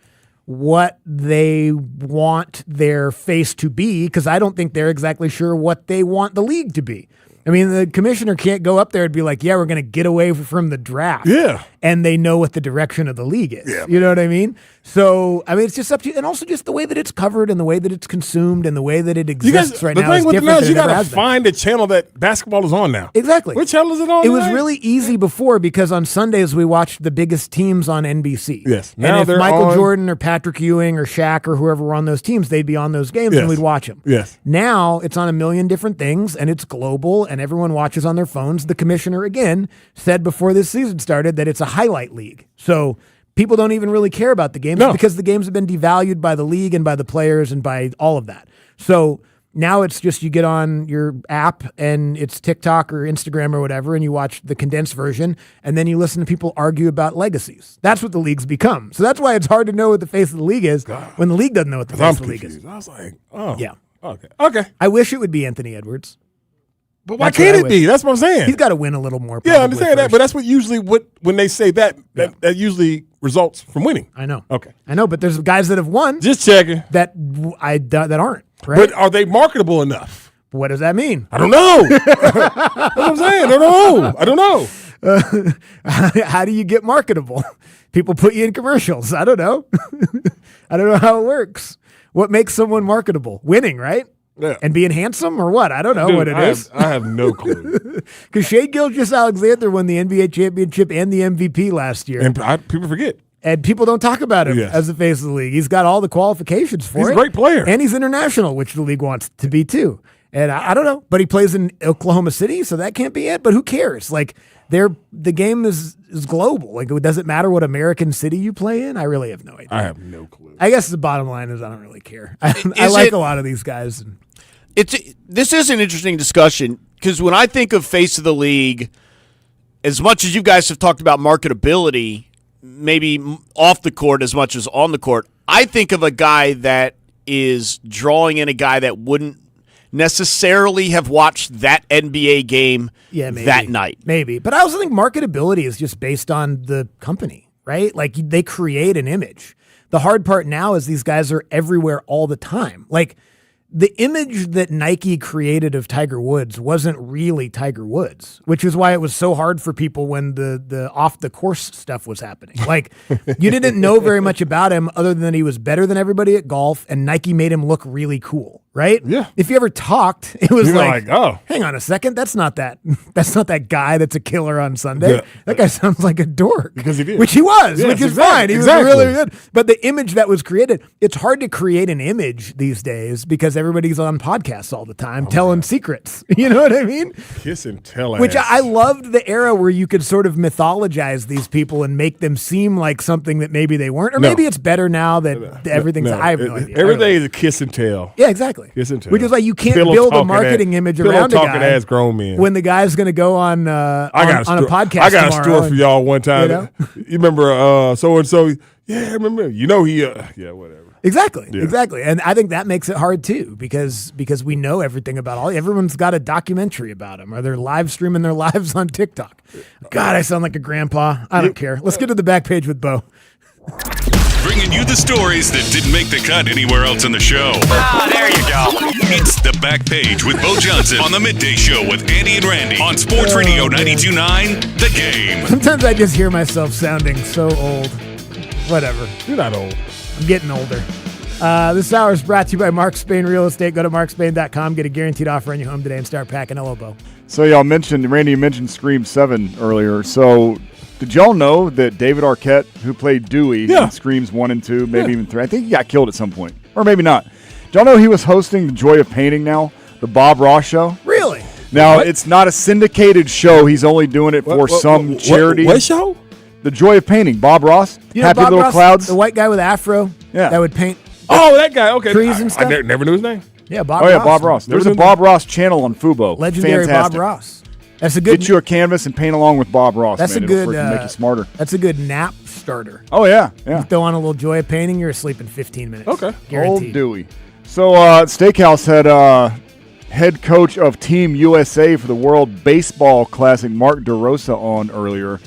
what they want their face to be because I don't think they're exactly sure what they want the league to be. I mean, the commissioner can't go up there and be like, yeah, we're going to get away from the draft. Yeah. And they know what the direction of the league is. Yeah, you know what I mean? So, I mean, it's just up to you. And also just the way that it's covered and the way that it's consumed and the way that it exists right now is different than you it ever got to has been. find the channel that basketball is on now. Exactly. What channel is it on? It was tonight? really easy before because on Sundays we watched the biggest teams on NBC. Yes. And Now if they're Michael on- Jordan or Patrick Ewing or Shaq or whoever were on those teams, they'd be on those games and Yes. we'd watch them. Yes. Now it's on a million different things and it's global and everyone watches on their phones. The commissioner, again, said before this season started that it's a highlight league. So people don't even really care about the games because the games have been devalued by the league and by the players and by all of that. So now it's just you get on your app and it's TikTok or Instagram or whatever and you watch the condensed version and then you listen to people argue about legacies. That's what the league's become. So that's why it's hard to know what the face of the league is when the league doesn't know what the face of the league is. I was like, oh. Yeah. Okay. I wish it would be Anthony Edwards. But why That's what can't I it be? wish. That's what I'm saying. He's got to win a little more. Yeah, I probably understand that, first. but that's what usually when they say that usually results from winning. I know. Okay. I know, but there's guys that have won. Just checking. That aren't. Right? But are they marketable enough? What does that mean? I don't know. That's what I'm saying. I don't know. How do you get marketable? People put you in commercials. I don't know. I don't know how it works. What makes someone marketable? Winning, right? Yeah. And being handsome or what? I don't know Dude, what it is. I have no clue. Because Shai Gilgeous-Alexander won the NBA championship and the MVP last year. And people forget. And people don't talk about him Yes. as the face of the league. He's got all the qualifications for it. He's a great player. And he's international, which the league wants to be too. And I don't know, but he plays in Oklahoma City, so that can't be it. But who cares? Like, the game is global. Like, it doesn't matter what American city you play in. I really have no idea. I have no clue. I guess the bottom line is I don't really care. I like a lot of these guys. And This is an interesting discussion because when I think of face of the league, as much as you guys have talked about marketability, maybe off the court as much as on the court, I think of a guy that is drawing in a guy that wouldn't necessarily have watched that NBA game that night. Maybe. But I also think marketability is just based on the company, right? Like, they create an image. The hard part now is these guys are everywhere all the time. Like, the image that Nike created of Tiger Woods wasn't really Tiger Woods, which is why it was so hard for people when the off the course stuff was happening. Like, you didn't know very much about him other than he was better than everybody at golf, and Nike made him look really cool, right? Yeah. If you ever talked, it was You're like, oh, hang on a second, that's not that guy that's a killer on Sunday. Yeah. That guy sounds like a dork. Because he did. Which he was, Yes, which is exactly, fine. He exactly. was really good. But the image that was created, it's hard to create an image these days because everybody's on podcasts all the time telling secrets. You know what I mean? Kiss and tell Which ass. I loved the era where you could sort of mythologize these people and make them seem like something that maybe they weren't. Or No. maybe it's better now that everything's, I have no idea. Everything is a kiss and tell. Yeah, exactly. Exactly. Gets into Which it. is like you can't Pillow build a talking marketing image pillow around a talking guy ass grown men. when the guy's going to go on a podcast. I got a tomorrow story for y'all one time. You know? You remember so and so? Yeah, I remember. You know he. Yeah, whatever. Exactly, Yeah. exactly, and I think that makes it hard too because we know everything about everyone's got a documentary about them, or they're live streaming their lives on TikTok. God, I sound like a grandpa. I don't care. Let's get to the back page with Bo. Bringing you the stories that didn't make the cut anywhere else in the show. There you go. It's the back page with Bo Johnson on the Midday Show with Andy and Randy on Sports Radio 92.9 The Game. Sometimes I just hear myself sounding so old. Whatever. You're not old. I'm getting older. This hour is brought to you by Mark Spain Real Estate. Go to markspain.com, get a guaranteed offer on your home today, and start packing. Hello, Bo. So y'all Randy mentioned Scream 7 eurier. So did y'all know that David Arquette, who played Dewey in Screams 1 and 2, maybe even 3, I think he got killed at some point. Or maybe not. Did y'all know he was hosting The Joy of Painting now? The Bob Ross show? Really? Now, it's not a syndicated show. He's only doing it for some charity. What show? The Joy of Painting. Bob Ross? You know Happy Bob Little Ross, Clouds? the white guy with afro that would paint Oh, that guy. Okay. trees and stuff. I never knew his name. Yeah, Bob Oh, yeah, Ross. Bob Ross. There's a Bob Ross channel on Fubo. Legendary Fantastic. Bob Ross. That's a good. Get you a canvas and paint along with Bob Ross. That's man. a good. It'll freaking make you smarter. That's a good nap starter. Oh, yeah. You throw on a little Joy of Painting, you're asleep in 15 minutes. Okay. Guaranteed. Old Dewey. So, Steakhouse had head coach of Team USA for the World Baseball Classic, Mark DeRosa, on earlier.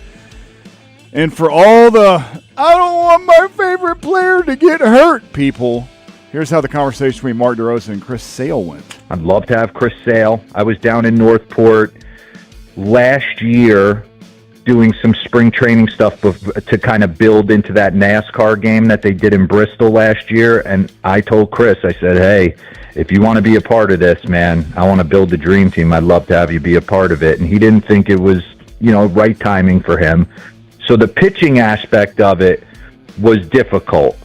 And for all the, I don't want my favorite player to get hurt, people, here's how the conversation between Mark DeRosa and Chris Sale went. I'd love to have Chris Sale. I was down in Northport last year doing some spring training stuff to kind of build into that NASCAR game that they did in Bristol last year. And I told Chris, I said, hey, if you want to be a part of this, man, I want to build the dream team. I'd love to have you be a part of it. And he didn't think it was, right timing for him. So the pitching aspect of it was difficult.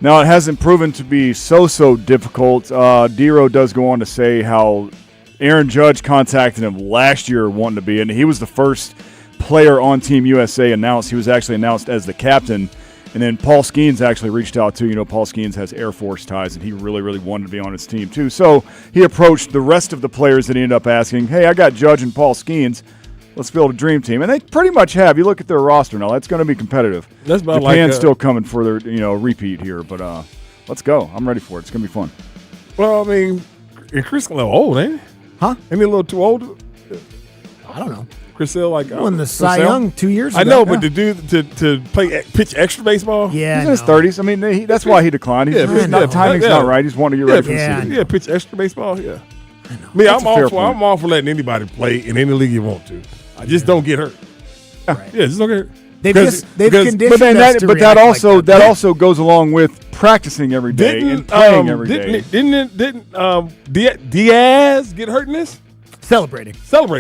Now, it hasn't proven to be so difficult. Dero does go on to say how Aaron Judge contacted him last year wanting to be in. He was the first player on Team USA announced. He was actually announced as the captain. And then Paul Skeens actually reached out too. Paul Skeens has Air Force ties, and he really, really wanted to be on his team too. So he approached the rest of the players that he ended up asking, hey, I got Judge and Paul Skeens. Let's build a dream team. And they pretty much have. You look at their roster now, that's going to be competitive. That's about Japan's still coming for their repeat here, but let's go. I'm ready for it. It's going to be fun. Well, I mean, Chris a little old, ain't he? Huh? Ain't he a little too old? I don't know. Chris Sale, won the Cy Young 2 years ago. I know, but to pitch extra baseball? Yeah, he's in his 30s. I mean, that's why he declined. Timing's not right. He's wanting to get ready for the season. Yeah, pitch extra baseball, yeah. I'm all for letting anybody play in any league you want to. I just don't get hurt. Right. Yeah, just don't get hurt. They've conditioned us to but react that also goes along with practicing every day and playing every day. Didn't Diaz get hurt in this? Celebrating,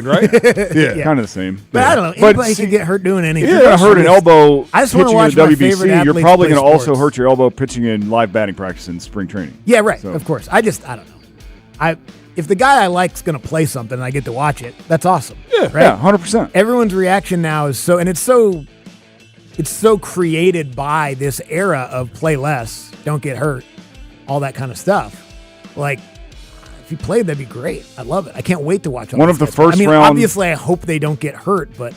right? Yeah, kind of the same. But I don't know. Anybody can get hurt doing anything. You're going to hurt an elbow I just want to pitching watch in the my favorite WBC. You're athletes probably play going to also sports. hurt your elbow pitching in live batting practice in spring training. Yeah, right. So. Of course. I don't know. If the guy I like is going to play something and I get to watch it, that's awesome. Yeah, right? Yeah, 100%. Everyone's reaction now is it's so created by this era of play less, don't get hurt, all that kind of stuff. Like, if he played, that'd be great. I love it. I can't wait to watch all One these of the guys. first round. Obviously, I hope they don't get hurt, but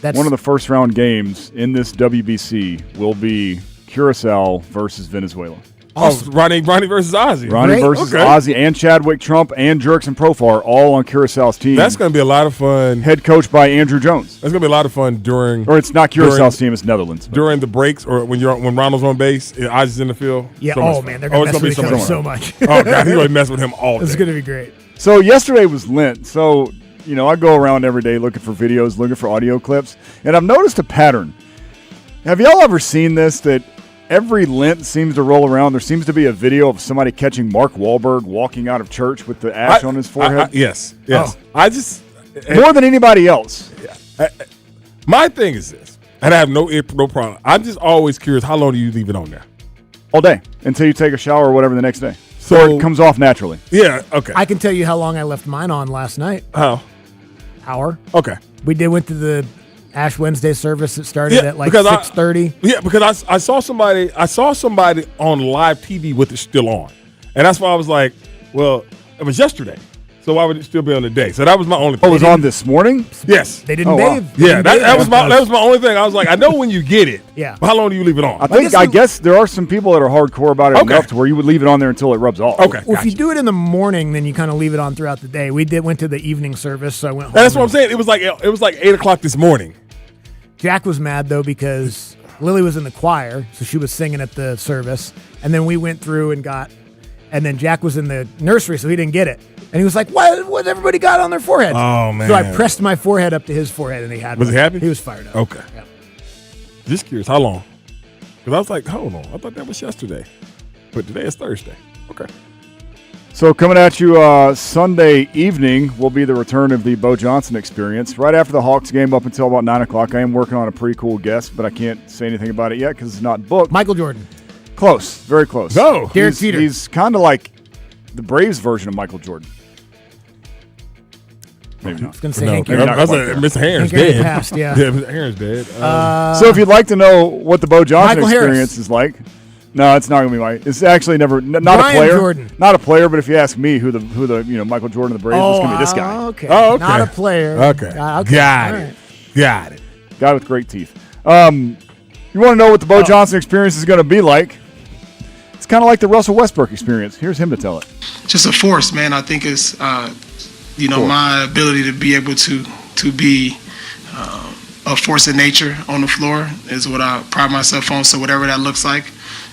that's one of the first round games in this WBC will be Curacao versus Venezuela. Awesome. Oh, Ronnie versus Ozzy. Ronnie versus Ozzy and Chadwick Trump and Jerks and Profar all on Curaçao's team. That's going to be a lot of fun. Head coached by Andrew Jones. That's going to be a lot of fun during. Or it's not Curaçao's team, it's Netherlands. During the breaks or when Ronald's on base, Ozzy's in the field. Yeah. So man, they're going to mess with each other so much. Oh God, he's going to mess with him all day. It's going to be great. So yesterday was Lent. So I go around every day looking for videos, looking for audio clips, and I've noticed a pattern. Have y'all ever seen this? That every Lent seems to roll around. There seems to be a video of somebody catching Mark Wahlberg walking out of church with the ash on his forehead. Yes. Oh. I just more than anybody else. My thing is this, and I have no problem. I'm just always curious. How long do you leave it on there? All day until you take a shower or whatever the next day. So or it comes off naturally. Yeah. Okay. I can tell you how long I left mine on last night. How? Hour. Okay. Went to the Ash Wednesday service that started at like 6:30. Yeah, because I saw somebody on live TV with it still on, and that's why I was like, Well, it was yesterday. So why would it still be on the day? So that was my only thing. Oh, it was on this morning? Yes. They didn't wow. bathe. Yeah, that was my only thing. I was like, I know when you get it. Yeah. But how long do you leave it on? I guess there are some people that are hardcore about it enough to where you would leave it on there until it rubs off. Okay. Well, if you do it in the morning, then you kind of leave it on throughout the day. We went to the evening service, so I went home. That's what I'm saying. It was like 8:00 this morning. Jack was mad, though, because Lily was in the choir, so she was singing at the service. And then we went through and then Jack was in the nursery, so he didn't get it. And he was like, what everybody got on their forehead? Oh, man. So I pressed my forehead up to his forehead, and he had Was one. he happy? He was fired up. Okay. Yeah. Just curious, how long? Because I was like, hold on. I thought that was yesterday. But today is Thursday. Okay. So coming at you Sunday evening will be the return of the Bo Johnson Experience. Right after the Hawks game up until about 9 o'clock, I am working on a pretty cool guest, but I can't say anything about it yet because it's not booked. Michael Jordan. Close. Very close. No. Derek Jeter. He's kind of like the Braves version of Michael Jordan. Maybe not. I was going to say No, Hank I Aaron. was like, Mr. Aaron's Hank Aaron dead. passed, yeah. Yeah, Mr. Aaron's dead. So if you'd like to know what the Bo Johnson Michael Harris. Experience is like, no, it's not going to be Mike. It's actually not a Brian player. Jordan. Not a player, but if you ask me who the Michael Jordan of the Braves is going to be this guy. Okay. Oh, okay. Not a player. Okay. Okay. Got All it. right. Got it. Guy with great teeth. You want to know what the Bo Johnson Experience is going to be like? It's kind of like the Russell Westbrook Experience. Here's him to tell it. Just a force, man. I think it's, my ability to be able to be a force in nature on the floor is what I pride myself on. So whatever that looks like,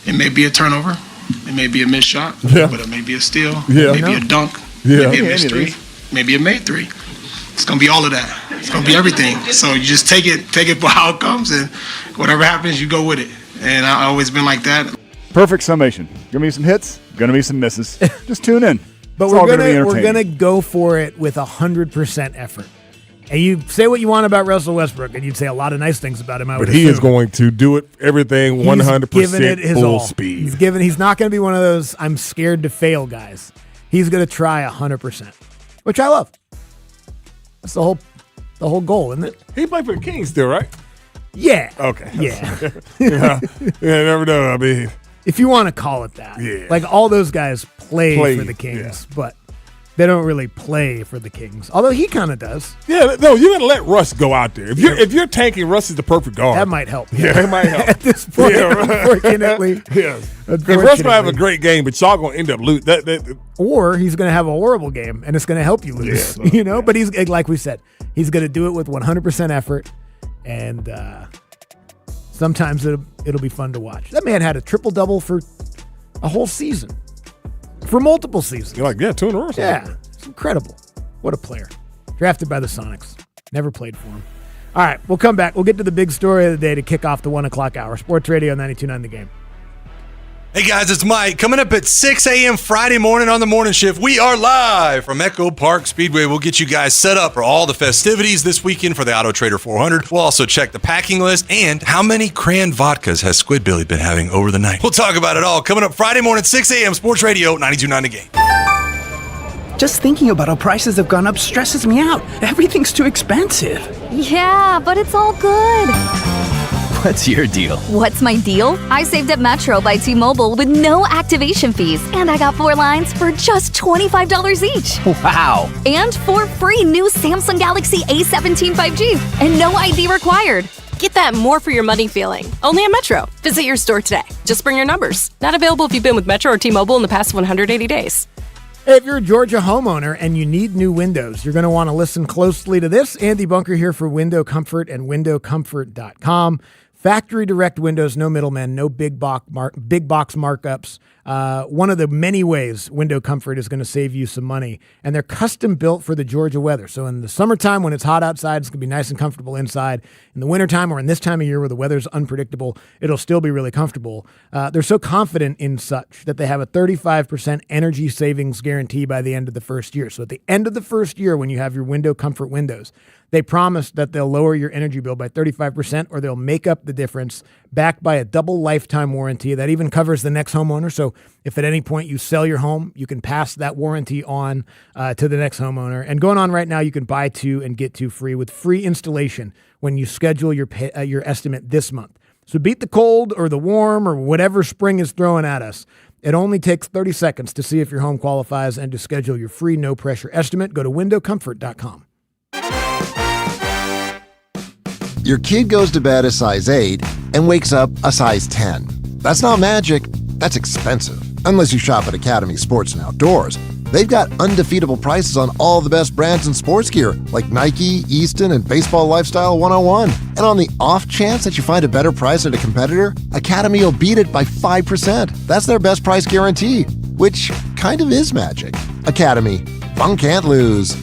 it may be a turnover, it may be a missed shot, but it may be a steal, it may be a dunk, maybe a missed three, maybe a made three. It's gonna be all of that. It's gonna be everything. So you just take it for how it comes, and whatever happens, you go with it. And I've always been like that. Perfect summation. Gonna be some hits, gonna be some misses. Just tune in. But It's all gonna be we're entertaining. gonna go for it with 100% effort. And you say what you want about Russell Westbrook, and you'd say a lot of nice things about him. I would But he is assume. going to do everything He's 100% giving it his full all. speed. He's not going to be one of those I'm scared to fail guys. He's going to try 100%, which I love. That's the whole goal, isn't it? He played for the Kings still, right? Yeah. Okay. Yeah. yeah. Never know. I mean, if you want to call it that. Yeah. Like all those guys play for the Kings, but they don't really play for the Kings. Although he kind of does. yeah. No, you got to let Russ go out there. If you're tanking, Russ is the perfect guard. That might help. Yeah, it might help. At this point, unfortunately. Yes. Because Russ might have a great game, but y'all going to end up losing. Or he's going to have a horrible game, and it's going to help you lose. Yeah, But he's, like we said, he's going to do it with 100% effort, and sometimes it'll be fun to watch. That man had a triple-double for a whole season. For multiple seasons. You're like, 2 in a row. Yeah, it's incredible. What a player. Drafted by the Sonics. Never played for him. All right, we'll come back. We'll get to the big story of the day to kick off the 1 o'clock hour. Sports Radio 92.9 The Game. Hey guys, it's Mike. Coming up at 6 a.m. Friday morning on the morning shift, we are live from Echo Park Speedway. We'll get you guys set up for all the festivities this weekend for the Auto Trader 400. We'll also check the packing list and how many cran vodkas has Squid Billy been having over the night. We'll talk about it all coming up Friday morning, 6 a.m. Sports Radio 92.9 The Game. Just thinking about how prices have gone up stresses me out. Everything's too expensive. Yeah, but it's all good. What's your deal? What's my deal? I saved at Metro by T-Mobile with no activation fees, and I got 4 lines for just $25 each. Wow. And 4 free new Samsung Galaxy A17 5G, and no ID required. Get that more for your money feeling. Only at Metro. Visit your store today. Just bring your numbers. Not available if you've been with Metro or T-Mobile in the past 180 days. Hey, if you're a Georgia homeowner and you need new windows, you're going to want to listen closely to this. Andy Bunker here for Window Comfort and WindowComfort.com. Factory direct windows, no middlemen, no big box markups. One of the many ways Window Comfort is going to save you some money. And they're custom built for the Georgia weather. So in the summertime when it's hot outside, it's going to be nice and comfortable inside. In the wintertime or in this time of year where the weather's unpredictable, it'll still be really comfortable. They're so confident in such that they have a 35% energy savings guarantee by the end of the first year. So at the end of the first year when you have your Window Comfort windows, they promise that they'll lower your energy bill by 35% or they'll make up the difference, backed by a double lifetime warranty that even covers the next homeowner. So if at any point you sell your home, you can pass that warranty on to the next homeowner. And going on right now, you can buy 2 and get 2 free with free installation when you schedule your estimate this month. So beat the cold or the warm or whatever spring is throwing at us. It only takes 30 seconds to see if your home qualifies and to schedule your free no-pressure estimate. Go to windowcomfort.com. Your kid goes to bed a size 8 and wakes up a size 10. That's not magic. That's expensive. Unless you shop at Academy Sports and Outdoors. They've got undefeatable prices on all the best brands in sports gear, like Nike, Easton, and Baseball Lifestyle 101. And on the off chance that you find a better price at a competitor, Academy will beat it by 5%. That's their best price guarantee, which kind of is magic. Academy, fun can't lose.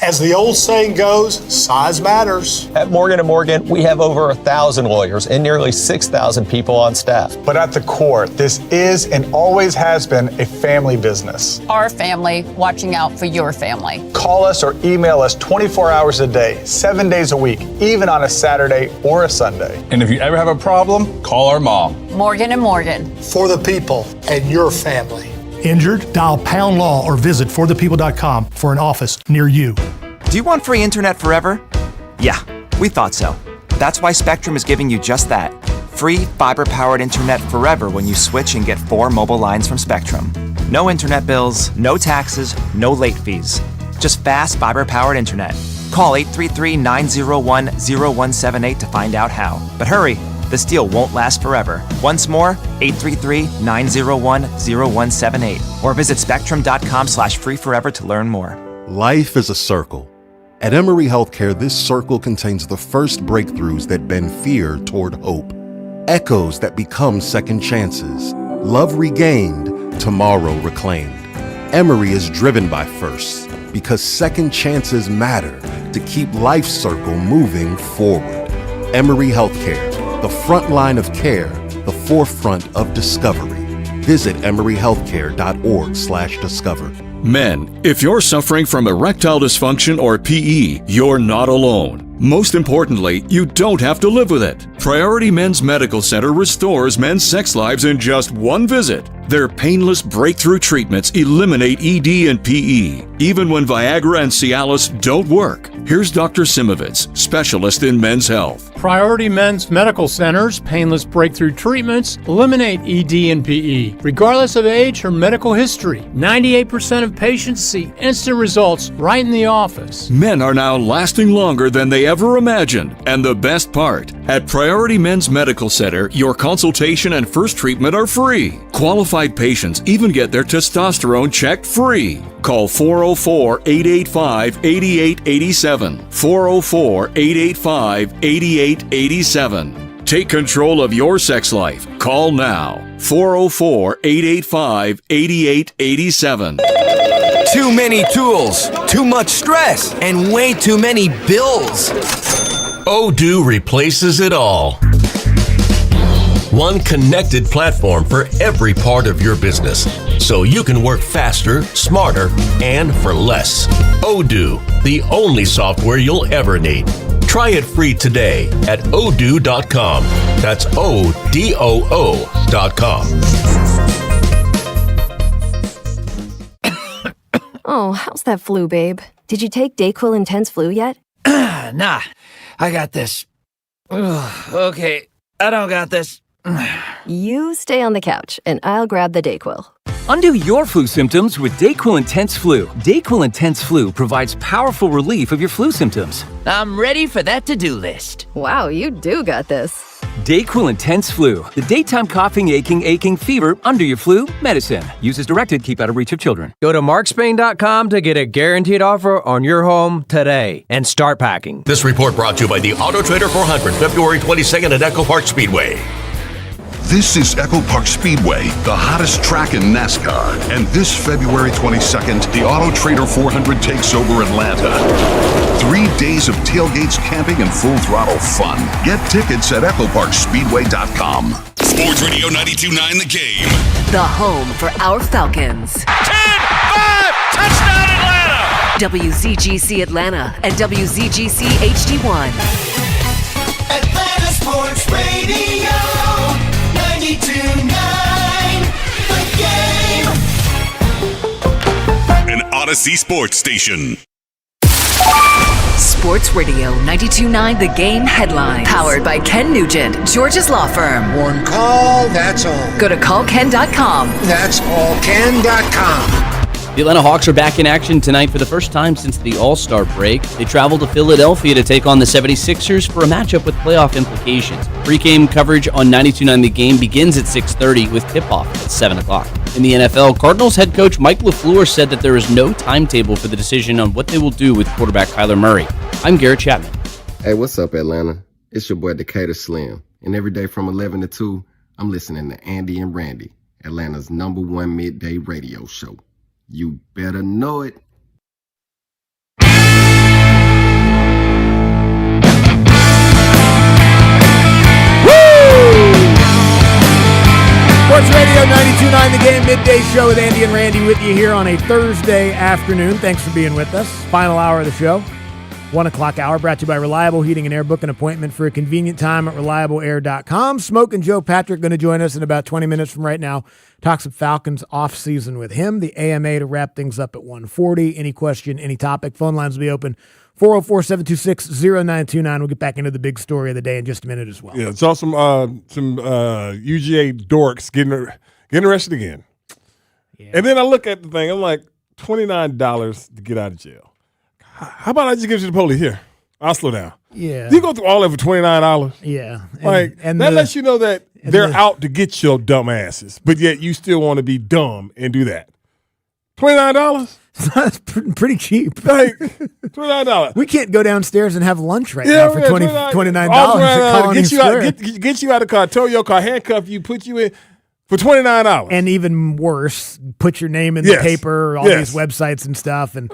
As the old saying goes, size matters. At Morgan & Morgan, we have over 1,000 lawyers and nearly 6,000 people on staff. But at the core, this is and always has been a family business. Our family watching out for your family. Call us or email us 24 hours a day, 7 days a week, even on a Saturday or a Sunday. And if you ever have a problem, call our mom. Morgan & Morgan. For the people and your family. Injured? Dial Pound Law or visit forthepeople.com for an office near you. Do you want free internet forever? Yeah, we thought so. That's why Spectrum is giving you just that. Free fiber-powered internet forever when you switch and get 4 mobile lines from Spectrum. No internet bills, no taxes, no late fees. Just fast fiber-powered internet. Call 833-901-0178 to find out how. But hurry, this deal won't last forever. Once more, 833-901-0178 or visit spectrum.com/free forever to learn more. Life is a circle. At Emory Healthcare, this circle contains the first breakthroughs that bend fear toward hope. Echoes that become second chances. Love regained, tomorrow reclaimed. Emory is driven by firsts because second chances matter to keep life's circle moving forward. Emory Healthcare, the front line of care, the forefront of discovery. Visit emoryhealthcare.org/discover. Men, if you're suffering from erectile dysfunction or PE, you're not alone. Most importantly, you don't have to live with it. Priority Men's Medical Center restores men's sex lives in just one visit. Their painless breakthrough treatments eliminate ED and PE, even when Viagra and Cialis don't work. Here's Dr. Simovitz, specialist in men's health. Priority Men's Medical Center's painless breakthrough treatments eliminate ED and PE, regardless of age or medical history. 98% of patients see instant results right in the office. Men are now lasting longer than they ever imagined. And the best part, at Priority Men's Medical Center, your consultation and first treatment are free. Qualified patients even get their testosterone checked free. Call 404-885-8887. 404-885-8887. Take control of your sex life. Call now. 404-885-8887. Too many tools, too much stress, and way too many bills. Odoo replaces it all. One connected platform for every part of your business, so you can work faster, smarter, and for less. Odoo, the only software you'll ever need. Try it free today at odoo.com. That's ODOO.com. Oh, how's that flu, babe? Did you take DayQuil Intense Flu yet? Nah, I got this. Ugh, okay, I don't got this. You stay on the couch, and I'll grab the DayQuil. Undo your flu symptoms with DayQuil Intense Flu. DayQuil Intense Flu provides powerful relief of your flu symptoms. I'm ready for that to-do list. Wow, you do got this. DayQuil Intense Flu. The daytime coughing, aching, fever, under your flu medicine. Use as directed. Keep out of reach of children. Go to markspain.com to get a guaranteed offer on your home today and start packing. This report brought to you by the Auto Trader 400, February 22nd at Echo Park Speedway. This is Echo Park Speedway, the hottest track in NASCAR. And this February 22nd, the Auto Trader 400 takes over Atlanta. 3 days of tailgates, camping, and full throttle fun. Get tickets at echoparkspeedway.com. Sports Radio 92.9 The Game. The home for our Falcons. 10-5! Touchdown Atlanta! WZGC Atlanta and WZGC HD1. Atlanta Sports Radio 92.9 The Game. An Odyssey Sports Station. Sports Radio 92.9 The Game headlines. Powered by Ken Nugent, George's law firm. One call, that's all. Go to callken.com. That's all. Ken.com. The Atlanta Hawks are back in action tonight for the first time since the All-Star break. They travel to Philadelphia to take on the 76ers for a matchup with playoff implications. Pre-game coverage on 92.9 The Game begins at 6:30 with tip-off at 7 o'clock. In the NFL, Cardinals head coach Mike LaFleur said that there is no timetable for the decision on what they will do with quarterback Kyler Murray. I'm Garrett Chapman. Hey, what's up, Atlanta? It's your boy Decatur Slim. And every day from 11 to 2, I'm listening to Andy and Randy, Atlanta's #1 midday radio show. You better know it. Sports Radio 92.9 The Game midday show with Andy and Randy with you here on a Thursday afternoon. Thanks for being with us. Final hour of the show. 1 o'clock hour brought to you by Reliable Heating and Air. Book an appointment for a convenient time at reliableair.com. Smoke and Joe Patrick going to join us in about 20 minutes from right now. Talk some Falcons off-season with him. The AMA to wrap things up at 1:40. Any question, any topic, phone lines will be open. 404-726-0929. We'll get back into the big story of the day in just a minute as well. Yeah, saw some UGA dorks getting arrested again. Yeah. And then I look at the thing, I'm like, $29 to get out of jail. How about I just give you the police here? I'll slow down. Yeah. You go through all of it for $29. Yeah. And that lets you know that they're out to get your dumb asses, but yet you still want to be dumb and do that. $29? That's pretty cheap. Like, $29. We can't go downstairs and have lunch right now for $29 at Colony Square. Get you out of the car, tow your car, handcuff you, put you in for $29. And even worse, put your name in the paper, all these websites and stuff, and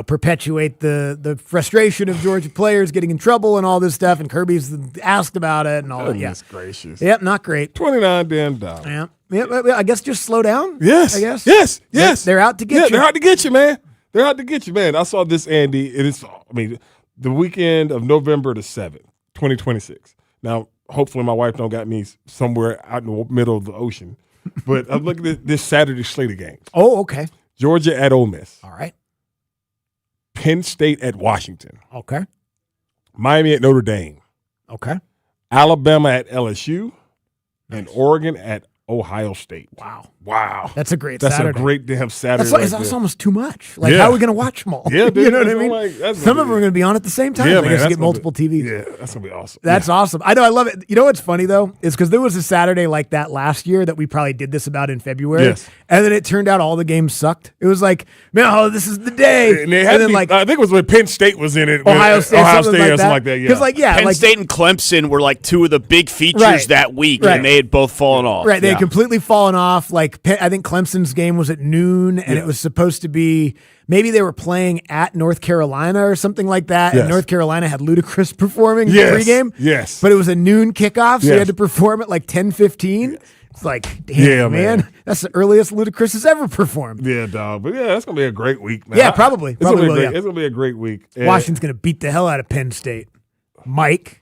perpetuate the frustration of Georgia players getting in trouble and all this stuff. And Kirby's asked about it and all that. Goodness gracious. Yep, not great. $29 damn dollars. Yeah. Yeah, I guess just slow down. Yes. I guess. Yes. They're out to get you. They're out to get you, man. They're out to get you, man. I saw this, Andy. The weekend of November the 7th, 2026. Now, hopefully my wife don't got me somewhere out in the middle of the ocean. But I'm looking at this Saturday slate of games. Oh, okay. Georgia at Ole Miss. All right. Penn State at Washington. Okay. Miami at Notre Dame. Okay. Alabama at LSU. Nice. And Oregon at Ohio State. Wow. That's a great That's Saturday. a great damn Saturday. That's almost too much. Like, how are we going to watch them all? Yeah, dude, you know what I mean? Some of them are going to be on at the same time. Yeah, I guess you get multiple TVs. Yeah, that's going to be awesome. That's awesome. I know. I love it. You know what's funny, though, is because there was a Saturday like that last year that we probably did this about in February. Yes. And then it turned out all the games sucked. It was like, man, this is the day. And then, I think it was when Penn State was in it. Ohio State or something like that. Because, Penn State and Clemson were like two of the big features that week, and they had both fallen off. Right. They had completely fallen off. Like, I think Clemson's game was at noon, and it was supposed to be maybe they were playing at North Carolina or something like that, and North Carolina had Ludacris performing pregame. Yes. But it was a noon kickoff, so you had to perform at like 10:15. It's like, damn, man. That's the earliest Ludacris has ever performed. Yeah, dog. But that's going to be a great week, man. Yeah, probably. It's going to be a great week. Washington's going to beat the hell out of Penn State. Mike.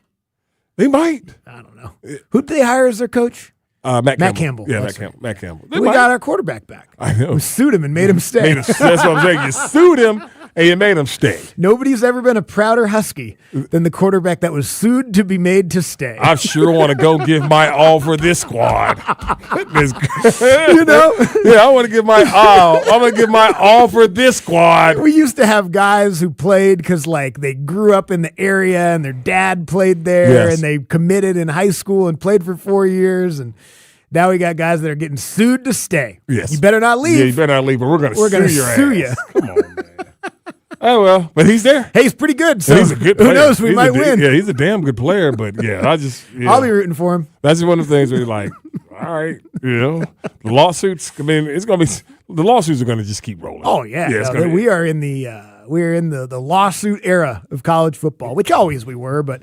They might. I don't know. Who did they hire as their coach? Matt Campbell. Yeah, Matt Campbell. We got our quarterback back. I know. We sued him and made him stay. That's what I'm saying. You sued him and you made him stay. Nobody's ever been a prouder Husky than the quarterback that was sued to be made to stay. I sure want to go give my all for this squad. You know? Yeah, I want to give my all. I'm going to give my all for this squad. We used to have guys who played because, like, they grew up in the area and their dad played there and they committed in high school and played for 4 years. And now we got guys that are getting sued to stay. Yes. You better not leave. Yeah, you better not leave, but we're going to sue your ass. you. Come on, man. Oh, well, but he's there. Hey, he's pretty good. So he's a good player. Who knows? We might win. Yeah, he's a damn good player, but I'll be rooting for him. That's one of the things where you're like, all right, the lawsuits, it's going to be, the lawsuits are going to just keep rolling. Oh, yeah. We are in the lawsuit era of college football, which always we were, but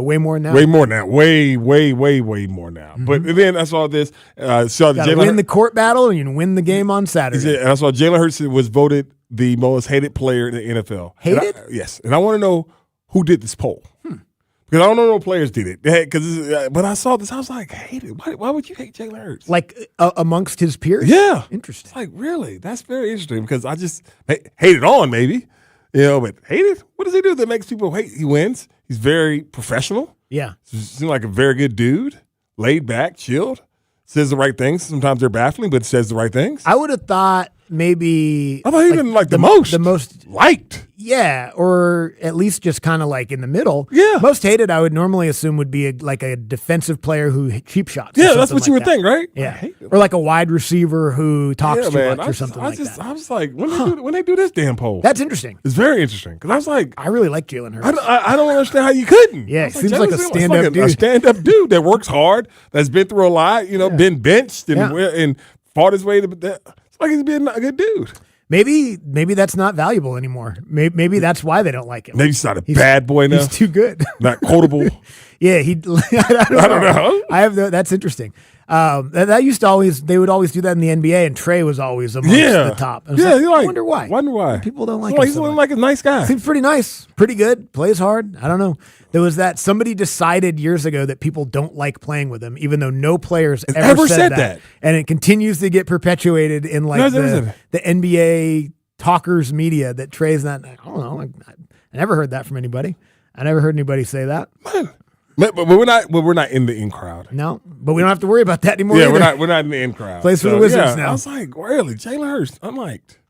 way more now. Way more now. Way more now. Mm-hmm. But then I saw this. Win the court battle and you can win the game on Saturday. And I saw Jalen Hurts was voted the most hated player in the NFL. Hated? Yes. And I want to know who did this poll. Because I don't know no players did it. But I saw this. I was like, hated. Why would you hate Jalen Hurts? Like amongst his peers? Yeah. Interesting. It's like, really? That's very interesting because I just hated on maybe. But hated? What does he do that makes people hate? He wins. He's very professional. Yeah. Seems like a very good dude. Laid back, chilled. Says the right things. Sometimes they're baffling, but says the right things. I would have thought maybe. I thought he been like the most liked. Yeah, or at least just kind of like in the middle. Yeah. Most hated, I would normally assume would be like a defensive player who cheap shots. Yeah, that's what you would think, right? Yeah. Or like a wide receiver who talks too much or something like that. I was like, when they do this damn poll? That's interesting. It's very interesting because I was like, I really like Jalen Hurts. I don't understand how you couldn't. Yeah, he seems like a stand-up dude. A stand-up dude that works hard, that's been through a lot, been benched and fought his way to. It's like he's been a good dude. Maybe that's not valuable anymore. Maybe that's why they don't like him. Maybe he's not a bad boy now. He's too good. Not quotable. Yeah, I don't know. That's interesting. That used to they would always do that in the NBA, and Trey was always amongst the top. I wonder why. People don't like him. He's like a nice guy. Seems pretty nice, pretty good, plays hard. I don't know. There was that somebody decided years ago that people don't like playing with him, even though no players ever said that, and it continues to get perpetuated in the NBA talkers media that Trey's not. I don't know. I never heard that from anybody. I never heard anybody say that. But we're not in the in crowd. No, but we don't have to worry about that anymore. Yeah, either. we're not in the in crowd. Plays for the Wizards now. I was like, really, Jalen Hurts. I'm like,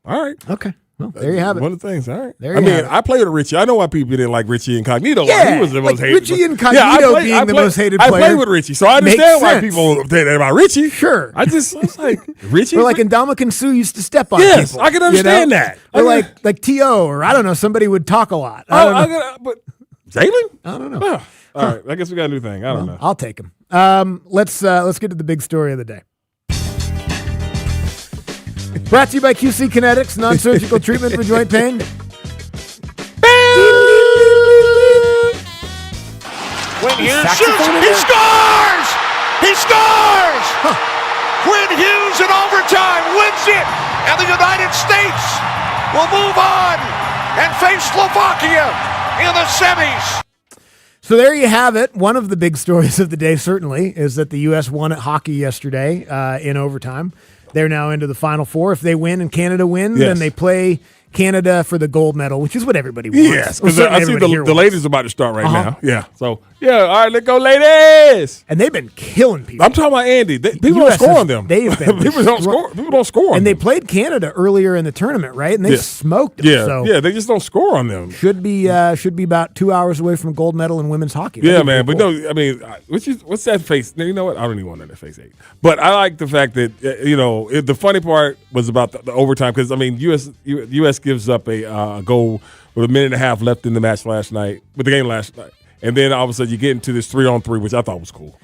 all right, okay. Well, there you have it. One of the things. All right. I played with Richie. I know why people didn't like Richie Incognito. Yeah, he was the most hated. Richie Incognito being the most hated player. I played with Richie, so I understand why people say that about Richie. Sure. I was like, Richie? Or like Ndamukong Suh used to step on yes, people. I can understand that. Or like T.O. or I don't know, somebody would talk a lot. But Jalen? I don't know. Oh, all right. I guess we got a new thing. I don't know. I'll take him. Let's get to the big story of the day. Brought to you by QC Kinetics, non-surgical treatment for joint pain. Quinn Hughes shoots. He scores! He scores! Quinn Hughes in overtime wins it, and the United States will move on and face Slovakia in the semis. So there you have it. One of the big stories of the day certainly is that the U.S. won at hockey yesterday in overtime. They're now into the Final Four. If they win and Canada wins, then they play Canada for the gold medal, which is what everybody wants. Yes, because I see the ladies about to start right now. Yeah. So, all right, let's go, ladies. And they've been killing people. I'm talking about Andy. People don't score on them. They've been people don't score on them. And they played Canada earlier in the tournament, right? And they smoked them. Yeah, so they just don't score on them. Should be about 2 hours away from gold medal in women's hockey. Yeah, man. But no, I mean, what's that face? You know what? I don't even want that face 8. But I like the fact that, the funny part was about the overtime because, I mean, U.S. gives up a goal with a minute and a half left in the match last night, with the game last night. And then all of a sudden you get into this 3-on-3, which I thought was cool.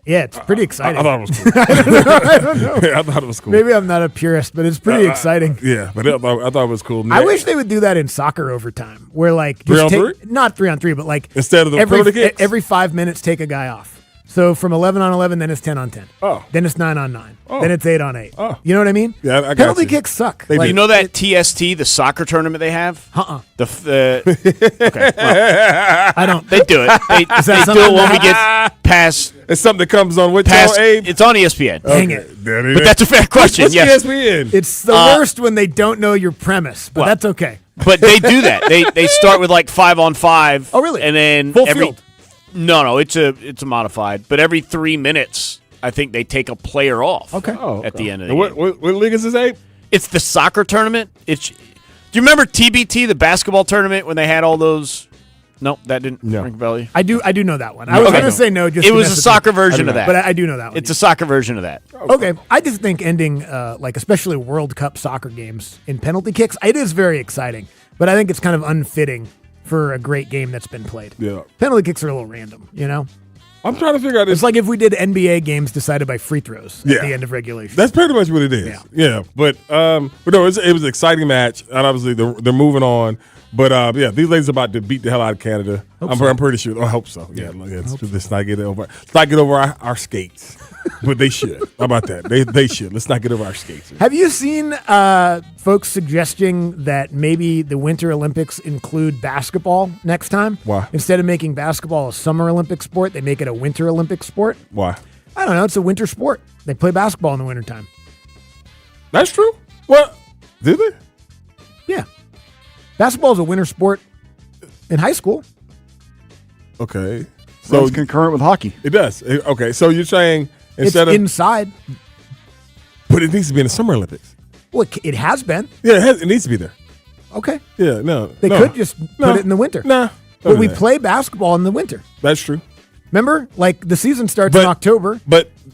Yeah, it's pretty exciting. I thought it was cool. I don't know. I thought it was cool. Maybe I'm not a purist, but it's pretty exciting. Yeah, but I thought it was cool. I wish they would do that in soccer overtime, where like 3-on-3? Not 3-on-3, but like instead of the penalty kicks? Every 5 minutes, take a guy off. So from 11-on-11, then it's 10-on-10. Oh. Then it's 9-on-9. Oh. Then it's 8-on-8. Oh. You know what I mean? Yeah, I got Penalty you. kicks suck. You know that TST, the soccer tournament they have? Okay, well, I don't. They do it. They do it when we get past. It's something that comes on which past, channel, Abe? It's on ESPN. Dang it. But that's a fair question. What's yes. ESPN? It's the worst when they don't know your premise, but that's okay. But they do that. They start with like 5-on-5. Oh, really? And then Full field. No, it's a modified. But every 3 minutes, I think they take a player off. Okay. At the end of the game. What league is this, Abe? It's the soccer tournament. Do you remember TBT, the basketball tournament, when they had all those? No, that didn't ring a bell. I do know that one. I was going to say no. Just it was a soccer version of that. But I do know that one. It's a soccer version of that. Okay. I just think ending, especially World Cup soccer games in penalty kicks, it is very exciting. But I think it's kind of unfitting for a great game that's been played. Yeah. Penalty kicks are a little random, I'm trying to figure out this. It's like if we did NBA games decided by free throws at the end of regulation. That's pretty much what it is. Yeah. But no, it was an exciting match, and obviously they're moving on. But these ladies are about to beat the hell out of Canada. I'm pretty sure. I hope so. Yeah, let's not get over. Let's not get over our skates. But they should. How about that? They should. Let's not get over our skates. Have you seen folks suggesting that maybe the Winter Olympics include basketball next time? Why? Instead of making basketball a Summer Olympic sport, they make it a Winter Olympic sport? Why? I don't know. It's a winter sport. They play basketball in the wintertime. That's true. What? Do they? Yeah. Basketball is a winter sport in high school. Okay. So it's concurrent with hockey. It does. Okay. So you're saying instead it's of inside. But it needs to be in the Summer Olympics. Well, it has been. Yeah, it needs to be there. Okay. Yeah, no. They could just put it in the winter. Nah. But we play basketball in the winter. That's true. Remember? Like, the season starts in October.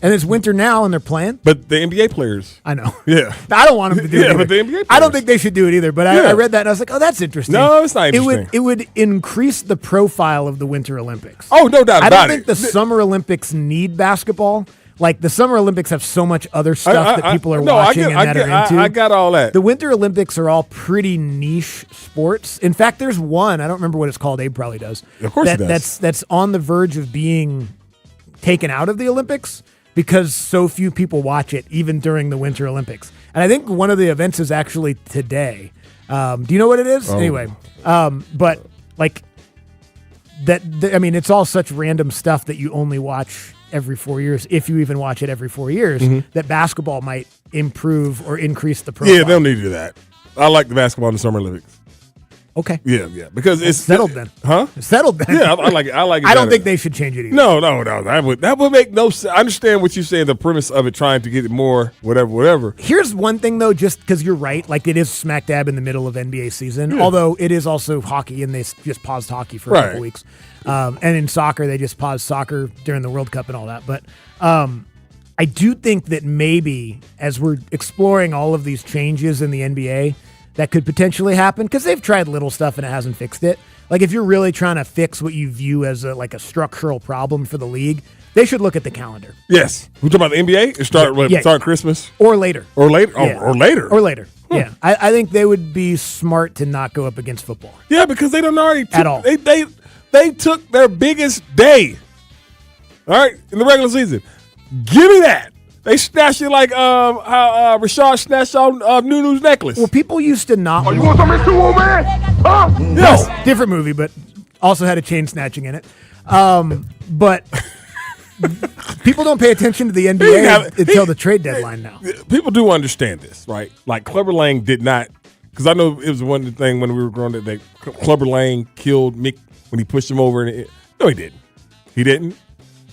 And it's winter now, and they're playing. But the NBA players. I know. Yeah. I don't want them to do it either. But the NBA players. I don't think they should do it either. But I read that, and I was like, oh, that's interesting. No, it's not interesting. It would increase the profile of the Winter Olympics. Oh, no doubt about it. I don't think the Summer Olympics need basketball. Like, the Summer Olympics have so much other stuff that people are watching and that are into. I got all that. The Winter Olympics are all pretty niche sports. In fact, there's one, I don't remember what it's called. Abe probably does. Of course he does. That's on the verge of being taken out of the Olympics because so few people watch it, even during the Winter Olympics. And I think one of the events is actually today. Do you know what it is? Oh. Anyway, but like that, I mean, it's all such random stuff that you only watch every 4 years, if you even watch it every 4 years, that basketball might improve or increase the profile. Yeah, they'll need to do that. I like the basketball in the Summer Olympics. Okay. Yeah, because it's settled then. Huh? It's settled then. Yeah, I like it. I like it. I don't better. think they should change it either. No. That would make no sense. I understand what you're saying, the premise of it, trying to get it more, whatever. Here's one thing, though, just because you're right. Like, it is smack dab in the middle of NBA season, Yeah. although it is also hockey, and they just paused hockey for a couple weeks. And in soccer, they just paused soccer during the World Cup and all that. But I do think that maybe as we're exploring all of these changes in the NBA, that could potentially happen because they've tried little stuff and it hasn't fixed it. Like, if you're really trying to fix what you view as a structural problem for the league, they should look at the calendar. Yes. We're talking about the NBA? It start Christmas? Or later. Or later? Yeah. Or later? Or later. Yeah. I think they would be smart to not go up against football. Yeah, because they don't already At all. They took their biggest day, all right, in the regular season. Give me that. They snatched it like how Rashad snatched out Nunu's necklace. Well, people used to not. Oh, you want something too, old man? Huh? Yes. Different movie, but also had a chain snatching in it. But people don't pay attention to the NBA until the trade deadline now. People do understand this, right? Like, Clubber Lang did not, because I know it was one of the things when we were growing up that Clubber Lang killed Mick when he pushed him over. No, he didn't. He didn't.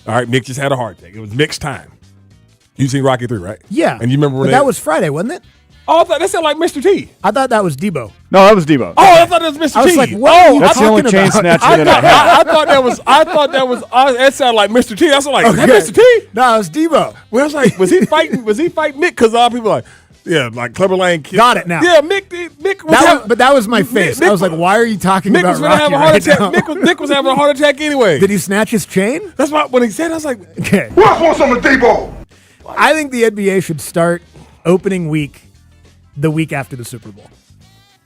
All right, Mick just had a heart attack. It was Mick's time. You seen Rocky 3, right? Yeah. And you remember when that was Friday, wasn't it? Oh, I thought that sounded like Mr. T. I thought that was Debo. No, that was Debo. Oh, I thought that was Mr. T. I was like, what are you That's the only talking chain about? snatcher that I had. That sounded like Mr. T. I was like, Okay. Mr. T? No, it was Debo. Well, I was like, was he fighting Mick? Because a lot of people are like, yeah, like Clubber Lang killed. Got it now. Yeah, Mick was But that was my face. I was like, why are you talking Mick about was going to Rocky have a heart right attack. now? Mick was having a heart attack anyway. Did he snatch his chain? That's why when he said it, I was like, Okay. who else wants some of Debo? I think the NBA should start opening week the week after the Super Bowl.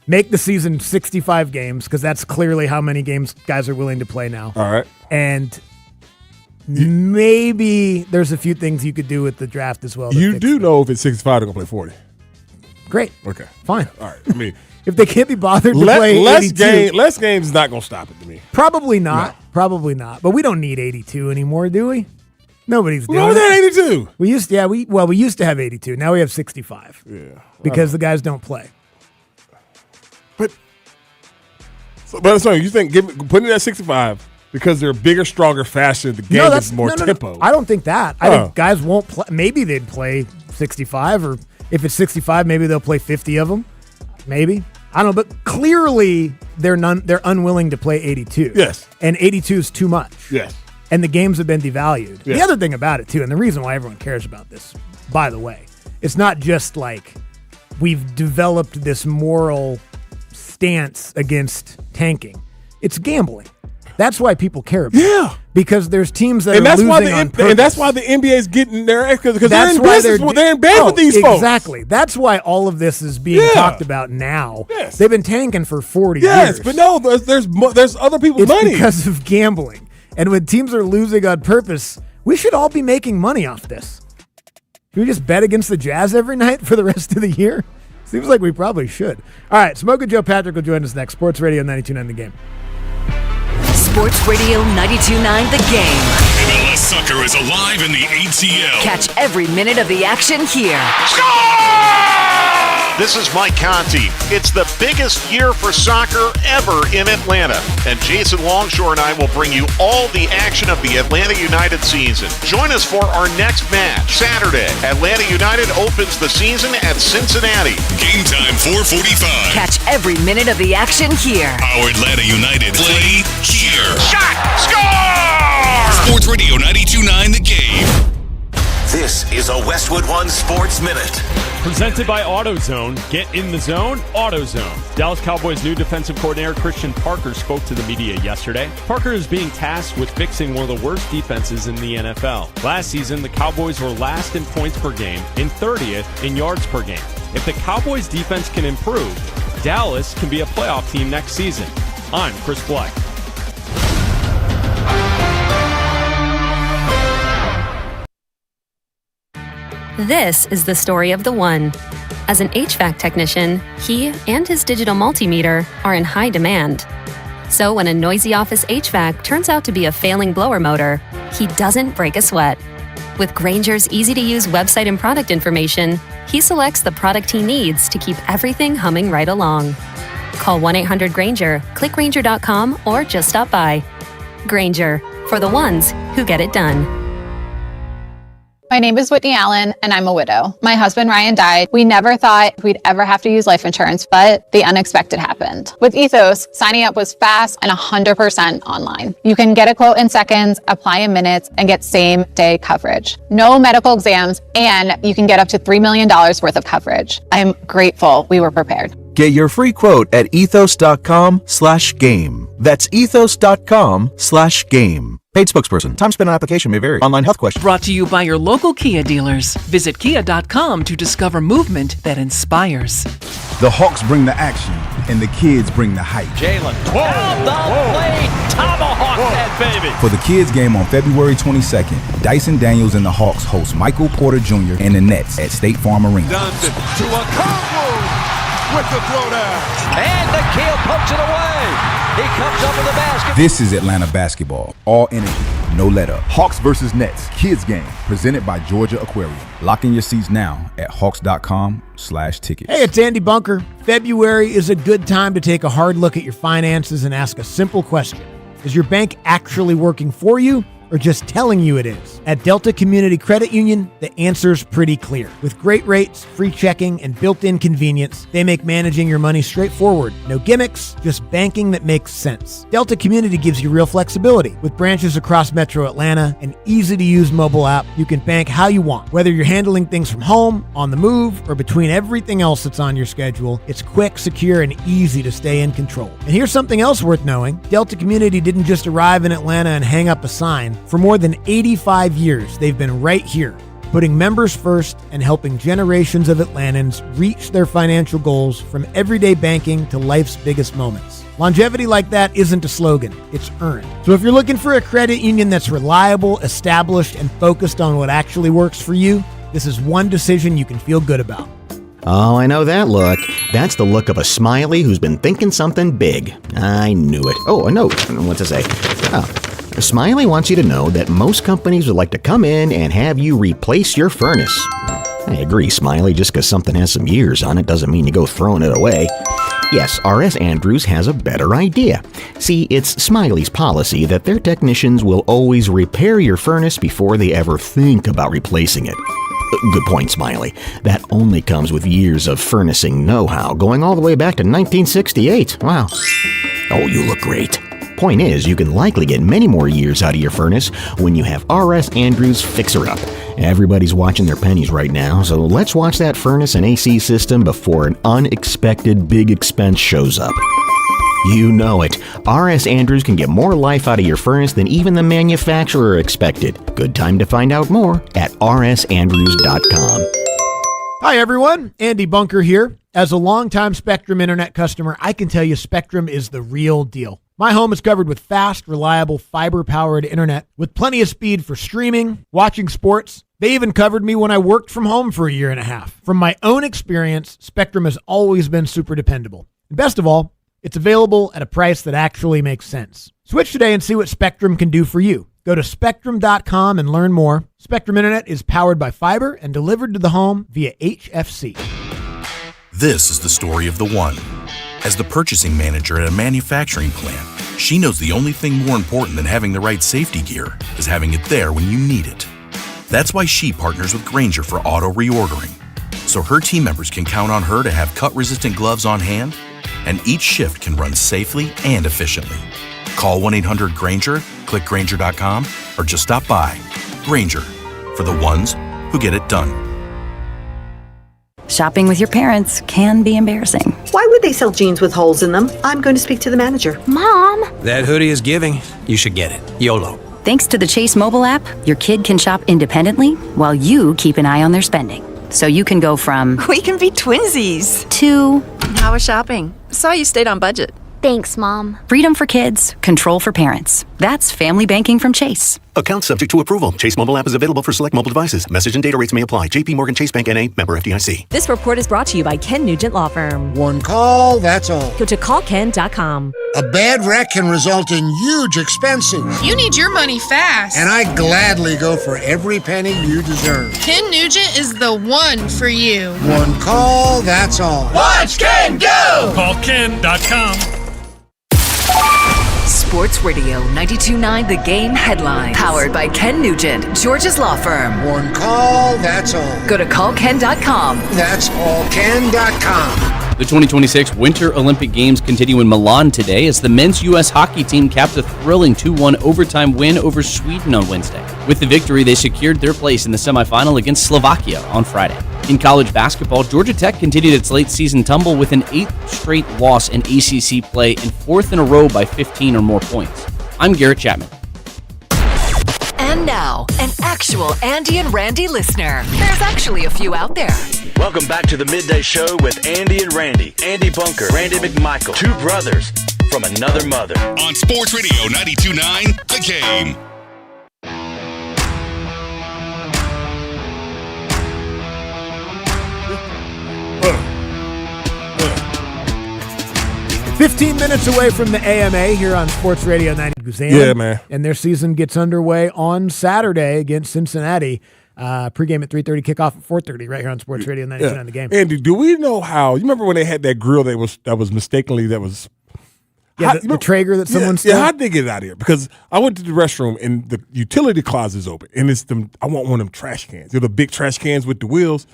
Make the season 65 games because that's clearly how many games guys are willing to play now. All right. And maybe there's a few things you could do with the draft as well. You do know if it's 65, they're going to play 40. Great. Okay. Fine. All right. I mean, if they can't be bothered to play less 82. less games is not going to stop it to me. Probably not. No. Probably not. But we don't need 82 anymore, do we? Nobody's doing No, it. that 82. We used to have 82. Now we have 65. Yeah. Because the guys don't play. But you think putting it at 65 because they're bigger, stronger, faster, the game is more tempo. No. I don't think that. I think guys won't play. Maybe they'd play 65, or if it's 65, maybe they'll play 50 of them. Maybe. I don't know, but clearly they're unwilling to play 82. Yes. And 82 is too much. Yes. And the games have been devalued. Yes. The other thing about it, too, and the reason why everyone cares about this, by the way, it's not just like we've developed this moral stance against tanking. It's gambling. That's why people care about it. Because there's teams that are losing on purpose. And that's why the NBA is getting their because they're in why business. They're in bed with these folks. Exactly. That's why all of this is being talked about now. Yes. They've been tanking for 40 years. Yes, but no, there's other people's It's money. because of gambling. And when teams are losing on purpose, we should all be making money off this. Should we just bet against the Jazz every night for the rest of the year? Seems like we probably should. All right, Smoke and Joe Patrick will join us next. Sports Radio 92.9 The Game. Sports Radio 92.9 The Game. MLS soccer is alive in the ATL. Catch every minute of the action here. Score! This is Mike Conti. It's the biggest year for soccer ever in Atlanta. And Jason Longshore and I will bring you all the action of the Atlanta United season. Join us for our next match. Saturday, Atlanta United opens the season at Cincinnati. Game time 4:45. Catch every minute of the action here. Our Atlanta United play here. Shot! Score! Sports Radio 92.9 The Game. This is a Westwood One Sports Minute. Presented by AutoZone. Get in the zone, AutoZone. Dallas Cowboys' new defensive coordinator Christian Parker spoke to the media yesterday. Parker is being tasked with fixing one of the worst defenses in the NFL. Last season, the Cowboys were last in points per game and 30th in yards per game. If the Cowboys' defense can improve, Dallas can be a playoff team next season. I'm Chris Black. This is the story of the one. As an HVAC technician, he and his digital multimeter are in high demand. So when a noisy office HVAC turns out to be a failing blower motor, he doesn't break a sweat. With Grainger's easy-to-use website and product information, he selects the product he needs to keep everything humming right along. Call 1-800-GRAINGER, click Grainger.com, or just stop by. Grainger, for the ones who get it done. My name is Whitney Allen, and I'm a widow. My husband, Ryan, died. We never thought we'd ever have to use life insurance, but the unexpected happened. With Ethos, signing up was fast and 100% online. You can get a quote in seconds, apply in minutes, and get same-day coverage. No medical exams, and you can get up to $3 million worth of coverage. I'm grateful we were prepared. Get your free quote at ethos.com/game. That's ethos.com/game. Paid spokesperson. Time spent on application may vary. Online health questions. Brought to you by your local Kia dealers. Visit kia.com to discover movement that inspires. The Hawks bring the action, and the kids bring the hype. Jalen. Down the plate. Tomahawk that baby. For the kids game on February 22nd, Dyson Daniels and the Hawks host Michael Porter Jr. and the Nets at State Farm Arena. Johnson to a combo with the throwdown. And Nikhil pokes it away. He comes up with the basket. This is Atlanta basketball. All energy, no let up. Hawks versus Nets, kids game, presented by Georgia Aquarium. Lock in your seats now at hawks.com/tickets. Hey, it's Andy Bunker. February is a good time to take a hard look at your finances and ask a simple question. Is your bank actually working for you, or just telling you it is? At Delta Community Credit Union, the answer's pretty clear. With great rates, free checking, and built-in convenience, they make managing your money straightforward. No gimmicks, just banking that makes sense. Delta Community gives you real flexibility. With branches across Metro Atlanta, an easy-to-use mobile app, you can bank how you want. Whether you're handling things from home, on the move, or between everything else that's on your schedule, it's quick, secure, and easy to stay in control. And here's something else worth knowing. Delta Community didn't just arrive in Atlanta and hang up a sign. For more than 85 years, they've been right here, putting members first and helping generations of Atlantans reach their financial goals, from everyday banking to life's biggest moments. Longevity like that isn't a slogan, it's earned. So if you're looking for a credit union that's reliable, established, and focused on what actually works for you, this is one decision you can feel good about. Oh, I know that look. That's the look of a smiley who's been thinking something big. I knew it. Oh, a note. What to say? Oh. Smiley wants you to know that most companies would like to come in and have you replace your furnace. I agree, Smiley, just because something has some years on it doesn't mean you go throwing it away. Yes, R.S. Andrews has a better idea. See, it's Smiley's policy that their technicians will always repair your furnace before they ever think about replacing it. Good point, Smiley. That only comes with years of furnacing know-how, going all the way back to 1968. Wow. Oh, you look great. Point is, you can likely get many more years out of your furnace when you have R.S. Andrews Fix Her Up. Everybody's watching their pennies right now, so let's watch that furnace and AC system before an unexpected big expense shows up. You know it. R.S. Andrews can get more life out of your furnace than even the manufacturer expected. Good time to find out more at rsandrews.com. Hi, everyone. Andy Bunker here. As a longtime Spectrum Internet customer, I can tell you Spectrum is the real deal. My home is covered with fast, reliable, fiber-powered internet with plenty of speed for streaming, watching sports. They even covered me when I worked from home for a year and a half. From my own experience, Spectrum has always been super dependable. And best of all, it's available at a price that actually makes sense. Switch today and see what Spectrum can do for you. Go to Spectrum.com and learn more. Spectrum Internet is powered by fiber and delivered to the home via HFC. This is the story of the one. As the purchasing manager at a manufacturing plant, she knows the only thing more important than having the right safety gear is having it there when you need it. That's why she partners with Grainger for auto reordering, so her team members can count on her to have cut-resistant gloves on hand, and each shift can run safely and efficiently. Call 1-800-GRAINGER, click Grainger.com, or just stop by. Grainger, for the ones who get it done. Shopping with your parents can be embarrassing. Why would they sell jeans with holes in them? I'm going to speak to the manager. Mom! That hoodie is giving. You should get it. YOLO. Thanks to the Chase mobile app, your kid can shop independently while you keep an eye on their spending. So you can go from We can be twinsies to How was shopping? Saw you stayed on budget. Thanks, Mom. Freedom for kids, control for parents. That's family banking from Chase. Account subject to approval. Chase mobile app is available for select mobile devices. Message and data rates may apply. JP Morgan Chase Bank N.A. member FDIC. This report is brought to you by Ken Nugent Law Firm. One call, that's all. Go to callken.com. A bad wreck can result in huge expenses. You need your money fast. And I gladly go for every penny you deserve. Ken Nugent is the one for you. One call, that's all. Watch Ken go! Callken.com. Sports Radio 92.9 The Game headlines. Powered by Ken Nugent, George's Law Firm. One call, that's all. Go to callken.com. That's allken.com. The 2026 Winter Olympic Games continue in Milan today as the men's U.S. hockey team capped a thrilling 2-1 overtime win over Sweden on Wednesday. With the victory, they secured their place in the semifinal against Slovakia on Friday. In college basketball, Georgia Tech continued its late season tumble with an 8th straight loss in ACC play and 4th in a row by 15 or more points. I'm Garrett Chapman. And now, an actual Andy and Randy listener. There's actually a few out there. Welcome back to the Midday Show with Andy and Randy. Andy Bunker, Randy McMichael, two brothers from another mother. On Sports Radio 92.9 The Game. "15 minutes away from the AMA here on Sports Radio 90 Guzan. Yeah, man. And their season gets underway on Saturday against Cincinnati. Pregame at 3:30, kickoff at 4:30 right here on Sports Radio 92.9 The Game. Andy, do we know how? You remember when they had that grill that was mistakenly Yeah, the Traeger that someone stole? Yeah, how'd they get it out of here? Because I went to the restroom and the utility closet is open, and I want one of them trash cans. They're the big trash cans with the wheels.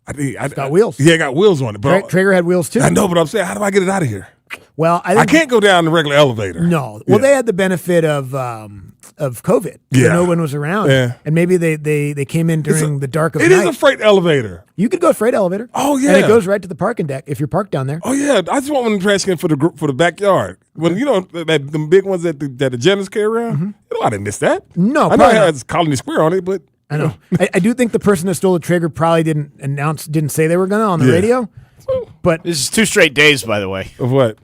It's got wheels. Yeah, it got wheels on it, bro. Traeger had wheels too. I know, but I'm saying, how do I get it out of here? Well, I can't go down the regular elevator. No. Well, they had the benefit of COVID. Yeah. No one was around. Yeah. And maybe they came in during the dark of It night. is a freight elevator. You could go freight elevator. Oh, yeah. And it goes right to the parking deck if you're parked down there. Oh yeah, I just want one of them trash cans for the backyard. When you know them big ones that the janitors carry around. Mm-hmm. You know, I didn't miss that. No, I know it has Colony Square on it, but I know. I do think the person that stole the Traeger probably didn't say they were gonna on the radio. But this is 2 straight days, by the way. Of what?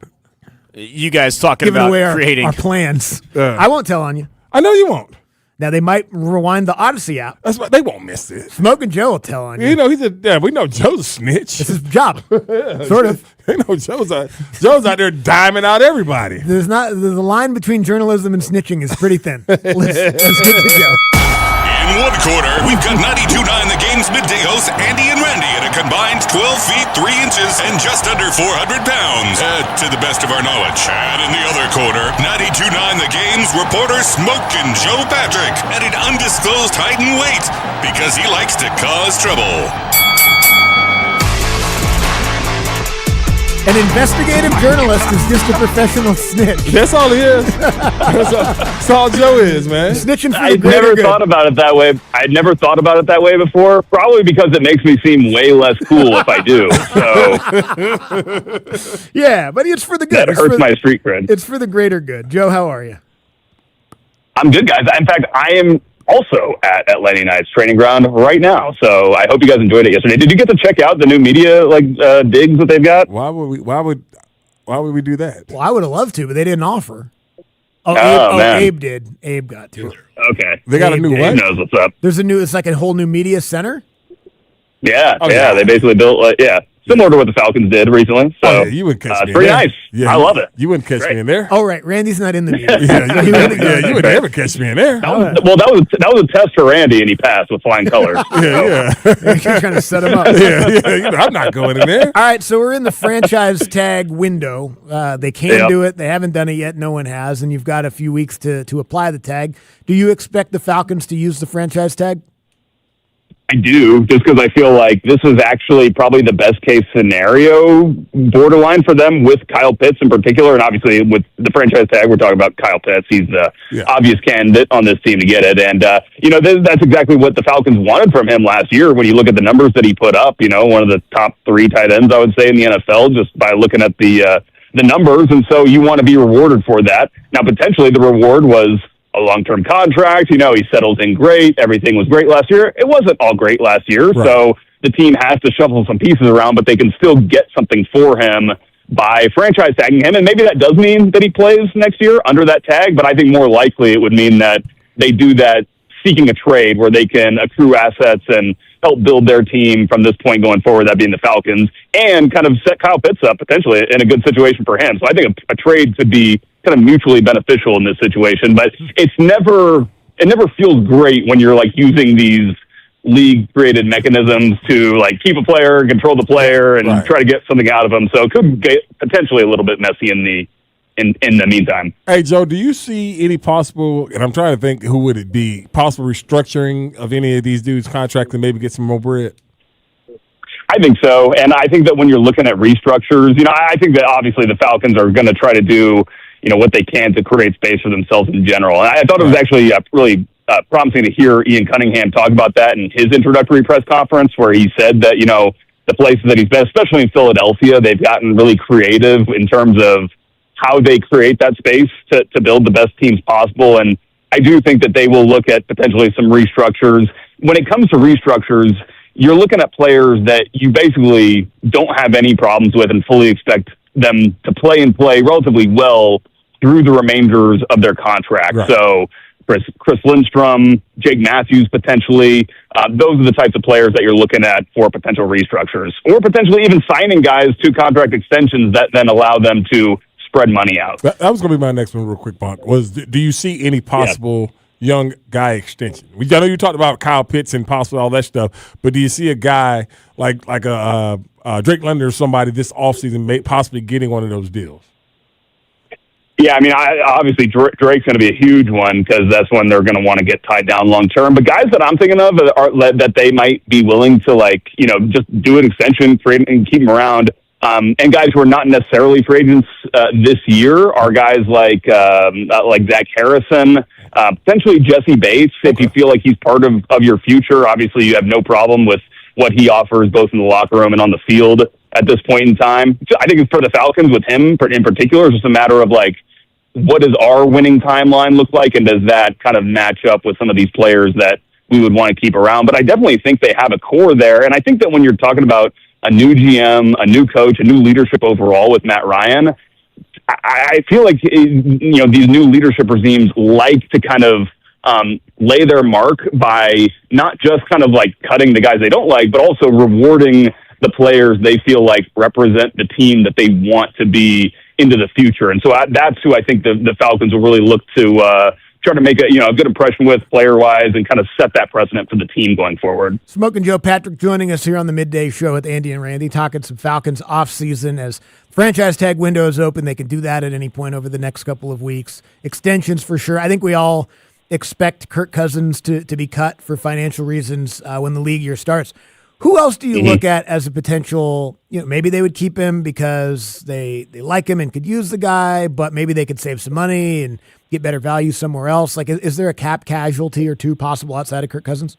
You guys talking giving about away creating our plans. I won't tell on you. I know you won't. Now they might rewind the Odyssey app. That's why they won't miss it. Smoking Joe will tell on you. You know we know Joe's a snitch. It's his job, sort of. You know Joe's out there diming out everybody. The line between journalism and snitching is pretty thin. Let's get to Joe. In one corner, we've got 92.9 The Game's midday hosts Andy and Randy at a combined 12 feet 3 inches and just under 400 pounds, to the best of our knowledge. And in the other corner, 92.9 The Game's reporter Smokin' Joe Patrick at an undisclosed height and weight because he likes to cause trouble. An investigative journalist is just a professional snitch. That's all he is. That's all Joe is, man. Snitching for I'd never thought about it that way. I'd never thought about it that way before, probably because it makes me seem way less cool if I do. So yeah, but it's for the good. That hurts my street cred. It's for the greater good. Joe, how are you? I'm good, guys. In fact, I am also at Lenny Knight's training ground right now. So I hope you guys enjoyed it yesterday. Did you get to check out the new media digs that they've got? Why would we do that? Well, I would have loved to, but they didn't offer. Man. Abe did. Abe got to. Okay. They got a new what? Abe knows what's up. There's it's like a whole new media center. Yeah, Oh, yeah. They basically built similar to what the Falcons did recently. So you wouldn't catch me pretty in there. nice. Yeah, I love it. You wouldn't catch me in there. Oh, right. Randy's not in the meeting. You would never catch me in there. That was a test for Randy, and he passed with flying colors. Yeah. You're trying to set him up. I'm not going in there. All right, so we're in the franchise tag window. They can do it. They haven't done it yet. No one has, and you've got a few weeks to apply the tag. Do you expect the Falcons to use the franchise tag? I do, just because I feel like this is actually probably the best case scenario borderline for them with Kyle Pitts in particular. And obviously with the franchise tag, we're talking about Kyle Pitts. He's the obvious candidate on this team to get it. And, that's exactly what the Falcons wanted from him last year. When you look at the numbers that he put up, one of the top 3 tight ends, I would say, in the NFL, just by looking at the numbers. And so you want to be rewarded for that. Now, potentially the reward was a long-term contract. He settles in great. Everything was great last year. It wasn't all great last year. Right. So the team has to shuffle some pieces around, but they can still get something for him by franchise tagging him. And maybe that does mean that he plays next year under that tag, but I think more likely it would mean that they do that seeking a trade where they can accrue assets and help build their team from this point going forward, that being the Falcons, and kind of set Kyle Pitts up potentially in a good situation for him. So I think a trade could be kind of mutually beneficial in this situation, but it never feels great when you're like using these league created mechanisms to like keep a player, control the player, and try to get something out of them. So it could get potentially a little bit messy in the meantime. Hey, Joe, do you see any possible, and I'm trying to think who would it be, possible restructuring of any of these dudes' contracts and maybe get some more bread? I think so. And I think that when you're looking at restructures, I think that obviously the Falcons are going to try to do what they can to create space for themselves in general. And I thought it was actually really promising to hear Ian Cunningham talk about that in his introductory press conference, where he said that, the places that he's been, especially in Philadelphia, they've gotten really creative in terms of how they create that space to build the best teams possible. And I do think that they will look at potentially some restructures. When it comes to restructures, you're looking at players that you basically don't have any problems with and fully expect them to play relatively well through the remainders of their contract. Right. So Chris Lindstrom, Jake Matthews, potentially, those are the types of players that you're looking at for potential restructures, or potentially even signing guys to contract extensions that then allow them to spread money out. That was going to be my next one real quick, Bunk, do you see any possible young guy extension? I know you talked about Kyle Pitts and possibly all that stuff, but do you see a guy like a Drake London or somebody this offseason possibly getting one of those deals? Yeah, obviously Drake's going to be a huge one because that's when they're going to want to get tied down long term. But guys that I'm thinking of are that they might be willing to just do an extension, trade, and keep them around. And guys who are not necessarily free agents this year are guys like Zach Harrison, potentially Jesse Bates. If you feel like he's part of your future, obviously you have no problem with what he offers both in the locker room and on the field at this point in time. I think for the Falcons with him in particular, it's just a matter of what does our winning timeline look like, and does that kind of match up with some of these players that we would want to keep around? But I definitely think they have a core there, and I think that when you're talking about a new GM, a new coach, a new leadership overall with Matt Ryan, I feel like these new leadership regimes like to kind of lay their mark by not just kind of cutting the guys they don't like, but also rewarding the players they feel like represent the team that they want to be into the future. And so that's who I think the Falcons will really look to try to make a good impression with player-wise and kind of set that precedent for the team going forward. Smoking Joe Patrick joining us here on the Midday Show with Andy and Randy, talking some Falcons offseason. As franchise tag window is open, they can do that at any point over the next couple of weeks. Extensions for sure. I think we all expect Kirk Cousins to be cut for financial reasons when the league year starts. Who else do you look at as a potential, maybe they would keep him because they like him and could use the guy, but maybe they could save some money and get better value somewhere else? Is there a cap casualty or two possible outside of Kirk Cousins?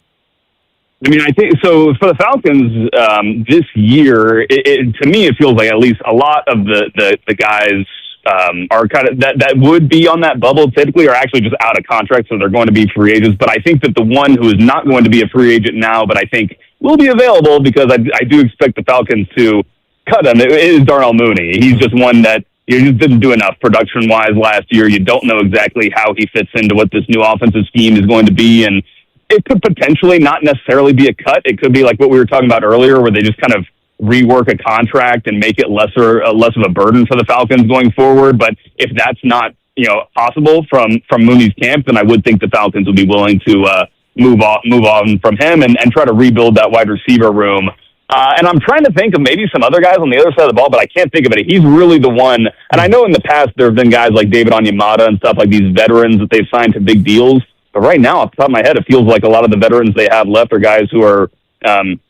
I think so. For the Falcons this year, to me, it feels like at least a lot of the guys are kind of that would be on that bubble typically are actually just out of contract, so they're going to be free agents. But I think that the one who is not going to be a free agent now, but I think will be available because I do expect the Falcons to cut him, it is Darnell Mooney. He's just one that just didn't do enough production-wise last year. You don't know exactly how he fits into what this new offensive scheme is going to be, and it could potentially not necessarily be a cut. It could be like what we were talking about earlier, where they just kind of rework a contract and make it less of a burden for the Falcons going forward. But if that's not, possible from Mooney's camp, then I would think the Falcons would be willing to move on from him and try to rebuild that wide receiver room. And I'm trying to think of maybe some other guys on the other side of the ball, but I can't think of it. He's really the one. And I know in the past there have been guys like David Onyemata and stuff, like these veterans that they've signed to big deals. But right now, off the top of my head, it feels like a lot of the veterans they have left are guys who are,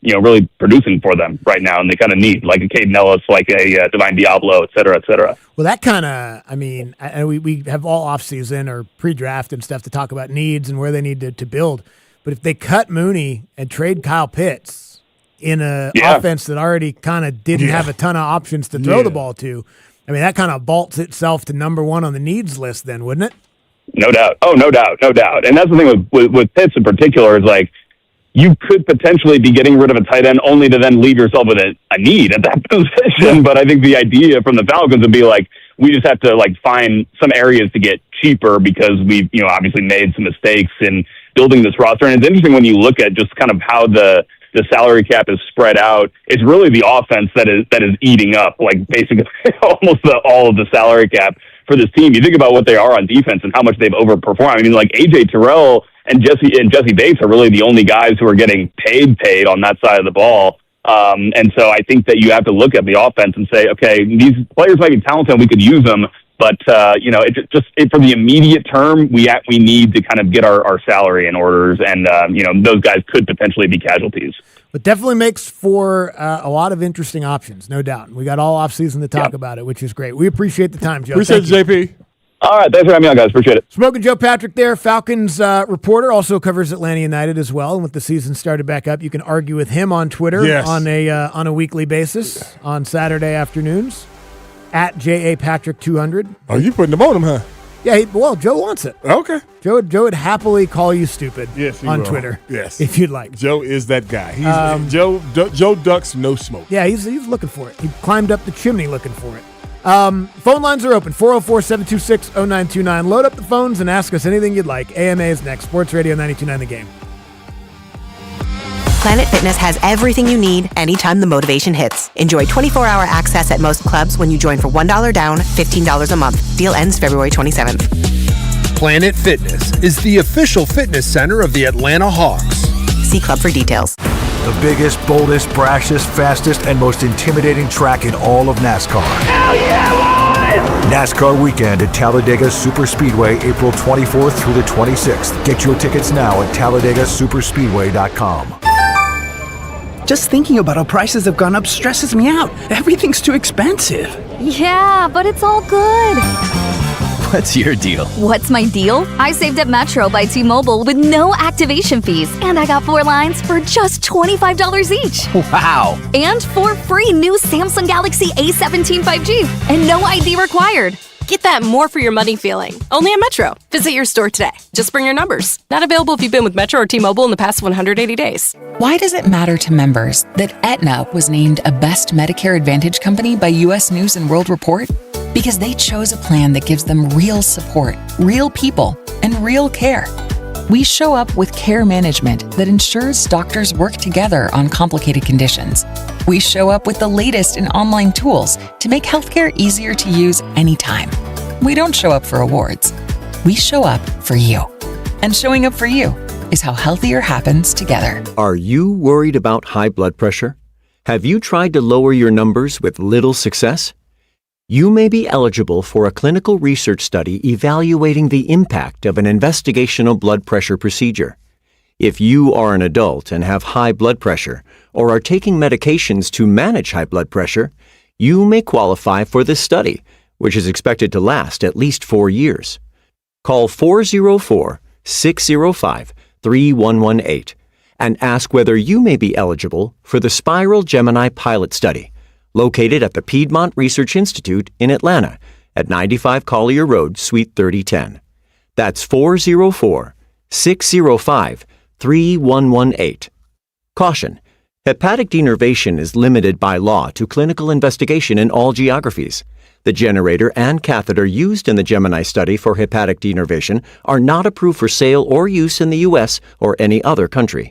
really producing for them right now, and they kind of need, like a Caden Ellis, like a Divine Diablo, et cetera, et cetera. Well, that kind of, we have all offseason or pre-draft and stuff to talk about needs and where they need to build. But if they cut Mooney and trade Kyle Pitts in an offense that already kind of didn't have a ton of options to throw the ball to, that kind of vaults itself to number one on the needs list then, wouldn't it? No doubt. Oh, no doubt. And that's the thing with Pitts in particular is, like, you could potentially be getting rid of a tight end only to then leave yourself with a need at that position. But I think the idea from the Falcons would be like, we just have to find some areas to get cheaper because we've, obviously made some mistakes in building this roster. And it's interesting when you look at just kind of how the salary cap is spread out. It's really the offense that is eating up, like, basically almost all of the salary cap for this team. You think about what they are on defense and how much they've overperformed. Like AJ Terrell and Jesse Bates are really the only guys who are getting paid on that side of the ball. And so I think that you have to look at the offense and say, okay, these players might be talented and we could use them, but for the immediate term, we need to kind of get our salary in orders, and those guys could potentially be casualties. But definitely makes for a lot of interesting options, no doubt. We got all offseason to talk about it, which is great. We appreciate the time, Joe. Appreciate it, JP. All right, thanks for having me on, guys. Appreciate it. Smoking Joe Patrick there, Falcons reporter, also covers Atlanta United as well. And with the season started back up, you can argue with him on Twitter on a weekly basis on Saturday afternoons at JAPatrick200. Oh, you putting them on him, huh? Yeah, Joe wants it. Okay. Joe would happily call you stupid on will. Twitter. Yes. If you'd like. Joe is that guy. Joe ducks no smoke. Yeah, he's looking for it. He climbed up the chimney looking for it. Phone lines are open, 404-726-0929. Load up the phones and ask us anything you'd like. AMA is next. Sports Radio 92.9 The Game. Planet Fitness has everything you need anytime the motivation hits. Enjoy 24-hour access at most clubs when you join for $1 down, $15 a month. Deal ends February 27th. Planet Fitness is the official fitness center of the Atlanta Hawks. See club for details. The biggest, boldest, brashest, fastest, and most intimidating track in all of NASCAR. Hell yeah, boys! NASCAR Weekend at Talladega Superspeedway, April 24th through the 26th. Get your tickets now at TalladegaSuperspeedway.com. Just thinking about how prices have gone up stresses me out. Everything's too expensive. Yeah, but it's all good. What's your deal? What's my deal? I saved at Metro by T-Mobile with no activation fees. And I got 4 lines for just $25 each. Wow. And 4 free new Samsung Galaxy A17 5G. And no ID required. Get that more for your money feeling. Only at Metro. Visit your store today. Just bring your numbers. Not available if you've been with Metro or T-Mobile in the past 180 days. Why does it matter to members that Aetna was named a Best Medicare Advantage company by U.S. News & World Report? Because they chose a plan that gives them real support, real people, and real care. We show up with care management that ensures doctors work together on complicated conditions. We show up with the latest in online tools to make healthcare easier to use anytime. We don't show up for awards. We show up for you. And showing up for you is how healthier happens together. Are you worried about high blood pressure? Have you tried to lower your numbers with little success? You may be eligible for a clinical research study evaluating the impact of an investigational blood pressure procedure. If you are an adult and have high blood pressure or are taking medications to manage high blood pressure, you may qualify for this study, which is expected to last at least 4 years. Call 404-605-3118 and ask whether you may be eligible for the Spiral Gemini Pilot Study, located at the Piedmont Research Institute in Atlanta at 95 Collier Road, Suite 3010. That's 404-605-3118. Caution: hepatic denervation is limited by law to clinical investigation in all geographies. The generator and catheter used in the Gemini study for hepatic denervation are not approved for sale or use in the U.S. or any other country.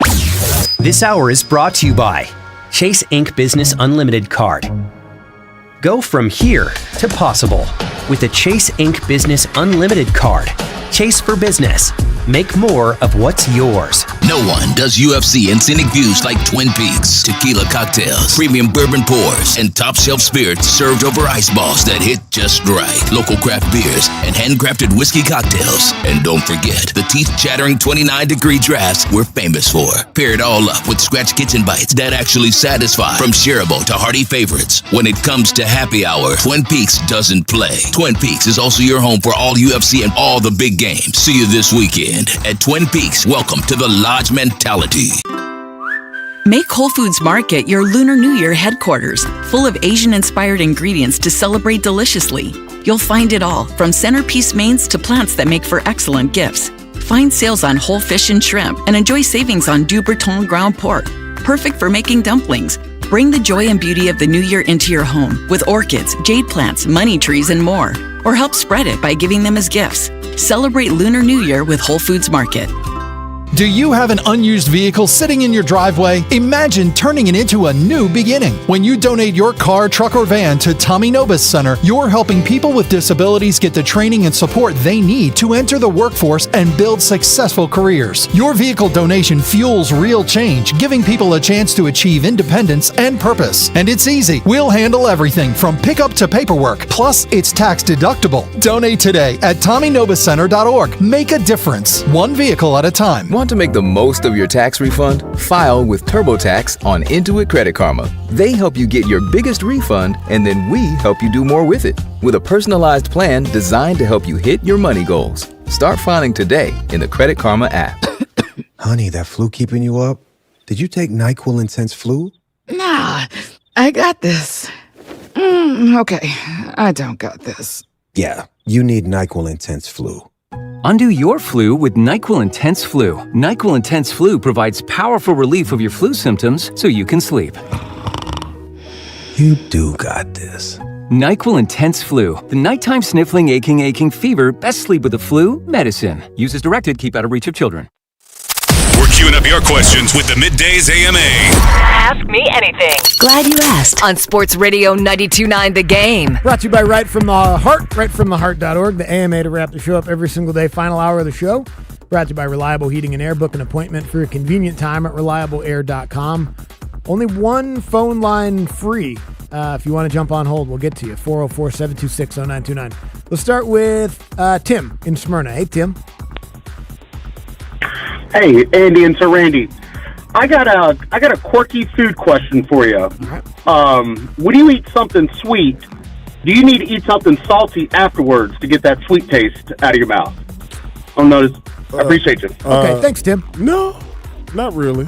This hour is brought to you by Chase Ink Business Unlimited card. Go from here to possible with the Chase Ink Business Unlimited card. Chase for business. Make more of what's yours. No one does UFC and scenic views like Twin Peaks. Tequila cocktails, premium bourbon pours, and top shelf spirits served over ice balls that hit just right. Local craft beers and handcrafted whiskey cocktails. And don't forget the teeth-chattering 29-degree drafts we're famous for. Pair it all up with scratch kitchen bites that actually satisfy. From shareable to hearty favorites. When it comes to happy hour, Twin Peaks doesn't play. Twin Peaks is also your home for all UFC and all the big games. See you this weekend at Twin Peaks. Welcome to the Lodge mentality. Make Whole Foods Market your Lunar New Year headquarters, full of Asian-inspired ingredients to celebrate deliciously. You'll find it all, from centerpiece mains to plants that make for excellent gifts. Find sales on whole fish and shrimp and enjoy savings on Du Breton ground pork, perfect for making dumplings. Bring the joy and beauty of the new year into your home with orchids, jade plants, money trees, and more. Or help spread it by giving them as gifts. Celebrate Lunar New Year with Whole Foods Market. Do you have an unused vehicle sitting in your driveway? Imagine turning it into a new beginning. When you donate your car, truck, or van to Tommy Nobis Center, you're helping people with disabilities get the training and support they need to enter the workforce and build successful careers. Your vehicle donation fuels real change, giving people a chance to achieve independence and purpose. And it's easy. We'll handle everything from pickup to paperwork. Plus, it's tax deductible. Donate today at TommyNobisCenter.org. Make a difference, one vehicle at a time. Want to make the most of your tax refund? File with TurboTax on Intuit Credit Karma. They help you get your biggest refund, and then we help you do more with it with a personalized plan designed to help you hit your money goals. Start filing today in the Credit Karma app. Honey, that flu keeping you up? Did you take NyQuil Intense Flu? Nah, I got this. Okay, I don't got this. Yeah, you need NyQuil Intense Flu. Undo your flu with NyQuil Intense Flu. NyQuil Intense Flu provides powerful relief of your flu symptoms so you can sleep. You do got this. NyQuil Intense Flu. The nighttime sniffling, aching fever. Best sleep with the flu medicine. Use as directed. Keep out of reach of children. We're queuing up your questions with the Middays AMA. Ask me anything. Glad you asked. On Sports Radio 92.9 The Game. Brought to you by Right From the Heart, rightfromtheheart.org, the AMA to wrap the show up every single day. Final hour of the show. Brought to you by Reliable Heating and Air. Book an appointment for a convenient time at reliableair.com. Only one phone line free. If you want to jump on hold, we'll get to you. 404-726-0929. Let's start with Tim in Smyrna. Hey, Tim. Hey, Andy and Sir Randy. I got a quirky food question for you. When you eat something sweet, do you need to eat something salty afterwards to get that sweet taste out of your mouth? I appreciate you. Okay, thanks, Tim. No, not really.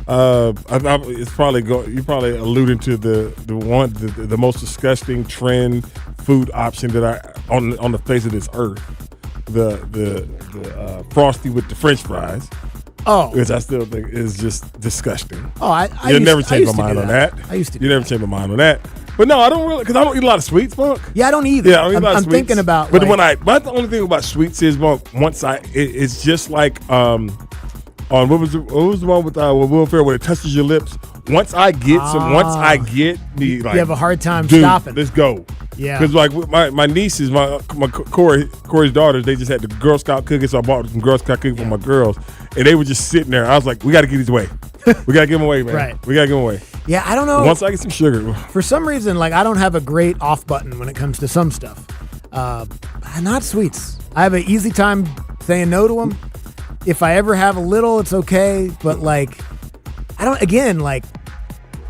It's probably you're probably alluding to the most disgusting trend food option that on the face of this earth. The Frosty with the French fries. Oh, which I still think is just disgusting. Oh, You'll never change my mind on that. I used to. You never change my mind on that. But no, I don't really, because I don't eat a lot of sweets, Monk. Yeah, I don't either. Yeah, I don't eat a lot of I'm sweets. thinking about. But but the only thing about sweets is, Monk, it's just like on what was the one with Will Ferrell where it touches your lips. Once I get the like, you have a hard time dude, stopping. Let's go. Yeah, because like my nieces, my Corey's daughters, they just had the Girl Scout cookies, so I bought some Girl Scout cookies for my girls, and they were just sitting there. I was like, we got to get these away. We got to give them away, man. Right. We got to give them away. Yeah, I don't know. Once I get some sugar. For some reason, like I don't have a great off button when it comes to some stuff. Not sweets. I have an easy time saying no to them. If I ever have a little, it's okay. But like, I don't. Again, like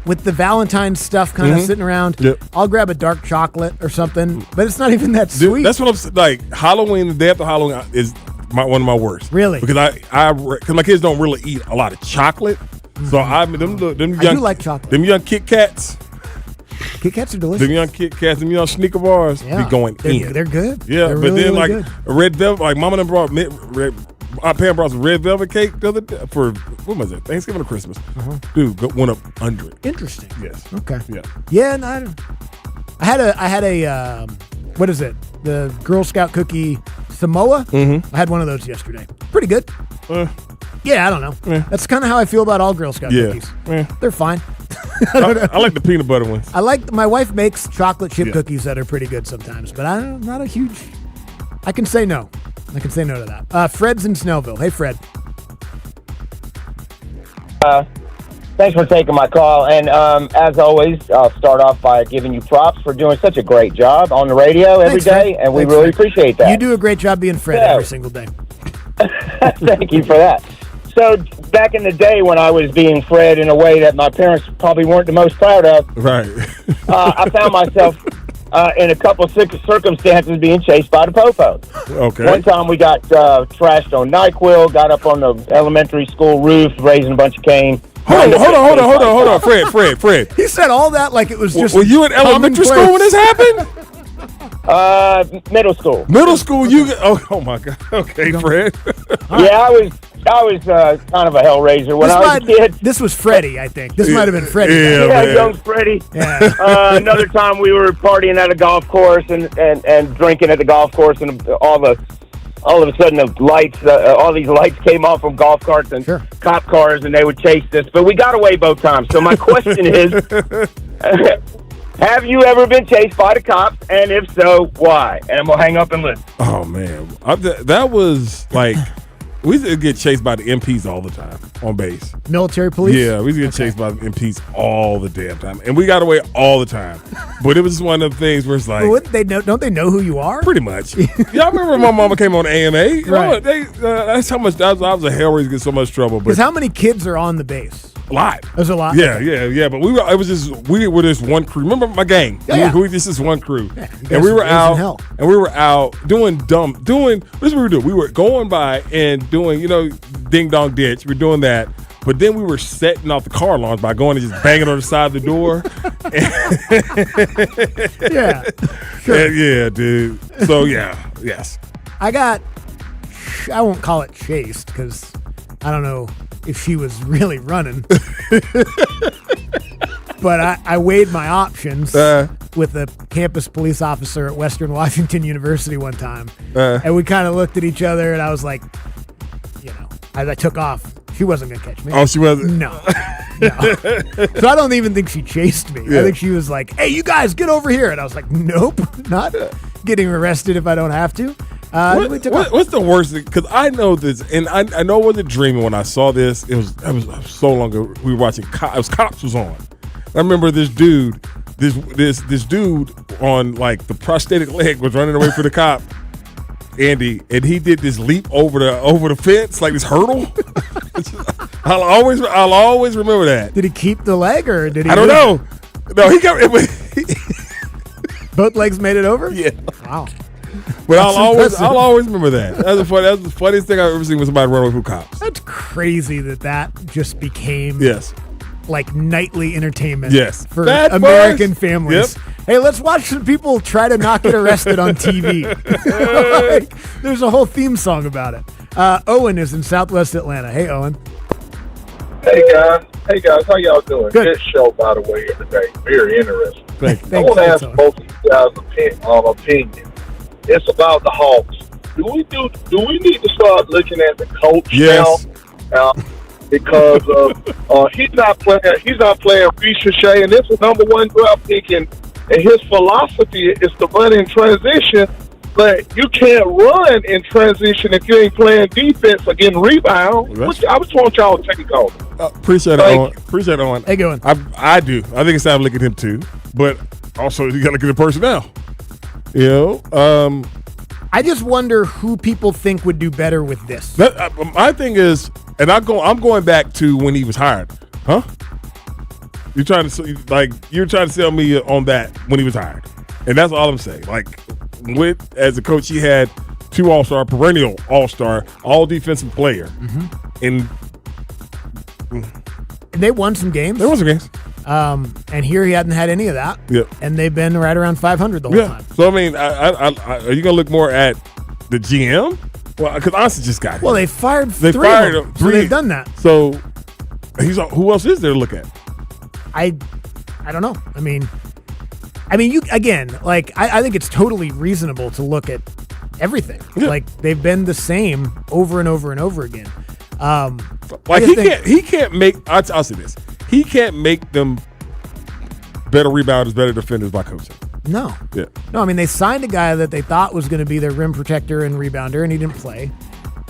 with the Valentine's stuff kind of sitting around, I'll grab a dark chocolate or something. But it's not even that sweet. Dude, that's what I'm like. Halloween, the day after Halloween is one of my worst. Really? Because because my kids don't really eat a lot of chocolate. So I do like chocolate. Them young Kit Kats. Kit Kats are delicious. Them young Kit Kats, them young Snicker bars, be going in. They're good. Yeah, they're but really, then really like good. a red velvet, like Mama done brought Aunt Pam brought some red velvet cake the other day for what was it? Thanksgiving or Christmas? Dude, went up under it. Interesting. Yes. Okay. Yeah. Yeah, and I had a what is it? The Girl Scout cookie Samoa. I had one of those yesterday. Pretty good. Yeah, I don't know. That's kind of how I feel about all Girl Scout cookies. They're fine. I like the peanut butter ones. My wife makes chocolate chip cookies that are pretty good sometimes, but I'm not a huge. I can say no. I can say no to that. Fred's in Snellville. Hey, Fred. Thanks for taking my call. And as always, I'll start off by giving you props for doing such a great job on the radio every day, and we really appreciate that. You do a great job being Fred every single day. Thank you for that. So back in the day when I was being Fred in a way that my parents probably weren't the most proud of, right? I found myself in a couple of circumstances being chased by the Popo. Okay. One time we got trashed on NyQuil, got up on the elementary school roof, raising a bunch of cane. Hold on, Fred. He said all that like it was just. Were you in elementary school when this happened? Middle school. Middle school, oh my God. Okay, Fred. Yeah, I was kind of a hellraiser when I was a kid. This was Freddie, I think. This might have been Freddie. Yeah, young Freddie. Yeah. Another time we were partying at a golf course and drinking at the golf course, and all of a sudden the lights, all these lights came off from golf carts and cop cars, and they would chase us. But we got away both times. So my question is, have you ever been chased by the cops? And if so, why? And I'm going to hang up and listen. Oh, man. That was like, we used to get chased by the MPs all the time on base. Military police? Yeah, we used to get chased by the MPs all the damn time. And we got away all the time. But it was one of the things where it's like. Well, don't they know who you are? Pretty much. Y'all remember when my mama came on AMA? Right. That's how much, I was a hellraiser, get so much trouble. Because how many kids are on the base? A lot. There's a lot. Yeah. But we were this one crew. Remember my gang? Yeah. We just this one crew. Yeah, and we were out doing this is what we were doing. We were going by and doing, ding dong ditch. We're doing that. But then we were setting off the car alarms by going and just banging on the side of the door. Yeah. Sure. Yeah, dude. So yes. I won't call it chased because I don't know if she was really running. But I weighed my options with a campus police officer at Western Washington University one time. And we kind of looked at each other, and I was like, as I took off, she wasn't going to catch me. Oh, she wasn't? No. So I don't even think she chased me. Yeah. I think she was like, hey, you guys, get over here. And I was like, nope, not getting arrested if I don't have to. What's the worst thing? Because I know this, and I know I wasn't dreaming when I saw this. It was so long ago. We were watching. Cops was on. I remember this dude, this dude on like the prosthetic leg was running away from the cop, Andy, and he did this leap over the fence, like this hurdle. I'll always remember that. Did he keep the leg or did he? I don't know. No, he got it. Both legs made it over. Yeah. Wow. But I'll always remember that. That's the funniest thing I've ever seen was somebody run away from cops. That's crazy that just became like nightly entertainment for Bad American boys. families. Yep. Hey, let's watch some people try to not get arrested on TV. Like, there's a whole theme song about it. Owen is in Southwest Atlanta. Hey, Owen. Hey guys, how y'all doing? Good show, by the way, today. Very interesting. I want to ask both of you guys' opinion. It's about the Hawks. Do we need to start looking at the coach now? Because he's not playing Ricochet, and this is number one draft pick, and his philosophy is to run in transition. But you can't run in transition if you ain't playing defense or getting rebounds. I just want y'all to take over. Appreciate it, Owen. Appreciate it, Owen. Hey, going. I do. I think it's time to look at him too. But also, you got to look at the personnel. I just wonder who people think would do better with this. My thing is, and I'm going back to when he was hired. Huh? You're trying to sell me on that when he was hired, and that's all I'm saying. Like, as a coach, he had 2 All-Star, perennial All-Star, all defensive player, and they won some games. And here he hadn't had any of that. Yep. And they've been right around 500 the whole time. So I mean, are you gonna look more at the GM? Well, because Austin just got him. Well, they fired three of them, so they've done that. So who else is there to look at? I don't know. I mean, you again, like I think it's totally reasonable to look at everything. Yeah. Like they've been the same over and over and over again. He can't make. I'll say this. He can't make them better rebounders, better defenders by coaching. No. Yeah. No, I mean, they signed a guy that they thought was going to be their rim protector and rebounder, and he didn't play.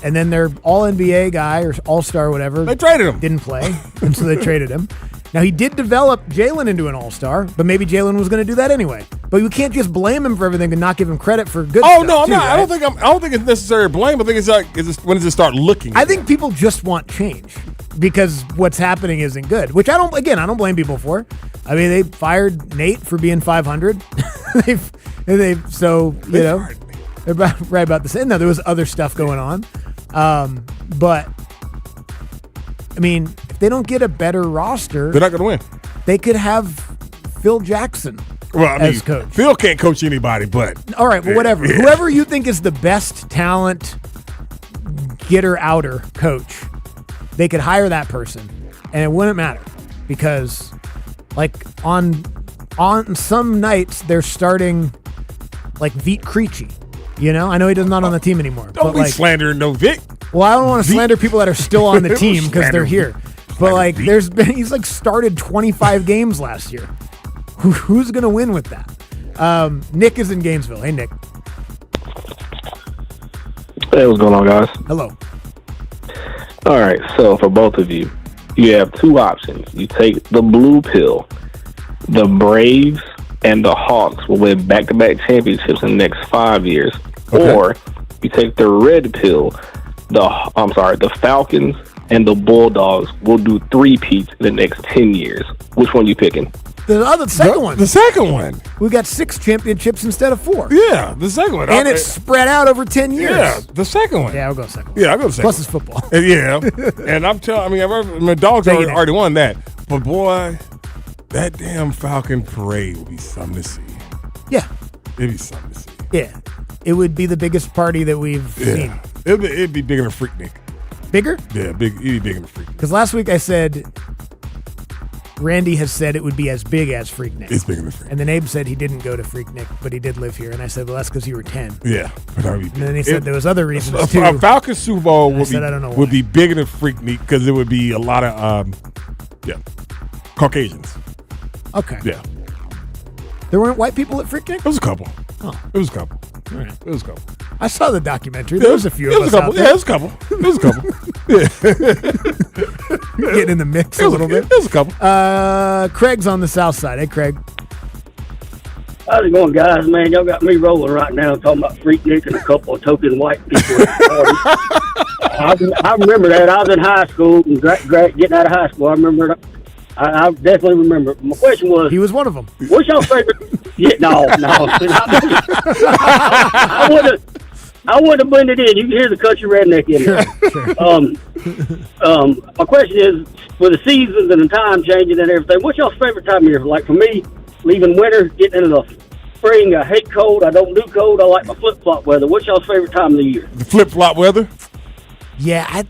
And then their all-NBA guy or all-star, whatever. They traded him. Didn't play, and so they traded him. Now, he did develop Jalen into an all-star, but maybe Jalen was going to do that anyway. But you can't just blame him for everything and not give him credit for good stuff. Oh, no, I'm not. Right? I don't think it's necessary blame. I think it's like, when does it start looking? I think people just want change because what's happening isn't good, which I don't blame people for. I mean, they fired Nate for being 500. They're right about the same. No, there was other stuff going on. But I mean, if they don't get a better roster, they're not going to win. They could have Phil Jackson as coach. Phil can't coach anybody, but all right, well, whatever. Yeah. Whoever you think is the best talent getter-outer coach, they could hire that person, and it wouldn't matter because, like, on some nights they're starting like Vit Krejci. You know, I know he's not on the team anymore. Don't be slandering no Vic. Well, I don't want to slander people that are still on the team because they're here. But like, he's like started 25 games last year. Who's going to win with that? Nick is in Gainesville. Hey, Nick. Hey, what's going on, guys? Hello. All right, so for both of you, you have two options. You take the blue pill. The Braves and the Hawks will win back-to-back championships in the next 5 years. Okay. Or you take the red pill. The Falcons and the Bulldogs will do 3-peats in the next 10 years. Which one you picking? The second one. The second one. We got 6 championships instead of 4. Yeah, the second one. And it's spread out over 10 years. Yeah, the second one. Yeah, I'll go second one. Yeah, I'll go second. Plus it's football. Yeah. And my dogs already won that. But boy, that damn Falcon parade would be something to see. Yeah. It'd be something to see. Yeah. It would be the biggest party that we've seen. It'd be bigger than Freaknik. Bigger? Yeah, it'd be bigger than Freaknik. Because last week I said Randy has said it would be as big as Freaknik. It's bigger than Freaknik. And then Abe said he didn't go to Freaknik, but he did live here. And I said, well, that's because you were 10. Yeah. And then he said there was other reasons, too. A Falcon Super Bowl would be bigger than Freaknik because it would be a lot of Caucasians. Okay. Yeah. There weren't white people at Freaknik? It was a couple. Oh. It was a couple. All right. It was a couple. I saw the documentary. There was a few of us out there. Yeah, it was a couple. It was a couple. Yeah. Getting in the mix a little bit. It was a couple. Craig's on the south side. Hey, Craig. How's it going, guys? Man, y'all got me rolling right now talking about Freaknik and a couple of token white people at the party. I remember that. I was in high school and getting out of high school. I remember it. I definitely remember. My question was... He was one of them. What's your favorite... Yeah, no. I wanted to blend it in. You can hear the country redneck in there. Sure. My question is, for the seasons and the time changing and everything, what's your favorite time of year? Like for me, leaving winter, getting into the spring, I hate cold. I don't do cold. I like my flip-flop weather. What's your favorite time of the year? The flip-flop weather? Yeah, I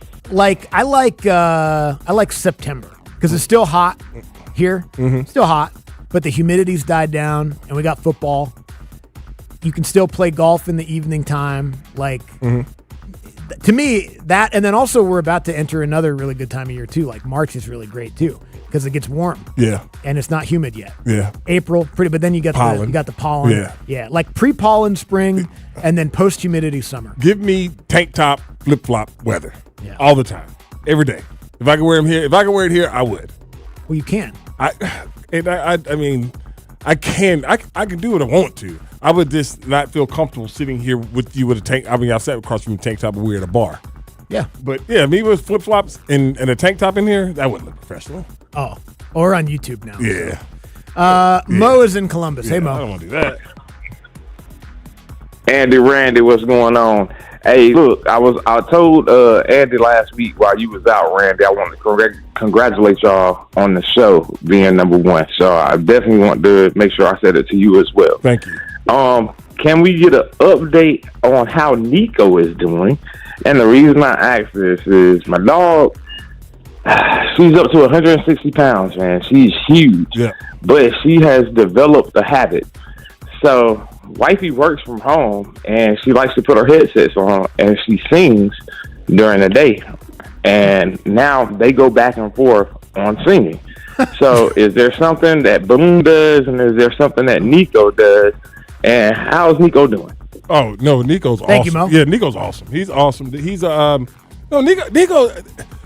like September. Because it's still hot here. Mm-hmm. Still hot. But the humidity's died down, and we got football. You can still play golf in the evening time. To me, that, and then also we're about to enter another really good time of year, too. Like March is really great, too, because it gets warm. Yeah. And it's not humid yet. Yeah. April, but then you got the pollen. Yeah. Yeah. Like pre-pollen spring, and then post-humidity summer. Give me tank top, flip-flop weather. Yeah. All the time. Every day. If I could wear them here, wear it here, I would. Well, you can. I can do what I want to. I would just not feel comfortable sitting here with you with a tank. I mean, I sat across from a tank top and we were at a bar. Yeah. But yeah, me with flip flops and a tank top in here, that wouldn't look professional. Oh, or on YouTube now. Yeah. Mo is in Columbus. Yeah, hey, Mo. I don't want to do that. Andy, Randy, what's going on? Hey, look, I told Andy last week while you was out, Randy, I want to congratulate y'all on the show being number 1. So I definitely want to make sure I said it to you as well. Thank you. Can we get an update on how Nico is doing? And the reason I ask this is my dog, she's up to 160 pounds, man. She's huge. Yeah. But she has developed a habit. So wifey works from home and she likes to put her headsets on and she sings during the day. And now they go back and forth on singing. So is there something that Boone does, and is there something that Nico does? And how's Nico doing? Oh no, Nico's awesome. Thank you, Mo. Yeah, Nico's awesome. He's awesome. He's Nico.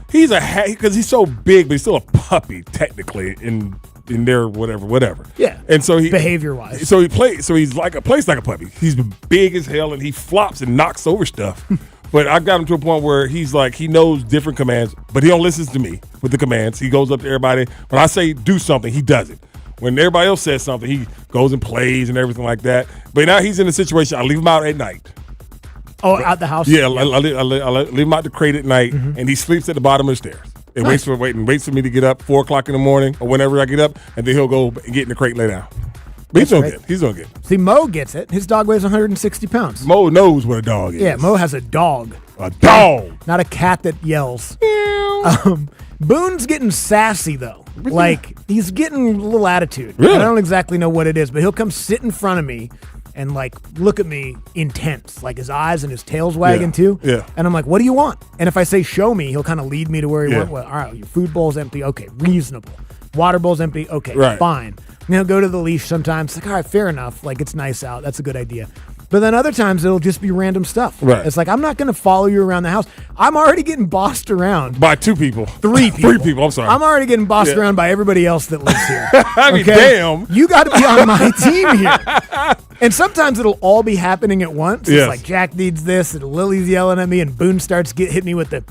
He's because he's so big, but he's still a puppy technically in their whatever. Yeah. And so he behavior wise. So he plays. So he's plays like a puppy. He's big as hell, and he flops and knocks over stuff. But I got him to a point where he's like, he knows different commands, but he don't listen to me with the commands. He goes up to everybody. When I say do something, he does it. When everybody else says something, he goes and plays and everything like that. But now he's in a situation, I leave him out at night. Oh, out the house? Yeah, I leave him out the crate at night, and he sleeps at the bottom of the stairs. And waits for me to get up 4 o'clock in the morning or whenever I get up, and then he'll go and get in the crate and lay down. But he's doing good. He's doing good. See, Mo gets it. His dog weighs 160 pounds. Mo knows what a dog is. Yeah, Mo has a dog. A dog. Not a cat that yells. Boone's getting sassy, though. Like, he's getting a little attitude. Really? I don't exactly know what it is, but he'll come sit in front of me and, like, look at me intense. Like, his eyes and his tail's wagging, too. Yeah. And I'm like, what do you want? And if I say, show me, he'll kind of lead me to where he wants. Well, all right, your food bowl's empty. Okay, reasonable. Water bowl's empty. Okay, fine. And he'll go to the leash sometimes. It's like, all right, fair enough. Like, it's nice out. That's a good idea. But then other times it'll just be random stuff. Right. It's like, I'm not going to follow you around the house. I'm already getting bossed around. By 2 people. 3 people. 3 people, I'm sorry. I'm already getting bossed around by everybody else that lives here. I mean, damn. You got to be on my team here. And sometimes it'll all be happening at once. Yes. It's like Jack needs this, and Lily's yelling at me, and Boone starts hitting me with the.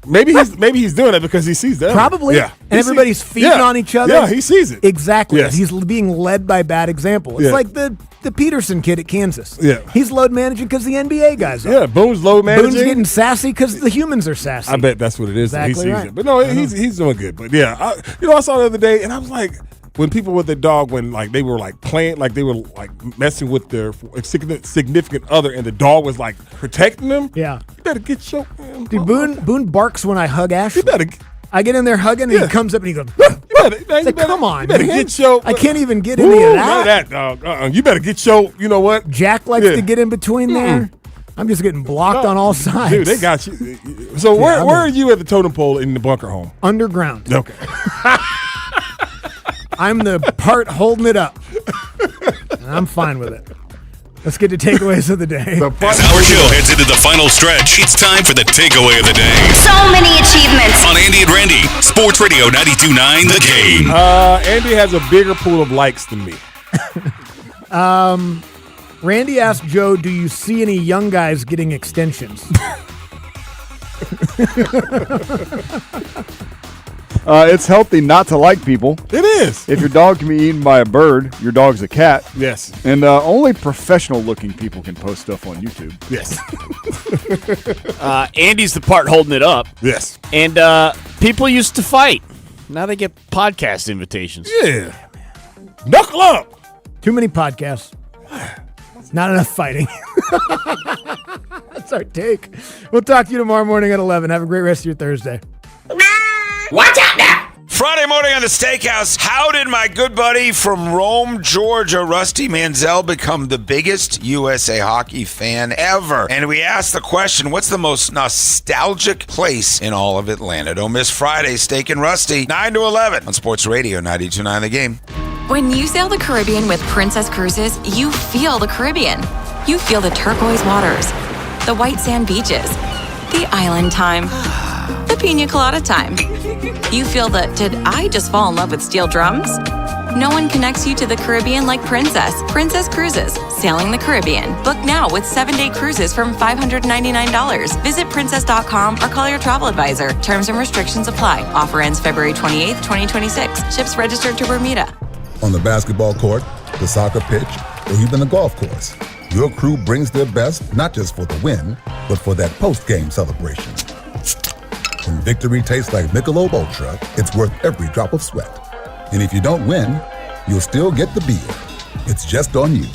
Maybe he's doing it because he sees that. Probably. Yeah. And everybody's feeding on each other. Yeah, he sees it. Exactly. Yes. He's being led by bad example. It's Yeah. like the Peterson kid at Kansas. Yeah. He's load managing because the NBA guys are. Yeah, Boone's load managing. Boone's getting sassy because the humans are sassy. I bet that's what it is. Exactly He sees right. it. But no, he's doing good. But yeah, I saw the other day, and I was like, when people with their dog, when like they were like playing, like they were like messing with their significant other, and the dog was like protecting them. Yeah. You better get your. Dude, Boone barks when I hug Ashley. You better. I get in there hugging, and he comes up and he goes, come on, you better man. get your. I can't even get any of None that. of that, dog. You better get your. You know what? Jack likes to get in between there. I'm just getting blocked on all sides. Dude, they got you. So where are you at the totem pole in the bunker home? Underground. Okay. I'm the part holding it up. And I'm fine with it. Let's get to takeaways of the day. As our show heads into the final stretch, it's time for the takeaway of the day. So many achievements. On Andy and Randy, Sports Radio 92.9 The Game. Andy has a bigger pool of likes than me. Randy asked Joe, do you see any young guys getting extensions? It's healthy not to like people. It is. If your dog can be eaten by a bird, your dog's a cat. Yes. And only professional-looking people can post stuff on YouTube. Yes. Andy's the part holding it up. Yes. And people used to fight. Now they get podcast invitations. Yeah. Knuckle up. Too many podcasts. Not enough fighting. That's our take. We'll talk to you tomorrow morning at 11. Have a great rest of your Thursday. Watch out now! Friday morning on the Steakhouse, how did my good buddy from Rome, Georgia, Rusty Manziel, become the biggest USA hockey fan ever? And we asked the question, what's the most nostalgic place in all of Atlanta? Don't miss Friday, Steak and Rusty, 9 to 11 on Sports Radio 92.9 The Game. When you sail the Caribbean with Princess Cruises, you feel the Caribbean. You feel the turquoise waters, the white sand beaches, the island time, the pina colada time. You feel the, did I just fall in love with steel drums? No one connects you to the Caribbean like Princess. Princess Cruises, sailing the Caribbean. Book now with 7-day cruises from $599. Visit princess.com or call your travel advisor. Terms and restrictions apply. Offer ends February 28th, 2026. Ships registered to Bermuda. On the basketball court, the soccer pitch, or even the golf course, your crew brings their best not just for the win, but for that post-game celebration. When victory tastes like Michelob Ultra, it's worth every drop of sweat. And if you don't win, you'll still get the beer. It's just on you.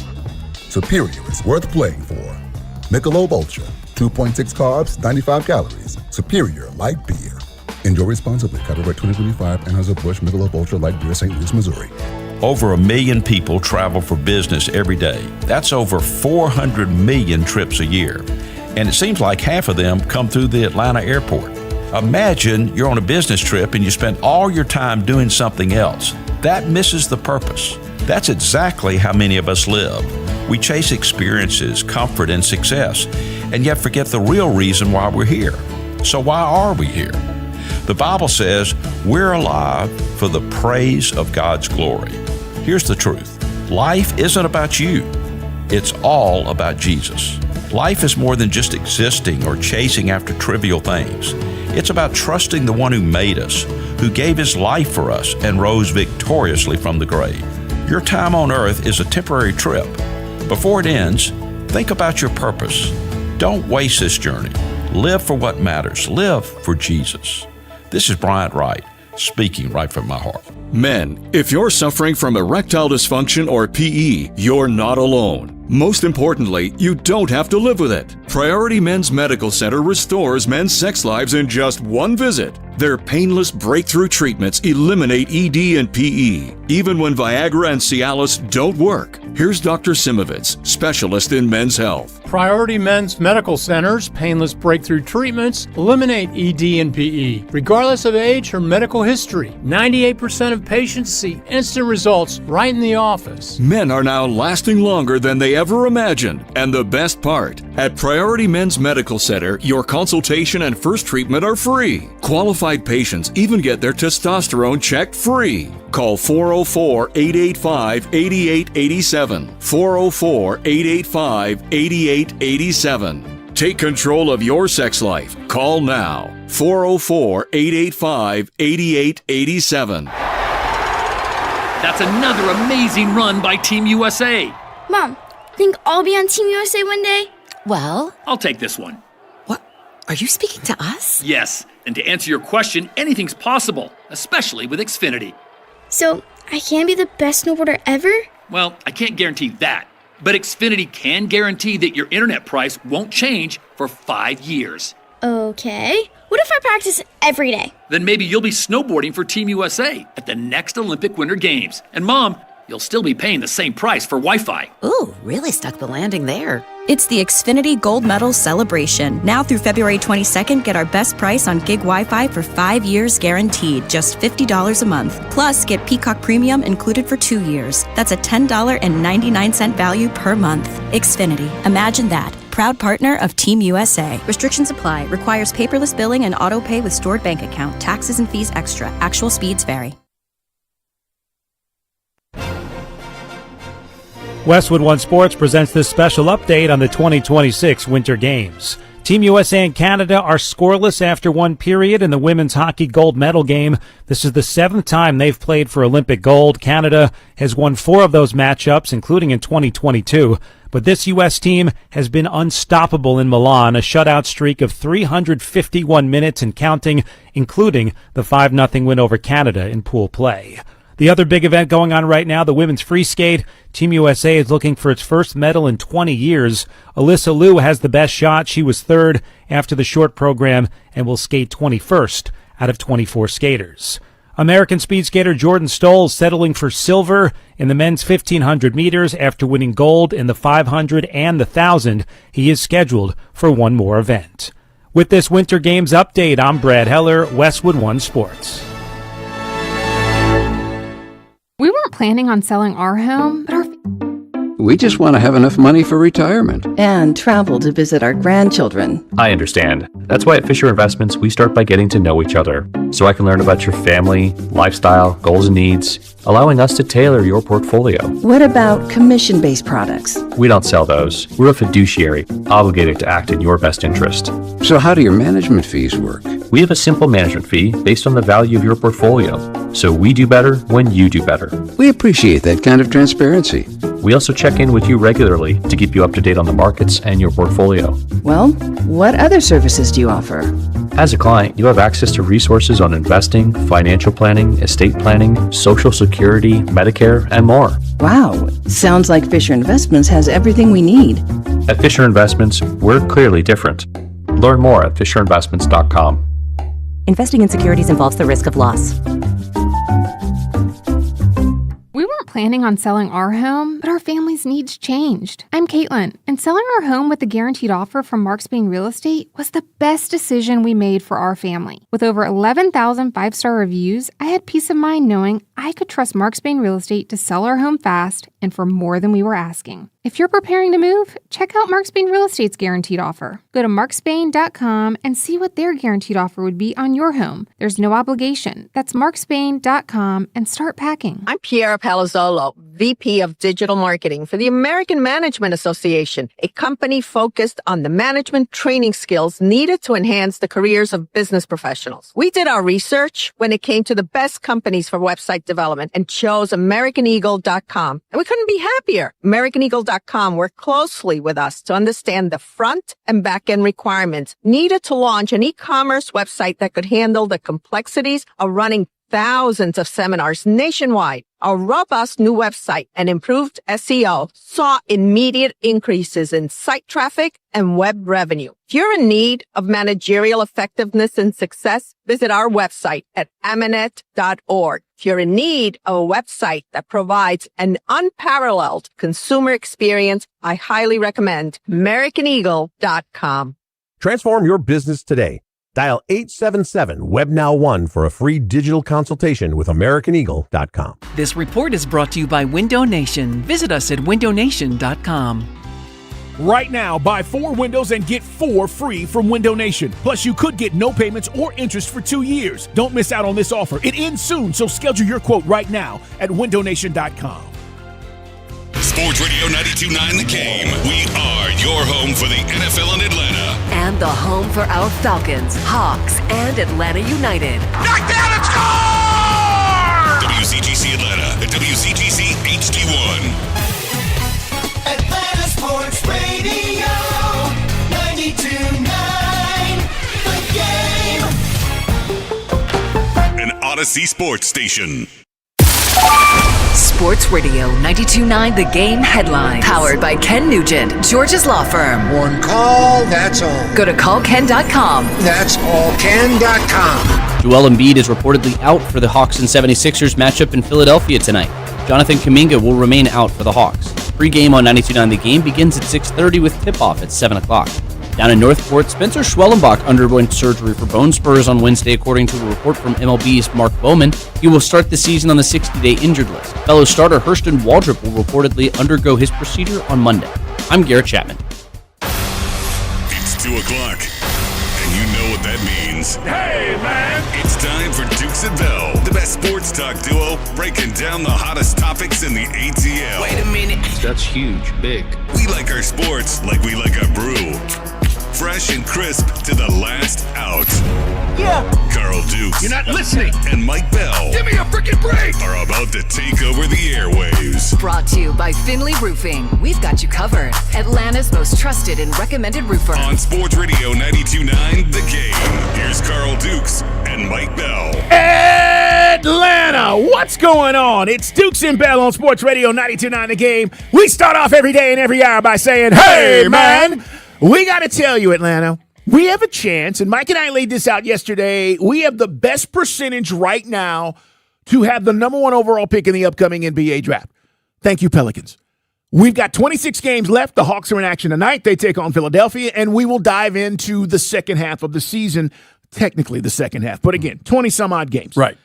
Superior is worth playing for. Michelob Ultra, 2.6 carbs, 95 calories. Superior light beer. Enjoy responsibly. Copyright 2025, Anheuser-Busch Michelob Ultra Light Beer, St. Louis, Missouri. Over 1 million people travel for business every day. That's over 400 million trips a year. And it seems like half of them come through the Atlanta airport. Imagine you're on a business trip and you spend all your time doing something else. That misses the purpose. That's exactly how many of us live. We chase experiences, comfort, and success, and yet forget the real reason why we're here. So why are we here? The Bible says we're alive for the praise of God's glory. Here's the truth. Life isn't about you. It's all about Jesus. Life is more than just existing or chasing after trivial things. It's about trusting the one who made us, who gave his life for us and rose victoriously from the grave. Your time on earth is a temporary trip. Before it ends, think about your purpose. Don't waste this journey. Live for what matters. Live for Jesus. This is Bryant Wright, speaking right from my heart. Men, if you're suffering from erectile dysfunction or PE, you're not alone. Most importantly, you don't have to live with it. Priority Men's Medical Center restores men's sex lives in just one visit. Their painless breakthrough treatments eliminate ED and PE, even when Viagra and Cialis don't work. Here's Dr. Simovitz, specialist in men's health. Priority Men's Medical Center's painless breakthrough treatments eliminate ED and PE, regardless of age or medical history. 98% of patients see instant results right in the office. Men are now lasting longer than they ever imagined. And the best part, at Priority Men's Medical Center, your consultation and first treatment are free. Qualified patients even get their testosterone checked free. Call 404-885-8887. 404-885-8887. Take control of your sex life. Call now. 404-885-8887. That's another amazing run by Team USA. Mom, think I'll be on Team USA one day? Well, I'll take this one. What? Are you speaking to us? Yes, and to answer your question, anything's possible, especially with Xfinity. So, I can be the best snowboarder ever? Well, I can't guarantee that, but Xfinity can guarantee that your internet price won't change for 5 years. Okay. What if I practice every day? Then maybe you'll be snowboarding for Team USA at the next Olympic Winter Games. And Mom, you'll still be paying the same price for Wi-Fi. Ooh, really stuck the landing there. It's the Xfinity Gold Medal Celebration. Now through February 22nd, get our best price on gig Wi-Fi for 5 years guaranteed, just $50 a month. Plus, get Peacock Premium included for 2 years. That's a $10.99 value per month. Xfinity. Imagine that. Proud partner of Team USA. Restrictions apply. Requires paperless billing and auto pay with stored bank account. Taxes and fees extra. Actual speeds vary. Westwood One Sports presents this special update on the 2026 Winter Games. Team USA and Canada are scoreless after one period in the women's hockey gold medal game. This is the 7th time they've played for Olympic gold. Canada has won 4 of those matchups, including in 2022. But this U.S. team has been unstoppable in Milan, a shutout streak of 351 minutes and counting, including the 5-0 win over Canada in pool play. The other big event going on right now, the women's free skate. Team USA is looking for its first medal in 20 years. Alyssa Liu has the best shot. She was 3rd after the short program and will skate 21st out of 24 skaters. American speed skater Jordan Stoll settling for silver in the men's 1,500 meters after winning gold in the 500 and the 1,000. He is scheduled for one more event. With this Winter Games update, I'm Brad Heller, Westwood One Sports. We weren't planning on selling our home, but we just want to have enough money for retirement. And travel to visit our grandchildren. I understand. That's why at Fisher Investments, we start by getting to know each other, so I can learn about your family, lifestyle, goals and needs, allowing us to tailor your portfolio. What about commission-based products? We don't sell those. We're a fiduciary, obligated to act in your best interest. So how do your management fees work? We have a simple management fee based on the value of your portfolio, so we do better when you do better. We appreciate that kind of transparency. We also check in with you regularly to keep you up to date on the markets and your portfolio. Well, what other services do you offer? As a client, you have access to resources on investing, financial planning, estate planning, Social Security, Medicare, and more. Wow, sounds like Fisher Investments has everything we need. At Fisher Investments, we're clearly different. Learn more at FisherInvestments.com. Investing in securities involves the risk of loss. we weren't planning on selling our home, but our family's needs changed. I'm Caitlin, and selling our home with a guaranteed offer from Mark Spain Real Estate was the best decision we made for our family. With over 11,000 five-star reviews, I had peace of mind knowing I could trust Mark Spain Real Estate to sell our home fast and for more than we were asking. If you're preparing to move, check out Mark Spain Real Estate's guaranteed offer. Go to markspain.com and see what their guaranteed offer would be on your home. There's no obligation. That's markspain.com and start packing. I'm Piera Palazzolo, VP of Digital Marketing for the American Management Association, a company focused on the management training skills needed to enhance the careers of business professionals. We did our research when it came to the best companies for website development and chose AmericanEagle.com. And we couldn't be happier. AmericanEagle.com worked closely with us to understand the front and back end requirements needed to launch an e-commerce website that could handle the complexities of running thousands of seminars nationwide. Our robust new website and improved SEO saw immediate increases in site traffic and web revenue. If you're in need of managerial effectiveness and success, visit our website at amanet.org. If you're in need of a website that provides an unparalleled consumer experience, I highly recommend AmericanEagle.com. Transform your business today. Dial 877-WebNow1 for a free digital consultation with AmericanEagle.com. This report is brought to you by Window Nation. Visit us at windownation.com. Right now, buy 4 windows and get 4 free from Window Nation. Plus, you could get no payments or interest for 2 years. Don't miss out on this offer. It ends soon, so schedule your quote right now at windownation.com. Sports Radio 92.9 The Game. We are your home for the NFL in Atlanta. And the home for our Falcons, Hawks, and Atlanta United. Knockdown and score! WCGC Atlanta at WCGC HD1. Atlanta Sports Radio 92.9 The Game. An Odyssey Sports Station. Sports Radio 92.9 The Game headlines. Powered by Ken Nugent, George's law firm. One call, that's all. Go to callken.com. That's allken.com. Joel Embiid is reportedly out for the Hawks and 76ers matchup in Philadelphia tonight. Jonathan Kuminga will remain out for the Hawks. Pre-game on 92.9 The Game begins at 6:30 with tip-off at 7 o'clock. Down in Northport, Spencer Schwellenbach underwent surgery for bone spurs on Wednesday, according to a report from MLB's Mark Bowman. He will start the season on the 60-day injured list. Fellow starter Hurston Waldrop will reportedly undergo his procedure on Monday. I'm Garrett Chapman. It's 2 o'clock, and you know what that means. Hey, man! It's time for Dukes and Bell, the best sports talk duo, breaking down the hottest topics in the ATL. Wait a minute. That's huge, big. We like our sports like we like our brew. Fresh and crisp to the last out. Yeah. Carl Dukes. You're not listening. And Mike Bell. Give me a freaking break. Are about to take over the airwaves. Brought to you by Finley Roofing. We've got you covered. Atlanta's most trusted and recommended roofer. On Sports Radio 92.9 The Game. Here's Carl Dukes and Mike Bell. Atlanta, what's going on? It's Dukes and Bell on Sports Radio 92.9 The Game. We start off every day and every hour by saying, hey, man. We got to tell you, Atlanta, we have a chance, and Mike and I laid this out yesterday. We have the best percentage right now to have the number 1 overall pick in the upcoming NBA draft. Thank you, Pelicans. We've got 26 games left. The Hawks are in action tonight. They take on Philadelphia, and we will dive into the second half of the season, technically the second half. But again, 20-some-odd games. Right.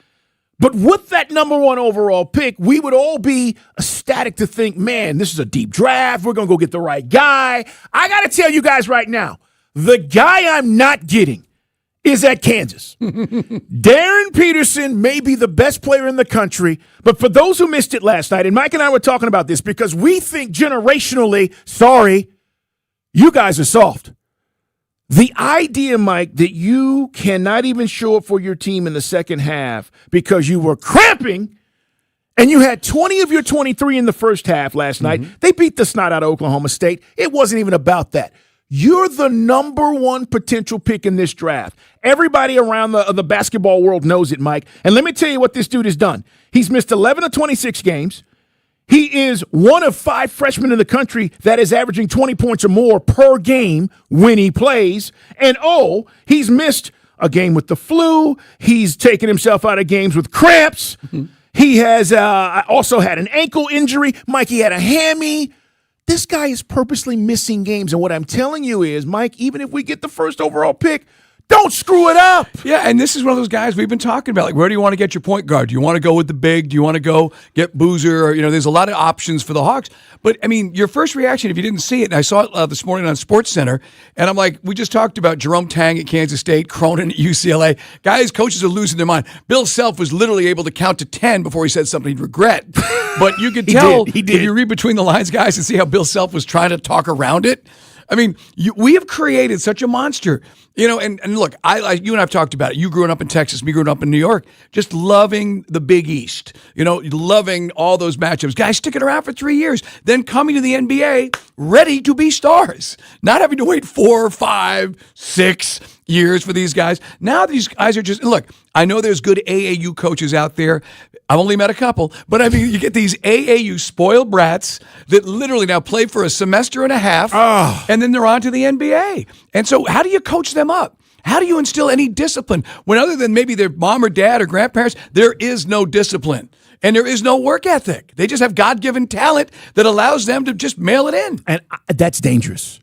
But with that number 1 overall pick, we would all be ecstatic to think, man, this is a deep draft. We're going to go get the right guy. I got to tell you guys right now, the guy I'm not getting is at Kansas. Darren Peterson may be the best player in the country, but for those who missed it last night, and Mike and I were talking about this because we think generationally, sorry, you guys are soft. The idea, Mike, that you cannot even show up for your team in the second half because you were cramping and you had 20 of your 23 in the first half last night. They beat the snot out of Oklahoma State. It wasn't even about that. You're the number 1 potential pick in this draft. Everybody around the basketball world knows it, Mike. And let me tell you what this dude has done. He's missed 11 of 26 games. He is one of 5 freshmen in the country that is averaging 20 points or more per game when he plays. And, he's missed a game with the flu. He's taken himself out of games with cramps. He has also had an ankle injury. Mikey had a hammy. This guy is purposely missing games. And what I'm telling you is, Mike, even if we get the first overall pick, don't screw it up. Yeah, and this is one of those guys we've been talking about. Like, where do you want to get your point guard? Do you want to go with the big? Do you want to go get Boozer? Or, there's a lot of options for the Hawks. But, I mean, your first reaction, if you didn't see it, and I saw it this morning on SportsCenter, and I'm like, we just talked about Jerome Tang at Kansas State, Cronin at UCLA. Guys, coaches are losing their mind. Bill Self was literally able to count to 10 before he said something he'd regret. But you could tell he did. If you read between the lines, guys, and see how Bill Self was trying to talk around it. I mean, we have created such a monster, and look, you and I have talked about it. You growing up in Texas, me growing up in New York, just loving the Big East, loving all those matchups. Guys sticking around for 3 years, then coming to the NBA ready to be stars, not having to wait 4, 5, 6 years for these guys. Now these guys are just, look, I know there's good AAU coaches out there. I've only met a couple, but I mean, you get these AAU spoiled brats that literally now play for a semester and a half, and then they're on to the NBA. And so how do you coach them up? How do you instill any discipline when other than maybe their mom or dad or grandparents, there is no discipline and there is no work ethic. They just have God-given talent that allows them to just mail it in. And that's dangerous.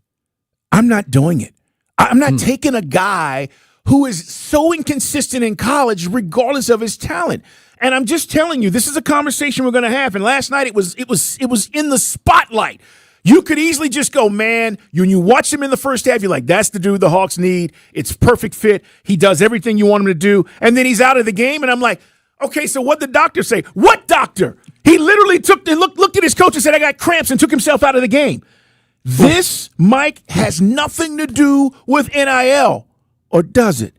I'm not doing it. I'm not taking a guy who is so inconsistent in college regardless of his talent. And I'm just telling you, this is a conversation we're going to have. And last night it was in the spotlight. You could easily just go, man, when you watch him in the first half, you're like, that's the dude the Hawks need. It's perfect fit. He does everything you want him to do. And then he's out of the game. And I'm like, okay, so what did the doctor say? What doctor? He literally looked at his coach and said, I got cramps, and took himself out of the game. This, Mike, has nothing to do with NIL. Or does it?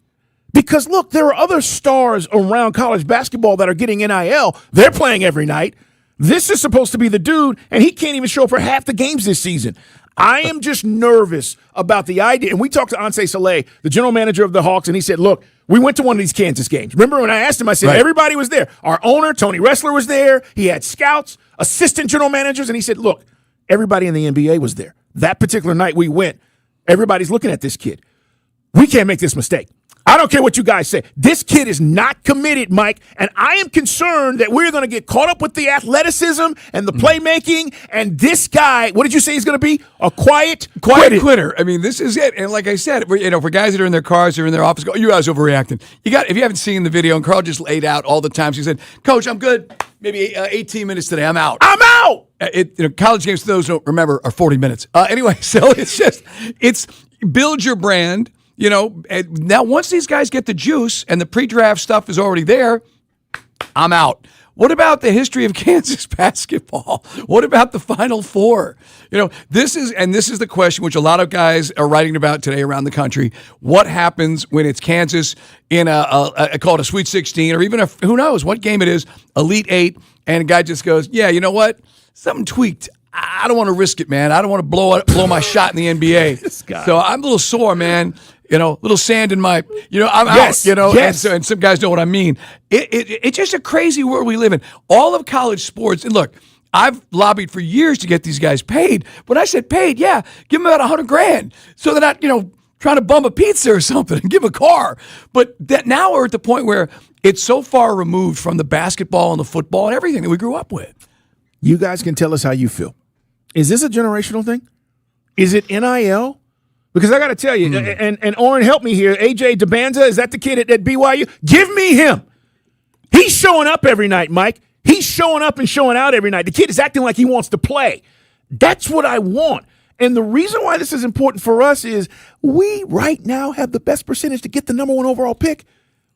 Because, look, there are other stars around college basketball that are getting NIL. They're playing every night. This is supposed to be the dude, and he can't even show up for half the games this season. I am just nervous about the idea. And we talked to Anseh Saleh, the general manager of the Hawks, and he said, look, we went to one of these Kansas games. Remember when I asked him, I said, everybody was there. Our owner, Tony Ressler, was there. He had scouts, assistant general managers, and he said, look, everybody in the NBA was there. That particular night we went, everybody's looking at this kid. We can't make this mistake. I don't care what you guys say. This kid is not committed, Mike, and I am concerned that we're going to get caught up with the athleticism and the playmaking, and this guy, what did you say he's going to be? A quiet quitter. I mean, this is it. And like I said, for guys that are in their cars or in their office, go, you guys overreacting. If you haven't seen the video, and Carl just laid out all the times he said, Coach, I'm good. Maybe 18 minutes today. I'm out. I'm out. College games, for those who don't remember, are 40 minutes. Anyway, so it's build your brand. Now once these guys get the juice and the pre-draft stuff is already there, I'm out. What about the history of Kansas basketball? What about the Final Four? This is the question which a lot of guys are writing about today around the country. What happens when it's Kansas in call it a Sweet 16 or even who knows what game it is, Elite 8, and a guy just goes, yeah, you know what? Something tweaked. I don't want to risk it, man. I don't want to blow my shot in the NBA. So I'm a little sore, man. Little sand in my, I'm out, Yes. And some guys know what I mean. It's just a crazy world we live in. All of college sports, and look, I've lobbied for years to get these guys paid. When I said paid, yeah, give them about $100,000 so they're not, trying to bum a pizza or something and give a car. But that now we're at the point where it's so far removed from the basketball and the football and everything that we grew up with. You guys can tell us how you feel. Is this a generational thing? Is it NIL? Because I got to tell you, and Oren, help me here. AJ DeBanza, is that the kid at BYU? Give me him. He's showing up every night, Mike. He's showing up and showing out every night. The kid is acting like he wants to play. That's what I want. And the reason why this is important for us is we right now have the best percentage to get the number 1 overall pick.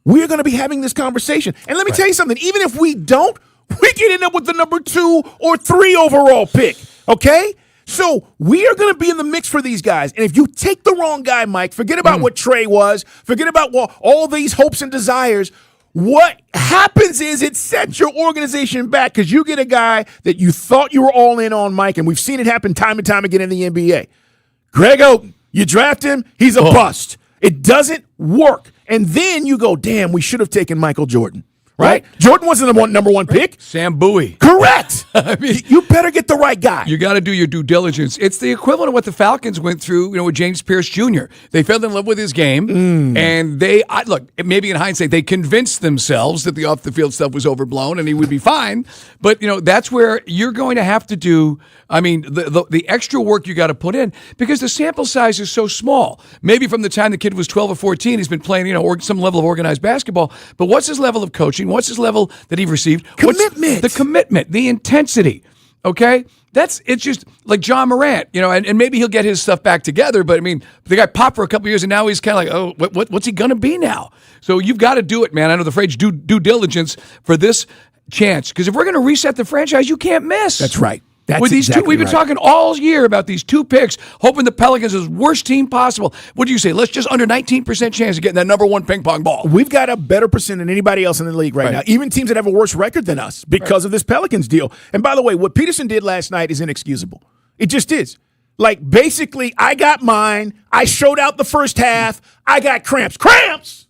We're going to be having this conversation. And let me tell you something. Even if we don't, we can end up with the number 2 or 3 overall pick. Okay? So we are going to be in the mix for these guys. And if you take the wrong guy, Mike, forget about what Trey was, forget about all these hopes and desires. What happens is it sets your organization back because you get a guy that you thought you were all in on, Mike, and we've seen it happen time and time again in the NBA. Greg Oden, you draft him, he's a bust. It doesn't work. And then you go, damn, we should have taken Michael Jordan. Right? Jordan wasn't the number one pick. Sam Bowie. Correct. I mean, you better get the right guy. You got to do your due diligence. It's the equivalent of what the Falcons went through, with James Pierce Jr. They fell in love with his game, and look, maybe in hindsight, they convinced themselves that the off-the-field stuff was overblown and he would be fine. But, that's where you're going to have to do, the extra work you got to put in because the sample size is so small. Maybe from the time the kid was 12 or 14, he's been playing, some level of organized basketball. But what's his level of coaching? What's his level that he received? Commitment. The commitment, the intensity. Okay? It's just like John Morant, and maybe he'll get his stuff back together. But the guy popped for a couple of years and now he's kind of like, what's he going to be now? So you've got to do it, man. I know the phrase due diligence for this chance. Because if we're going to reset the franchise, you can't miss. That's right. That's with these exactly two, we've been right. talking all year about these two picks, hoping the Pelicans is the worst team possible. What do you say? Let's just under 19% chance of getting that number one ping pong ball. We've got a better percent than anybody else in the league right now, even teams that have a worse record than us because of this Pelicans deal. And by the way, what Peterson did last night is inexcusable. It just is. Like, basically, I got mine. I showed out the first half. I got cramps. Cramps!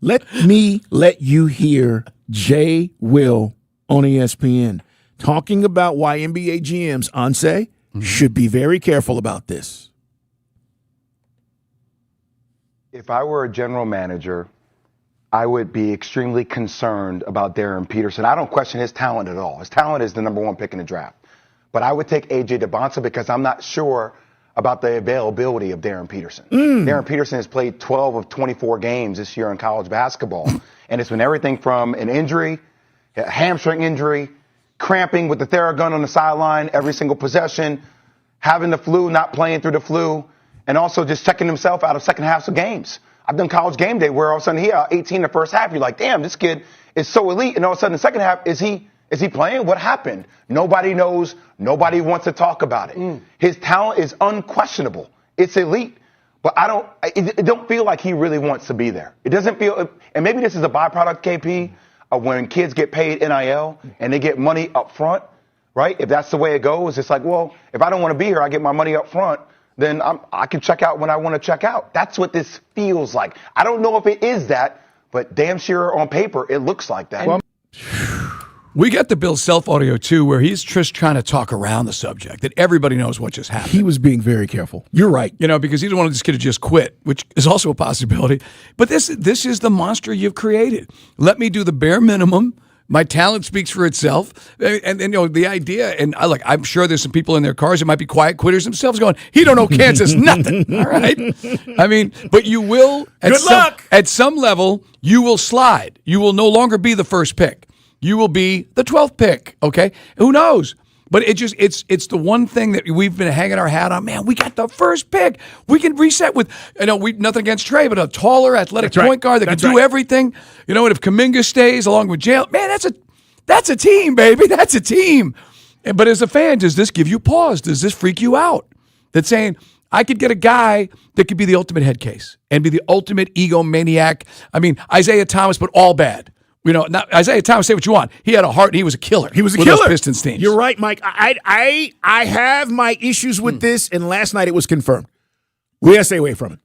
Let me let you hear Jay Will on ESPN talking about why NBA GMs, Anseh, should be very careful about this. If I were a general manager, I would be extremely concerned about Darren Peterson. I don't question his talent at all. His talent is the number one pick in the draft. But I would take A.J. DeBonsa because I'm not sure about the availability of Darren Peterson. Darren Peterson has played 12 of 24 games this year in college basketball. And it's been everything from an injury, a hamstring injury, cramping with the Theragun on the sideline every single possession, having the flu, not playing through the flu, and also just checking himself out of second halves of games. I've done college game day where all of a sudden he had 18 in the first half. You're like, damn, this kid is so elite. And all of a sudden the second half, is he playing? What happened? Nobody knows. Nobody wants to talk about it. His talent is unquestionable. It's elite. But it don't feel like he really wants to be there. It doesn't feel, and maybe this is a byproduct, KP, of when kids get paid NIL and they get money up front, right? If that's the way it goes, it's like, well, if I don't want to be here, I get my money up front, then I can check out when I want to check out. That's what this feels like. I don't know if it is that, but damn sure on paper, it looks like that. Well, we got the Bill Self audio, too, where he's just trying to talk around the subject, that everybody knows what just happened. He was being very careful. You're right. Because he didn't want this kid to just quit, which is also a possibility. But this is the monster you've created. Let me do the bare minimum. My talent speaks for itself. And the idea, and I'm sure there's some people in their cars that might be quiet quitters themselves going, he don't know Kansas, nothing. All right? But you will, at some level, you will slide. You will no longer be the first pick. You will be the 12th pick, okay? Who knows? But it's the one thing that we've been hanging our hat on. Man, we got the first pick. We can reset with, nothing against Trey, but a taller, athletic point guard that can do everything. And if Kuminga stays along with Jalen, man, that's a team, baby. That's a team. But as a fan, does this give you pause? Does this freak you out? That's saying, I could get a guy that could be the ultimate head case and be the ultimate egomaniac. Isaiah Thomas, but all bad. Not Isaiah Thomas, say what you want. He had a heart and he was a killer. He was a with killer. Those Pistons teams. You're right, Mike. I have my issues with this, and last night it was confirmed. We got to stay away from it.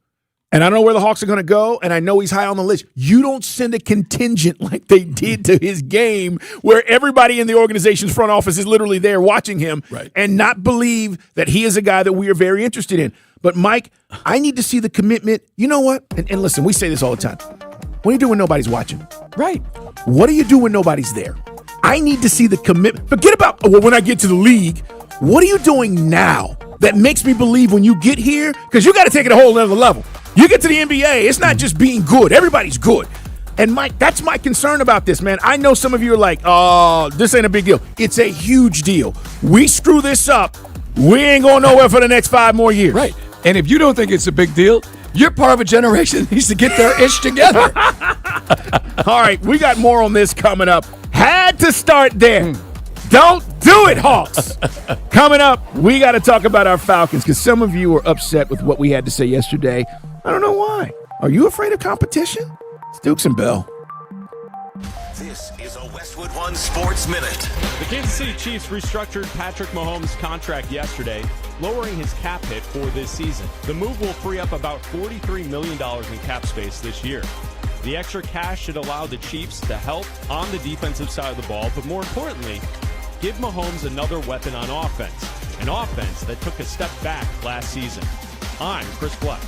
And I don't know where the Hawks are going to go, and I know he's high on the list. You don't send a contingent like they did to his game where everybody in the organization's front office is literally there watching him and not believe that he is a guy that we are very interested in. But, Mike, I need to see the commitment. You know what? And listen, we say this all the time. What do you do when nobody's watching? Right. What do you do when nobody's there? I need to see the commitment. Forget about, when I get to the league, what are you doing now that makes me believe when you get here? Because you got to take it a whole other level. You get to the NBA, it's not just being good. Everybody's good. And, Mike, that's my concern about this, man. I know some of you are like, oh, this ain't a big deal. It's a huge deal. We screw this up, we ain't going nowhere for the next 5 more years. Right. And if you don't think it's a big deal, you're part of a generation that needs to get their ish together. All right, we got more on this coming up. Had to start there. Don't do it, Hawks. Coming up, we got to talk about our Falcons because some of you were upset with what we had to say yesterday. I don't know why. Are you afraid of competition? It's Dukes and Bell. This is a Westwood One Sports Minute. The Kansas City Chiefs restructured Patrick Mahomes' contract yesterday, lowering his cap hit for this season. The move will free up about $43 million in cap space this year. The extra cash should allow the Chiefs to help on the defensive side of the ball, but more importantly, give Mahomes another weapon on offense, an offense that took a step back last season. I'm Chris Black.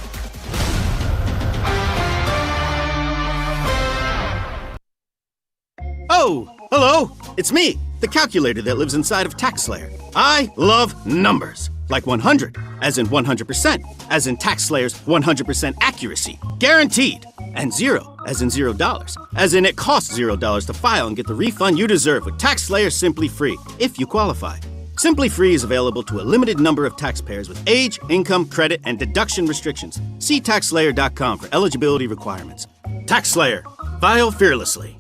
Oh, hello. It's me, the calculator that lives inside of TaxSlayer. I love numbers. Like 100, as in 100%, as in TaxSlayer's 100% accuracy, guaranteed. And 0, as in $0, as in it costs $0 to file and get the refund you deserve with TaxSlayer Simply Free, if you qualify. Simply Free is available to a limited number of taxpayers with age, income, credit, and deduction restrictions. See TaxSlayer.com for eligibility requirements. TaxSlayer. File fearlessly.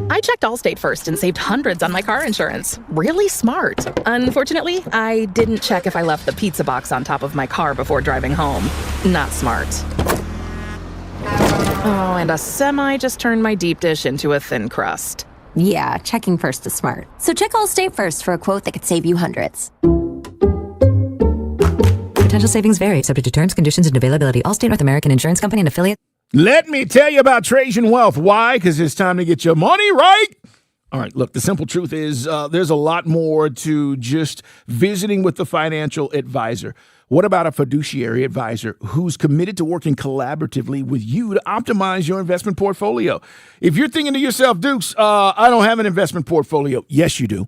I checked Allstate first and saved hundreds on my car insurance. Really smart. Unfortunately, I didn't check if I left the pizza box on top of my car before driving home. Not smart. Oh, and a semi just turned my deep dish into a thin crust. Yeah, checking first is smart. So check Allstate first for a quote that could save you hundreds. Potential savings vary, subject to terms, conditions, and availability. Allstate North American Insurance Company and affiliates. Let me tell you about Trajan Wealth. Why? Because it's time to get your money right. All right, look, the simple truth is there's a lot more to just visiting with the financial advisor. What about a fiduciary advisor who's committed to working collaboratively with you to optimize your investment portfolio? If you're thinking to yourself, Dukes, I don't have an investment portfolio. Yes, you do.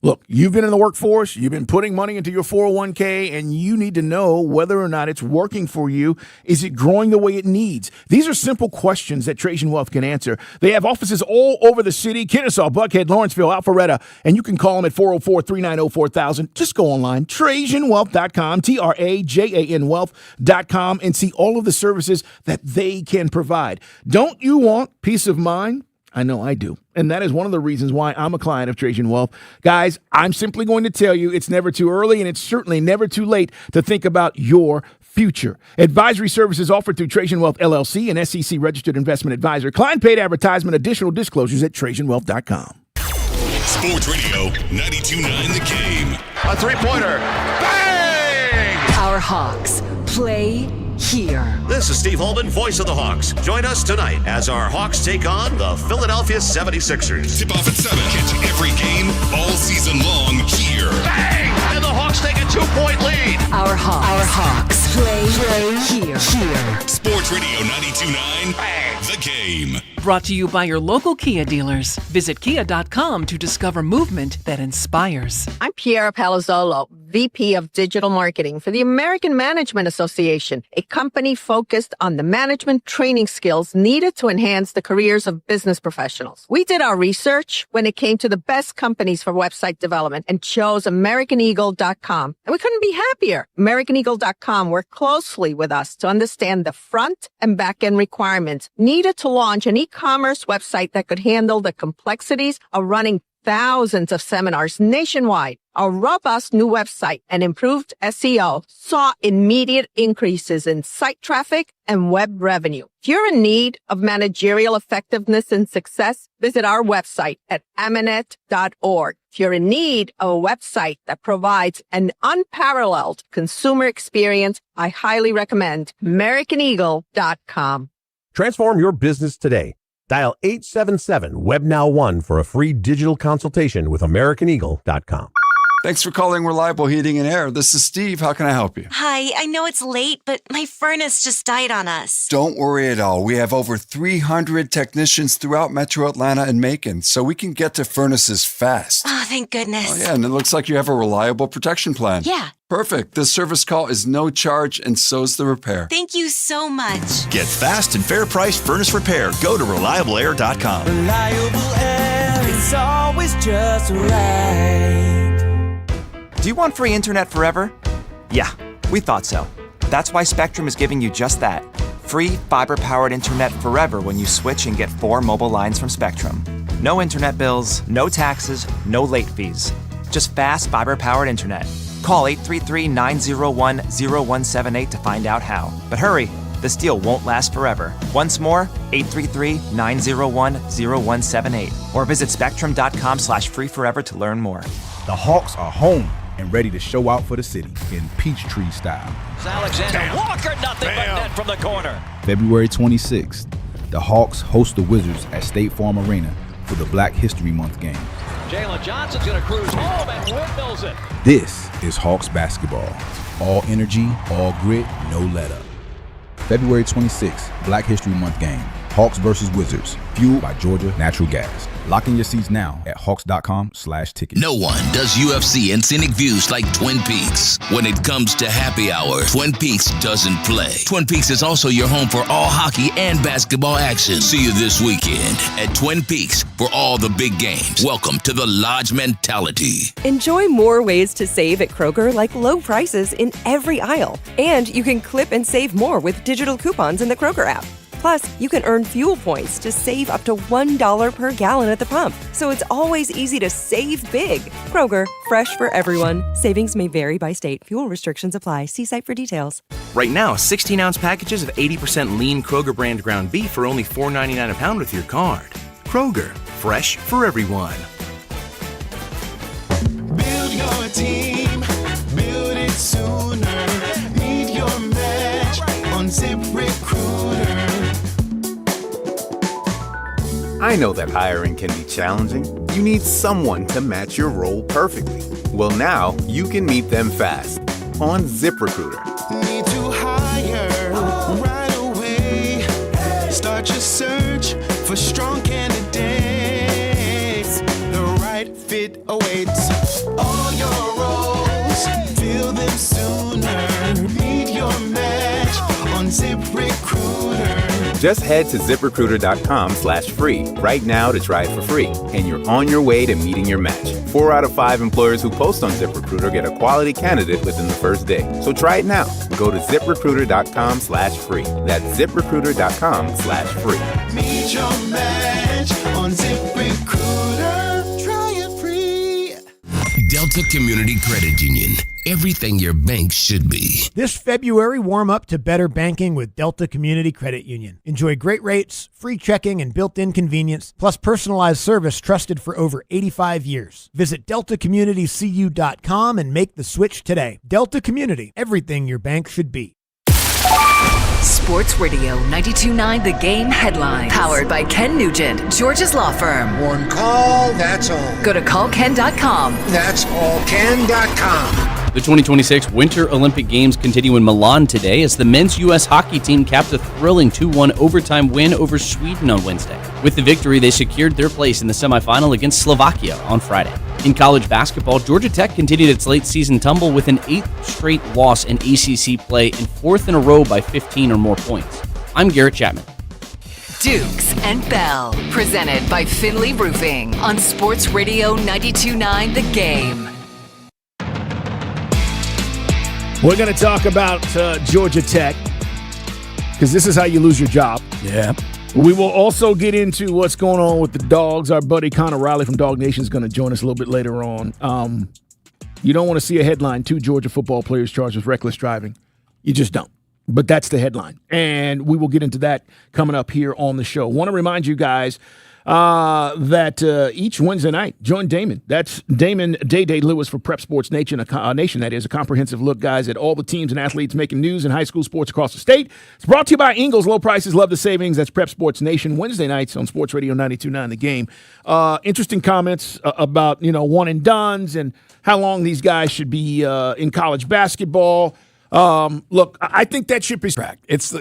Look, you've been in the workforce, you've been putting money into your 401k, and you need to know whether or not it's working for you. Is it growing the way it needs? These are simple questions that Trajan Wealth can answer. They have offices all over the city, Kennesaw, Buckhead, Lawrenceville, Alpharetta, and you can call them at 404-390-4000. Just go online, TrajanWealth.com, TRAJAN Wealth.com, and see all of the services that they can provide. Don't you want peace of mind? I know I do. And that is one of the reasons why I'm a client of Trajan Wealth. Guys, I'm simply going to tell you it's never too early and it's certainly never too late to think about your future. Advisory services offered through Trajan Wealth LLC, an SEC registered investment advisor. Client paid advertisement. Additional disclosures at TrajanWealth.com. Sports Radio 92.9 The Game. A three-pointer. Bang! Our Hawks play here. This is Steve Holman, voice of the Hawks. Join us tonight as our Hawks take on the Philadelphia 76ers. Tip off at 7. Catch every game all season long here. Bang! And the Hawks take a 2-point lead. Our Hawks play here. Sports Radio 92.9 The Game. Brought to you by your local Kia dealers. Visit kia.com to discover movement that inspires. I'm Piera Palazzolo, VP of Digital Marketing for the American Management Association, a company focused on the management training skills needed to enhance the careers of business professionals. We did our research when it came to the best companies for website development and chose AmericanEagle.com. And we couldn't be happier. AmericanEagle.com worked closely with us to understand the front and back end requirements needed to launch an e-commerce website that could handle the complexities of running thousands of seminars nationwide. Our robust new website and improved SEO saw immediate increases in site traffic and web revenue. If you're in need of managerial effectiveness and success, visit our website at Amanet.org. If you're in need of a website that provides an unparalleled consumer experience, I highly recommend AmericanEagle.com. Transform your business today. Dial 877-WEB-NOW-1 for a free digital consultation with AmericanEagle.com. Thanks for calling Reliable Heating and Air. This is Steve. How can I help you? Hi, I know it's late, but my furnace just died on us. Don't worry at all. We have over 300 technicians throughout Metro Atlanta and Macon, so we can get to furnaces fast. Oh, thank goodness. Oh, yeah, and it looks like you have a reliable protection plan. Yeah. Perfect. This service call is no charge, and so's the repair. Thank you so much. Get fast and fair priced furnace repair. Go to ReliableAir.com. Reliable Air is always just right. Do you want free internet forever? Yeah, we thought so. That's why Spectrum is giving you just that. Free fiber-powered internet forever when you switch and get 4 mobile lines from Spectrum. No internet bills, no taxes, no late fees. Just fast fiber-powered internet. Call 833-901-0178 to find out how. But hurry, this deal won't last forever. Once more, 833-901-0178. Or visit spectrum.com/free forever to learn more. The Hawks are home, and ready to show out for the city in Peachtree style. Alexander Walker, nothing but net from the corner. February 26th, the Hawks host the Wizards at State Farm Arena for the Black History Month game. Jalen Johnson's going to cruise home and windmills it. This is Hawks basketball. All energy, all grit, no let up. February 26th, Black History Month game. Hawks versus Wizards, fueled by Georgia Natural Gas. Lock in your seats now at hawks.com/tickets. No one does UFC and scenic views like Twin Peaks. When it comes to happy hour, Twin Peaks doesn't play. Twin Peaks is also your home for all hockey and basketball action. See you this weekend at Twin Peaks for all the big games. Welcome to the Lodge mentality. Enjoy more ways to save at Kroger, like low prices in every aisle. And you can clip and save more with digital coupons in the Kroger app. Plus, you can earn fuel points to save up to $1 per gallon at the pump. So it's always easy to save big. Kroger, fresh for everyone. Savings may vary by state. Fuel restrictions apply. See site for details. Right now, 16-ounce packages of 80% lean Kroger brand ground beef are only $4.99 a pound with your card. Kroger, fresh for everyone. Build your team, build it sooner. Need your match on ZipRecruiter. I know that hiring can be challenging. You need someone to match your role perfectly. Well, now you can meet them fast on ZipRecruiter. Need to hire right away. Start your search for strong candidates. The right fit awaits. All your roles, fill them sooner. Need your match on ZipRecruiter. Just head to ZipRecruiter.com/free right now to try it for free, and you're on your way to meeting your match. 4 out of 5 employers who post on ZipRecruiter get a quality candidate within the first day. So try it now. Go to ZipRecruiter.com/free. That's ZipRecruiter.com/free. Meet your match on ZipRecruiter. Try it free. Delta Community Credit Union. Everything your bank should be. This February, warm up to better banking with Delta Community Credit Union. Enjoy great rates, free checking, and built-in convenience, plus personalized service trusted for over 85 years. Visit deltacommunitycu.com and make the switch today. Delta Community, everything your bank should be. Sports Radio 92.9 The Game headlines. Powered by Ken Nugent, George's law firm. One call, that's all. Go to callken.com. That's callken.com. The 2026 Winter Olympic Games continue in Milan today as the men's U.S. hockey team capped a thrilling 2-1 overtime win over Sweden on Wednesday. With the victory, they secured their place in the semifinal against Slovakia on Friday. In college basketball, Georgia Tech continued its late season tumble with an 8th straight loss in ACC play and 4th in a row by 15 or more points. I'm Garrett Chapman. Dukes and Bell, presented by Finley Roofing on Sports Radio 92.9 The Game. We're going to talk about Georgia Tech because this is how you lose your job. Yeah. We will also get into what's going on with the Dogs. Our buddy Connor Riley from Dog Nation is going to join us a little bit later on. You don't want to see a headline, 2 Georgia football players charged with reckless driving. You just don't. But that's the headline. And we will get into that coming up here on the show. Want to remind you guys that each Wednesday night, join Damon. That's Damon Day Lewis for Prep Sports Nation, that is a comprehensive look, guys, at all the teams and athletes making news in high school sports across the state. It's brought to you by Ingles. Low prices, love the savings. That's Prep Sports Nation, Wednesday nights on Sports Radio 92.9 The Game. Interesting comments about, one and dones and how long these guys should be in college basketball. Look, I think that ship is back. It's.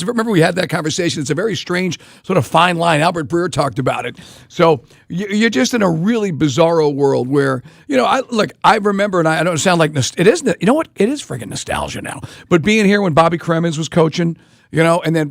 Remember, we had that conversation. It's a very strange sort of fine line. Albert Breer talked about it. So you're just in a really bizarro world where I remember, and I don't sound like it is. You know what? It is freaking nostalgia now. But being here when Bobby Cremins was coaching. And then,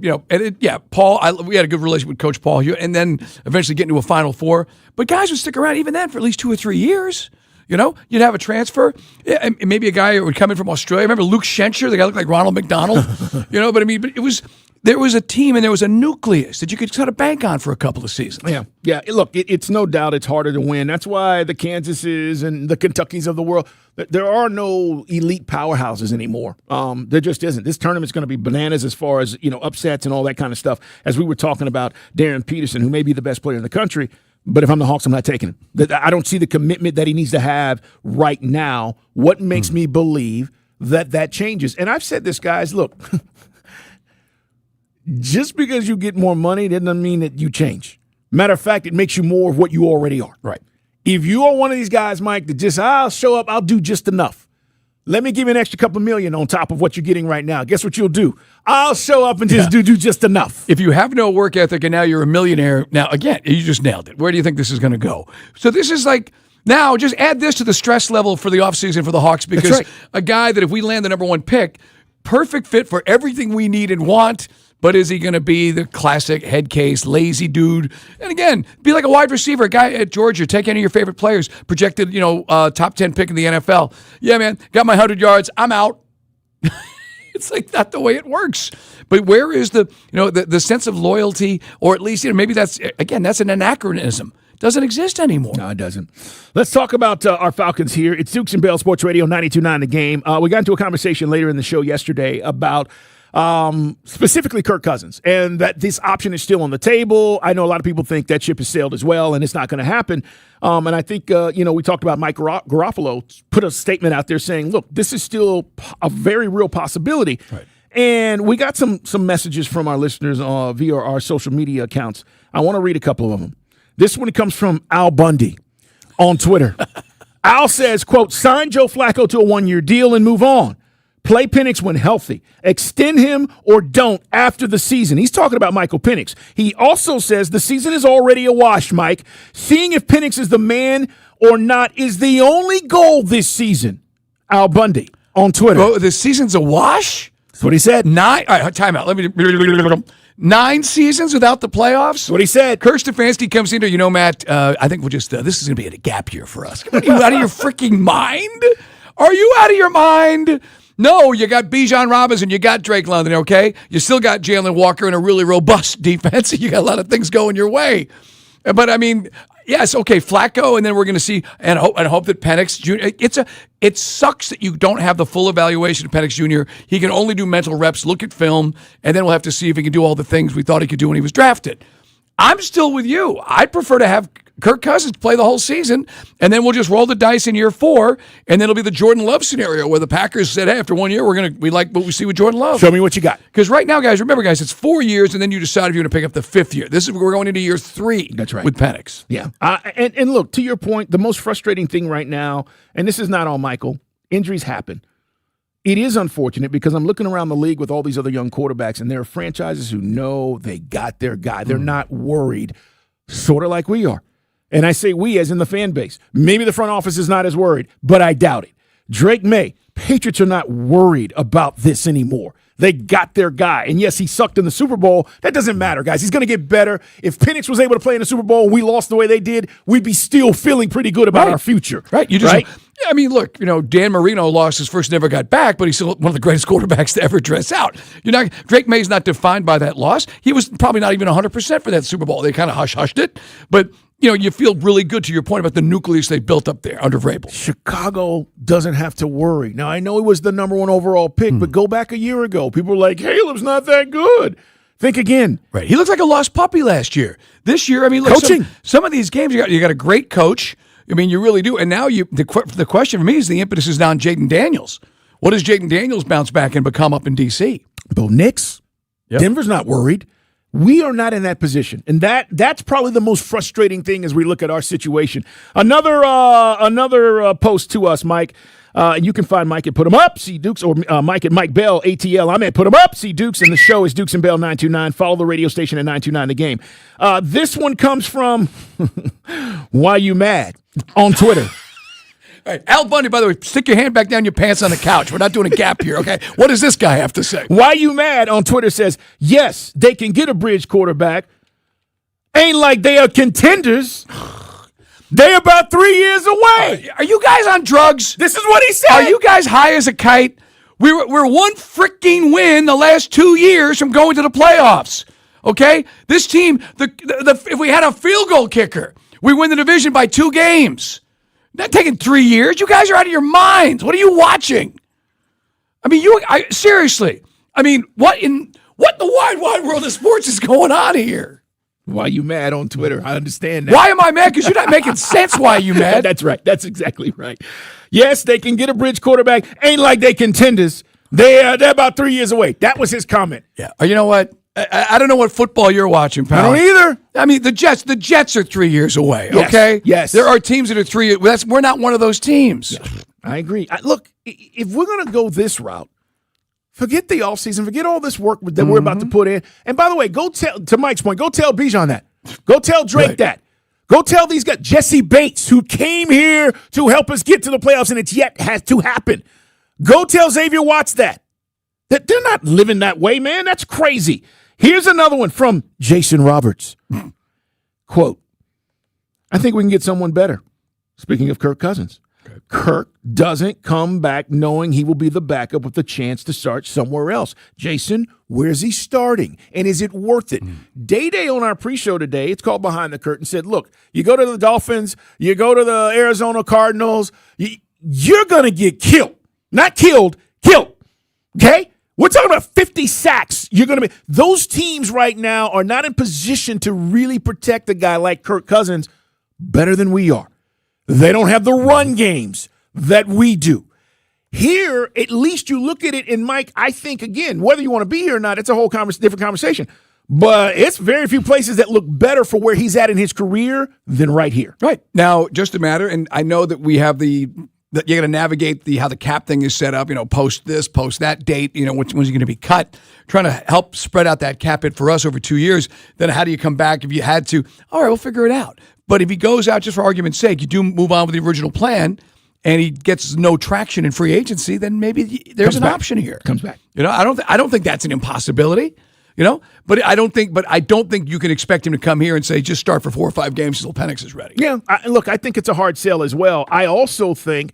Paul, we had a good relationship with Coach Paul, and then eventually get into a Final Four. But guys would stick around even then for at least 2 or 3 years. You'd have a transfer. Yeah, maybe a guy would come in from Australia. Remember Luke Schencher, the guy looked like Ronald McDonald. There was a team and there was a nucleus that you could sort of bank on for a couple of seasons. Yeah. Look, it's no doubt it's harder to win. That's why the Kansases and the Kentuckys of the world, there are no elite powerhouses anymore. There just isn't. This tournament's going to be bananas as far as upsets and all that kind of stuff. As we were talking about Darren Peterson, who may be the best player in the country. But if I'm the Hawks, I'm not taking him. I don't see the commitment that he needs to have right now. What makes me believe that changes? And I've said this, guys, look, just because you get more money doesn't mean that you change. Matter of fact, it makes you more of what you already are. Right. If you are one of these guys, Mike, that just, I'll show up, I'll do just enough. Let me give you an extra couple million on top of what you're getting right now. Guess what you'll do? I'll show up and just do just enough. If you have no work ethic and now you're a millionaire, now, again, you just nailed it. Where do you think this is going to go? So this is like, now just add this to the stress level for the offseason for the Hawks, because a guy that if we land the number one pick, perfect fit for everything we need and want, but is he going to be the classic head case, lazy dude? And again, be like a wide receiver, a guy at Georgia. Take any of your favorite players, projected, top 10 pick in the NFL. Yeah, man, got my 100 yards. I'm out. It's like not the way it works. But where is the sense of loyalty, or at least maybe that's an anachronism. Doesn't exist anymore. No, it doesn't. Let's talk about our Falcons here. It's Dukes and Bell Sports Radio 92.9 The Game. We got into a conversation later in the show yesterday about specifically Kirk Cousins, and that this option is still on the table. I know a lot of people think that ship has sailed as well, and it's not going to happen. And I think, we talked about Mike Garofalo put a statement out there saying, look, this is still a very real possibility. Right. And we got some messages from our listeners via our social media accounts. I want to read a couple of them. This one comes from Al Bundy on Twitter. Al says, quote, sign Joe Flacco to a 1-year deal and move on. Play Penix when healthy. Extend him or don't after the season. He's talking about Michael Penix. He also says the season is already a wash, Mike. Seeing if Penix is the man or not is the only goal this season. Al Bundy on Twitter. Oh, the season's a wash? That's what he said. All right, time out. 9 seasons without the playoffs? That's what he said. Kirk Stefanski comes in here, Matt, I think we'll just, this is going to be a gap year for us. Are you out of your freaking mind? Are you out of your mind? No, you got Bijan Robinson, you got Drake London, okay? You still got Jalen Walker and a really robust defense. You got a lot of things going your way. But, yes, okay, Flacco, and then we're going to see and hope that Penix Jr. It sucks that you don't have the full evaluation of Penix Jr. He can only do mental reps, look at film, and then we'll have to see if he can do all the things we thought he could do when he was drafted. I'm still with you. I'd prefer to have Kirk Cousins play the whole season, and then we'll just roll the dice in year 4, and then it'll be the Jordan Love scenario where the Packers said, hey, after 1 year, we like what we see with Jordan Love. Show me what you got. Because right now, remember, it's 4 years, and then you decide if you're going to pick up the 5th year. We're going into year 3. That's right. With Penix. Yeah. And look, to your point, the most frustrating thing right now, and this is not all Michael, injuries happen. It is unfortunate because I'm looking around the league with all these other young quarterbacks, and there are franchises who know they got their guy. They're not worried, sort of like we are. And I say we as in the fan base. Maybe the front office is not as worried, but I doubt it. Drake May, Patriots are not worried about this anymore. They got their guy. And yes, he sucked in the Super Bowl. That doesn't matter, guys. He's going to get better. If Penix was able to play in the Super Bowl and we lost the way they did, we'd be still feeling pretty good about our future. Right. Look, Dan Marino lost his first, never got back, but he's still one of the greatest quarterbacks to ever dress out. Drake May's not defined by that loss. He was probably not even 100% for that Super Bowl. They kind of hush-hushed it. But you feel really good to your point about the nucleus they built up there under Vrabel. Chicago doesn't have to worry. Now, I know it was the number 1 overall pick, but go back a year ago. People were like, Caleb's not that good. Think again. Right. He looks like a lost puppy last year. This year, look, coaching. Some of these games, you got a great coach. You really do. And now the question for me is the impetus is now on Jaden Daniels. What does Jaden Daniels bounce back and become up in D.C.? Bo Nix. Yep. Denver's not worried. We are not in that position, and that's probably the most frustrating thing as we look at our situation. Another post to us, Mike. You can find Mike at Put 'em Up, see Dukes, or Mike at Mike Bell, ATL. I'm at Put 'em Up, see Dukes, and the show is Dukes and Bell 929. Follow the radio station at 929 The Game. This one comes from Why You Mad on Twitter. All right, Al Bundy, by the way, stick your hand back down your pants on the couch. We're not doing a gap here, okay? What does this guy have to say? Why You Mad on Twitter says, yes, they can get a bridge quarterback. Ain't like they are contenders. They about 3 years away. Are you guys on drugs? This is what he said. Are you guys high as a kite? We're one freaking win the last 2 years from going to the playoffs, okay? This team, if we had a field goal kicker, we win the division by 2 games. Not taking 3 years. You guys are out of your minds. What are you watching? Seriously. What in the wide world of sports is going on here? Why you mad on Twitter? I understand that. Why am I mad? Because you're not making sense why you mad. That's right. That's exactly right. Yes, they can get a bridge quarterback. Ain't like they contenders. They're about 3 years away. That was his comment. Yeah. You know what? I don't know what football you're watching, pal. I don't either. I mean, the Jets are 3 years away, Yes, okay? yes. There are teams that are 3 years. We're not one of those teams. Yeah, I agree. Look, if we're going to go this route, forget the offseason, forget all this work that we're about to put in. And by the way, go tell, to Mike's point, go tell Bijan that. Go tell Drake that. Go tell these guys, Jesse Bates, who came here to help us get to the playoffs, and it's yet has to happen. Go tell Xavier Watts that they're not living that way, man. That's crazy. Here's another one from Jason Roberts. Quote, I think we can get someone better. Speaking of Kirk Cousins. Kirk doesn't come back knowing he will be the backup with the chance to start somewhere else. Jason, where's he starting? And is it worth it? Day on our pre-show today, it's called Behind the Curtain, said, look, you go to the Dolphins, you go to the Arizona Cardinals, you're going to get killed. Not killed, killed. Okay? We're talking about 50 sacks. You're going to be. Those teams right now are not in position to really protect a guy like Kirk Cousins better than we are. They don't have the run games that we do. Here, at least you look at it, and Mike, I think, again, whether you want to be here or not, it's a whole different conversation. But it's very few places that look better for where he's at in his career than right here. Right. Now, just a matter, and I know that we have that you got to navigate how the cap thing is set up, post this, post that date, when's he going to be cut, trying to help spread out that cap hit for us over 2 years. Then how do you come back if you had to? All right, we'll figure it out. But if he goes out, just for argument's sake, you do move on with the original plan and he gets no traction in free agency, then maybe there's an option here. Comes back. I don't think that's an impossibility. But I don't think you can expect him to come here and say just start for 4 or 5 games until Penix is ready. Yeah, look, I think it's a hard sell as well. I also think,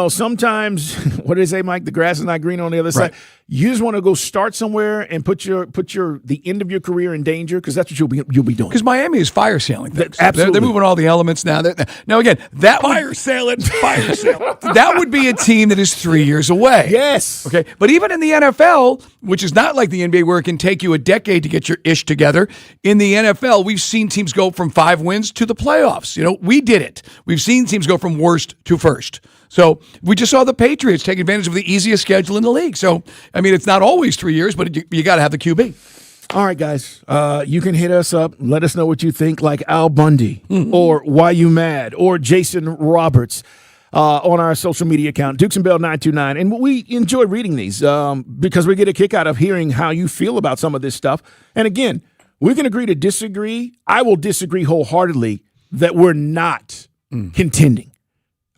sometimes what do they say, Mike? The grass is not green on the other side. You just want to go start somewhere and put the end of your career in danger because that's what you'll be doing. Because Miami is fire sailing things. Absolutely, they're moving all the elements now. Now again, that fire sailing. That would be a team that is 3 years away. Yes. Okay. But even in the NFL, which is not like the NBA where it can take you a decade to get your ish together, in the NFL, we've seen teams go from 5 wins to the playoffs. We did it. We've seen teams go from worst to first. So we just saw the Patriots take advantage of the easiest schedule in the league. So, I mean, it's not always 3 years, but you got to have the QB. All right, guys, you can hit us up. Let us know what you think, like Al Bundy or Why You Mad or Jason Roberts on our social media account, Dukes and Bell 929. And we enjoy reading these because we get a kick out of hearing how you feel about some of this stuff. And again, we can agree to disagree. I will disagree wholeheartedly that we're not contending,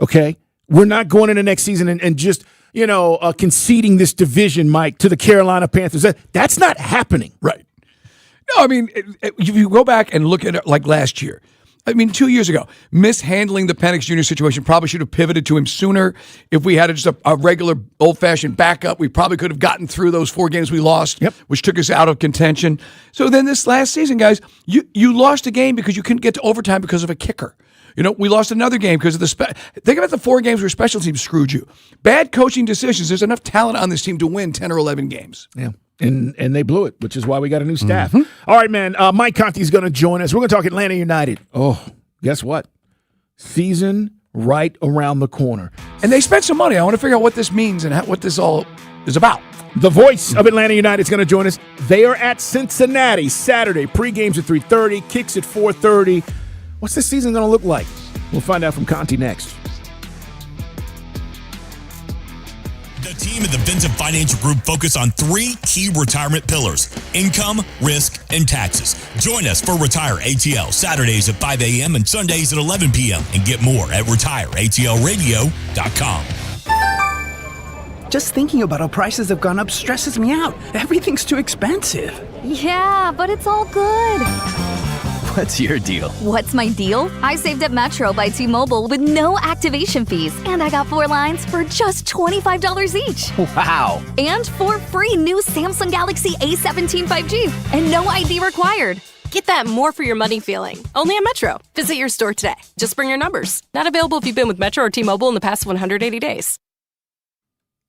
okay? We're not going into next season and just, conceding this division, Mike, to the Carolina Panthers. That's not happening. Right. No, I mean, if you go back and look at it like last year, 2 years ago, mishandling the Penix Jr. situation, probably should have pivoted to him sooner. If we had just a regular old-fashioned backup, we probably could have gotten through those 4 games we lost, which took us out of contention. So then this last season, guys, you lost a game because you couldn't get to overtime because of a kicker. We lost another game because of think about the 4 games where special teams screwed you. Bad coaching decisions. There's enough talent on this team to win 10 or 11 games. Yeah. And they blew it, which is why we got a new staff. All right, man. Mike Conti's going to join us. We're going to talk Atlanta United. Oh, guess what? Season right around the corner. And they spent some money. I want to figure out what this means and what this all is about. The voice of Atlanta United is going to join us. They are at Cincinnati Saturday. Pre-games at 3:30, kicks at 4:30. What's this season going to look like? We'll find out from Conti next. The team at the Vincent Financial Group focus on 3 key retirement pillars: income, risk, and taxes. Join us for Retire ATL Saturdays at 5 a.m. and Sundays at 11 p.m. and get more at retireatlradio.com. Just thinking about how prices have gone up stresses me out. Everything's too expensive. Yeah, but it's all good. What's your deal? What's my deal? I saved at Metro by T-Mobile with no activation fees. And I got 4 lines for just $25 each. Wow. And 4 free new Samsung Galaxy A17 5G. And no ID required. Get that more for your money feeling. Only at Metro. Visit your store today. Just bring your numbers. Not available if you've been with Metro or T-Mobile in the past 180 days.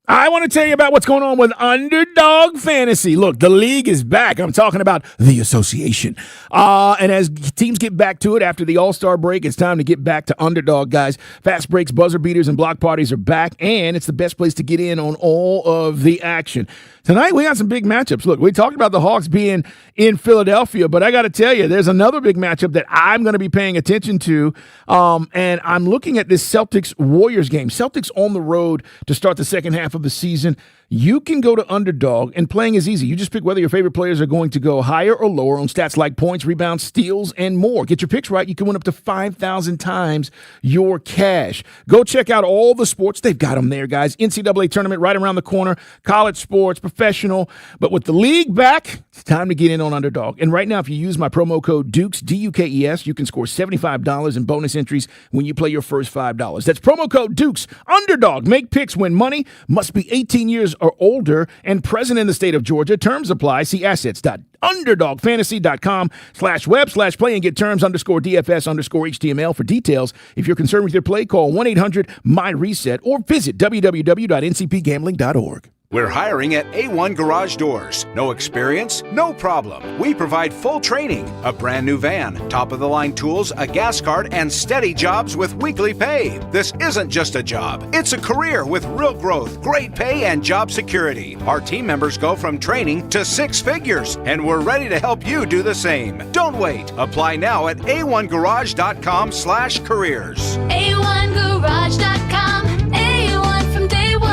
I want to tell you about what's going on with Underdog Fantasy. Look, the league is back. I'm talking about the association. And as teams get back to it after the All-Star break, it's time to get back to Underdog, guys. Fast breaks, buzzer beaters, and block parties are back, and it's the best place to get in on all of the action. Tonight, we got some big matchups. Look, we talked about the Hawks being in Philadelphia, but I got to tell you, there's another big matchup that I'm going to be paying attention to, and I'm looking at this Celtics-Warriors game. Celtics on the road to start the second half of the season. You can go to Underdog, and playing is easy. You just pick whether your favorite players are going to go higher or lower on stats like points, rebounds, steals, and more. Get your picks right. You can win up to 5,000 times your cash. Go check out all the sports. They've got them there, guys. NCAA tournament right around the corner, college sports, professional. But with the league back, it's time to get in on Underdog. And right now, if you use my promo code DUKES, D-U-K-E-S, you can score $75 in bonus entries when you play your first $5. That's promo code DUKES. Underdog. Make picks, win money. Must be 18 years or older and present in the state of Georgia. Terms apply. See assets.underdogfantasy.com/web/play and get terms _DFS_HTML for details. If you're concerned with your play, call 1-800-MY-RESET or visit www.ncpgambling.org. We're hiring at A1 Garage Doors. No experience? No problem. We provide full training, a brand new van, top-of-the-line tools, a gas card, and steady jobs with weekly pay. This isn't just a job. It's a career with real growth, great pay, and job security. Our team members go from training to 6 figures, and we're ready to help you do the same. Don't wait. Apply now at a1garage.com/careers. A1garage.com. A1 from day one.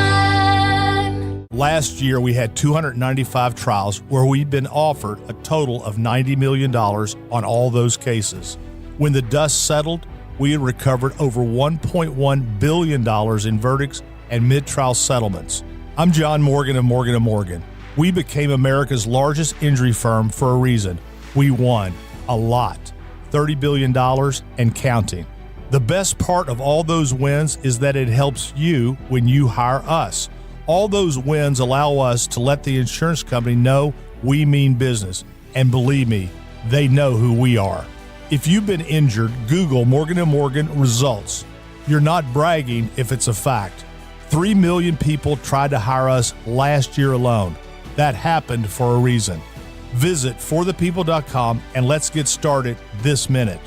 Last year, we had 295 trials where we'd been offered a total of $90 million on all those cases. When the dust settled, we had recovered over $1.1 billion in verdicts and mid-trial settlements. I'm John Morgan of Morgan & Morgan. We became America's largest injury firm for a reason. We won a lot, $30 billion and counting. The best part of all those wins is that it helps you when you hire us. All those wins allow us to let the insurance company know we mean business. And believe me, they know who we are. If you've been injured, Google Morgan & Morgan results. You're not bragging if it's a fact. 3 million people tried to hire us last year alone. That happened for a reason. Visit forthepeople.com and let's get started this minute.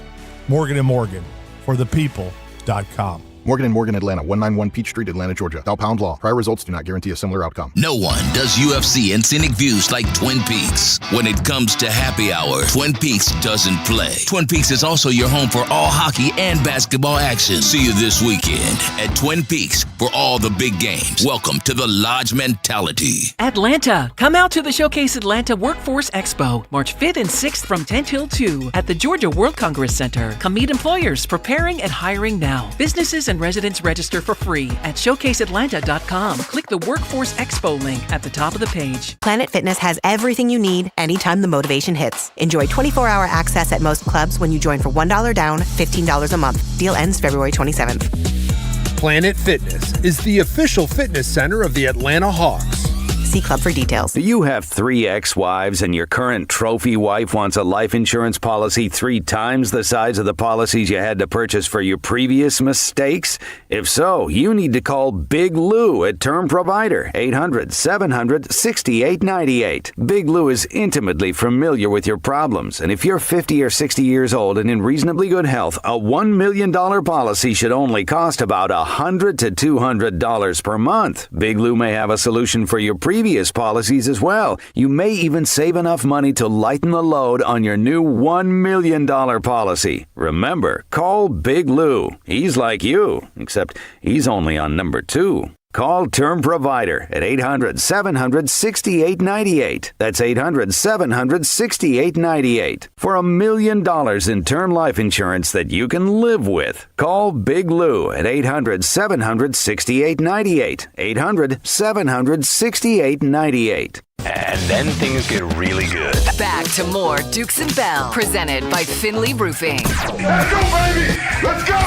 Morgan & Morgan, forthepeople.com. Morgan & Morgan, Atlanta, 191 Peach Street, Atlanta, Georgia. Thou pound law. Prior results do not guarantee a similar outcome. No one does UFC and scenic views like Twin Peaks. When it comes to happy hour, Twin Peaks doesn't play. Twin Peaks is also your home for all hockey and basketball action. See you this weekend at Twin Peaks for all the big games. Welcome to the Lodge mentality. Atlanta. Come out to the Showcase Atlanta Workforce Expo, March 5th and 6th from 10 till 2 at the Georgia World Congress Center. Come meet employers preparing and hiring now. Businesses and residents register for free at showcaseatlanta.com. Click the Workforce Expo link at the top of the page. Planet Fitness has everything you need anytime the motivation hits. Enjoy 24-hour access at most clubs when you join for $1 down, $15 a month. Deal ends February 27th. Planet Fitness is the official fitness center of the Atlanta Hawks. See club for details. Do you have 3 ex-wives and your current trophy wife wants a life insurance policy 3 times the size of the policies you had to purchase for your previous mistakes? If so, you need to call Big Lou at Term Provider, 800-700-6898. Big Lou is intimately familiar with your problems, and if you're 50 or 60 years old and in reasonably good health, a $1 million policy should only cost about $100 to $200 per month. Big Lou may have a solution for your previous policies as well. You may even save enough money to lighten the load on your new $1 million policy. Remember, call Big Lou. He's like you, except he's only on number 2. Call Term Provider at 800-700-6898. That's 800-700-6898. For $1 million in term life insurance that you can live with. Call Big Lou at 800-700-6898. 800-700-6898. And then things get really good. Back to more Dukes and Bell, presented by Finley Roofing. Let's go, baby! Let's go!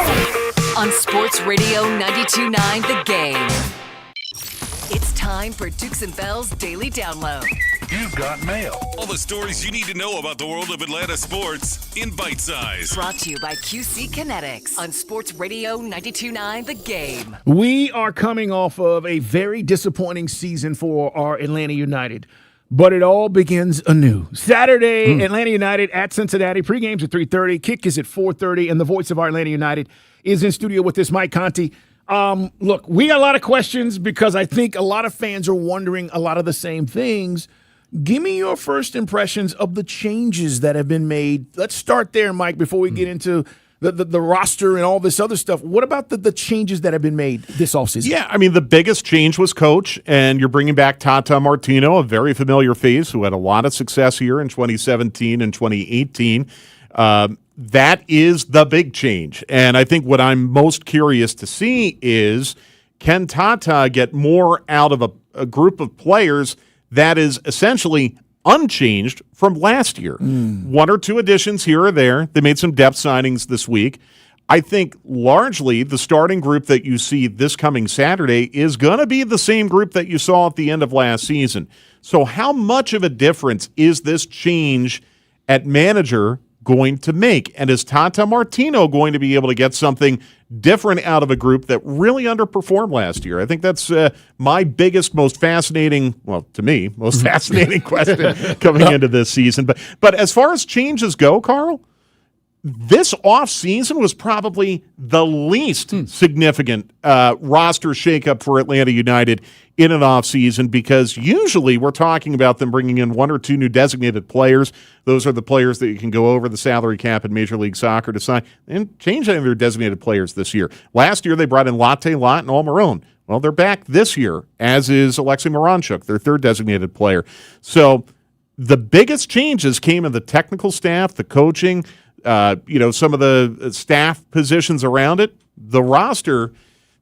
On Sports Radio 92.9 The Game. It's time for Dukes and Bell's Daily Download. You've got mail. All the stories you need to know about the world of Atlanta sports in bite size. Brought to you by QC Kinetics on Sports Radio 92.9 The Game. We are coming off of a very disappointing season for our Atlanta United, but it all begins anew. Saturday, Atlanta United at Cincinnati. Pregame's at 3:30. Kick is at 4:30, and the voice of our Atlanta United is in studio with us, Mike Conti. Look, we got a lot of questions because I think a lot of fans are wondering a lot of the same things. Give me your first impressions of the changes that have been made. Let's start there, Mike, before we get into the roster and all this other stuff. What about the changes that have been made this offseason? Yeah, I mean, the biggest change was coach, and you're bringing back Tata Martino, a very familiar face who had a lot of success here in 2017 and 2018. That is the big change. And I think what I'm most curious to see is, can Tata get more out of a group of players that is essentially unchanged from last year? One or two additions here or there. They made some depth signings this week. I think largely the starting group that you see this coming Saturday is going to be the same group that you saw at the end of last season. So how much of a difference is this change at manager going to make? And is Tata Martino going to be able to get something different out of a group that really underperformed last year? I think that's my biggest, most fascinating, well, to me, most fascinating question coming into this season. But as far as changes go, Carl, this offseason was probably the least significant roster shakeup for Atlanta United in an offseason, because usually we're talking about them bringing in one or two new designated players. Those are the players that you can go over the salary cap in Major League Soccer to sign and change any of their designated players this year. Last year they brought in Latte Lot and Almiron. Well, they're back this year, as is Alexei Moranchuk, their third designated player. So the biggest changes came in the technical staff, the coaching, some of the staff positions around it. The roster,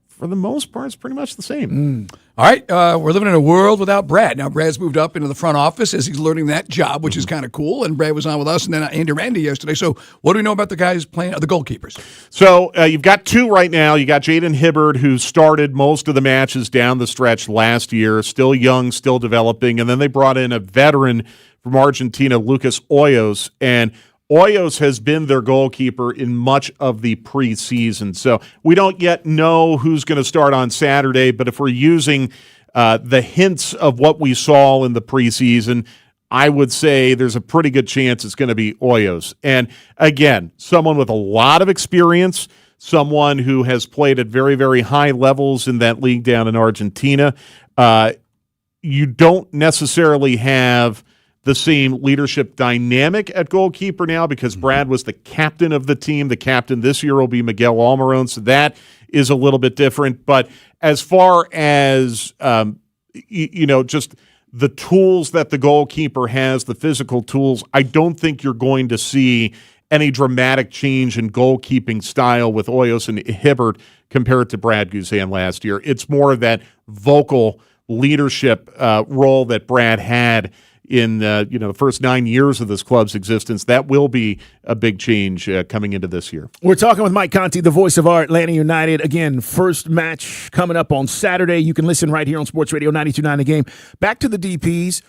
for the most part, is pretty much the same. All right, we're living in a world without Brad. Now, Brad's moved up into the front office as he's learning that job, which is kind of cool. And Brad was on with us, and then Andy Randy yesterday. So what do we know about the guys playing, the goalkeepers? So you've got two right now. You got Jaden Hibbard, who started most of the matches down the stretch last year, still young, still developing. And then they brought in a veteran from Argentina, Lucas Hoyos, and Hoyos has been their goalkeeper in much of the preseason. So we don't yet know who's going to start on Saturday, but if we're using the hints of what we saw in the preseason, I would say there's a pretty good chance it's going to be Hoyos. And again, someone with a lot of experience, someone who has played at very, very high levels in that league down in Argentina. You don't necessarily have the same leadership dynamic at goalkeeper now, because Brad was the captain of the team. The captain this year will be Miguel Almiron, so that is a little bit different. But as far as, just the tools that the goalkeeper has, the physical tools, I don't think you're going to see any dramatic change in goalkeeping style with Hoyos and Hibbert compared to Brad Guzan last year. It's more of that vocal leadership role that Brad had in the first 9 years of this club's existence. That will be a big change coming into this year. We're talking with Mike Conti, the voice of our Atlanta United. Again, first match coming up on Saturday. You can listen right here on Sports Radio 92.9 The Game. Back to the DPs.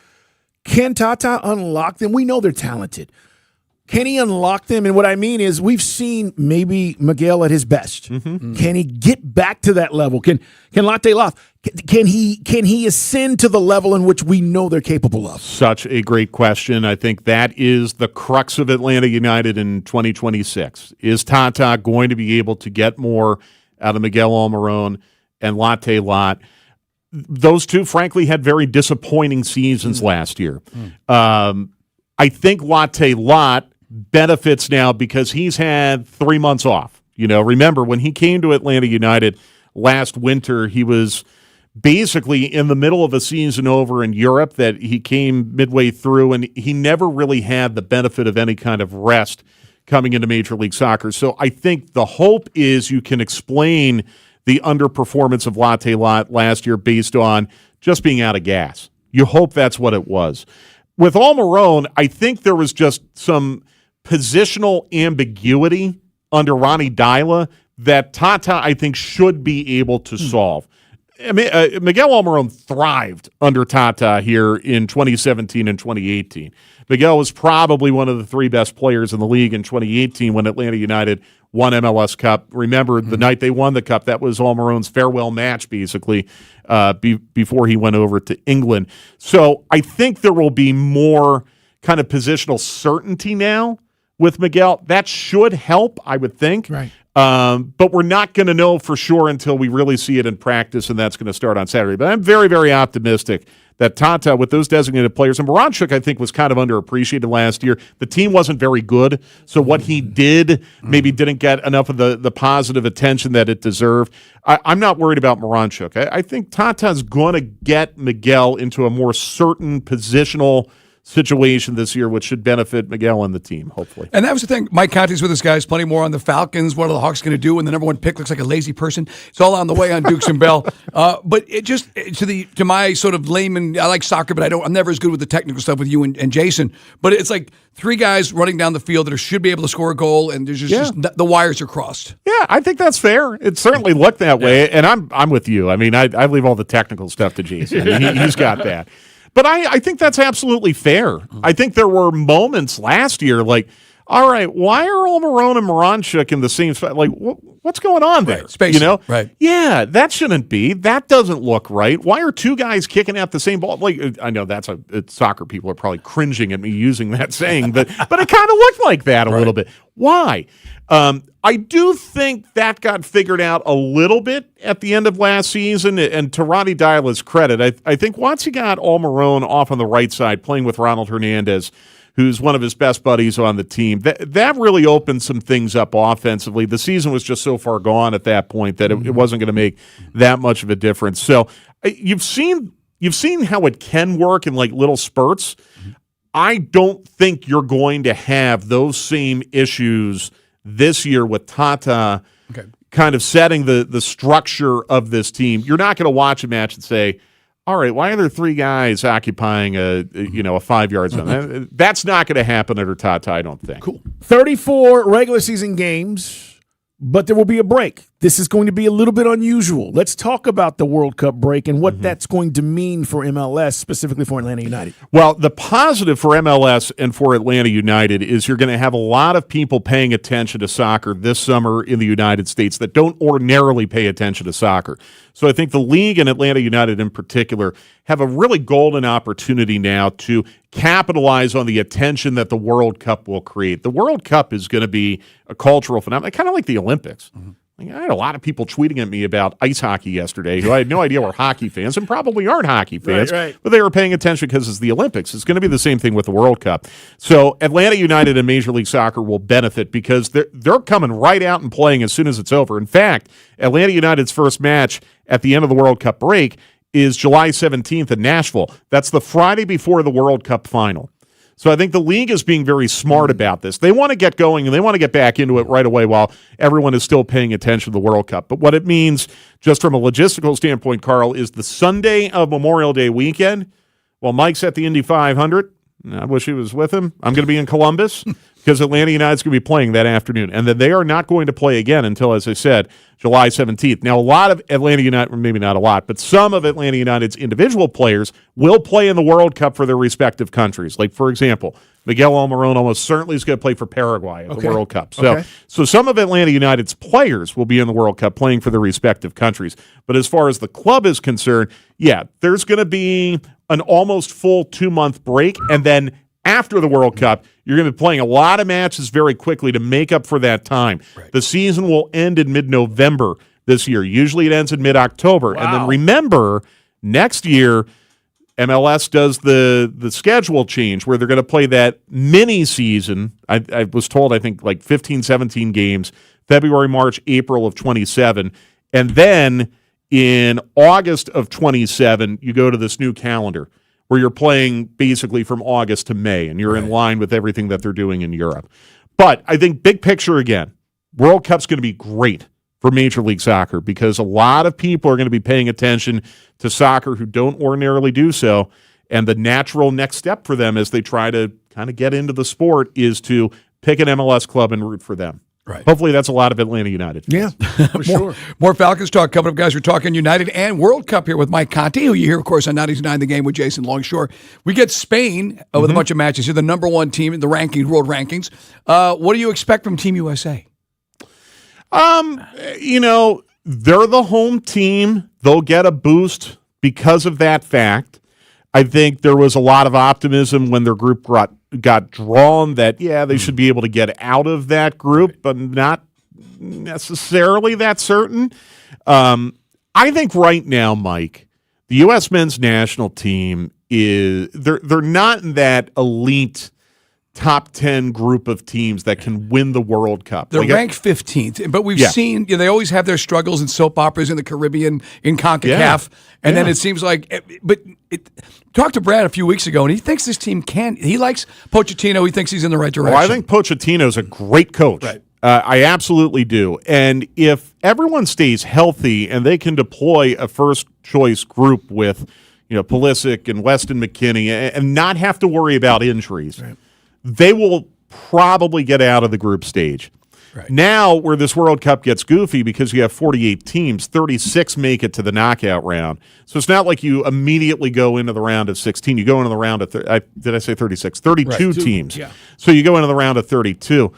Can Tata unlock them? We know they're talented. Can he unlock them? And what I mean is, we've seen maybe Miguel at his best. Can he get back to that level? Can Latte Loth, can he ascend to the level in which we know they're capable of? Such a great question. I think that is the crux of Atlanta United in 2026. Is Tata going to be able to get more out of Miguel Almiron and Latte Lot? Those two, frankly, had very disappointing seasons last year. I think Latte Lot benefits now because he's had 3 months off. Remember, when he came to Atlanta United last winter, he was basically in the middle of a season over in Europe that he came midway through, and he never really had the benefit of any kind of rest coming into Major League Soccer. So I think the hope is you can explain the underperformance of Latte Lot last year based on just being out of gas. You hope that's what it was. With Almiron, I think there was just some positional ambiguity under Ronnie Dyla that Tata, I think, should be able to solve. I mean, Miguel Almiron thrived under Tata here in 2017 and 2018. Miguel was probably one of the three best players in the league in 2018 when Atlanta United won MLS Cup. Remember, the night they won the Cup, that was Almiron's farewell match, basically, before he went over to England. So I think there will be more kind of positional certainty now with Miguel. That should help, I would think. Right. But we're not going to know for sure until we really see it in practice, and that's going to start on Saturday. But I'm very, very optimistic that Tata, with those designated players, and Moranchuk, I think, was kind of underappreciated last year. The team wasn't very good, so what he did maybe didn't get enough of the positive attention that it deserved. I'm not worried about Moranchuk. I think Tata's going to get Miguel into a more certain positional situation this year, which should benefit Miguel and the team, hopefully. And that was the thing. Mike Conte's with us, guys. Plenty more on the Falcons. What are the Hawks going to do? And the number one pick looks like a lazy person. It's all on the way on Dukes and Bell. But it just to my sort of layman, I like soccer, but I'm never as good with the technical stuff with you and Jason. But it's like three guys running down the field that should be able to score a goal, and there's just the wires are crossed. Yeah, I think that's fair. It certainly looked that way, and I'm with you. I mean, I leave all the technical stuff to Jason. He's got that. But I think that's absolutely fair. I think there were moments last year like, all right, why are Almiron and Moranchuk in the same spot? Like, what's going on there? Right, spacing, right. Yeah, that shouldn't be. That doesn't look right. Why are two guys kicking at the same ball? Like, I know soccer people are probably cringing at me using that saying, but it kind of looked like that a little bit. Why? I do think that got figured out a little bit at the end of last season, and to Ronnie Dyla's credit, I think once he got Almiron off on the right side, playing with Ronald Hernandez, who's one of his best buddies on the team, that really opened some things up offensively. The season was just so far gone at that point that it wasn't going to make that much of a difference. So you've seen how it can work in like little spurts. I don't think you're going to have those same issues this year with Tata kind of setting the structure of this team. You're not going to watch a match and say, all right, why are there three guys occupying a 5-yard zone? That's not going to happen under Tata, I don't think. Cool. 34 regular season games, but there will be a break. This is going to be a little bit unusual. Let's talk about the World Cup break and what that's going to mean for MLS, specifically for Atlanta United. Well, the positive for MLS and for Atlanta United is you're going to have a lot of people paying attention to soccer this summer in the United States that don't ordinarily pay attention to soccer. So I think the league and Atlanta United in particular have a really golden opportunity now to capitalize on the attention that the World Cup will create. The World Cup is going to be a cultural phenomenon, kind of like the Olympics. I had a lot of people tweeting at me about ice hockey yesterday who I had no idea were hockey fans and probably aren't hockey fans, but they were paying attention because it's the Olympics. It's going to be the same thing with the World Cup. So Atlanta United and Major League Soccer will benefit because they're coming right out and playing as soon as it's over. In fact, Atlanta United's first match at the end of the World Cup break is July 17th in Nashville. That's the Friday before the World Cup final. So I think the league is being very smart about this. They want to get going and they want to get back into it right away while everyone is still paying attention to the World Cup. But what it means, just from a logistical standpoint, Carl, is the Sunday of Memorial Day weekend, while Mike's at the Indy 500, I wish he was with him, I'm going to be in Columbus because Atlanta United's going to be playing that afternoon. And then they are not going to play again until, as I said, July 17th. Now, a lot of Atlanta United, maybe not a lot, but some of Atlanta United's individual players will play in the World Cup for their respective countries. Like, for example, Miguel Almiron almost certainly is going to play for Paraguay at the World Cup. So some of Atlanta United's players will be in the World Cup playing for their respective countries. But as far as the club is concerned, there's going to be an almost full 2-month break, and then after the World Cup, you're going to be playing a lot of matches very quickly to make up for that time. The season will end in mid-November this year. Usually it ends in mid-October. And then remember, next year, MLS does the schedule change where they're going to play that mini season. I was told, I think, like 15, 17 games, February, March, April of 27. And then in August of 27, you go to this new calendar where you're playing basically from August to May, and you're in line with everything that they're doing in Europe. But I think big picture again, World Cup's going to be great for Major League Soccer because a lot of people are going to be paying attention to soccer who don't ordinarily do so, and the natural next step for them as they try to kind of get into the sport is to pick an MLS club and root for them. Right. Hopefully that's a lot of Atlanta United. Yeah, for sure. More Falcons talk coming up, guys. We're talking United and World Cup here with Mike Conti, who you hear, of course, on 92.9 The Game with Jason Longshore. We get Spain with a bunch of matches here, the number one team in the world rankings. What do you expect from Team USA? You know, they're the home team. They'll get a boost because of that fact. I think there was a lot of optimism when their group got drawn that, they should be able to get out of that group, but not necessarily that certain. I think right now, Mike, the U.S. men's national team they're not in that elite top 10 group of teams that can win the World Cup. They're ranked 15th, but we've seen they always have their struggles in soap operas in the Caribbean, in CONCACAF, and then it seems like talked to Brad a few weeks ago, and he thinks this team he likes Pochettino. He thinks he's in the right direction. Well, I think Pochettino's a great coach. Right. I absolutely do. And if everyone stays healthy and they can deploy a first-choice group with, Pulisic and Weston McKennie and not have to worry about injuries, they will probably get out of the group stage. Right. Now, where this World Cup gets goofy because you have 48 teams, 36 make it to the knockout round. So it's not like you immediately go into the round of 16. You go into the round of did I say 36? 32 teams. Yeah. So you go into the round of 32.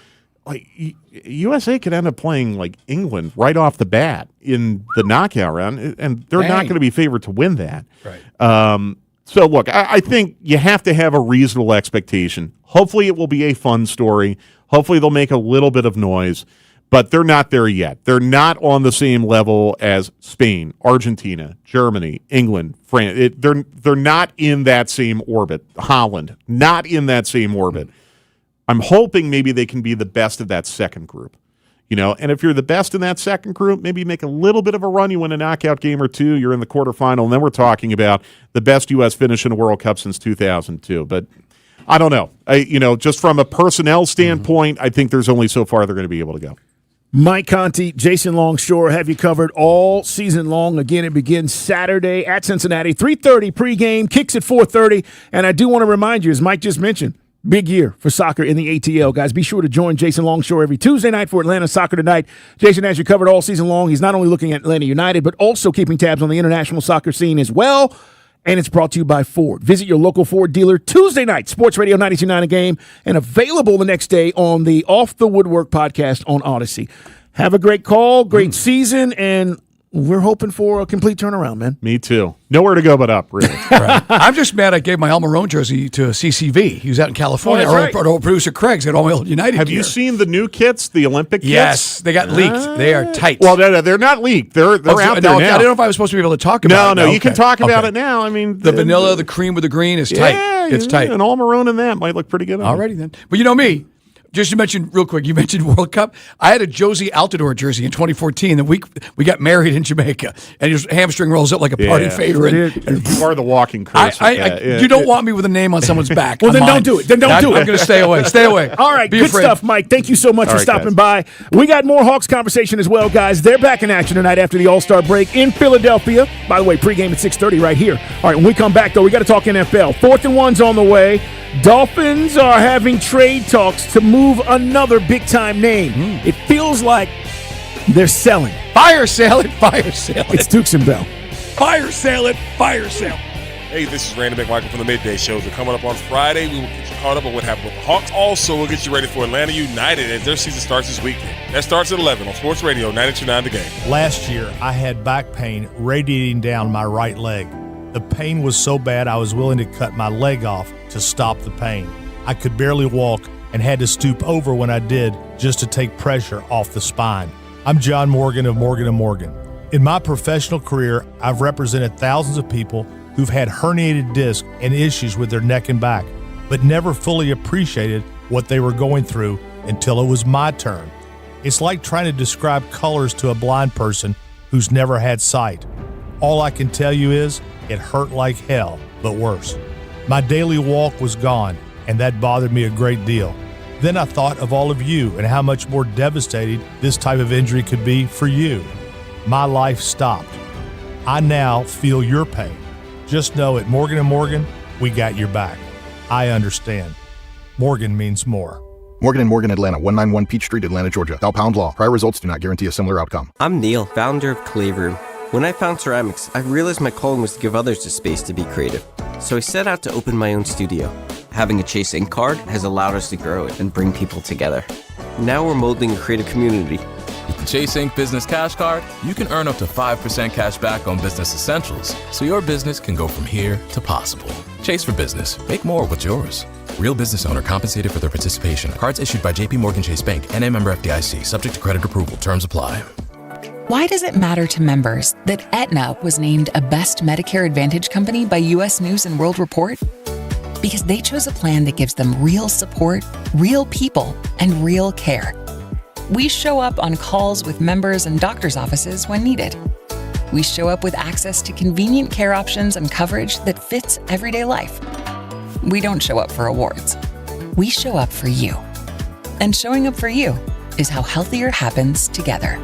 Like USA could end up playing like England right off the bat in the knockout round, and they're not going to be favored to win that. Right. So, look, I think you have to have a reasonable expectation. Hopefully it will be a fun story. Hopefully they'll make a little bit of noise, but they're not there yet. They're not on the same level as Spain, Argentina, Germany, England, France. They're not in that same orbit. Holland, not in that same orbit. I'm hoping maybe they can be the best of that second group. And if you're the best in that second group, maybe you make a little bit of a run. You win a knockout game or two. You're in the quarterfinal, and then we're talking about the best U.S. finish in a World Cup since 2002. But I don't know. Just from a personnel standpoint, I think there's only so far they're going to be able to go. Mike Conti, Jason Longshore have you covered all season long. Again, it begins Saturday at Cincinnati, 3:30 pregame, kicks at 4:30. And I do want to remind you, as Mike just mentioned, big year for soccer in the ATL, guys. Be sure to join Jason Longshore every Tuesday night for Atlanta Soccer Tonight. Jason has you covered all season long. He's not only looking at Atlanta United, but also keeping tabs on the international soccer scene as well. And it's brought to you by Ford. Visit your local Ford dealer Tuesday night, Sports Radio 92.9 A Game, and available the next day on the Off the Woodwork podcast on Odyssey. Have a great call, great season, and we're hoping for a complete turnaround, man. Me too. Nowhere to go but up, really. Right. I'm just mad I gave my El Marrone jersey to CCV. He was out in California. Our old producer Craig's got all my old United Have gear. you seen the new kits, the Olympic kits? Yes, they got leaked. They are tight. Well, they're not leaked. They're out there now. I don't know if I was supposed to be able to talk about it. No, you can talk about it now. I mean, the vanilla, the cream with the green is tight. It's tight. And all maroon in that might look pretty good. Alrighty then. But you know me. Just to mention real quick, you mentioned World Cup. I had a Josie Altidore jersey in 2014. The week we got married in Jamaica, and his hamstring rolls up like a party favor. And you are the walking curse. You don't want me with a name on someone's back. Well, then don't do it. Then don't do it. I'm going to stay away. Stay away. All right, good stuff, Mike. Thank you so much for stopping by. We got more Hawks conversation as well, guys. They're back in action tonight after the All-Star break in Philadelphia. By the way, pregame at 6:30 right here. All right, when we come back, though, we got to talk NFL. 4th and 1's on the way. Dolphins are having trade talks to move another big-time name. It feels like they're selling. Fire sale it, fire sale it. It's Dukes and Bell. Fire sale it, fire sale. Hey, this is Randy McMichael from the Midday Shows. We're coming up on Friday. We will get you caught up on what happened with the Hawks. Also, we'll get you ready for Atlanta United as their season starts this weekend. That starts at 11 on Sports Radio 92.9 The Game. Last year, I had back pain radiating down my right leg. The pain was so bad I was willing to cut my leg off to stop the pain. I could barely walk and had to stoop over when I did just to take pressure off the spine. I'm John Morgan of Morgan & Morgan. In my professional career, I've represented thousands of people who've had herniated discs and issues with their neck and back, but never fully appreciated what they were going through until it was my turn. It's like trying to describe colors to a blind person who's never had sight. All I can tell you is it hurt like hell, but worse. My daily walk was gone, and that bothered me a great deal. Then I thought of all of you and how much more devastating this type of injury could be for you. My life stopped. I now feel your pain. Just know at Morgan & Morgan, we got your back. I understand. Morgan means more. Morgan & Morgan Atlanta, 191 Peach Street, Atlanta, Georgia. Thou pound law. Prior results do not guarantee a similar outcome. I'm Neil, founder of Clay Room. When I found ceramics, I realized my calling was to give others the space to be creative. So I set out to open my own studio. Having a Chase Ink card has allowed us to grow it and bring people together. Now we're molding a creative community. With the Chase Ink Business Cash Card, you can earn up to 5% cash back on business essentials, so your business can go from here to possible. Chase for Business. Make more with yours. Real business owner compensated for their participation. Cards issued by J.P. Morgan Chase Bank, N.A. member FDIC. Subject to credit approval. Terms apply. Why does it matter to members that Aetna was named a Best Medicare Advantage company by U.S. News & World Report? Because they chose a plan that gives them real support, real people, and real care. We show up on calls with members and doctors' offices when needed. We show up with access to convenient care options and coverage that fits everyday life. We don't show up for awards. We show up for you. And showing up for you is how healthier happens together.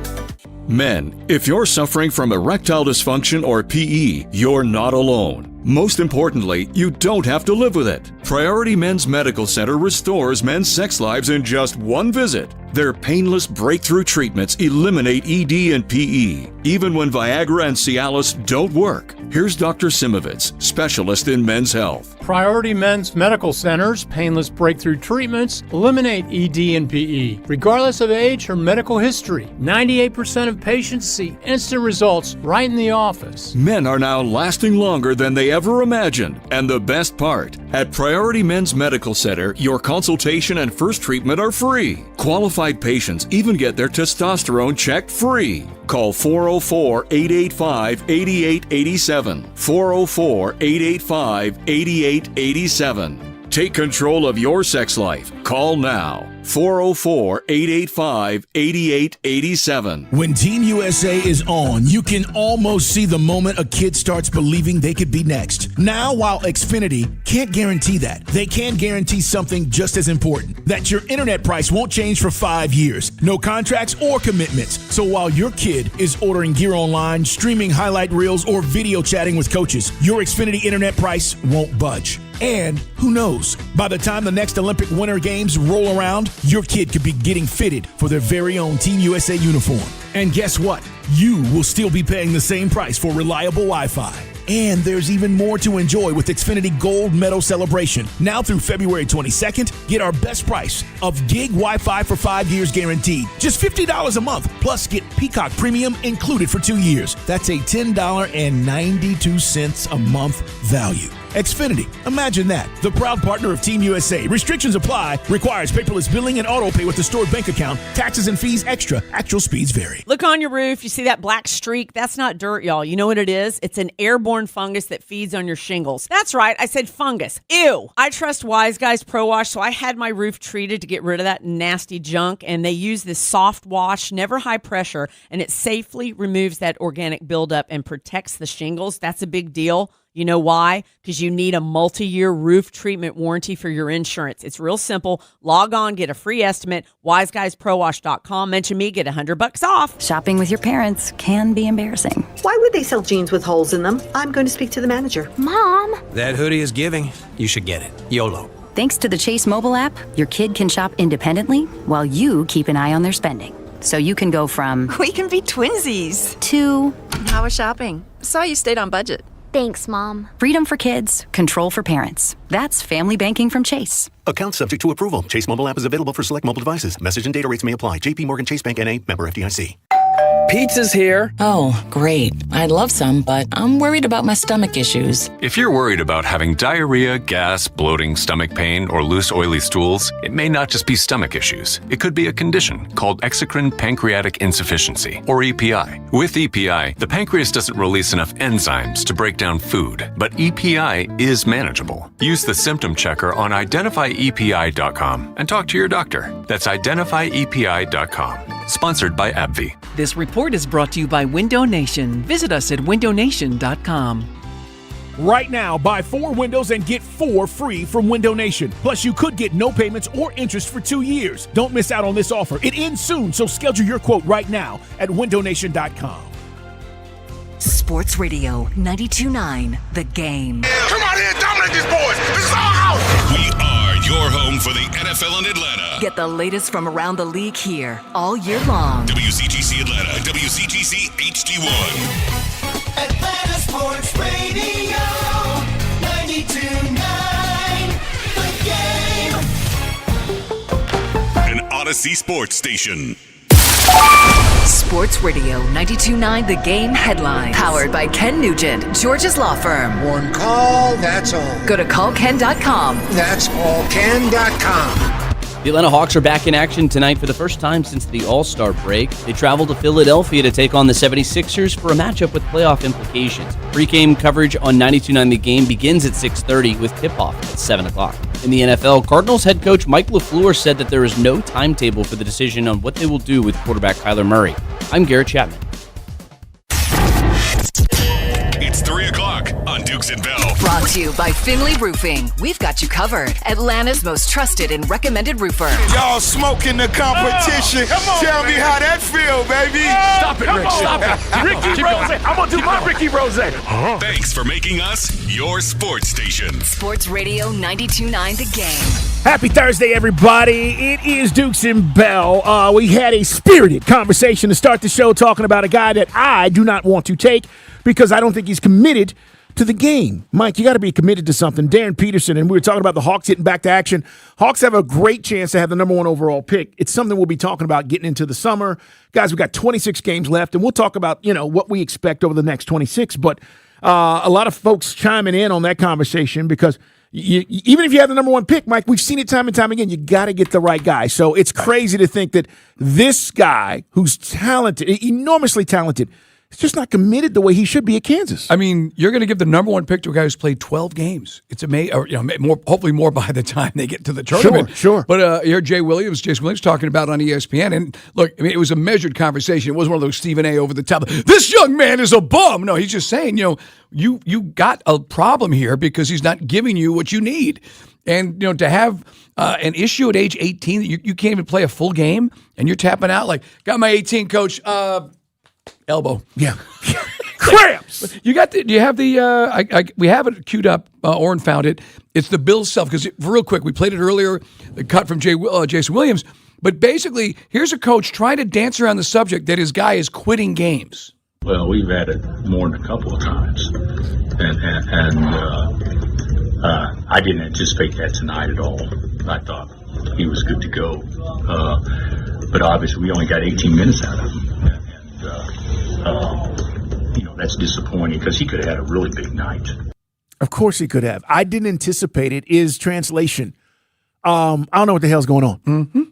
Men, if you're suffering from erectile dysfunction or PE, you're not alone. Most importantly, you don't have to live with it. Priority Men's Medical Center restores men's sex lives in just one visit. Their painless breakthrough treatments eliminate ED and PE, even when Viagra and Cialis don't work. Here's Dr. Simovitz, specialist in men's health. Priority Men's Medical Center's painless breakthrough treatments eliminate ED and PE, regardless of age or medical history. 98% of patients see instant results right in the office. Men are now lasting longer than they ever imagined. And the best part, at Priority Men's Medical Center, your consultation and first treatment are free. Qualified patients even get their testosterone checked free. Call 404-885-8887. 404-885-8887. Take control of your sex life. Call now. 404-885-8887. When Team USA is on, you can almost see the moment a kid starts believing they could be next. Now, while Xfinity can't guarantee that, they can guarantee something just as important, that your internet price won't change for 5 years. No contracts or commitments. So while your kid is ordering gear online, streaming highlight reels, or video chatting with coaches, your Xfinity internet price won't budge. And who knows, by the time the next Olympic Winter Games roll around, your kid could be getting fitted for their very own Team USA uniform. And guess what? You will still be paying the same price for reliable Wi-Fi. And there's even more to enjoy with Xfinity Gold Medal Celebration. Now through February 22nd, get our best price of gig Wi-Fi for 5 years guaranteed. Just $50 a month, plus get Peacock Premium included for 2 years. That's a $10.92 a month value. Xfinity, imagine that. The proud partner of Team USA. Restrictions apply. Requires paperless billing and auto pay with a stored bank account. Taxes and fees extra. Actual speeds vary. Look on your roof. You see that black streak? That's not dirt, y'all. You know what it is? It's an airborne fungus that feeds on your shingles. That's right. I said fungus. Ew. I trust Wise Guys Pro Wash, so I had my roof treated to get rid of that nasty junk, and they use this soft wash, never high pressure, and it safely removes that organic buildup and protects the shingles. That's a big deal. You know why? Because you need a multi-year roof treatment warranty for your insurance. It's real simple. Log on, get a free estimate, wiseguysprowash.com. Mention me, get $100 off. Shopping with your parents can be embarrassing. Why would they sell jeans with holes in them? I'm going to speak to the manager. Mom! That hoodie is giving. You should get it. YOLO. Thanks to the Chase mobile app, your kid can shop independently while you keep an eye on their spending. So you can go from... We can be twinsies. ...to... How was shopping? Saw you stayed on budget. Thanks, Mom. Freedom for kids, control for parents. That's family banking from Chase. Account subject to approval. Chase mobile app is available for select mobile devices. Message and data rates may apply. JP Morgan Chase Bank N.A. member FDIC. Pizza's here. Oh, great. I'd love some, but I'm worried about my stomach issues. If you're worried about having diarrhea, gas, bloating, stomach pain, or loose, oily stools, it may not just be stomach issues. It could be a condition called exocrine pancreatic insufficiency, or EPI. With EPI, the pancreas doesn't release enough enzymes to break down food, but EPI is manageable. Use the symptom checker on identifyepi.com and talk to your doctor. That's identifyepi.com. Sponsored by AbbVie. This report is brought to you by Window Nation. Visit us at windownation.com. Right now, buy 4 windows and get 4 free from Window Nation. Plus, you could get no payments or interest for 2 years. Don't miss out on this offer. It ends soon, so schedule your quote right now at windownation.com. Sports Radio 92.9 The Game. Come out here and dominate these boys. This is our house. We are your home for the NFL in Atlanta. Get the latest from around the league here all year long. WCTC Atlanta, WCTC HD1. Atlanta Sports Radio, 92.9 The Game. An Odyssey Sports Station. Sports Radio 92.9 The Game headlines. Powered by Ken Nugent, George's law firm. One call, that's all. Go to callken.com. That's allken.com. The Atlanta Hawks are back in action tonight for the first time since the All-Star break. They travel to Philadelphia to take on the 76ers for a matchup with playoff implications. Pre-game coverage on 92.9 The Game begins at 6:30 with tip-off at 7 o'clock. In the NFL, Cardinals head coach Mike LaFleur said that there is no timetable for the decision on what they will do with quarterback Kyler Murray. I'm Garrett Chapman. It's 3 o'clock on Dukes and Bell. Brought to you by Finley Roofing. We've got you covered. Atlanta's most trusted and recommended roofer. Y'all smoking the competition. Tell me how that feel, baby. Stop it, Rick. Stop it. Ricky Rose. I'm going to do my Ricky Rose. Thanks for making us your sports station. Sports Radio 92.9 The Game. Happy Thursday, everybody. It is Dukes and Bell. We had a spirited conversation to start the show talking about a guy that I do not want to take because I don't think he's committed to the game. Mike, you got to be committed to something. Darren Peterson, and we were talking about the Hawks getting back to action. Hawks have a great chance to have the number 1 overall pick. It's something we'll be talking about getting into the summer. Guys, we've got 26 games left, and we'll talk about, what we expect over the next 26. But a lot of folks chiming in on that conversation because even if you have the number 1 pick, Mike, we've seen it time and time again. You got to get the right guy. So it's crazy to think that this guy, who's talented, enormously talented, is just not committed the way he should be at Kansas. I mean, you're going to give the number 1 pick to a guy who's played 12 games. It's amazing, or more, hopefully more by the time they get to the tournament. Sure. But you heard Jason Williams talking about it on ESPN, and look, I mean, it was a measured conversation. It wasn't one of those Stephen A. over the top. This young man is a bum. No, he's just saying, you got a problem here because he's not giving you what you need. And, to have an issue at age 18 that you can't even play a full game and you're tapping out like, got my 18, coach, elbow. Yeah. Cramps. You got the, do you have the, we have it queued up, Oren found it. It's the Bill self, because real quick, we played it earlier, the cut from Jason Williams. But basically, here's a coach trying to dance around the subject that his guy is quitting games. Well, we've had it more than a couple of times. And I didn't anticipate that tonight at all. I thought he was good to go. But obviously, we only got 18 minutes out of him. That's disappointing because he could have had a really big night. Of course he could have. I didn't anticipate it. Is translation. I don't know what the hell's going on. Mm-hmm.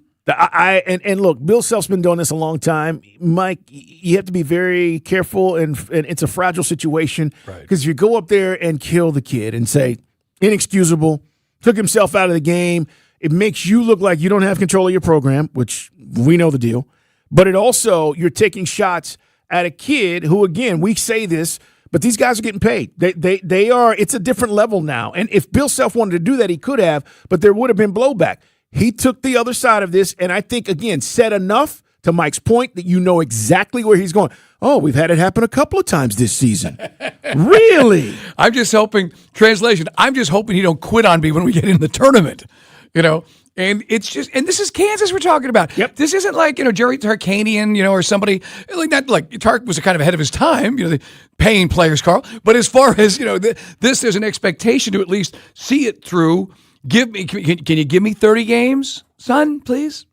And look, Bill Self's been doing this a long time. Mike, you have to be very careful, and it's a fragile situation because if you go up there and kill the kid and say, inexcusable, took himself out of the game, it makes you look like you don't have control of your program, which we know the deal. But it also, you're taking shots at a kid who, again, we say this, but these guys are getting paid. They are, it's a different level now. And if Bill Self wanted to do that, he could have, but there would have been blowback. He took the other side of this, and I think, again, said enough to Mike's point that you know exactly where he's going. Oh, we've had it happen a couple of times this season. Really? I'm just hoping, translation, I'm just hoping he don't quit on me when we get in the tournament, And it's just, and this is Kansas we're talking about. Yep. This isn't like, Jerry Tarkanian, or somebody like that. Like Tark was kind of ahead of his time, the paying players, Carl. But as far as, there's an expectation to at least see it through. Can you give me 30 games, son, please?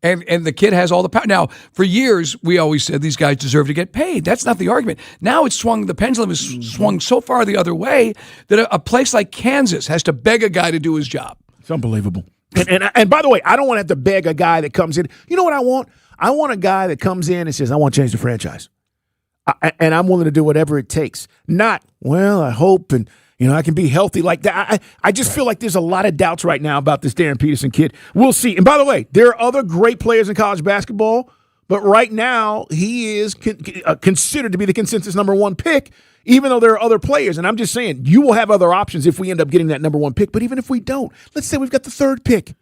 And the kid has all the power. Now, for years, we always said these guys deserve to get paid. That's not the argument. Now the pendulum has swung so far the other way that a place like Kansas has to beg a guy to do his job. It's unbelievable. And by the way, I don't want to have to beg a guy that comes in. You know what I want? I want a guy that comes in and says, I want to change the franchise. And I'm willing to do whatever it takes. Not, I hope, and I can be healthy like that. I just feel like there's a lot of doubts right now about this Darren Peterson kid. We'll see. And by the way, there are other great players in college basketball, but right now he is considered to be the consensus number 1 pick, even though there are other players. And I'm just saying, you will have other options if we end up getting that number 1 pick. But even if we don't, let's say we've got the 3rd pick.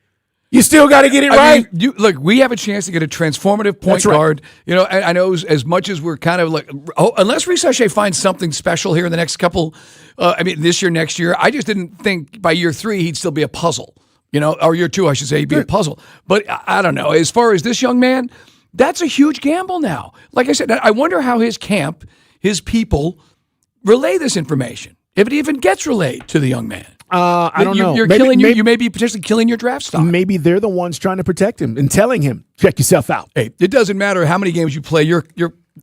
You still got to get it right. Look, we have a chance to get a transformative point guard. I know as much as we're kind of like, unless Reece Sachet finds something special here in the next couple, this year, next year, I just didn't think by year 3 he'd still be a puzzle. or year 2, I should say, he'd be a puzzle. But I don't know. As far as this young man, that's a huge gamble now. Like I said, I wonder how his camp, his people, relay this information, if it even gets relayed to the young man. I don't know. You may be potentially killing your draft stock. Maybe they're the ones trying to protect him and telling him, check yourself out. Hey, it doesn't matter how many games you play. You're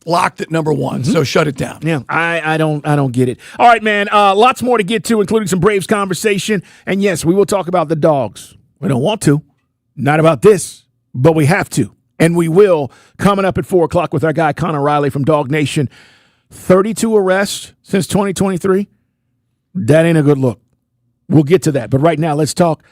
locked at number 1, so shut it down. Yeah, I don't get it. All right, man. Lots more to get to, including some Braves conversation. And yes, we will talk about the Dogs. We don't want to. Not about this, but we have to. And we will, coming up at 4 o'clock with our guy Connor Riley from Dog Nation. 32 arrests since 2023. That ain't a good look. We'll get to that. But right now, let's talk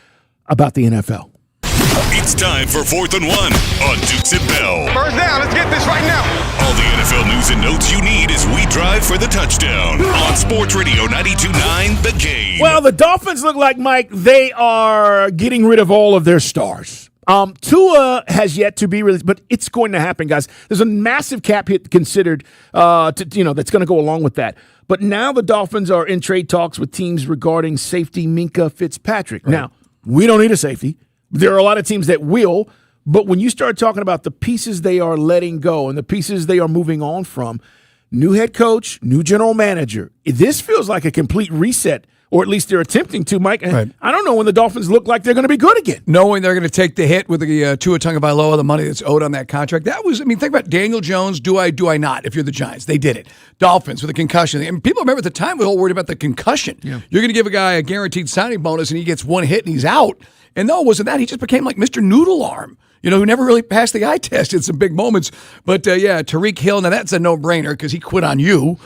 about the NFL. It's time for 4th and 1 on Dukes and Bell. First down, let's get this right now. All the NFL news and notes you need as we drive for the touchdown on Sports Radio 92.9 The Game. Well, the Dolphins look like, Mike, they are getting rid of all of their stars. Tua has yet to be released, but it's going to happen, guys. There's a massive cap hit considered, that's going to go along with that. But now the Dolphins are in trade talks with teams regarding safety Minkah Fitzpatrick. Right. Now, we don't need a safety. There are a lot of teams that will, but when you start talking about the pieces they are letting go and the pieces they are moving on from, new head coach, new general manager, this feels like a complete reset. Or at least they're attempting to, Mike. Right. I don't know when the Dolphins look like they're going to be good again. Knowing they're going to take the hit with the Tua Tagovailoa, the money that's owed on that contract. That was, think about Daniel Jones, do I not, if you're the Giants. They did it. Dolphins with a concussion. And people remember at the time, we were all worried about the concussion. Yeah. You're going to give a guy a guaranteed signing bonus and he gets one hit and he's out. And no, it wasn't that. He just became like Mr. Noodle Arm, who never really passed the eye test in some big moments. But, Tyreek Hill, now that's a no-brainer because he quit on you.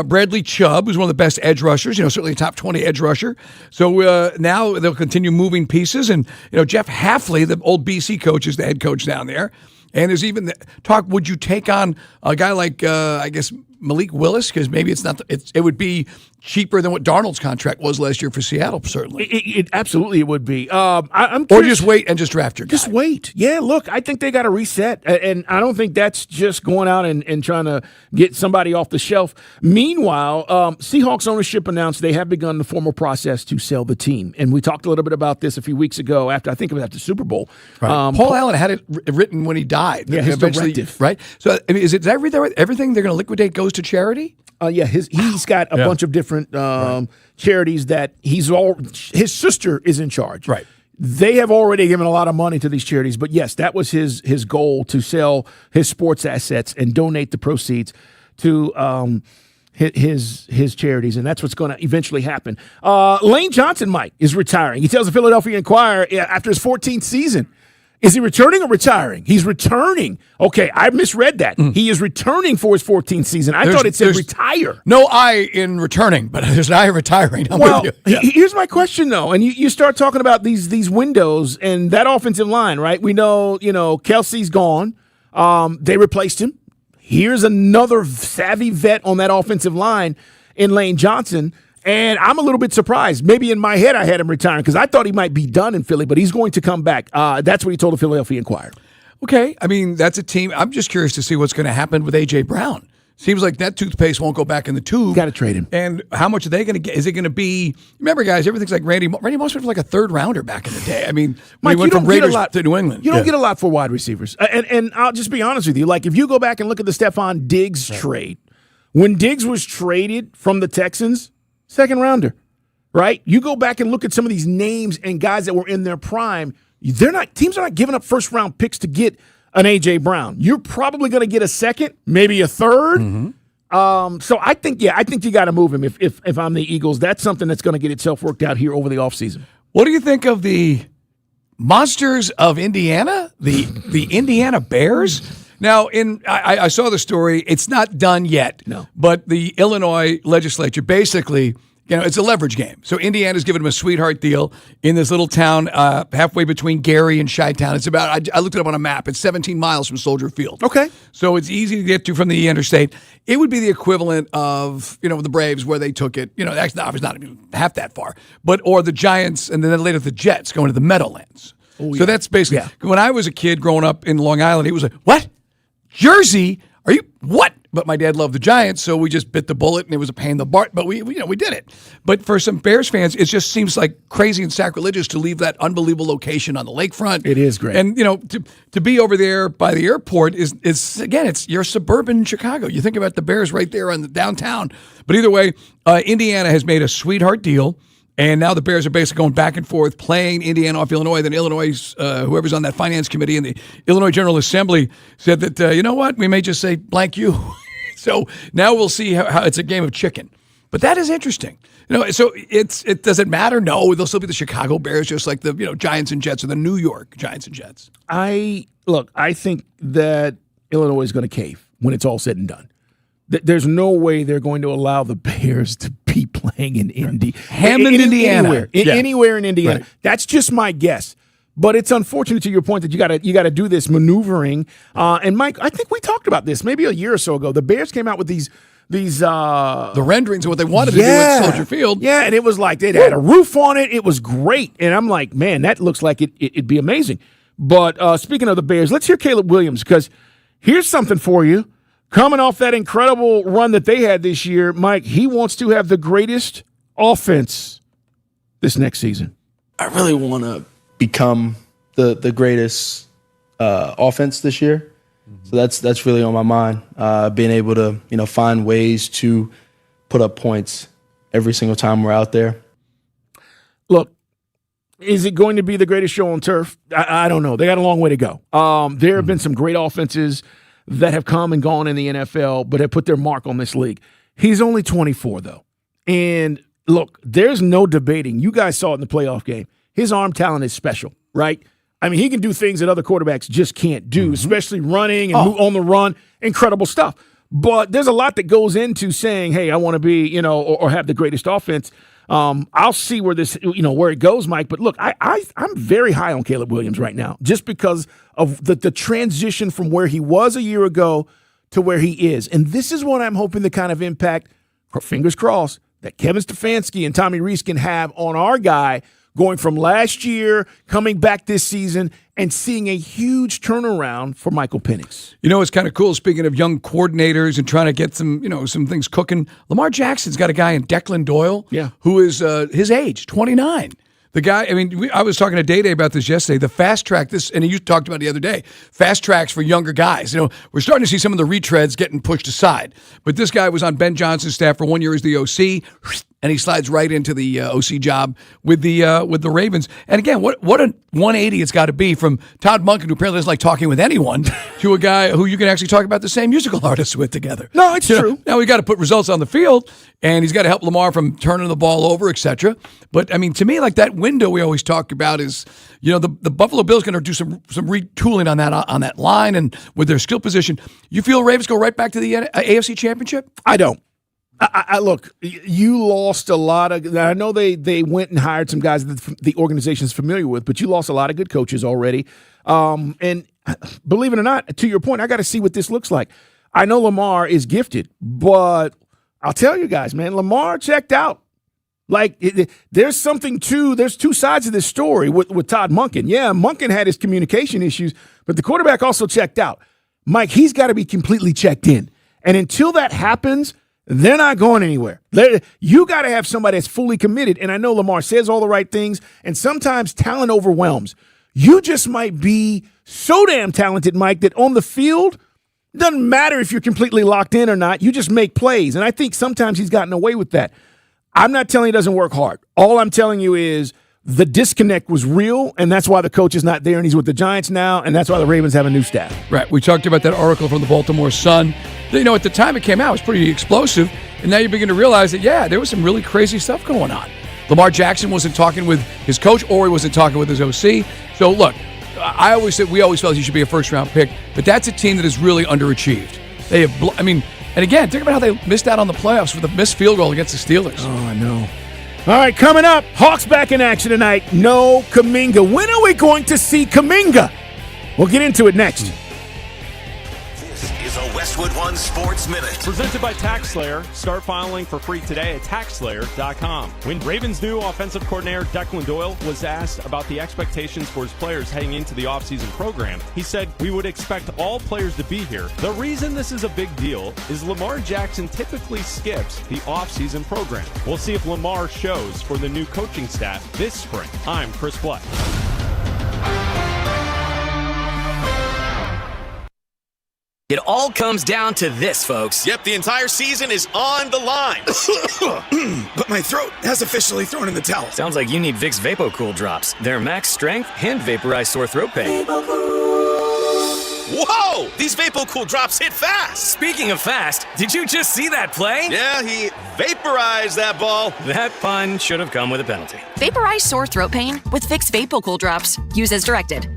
Bradley Chubb, who's one of the best edge rushers, certainly a top 20 edge rusher. So now they'll continue moving pieces. And, Jeff Hafley, the old BC coach, is the head coach down there. And there's even the talk, would you take on a guy like, Malik Willis? Because maybe it would be cheaper than what Darnold's contract was last year for Seattle, certainly. It absolutely it would be. I'm or just wait and just draft your guy. Just wait. Yeah, look, I think they got to reset. And I don't think that's just going out and trying to get somebody off the shelf. Meanwhile, Seahawks ownership announced they have begun the formal process to sell the team. And we talked a little bit about this a few weeks ago I think it was after the Super Bowl. Right. Paul Allen had it written when he died. Yeah, his directive. Right? So is it everything they're going to liquidate goes to charity? He's got a bunch of different charities that his sister is in charge. Right. They have already given a lot of money to these charities, but yes, that was his goal, to sell his sports assets and donate the proceeds to his charities, and that's what's going to eventually happen. Lane Johnson, Mike, is retiring. He tells the Philadelphia Inquirer after his 14th season. Is he returning or retiring? He's returning. Okay, I misread that. He is returning for his 14th season. I thought it said retire. No I in returning, but there's an I in retiring. I'm with you. Here's my question, though. And you start talking about these windows and that offensive line, right? We know, Kelsey's gone. They replaced him. Here's another savvy vet on that offensive line in Lane Johnson. And I'm a little bit surprised. Maybe in my head I had him retiring because I thought he might be done in Philly, but he's going to come back. That's what he told the Philadelphia Inquirer. Okay. That's a team. I'm just curious to see what's going to happen with A.J. Brown. Seems like that toothpaste won't go back in the tube. Got to trade him. And how much are they going to get? Is it going to be? Remember, guys, everything's like Randy Moss went for like a third rounder back in the day. When Mike, he went from Raiders to New England. You don't get a lot for wide receivers. And I'll just be honest with you. Like, if you go back and look at the Stephon Diggs trade, when Diggs was traded from the Texans, second rounder, right? You go back and look at some of these names and guys that were in their prime. Teams are not giving up first round picks to get an A.J. Brown. You're probably going to get a second, maybe a third. So I think you got to move him if I'm the Eagles. That's something that's going to get itself worked out here over the offseason. What do you think of the Monsters of Indiana, the Indiana Bears? Now, I saw the story. It's not done yet. No. But the Illinois legislature basically, it's a leverage game. So Indiana's giving them a sweetheart deal in this little town halfway between Gary and Chi-Town. It's about, I looked it up on a map. It's 17 miles from Soldier Field. Okay. So it's easy to get to from the interstate. It would be the equivalent of, the Braves where they took it. It's not even half that far. Or the Giants and then later the Jets going to the Meadowlands. Oh, yeah. So that's basically, when I was a kid growing up in Long Island, it was like, what? Jersey? Are you, what? but my dad loved the Giants, so we just bit the bullet, and it was a pain in the butt, but we did it. But for some Bears fans, it just seems like crazy and sacrilegious to leave that unbelievable location on the lakefront. It is great. And, to be over there by the airport is again, it's your suburban Chicago. You think about the Bears right there on the downtown. But either way, Indiana has made a sweetheart deal. And now the Bears are basically going back and forth, playing Indiana off Illinois. Then Illinois, whoever's on that finance committee and the Illinois General Assembly said that, you know what, we may just say blank you. So now we'll see how it's a game of chicken. But that is interesting. So it doesn't matter. No, they'll still be the Chicago Bears, just like the Giants and Jets or the New York Giants and Jets. I think that Illinois is going to cave when it's all said and done. There's no way they're going to allow the Bears to be playing in Indy. Hammond, Indiana. Anywhere in Indiana. Right. That's just my guess. But it's unfortunate, to your point, that you got to do this maneuvering. And Mike, I think we talked about this maybe a year or so ago. The Bears came out with these the renderings of what they wanted to do at Soldier Field. Yeah, and it was like it had a roof on it. It was great. And I'm like, man, that looks like it'd be amazing. But speaking of the Bears, let's hear Caleb Williams, because here's something for you. Coming off that incredible run that they had this year, Mike, he wants to have the greatest offense this next season. I really want to become the greatest offense this year. So that's really on my mind. Being able to find ways to put up points every single time we're out there. Look, is it going to be the greatest show on turf? I don't know. They got a long way to go. There have been some great offenses that have come and gone in the NFL, but have put their mark on this league. He's only 24, though. And look, there's no debating. You guys saw it in the playoff game. His arm talent is special, right? I mean, he can do things that other quarterbacks just can't do, especially running and move on the run. Incredible stuff. But there's a lot that goes into saying, hey, I want to be, or have the greatest offense. I'll see where this, where it goes, Mike. But look, I'm very high on Caleb Williams right now, just because of the transition from where he was a year ago to where he is. And this is what I'm hoping the kind of impact, fingers crossed, that Kevin Stefanski and Tommy Rees can have on our guy going from last year, coming back this season, and seeing a huge turnaround for Michael Penix. It's kind of cool, speaking of young coordinators and trying to get some things cooking. Lamar Jackson's got a guy in Declan Doyle who is his age, 29. The guy, I was talking to Day about this yesterday, the fast track, and you talked about it the other day, fast tracks for younger guys. We're starting to see some of the retreads getting pushed aside. But this guy was on Ben Johnson's staff for 1 year as the OC, and he slides right into the OC job with the Ravens. And again, what a 180 it's got to be from Todd Monken, who apparently doesn't like talking with anyone, to a guy who you can actually talk about the same musical artists with together. No, it's true. Now we got to put results on the field, and he's got to help Lamar from turning the ball over, etc. But to me, like that window we always talk about is, the Buffalo Bills going to do some retooling on that line and with their skill position. You feel Ravens go right back to the AFC Championship? I don't. I look, you lost a lot of – I know they went and hired some guys that the organization's familiar with, but you lost a lot of good coaches already. And believe it or not, to your point, I got to see what this looks like. I know Lamar is gifted, but I'll tell you guys, man, Lamar checked out. Like, there's two sides of this story with Todd Monken. Yeah, Monken had his communication issues, but the quarterback also checked out. Mike, he's got to be completely checked in. And until that happens – they're not going anywhere. You got to have somebody that's fully committed. And I know Lamar says all the right things, and sometimes talent overwhelms. You just might be so damn talented, Mike, that on the field, doesn't matter if you're completely locked in or not. You just make plays. And I think sometimes he's gotten away with that. I'm not telling you he doesn't work hard. All I'm telling you is the disconnect was real, and that's why the coach is not there, and he's with the Giants now, and that's why the Ravens have a new staff. Right. We talked about that article from the Baltimore Sun. At the time it came out, it was pretty explosive, and now you begin to realize that, there was some really crazy stuff going on. Lamar Jackson wasn't talking with his coach, or he wasn't talking with his OC. So, look, we always felt he should be a first-round pick, but that's a team that is really underachieved. They have, and again, think about how they missed out on the playoffs with a missed field goal against the Steelers. Oh, I know. All right, coming up, Hawks back in action tonight. No Kuminga. When are we going to see Kuminga? We'll get into it next. This is a West Westwood One Sports Minute. Presented by TaxSlayer. Start filing for free today at TaxSlayer.com. When Ravens' new offensive coordinator Declan Doyle was asked about the expectations for his players heading into the offseason program, he said, "We would expect all players to be here. The reason this is a big deal is Lamar Jackson typically skips the offseason program. We'll see if Lamar shows for the new coaching staff this spring." I'm Chris Black. It all comes down to this, folks. Yep, the entire season is on the line. But my throat has officially thrown in the towel. Sounds like you need Vicks VapoCool drops. Their max strength and vaporize sore throat pain. Whoa! These VapoCool drops hit fast. Speaking of fast, did you just see that play? Yeah, he vaporized that ball. That pun should have come with a penalty. Vaporize sore throat pain with Vicks VapoCool drops. Use as directed.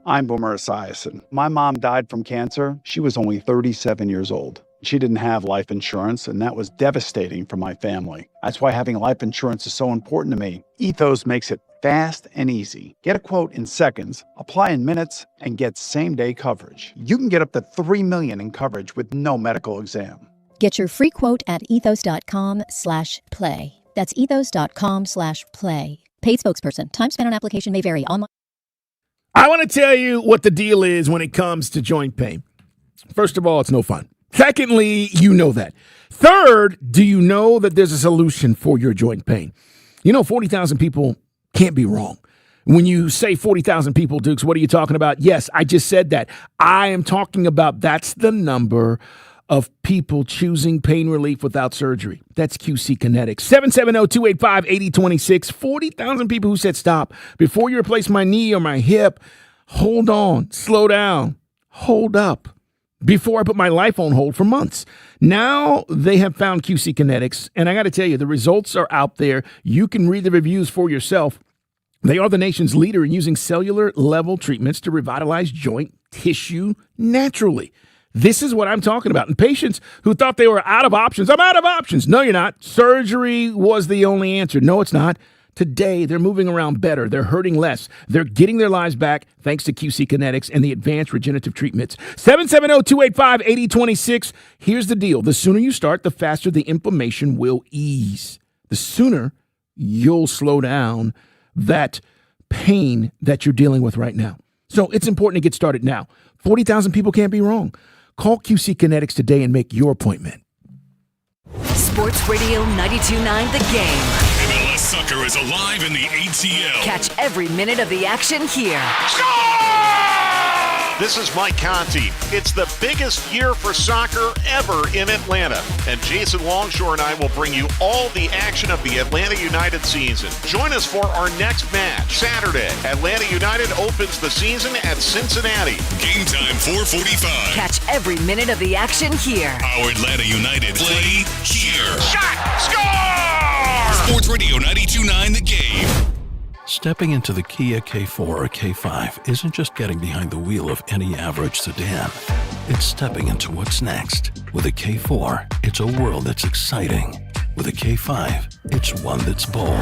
I'm Boomer Esiason. My mom died from cancer. She was only 37 years old. She didn't have life insurance, and that was devastating for my family. That's why having life insurance is so important to me. Ethos makes it fast and easy. Get a quote in seconds, apply in minutes, and get same-day coverage. You can get up to $3 million in coverage with no medical exam. Get your free quote at ethos.com/play. That's ethos.com/play. Paid spokesperson. Time spent on application may vary. Online. I want to tell you what the deal is when it comes to joint pain. First of all, it's no fun. Secondly, you know that. Third, do you know that there's a solution for your joint pain? 40,000 people can't be wrong. When you say 40,000 people, Dukes, what are you talking about? Yes, I just said that. I am talking about that's the number of people choosing pain relief without surgery. That's QC Kinetics. 770-285-8026. 40,000 people who said, stop. Before you replace my knee or my hip, hold on, slow down, hold up. Before I put my life on hold for months. Now they have found QC Kinetics, and I got to tell you, the results are out there. You can read the reviews for yourself. They are the nation's leader in using cellular-level treatments to revitalize joint tissue naturally. This is what I'm talking about. And patients who thought they were out of options, I'm out of options. No, you're not. Surgery was the only answer. No, it's not. Today, they're moving around better. They're hurting less. They're getting their lives back thanks to QC Kinetics and the advanced regenerative treatments. 770-285-8026. Here's the deal. The sooner you start, the faster the inflammation will ease. The sooner you'll slow down that pain that you're dealing with right now. So it's important to get started now. 40,000 people can't be wrong. Call QC Kinetics today and make your appointment. Sports Radio 92.9 The Game. MLS soccer is alive in the ATL. Catch every minute of the action here. This is Mike Conti. It's the biggest year for soccer ever in Atlanta. And Jason Longshore and I will bring you all the action of the Atlanta United season. Join us for our next match. Saturday, Atlanta United opens the season at Cincinnati. Game time 4:45. Catch every minute of the action here. Our Atlanta United play here. Shot! Score! Sports Radio 92.9 The Game. Stepping into the Kia K4 or K5 isn't just getting behind the wheel of any average sedan. It's stepping into what's next. With a K4, it's a world that's exciting. With a K5, it's one that's bold.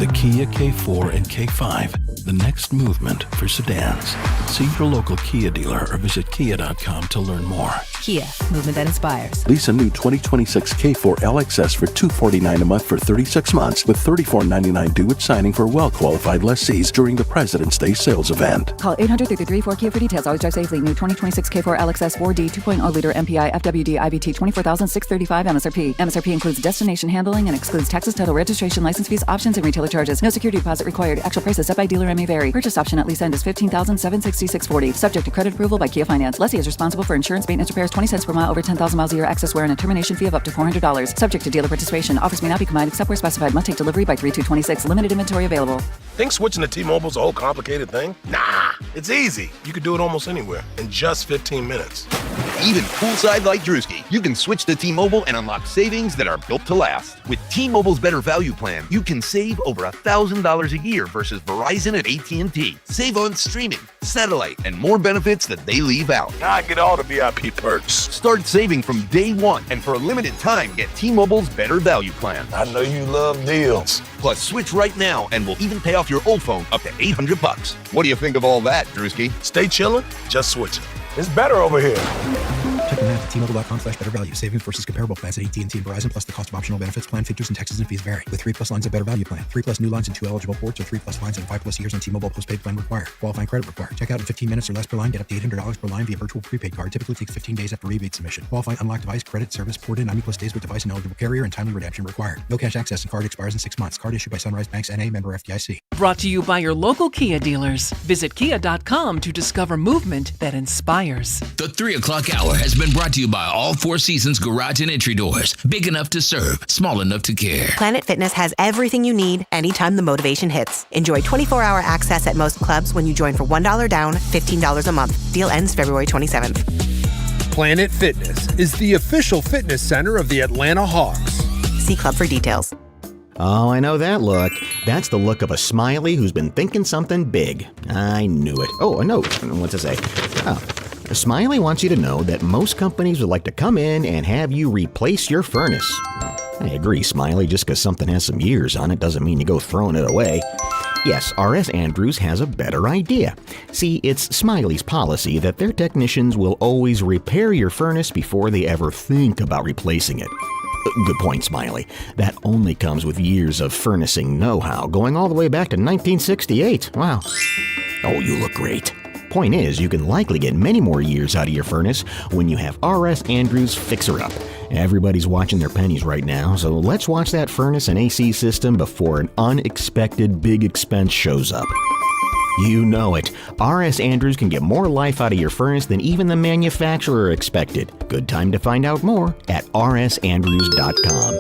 The Kia K4 and K5, the next movement for sedans. See your local Kia dealer or visit kia.com to learn more. Kia, movement that inspires. Lease a new 2026 K4 LXS for $249 a month for 36 months with $34.99 due at signing for well-qualified lessees during the President's Day sales event. Call 800-334-KIA for details. Always drive safely. New 2026 K4 LXS 4D 2.0 liter MPI FWD IVT 24,635 MSRP. MSRP includes destination handling and excludes taxes, title, registration, license fees, options, and retailer charges. No security deposit required. Actual prices set by dealer and may vary. Purchase option at lease end is $15,766.40. Subject to credit approval by Kia Finance. Lessee is responsible for insurance, maintenance, repairs, 20 cents per mile over 10,000 miles a year. Excess wear and a termination fee of up to $400. Subject to dealer participation. Offers may not be combined except where specified. Must take delivery by 3/2/26. Limited inventory available. Think switching to T-Mobile's a whole complicated thing? Nah, it's easy. You could do it almost anywhere in just 15 minutes. even poolside like Drewski. You can switch to T-Mobile and unlock savings that are built to last. With T-Mobile's Better Value plan, you can save over $1,000 a year versus Verizon and AT&T. Save on streaming, satellite, and more benefits that they leave out. Now I get all the VIP perks. Start saving from day one, and for a limited time, get T-Mobile's Better Value plan. I know you love deals. Plus, switch right now, and we'll even pay off your old phone up to $800. What do you think of all that, Drewski? Stay chillin', just switch it. It's better over here. Check the math at T-Mobile.com/better value. Savings versus comparable plans at AT&T and Verizon, plus the cost of optional benefits. Plan features and taxes and fees vary. With 3+ lines of Better Value plan. 3+ new lines and 2 eligible ports, or 3+ lines and 5+ years on T-Mobile postpaid plan required. Qualifying credit required. Check out in 15 minutes or less per line. Get up to $800 per line via virtual prepaid card. Typically takes 15 days after rebate submission. Qualifying unlocked device credit service port in 90+ days with device and eligible carrier, and timely redemption required. No cash access and card expires in 6 months. Card issued by Sunrise Banks N.A. member FDIC. Brought to you by your local Kia dealers. Visit kia.com to discover movement that inspires. The 3 o'clock hour has been brought to you by All Four Seasons Garage and Entry Doors. Big enough to serve, small enough to care. Planet Fitness has everything you need anytime the motivation hits. Enjoy 24-hour access at most clubs when you join for $1 down, $15 a month. Deal ends February 27th. Planet Fitness is the official fitness center of the Atlanta Hawks. See club for details. Oh, I know that look. That's the look of a smiley who's been thinking something big. I knew it. Oh, a note. What's it say? Oh. Smiley wants you to know that most companies would like to come in and have you replace your furnace. I agree, Smiley, just because something has some years on it doesn't mean you go throwing it away. Yes, R.S. Andrews has a better idea. See, it's Smiley's policy that their technicians will always repair your furnace before they ever think about replacing it. Good point, Smiley. That only comes with years of furnacing know-how, going all the way back to 1968. Wow. Oh, you look great. Point is, you can likely get many more years out of your furnace when you have R.S. Andrews Fixer Up. Everybody's watching their pennies right now, so let's watch that furnace and AC system before an unexpected big expense shows up. You know it. R.S. Andrews can get more life out of your furnace than even the manufacturer expected. Good time to find out more at rsandrews.com.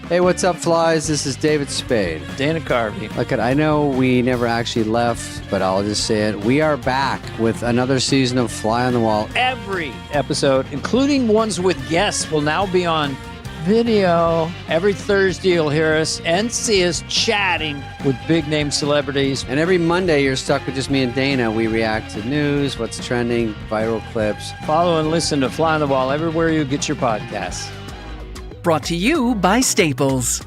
Hey, what's up, flies? This is David Spade. Dana Carvey. Look, I know we never actually left, but I'll just say it. We are back with another season of Fly on the Wall. Every episode, including ones with guests, will now be on video. Every Thursday, you'll hear us and see us chatting with big-name celebrities. And every Monday, you're stuck with just me and Dana. We react to news, what's trending, viral clips. Follow and listen to Fly on the Wall everywhere you get your podcasts. Brought to you by Staples.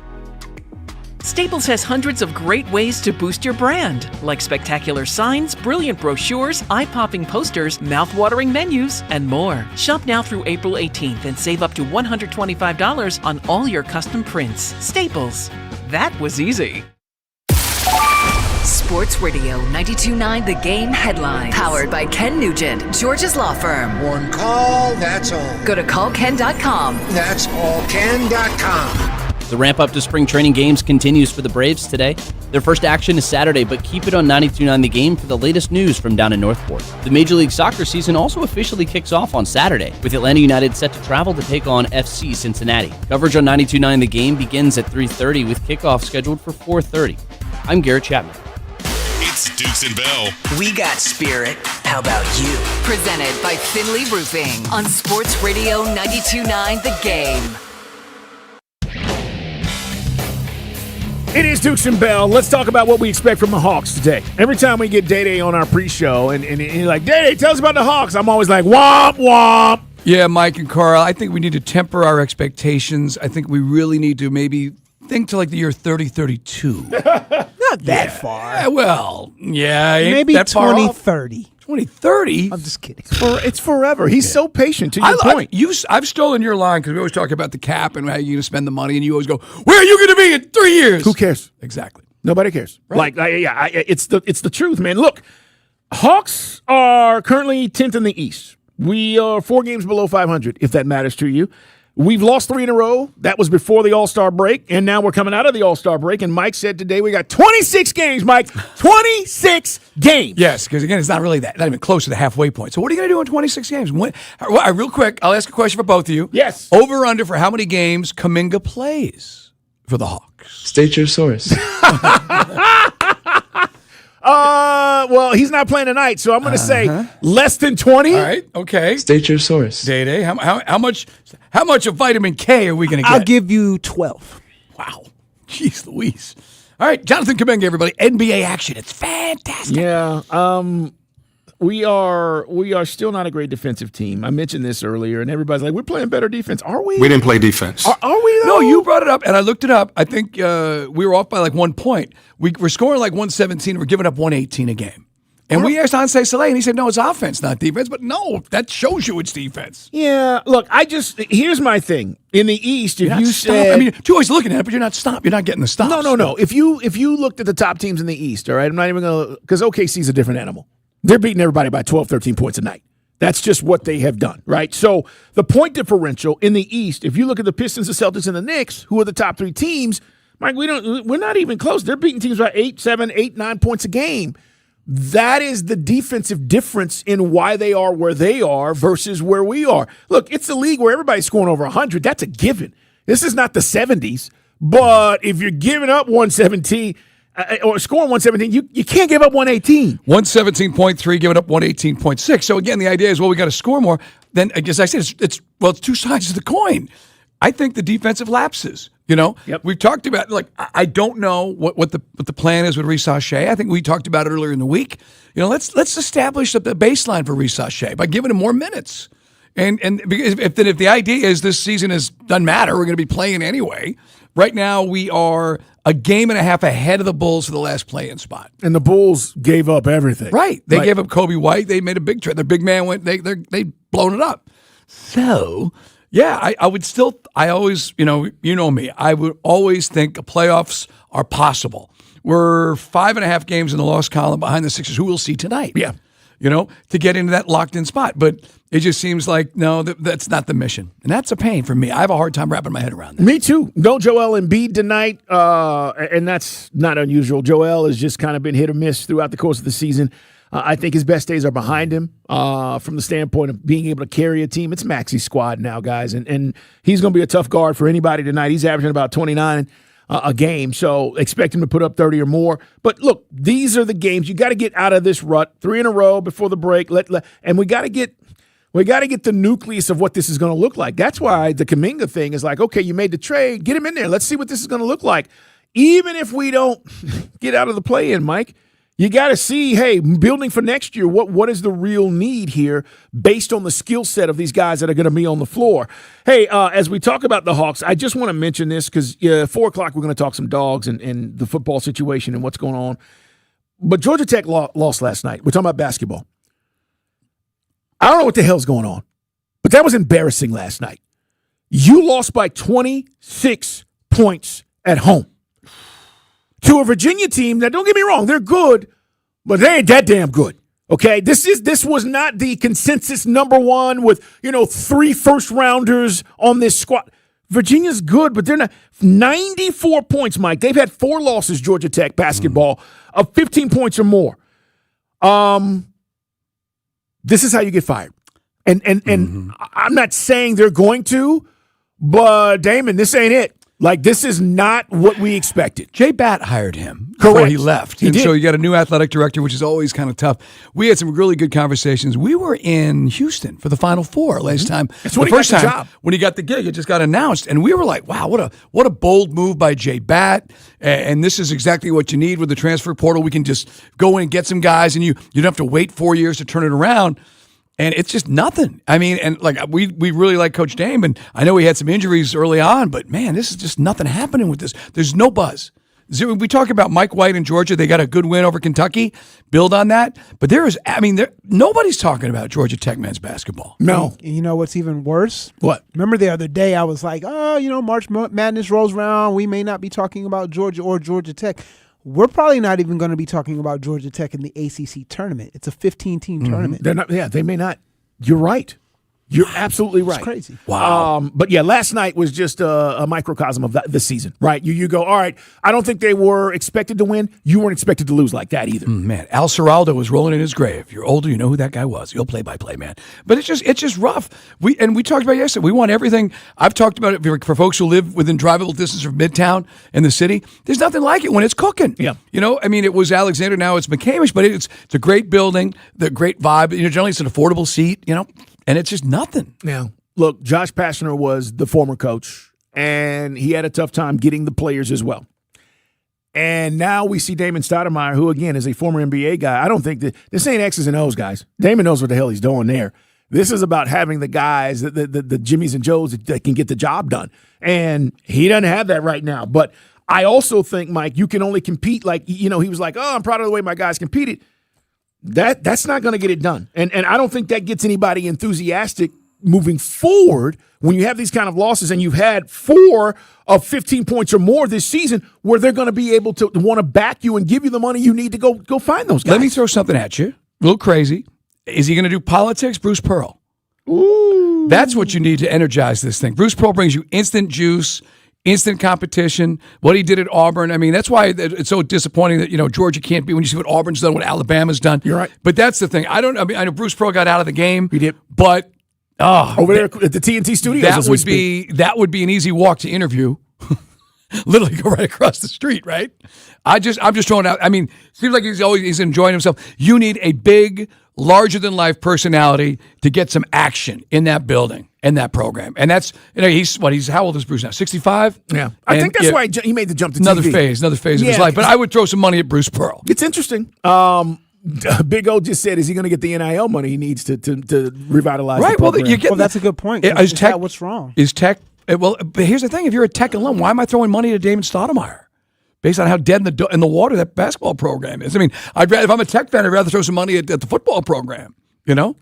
Staples has hundreds of great ways to boost your brand, like spectacular signs, brilliant brochures, eye-popping posters, mouth-watering menus, and more. Shop now through April 18th and save up to $125 on all your custom prints. Staples. That was easy. Sports Radio 92.9 The Game headlines. Powered by Ken Nugent, George's law firm. One call, that's all. Go to callken.com. That's allken.com. The ramp up to spring training games continues for the Braves today. Their first action is Saturday, but keep it on 92.9 The Game for the latest news from down in Northport. The Major League Soccer season also officially kicks off on Saturday, with Atlanta United set to travel to take on FC Cincinnati. Coverage on 92.9 The Game begins at 3:30 with kickoff scheduled for 4:30. I'm Garrett Chapman. It's Dukes and Bell. We got spirit. How about you? Presented by Finley Roofing on Sports Radio 92.9 The Game. It is Dukes and Bell. Let's talk about what we expect from the Hawks today. Every time we get Day-Day on our pre-show, and you're like, Day-Day, tell us about the Hawks. I'm always like, womp, womp. Yeah, Mike and Carl, I think we need to temper our expectations. I think we really need to maybe think to like the year 3032. Not that far. Yeah, well, yeah. Maybe that 2030. 2030? I'm just kidding. It's forever. He's so patient, to your point. I've stolen your line because we always talk about the cap and how you're going to spend the money, and you always go, where are you going to be in 3 years? Who cares? Exactly. Nobody cares. Right. It's the truth, man. Look, Hawks are currently 10th in the East. We are 4 games below 500, if that matters to you. We've lost 3 in a row. That was before the All-Star break, and now we're coming out of the All-Star break, and Mike said today we got 26 games, Mike. 26 games. Yes, because, again, it's not really not even close to the halfway point. So what are you going to do in 26 games? Real quick, I'll ask a question for both of you. Yes. Over or under for how many games Kuminga plays for the Hawks? State your source. Well, he's not playing tonight, so I'm going to say less than 20. All right, okay. State your source. Day. How much of vitamin K are we going to get? I'll give you 12. Wow. Jeez Louise. All right, Jonathan Kubenga, everybody. NBA action. It's fantastic. Yeah. We are still not a great defensive team. I mentioned this earlier, and everybody's like, we're playing better defense. Are we? We didn't play defense. Are we, though? No, you brought it up, and I looked it up. I think we were off by like 1 point. We're scoring like 117. We're giving up 118 a game. And we asked Ansei Saleh, and he said, no, it's offense, not defense. But no, that shows you it's defense. Yeah, look, here's my thing. In the East, if you said... I mean, you're always looking at it, but you're not stopped. You're not getting the stops. No. If you looked at the top teams in the East, all right, I'm not even going to... Because OKC's a different animal. They're beating everybody by 12, 13 points a night. That's just what they have done, right? So the point differential in the East, if you look at the Pistons, the Celtics, and the Knicks, who are the top three teams, Mike, we're not even close. They're beating teams by 8, 7, 8, 9 points a game. That is the defensive difference in why they are where they are versus where we are. Look, it's a league where everybody's scoring over 100. That's a given. This is not the 70s. But if you're giving up 117 or scoring 117, you can't give up 118. 117.3, giving up 118.6. So, again, the idea is, well, we got to score more. Then, as I said, it's two sides of the coin. I think the defensive lapses. We've talked about, I don't know what the plan is with Reece Shea. I think we talked about it earlier in the week. Let's establish the baseline for Reece Shea by giving him more minutes. And because if the idea is this season doesn't matter, we're going to be playing anyway. Right now, we are a game and a half ahead of the Bulls for the last play-in spot. And the Bulls gave up everything. Right. They gave up Kobe White. They made a big trade. Their big man they blown it up. So, yeah, I would still, I always, you know me, I would always think playoffs are possible. We're 5.5 games in the loss column behind the Sixers, who we'll see tonight. Yeah. To get into that locked-in spot. But it just seems like, no, that's not the mission. And that's a pain for me. I have a hard time wrapping my head around that. Me too. No Joel Embiid tonight, and that's not unusual. Joel has just kind of been hit or miss throughout the course of the season. I think his best days are behind him from the standpoint of being able to carry a team. It's Maxi's squad now, guys, and he's going to be a tough guard for anybody tonight. He's averaging about 29 a game, so expect him to put up 30 or more. But look, these are the games you got to get out of this rut. 3 in a row before the break, and we got to get the nucleus of what this is going to look like. That's why the Kuminga thing is like, okay, you made the trade, get him in there. Let's see what this is going to look like. Even if we don't get out of the play-in, Mike, you got to see, hey, building for next year, what is the real need here based on the skill set of these guys that are going to be on the floor? Hey, as we talk about the Hawks, I just want to mention this because 4 o'clock we're going to talk some dogs and the football situation and what's going on. But Georgia Tech lost last night. We're talking about basketball. I don't know what the hell's going on, but that was embarrassing last night. You lost by 26 points at home to a Virginia team that, don't get me wrong, they're good, but they ain't that damn good. Okay, this was not the consensus number one with 3 first-rounders on this squad. Virginia's good, but they're not. 94 points, Mike. They've had 4 losses, Georgia Tech basketball, of 15 points or more. This is how you get fired. And I'm not saying they're going to, but Damon, this ain't it. This is not what we expected. Jay Batt hired him before he left. He did. So you got a new athletic director, which is always kind of tough. We had some really good conversations. We were in Houston for the Final Four last time. That's when he got the job. When he got the gig, it just got announced. And we were like, wow, what a bold move by Jay Batt. And this is exactly what you need with the transfer portal. We can just go in and get some guys, and you don't have to wait 4 years to turn it around. And it's just nothing. I mean, and we really like Coach Dame, and I know he had some injuries early on, but man, this is just nothing happening with this. There's no buzz. We talk about Mike White in Georgia. They got a good win over Kentucky. Build on that. But nobody's talking about Georgia Tech men's basketball. No. You know what's even worse? What? Remember the other day I was like, March Madness rolls around. We may not be talking about Georgia or Georgia Tech. We're probably not even going to be talking about Georgia Tech in the ACC tournament. It's a 15-team tournament. They're not. Yeah, they may not. You're right. You're absolutely right. It's crazy. Wow. But yeah, last night was just a microcosm of the season, right? You go, all right, I don't think they were expected to win. You weren't expected to lose like that either. Man, Al Serraldo was rolling in his grave. You're older, you know who that guy was. You'll play-by-play, man. But it's just rough. We talked about it yesterday. We want everything. I've talked about it for folks who live within drivable distance from Midtown in the city. There's nothing like it when it's cooking. Yeah. You know, I mean, it was Alexander, now it's McCamish, but it's a great building, the great vibe. You know, generally it's an affordable seat, you know, and it's just nothing. Now, look, Josh Pastner was the former coach, and he had a tough time getting the players as well. And now we see Damon Stoudemire, who, again, is a former NBA guy. I don't think that this ain't X's and O's, guys. Damon knows what the hell he's doing there. This is about having the guys, the Jimmys and Joes that can get the job done. And he doesn't have that right now. But I also think, Mike, you can only compete like, you know, he was like, oh, I'm proud of the way my guys competed. That's not going to get it done. And I don't think that gets anybody enthusiastic moving forward when you have these kind of losses and you've had 4 of 15 points or more this season where they're going to be able to want to back you and give you the money you need to go find those guys. Let me throw something at you. A little crazy. Is he going to do politics? Bruce Pearl. Ooh. That's what you need to energize this thing. Bruce Pearl brings you instant juice, instant competition. What he did at Auburn. I mean, that's why it's so disappointing that, you know, Georgia can't be when you see what Auburn's done, what Alabama's done. You're right. But that's the thing. I know Bruce Pearl got out of the game. He did. But over there at the TNT studios, that would be an easy walk to interview. Literally go right across the street, right? I'm just throwing out. I mean, seems like he's enjoying himself. You need a big, larger than life personality to get some action in that building and that program. And that's, you know, he's how old is Bruce now? 65? Yeah. I think that's why he made the jump to another TV. Another phase of his life. But I would throw some money at Bruce Pearl. It's interesting. Big O just said, is he going to get the NIL money he needs to revitalize the program? Well, that's a good point. Is Tech, what's wrong? Is Tech, well, but here's the thing. If you're a Tech alum, why am I throwing money to Damon Stoudemire? Based on how dead in the water that basketball program is. I mean, if I'm a Tech fan, I'd rather throw some money at the football program, you know?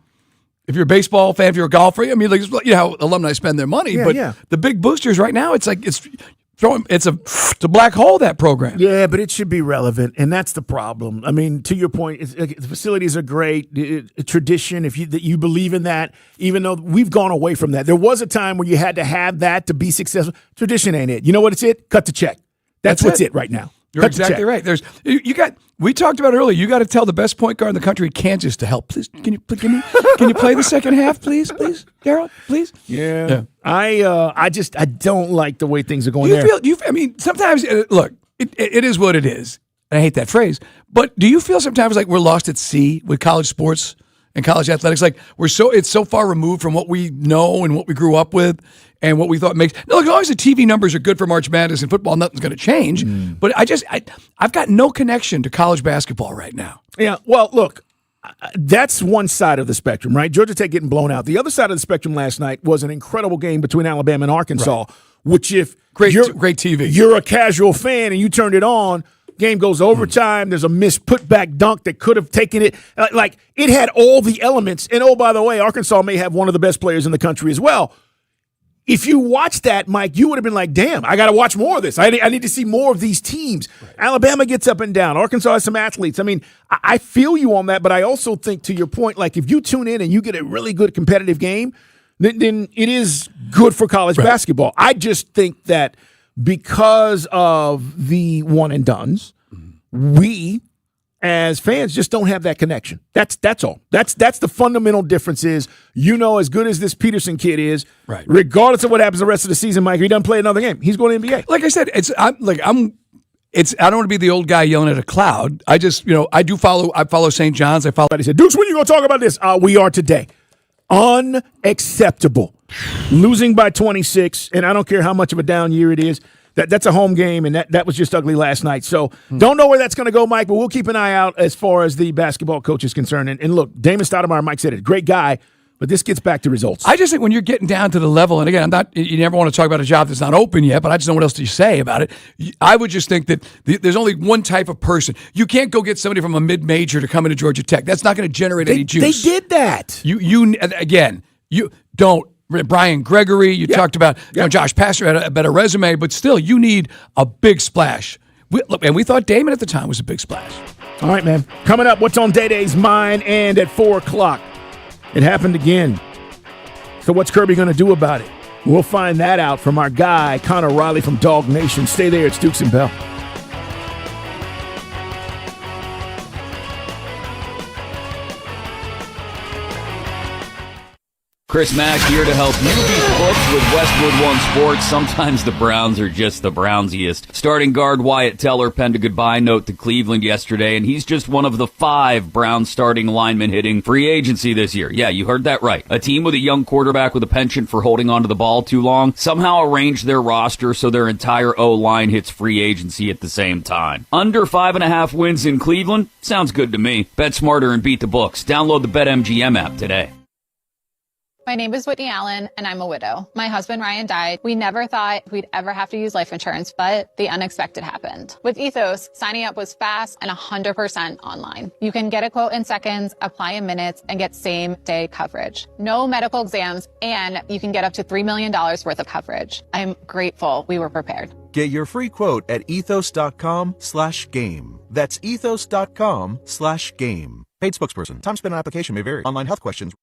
If you're a baseball fan, if you're a golfer, I mean, like, you know how alumni spend their money. Yeah, but yeah. The big boosters right now, it's like it's a black hole, that program. Yeah, but it should be relevant, and that's the problem. I mean, to your point, the facilities are great. A tradition, if you believe in that, even though we've gone away from that. There was a time where you had to have that to be successful. Tradition ain't it. You know what it's it? Cut the check. That's what's it right now. You're exactly right. We talked about earlier. You got to tell the best point guard in the country, Kansas, to help. Please, can you play the second half, please, Daryl, please? Yeah. I don't like the way things are going there. I mean, sometimes look, it is what it is. And I hate that phrase, but do you feel sometimes like we're lost at sea with college sports and college athletics? Like it's so far removed from what we know and what we grew up with. And what we thought makes no, as long as the TV numbers are good for March Madness and football, nothing's going to change. But I've got no connection to college basketball right now. Yeah, well, look, that's one side of the spectrum, right? Georgia Tech getting blown out. The other side of the spectrum last night was an incredible game between Alabama and Arkansas. Right. Which, if great TV, you're a casual fan and you turned it on. Game goes overtime. There's a missed putback dunk that could have taken it. Like it had all the elements. And oh, by the way, Arkansas may have one of the best players in the country as well. If you watched that, Mike, you would have been like, damn, I got to watch more of this. I need to see more of these teams. Right. Alabama gets up and down. Arkansas has some athletes. I mean, I feel you on that, but I also think, to your point, like if you tune in and you get a really good competitive game, then it is good for college basketball. I just think that because of the one and dones, we as fans just don't have that connection. That's all. That's the fundamental difference is, you know, as good as this Peterson kid is, right, regardless of what happens the rest of the season, Mike, if he doesn't play another game, he's going to NBA. Like I said, I don't want to be the old guy yelling at a cloud. I just, you know, I follow St. John's. I said, Dukes, when are you going to talk about this? We are today. Unacceptable. Losing by 26, and I don't care how much of a down year it is. That's a home game, and that was just ugly last night. So don't know where that's going to go, Mike, but we'll keep an eye out as far as the basketball coach is concerned. And look, Damon Stoudemire, Mike said it, great guy, but this gets back to results. I just think when you're getting down to the level, and again, you never want to talk about a job that's not open yet, but I just don't know what else to say about it. I would just think that there's only one type of person. You can't go get somebody from a mid-major to come into Georgia Tech. That's not going to generate any juice. They did that. You don't. Brian Gregory, you talked about Josh Pastner had a better resume, but still, you need a big splash. We thought Damon at the time was a big splash. All right, man. Coming up, what's on Day Day's mind? And at 4 o'clock, it happened again. So what's Kirby going to do about it? We'll find that out from our guy, Connor Riley from Dog Nation. Stay there. It's Dukes and Bell. Chris Mack here to help you beat the books with Westwood One Sports. Sometimes the Browns are just the Brownsiest. Starting guard Wyatt Teller penned a goodbye note to Cleveland yesterday, and he's just one of the 5 Browns starting linemen hitting free agency this year. Yeah, you heard that right. A team with a young quarterback with a penchant for holding onto the ball too long somehow arranged their roster so their entire O-line hits free agency at the same time. Under 5.5 wins in Cleveland? Sounds good to me. Bet smarter and beat the books. Download the BetMGM app today. My name is Whitney Allen, and I'm a widow. My husband, Ryan, died. We never thought we'd ever have to use life insurance, but the unexpected happened. With Ethos, signing up was fast and 100% online. You can get a quote in seconds, apply in minutes, and get same-day coverage. No medical exams, and you can get up to $3 million worth of coverage. I'm grateful we were prepared. Get your free quote at ethos.com/game. That's ethos.com/game. Paid spokesperson. Time spent on application may vary. Online health questions.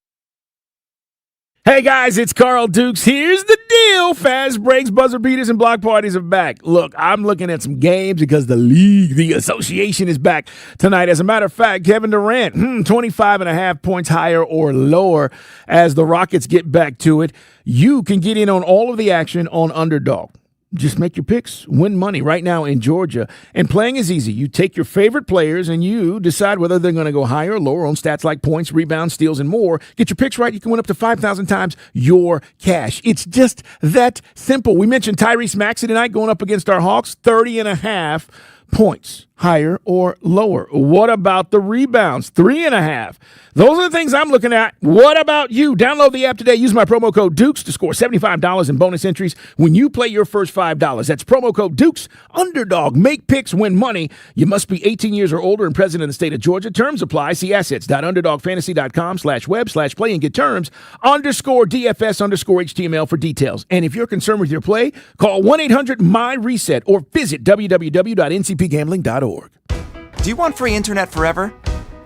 Hey guys, it's Carl Dukes. Here's the deal. Fast breaks, buzzer beaters, and block parties are back. Look, I'm looking at some games because the league, the association is back tonight. As a matter of fact, Kevin Durant, 25.5 points higher or lower as the Rockets get back to it. You can get in on all of the action on Underdog. Just make your picks, win money right now in Georgia. And playing is easy. You take your favorite players and you decide whether they're going to go higher or lower on stats like points, rebounds, steals, and more. Get your picks right. You can win up to 5,000 times your cash. It's just that simple. We mentioned Tyrese Maxey tonight going up against our Hawks, 30.5 points, higher or lower. What about the rebounds? 3.5. Those are the things I'm looking at. What about you? Download the app today. Use my promo code Dukes to score $75 in bonus entries when you play your first $5. That's promo code Dukes. Underdog. Make picks, win money. You must be 18 years or older and present in the state of Georgia. Terms apply. See assets.underdogfantasy.com/web/play and get terms _DFS_HTML for details. And if you're concerned with your play, call 1-800-MY-RESET or visit www.ncpgambling.org. Do you want free internet forever?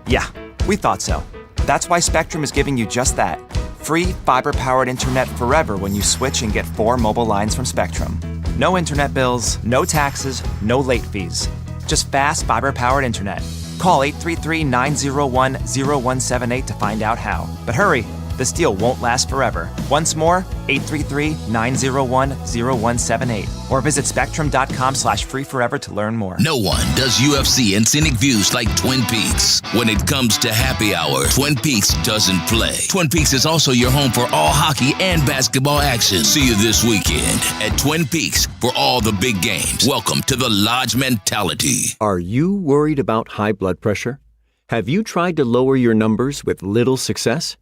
Yeah, we thought so. That's why Spectrum is giving you just that. Free fiber-powered internet forever when you switch and get 4 mobile lines from Spectrum. No internet bills, no taxes, no late fees. Just fast fiber-powered internet. Call 833-901-0178 to find out how. But hurry, this deal won't last forever. Once more, 833-901-0178. Or visit spectrum.com/free forever to learn more. No one does UFC and scenic views like Twin Peaks. When it comes to happy hour, Twin Peaks doesn't play. Twin Peaks is also your home for all hockey and basketball action. See you this weekend at Twin Peaks for all the big games. Welcome to the Lodge mentality. Are you worried about high blood pressure? Have you tried to lower your numbers with little success?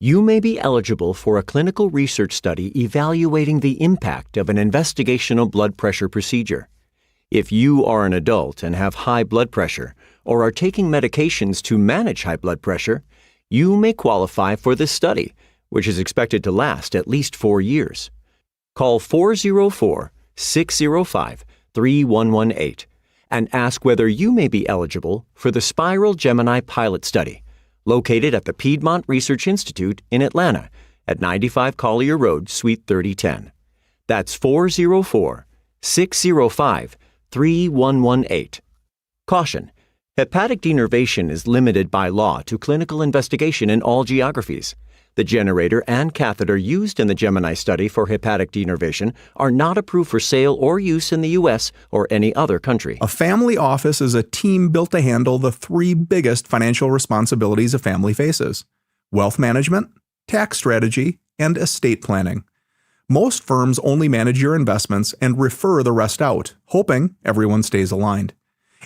You may be eligible for a clinical research study evaluating the impact of an investigational blood pressure procedure. If you are an adult and have high blood pressure or are taking medications to manage high blood pressure, you may qualify for this study, which is expected to last at least 4 years. Call 404-605-3118 and ask whether you may be eligible for the Spiral Gemini Pilot Study, located at the Piedmont Research Institute in Atlanta at 95 Collier Road, Suite 3010. That's 404-605-3118. Caution: hepatic denervation is limited by law to clinical investigation in all geographies. The generator and catheter used in the Gemini study for hepatic denervation are not approved for sale or use in the U.S. or any other country. A family office is a team built to handle the 3 biggest financial responsibilities a family faces: wealth management, tax strategy, and estate planning. Most firms only manage your investments and refer the rest out, hoping everyone stays aligned.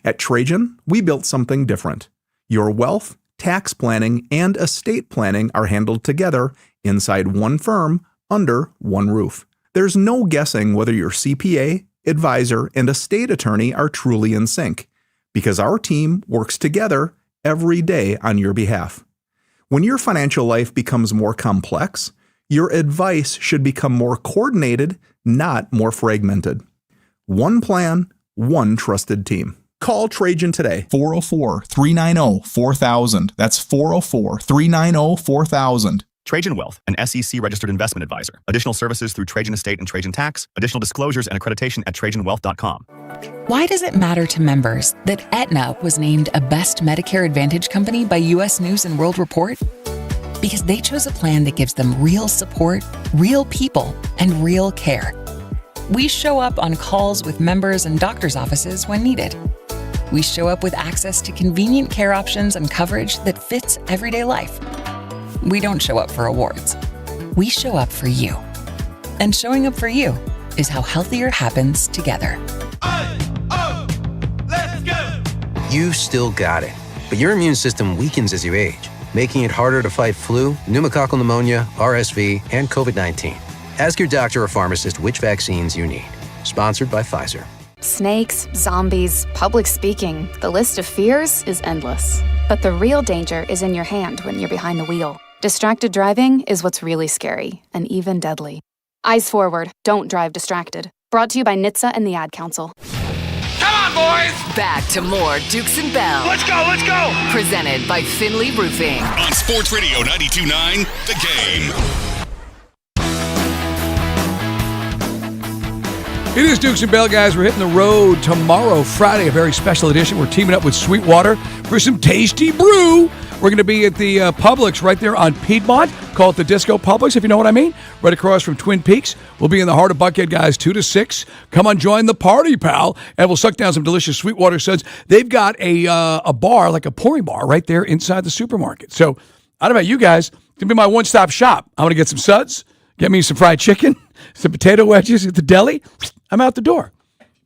At Trajan, we built something different. Your wealth, tax planning, and estate planning are handled together inside one firm under one roof. There's no guessing whether your CPA, advisor, and estate attorney are truly in sync, because our team works together every day on your behalf. When your financial life becomes more complex, your advice should become more coordinated, not more fragmented. One plan, one trusted team. Call Trajan today. 404-390-4000. That's 404-390-4000. Trajan Wealth, an SEC-registered investment advisor. Additional services through Trajan Estate and Trajan Tax. Additional disclosures and accreditation at TrajanWealth.com. Why does it matter to members that Aetna was named a Best Medicare Advantage company by U.S. News & World Report? Because they chose a plan that gives them real support, real people, and real care. We show up on calls with members and doctors' offices when needed. We show up with access to convenient care options and coverage that fits everyday life. We don't show up for awards. We show up for you. And showing up for you is how healthier happens together. You still got it, but your immune system weakens as you age, making it harder to fight flu, pneumococcal pneumonia, RSV, and COVID-19. Ask your doctor or pharmacist which vaccines you need. Sponsored by Pfizer. Snakes, zombies, public speaking, the list of fears is endless. But the real danger is in your hand when you're behind the wheel. Distracted driving is what's really scary and even deadly. Eyes forward, don't drive distracted. Brought to you by NHTSA and the Ad Council. Come on, boys! Back to more Dukes and Bell. Let's go, let's go! Presented by Finley Roofing. On Sports Radio 92.9, The Game. It is Dukes and Bell, guys. We're hitting the road tomorrow, Friday, a very special edition. We're teaming up with Sweetwater for some tasty brew. We're going to be at the Publix right there on Piedmont. Call it the Disco Publix, if you know what I mean. Right across from Twin Peaks. We'll be in the heart of Buckhead, guys, 2 to 6. Come on, join the party, pal. And we'll suck down some delicious Sweetwater Suds. They've got a bar, like a pouring bar, right there inside the supermarket. So I don't know about you guys. It's going to be my one-stop shop. I'm going to get some suds, get me some fried chicken, some potato wedges at the deli. I'm out the door.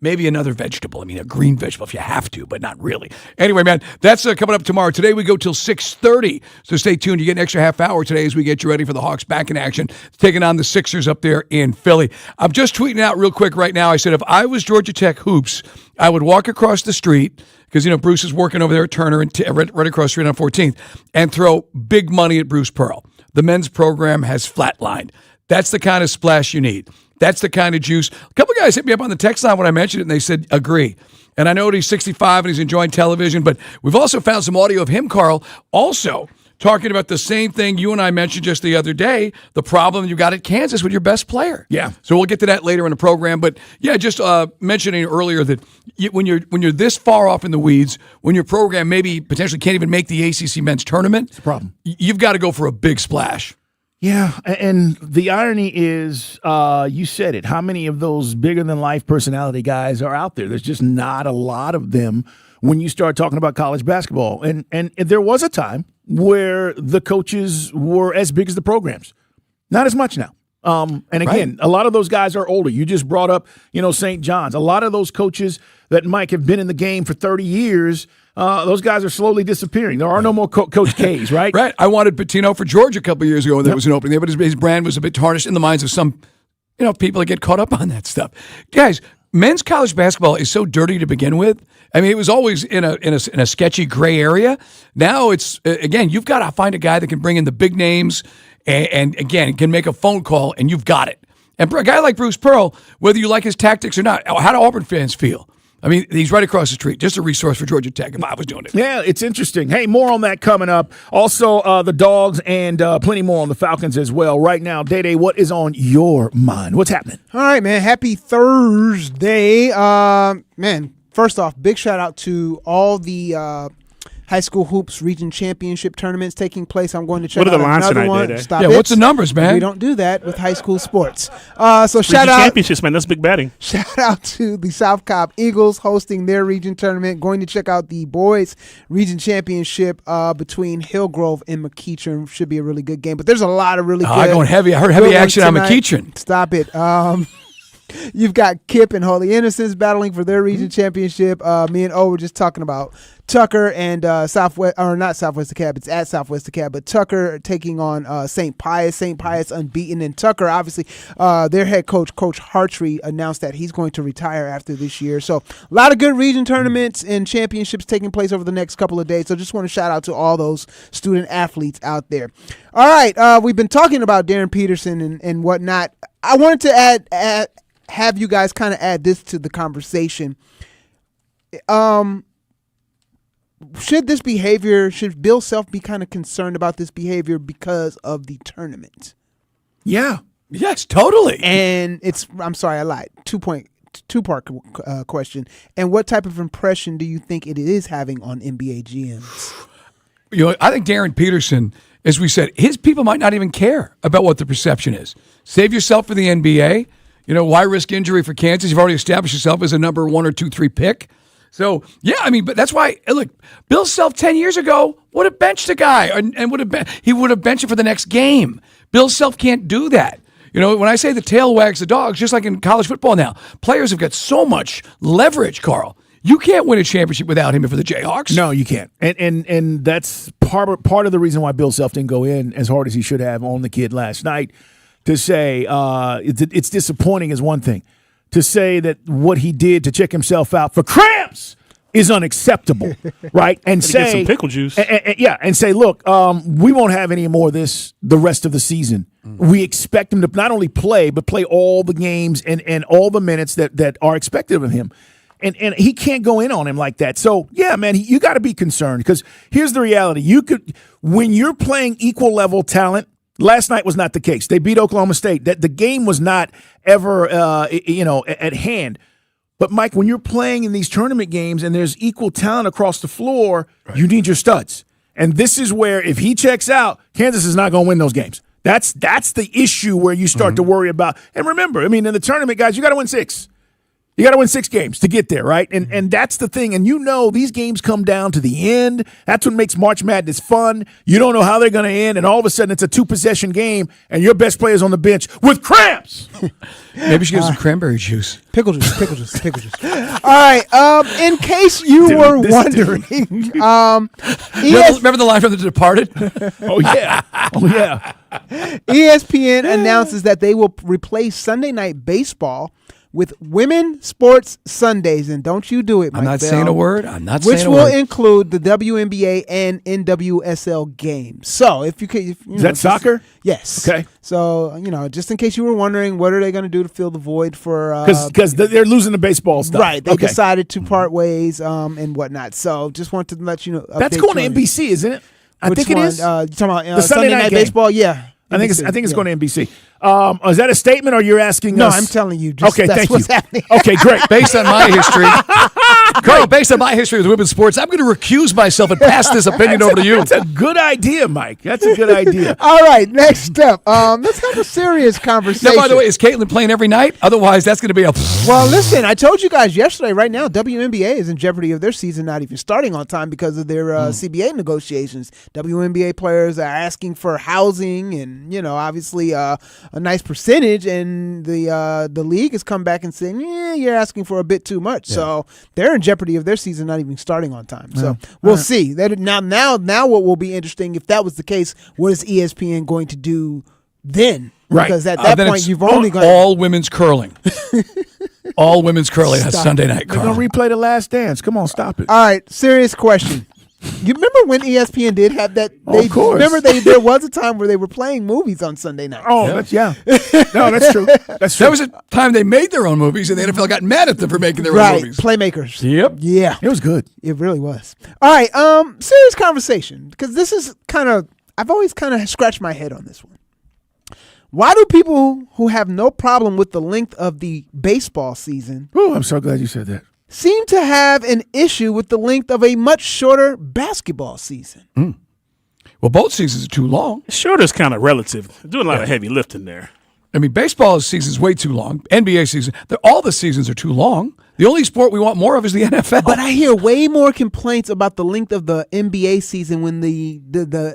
Maybe another vegetable. I mean, a green vegetable if you have to, but not really. Anyway, man, that's coming up tomorrow. Today we go till 6:30, so stay tuned. You get an extra half hour today as we get you ready for the Hawks back in action, taking on the Sixers up there in Philly. I'm just tweeting out real quick right now. I said if I was Georgia Tech hoops, I would walk across the street, because, you know, Bruce is working over there at Turner and right across the street on 14th, and throw big money at Bruce Pearl. The men's program has flatlined. That's the kind of splash you need. That's the kind of juice. A couple guys hit me up on the text line when I mentioned it, and they said, agree. And I know he's 65 and he's enjoying television, but we've also found some audio of him, Carl, also talking about the same thing you and I mentioned just the other day, the problem you got at Kansas with your best player. Yeah. So we'll get to that later in the program. But, yeah, just mentioning earlier that when you're this far off in the weeds, when your program maybe potentially can't even make the ACC men's tournament, it's a problem. You've got to go for a big splash. Yeah, and the irony is, you said it, how many of those bigger-than-life personality guys are out there? There's just not a lot of them when you start talking about college basketball. And there was a time where the coaches were as big as the programs. Not as much now. And again, a lot of those guys are older. You just brought up, St. John's. A lot of those coaches that, Mike, have been in the game for 30 years, those guys are slowly disappearing. There are no more Coach K's, right? Right. I wanted Pitino for Georgia a couple of years ago when there was an opening there, but his brand was a bit tarnished in the minds of some, people that get caught up on that stuff. Guys, men's college basketball is so dirty to begin with. I mean, it was always in a sketchy gray area. Now it's, again, you've got to find a guy that can bring in the big names and again, can make a phone call, and you've got it. And a guy like Bruce Pearl, whether you like his tactics or not, how do Auburn fans feel? I mean, he's right across the street. Just a resource for Georgia Tech if I was doing it. Yeah, it's interesting. Hey, more on that coming up. Also, the Dogs and plenty more on the Falcons as well. Right now, Day-Day, what is on your mind? What's happening? All right, man. Happy Thursday. Man, first off, big shout out to all the high school hoops region championship tournaments taking place. I'm going to check out another one. Stop it. What's the numbers, man? We don't do that with high school sports. So shout out championships, man. That's big betting. Shout out to the South Cobb Eagles hosting their region tournament. Going to check out the boys region championship between Hillgrove and McEachern. Should be a really good game. But there's a lot of really good. Going heavy. I heard heavy action on McEachern. Stop it. You've got Kip and Holy Innocents battling for their region championship. Me and O were just talking about Tucker and Southwest, or not Southwest DeKalb, it's at Southwest DeKalb, but Tucker taking on St. Pius. St. Pius unbeaten, and Tucker, obviously, their head coach, Coach Hartree, announced that he's going to retire after this year. So a lot of good region tournaments and championships taking place over the next couple of days. So just want to shout out to all those student athletes out there. All right, we've been talking about Darren Peterson and whatnot. I wanted to have you guys kind of add this to the conversation. should Bill Self be kind of concerned about this behavior because of the tournament? Yeah. Yes, totally. And I'm sorry, I lied. Two-part question. And what type of impression do you think it is having on NBA GMs? I think Darren Peterson, as we said, his people might not even care about what the perception is. Save yourself for the NBA. Why risk injury for Kansas? You've already established yourself as a number 1 or 2, 3 pick. So, but that's why, look, Bill Self 10 years ago would have benched a guy and he would have benched him for the next game. Bill Self can't do that. When I say the tail wags the dogs, just like in college football now, players have got so much leverage, Carl. You can't win a championship without him for the Jayhawks. No, you can't. And that's part of the reason why Bill Self didn't go in as hard as he should have on the kid last night. To say it's disappointing is one thing. To say that what he did to check himself out for cramps is unacceptable, right? And say get some pickle juice. And say, look, we won't have any more of this the rest of the season. We expect him to not only play, but play all the games and all the minutes that are expected of him. And he can't go in on him like that. So, yeah, man, you got to be concerned because here's the reality. When you're playing equal level talent, last night was not the case. They beat Oklahoma State. That the game was not ever, at hand. But, Mike, when you're playing in these tournament games and there's equal talent across the floor, you need your studs. And this is where if he checks out, Kansas is not going to win those games. That's the issue where you start to worry about. And remember, in the tournament, guys, you got to win 6. You got to win 6 games to get there, right? And that's the thing. And these games come down to the end. That's what makes March Madness fun. You don't know how they're going to end, and all of a sudden it's a 2-possession game, and your best player's on the bench with cramps. Maybe she get some cranberry juice. Pickle juice. All right. In case you were wondering, remember the line from The Departed? Oh yeah. ESPN announces that they will replace Sunday Night Baseball with Women Sports Sundays, and don't you do it, Mike I'm not Bell, saying a word. Which will include the WNBA and NWSL games. So if you can, is that soccer? Yes. Okay. So just in case you were wondering, what are they going to do to fill the void for? Because they're losing the baseball stuff, right? They decided to part ways and whatnot. So just wanted to let you know. That's going to NBC, isn't it? I think it is. You talking about the Sunday night baseball? Yeah. I think it's going to NBC. Is that a statement, or you're asking no, us? I'm telling you. Okay, that's thank what's you. Happening. Okay, great. Based on my history, Carl, based on my history with women's sports, I'm going to recuse myself and pass this opinion over to you. That's a good idea, Mike. That's a good idea. All right, next up, let's have a serious conversation. Now, by the way, is Caitlin playing every night? Otherwise, that's going to be a... Well, listen, I told you guys yesterday, right now, WNBA is in jeopardy of their season not even starting on time because of their CBA negotiations. WNBA players are asking for housing and, obviously a nice percentage, and the league has come back and saying, you're asking for a bit too much. Yeah. So they're in jeopardy of their season not even starting on time. So we'll see. Now what will be interesting, if that was the case, what is ESPN going to do then? Right. Because at that point, you've only got all women's curling. All women's curling on Sunday night, Carl. They're going to replay The Last Dance. Come on, stop it. All right, serious question. You remember when ESPN did have that? Of course. Remember there was a time where they were playing movies on Sunday night. Oh, yeah. No, that's true. That's true. That was a time they made their own movies, and the NFL got mad at them for making their own movies. Playmakers. Yep. Yeah. It was good. It really was. All right, serious conversation, because this is I've always kind of scratched my head on this one. Why do people who have no problem with the length of the baseball season... Oh, I'm so glad you said that. ...seem to have an issue with the length of a much shorter basketball season? Well, both seasons are too long. Shorter's kind of relative. They're doing a lot of heavy lifting there. I mean, baseball season's way too long. NBA season, all the seasons are too long. The only sport we want more of is the NFL. But I hear way more complaints about the length of the NBA season when the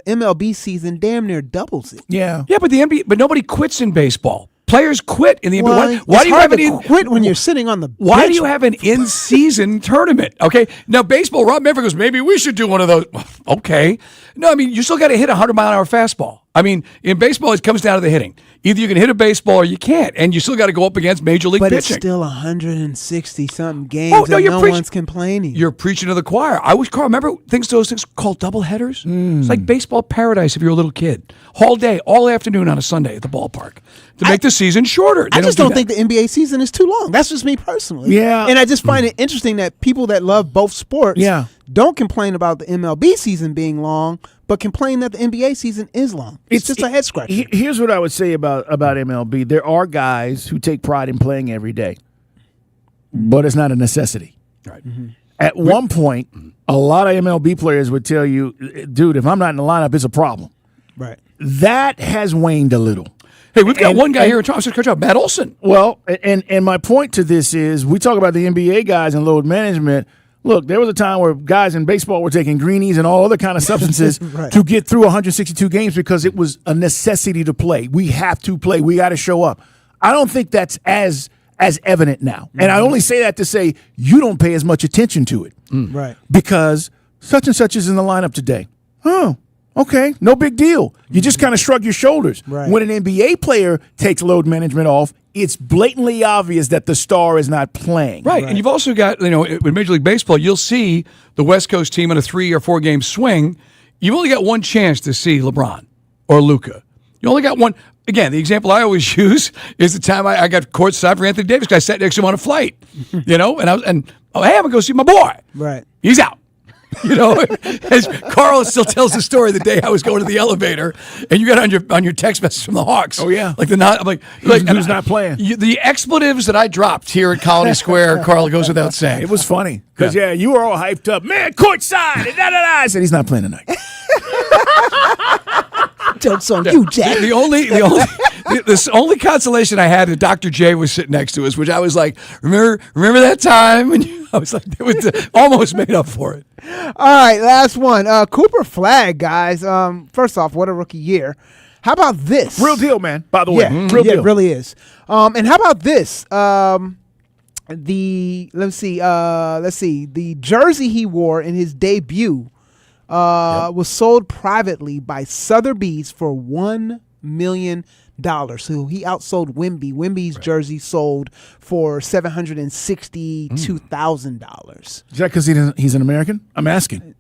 MLB season damn near doubles it. Yeah. Yeah, but nobody quits in baseball. Players quit in the NBA. Well, Why do you have quit when you're sitting on the bench? Why do you have an in-season tournament? Okay, now baseball. Rob Manfred goes, maybe we should do one of those. Okay, no, I mean you still got to hit a 100-mile-an-hour fastball. I mean, in baseball, it comes down to the hitting. Either you can hit a baseball or you can't, and you still got to go up against major league pitching. But it's still 160-something games, and no one's complaining. You're preaching to the choir. I wish, Carl, remember those things called doubleheaders? It's like baseball paradise if you're a little kid. All day, all afternoon on a Sunday at the ballpark to make the season shorter. I just don't think the NBA season is too long. That's just me personally. Yeah. And I just find it interesting that people that love both sports Don't complain about the MLB season being long, but complain that the NBA season is long. It's just a head scratcher. Here's what I would say about MLB. There are guys who take pride in playing every day, but it's not a necessity. Right. Mm-hmm. At one point, a lot of MLB players would tell you, dude, if I'm not in the lineup, it's a problem. Right. That has waned a little. Hey, we've got one guy here in Thomas Coach, Matt Olson. Well, and my point to this is we talk about the NBA guys and load management. Look, there was a time where guys in baseball were taking greenies and all other kind of substances Right. to get through 162 games because it was a necessity to play. We have to play. We got to show up. I don't think that's as evident now. And I only say that to say you don't pay as much attention to it. Right. Because such and such is in the lineup today. Oh, okay, no big deal. You just kind of shrug your shoulders. Right. When an NBA player takes load management off, it's blatantly obvious that the star is not playing. Right. And you've also got, with Major League Baseball, you'll see the West Coast team in a 3 or 4 game swing. You've only got one chance to see LeBron or Luka. You only got one. Again, the example I always use is the time I got courtside for Anthony Davis because I sat next to him on a flight, and hey, I'm gonna go see my boy. Right. He's out. As Carl still tells the story the day I was going to the elevator, and you got on your text message from the Hawks. Oh yeah, I'm like who's not playing? The expletives that I dropped here at Colony Square, Carl, goes without saying. It was funny because you were all hyped up, man, courtside, and I said he's not playing tonight. Joke's on you, Jack. The only consolation I had that Dr. J was sitting next to us, which I was like, remember that time? And I was like, it was almost made up for it. All right, last one. Cooper Flagg, guys. First off, what a rookie year. How about this? Real deal, man. By the way, real deal. It really is. And how about this? Let's see. The jersey he wore in his debut was sold privately by Sotheby's for $1 million. So he outsold Wemby. Wemby's jersey sold for $762,000. Is that because he's an American? I'm asking.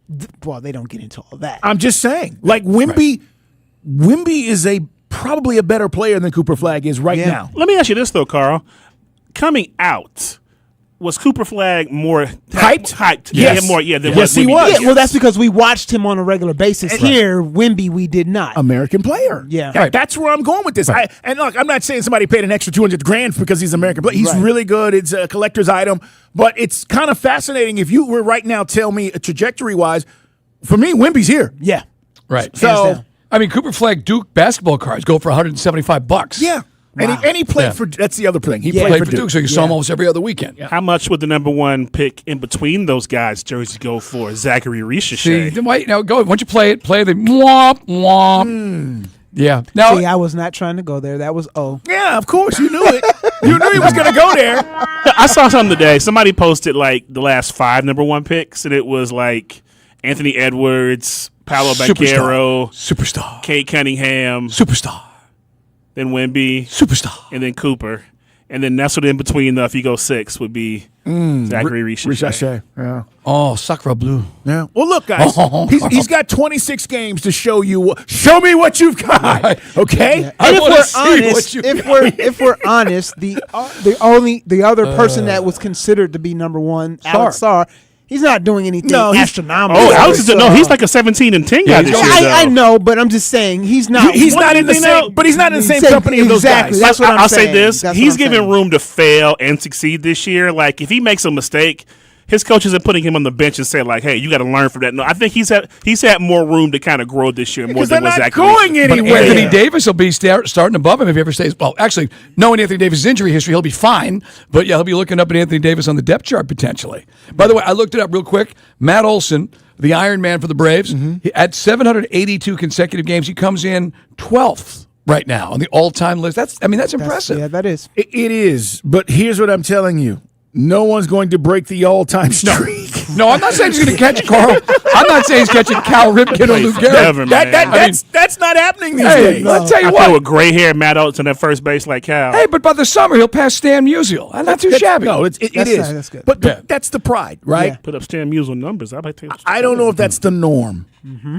Well, they don't get into all that. I'm just saying. Like Wemby is probably a better player than Cooper Flagg is right now. Let me ask you this though, Carl. Coming out, was Cooper Flagg more hyped? Yes. Than yes, he Wemby was. did? Yeah, well, that's because we watched him on a regular basis. Here, Wemby, we did not. American player. Yeah. That's where I'm going with this. And look, I'm not saying somebody paid an extra $200,000 because he's American player. He's really good. It's a collector's item. But it's kind of fascinating if you were right now tell me trajectory-wise, for me, Wemby's here. Yeah. Right. So, I mean, Cooper Flagg Duke basketball cards go for $175. Yeah. Wow. And he played for, that's the other thing. He played played for Duke, so you saw him almost every other weekend. How much would the number one pick in between those guys' jerseys go for? Zachary See, Ricochet. then wait, now go. Once you play the womp, womp. Yeah. Now, See, I was not trying to go there. That was Yeah, of course. You knew it. You knew he was going to go there. I saw something today. Somebody posted like the last 5 number one picks, and it was like Anthony Edwards, Paolo Banchero, Superstar. Kate Cunningham, Superstar. then Wemby, Superstar. and then Cooper. And then nestled in between, if you go 6, would be Zachary Ricochet. Ricochet, yeah. Oh, Sacre Bleu. Yeah. Well, look, guys, he's got 26 games to show you. Show me what you've got. Okay. Yeah. And if we're honest, the other person that was considered to be number one, Alex Sarr, he's not doing anything astronomical. He's like a 17-10 guy this year. I know, but I'm just saying he's not. He's not in the same. But he's not in the same company as those guys. That's what I'll saying. say this: That's he's what I'm given saying. room to fail and succeed this year. Like if he makes a mistake, his coaches are putting him on the bench and say like, "Hey, you got to learn from that." No, I think he's had more room to kind of grow this year more than what Zach going anywhere. But Anthony Davis will be starting above him if he ever stays. Well, actually, knowing Anthony Davis' injury history, he'll be fine. But yeah, he'll be looking up at Anthony Davis on the depth chart potentially. By the way, I looked it up real quick. Matt Olson, the Iron Man for the Braves, at 782 consecutive games, he comes in 12th right now on the all-time list. That's impressive. Yeah, that is. It is. But here's what I'm telling you. No one's going to break the all-time streak. No, I'm not saying he's going to catch Carl. I'm not saying he's catching Cal Ripken or Lou Gehrig. Never, man. That's not happening these Hey, days. let's tell you I what. feel with gray hair, Matt Olson at first base like Cal. Hey, but by the summer he'll pass Stan Musial. Not too shabby. No, it is. That's good. But that's the pride, right? Yeah. Put up Stan Musial numbers. I don't know if that's the norm.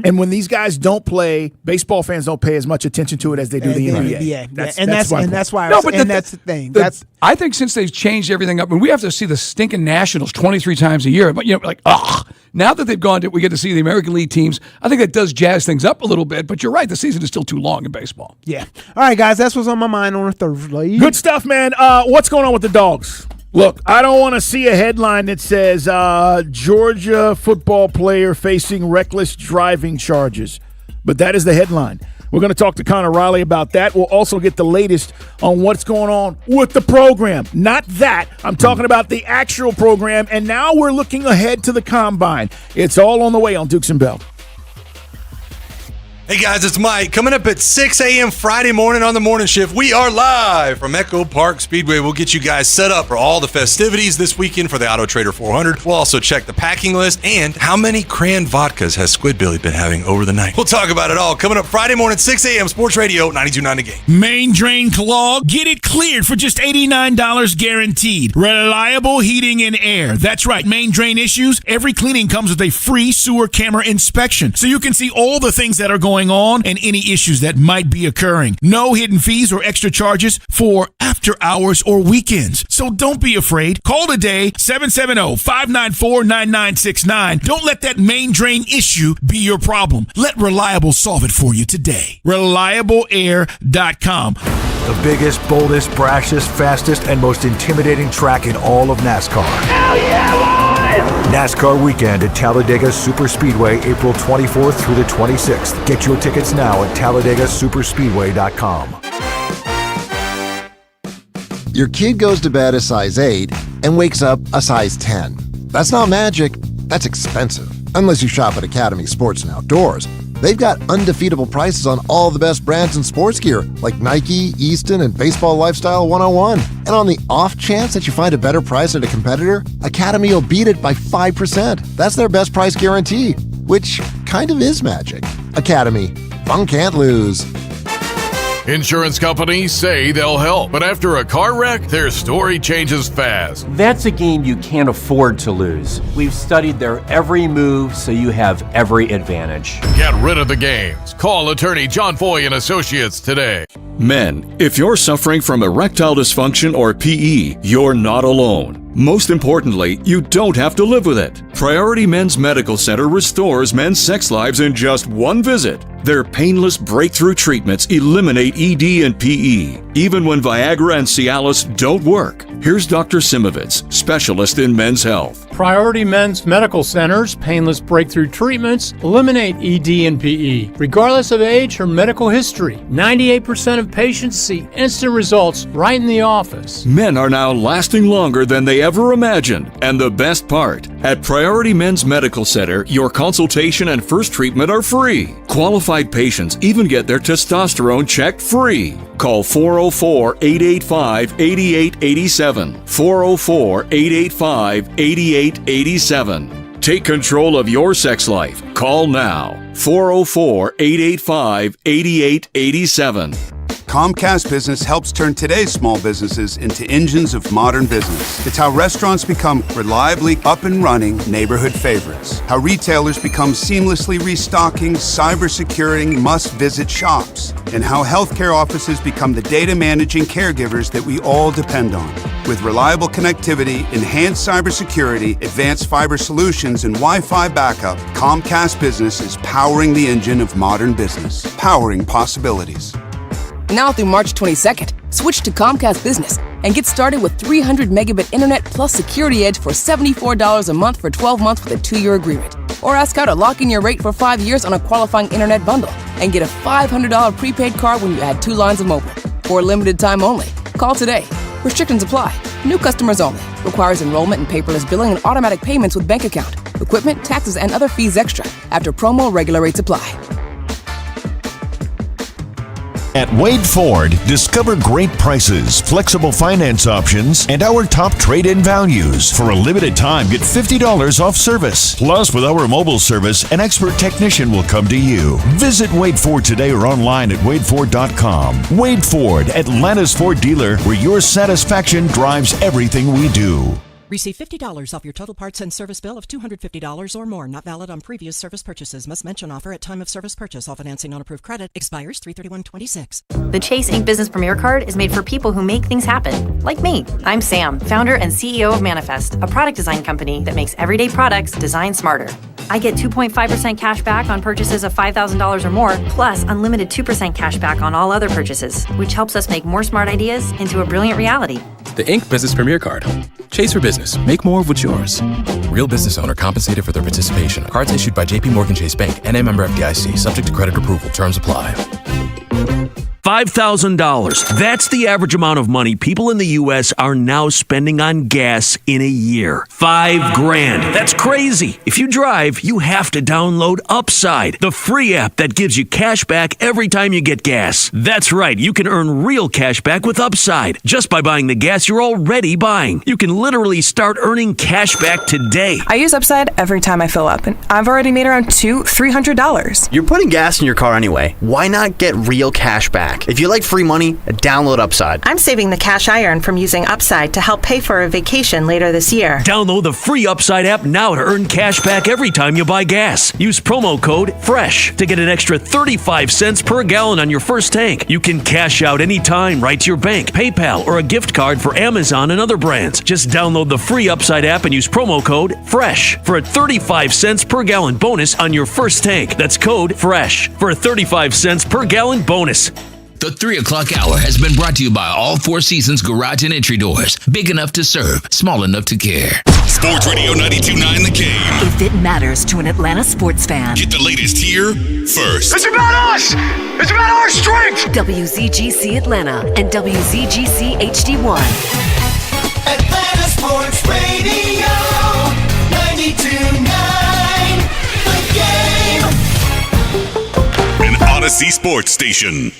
And when these guys don't play, baseball fans don't pay as much attention to it as they do the NBA. That's why. No, but that's the thing. I think since they've changed everything up, and we have to see the stinking Nationals 23 times a year. But like, ugh. Now that they've gone to, we get to see the American League teams. I think that does jazz things up a little bit, but you're right. The season is still too long in baseball. Yeah. All right, guys, that's what's on my mind on a Thursday. Good stuff, man. What's going on with the Dogs? Look, I don't want to see a headline that says Georgia football player facing reckless driving charges, but that is the headline. We're going to talk to Connor Riley about that. We'll also get the latest on what's going on with the program. Not that. I'm talking about the actual program, and now we're looking ahead to the Combine. It's all on the way on Dukes and Bell. Hey guys, it's Mike. Coming up at 6 a.m. Friday morning on the morning shift, we are live from Echo Park Speedway. We'll get you guys set up for all the festivities this weekend for the Auto Trader 400. We'll also check the packing list and how many cran vodkas has Squid Billy been having over the night. We'll talk about it all coming up Friday morning, 6 a.m. Sports Radio 92.9 The Game. Main drain clog? Get it cleared for just $89 guaranteed. Reliable heating and air. That's right, main drain issues. Every cleaning comes with a free sewer camera inspection, so you can see all the things that are going on and any issues that might be occurring. No hidden fees or extra charges for after hours or weekends. So don't be afraid. Call today, 770-594-9969. Don't let that main drain issue be your problem. Let Reliable solve it for you today. ReliableAir.com. The biggest, boldest, brashest, fastest, and most intimidating track in all of NASCAR. Hell yeah, boys! NASCAR Weekend at Talladega Superspeedway, April 24th through the 26th. Get your tickets now at TalladegaSuperspeedway.com. Your kid goes to bed a size 8 and wakes up a size 10. That's not magic. That's expensive. Unless you shop at Academy Sports and Outdoors. They've got undefeatable prices on all the best brands in sports gear, like Nike, Easton, and Baseball Lifestyle 101. And on the off chance that you find a better price at a competitor, Academy will beat it by 5%. That's their best price guarantee, which kind of is magic. Academy. Fun can't lose. Insurance companies say they'll help, but after a car wreck, their story changes fast. That's a game you can't afford to lose. We've studied their every move, so you have every advantage. Get rid of the games. Call attorney John Foy and Associates today. Men, if you're suffering from erectile dysfunction or PE, you're not alone. Most importantly, you don't have to live with it. Priority Men's Medical Center restores men's sex lives in just one visit. Their painless breakthrough treatments eliminate ED and PE, even when Viagra and Cialis don't work. Here's Dr. Simovitz, specialist in men's health. Priority Men's Medical Center's painless breakthrough treatments eliminate ED and PE, regardless of age or medical history. 98% of patients see instant results right in the office. Men are now lasting longer than they ever imagined. And the best part, at Priority Men's Medical Center, your consultation and first treatment are free. Qualified patients even get their testosterone checked free. Call 404-885-8887. 404-885-8887. Take control of your sex life. Call now. 404-885-8887. Comcast Business helps turn today's small businesses into engines of modern business. It's how restaurants become reliably up and running neighborhood favorites. How retailers become seamlessly restocking, cyber-securing, must-visit shops. And how healthcare offices become the data managing caregivers that we all depend on. With reliable connectivity, enhanced cybersecurity, advanced fiber solutions, and Wi-Fi backup, Comcast Business is powering the engine of modern business. Powering possibilities. Now through March 22nd, switch to Comcast Business and get started with 300 megabit internet plus Security Edge for $74 a month for 12 months with a 2-year agreement. Or ask how to lock in your rate for 5 years on a qualifying internet bundle and get a $500 prepaid card when you add 2 lines of mobile. For a limited time only. Call today. Restrictions apply. New customers only. Requires enrollment in paperless billing and automatic payments with bank account. Equipment, taxes, and other fees extra. After promo, regular rates apply. At Wade Ford, discover great prices, flexible finance options, and our top trade-in values. For a limited time, get $50 off service. Plus, with our mobile service, an expert technician will come to you. Visit Wade Ford today or online at wadeford.com. Wade Ford, Atlanta's Ford dealer, where your satisfaction drives everything we do. Receive $50 off your total parts and service bill of $250 or more. Not valid on previous service purchases. Must mention offer at time of service purchase. All financing on approved credit expires 3/31/26. The Chase Ink Business Premier Card is made for people who make things happen, like me. I'm Sam, founder and CEO of Manifest, a product design company that makes everyday products designed smarter. I get 2.5% cash back on purchases of $5,000 or more, plus unlimited 2% cash back on all other purchases, which helps us make more smart ideas into a brilliant reality. The Ink Business Premier Card. Chase for business. Make more of what's yours. Real business owner compensated for their participation. Cards issued by JP Morgan Chase Bank. NA member FDIC. Subject to credit approval. Terms apply. $5,000. That's the average amount of money people in the U.S. are now spending on gas in a year. $5,000. That's crazy. If you drive, you have to download Upside, the free app that gives you cash back every time you get gas. That's right. You can earn real cash back with Upside just by buying the gas you're already buying. You can literally start earning cash back today. I use Upside every time I fill up, and I've already made around $300. You're putting gas in your car anyway. Why not get real cash back? If you like free money, download Upside. I'm saving the cash I earn from using Upside to help pay for a vacation later this year. Download the free Upside app now to earn cash back every time you buy gas. Use promo code FRESH to get an extra 35 cents per gallon on your first tank. You can cash out anytime right to your bank, PayPal, or a gift card for Amazon and other brands. Just download the free Upside app and use promo code FRESH for a 35 cents per gallon bonus on your first tank. That's code FRESH for a 35 cents per gallon bonus. The 3 o'clock hour has been brought to you by All Four Seasons Garage and Entry Doors. Big enough to serve, small enough to care. Sports Radio 92.9 The Game. If it matters to an Atlanta sports fan. Get the latest here first. It's about us! It's about our strength! WZGC Atlanta and WZGC HD1. Atlanta Sports Radio 92.9 The Game. An Odyssey Sports Station.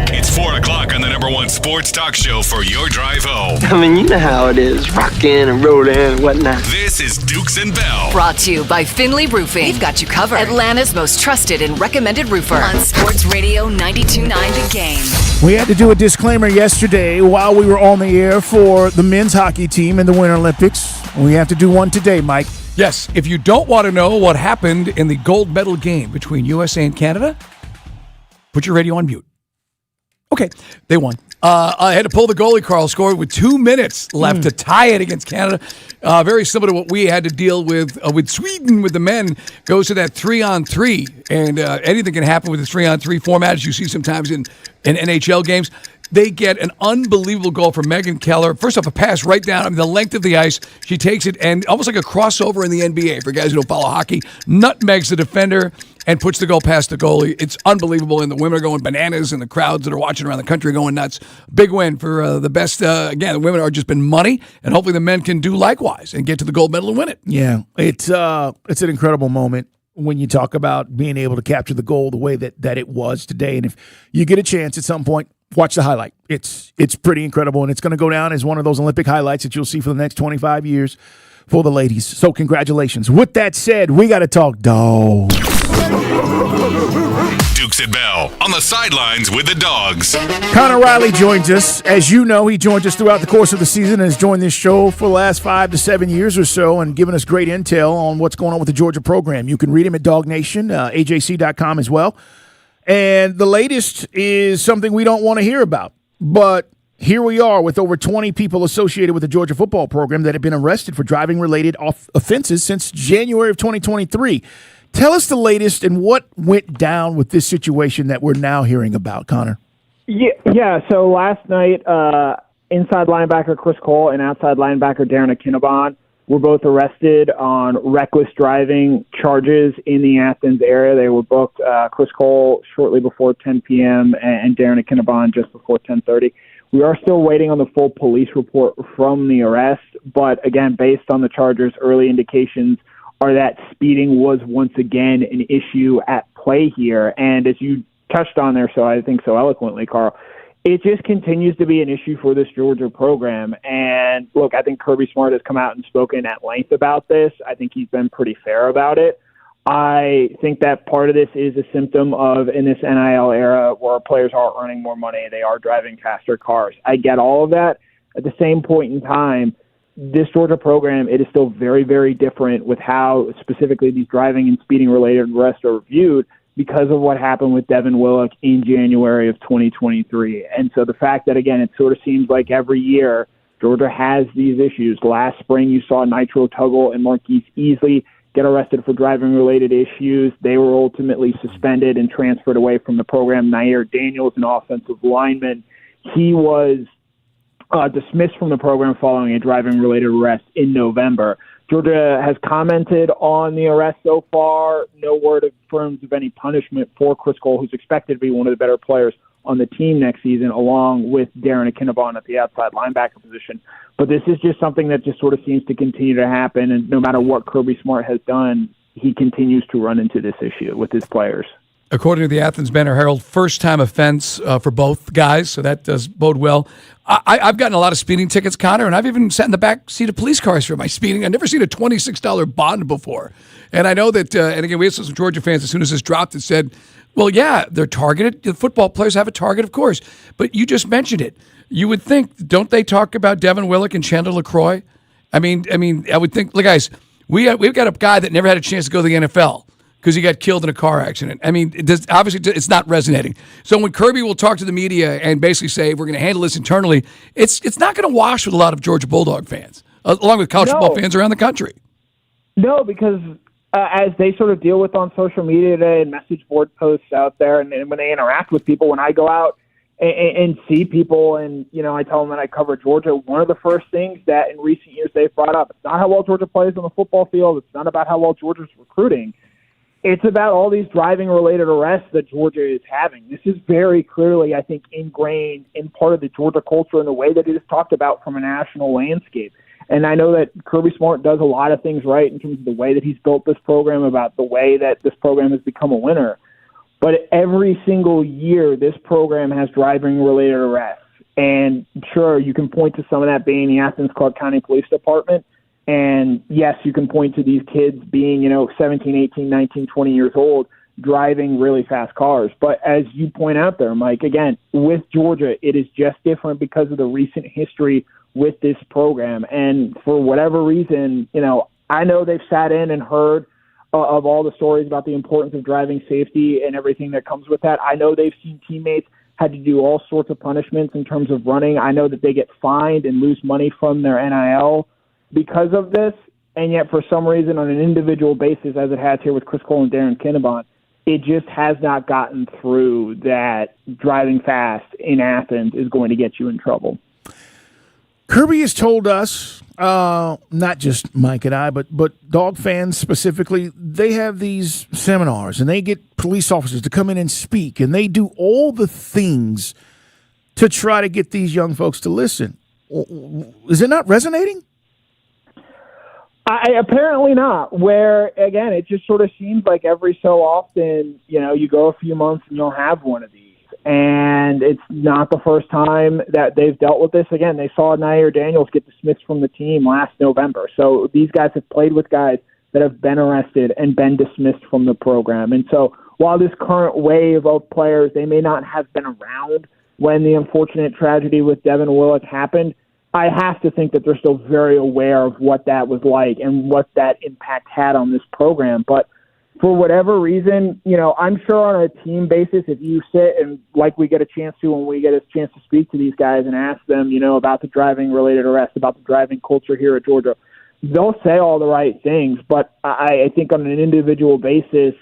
It's 4 o'clock on the number one sports talk show for your drive home. I mean, you know how it is, rockin' and rollin' and whatnot. This is Dukes and Bell. Brought to you by Finley Roofing. We've got you covered. Atlanta's most trusted and recommended roofer. On Sports Radio 92.9 The Game. We had to do a disclaimer yesterday while we were on the air for the men's hockey team in the Winter Olympics. We have to do one today, Mike. Yes, if you don't want to know what happened in the gold medal game between USA and Canada, put your radio on mute. Okay, they won. I had to pull the goalie. Carl scored with 2 minutes left to tie it against Canada. Very similar to what we had to deal with Sweden with the men. Goes to that 3-on-3, and anything can happen with the 3-on-3 format, as you see sometimes in NHL games. They get an unbelievable goal from Megan Keller. First off, a pass right down the length of the ice. She takes it, and almost like a crossover in the NBA, for guys who don't follow hockey, nutmegs the defender and puts the goal past the goalie. It's unbelievable, and the women are going bananas, and the crowds that are watching around the country are going nuts. Big win for the best. Again, the women are just been money, and hopefully the men can do likewise and get to the gold medal and win it. Yeah, it's an incredible moment when you talk about being able to capture the goal the way that it was today. And if you get a chance at some point, watch the highlight. It's pretty incredible, and it's going to go down as one of those Olympic highlights that you'll see for the next 25 years for the ladies. So congratulations. With that said, we got to talk dogs. Dukes and Bell on the sidelines with the dogs. Connor Riley joins us. As you know, he joined us throughout the course of the season and has joined this show for the last 5 to 7 years or so and given us great intel on what's going on with the Georgia program. You can read him at Dog Nation, AJC.com as well. And the latest is something we don't want to hear about. But here we are with over 20 people associated with the Georgia football program that have been arrested for driving-related offenses since January of 2023. Tell us the latest and what went down with this situation that we're now hearing about, Connor. Yeah. So last night, inside linebacker Chris Cole and outside linebacker Darren Akinabon were both arrested on reckless driving charges in the Athens area. They were booked, Chris Cole shortly before 10 p.m. and Darren Akinabon just before 10:30. We are still waiting on the full police report from the arrest, but again, based on the charges, early indications are that speeding was once again an issue at play here. And as you touched on there, so I think so eloquently, Carl, it just continues to be an issue for this Georgia program. And look, I think Kirby Smart has come out and spoken at length about this. I think he's been pretty fair about it. I think that part of this is a symptom of, in this NIL era, where players are earning more money, they are driving faster cars. I get all of that. At the same point in time, this Georgia program, it is still very, very different with how specifically these driving and speeding related arrests are reviewed because of what happened with Devin Willock in January of 2023. And so the fact that, again, it sort of seems like every year Georgia has these issues. Last spring, you saw Nitro Tuggle and Marquise Easley get arrested for driving-related issues. They were ultimately suspended and transferred away from the program. Nair Daniels, an offensive lineman, he was dismissed from the program following a driving-related arrest in November. Georgia has commented on the arrest so far. No word of terms of any punishment for Chris Cole, who's expected to be one of the better players on the team next season, along with Darren Akinabon at the outside linebacker position. But this is just something that just sort of seems to continue to happen, and no matter what Kirby Smart has done, he continues to run into this issue with his players. According to the Athens Banner-Herald, first-time offense for both guys, so that does bode well. I've gotten a lot of speeding tickets, Connor, and I've even sat in the back seat of police cars for my speeding. I've never seen a $26 bond before. And I know that, and again, we had some Georgia fans, as soon as this dropped, that said, well, yeah, they're targeted. The football players have a target, of course. But you just mentioned it. You would think, don't they talk about Devin Willock and Chandler LaCroix? I mean, I would think, look, guys, we've got a guy that never had a chance to go to the NFL because he got killed in a car accident. I mean, obviously it's not resonating. So when Kirby will talk to the media and basically say, we're going to handle this internally, it's not going to wash with a lot of Georgia Bulldog fans, along with college football fans around the country. No, because as they sort of deal with on social media today and message board posts out there, and when they interact with people, when I go out and see people and, you know, I tell them that I cover Georgia, one of the first things that in recent years they've brought up, it's not how well Georgia plays on the football field. It's not about how well Georgia's recruiting. It's about all these driving-related arrests that Georgia is having. This is very clearly, I think, ingrained in part of the Georgia culture and the way that it is talked about from a national landscape. And I know that Kirby Smart does a lot of things right in terms of the way that he's built this program, about the way that this program has become a winner. But every single year, this program has driving-related arrests. And sure, you can point to some of that being the Athens Clarke County Police Department. And yes, you can point to these kids being, 17, 18, 19, 20 years old, driving really fast cars. But as you point out there, Mike, again, with Georgia, it is just different because of the recent history with this program. And for whatever reason, I know they've sat in and heard of all the stories about the importance of driving safety and everything that comes with that. I know they've seen teammates had to do all sorts of punishments in terms of running. I know that they get fined and lose money from their NIL because of this, and yet for some reason on an individual basis, as it has here with Chris Cole and Darren Akinabon, it just has not gotten through that driving fast in Athens is going to get you in trouble. Kirby has told us, not just Mike and I, but dog fans specifically, they have these seminars and they get police officers to come in and speak, and they do all the things to try to get these young folks to listen. Is it not resonating? Apparently not, where, again, it just sort of seems like every so often, you go a few months and you'll have one of these. And it's not the first time that they've dealt with this. Again, they saw Nair Daniels get dismissed from the team last November. So these guys have played with guys that have been arrested and been dismissed from the program. And so while this current wave of players, they may not have been around when the unfortunate tragedy with Devin Willock happened, I have to think that they're still very aware of what that was like and what that impact had on this program. But for whatever reason, I'm sure on a team basis, if you sit and like we get a chance to when we get a chance to speak to these guys and ask them, about the driving-related arrests, about the driving culture here at Georgia, they'll say all the right things. But I think on an individual basis,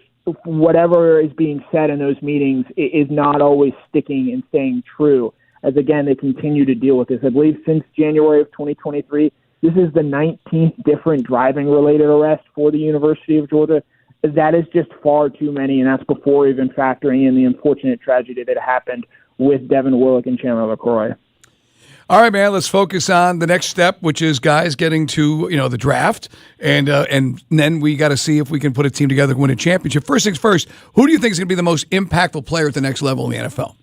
whatever is being said in those meetings is not always sticking and staying true. As, again, they continue to deal with this. I believe since January of 2023, this is the 19th different driving-related arrest for the University of Georgia. That is just far too many, and that's before even factoring in the unfortunate tragedy that happened with Devin Willock and Chandler LaCroix. All right, man, let's focus on the next step, which is guys getting to, the draft, and then we got to see if we can put a team together and win a championship. First things first, who do you think is going to be the most impactful player at the next level in the NFL?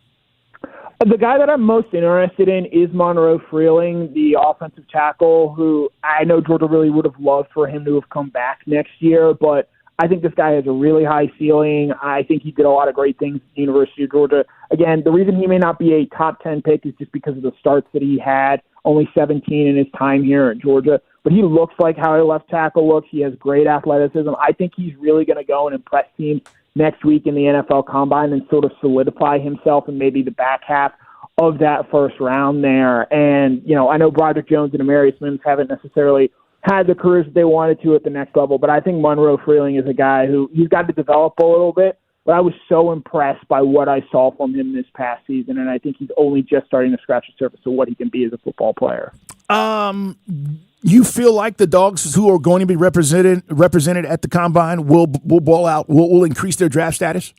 The guy that I'm most interested in is Monroe Freeling, the offensive tackle, who I know Georgia really would have loved for him to have come back next year, but I think this guy has a really high ceiling. I think he did a lot of great things at the University of Georgia. Again, the reason he may not be a top 10 pick is just because of the starts that he had, only 17 in his time here at Georgia. But he looks like how a left tackle looks. He has great athleticism. I think he's really going to go and impress teams next week in the NFL Combine and sort of solidify himself in maybe the back half of that first round there. And, I know Broderick Jones and Amarius Mims haven't necessarily had the careers that they wanted to at the next level, but I think Monroe Freeling is a guy who he's got to develop a little bit, but I was so impressed by what I saw from him this past season, and I think he's only just starting to scratch the surface of what he can be as a football player. You feel like the Dogs who are going to be represented at the Combine will ball out, will increase their draft status?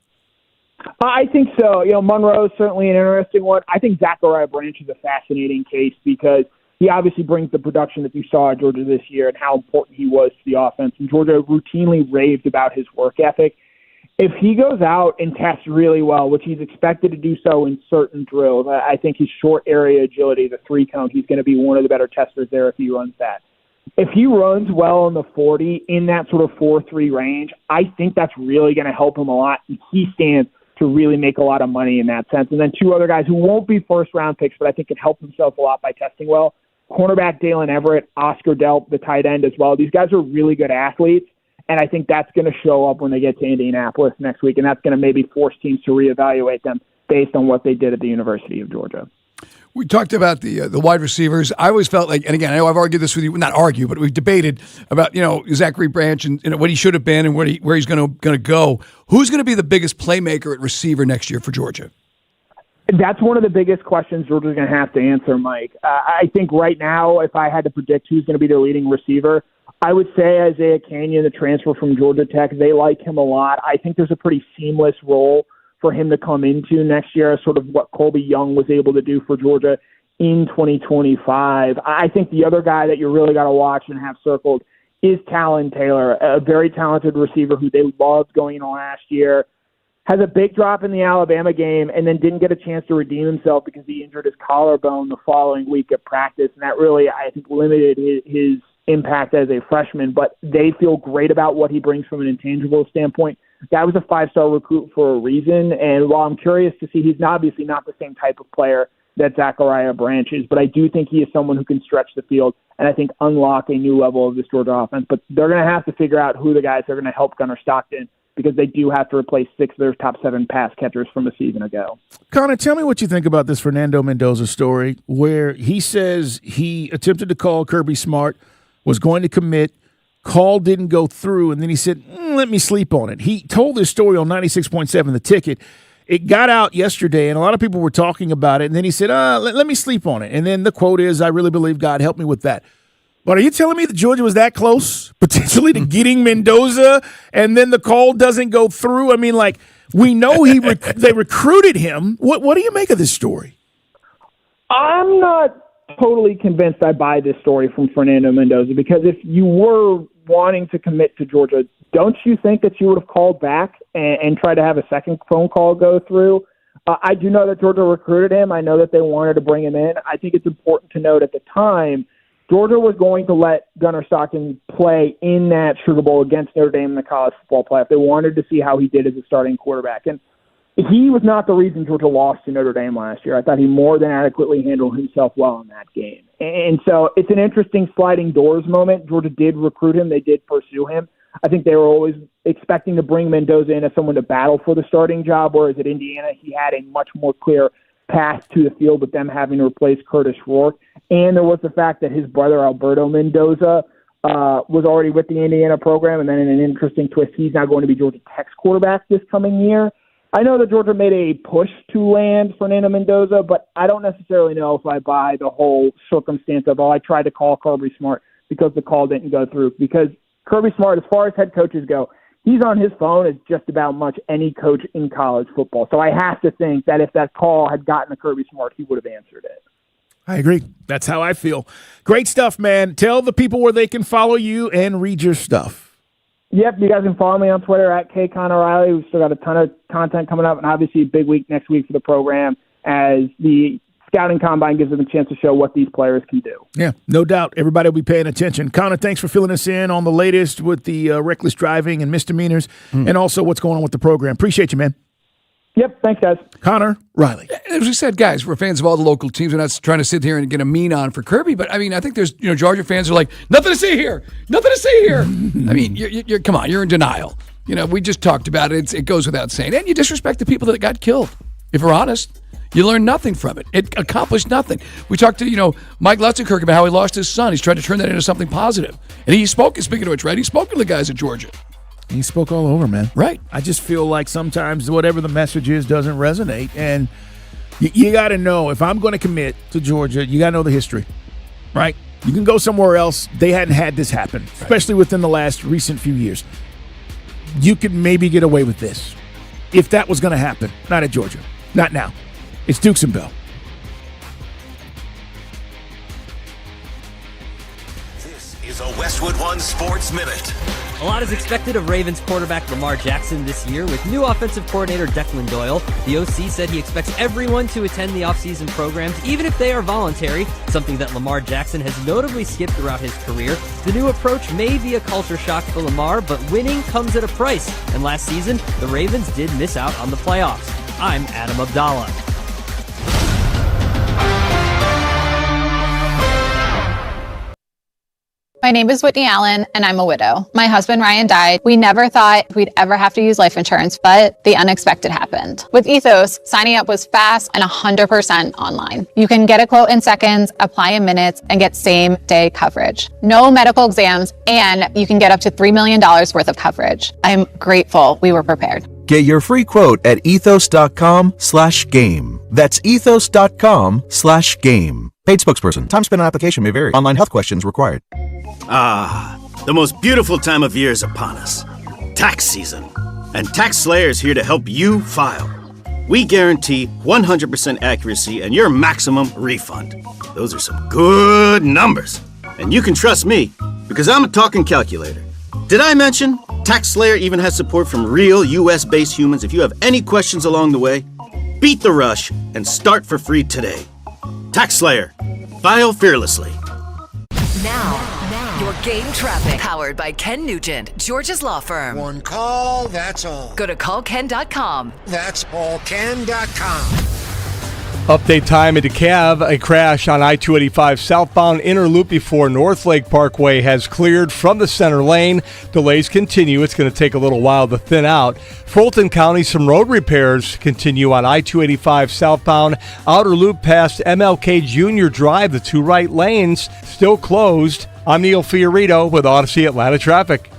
I think so. Monroe is certainly an interesting one. I think Zachariah Branch is a fascinating case because he obviously brings the production that you saw at Georgia this year and how important he was to the offense. And Georgia routinely raved about his work ethic. If he goes out and tests really well, which he's expected to do so in certain drills, I think his short area agility, the 3-cone, he's going to be one of the better testers there if he runs that. If he runs well in the 40 in that sort of 4.3 range, I think that's really going to help him a lot. And he stands to really make a lot of money in that sense. And then two other guys who won't be first-round picks, but I think can help themselves a lot by testing well. Cornerback Dalen Everett, Oscar Delp, the tight end as well. These guys are really good athletes, and I think that's going to show up when they get to Indianapolis next week, and that's going to maybe force teams to reevaluate them based on what they did at the University of Georgia. We talked about the wide receivers. I always felt like, and again, I know I've argued this with you, not argue, but we've debated about, Zachary Branch and what he should have been and where he's going to go. Who's going to be the biggest playmaker at receiver next year for Georgia? That's one of the biggest questions Georgia's going to have to answer, Mike. I think right now, if I had to predict who's going to be their leading receiver, I would say Isaiah Canyon, the transfer from Georgia Tech. They like him a lot. I think there's a pretty seamless role for him to come into next year, sort of what Colby Young was able to do for Georgia in 2025. I think the other guy that you really got to watch and have circled is Talon Taylor, a very talented receiver who they loved going into last year. Has a big drop in the Alabama game and then didn't get a chance to redeem himself because he injured his collarbone the following week at practice. And that really, I think, limited his impact as a freshman. But they feel great about what he brings from an intangible standpoint. That was a 5-star recruit for a reason. And while I'm curious to see, he's obviously not the same type of player that Zachariah Branch is, but I do think he is someone who can stretch the field and I think unlock a new level of this Georgia offense. But they're going to have to figure out who the guys are going to help Gunnar Stockton, because they do have to replace 6 of their top 7 pass catchers from a season ago. Connor, tell me what you think about this Fernando Mendoza story where he says he attempted to call Kirby Smart, was going to commit, call didn't go through, and then he said, let me sleep on it. He told this story on 96.7 The Ticket. It got out yesterday, and a lot of people were talking about it, and then he said, let me sleep on it. And then the quote is, I really believe God helped me with that. But are you telling me that Georgia was that close, potentially, to getting Mendoza, and then the call doesn't go through? I mean, we know they recruited him. What do you make of this story? I'm not totally convinced I buy this story from Fernando Mendoza, because if you were wanting to commit to Georgia, don't you think that you would have called back and tried to have a second phone call go through? I do know that Georgia recruited him. I know that they wanted to bring him in. I think it's important to note at the time, Georgia was going to let Gunnar Stockton play in that Sugar Bowl against Notre Dame in the college football playoff. They wanted to see how he did as a starting quarterback. And he was not the reason Georgia lost to Notre Dame last year. I thought he more than adequately handled himself well in that game. And so it's an interesting sliding doors moment. Georgia did recruit him. They did pursue him. I think they were always expecting to bring Mendoza in as someone to battle for the starting job, whereas at Indiana he had a much more clear path to the field with them having to replace Curtis Rourke. And there was the fact that his brother Alberto Mendoza was already with the Indiana program, and then in an interesting twist, he's now going to be Georgia Tech's quarterback this coming year. I know that Georgia made a push to land Fernando Mendoza, but I don't necessarily know if I buy the whole circumstance of, I tried to call Kirby Smart because the call didn't go through. Because Kirby Smart, as far as head coaches go, he's on his phone as just about much any coach in college football. So I have to think that if that call had gotten to Kirby Smart, he would have answered it. I agree. That's how I feel. Great stuff, man. Tell the people where they can follow you and read your stuff. Yep, you guys can follow me on Twitter at @KConnorRiley. We've still got a ton of content coming up, and obviously a big week next week for the program as the scouting combine gives them a chance to show what these players can do. Yeah, no doubt. Everybody will be paying attention. Connor, thanks for filling us in on the latest with the reckless driving and misdemeanors and also what's going on with the program. Appreciate you, man. Yep, thanks, guys. Connor Riley. As we said, guys, we're fans of all the local teams. We're not trying to sit here and get a mean on for Kirby, but I mean, I think there's, Georgia fans are like, nothing to see here. Nothing to see here. I mean, you're come on, you're in denial. We just talked about it. It goes without saying. And you disrespect the people that got killed. If we're honest, you learn nothing from it. It accomplished nothing. We talked to, Mike Lutzenkirk about how he lost his son. He's trying to turn that into something positive. And he spoke, speaking of which, right? He spoke to the guys at Georgia. He spoke all over, man. Right. I just feel like sometimes whatever the message is doesn't resonate. And you got to know, if I'm going to commit to Georgia, you got to know the history, right? You can go somewhere else. They hadn't had this happen, especially within the last recent few years. You could maybe get away with this if that was going to happen. Not at Georgia. Not now. It's Dukes and Bell. This is a Westwood One Sports Minute. A lot is expected of Ravens quarterback Lamar Jackson this year with new offensive coordinator Declan Doyle. The OC said he expects everyone to attend the offseason programs, even if they are voluntary, something that Lamar Jackson has notably skipped throughout his career. The new approach may be a culture shock for Lamar, but winning comes at a price. And last season, the Ravens did miss out on the playoffs. I'm Adam Abdallah. My name is Whitney Allen, and I'm a widow. My husband, Ryan, died. We never thought we'd ever have to use life insurance, but the unexpected happened. With Ethos, signing up was fast and 100% online. You can get a quote in seconds, apply in minutes, and get same-day coverage. No medical exams, and you can get up to $3 million worth of coverage. I'm grateful we were prepared. Get your free quote at ethos.com/game. That's ethos.com/game. Paid spokesperson. Time spent on application may vary. Online health questions required. Ah, the most beautiful time of year is upon us. Tax season. And TaxSlayer is here to help you file. We guarantee 100% accuracy and your maximum refund. Those are some good numbers. And you can trust me, because I'm a talking calculator. Did I mention TaxSlayer even has support from real US-based humans? If you have any questions along the way, beat the rush and start for free today. TaxSlayer. File fearlessly. Now, your game traffic. Powered by Ken Nugent, Georgia's law firm. One call, that's all. Go to callken.com. That's allken.com. Update time in DeKalb. A crash on I-285 southbound inner loop before North Lake Parkway has cleared from the center lane. Delays continue. It's going to take a little while to thin out. Fulton County, some road repairs continue on I-285 southbound outer loop past MLK Junior Drive. The two right lanes still closed. I'm Neil Fiorito with Odyssey Atlanta Traffic.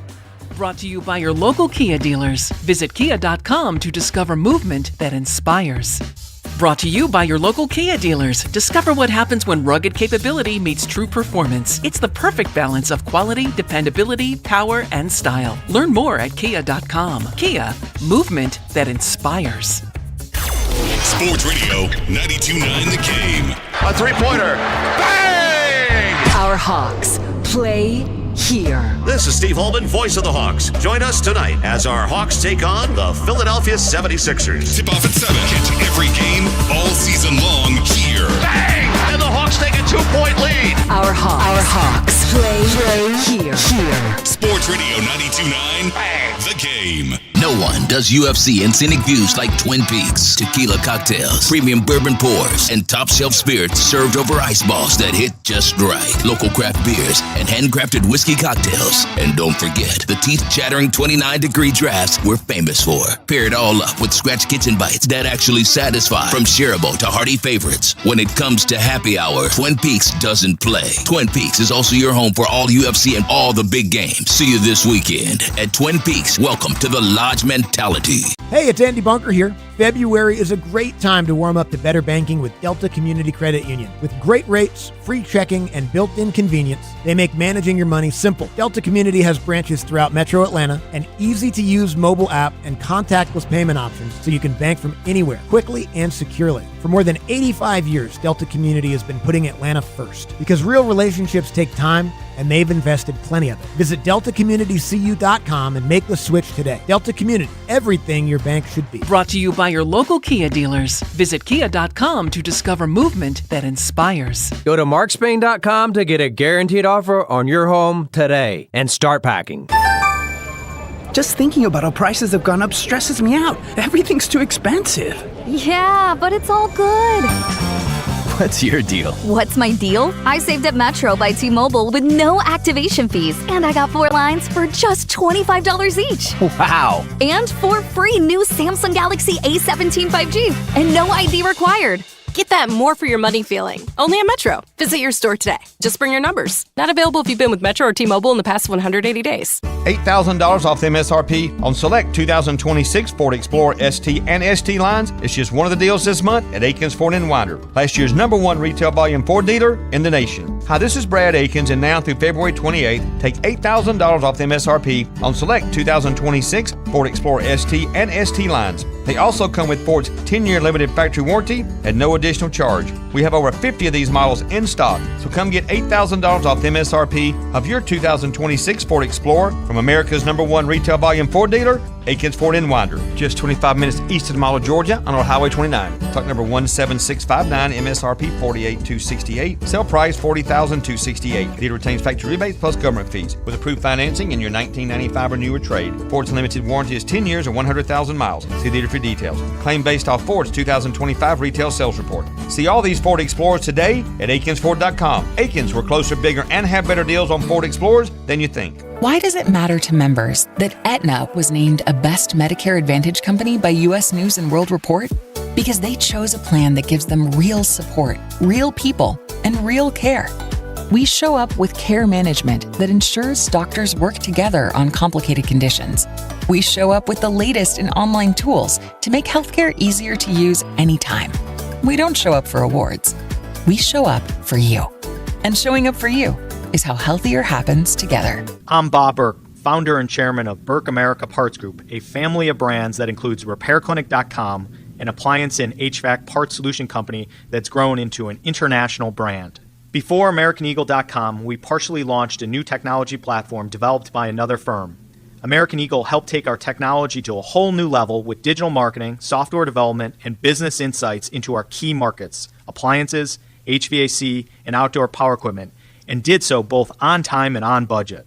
Brought to you by your local Kia dealers. Visit kia.com to discover movement that inspires. Brought to you by your local Kia dealers. Discover what happens when rugged capability meets true performance. It's the perfect balance of quality, dependability, power, and style. Learn more at kia.com. Kia, movement that inspires. Sports Radio 92.9 The Game. A three-pointer. Bang! Our Hawks play here. This is Steve Holman, voice of the Hawks. Join us tonight as our Hawks take on the Philadelphia 76ers. Tip off at 7. Catch every game all season long here. Bang! And the Hawks take a 2-point lead. Our Hawks play here. Sports Radio 92.9 The Game. No one does UFC and scenic views like Twin Peaks. Tequila cocktails, premium bourbon pours, and top shelf spirits served over ice balls that hit just right. Local craft beers and handcrafted whiskey cocktails. And don't forget the teeth-chattering 29-degree drafts we're famous for. Pair it all up with scratch kitchen bites that actually satisfy. From shareable to hearty favorites. When it comes to happy hour, Twin Peaks doesn't play. Twin Peaks is also your home for all UFC and all the big games. See you this weekend at Twin Peaks. Welcome to the Lodge mentality. Hey, it's Andy Bunker here. February is a great time to warm up to better banking with Delta Community Credit Union. With great rates, free checking, and built-in convenience, they make managing your money simple. Delta Community has branches throughout Metro Atlanta, an easy-to-use mobile app, and contactless payment options so you can bank from anywhere, quickly and securely. For more than 85 years, Delta Community has been putting Atlanta first. Because real relationships take time, and they've invested plenty of it. Visit deltacommunitycu.com and make the switch today. Delta Community, everything your bank should be. Brought to you by your local Kia dealers. Visit kia.com to discover movement that inspires. Go to markspain.com to get a guaranteed offer on your home today and start packing. Just thinking about how prices have gone up stresses me out. Everything's too expensive. Yeah, but it's all good. What's your deal? What's my deal? I saved at Metro by T-Mobile with no activation fees, and I got 4 lines for just $25 each. Wow. And 4 free new Samsung Galaxy A17 5G, and no ID required. Get that more for your money feeling. Only at Metro. Visit your store today. Just bring your numbers. Not available if you've been with Metro or T-Mobile in the past 180 days. $8,000 off the MSRP on select 2026 Ford Explorer ST and ST lines. It's just one of the deals this month at Akins Ford in Winder, last year's #1 retail volume Ford dealer in the nation. Hi, this is Brad Akins, and now through February 28th, take $8,000 off the MSRP on select 2026 Ford Explorer ST and ST lines. They also come with Ford's 10-year limited factory warranty at no additional charge. We have over 50 of these models in stock, so come get $8,000 off the MSRP of your 2026 Ford Explorer from America's #1 retail volume Ford dealer, Akins Ford in Winder, just 25 minutes east of Mahler, Georgia, on Old Highway 29. Stock number 17659, MSRP $48,268, sale price $40,268. Dealer retains factory rebates plus government fees with approved financing in your 1995 or newer trade. Ford's limited warranty is 10 years or 100,000 miles. See dealer for details. Claim based off Ford's 2025 retail sales report. See all these Ford Explorers today at AkinsFord.com. Akins, we're closer, bigger, and have better deals on Ford Explorers than you think. Why does it matter to members that Aetna was named a Best Medicare Advantage company by U.S. News & World Report? Because they chose a plan that gives them real support, real people, and real care. We show up with care management that ensures doctors work together on complicated conditions. We show up with the latest in online tools to make healthcare easier to use anytime. We don't show up for awards. We show up for you. And showing up for you is how healthier happens together. I'm Bob Burke, founder and chairman of Burke America Parts Group, a family of brands that includes RepairClinic.com, an appliance and HVAC parts solution company that's grown into an international brand. Before AmericanEagle.com, we partially launched a new technology platform developed by another firm. American Eagle helped take our technology to a whole new level with digital marketing, software development, and business insights into our key markets, appliances, HVAC, and outdoor power equipment, and did so both on time and on budget.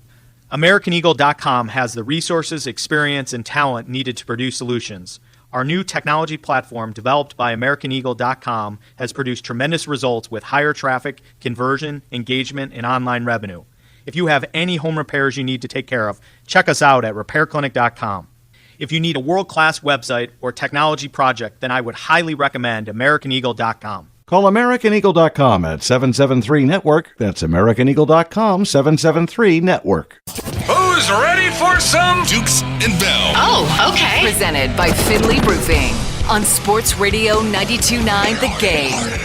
AmericanEagle.com has the resources, experience, and talent needed to produce solutions. Our new technology platform, developed by AmericanEagle.com, has produced tremendous results with higher traffic, conversion, engagement, and online revenue. If you have any home repairs you need to take care of, check us out at RepairClinic.com. If you need a world-class website or technology project, then I would highly recommend AmericanEagle.com. Call AmericanEagle.com at 773-NETWORK. That's AmericanEagle.com, 773-NETWORK. Who's ready for some Dukes and Bell? Oh, okay. Presented by Finley Roofing on Sports Radio 92.9 The Game.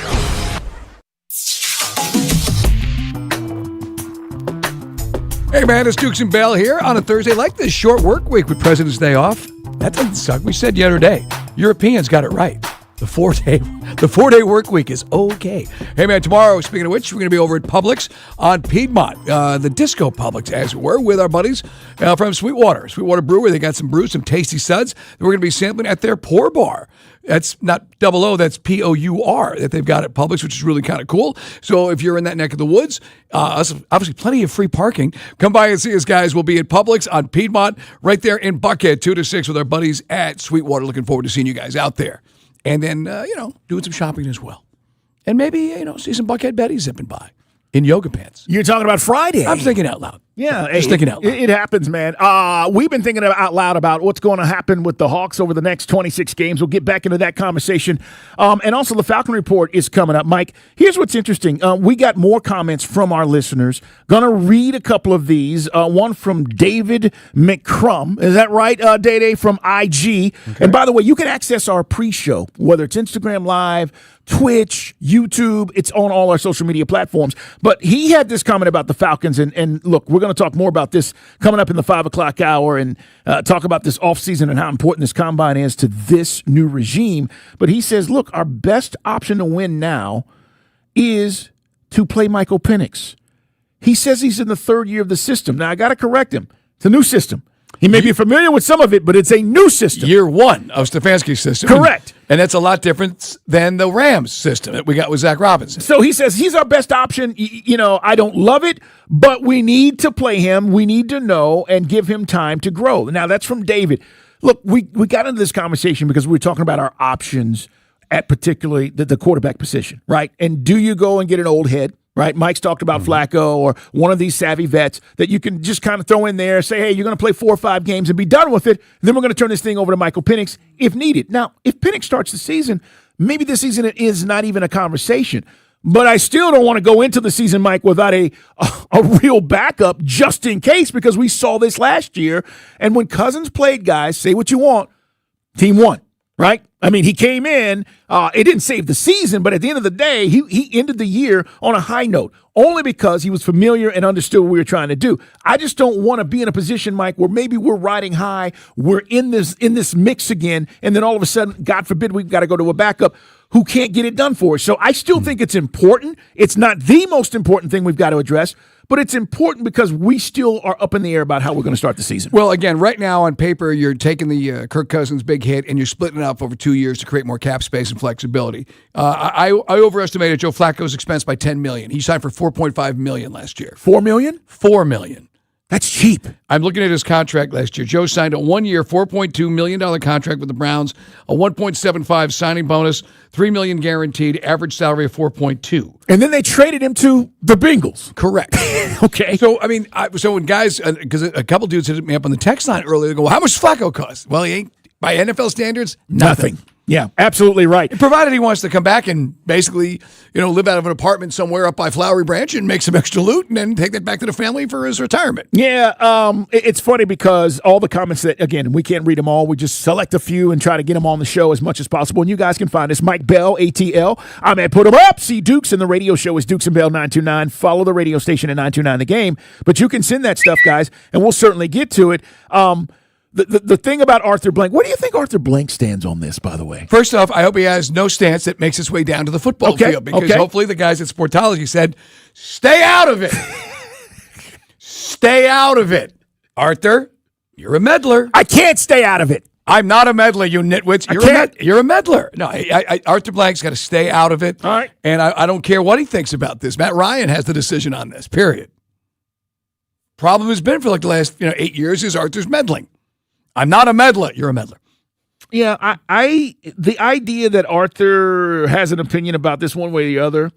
Hey man, it's Dukes and Bell here on a Thursday. Like this short work week with President's Day off. That doesn't suck. We said the other day, Europeans got it right. The four-day work week is okay. Hey, man, tomorrow, speaking of which, we're going to be over at Publix on Piedmont, the Disco Publix, as we were, with our buddies from Sweetwater Brewery. They got some brews, some tasty suds that we're going to be sampling at their Pour Bar. That's not double O, that's P-O-U-R that they've got at Publix, which is really kind of cool. So if you're in that neck of the woods, obviously plenty of free parking. Come by and see us, guys. We'll be at Publix on Piedmont, right there in Buckhead, 2 to 6 with our buddies at Sweetwater. Looking forward to seeing you guys out there. And then, doing some shopping as well. And maybe, see some Buckhead Betty zipping by in yoga pants. You're talking about Friday. I'm thinking out loud. Yeah. Just thinking out loud. It happens, man. We've been thinking out loud about what's going to happen with the Hawks over the next 26 games. We'll get back into that conversation. And also the Falcon Report is coming up. Mike, here's what's interesting. We got more comments from our listeners. Going to read a couple of these. One from David McCrum. Is that right, Day from IG? Okay. And by the way, you can access our pre-show, whether it's Instagram Live, Twitch, YouTube. It's on all our social media platforms. But he had this comment about the Falcons. And look, we're going to talk more about this coming up in the 5 o'clock hour and talk about this offseason and how important this combine is to this new regime. But he says, look, our best option to win now is to play Michael Penix. He says he's in the third year of the system. Now, I got to correct him. It's a new system. He may be familiar with some of it, but it's a new system. Year one of Stefanski's system. Correct. And that's a lot different than the Rams system that we got with Zach Robinson. So he says he's our best option. I don't love it, but we need to play him. We need to know and give him time to grow. Now, that's from David. Look, we got into this conversation because we were talking about our options at particularly the quarterback position, right? And do you go and get an old head, right? Mike's talked about Flacco or one of these savvy vets that you can just kind of throw in there, say, hey, you're going to play 4 or 5 games and be done with it. Then we're going to turn this thing over to Michael Penix if needed. Now, if Penix starts the season, maybe this season it is not even a conversation. But I still don't want to go into the season, Mike, without a real backup just in case, because we saw this last year. And when Cousins played, guys, say what you want, team won, right? I mean, he came in, it didn't save the season, but at the end of the day, he ended the year on a high note, only because he was familiar and understood what we were trying to do. I just don't want to be in a position, Mike, where maybe we're riding high, we're in this mix again, and then all of a sudden, God forbid, we've got to go to a backup who can't get it done for us. So I still think it's important. It's not the most important thing we've got to address, but it's important because we still are up in the air about how we're going to start the season. Well, again, right now on paper, you're taking the Kirk Cousins big hit and you're splitting it up over 2 years to create more cap space and flexibility. I overestimated Joe Flacco's expense by $10 million. He signed for $4.5 million last year. $4 million? $4 million. That's cheap. I'm looking at his contract last year. Joe signed a 1-year, $4.2 million contract with the Browns, a 1.75 signing bonus, $3 million guaranteed, average salary of 4.2. And then they traded him to the Bengals. Correct. Okay. So, I mean, so when guys, because a couple dudes hit me up on the text line earlier, they go, well, how much Flacco cost? Well, he ain't, by NFL standards, nothing. Yeah, absolutely right. Provided he wants to come back and basically, live out of an apartment somewhere up by Flowery Branch and make some extra loot and then take that back to the family for his retirement. Yeah, it's funny because all the comments that, again, we can't read them all. We just select a few and try to get them on the show as much as possible. And you guys can find us, Mike Bell, ATL. I'm at Put 'em Up. See Dukes, and the radio show is Dukes and Bell 929. Follow the radio station at 929 The Game. But you can send that stuff, guys, and we'll certainly get to it. The thing about Arthur Blank, where do you think Arthur Blank stands on this, by the way? First off, I hope he has no stance that makes its way down to the football field, because hopefully the guys at Sportology said, stay out of it. Stay out of it. Arthur, you're a meddler. I can't stay out of it. I'm not a meddler, you nitwits. You're a meddler. No, Arthur Blank's got to stay out of it. All right. And I don't care what he thinks about this. Matt Ryan has the decision on this, period. Problem has been for like the last 8 years is Arthur's meddling. I'm not a meddler. You're a meddler. Yeah, the idea that Arthur has an opinion about this one way or the other,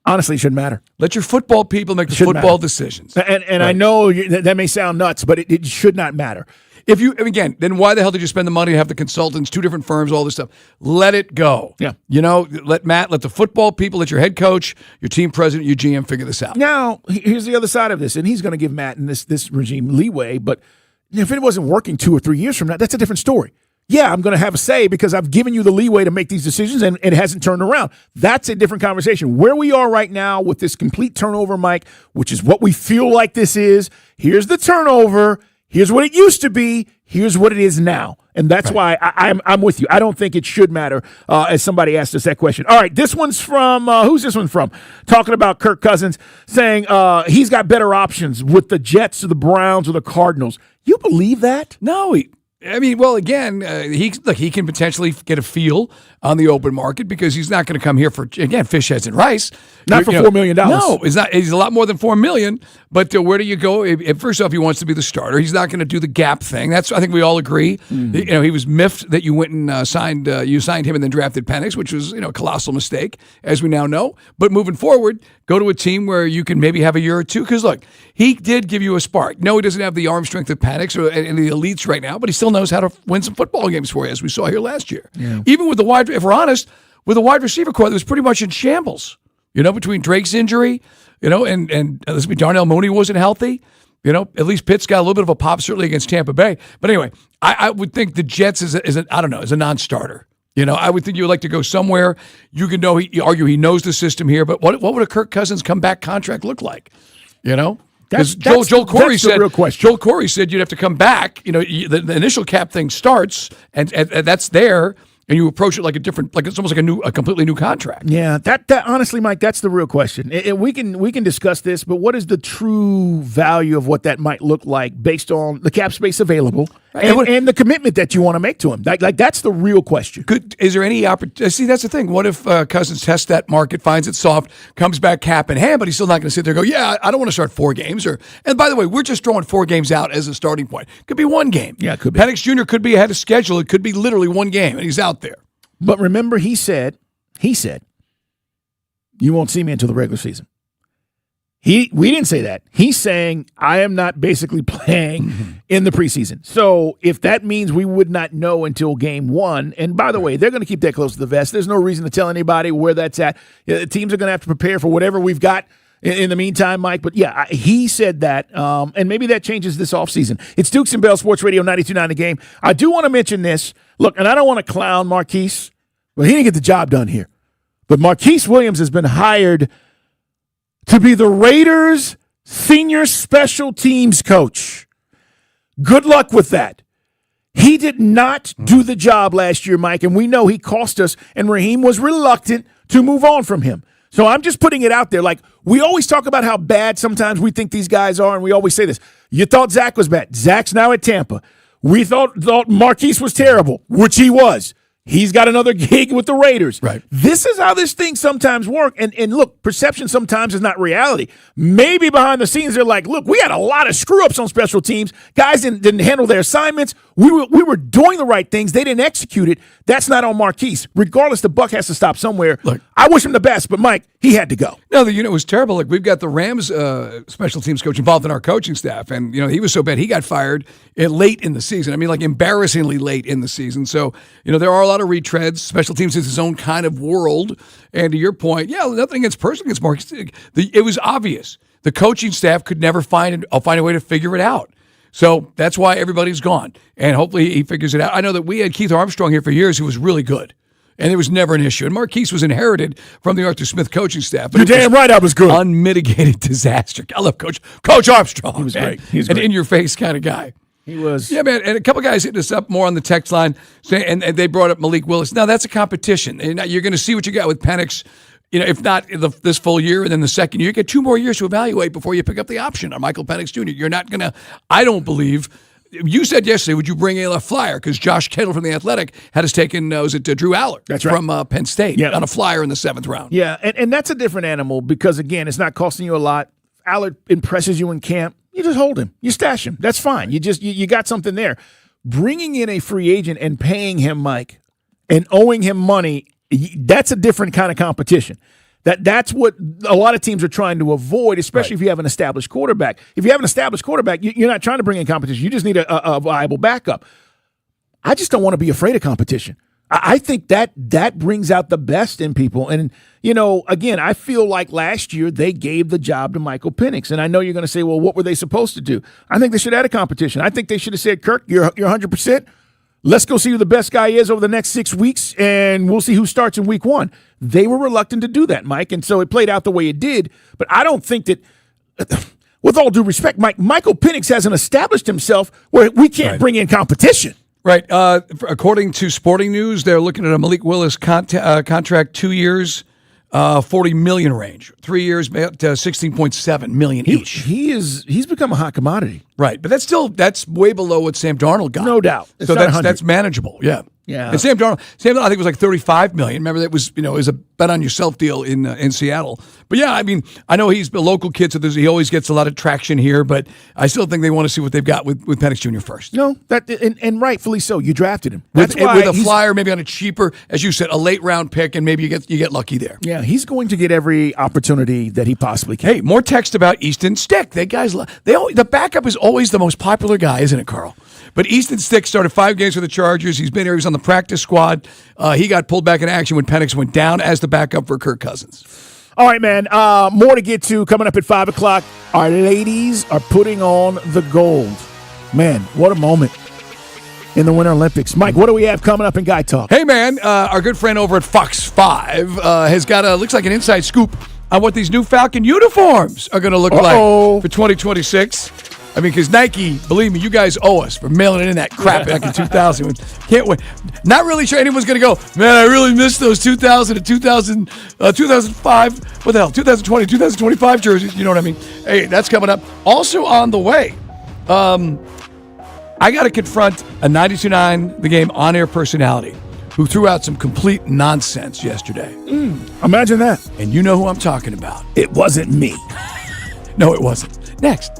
honestly, shouldn't matter. Let your football people make the football decisions. And right. I know that may sound nuts, but it should not matter. If you, again, then why the hell did you spend the money to have the consultants, 2 different firms, all this stuff? Let it go. Yeah. Let the football people, let your head coach, your team president, your GM figure this out. Now, here's the other side of this, and he's going to give Matt and this regime leeway, but if it wasn't working 2 or 3 years from now, that's a different story. Yeah, I'm going to have a say because I've given you the leeway to make these decisions and it hasn't turned around. That's a different conversation. Where we are right now with this complete turnover, Mike, which is what we feel like this is, here's the turnover, here's what it used to be, here's what it is now. And that's why I'm with you. I don't think it should matter, as somebody asked us that question. All right, this one's from, who's this one from? Talking about Kirk Cousins, saying he's got better options with the Jets or the Browns or the Cardinals. You believe that? No, again, he can potentially get a feel on the open market because he's not going to come here for, again, fish heads and rice. Not for $4 million. No, it's not. He's a lot more than $4 million. But where do you go? First off, he wants to be the starter. He's not going to do the gap thing. I think we all agree. Mm-hmm. He was miffed that you went and signed him and then drafted Penix, which was a colossal mistake, as we now know. But moving forward, go to a team where you can maybe have a year or two. Because look, he did give you a spark. No, he doesn't have the arm strength of Penix or any of the elites right now, but he still knows how to win some football games for you, as we saw here last year. Yeah. Even with if we're honest, with the wide receiver core that was pretty much in shambles, between Drake's injury, and let's be Darnell Mooney wasn't healthy. At least Pitt's got a little bit of a pop, certainly against Tampa Bay. But anyway, I would think the Jets is a non-starter. I would think you would like to go somewhere. You can he knows the system here, but what would a Kirk Cousins comeback contract look like? Because Joel Corey said, real question. Joel Corey said you'd have to come back. The initial cap thing starts, and that's there. And you approach it like it's almost like a completely new contract. Yeah, that honestly, Mike, that's the real question. We can discuss this, but what is the true value of what that might look like based on the cap space available and the commitment that you want to make to him? Like that's the real question. Is there any opportunity? See, that's the thing. What if Cousins tests that market, finds it soft, comes back cap in hand, but he's still not going to sit there and go, yeah, I don't want to start 4 games. And by the way, we're just throwing 4 games out as a starting point. Could be 1 game. Yeah, it could be. Penix Jr. could be ahead of schedule. It could be literally 1 game, and he's out there. But remember, he said, you won't see me until the regular season. We didn't say that. He's saying, I am not basically playing in the preseason. So if that means we would not know until game 1, and by the way, they're going to keep that close to the vest. There's no reason to tell anybody where that's at. The teams are going to have to prepare for whatever we've got in the meantime, Mike. But yeah, he said that, and maybe that changes this offseason. It's Dukes and Bell, Sports Radio 92.9 The Game. I do want to mention this. Look, and I don't want to clown Marquise, but he didn't get the job done here. But Marquise Williams has been hired to be the Raiders' senior special teams coach. Good luck with that. He did not do the job last year, Mike, and we know he cost us, and Raheem was reluctant to move on from him. So I'm just putting it out there. Like, we always talk about how bad sometimes we think these guys are, and we always say this. You thought Zach was bad. Zach's now at Tampa. We thought Marquise was terrible, which he was. He's got another gig with the Raiders. Right. This is how this thing sometimes works. And look, perception sometimes is not reality. Maybe behind the scenes, they're like, look, we had a lot of screw-ups on special teams. Guys didn't handle their assignments. We were doing the right things. They didn't execute it. That's not on Marquise. Regardless, the buck has to stop somewhere. Look, I wish him the best, but, Mike, he had to go. No, the unit was terrible. Like, we've got the Rams special teams coach involved in our coaching staff, and, he was so bad he got fired late in the season. I mean, like, embarrassingly late in the season. So, there are a lot of retreads. Special teams is his own kind of world. And to your point, nothing against personally against Marquise. It was obvious. The coaching staff could never find a way to figure it out. So that's why everybody's gone. And hopefully he figures it out. I know that we had Keith Armstrong here for years who was really good. And there was never an issue. And Marquise was inherited from the Arthur Smith coaching staff. You're damn right I was good. Unmitigated disaster. I love Coach Armstrong. He was great. He's an in-your-face kind of guy. He was. Yeah, man. And a couple guys hitting us up more on the text line, and they brought up Malik Willis. Now, that's a competition. And you're going to see what you got with Penix, if not this full year and then the second year. You get 2 more years to evaluate before you pick up the option on Michael Penix Jr. You're not going to, I don't believe. You said yesterday, would you bring a flyer? Because Josh Kittle from The Athletic had us taken, Drew Aller from Penn State on a flyer in the 7th round. Yeah, and that's a different animal because, again, it's not costing you a lot. Aller impresses you in camp. You just hold him. You stash him. That's fine. You got something there. Bringing in a free agent and paying him, Mike, and owing him money, that's a different kind of competition. That's what a lot of teams are trying to avoid, especially if you have an established quarterback. If you have an established quarterback, you're not trying to bring in competition. You just need a viable backup. I just don't want to be afraid of competition. I think that brings out the best in people. And, again, I feel like last year they gave the job to Michael Penix. And I know you're going to say, well, what were they supposed to do? I think they should have had a competition. I think they should have said, Kirk, you're 100%. Let's go see who the best guy is over the next 6 weeks, and we'll see who starts in week 1. They were reluctant to do that, Mike, and so it played out the way it did. But I don't think that, with all due respect, Michael Penix hasn't established himself where we can't bring in competition. Right. According to Sporting News, they're looking at a Malik Willis contract, 2 years, $40 million range. 3 years, $16.7 million each. He's become a hot commodity. Right, but that's way below what Sam Darnold got. No doubt. So that's manageable. Yeah. Yeah. And Sam Darnold, I think, was like $35 million. Remember, that was, it was a bet on yourself deal in Seattle. But yeah, I mean, I know he's a local kid, so he always gets a lot of traction here, but I still think they want to see what they've got with Penix Jr. first. No, and rightfully so. You drafted him. With a flyer, maybe on a cheaper, as you said, a late round pick, and maybe you get lucky there. Yeah, he's going to get every opportunity that he possibly can. Hey, more text about Easton Stick. The backup is always the most popular guy, isn't it, Carl? But Easton Stick started 5 games for the Chargers. He's been here. He was on the practice squad. He got pulled back in action when Penix went down as the backup for Kirk Cousins. All right, man. More to get to coming up at 5 o'clock. Our ladies are putting on the gold. Man, what a moment in the Winter Olympics. Mike, what do we have coming up in Guy Talk? Hey, man, our good friend over at Fox 5 has got looks like an inside scoop on what these new Falcon uniforms are going to look like for 2026. I mean, because Nike, believe me, you guys owe us for mailing in that crap back in 2000. Can't wait. Not really sure anyone's going to go, man, I really missed those 2000 and 2005, what the hell, 2020, 2025 jerseys. You know what I mean? Hey, that's coming up. Also on the way, I got to confront a 92.9 The Game on-air personality who threw out some complete nonsense yesterday. Imagine that. And you know who I'm talking about. It wasn't me. No, it wasn't. Next.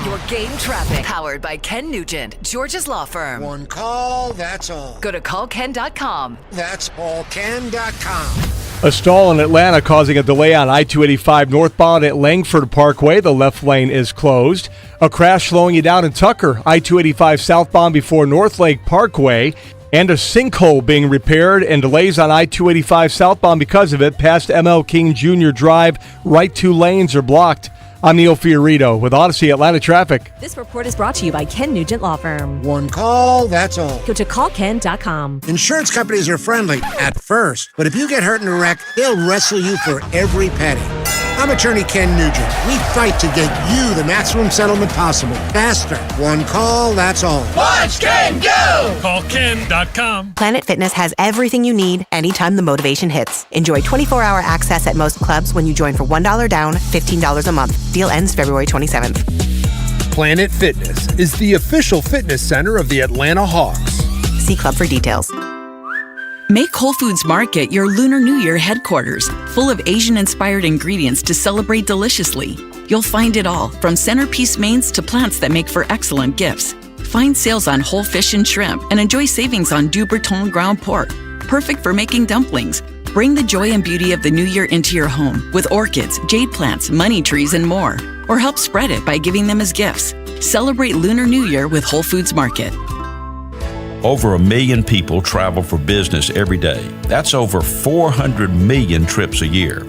Your game traffic, powered by Ken Nugent, George's Law Firm. One call, that's all. Go to callken.com. That's allken.com. A stall in Atlanta causing a delay on I-285 northbound at Langford Parkway. The left lane is closed. A crash slowing you down in Tucker, I-285 southbound before North Lake Parkway. And a sinkhole being repaired and delays on I-285 southbound because of it. Past ML King Jr. Drive, right 2 lanes are blocked. I'm Neil Fiorito with Odyssey Atlanta Traffic. This report is brought to you by Ken Nugent Law Firm. One call, that's all. Go to callken.com. Insurance companies are friendly at first, but if you get hurt in a wreck, they'll wrestle you for every penny. I'm attorney Ken Nugent. We fight to get you the maximum settlement possible. Faster. One call, that's all. Watch Ken go! Call Ken.com. Planet Fitness has everything you need anytime the motivation hits. Enjoy 24-hour access at most clubs when you join for $1 down, $15 a month. Deal ends February 27th. Planet Fitness is the official fitness center of the Atlanta Hawks. See club for details. Make Whole Foods Market your Lunar New Year headquarters, full of Asian-inspired ingredients to celebrate deliciously. You'll find it all, from centerpiece mains to plants that make for excellent gifts. Find sales on whole fish and shrimp, and enjoy savings on Du Breton ground pork, perfect for making dumplings. Bring the joy and beauty of the new year into your home with orchids, jade plants, money trees, and more. Or help spread it by giving them as gifts. Celebrate Lunar New Year with Whole Foods Market. Over 1 million people travel for business every day. That's over 400 million trips a year.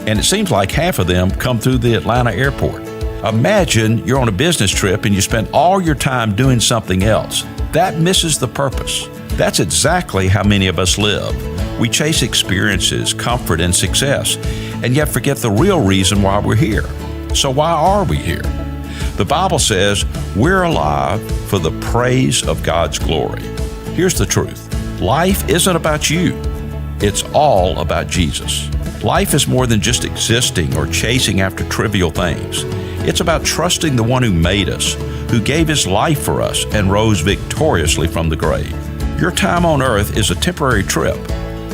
And it seems like half of them come through the Atlanta airport. Imagine you're on a business trip and you spend all your time doing something else. That misses the purpose. That's exactly how many of us live. We chase experiences, comfort, and success, and yet forget the real reason why we're here. So why are we here? The Bible says we're alive for the praise of God's glory. Here's the truth. Life isn't about you. It's all about Jesus. Life is more than just existing or chasing after trivial things. It's about trusting the one who made us, who gave his life for us and rose victoriously from the grave. Your time on earth is a temporary trip.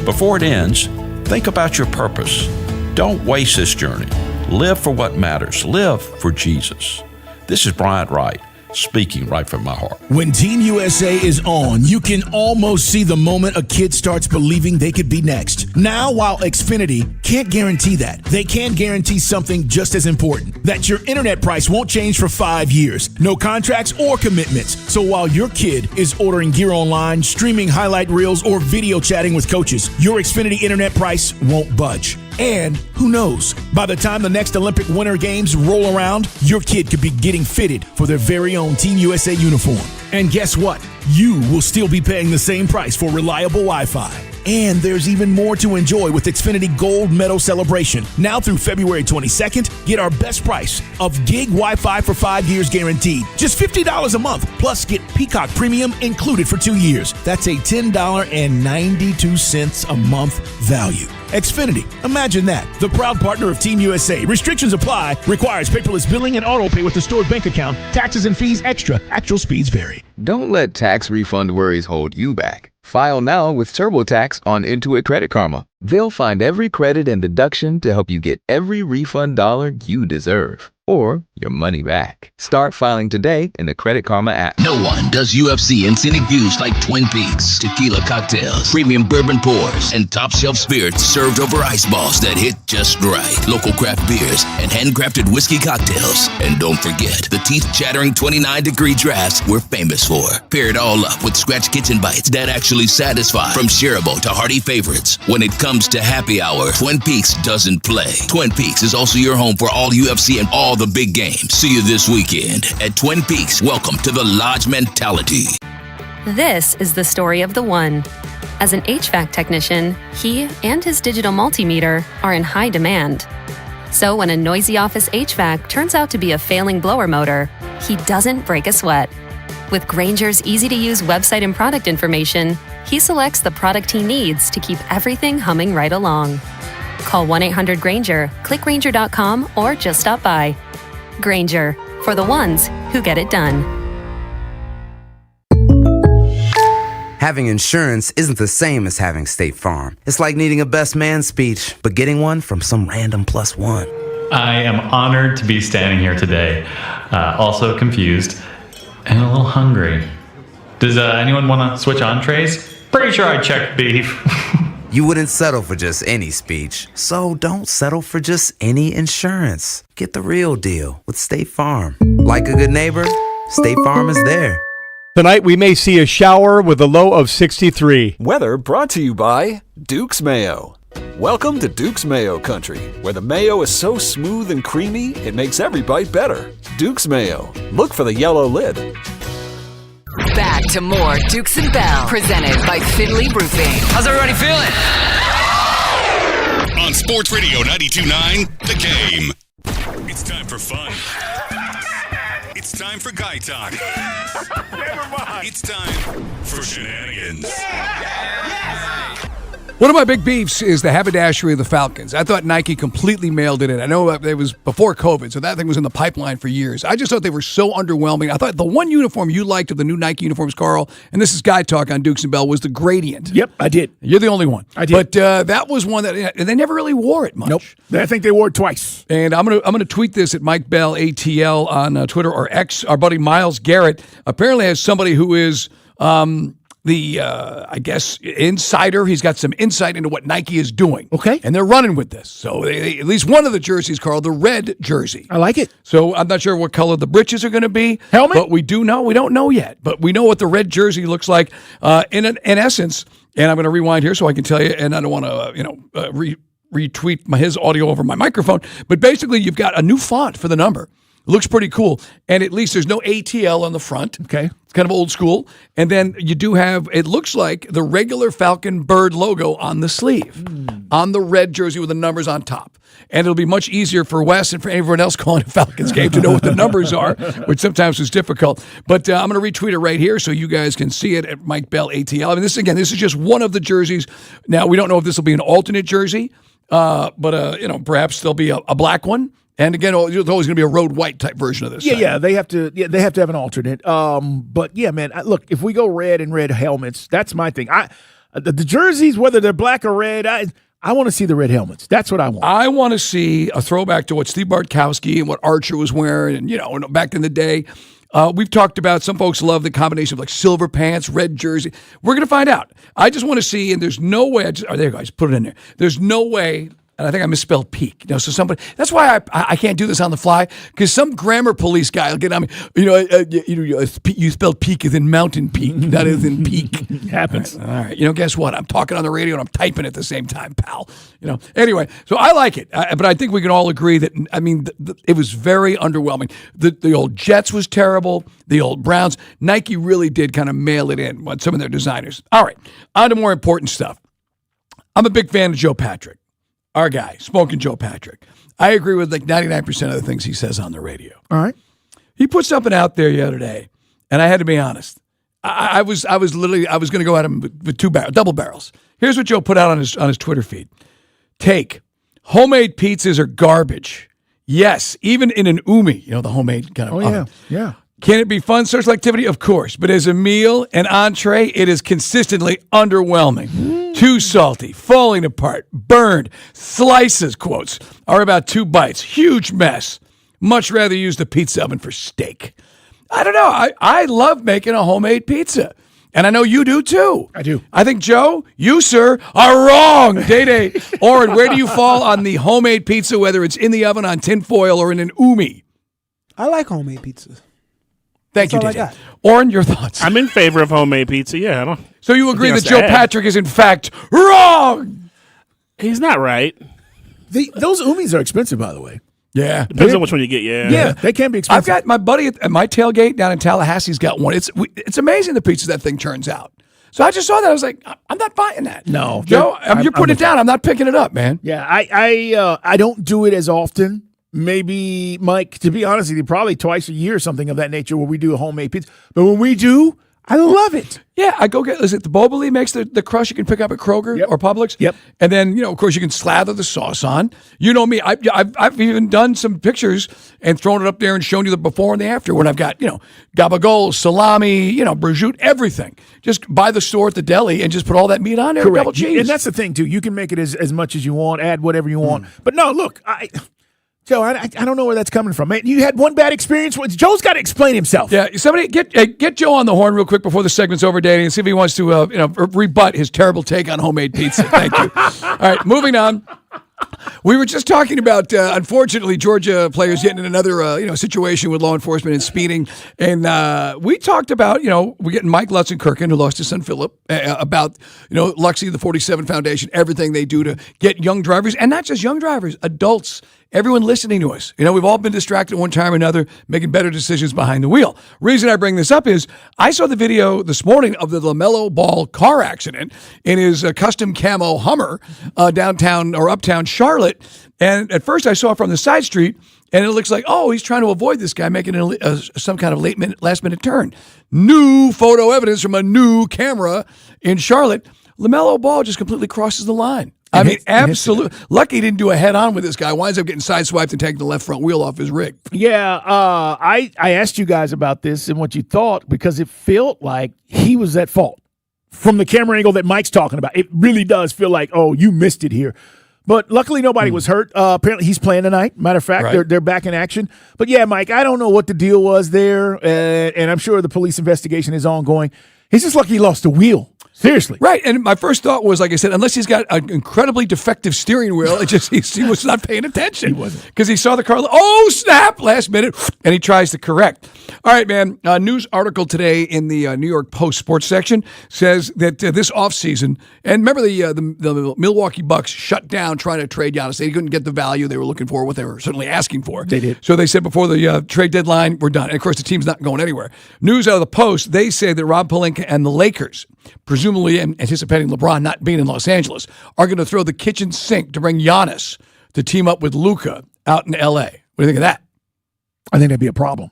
Before it ends, think about your purpose. Don't waste this journey. Live for what matters. Live for Jesus. This is Bryant Wright, speaking right from my heart. When Team USA is on, you can almost see the moment a kid starts believing they could be next. Now, while Xfinity can't guarantee that, they can guarantee something just as important, that your internet price won't change for 5 years. No contracts or commitments. So while your kid is ordering gear online, streaming highlight reels, or video chatting with coaches, your Xfinity internet price won't budge. And who knows, by the time the next Olympic Winter Games roll around, your kid could be getting fitted for their very own Team USA uniform. And guess what? You will still be paying the same price for reliable Wi-Fi. And there's even more to enjoy with Xfinity Gold Medal Celebration. Now through February 22nd, get our best price of gig Wi-Fi for 5 years guaranteed. Just $50 a month, plus get Peacock Premium included for 2 years. That's a $10.92 a month value. Xfinity, imagine that. The proud partner of Team USA. Restrictions apply. Requires paperless billing and auto pay with a stored bank account. Taxes and fees extra. Actual speeds vary. Don't let tax refund worries hold you back. File now with TurboTax on Intuit Credit Karma. They'll find every credit and deduction to help you get every refund dollar you deserve, or your money back. Start filing today in the Credit Karma app. No one does UFC and scenic views like Twin Peaks. Tequila cocktails, premium bourbon pours, and top shelf spirits served over ice balls that hit just right. Local craft beers and handcrafted whiskey cocktails. And don't forget the teeth-chattering 29-degree drafts we're famous for. Pair it all up with scratch kitchen bites that actually satisfy. From shareable to hearty favorites. When it comes to happy hour, Twin Peaks doesn't play. Twin Peaks is also your home for all UFC and all the big games. See you this weekend at Twin Peaks. Welcome to the Lodge mentality. This is the story of the one. As an HVAC technician, he and his digital multimeter are in high demand. So when a noisy office HVAC turns out to be a failing blower motor, he doesn't break a sweat. With Grainger's easy-to-use website and product information, he selects the product he needs to keep everything humming right along. Call 1-800-GRAINGER, click Grainger.com, or just stop by. Grainger, for the ones who get it done. Having insurance isn't the same as having State Farm. It's like needing a best man speech, but getting one from some random +1. I am honored to be standing here today, also confused and a little hungry. Does anyone want to switch entrees? Pretty sure I checked beef. You wouldn't settle for just any speech, so don't settle for just any insurance. Get the real deal with State Farm. Like a good neighbor, State Farm is there. Tonight we may see a shower with a low of 63. Weather brought to you by Duke's Mayo. Welcome to Duke's Mayo Country, where the mayo is so smooth and creamy, it makes every bite better. Duke's Mayo. Look for the yellow lid. Back to more Dukes and Bell, presented by Finley Roofing. How's everybody feeling? On Sports Radio 92.9, The Game. It's time for fun. It's time for guy talk. Never mind. It's time for shenanigans. One of my big beefs is the haberdashery of the Falcons. I thought Nike completely mailed it in. I know it was before COVID, so that thing was in the pipeline for years. I just thought they were so underwhelming. I thought the one uniform you liked of the new Nike uniforms, Carl, and this is Guy Talk on Dukes and Bell, was the gradient. Yep, I did. You're the only one. I did. But that was one that they never really wore it much. Nope. I think they wore it twice. And I'm gonna tweet this at Mike Bell ATL on Twitter or X. Our buddy Myles Garrett apparently has somebody who is I guess, insider. He's got some insight into what Nike is doing. Okay. And they're running with this. So at least one of the jerseys, Carl, the red jersey. I like it. So I'm not sure what color the breeches are going to be. Helmet? But we don't know yet. But we know what the red jersey looks like in essence. And I'm going to rewind here so I can tell you, and I don't want to, retweet his audio over my microphone. But basically, you've got a new font for the number. Looks pretty cool. And at least there's no ATL on the front. Okay. It's kind of old school. And then you do have, it looks like the regular Falcon bird logo on the sleeve, on the red jersey with the numbers on top. And it'll be much easier for Wes and for everyone else calling a Falcons game to know what the numbers are, which sometimes is difficult. But I'm going to retweet it right here so you guys can see it at Mike Bell ATL. I mean, this is just one of the jerseys. Now, we don't know if this will be an alternate jersey, but perhaps there'll be a black one. And again, there's always going to be a road white type version of this. Yeah, they have to have an alternate. But yeah, man, look, if we go red and red helmets, that's my thing. The jerseys, whether they're black or red, I want to see the red helmets. That's what I want. I want to see a throwback to what Steve Bartkowski and what Archer was wearing, and back in the day. We've talked about, some folks love the combination of like silver pants, red jersey. We're going to find out. I just want to see, and there's no way. There you go, I just put it in there. There's no way. And I think I misspelled peak. So somebody, that's why I can't do this on the fly, because some grammar police guy will get on me. You spelled peak as in mountain peak, not as in peak. Happens. All right. Guess what? I'm talking on the radio and I'm typing at the same time, pal. Anyway, so I like it. But I think we can all agree that, it was very underwhelming. The old Jets was terrible. The old Browns. Nike really did kind of mail it in with some of their designers. All right. On to more important stuff. I'm a big fan of Joe Patrick. Our guy, Smoking Joe Patrick. I agree with like 99% of the things he says on the radio. All right. He put something out there the other day, and I had to be honest. I was going to go at him with double barrels. Here's what Joe put out on his Twitter feed. Take, homemade pizzas are garbage. Yes, even in an umi, the homemade kind of oven. Yeah. Can it be fun social activity? Of course. But as a meal, an entree, it is consistently underwhelming. Too salty, falling apart, burned. Slices, quotes, are about 2 bites. Huge mess. Much rather use the pizza oven for steak. I don't know. I love making a homemade pizza. And I know you do too. I do. I think, Joe, you, sir, are wrong. Day. Oren, where do you fall on the homemade pizza, whether it's in the oven on tin foil or in an umi? I like homemade pizzas. Thank you, That's all I DJ. got. Oren, your thoughts? I'm in favor of homemade pizza. Yeah. So you agree that Joe Patrick is in fact wrong? He's not right. Those umis are expensive, by the way. Yeah. Depends on which one you get, Yeah, they can be expensive. I've got my buddy at my tailgate down in Tallahassee's got one. It's amazing the pizzas that thing turns out. So I just saw that. I was like, I'm not buying that. No. Joe, you're putting it down. I'm not picking it up, man. Yeah, I don't do it as often. Maybe, Mike, to be honest with you, probably twice a year or something of that nature where we do a homemade pizza. But when we do, I love it. Yeah, I go get, is it the Boboli makes the crust you can pick up at Kroger or Publix? Yep. And then, of course, you can slather the sauce on. You know me, I've even done some pictures and thrown it up there and shown you the before and the after when I've got, gabagool, salami, prosciutto, everything. Just buy the store at the deli and just put all that meat on there. Correct. Double cheese. And that's the thing, too. You can make it as much as you want, add whatever you want. But no, look, Joe, I don't know where that's coming from. Man, you had one bad experience. Joe's got to explain himself. Yeah, somebody get Joe on the horn real quick before the segment's over, Danny, and see if he wants to rebut his terrible take on homemade pizza. Thank you. All right, moving on. We were just talking about, unfortunately, Georgia players getting in another situation with law enforcement and speeding. And we talked about, we're getting Mike Lutzenkirchen, who lost his son Philip, about, Luxie, the 47 Foundation, everything they do to get young drivers, and not just young drivers, adults, everyone listening to us. We've all been distracted at one time or another, making better decisions behind the wheel. Reason I bring this up is I saw the video this morning of the LaMelo Ball car accident in his custom camo Hummer downtown or uptown Charlotte. And at first I saw it from the side street, and it looks like, he's trying to avoid this guy making some kind of last minute turn. New photo evidence from a new camera in Charlotte. LaMelo Ball just completely crosses the line. I mean, absolutely. Lucky he didn't do a head-on with this guy. Winds up getting sideswiped and taking the left front wheel off his rig. Yeah, I asked you guys about this and what you thought because it felt like he was at fault. From the camera angle that Mike's talking about, it really does feel like, you missed it here. But luckily, nobody was hurt. Apparently, he's playing tonight. Matter of fact, Right. they're back in action. But yeah, Mike, I don't know what the deal was there, and I'm sure the police investigation is ongoing. He's just lucky he lost the wheel. Seriously. Right. And my first thought was, like I said, unless he's got an incredibly defective steering wheel, it just he was not paying attention. He wasn't. Because he saw the car, snap, last minute, and he tries to correct. All right, man. A news article today in the New York Post sports section says that this offseason, and remember the Milwaukee Bucks shut down trying to trade Giannis. They couldn't get the value they were looking for, what they were certainly asking for. They did. So they said before the trade deadline, we're done. And of course, the team's not going anywhere. News out of the Post, they say that Rob Pelinka and the Lakers, presumably anticipating LeBron not being in Los Angeles, are going to throw the kitchen sink to bring Giannis to team up with Luka out in L.A. What do you think of that? I think that'd be a problem.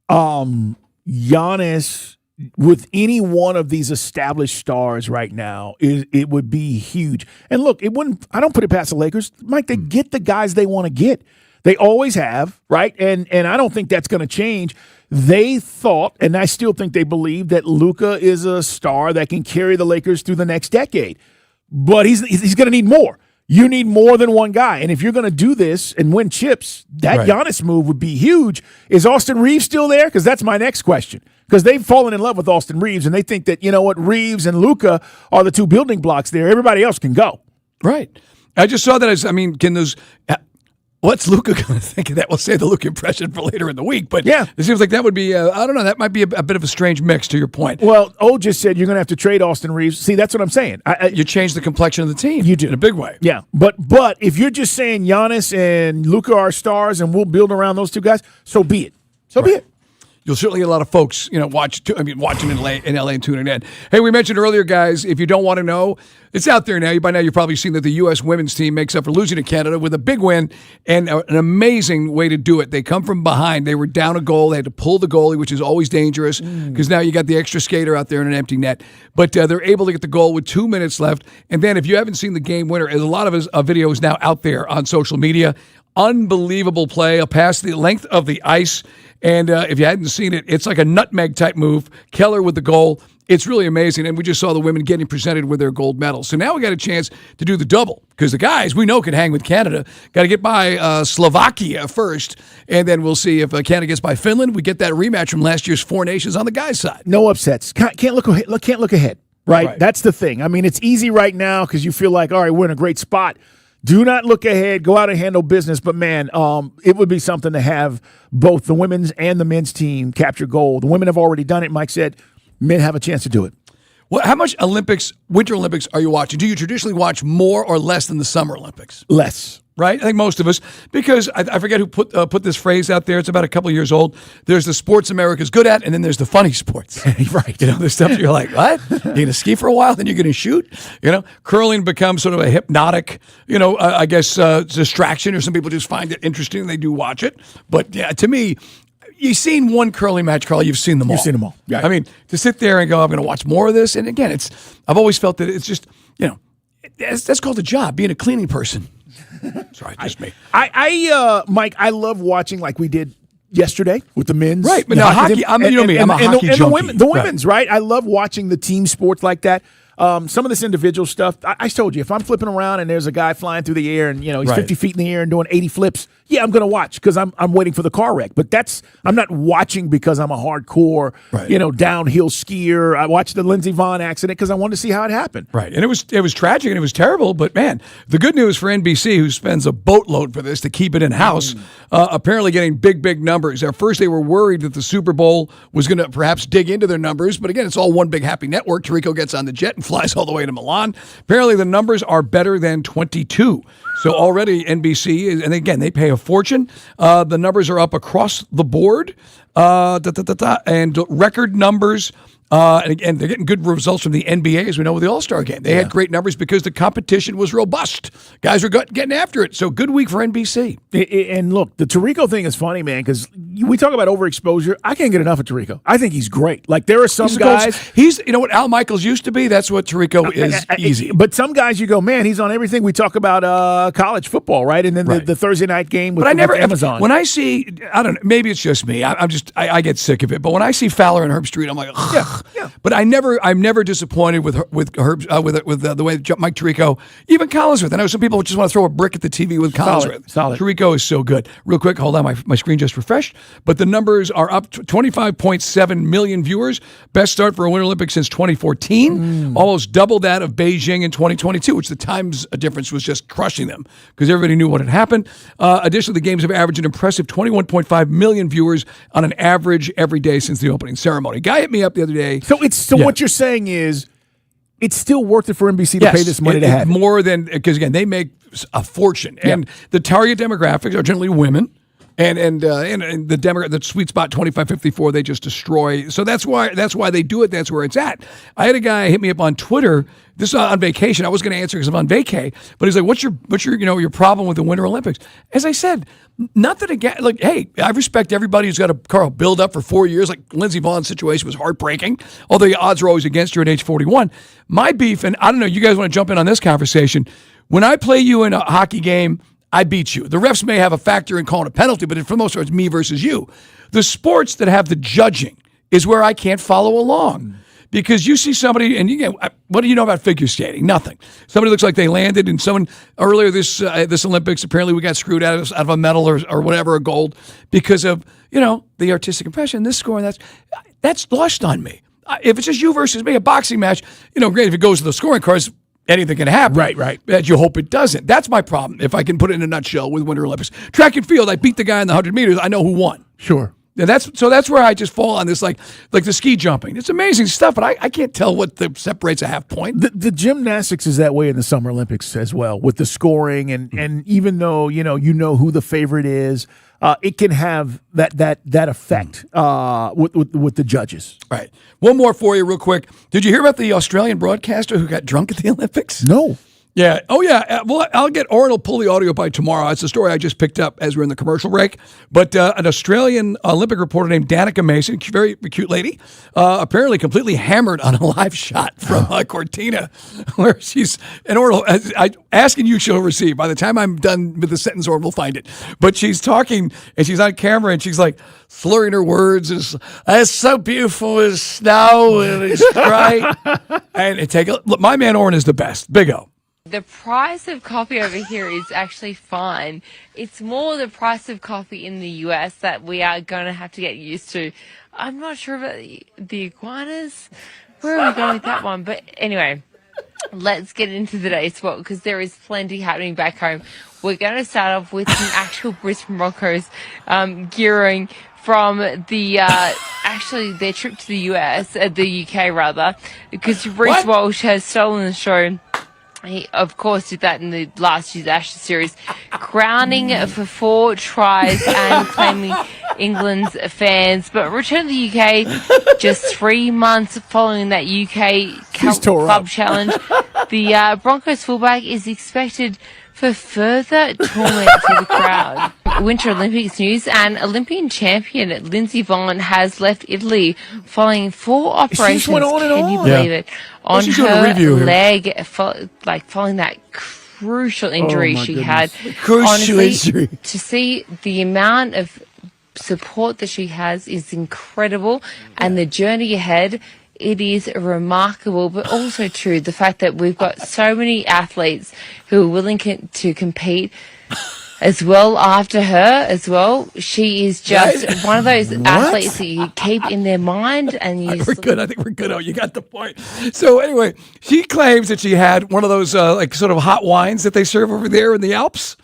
Giannis, with any one of these established stars right now, it would be huge. And look, I don't put it past the Lakers. Mike, they get the guys they want to get. They always have, right? And I don't think that's going to change. They thought, and I still think they believe, that Luka is a star that can carry the Lakers through the next decade. But he's going to need more. You need more than one guy. And if you're going to do this and win chips, that Right. Giannis move would be huge. Is Austin Reeves still there? Because that's my next question. Because they've fallen in love with Austin Reeves, and they think that, Reeves and Luka are the two building blocks there. Everybody else can go. Right. I just saw that can those... What's Luka going to think of that? We'll save the Luka impression for later in the week. But yeah, it seems like that would be, I don't know, that might be a bit of a strange mix to your point. Well, O just said you're going to have to trade Austin Reeves. See, that's what I'm saying. You change the complexion of the team. You do. In a big way. Yeah, but if you're just saying Giannis and Luka are stars and we'll build around those two guys, so be it. So be it. You'll certainly get a lot of folks, watching in LA and tuning in. Hey, we mentioned earlier, guys, if you don't want to know, it's out there now. By now, you've probably seen that the U.S. women's team makes up for losing to Canada with a big win and an amazing way to do it. They come from behind. They were down a goal. They had to pull the goalie, which is always dangerous because now you got the extra skater out there in an empty net. But they're able to get the goal with 2 minutes left. And then if you haven't seen the game winner, there's a lot of his video is now out there on social media. Unbelievable play, a pass the length of the ice. And if you hadn't seen it, it's like a nutmeg type move. Keller with the goal. It's really amazing. And we just saw the women getting presented with their gold medals. So now we got a chance to do the double because the guys we know can hang with Canada. Got to get by Slovakia first. And then we'll see if Canada gets by Finland. We get that rematch from last year's Four Nations on the guys' side. No upsets. Can't look ahead. Right? That's the thing. I mean, it's easy right now because you feel like, all right, we're in a great spot. Do not look ahead. Go out and handle business. But, man, it would be something to have both the women's and the men's team capture gold. The women have already done it, Mike said. Men have a chance to do it. Well, how much Winter Olympics are you watching? Do you traditionally watch more or less than the Summer Olympics? Less. right? I think most of us, because I forget who put this phrase out there. It's about a couple of years old. There's the sports America's good at, and then there's the funny sports. Right. You know, the stuff you're like, what? You're going to ski for a while, then you're going to shoot? You know, curling becomes sort of a hypnotic, I guess, distraction, or some people just find it interesting and they do watch it. But yeah, to me, you've seen one curling match, Carl, you've seen them all. You've seen them all. Right. I mean, to sit there and go, I'm going to watch more of this. And again, I've always felt that it's just, that's called a job, being a cleaning person. Sorry, just me. Mike, I love watching like we did yesterday with the men's. Right, but now hockey, I'm a hockey junkie. The women's, right? I love watching the team sports like that. Some of this individual stuff, I told you, if I'm flipping around and there's a guy flying through the air and he's 50 feet in the air and doing 80 flips, yeah, I'm going to watch because I'm waiting for the car wreck. But I'm not watching because I'm a hardcore, downhill skier. I watched the Lindsey Vonn accident because I wanted to see how it happened. Right, and it was tragic and it was terrible. But man, the good news for NBC, who spends a boatload for this to keep it in house, apparently getting big numbers. At first, they were worried that the Super Bowl was going to perhaps dig into their numbers, but again, it's all one big happy network. Tirico gets on the jet and flies all the way to Milan. Apparently, the numbers are better than 22. So already NBC, and again, they pay a fortune. The numbers are up across the board, and record numbers. And again, they're getting good results from the NBA, as we know, with the All-Star game. They had great numbers because the competition was robust. Guys were getting after it. So good week for NBC. And look, the Tirico thing is funny, man, because we talk about overexposure. I can't get enough of Tirico. I think he's great. Like, there are some guys. He's, what Al Michaels used to be? That's what Tirico is. Easy. But some guys, you go, man, he's on everything. We talk about college football, right? And then the Thursday night game with Amazon. When I see, I don't know, maybe it's just me. I get sick of it. But when I see Fowler and Herb Street, I'm like, ugh. Yeah. But I'm never disappointed with Herb, with the way Mike Tirico, even Collinsworth. I know some people just want to throw a brick at the TV with Collinsworth. Solid. Tirico is so good. Real quick, hold on, my screen just refreshed. But the numbers are up 25.7 million viewers. Best start for a Winter Olympics since 2014. Almost double that of Beijing in 2022, which the times difference was just crushing them because everybody knew what had happened. Additionally, the games have averaged an impressive 21.5 million viewers on an average every day since the opening ceremony. Guy hit me up the other day. So what you're saying is it's still worth it for NBC to pay this money to have it. More than, because again, they make a fortune. And the target demographics are generally women. And the sweet spot 25-54 they just destroy. So that's why they do it. That's where it's at. I had a guy hit me up on Twitter. This is on vacation. I was going to answer because I'm on vacay. But he's like, "What's your problem with the Winter Olympics?" As I said, nothing again. Like, hey, I respect everybody who's got a build up for 4 years. Like Lindsey Vonn's situation was heartbreaking. Although the odds are always against her at age 41. My beef, and I don't know, you guys want to jump in on this conversation? When I play you in a hockey game, I beat you. The refs may have a factor in calling a penalty, but for the most part, it's me versus you. The sports that have the judging is where I can't follow along. Because you see somebody, and what do you know about figure skating? Nothing. Somebody looks like they landed, and someone earlier this Olympics, apparently we got screwed out of a medal or whatever, a gold, because of the artistic impression, this score, and that's lost on me. If it's just you versus me, a boxing match, great if it goes to the scoring cards. Anything can happen. Right. But you hope it doesn't. That's my problem, if I can put it in a nutshell with Winter Olympics. Track and field, I beat the guy in the 100 meters. I know who won. Sure. And that's where I just fall on this, like the ski jumping. It's amazing stuff, but I can't tell what separates a half point. The gymnastics is that way in the Summer Olympics as well, with the scoring and even though you know who the favorite is, it can have that effect with the judges. Right. One more for you, real quick. Did you hear about the Australian broadcaster who got drunk at the Olympics? No. Yeah. Oh, yeah. Well, Oren will pull the audio by tomorrow. It's a story I just picked up as we're in the commercial break. But an Australian Olympic reporter named Danica Mason, very cute lady, apparently completely hammered on a live shot from Cortina, where she's, and Oren, asking you she'll receive. By the time I'm done with the sentence, Oren will find it. But she's talking, and she's on camera, and she's like slurring her words. It's so beautiful, it's snow, and it's great. And look, my man Oren is the best. Big O. The price of coffee over here is actually fine. It's more the price of coffee in the US that we are going to have to get used to. I'm not sure about the iguanas. Where are we going with that one? But anyway, let's get into today's sport because there is plenty happening back home. We're going to start off with some actual Brisbane Broncos gearing from the actually their trip to the UK rather, because Reece Walsh has stolen the show He, of course, did that in the last year's Ashes series, crowning for 4 tries and claiming England's fans. But return to the UK just 3 months following that UK Club Challenge. The Broncos fullback is expected for further torment for the crowd. Winter Olympics news, and Olympian champion Lindsey Vonn has left Italy following 4 operations. She went on and Can you on. believe it? On her leg, following that crucial injury she had. Crucial injury. To see the amount of support that she has is incredible, and the journey ahead, it is remarkable, but also true. The fact that we've got so many athletes who are willing to compete as well after her as well. She is just one of those athletes that you keep in their mind, and you. We're good. I think we're good. Oh, you got the point. So anyway, she claims that she had one of those like sort of hot wines that they serve over there in the Alps.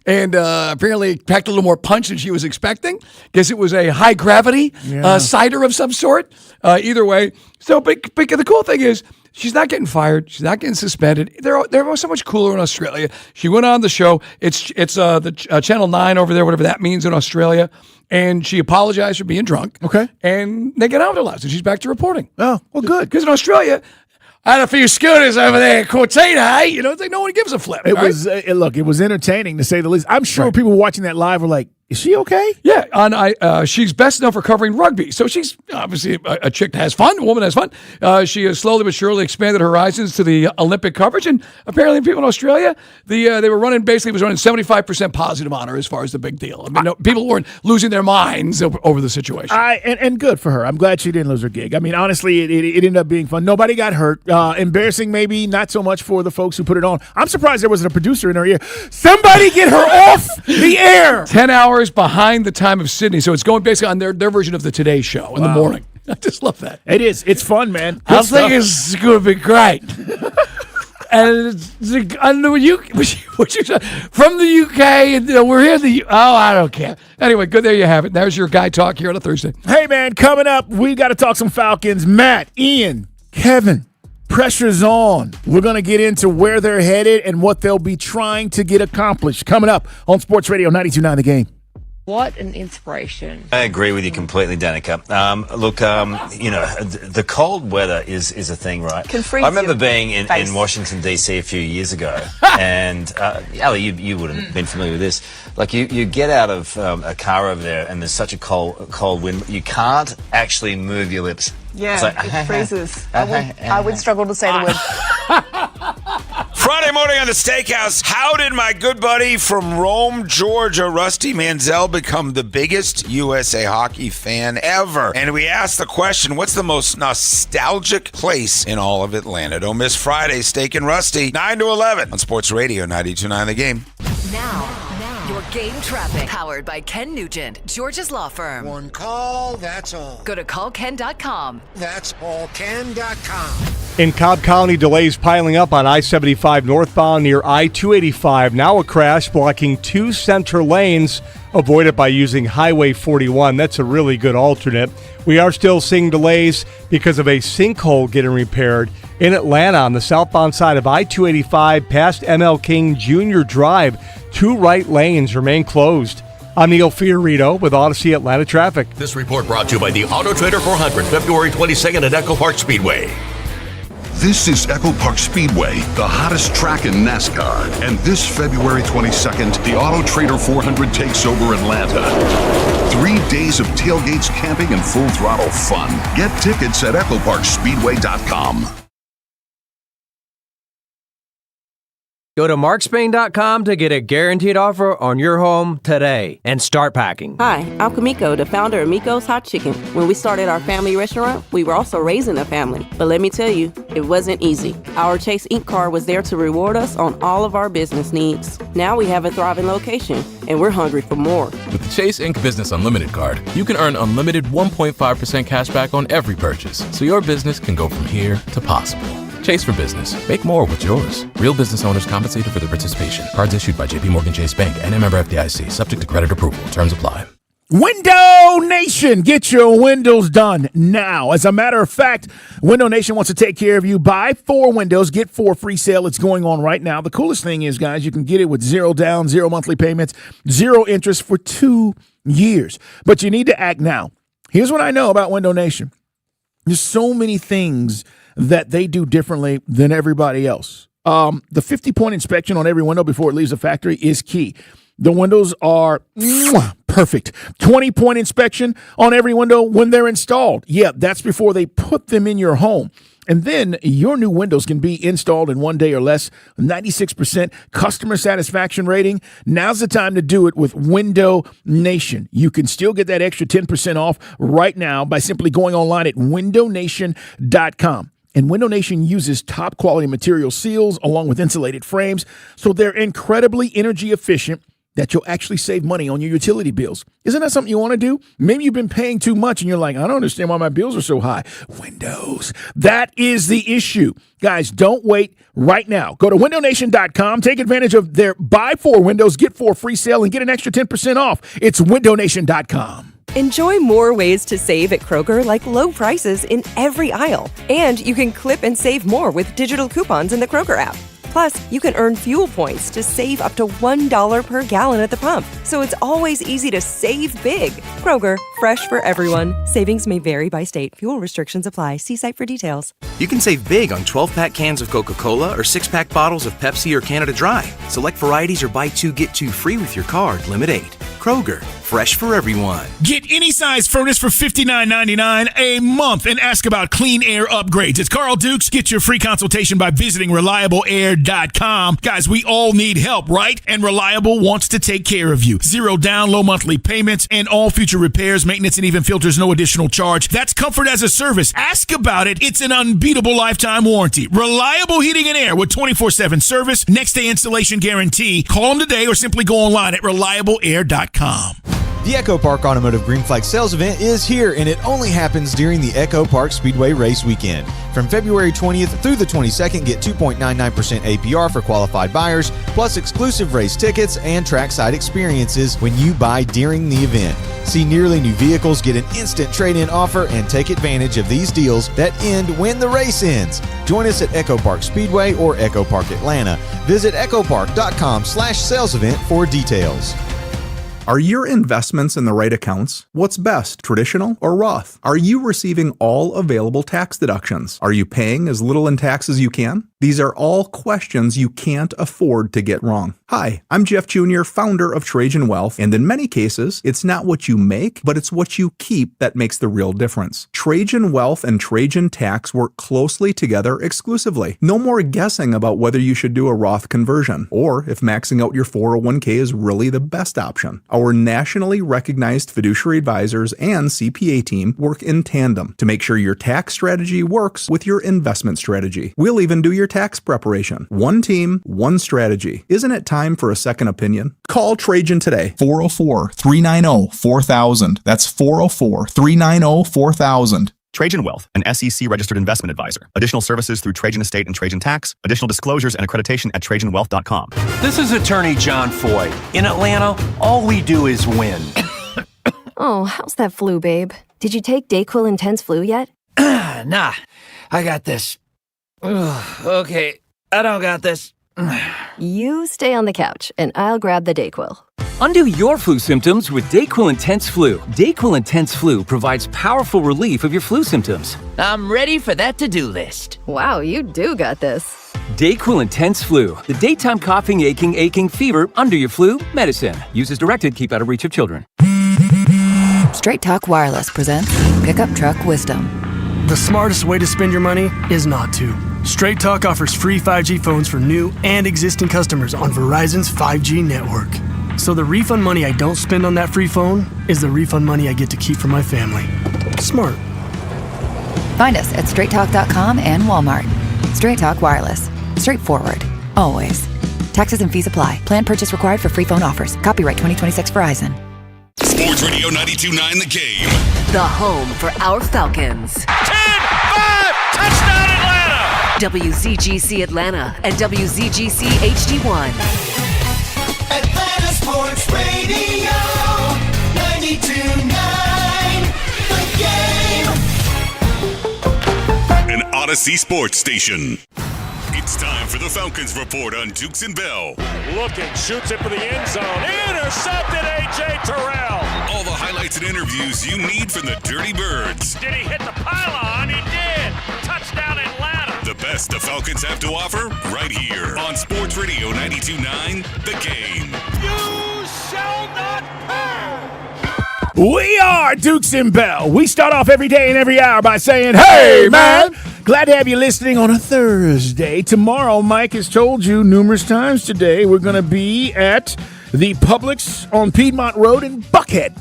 And apparently packed a little more punch than she was expecting. Guess it was a high gravity cider of some sort. Either way. So, but the cool thing is, she's not getting fired. She's not getting suspended. They're so much cooler in Australia. She went on the show. It's the Channel 9 over there, whatever that means in Australia. And she apologized for being drunk. Okay. And they get out of their lives. And she's back to reporting. Oh, well, good. Because in Australia, I had a few scooters over there, Cortina, hey? It's like no one gives a flip. It right? was look, it was entertaining to say the least. I'm sure people watching that live were like, "Is she okay?" Yeah, she's best known for covering rugby, so she's obviously a chick that has fun, a woman that has fun. She has slowly but surely expanded her horizons to the Olympic coverage, and apparently people in Australia, they were running 75% positive on her as far as the big deal. I mean, people weren't losing their minds over the situation. And good for her. I'm glad she didn't lose her gig. I mean, honestly, it ended up being fun. Nobody got hurt. Embarrassing, maybe not so much for the folks who put it on. I'm surprised there wasn't a producer in her ear. Somebody get her off the air. 10 hours behind the time of Sydney, so it's going basically on their version of the Today Show in the morning. I just love that. It is. It's fun, man. I think it's going to be great. And I know what you said from the UK, and we're here. I don't care. Anyway, good. There you have it. There's your guy talk here on a Thursday. Hey, man, coming up, we got to talk some Falcons. Matt, Ian, Kevin, pressure's on. We're going to get into where they're headed and what they'll be trying to get accomplished. Coming up on Sports Radio 92.9 The Game. What an inspiration. I agree with you completely, Danica. Look, the cold weather is a thing, right? I remember being in Washington, D.C. a few years ago, and Ali, you wouldn't have been familiar with this. Like, you get out of a car over there, and there's such a cold wind, you can't actually move your lips. Yeah, it's like, it freezes. I would struggle to say the word. Friday morning on the Steakhouse, how did my good buddy from Rome, Georgia, Rusty Manziel, become the biggest USA hockey fan ever? And we asked the question, what's the most nostalgic place in all of Atlanta? Don't miss Friday, Steak and Rusty, 9 to 11 on Sports Radio 92.9 The Game. Now, your game traffic, powered by Ken Nugent, Georgia's law firm. One call, that's all. Go to callken.com. That's allken.com. In Cobb County, delays piling up on I-75 northbound near I-285. Now a crash blocking 2 center lanes. Avoid it by using Highway 41. That's a really good alternate. We are still seeing delays because of a sinkhole getting repaired in Atlanta on the southbound side of I-285 past ML King Jr. Drive. 2 right lanes remain closed. I'm Neil Fiorito with Odyssey Atlanta Traffic. This report brought to you by the Auto Trader 400, February 22nd at Echo Park Speedway. This is Echo Park Speedway, the hottest track in NASCAR. And this February 22nd, the Auto Trader 400 takes over Atlanta. 3 days of tailgates, camping, and full throttle fun. Get tickets at echoparkspeedway.com. Go to markspain.com to get a guaranteed offer on your home today and start packing. Hi, I'm Kamiko, the founder of Miko's Hot Chicken. When we started our family restaurant, we were also raising a family. But let me tell you, it wasn't easy. Our Chase Ink card was there to reward us on all of our business needs. Now we have a thriving location, and we're hungry for more. With the Chase Ink Business Unlimited card, you can earn unlimited 1.5% cash back on every purchase, so your business can go from here to possible. Chase for business. Make more with yours. Real business owners compensated for their participation. Cards issued by JPMorgan Chase Bank and a member FDIC. Subject to credit approval. Terms apply. Window Nation, get your windows done now. As a matter of fact, Window Nation wants to take care of you. Buy 4 windows, get 4 free sale. It's going on right now. The coolest thing is, guys, you can get it with 0 down, 0 monthly payments, 0 interest for 2 years. But you need to act now. Here's what I know about Window Nation. There's so many things that they do differently than everybody else. The 50-point inspection on every window before it leaves the factory is key. The windows are perfect. 20-point inspection on every window when they're installed. Yeah, that's before they put them in your home. And then your new windows can be installed in 1 day or less. 96% customer satisfaction rating. Now's the time to do it with Window Nation. You can still get that extra 10% off right now by simply going online at windownation.com. And Window Nation uses top quality material seals along with insulated frames, so they're incredibly energy efficient that you'll actually save money on your utility bills. Isn't that something you want to do? Maybe you've been paying too much and you're like, I don't understand why my bills are so high. Windows. That is the issue. Guys, don't wait right now. Go to windownation.com. Take advantage of their buy 4 windows, get 4 free sale, and get an extra 10% off. It's windownation.com. Enjoy more ways to save at Kroger, like low prices in every aisle. And you can clip and save more with digital coupons in the Kroger app. Plus, you can earn fuel points to save up to $1 per gallon at the pump. So it's always easy to save big. Kroger, fresh for everyone. Savings may vary by state. Fuel restrictions apply. See site for details. You can save big on 12-pack cans of Coca-Cola or 6-pack bottles of Pepsi or Canada Dry. Select varieties or buy 2, get 2 free with your card. Limit 8. Kroger, fresh for everyone. Get any size furnace for $59.99 a month and ask about clean air upgrades. It's Carl Dukes. Get your free consultation by visiting ReliableAir.com. Guys, we all need help, right? And Reliable wants to take care of you. 0 down, low monthly payments, and all future repairs, maintenance, and even filters, no additional charge. That's comfort as a service. Ask about it. It's an unbeatable lifetime warranty. Reliable Heating and Air with 24/7 service, next day installation guarantee. Call them today or simply go online at ReliableAir.com. The Echo Park Automotive Green Flag Sales Event is here, and it only happens during the Echo Park Speedway Race Weekend. From February 20th through the 22nd, get 2.99% APR for qualified buyers, plus exclusive race tickets and trackside experiences when you buy during the event. See nearly new vehicles, get an instant trade-in offer, and take advantage of these deals that end when the race ends. Join us at Echo Park Speedway or Echo Park Atlanta. Visit echopark.com/sales event for details. Are your investments in the right accounts? What's best, traditional or Roth? Are you receiving all available tax deductions? Are you paying as little in tax as you can? These are all questions you can't afford to get wrong. Hi, I'm Jeff Jr., founder of Trajan Wealth, and in many cases, it's not what you make, but it's what you keep that makes the real difference. Trajan Wealth and Trajan Tax work closely together exclusively. No more guessing about whether you should do a Roth conversion, or if maxing out your 401k is really the best option. Our nationally recognized fiduciary advisors and CPA team work in tandem to make sure your tax strategy works with your investment strategy. We'll even do your tax preparation. One team, one strategy. Isn't it time for a second opinion? Call Trajan today. 404-390-4000. That's 404-390-4000. Trajan Wealth, an SEC-registered investment advisor. Additional services through Trajan Estate and Trajan Tax. Additional disclosures and accreditation at TrajanWealth.com. This is attorney John Foy. In Atlanta, all we do is win. Oh, how's that flu, babe? Did you take DayQuil Intense Flu yet? Nah, I got this. Okay, I don't got this. You stay on the couch, and I'll grab the DayQuil. Undo your flu symptoms with DayQuil Intense Flu. DayQuil Intense Flu provides powerful relief of your flu symptoms. I'm ready for that to-do list. Wow, you do got this. DayQuil Intense Flu. The daytime coughing, aching, fever, under your flu medicine. Use as directed, keep out of reach of children. Straight Talk Wireless presents Pickup Truck Wisdom. The smartest way to spend your money is not to. Straight Talk offers free 5G phones for new and existing customers on Verizon's 5G network. So the refund money I don't spend on that free phone is the refund money I get to keep for my family. Smart. Find us at straighttalk.com and Walmart. Straight Talk Wireless. Straightforward. Always. Taxes and fees apply. Plan purchase required for free phone offers. Copyright 2026 Verizon. Sports Radio 92.9 The Game. The home for our Falcons. 10-5! Touchdown Atlanta! WZGC Atlanta and WZGC HD1. Atlanta Sports Radio 92. Odyssey Sports Station. It's time for the Falcons Report on Dukes and Bell. Looking, shoots it for the end zone. Intercepted, A.J. Terrell. All the highlights and interviews you need from the Dirty Birds. Did he hit the pylon? He did. Touchdown Atlanta. The best the Falcons have to offer right here on Sports Radio 92.9 The Game. You shall not pass. We are Dukes and Bell. We start off every day and every hour by saying, hey, man. Glad to have you listening on a Thursday. Tomorrow, Mike has told you numerous times today, we're going to be at the Publix on Piedmont Road in Buckhead.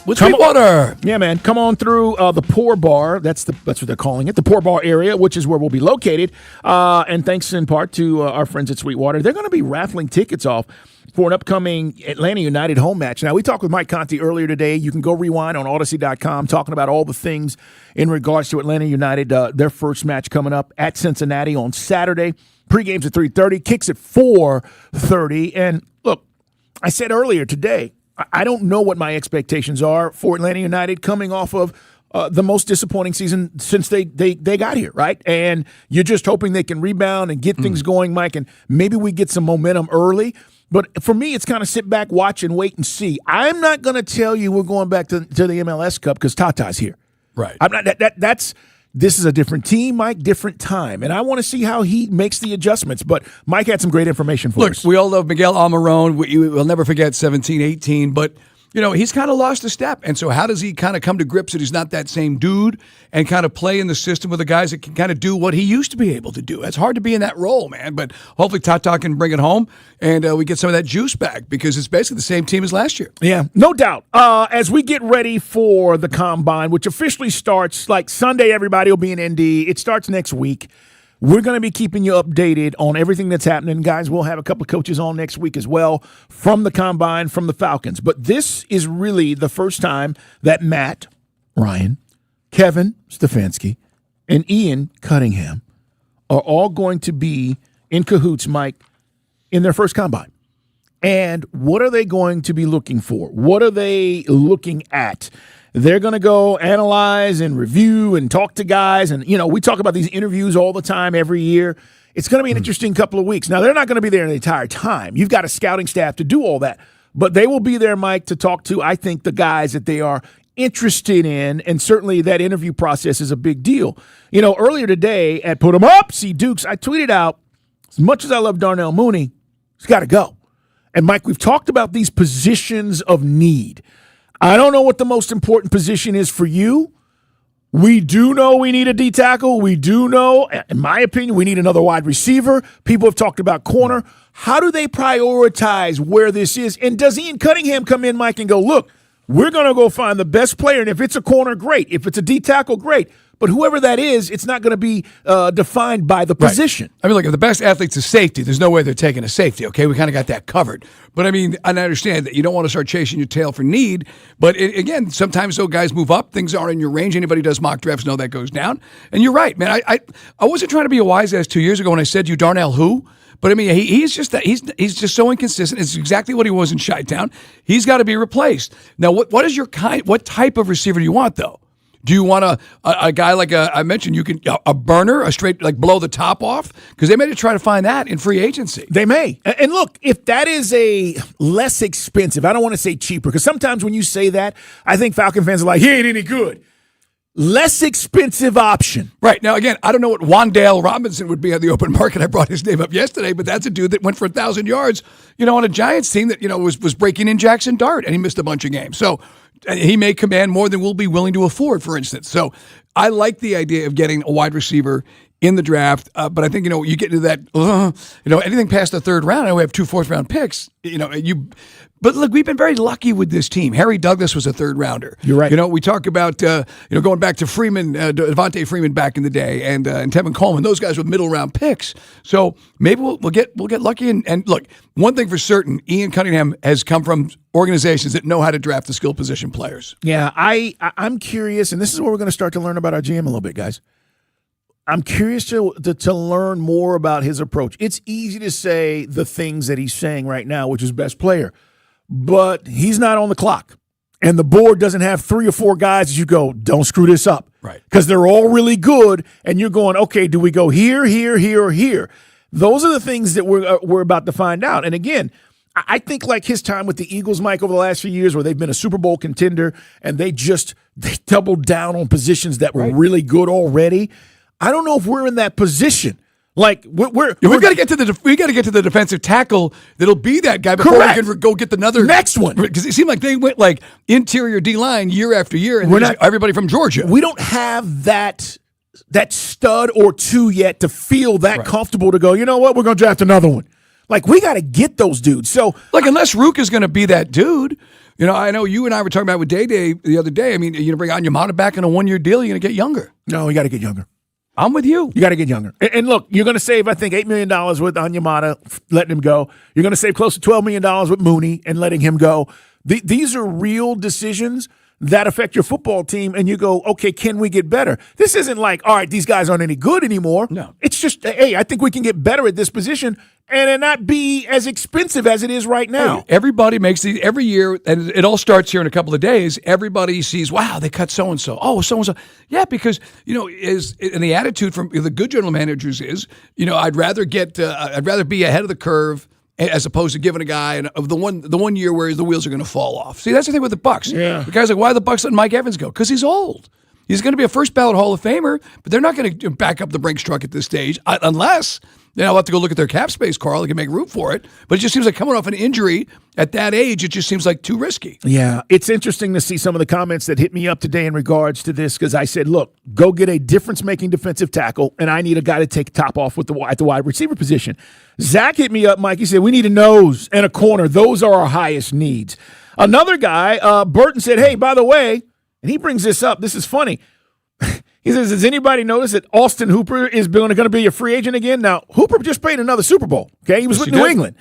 With Sweetwater. Yeah, man. Come on through the Pour Bar. That's what they're calling it, the Pour Bar area, which is where we'll be located. And thanks in part to our friends at Sweetwater. They're going to be raffling tickets off for an upcoming Atlanta United home match. Now, we talked with Mike Conti earlier today. You can go rewind on Odyssey.com talking about all the things in regards to Atlanta United, their first match coming up at Cincinnati on Saturday. Pre-game's at 3:30, kicks at 4:30. And look, I said earlier today, I don't know what my expectations are for Atlanta United coming off of the most disappointing season since they got here, right? And you're just hoping they can rebound and get things going, Mike, and maybe we get some momentum early. But for me, it's kind of sit back, watch, and wait and see. I'm not going to tell you we're going back to the MLS Cup because Tata's here. Right. I'm not. This is a different team, Mike, different time, and I want to see how he makes the adjustments. But Mike had some great information for us. Look, we all love Miguel Almiron. We'll never forget 17-18, but he's kind of lost a step. And so how does he kind of come to grips that he's not that same dude and kind of play in the system with the guys that can kind of do what he used to be able to do? It's hard to be in that role, man. But hopefully Tata can bring it home and we get some of that juice back because it's basically the same team as last year. Yeah, no doubt. As we get ready for the Combine, which officially starts like Sunday, everybody will be in Indy. It starts next week. We're going to be keeping you updated on everything that's happening. Guys, we'll have a couple of coaches on next week as well from the Combine, from the Falcons. But this is really the first time that Matt, Ryan, Kevin Stefanski, and Ian Cunningham are all going to be in cahoots, Mike, in their first Combine. And what are they going to be looking for? What are they looking at? They're going to go analyze and review and talk to guys. And, we talk about these interviews all the time every year. It's going to be an interesting couple of weeks. Now, they're not going to be there the entire time. You've got a scouting staff to do all that. But they will be there, Mike, to talk to, I think, the guys that they are interested in. And certainly that interview process is a big deal. Earlier today at Put 'em Up, See Dukes, I tweeted out, as much as I love Darnell Mooney, he's got to go. And, Mike, we've talked about these positions of need. I don't know what the most important position is for you. We do know we need a D tackle. We do know, in my opinion, we need another wide receiver. People have talked about corner. How do they prioritize where this is? And does Ian Cunningham come in, Mike, and go, look, we're going to go find the best player. And if it's a corner, great. If it's a D tackle, great. But whoever that is, it's not going to be defined by the position. Right. I mean, look, if the best athlete's a safety, there's no way they're taking a safety, okay? We kind of got that covered. But, I understand that you don't want to start chasing your tail for need. But, again, sometimes those guys move up. Things aren't in your range. Anybody does mock drafts know that goes down. And you're right, man. I wasn't trying to be a wise ass 2 years ago when I said you Darnell who. But, he's just that. He's just so inconsistent. It's exactly what he was in Chi-Town. He's got to be replaced. Now, what is your what type of receiver do you want, though? Do you want a guy like I mentioned, a burner, a straight, like blow the top off? Because they may try to find that in free agency. They may. And look, if that is a less expensive, I don't want to say cheaper, because sometimes when you say that, I think Falcon fans are like, he ain't any good. Less expensive option. Right. Now, again, I don't know what Wandale Robinson would be on the open market. I brought his name up yesterday, but that's a dude that went for 1,000 yards, on a Giants team that, was breaking in Jackson Dart, and he missed a bunch of games. So he may command more than we'll be willing to afford, for instance. So I like the idea of getting a wide receiver in the draft, but I think, you get into that, anything past the third round, I know we have 2 fourth-round picks, But look, we've been very lucky with this team. Harry Douglas was a third-rounder. You're right. We talk about, going back to Freeman, Devontae Freeman back in the day, and Tevin Coleman. Those guys were middle-round picks. So maybe we'll get lucky. And look, one thing for certain, Ian Cunningham has come from organizations that know how to draft the skill position players. Yeah, I'm curious, and this is where we're going to start to learn about our GM a little bit, guys. I'm curious to learn more about his approach. It's easy to say the things that he's saying right now, which is best player, but he's not on the clock. and the board doesn't have 3 or 4 guys that you go, don't screw this up. Right. Because they're all really good, and you're going, okay, do we go here, here, here, or here? Those are the things that we're about to find out. And again, I think like his time with the Eagles, Mike, over the last few years where they've been a Super Bowl contender and they doubled down on positions that were really good already. I don't know if we're in that position. Like we've got to get to the defensive tackle that'll be that guy before we can go get the next one. Because it seemed like they went like interior D-line year after year, and everybody from Georgia. We don't have that stud or two yet to feel that comfortable to go, you know what, we're going to draft another one. Like, we got to get those dudes. So, like, unless Rook is going to be that dude, I know you and I were talking about with Day the other day. I mean, you're going to bring Onyemata back in a 1-year deal, you're going to get younger. No, you got to get younger. I'm with you. You got to get younger. And look, you're going to save, I think, $8 million with Onyemata, letting him go. You're going to save close to $12 million with Mooney and letting him go. These are real decisions that affect your football team, and you go, okay, can we get better? This isn't like, all right, these guys aren't any good anymore. No. It's just, hey, I think we can get better at this position and it not be as expensive as it is right now. Hey, everybody makes these every year, and it all starts here in a couple of days. Everybody sees, wow, they cut so-and-so. Oh, so-and-so. Yeah, because, and the attitude from the good general managers is, I'd rather be ahead of the curve as opposed to giving a guy of the one year where the wheels are going to fall off. See, that's the thing with the Bucs. Yeah. The guy's like, why are the Bucs letting Mike Evans go? Because he's old. He's going to be a first ballot Hall of Famer, but they're not going to back up the Brinks truck at this stage unless I'll have to go look at their cap space, Carl. They can make room for it. But it just seems like coming off an injury at that age, it just seems like too risky. Yeah, it's interesting to see some of the comments that hit me up today in regards to this because I said, look, go get a difference-making defensive tackle, and I need a guy to take top off at the wide receiver position. Zach hit me up, Mike. He said, we need a nose and a corner. Those are our highest needs. Another guy, Burton, said, hey, by the way, and he brings this up. This is funny. He says, does anybody notice that Austin Hooper is going to be a free agent again? Now, Hooper just played another Super Bowl, okay? He was with New England.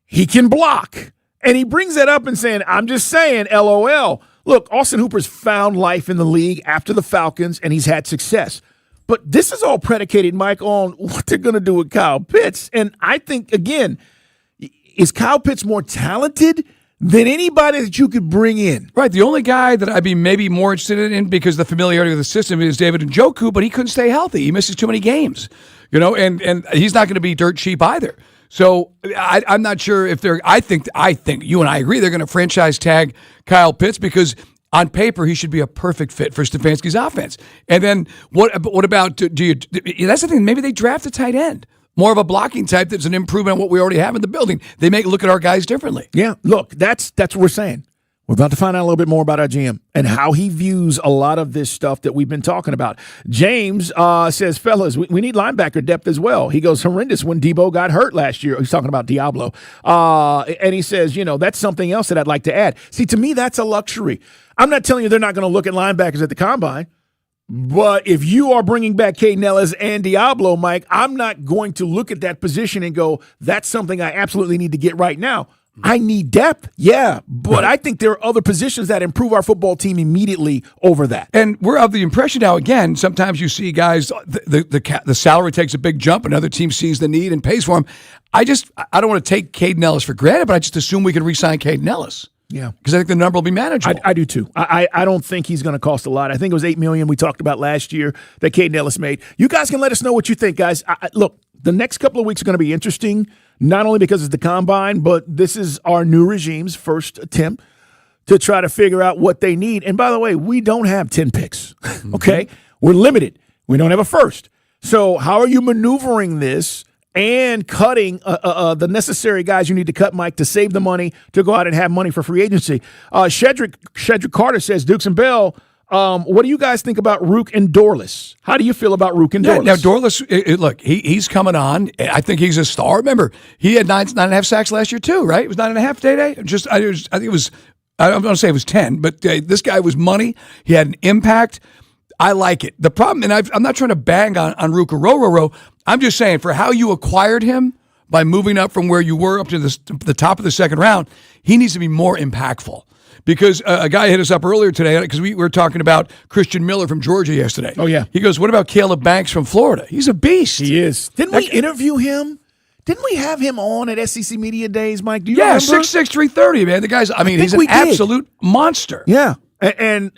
He can block. And he brings that up and saying, I'm just saying, LOL. Look, Austin Hooper's found life in the league after the Falcons, and he's had success. But this is all predicated, Mike, on what they're going to do with Kyle Pitts. And I think, again, is Kyle Pitts more talented than anybody that you could bring in? Right. The only guy that I'd be maybe more interested in because of the familiarity with the system is David Njoku, but he couldn't stay healthy. He misses too many games, and he's not going to be dirt cheap either. So I'm not sure if they're. I think you and I agree they're going to franchise tag Kyle Pitts because on paper he should be a perfect fit for Stefanski's offense. And then what about do you? That's the thing. Maybe they draft a tight end. More of a blocking type that's an improvement on what we already have in the building. They make look at our guys differently. Yeah, look, that's what we're saying. We're about to find out a little bit more about our GM and how he views a lot of this stuff that we've been talking about. James says, fellas, we need linebacker depth as well. He goes, horrendous when Debo got hurt last year. He's talking about Diablo. And he says, that's something else that I'd like to add. See, to me, that's a luxury. I'm not telling you they're not going to look at linebackers at the combine. But if you are bringing back Caden Ellis and Diablo, Mike, I'm not going to look at that position and go, that's something I absolutely need to get right now. I need depth, yeah, but I think there are other positions that improve our football team immediately over that. And we're of the impression now, again, sometimes you see guys, the salary takes a big jump, another team sees the need and pays for him. I don't want to take Caden Ellis for granted, but I just assume we can re-sign Caden Ellis. Yeah, because I think the number will be manageable. I do too. I don't think he's going to cost a lot. I think it was $8 million we talked about last year that Caden Ellis made. You guys can let us know what you think, guys. Look, the next couple of weeks are going to be interesting, not only because it's the combine, but this is our new regime's first attempt to try to figure out what they need. And by the way, we don't have 10 picks. Okay, we're limited. We don't have a first. So how are you maneuvering this? And cutting the necessary guys you need to cut, Mike, to save the money, to go out and have money for free agency. Shedrick Carter says, Dukes and Bell, what do you guys think about Rook and Dorless? How do you feel about Rook and Dorless? Now, Dorless, look, he's coming on. I think he's a star. Remember, he had 9.5 sacks last year too, right? It was 9.5 Day. I think it was, I'm going to say it was 10, but this guy was money. He had an impact. I like it. The problem, and I'm not trying to bang on Rook or Rororo. I'm just saying for how you acquired him by moving up from where you were up to the top of the second round, he needs to be more impactful. Because a guy hit us up earlier today because we were talking about Christian Miller from Georgia yesterday. Oh, yeah. He goes, what about Caleb Banks from Florida? He's a beast. He is. Didn't we interview him? Didn't we have him on at SEC Media Days, Mike? Do you Yeah, remember? 6'6", 330, man. The guy's, he's an absolute monster. Yeah. And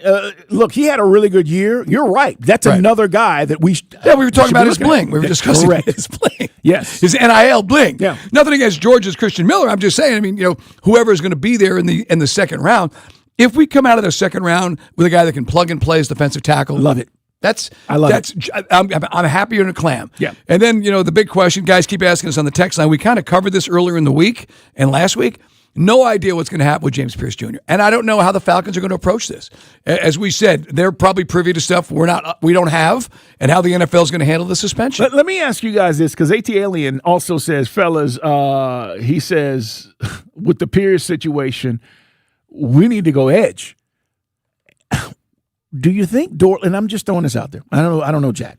look, he had a really good year. You're right. That's another guy that we were talking about his bling. We were discussing his bling. Yes. His NIL bling. Yeah. Nothing against Georgia's Christian Miller. I'm just saying, whoever is going to be there in the second round, if we come out of the second round with a guy that can plug and play as defensive tackle. Love it. I love it. I'm happier than a clam. Yeah. And then, the big question, guys keep asking us on the text line. We kind of covered this earlier in the week and last week. No idea what's going to happen with James Pierce Jr. And I don't know how the Falcons are going to approach this. As we said, they're probably privy to stuff we don't have, and how the NFL is going to handle the suspension. Let me ask you guys this, because AT Alien also says, fellas, he says, with the Pierce situation, we need to go edge. Do you think and I'm just throwing this out there. I don't know, Jack.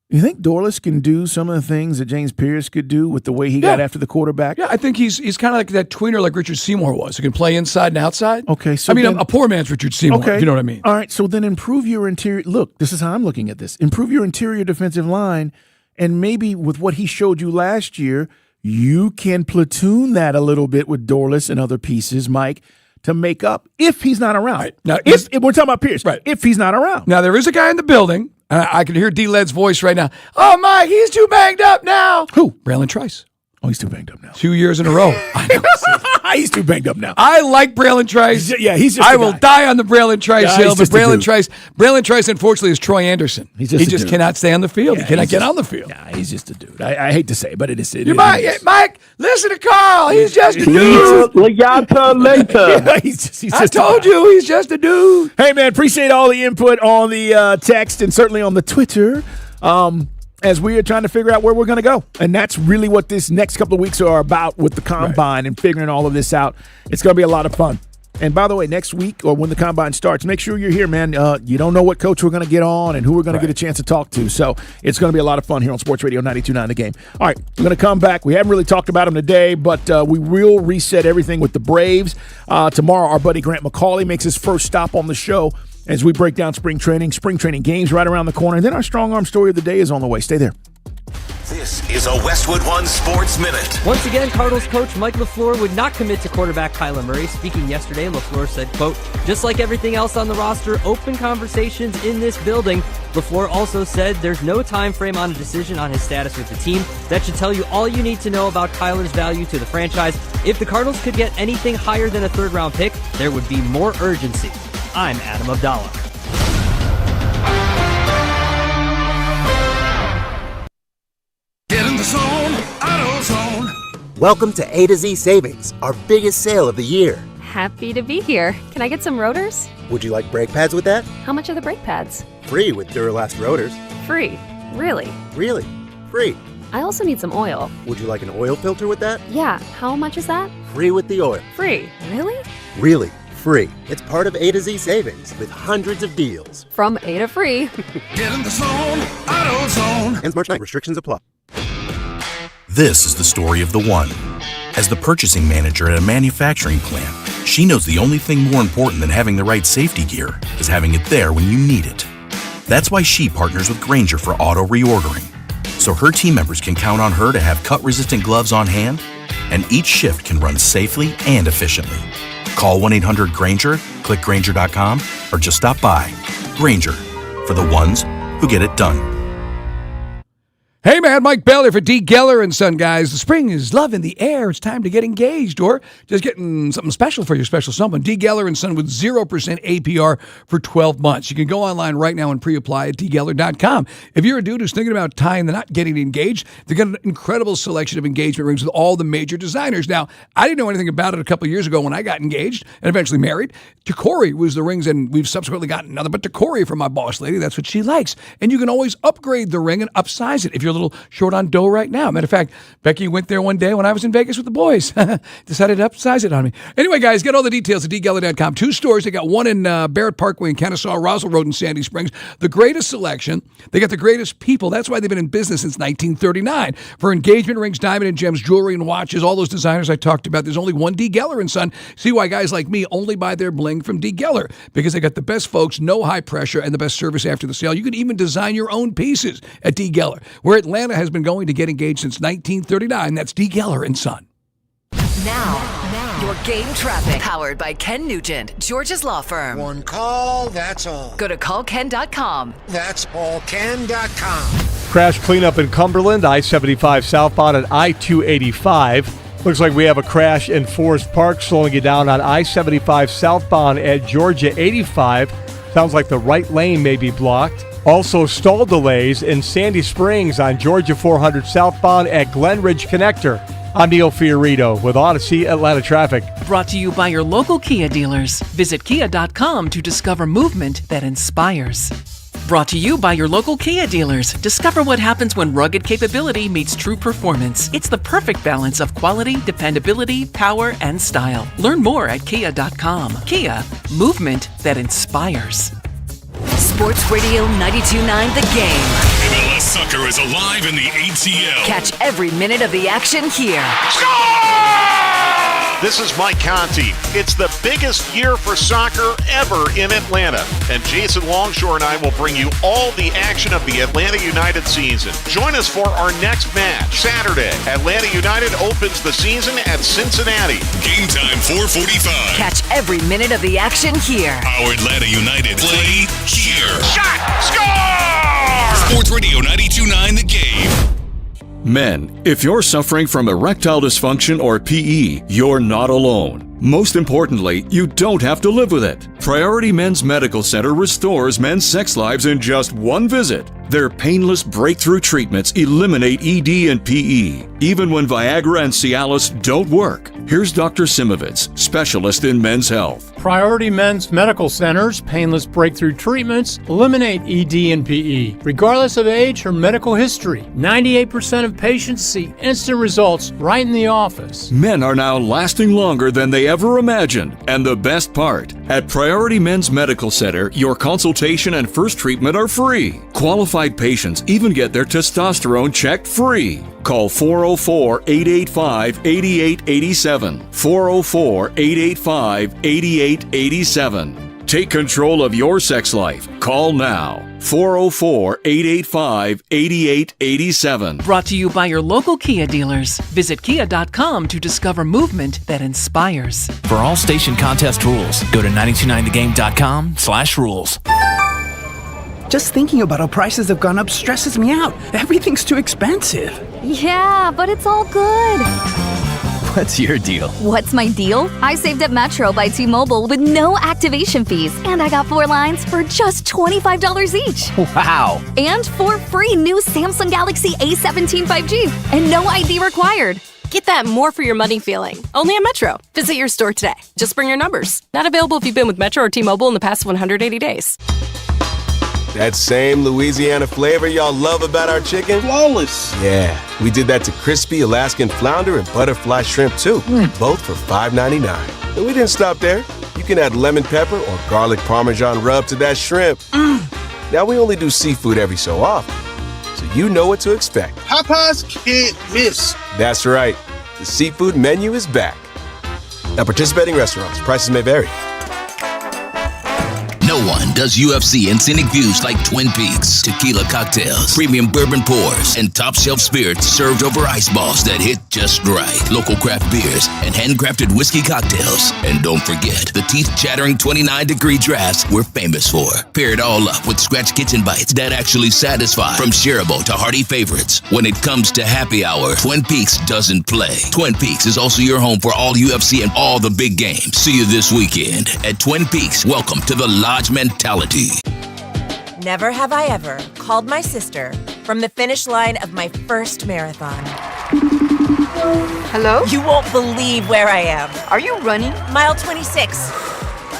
You think Dorlus can do some of the things that James Pierce could do with the way he got after the quarterback? Yeah, I think he's kind of like that tweener like Richard Seymour was, who can play inside and outside. Okay, so a poor man's Richard Seymour, if you know what I mean. All right, so then improve your interior. Look, this is how I'm looking at this. Improve your interior defensive line, and maybe with what he showed you last year, you can platoon that a little bit with Dorlus and other pieces, Mike, to make up if he's not around. Right. Now, if we're talking about Pierce, right? If he's not around. Now, there is a guy in the building. I can hear D-Led's voice right now. Oh, Mike, he's too banged up now. Who? Braylon Trice. Oh, he's too banged up now. 2 years in a row. I know. He's too banged up now. I like Braylon Trice. He's just I will die on the Braylon Trice hill, but Braylon Trice, unfortunately, is Troy Anderson. He just cannot stay on the field. He cannot get on the field. Yeah, he's just a dude. I hate to say it, but it is. Mike, listen to Carl. He's just a dude. I told you, he's just a dude. Hey, man, appreciate all the input on the text and certainly on the Twitter. As we are trying to figure out where we're going to go. And that's really what this next couple of weeks are about with the Combine and figuring all of this out. It's going to be a lot of fun. And by the way, next week or when the Combine starts, make sure you're here, man. You don't know what coach we're going to get on and who we're going to get a chance to talk to. So it's going to be a lot of fun here on Sports Radio 92.9 The Game. All right, we're going to come back. We haven't really talked about them today, but we will reset everything with the Braves. Tomorrow, our buddy Grant McCauley makes his first stop on the show as we break down spring training games right around the corner. And then our strong arm story of the day is on the way. Stay there. This is a Westwood One Sports Minute. Once again, Cardinals coach Mike LaFleur would not commit to quarterback Kyler Murray. Speaking yesterday, LaFleur said, quote, just like everything else on the roster, open conversations in this building. LaFleur also said there's no time frame on a decision on his status with the team. That should tell you all you need to know about Kyler's value to the franchise. If the Cardinals could get anything higher than a third-round pick, there would be more urgency. I'm Adam Abdallah. Get in the zone, AutoZone. Welcome to A to Z Savings, our biggest sale of the year. Happy to be here. Can I get some rotors? Would you like brake pads with that? How much are the brake pads? Free with Duralast rotors. Free. Really? Really? Free. I also need some oil. Would you like an oil filter with that? Yeah. How much is that? Free with the oil. Free. Really? Really. Free. It's part of A to Z Savings with hundreds of deals. From A to free. Get in the zone, AutoZone. Ends March 9. Restrictions apply. This is the story of the one. As the purchasing manager at a manufacturing plant, she knows the only thing more important than having the right safety gear is having it there when you need it. That's why she partners with Grainger for auto reordering, so her team members can count on her to have cut-resistant gloves on hand, and each shift can run safely and efficiently. Call 1-800-GRAINGER, click Grainger.com, or just stop by. Grainger, for the ones who get it done. Hey, man, Mike Bell here for D. Geller & Son, guys. The spring is love in the air. It's time to get engaged or just getting something special for your special someone. D. Geller & Son with 0% APR for 12 months. You can go online right now and pre-apply at dgeller.com. If you're a dude who's thinking about tying the knot, getting engaged, they've got an incredible selection of engagement rings with all the major designers. Now, I didn't know anything about it a couple of years ago when I got engaged and eventually married. Tacori was the rings, and we've subsequently gotten another, but Tacori from my boss lady, that's what she likes. And you can always upgrade the ring and upsize it if you're a little short on dough right now. Matter of fact, Becky went there one day when I was in Vegas with the boys. Decided to upsize it on me. Anyway, guys, get all the details at dgeller.com. 2 stores. They got one in Barrett Parkway in Kennesaw, Roswell Road in Sandy Springs. The greatest selection. They got the greatest people. That's why they've been in business since 1939. For engagement rings, diamond and gems, jewelry and watches, all those designers I talked about, there's only one D. Geller & Son. See why guys like me only buy their bling from D. Geller, because they got the best folks, no high pressure, and the best service after the sale. You can even design your own pieces at D. Geller. We're Atlanta has been going to get engaged since 1939. That's D. Geller and Son. Now, your game traffic. Powered by Ken Nugent, George's Law Firm. One call, that's all. Go to callken.com. That's allken.com. Crash cleanup in Cumberland, I-75 southbound at I-285. Looks like we have a crash in Forest Park, slowing you down on I-75 southbound at Georgia 85. Sounds like the right lane may be blocked. Also, stall delays in Sandy Springs on Georgia 400 southbound at Glen Ridge Connector. I'm Neil Fiorito with Odyssey Atlanta Traffic. Brought to you by your local Kia dealers. Visit kia.com to discover movement that inspires. Brought to you by your local Kia dealers. Discover what happens when rugged capability meets true performance. It's the perfect balance of quality, dependability, power, and style. Learn more at kia.com. Kia, movement that inspires. Sports Radio 92.9 The Game. MLS soccer is alive in the ATL. Catch every minute of the action here. This is Mike Conti. It's the biggest year for soccer ever in Atlanta. And Jason Longshore and I will bring you all the action of the Atlanta United season. Join us for our next match, Saturday. Atlanta United opens the season at Cincinnati. Game time 4:45. Catch every minute of the action here. Our Atlanta United play here. Shot! Score! Sports Radio 92.9 The Game. Men, if you're suffering from erectile dysfunction or PE, you're not alone. Most importantly, you don't have to live with it. Priority Men's Medical Center restores men's sex lives in just one visit. Their painless breakthrough treatments eliminate ED and PE, even when Viagra and Cialis don't work. Here's Dr. Simovitz, specialist in men's health. Priority Men's Medical Center's painless breakthrough treatments eliminate ED and PE, regardless of age or medical history. 98% of patients see instant results right in the office. Men are now lasting longer than they ever imagined. And the best part, at Priority Men's Medical Center, your consultation and first treatment are free. Qualified patients even get their testosterone checked free. Call 404-885-8887. 404-885-8887. Take control of your sex life. Call now. 404-885-8887. Brought to you by your local Kia dealers. Visit kia.com to discover movement that inspires. For all station contest rules, go to 929thegame.com/rules. Just thinking about how prices have gone up stresses me out. Everything's too expensive. Yeah, but it's all good. What's your deal? What's my deal? I saved at Metro by T-Mobile with no activation fees. And I got 4 lines for just $25 each. Wow. And 4 free new Samsung Galaxy A17 5G. And no ID required. Get that more for your money feeling. Only at Metro. Visit your store today. Just bring your numbers. Not available if you've been with Metro or T-Mobile in the past 180 days. That same Louisiana flavor y'all love about our chicken? Flawless. Yeah, we did that to crispy Alaskan flounder and butterfly shrimp too, both for $5.99. And we didn't stop there. You can add lemon pepper or garlic Parmesan rub to that shrimp. Now we only do seafood every so often, so you know what to expect. Popeyes can't miss. That's right. The seafood menu is back. At participating restaurants, prices may vary. No one does UFC and scenic views like Twin Peaks. Tequila cocktails, premium bourbon pours, and top shelf spirits served over ice balls that hit just right. Local craft beers and handcrafted whiskey cocktails. And don't forget the teeth-chattering 29-degree drafts we're famous for. Pair it all up with scratch kitchen bites that actually satisfy. From shareable to hearty favorites. When it comes to happy hour, Twin Peaks doesn't play. Twin Peaks is also your home for all UFC and all the big games. See you this weekend at Twin Peaks. Welcome to the Lodge mentality. Never have I ever called my sister from the finish line of my first marathon. Hello? You won't believe where I am. Are you running? Mile 26.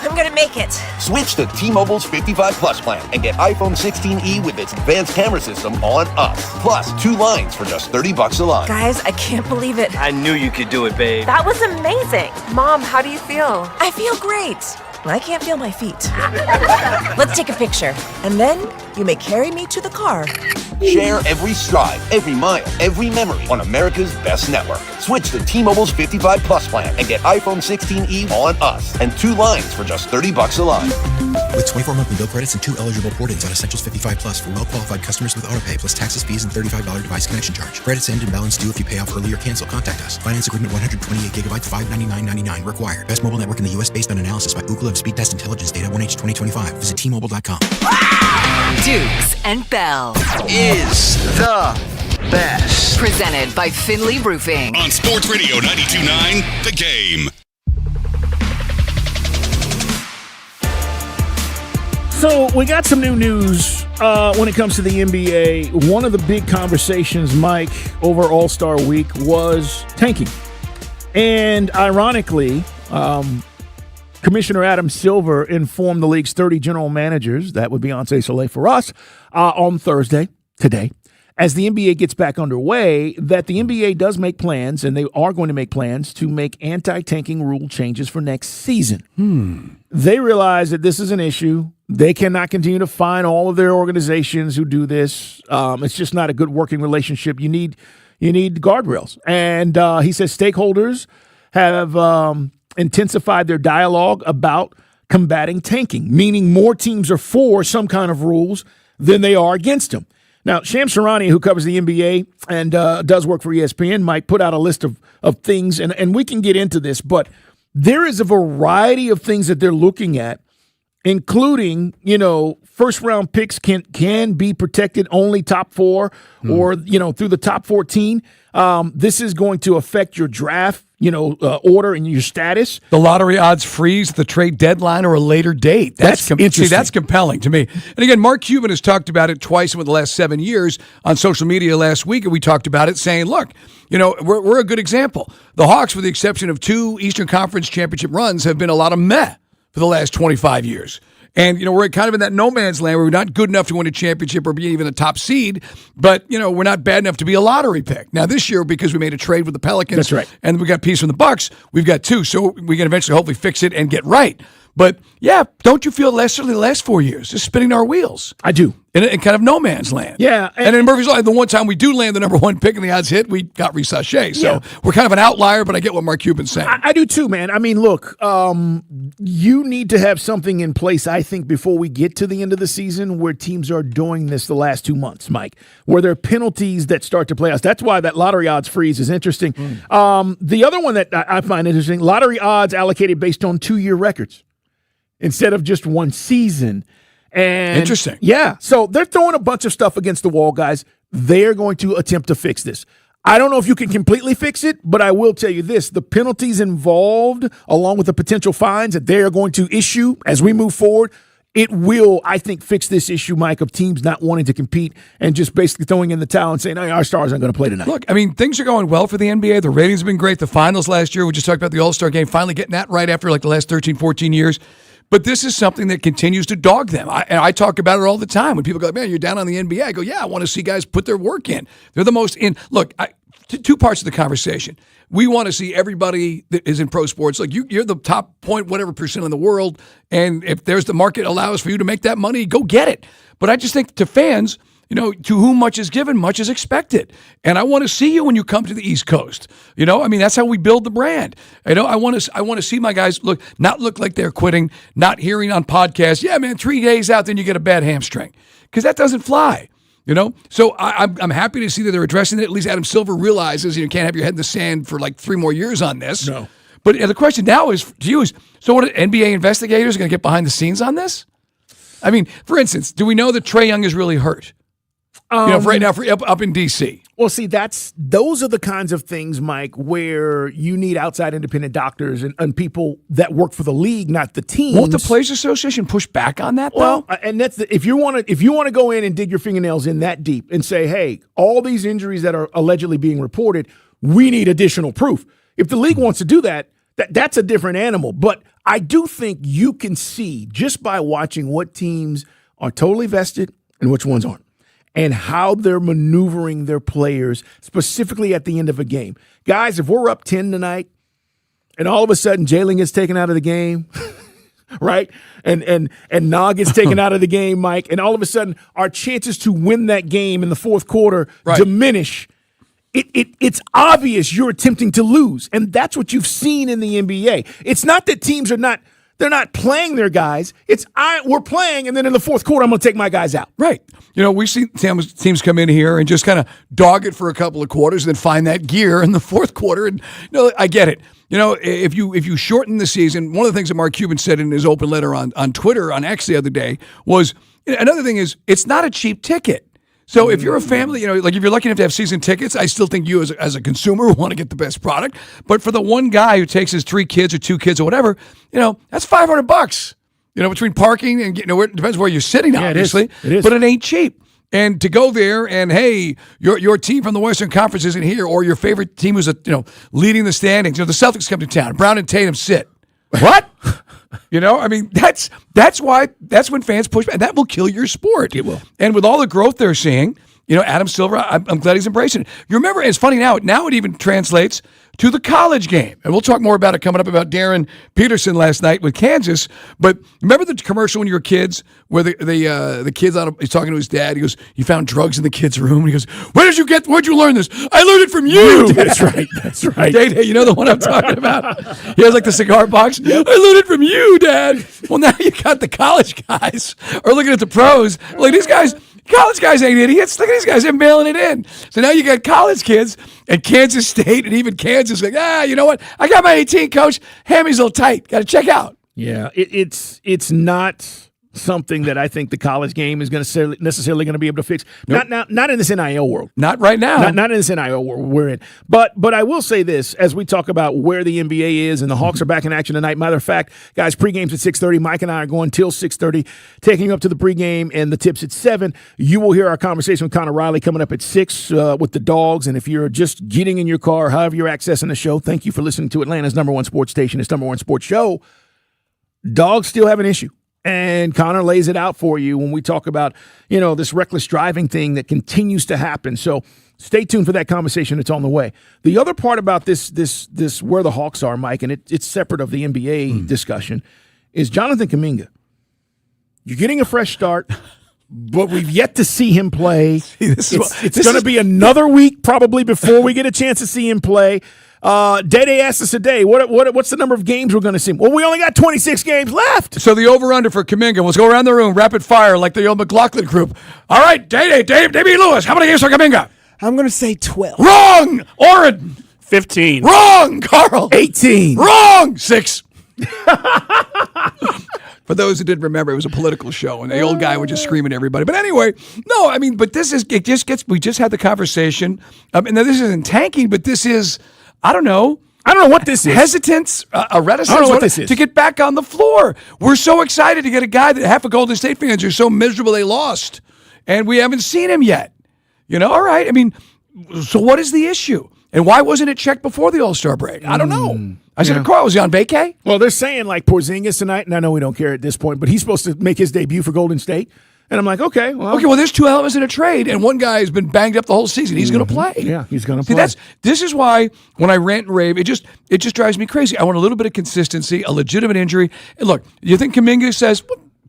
I'm gonna make it. Switch to T-Mobile's 55 Plus plan and get iPhone 16e with its advanced camera system on us. Plus, 2 lines for just $30 a line. Guys, I can't believe it. I knew you could do it, babe. That was amazing. Mom, how do you feel? I feel great. I can't feel my feet. Let's take a picture, and then you may carry me to the car. Share every stride, every mile, every memory on America's best network. Switch to T-Mobile's 55 Plus plan and get iPhone 16e on us and 2 lines for just just $30 a line. With 24 monthly bill credits and 2 eligible port-ins on Essentials 55 Plus for well-qualified customers with autopay plus taxes, fees, and $35 device connection charge. Credits end and balance due if you pay off early or cancel. Contact us. Finance agreement 128 gigabytes, $599.99 required. Best mobile network in the U.S. based on analysis by Ookla of Speed Test Intelligence data 1H 2025. Visit T-Mobile.com. Dukes and Bell is the best. Presented by Finley Roofing. On Sports Radio 92.9, The Game. So we got some new news when it comes to the NBA. One of the big conversations, Mike, over All-Star Week was tanking. And ironically, Commissioner Adam Silver informed the league's 30 general managers, that would be Beyonce Soleil for us, on Thursday, today, as the NBA gets back underway, that the NBA does make plans, and they are going to make plans to make anti-tanking rule changes for next season. They realize that this is an issue. They cannot continue to fine all of their organizations who do this. It's just not a good working relationship. You need guardrails. And he says stakeholders have intensified their dialogue about combating tanking, meaning more teams are for some kind of rules than they are against them. Now, Shams Charania, who covers the NBA and does work for ESPN, might put out a list of things, and we can get into this, but there is a variety of things that they're looking at, including, first-round picks can be protected only top 4 or, through the top 14. This is going to affect your draft, order and your status. The lottery odds freeze, the trade deadline, or a later date. That's interesting. See, that's compelling to me. And again, Mark Cuban has talked about it twice in the last 7 years on social media last week, and we talked about it saying, look, we're a good example. The Hawks, with the exception of 2 Eastern Conference championship runs, have been a lot of meh for the last 25 years. And, we're kind of in that no man's land where we're not good enough to win a championship or be even a top seed, but, we're not bad enough to be a lottery pick. Now, this year, because we made a trade with the Pelicans, that's right, and we got a piece from the Bucks, we've got 2, so we can eventually hopefully fix it and get right. But, yeah, don't you feel certainly the last 4 years, just spinning our wheels? I do. In kind of no man's land. Yeah. And in Murphy's Law, the one time we do land the number 1 pick and the odds hit, we got Reece Shea. So we're kind of an outlier, but I get what Mark Cuban's saying. I do too, man. I mean, look, you need to have something in place, I think, before we get to the end of the season where teams are doing this the last 2 months, Mike, where there are penalties that start to play us. That's why that lottery odds freeze is interesting. The other one that I find interesting, lottery odds allocated based on 2-year records instead of just 1 season. And interesting. Yeah. So they're throwing a bunch of stuff against the wall, guys. They're going to attempt to fix this. I don't know if you can completely fix it, but I will tell you this. The penalties involved, along with the potential fines that they are going to issue as we move forward, it will, I think, fix this issue, Mike, of teams not wanting to compete and just basically throwing in the towel and saying, hey, our stars aren't going to play tonight. Look, I mean, things are going well for the NBA. The ratings have been great. The finals last year, we just talked about the All-Star game, finally getting that right after the last 13, 14 years. But this is something that continues to dog them. I talk about it all the time. When people go, man, you're down on the NBA. I go, yeah, I want to see guys put their work in. They're the most in. Look, 2 parts of the conversation. We want to see everybody that is in pro sports. Like you're the top %, in the world. And if there's the market allows for you to make that money, go get it. But I just think to fans, to whom much is given, much is expected. And I want to see you when you come to the East Coast. That's how we build the brand. I want to see my guys not look like they're quitting, not hearing on podcasts, yeah, man, 3 days out, then you get a bad hamstring. Because that doesn't fly. So I'm happy to see that they're addressing it. At least Adam Silver realizes you can't have your head in the sand for 3 more years on this. No. But the question now is to you so what, NBA investigators are going to get behind the scenes on this? I mean, for instance, do we know that Trae Young is really hurt? Right now up in D.C. Well, see, those are the kinds of things, Mike, where you need outside independent doctors and people that work for the league, not the teams. Won't the Players Association push back on that, though? Well, and that's if you want to go in and dig your fingernails in that deep and say, hey, all these injuries that are allegedly being reported, we need additional proof. If the league wants to do that, that's a different animal. But I do think you can see just by watching what teams are totally vested and which ones aren't, and how they're maneuvering their players, specifically at the end of a game. Guys, if we're up 10 tonight, and all of a sudden Jalen gets taken out of the game, right? And Nog gets taken out of the game, Mike, and all of a sudden our chances to win that game in the fourth quarter diminish. It's obvious you're attempting to lose, and that's what you've seen in the NBA. It's not that teams are not They're not playing their guys. We're playing, and then in the fourth quarter, I'm going to take my guys out. Right. We've seen teams come in here and just kind of dog it for a couple of quarters and then find that gear in the fourth quarter. And I get it. If you shorten the season, one of the things that Mark Cuban said in his open letter on Twitter, on X the other day, was another thing is it's not a cheap ticket. So if you're a family, like if you're lucky enough to have season tickets, I still think you as a consumer want to get the best product. But for the one guy who takes his 3 kids or 2 kids or whatever, that's $500. Between parking and it depends where you're sitting, obviously. It is. But it ain't cheap. And to go there and, hey, your team from the Western Conference isn't here, or your favorite team who's leading the standings. The Celtics come to town. Brown and Tatum sit. What? That's when fans push back. And that will kill your sport. It will. And with all the growth they're seeing, Adam Silver, I'm glad he's embracing it. You remember, it's funny now it even translates to the college game. And we'll talk more about it coming up about Darren Peterson last night with Kansas. But remember the commercial when you were kids where the kid's he's talking to his dad. He goes, he found drugs in the kid's room. And he goes, where'd you learn this? I learned it from you. That's right. Day, you know the one I'm talking about? He has like the cigar box. Yep. I learned it from you, Dad. Well, now you got the college guys are looking at the pros. Like these guys, college guys ain't idiots. Look at these guys, they're mailing it in. So now you got college kids and Kansas State and even Kansas like, you know what? I got my 18, coach. Hammy's a little tight. Got to check out. Yeah, it's not something that I think the college game is going to necessarily going to be able to fix. Nope. Not in this NIL world. Not right now. Not in this NIL world we're in. But I will say this as we talk about where the NBA is, and the Hawks are back in action tonight. Matter of fact, guys, pregame's at 6:30. Mike and I are going till 6:30, taking you up to the pregame and the tips at 7. You will hear our conversation with Connor Riley coming up at 6 with the Dogs. And if you're just getting in your car, however you're accessing the show, thank you for listening to Atlanta's #1 sports station, its #1 sports show. Dogs still have an issue. And Connor lays it out for you when we talk about, this reckless driving thing that continues to happen. So stay tuned for that conversation. It's on the way. The other part about this where the Hawks are, Mike, and it's separate of the NBA discussion, is Jonathan Kuminga. You're getting a fresh start, but we've yet to see him play. It's going to be another week probably before we get a chance to see him play. Day asked us today, what's the number of games we're going to see? Well, we only got 26 games left. So the over-under for Kuminga, let's go around the room, rapid fire, like the old McLaughlin group. All right, Dave Lewis, how many games for Kuminga? I'm going to say 12. Wrong! Oren! 15. Wrong! Carl! 18. Wrong! 6. For those who didn't remember, it was a political show, and the old guy would just scream at everybody. But anyway, but we just had the conversation, and now this isn't tanking, but this is, I don't know what this is. Hesitance, a reticence. I don't know what this is. To get back on the floor. We're so excited to get a guy that half of Golden State fans are so miserable they lost, and we haven't seen him yet. All right. So what is the issue? And why wasn't it checked before the All-Star break? I don't know. I said, Carl, was he on vacay? Well, they're saying like Porzingis tonight, and I know we don't care at this point, but he's supposed to make his debut for Golden State. And I'm like, okay, well, there's 2 elements in a trade, and one guy has been banged up the whole season. He's going to play. Yeah, he's going to play. This is why when I rant and rave, it just drives me crazy. I want a little bit of consistency, a legitimate injury. And look, you think Kuminga says,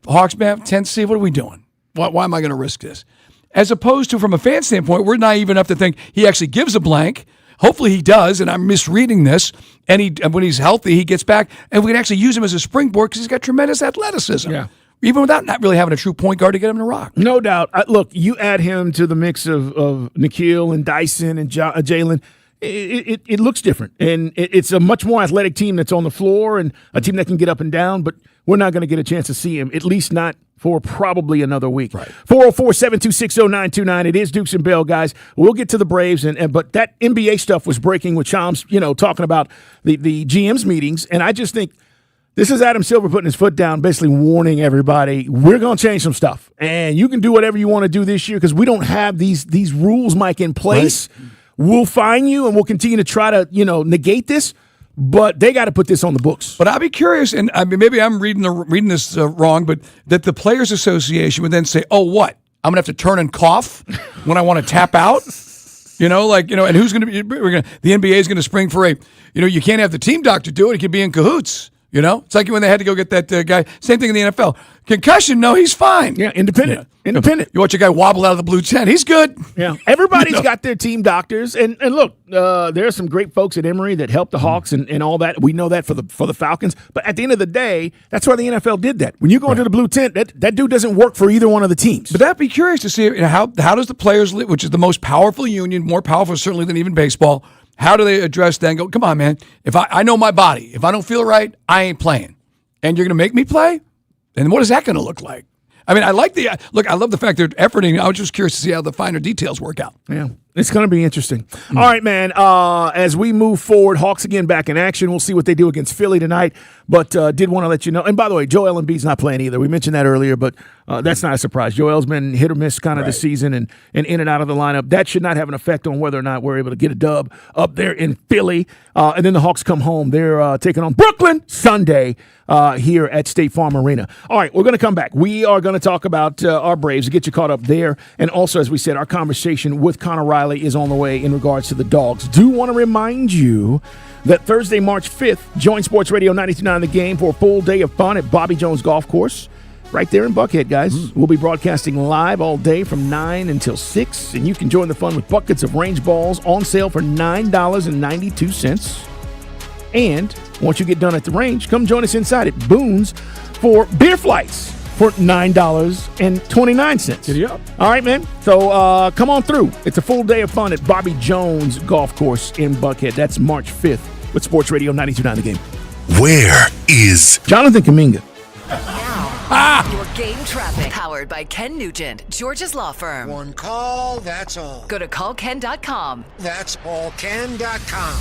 Hawks, man, 10th seed, what are we doing? Why am I going to risk this? As opposed to, from a fan standpoint, we're naive enough to think he actually gives a blank. Hopefully he does, and I'm misreading this. And when he's healthy, he gets back, and we can actually use him as a springboard because he's got tremendous athleticism. Yeah. Even without not really having a true point guard to get him to rock. No doubt. Look, you add him to the mix of Nikhil and Dyson and Jalen, it looks different. And it's a much more athletic team that's on the floor and a team that can get up and down, but we're not going to get a chance to see him, at least not for probably another week. Right. 404-726-0929. It is Dukes and Bell, guys. We'll get to the Braves, but that NBA stuff was breaking with Shams, talking about the GM's meetings, and I just think this is Adam Silver putting his foot down, basically warning everybody, we're going to change some stuff. And you can do whatever you want to do this year because we don't have these rules, Mike, in place. Right. We'll fine you, and we'll continue to try to, negate this. But they got to put this on the books. But I'll be curious, and maybe I'm reading this wrong, but that the Players Association would then say, oh, what? I'm going to have to turn and cough when I want to tap out? And who's going to be – the NBA is going to spring for you can't have the team doctor do it. It could be in cahoots. You know, it's like when they had to go get that guy. Same thing in the NFL. Concussion? No, he's fine. Yeah, independent. Independent. You watch a guy wobble out of the blue tent. He's good. Yeah, everybody's got their team doctors, and look, there are some great folks at Emory that help the Hawks and all that. We know that for the Falcons. But at the end of the day, that's why the NFL did that. When you go into the blue tent, that dude doesn't work for either one of the teams. But I'd be curious to see how does the players, which is the most powerful union, more powerful certainly than even baseball. How do they address that and go, come on, man, if I know my body, if I don't feel right, I ain't playing. And you're going to make me play? And what is that going to look like? I mean, I like I love the fact they're efforting. I was just curious to see how the finer details work out. Yeah, it's going to be interesting. All right, man, as we move forward, Hawks again back in action. We'll see what they do against Philly tonight. But did want to let you know. And by the way, Joel Embiid's not playing either. We mentioned that earlier, but that's not a surprise. Joel's been hit or miss kind of this season and in and out of the lineup. That should not have an effect on whether or not we're able to get a dub up there in Philly. And then the Hawks come home. They're taking on Brooklyn Sunday here at State Farm Arena. All right, we're going to come back. We are going to talk about our Braves to get you caught up there. And also, as we said, our conversation with Connor Riley is on the way in regards to the Dogs. Do want to remind you that Thursday, March 5th, join Sports Radio 92.9 The Game for a full day of fun at Bobby Jones Golf Course. Right there in Buckhead, guys. We'll be broadcasting live all day from 9 until 6, and you can join the fun with buckets of range balls on sale for $9.92. And once you get done at the range, come join us inside at Boone's for beer flights for $9.29. Giddy up. All right, man. So come on through. It's a full day of fun at Bobby Jones Golf Course in Buckhead. That's March 5th with Sports Radio 92.9 The Game. Where is Jonathan Kuminga? Your game traffic, powered by Ken Nugent, George's law firm. One call, that's all. Go to callken.com. That's allken.com.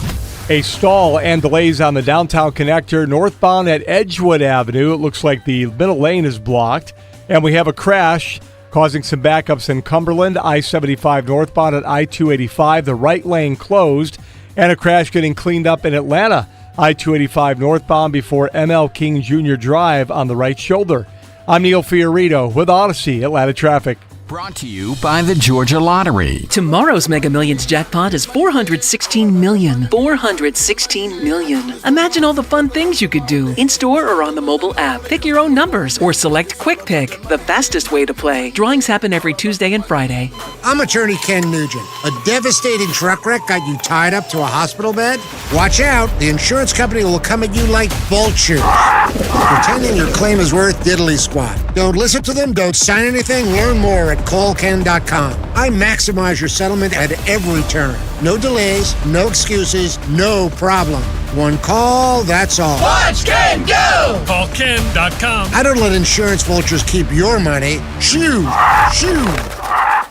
A stall and delays on the downtown connector northbound at Edgewood Avenue. It looks like the middle lane is blocked. And we have a crash causing some backups in Cumberland, I-75 northbound at I-285. The right lane closed. And a crash getting cleaned up in Atlanta, I-285 northbound before ML King Jr. Drive on the right shoulder. I'm Neil Fiorito with Odyssey Atlanta Traffic. Brought to you by the Georgia Lottery. Tomorrow's Mega Millions jackpot is $416 million. $416 million. Imagine all the fun things you could do in-store or on the mobile app. Pick your own numbers or select Quick Pick, the fastest way to play. Drawings happen every Tuesday and Friday. I'm attorney Ken Nugent. A devastating truck wreck got you tied up to a hospital bed? Watch out. The insurance company will come at you like vultures, pretending your claim is worth diddly squat. Don't listen to them. Don't sign anything. Learn more at callken.com. I maximize your settlement at every turn. No delays, no excuses, no problem. One call, that's all. Watch Ken go! Callken.com. I don't let insurance vultures keep your money. Shoo! Shoo!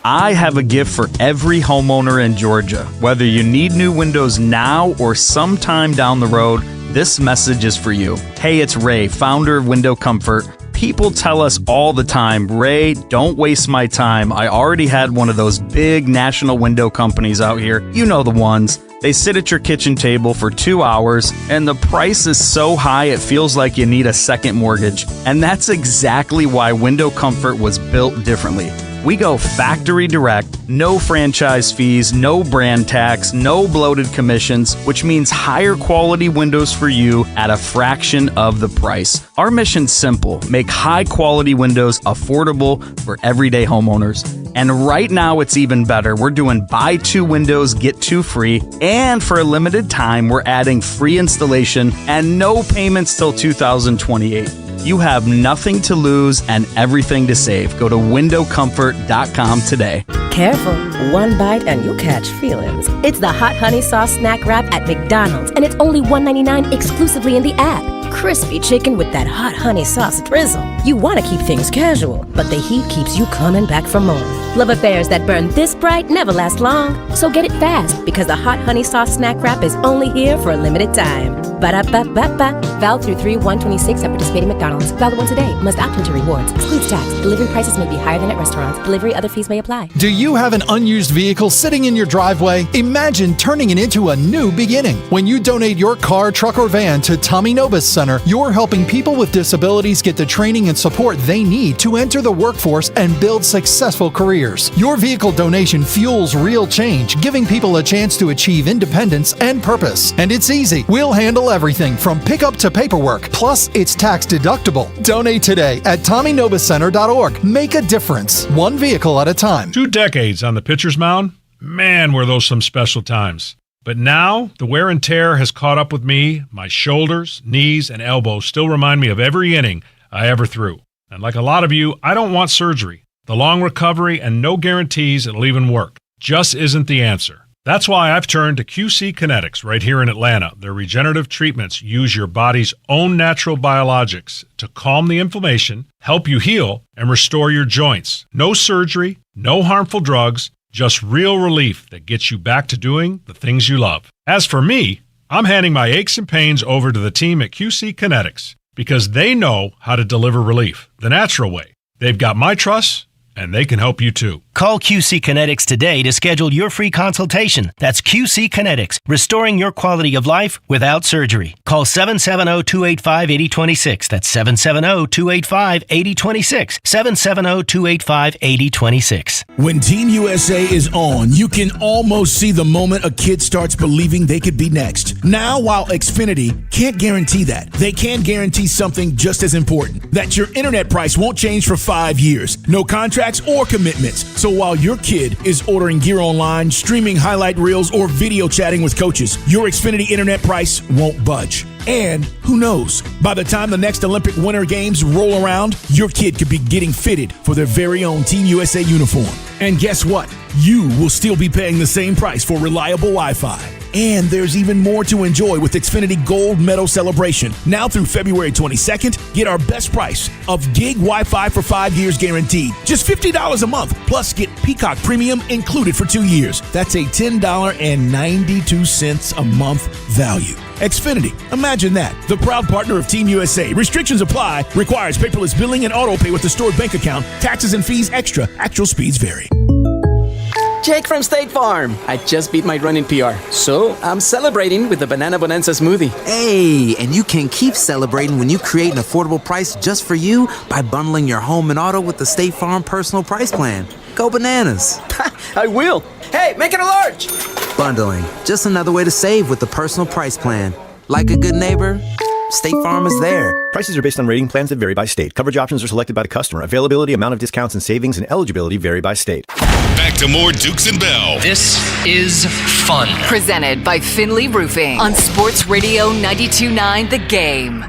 I have a gift for every homeowner in Georgia. Whether you need new windows now or sometime down the road, this message is for you. Hey, it's Ray, founder of Window Comfort. People tell us all the time, Ray, don't waste my time. I already had one of those big national window companies out here. You know the ones. They sit at your kitchen table for 2 hours, and the price is so high it feels like you need a second mortgage. And that's exactly why Window Comfort was built differently. We go factory direct, no franchise fees, no brand tax, no bloated commissions, which means higher quality windows for you at a fraction of the price. Our mission's simple: make high quality windows affordable for everyday homeowners. And right now it's even better. We're doing buy 2 windows, get 2 free. And for a limited time, we're adding free installation and no payments till 2028. You have nothing to lose and everything to save. Go to windowcomfort.com today. Careful, one bite and you'll catch feelings. It's the Hot Honey Sauce Snack Wrap at McDonald's, and it's only $1.99 exclusively in the app. Crispy chicken with that hot honey sauce drizzle. You want to keep things casual, but the heat keeps you coming back for more. Love affairs that burn this bright never last long, so get it fast, because the Hot Honey Sauce Snack Wrap is only here for a limited time. Ba-da-ba-ba-ba. Valid through 3/1/26 at participating McDonald's. Valid once a day. Must opt into rewards. Excludes tax. Delivery prices may be higher than at restaurants. Delivery other fees may apply. Do you have an unused vehicle sitting in your driveway? Imagine turning it into a new beginning. When you donate your car, truck, or van to Tommy Nobis Center, you're helping people with disabilities get the training and support they need to enter the workforce and build successful careers. Your vehicle donation fuels real change, giving people a chance to achieve independence and purpose. And it's easy. We'll handle everything from pickup to paperwork. Plus, it's tax deductible. Donate today at TommyNobisCenter.org. Make a difference, one vehicle at a time. 2 decades on the pitcher's mound? Man, were those some special times. But now, the wear and tear has caught up with me. My shoulders, knees, and elbows still remind me of every inning I ever threw. And like a lot of you, I don't want surgery. The long recovery and no guarantees it'll even work just isn't the answer. That's why I've turned to QC Kinetics right here in Atlanta. Their regenerative treatments use your body's own natural biologics to calm the inflammation, help you heal, and restore your joints. No surgery, no harmful drugs, just real relief that gets you back to doing the things you love. As for me, I'm handing my aches and pains over to the team at QC Kinetics because they know how to deliver relief the natural way. They've got my trust, and they can help you too. Call QC Kinetics today to schedule your free consultation. That's QC Kinetics, restoring your quality of life without surgery. Call 770-285-8026. That's 770-285-8026. 770-285-8026. When Team USA is on, you can almost see the moment a kid starts believing they could be next. Now, while Xfinity can't guarantee that, they can guarantee something just as important, that your internet price won't change for 5 years. No contracts or commitments. So while your kid is ordering gear online, streaming highlight reels, or video chatting with coaches, your Xfinity internet price won't budge. And who knows, by the time the next Olympic Winter Games roll around, your kid could be getting fitted for their very own Team USA uniform. And guess what? You will still be paying the same price for reliable Wi-Fi. And there's even more to enjoy with Xfinity Gold Medal Celebration. Now through February 22nd, get our best price of gig Wi-Fi for 5 years guaranteed. Just $50 a month, plus get Peacock Premium included for 2 years. That's a $10.92 a month value. Xfinity, imagine that. The proud partner of Team USA. Restrictions apply. Requires paperless billing and auto pay with the stored bank account. Taxes and fees extra. Actual speeds vary. Jake from State Farm. I just beat my running PR, so I'm celebrating with the Banana Bonanza smoothie. Hey, and you can keep celebrating when you create an affordable price just for you by bundling your home and auto with the State Farm Personal Price Plan. Go bananas. I will. Hey, make it a large. Bundling, just another way to save with the Personal Price Plan. Like a good neighbor, State Farm is there. Prices are based on rating plans that vary by state. Coverage options are selected by the customer. Availability, amount of discounts and savings, and eligibility vary by state. Back to more Dukes and Bell. This is fun. Presented by Finley Roofing on Sports Radio 92.9 The Game.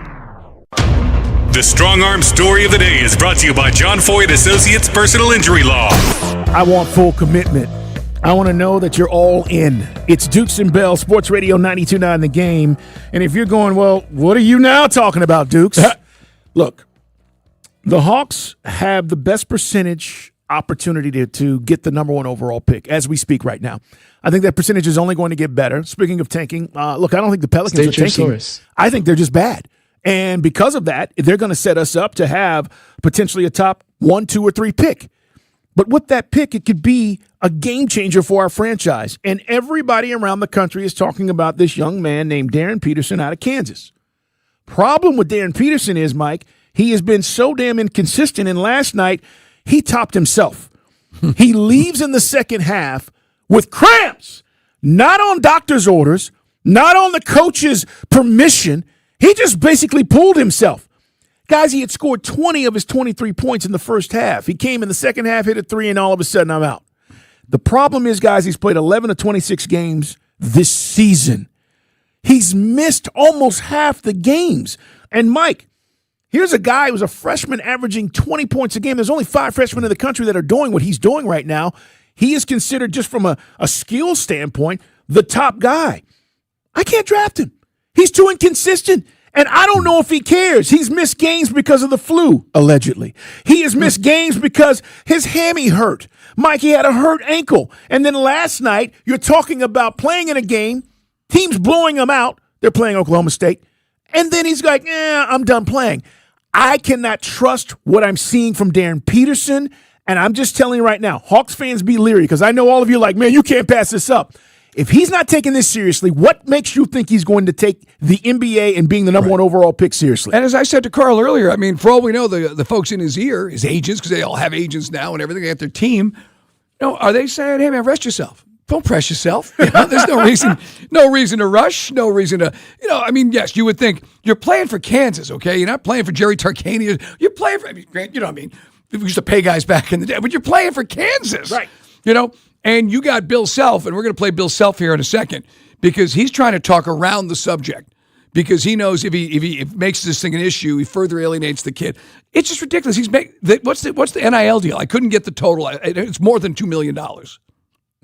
The Strong Arm Story of the Day is brought to you by John Foy Associates Personal Injury Law. I want full commitment. I want to know that you're all in. It's Dukes and Bell, Sports Radio 92.9 The Game. And if you're going, well, what are you now talking about, Dukes? Look, the Hawks have the best percentage opportunity to get the number 1 overall pick as we speak right now. I think that percentage is only going to get better. Speaking of tanking, look, I don't think the Pelicans are tanking. Source. I think they're just bad. And because of that, they're going to set us up to have potentially a top 1, 2, or 3 pick. But with that pick, it could be a game changer for our franchise. And everybody around the country is talking about this young man named Darren Peterson out of Kansas. Problem with Darren Peterson is, Mike, he has been so damn inconsistent. And last night, he topped himself. He leaves in the second half with cramps, not on doctor's orders, not on the coach's permission. He just basically pulled himself. Guys, he had scored 20 of his 23 points in the first half. He came in the second half, hit a 3, and all of a sudden I'm out. The problem is, guys, he's played 11 of 26 games this season. He's missed almost half the games. And, Mike, here's a guy who's a freshman averaging 20 points a game. There's only 5 freshmen in the country that are doing what he's doing right now. He is considered, just from a skill standpoint, the top guy. I can't draft him. He's too inconsistent. And I don't know if he cares. He's missed games because of the flu, allegedly. He has missed games because his hammy hurt. Mike, he had a hurt ankle. And then last night, you're talking about playing in a game, teams blowing him out. They're playing Oklahoma State. And then he's like, I'm done playing. I cannot trust what I'm seeing from Darren Peterson. And I'm just telling you right now, Hawks fans, be leery, because I know all of you are like, man, you can't pass this up. If he's not taking this seriously, what makes you think he's going to take the NBA and being the number 1 overall pick seriously? And as I said to Carl earlier, I mean, for all we know, the folks in his ear, his agents, because they all have agents now and everything at their team, are they saying, hey, man, rest yourself. Don't press yourself. There's no reason to rush, no reason to, yes, you would think you're playing for Kansas, okay? You're not playing for Jerry Tarkanian. You're playing for, Grant, you know what I mean? We used to pay guys back in the day, but you're playing for Kansas. Right. And you got Bill Self, and we're going to play Bill Self here in a second because he's trying to talk around the subject because he knows if he makes this thing an issue, he further alienates the kid. It's just ridiculous. What's the NIL deal? I couldn't get the total. It's more than $2 million.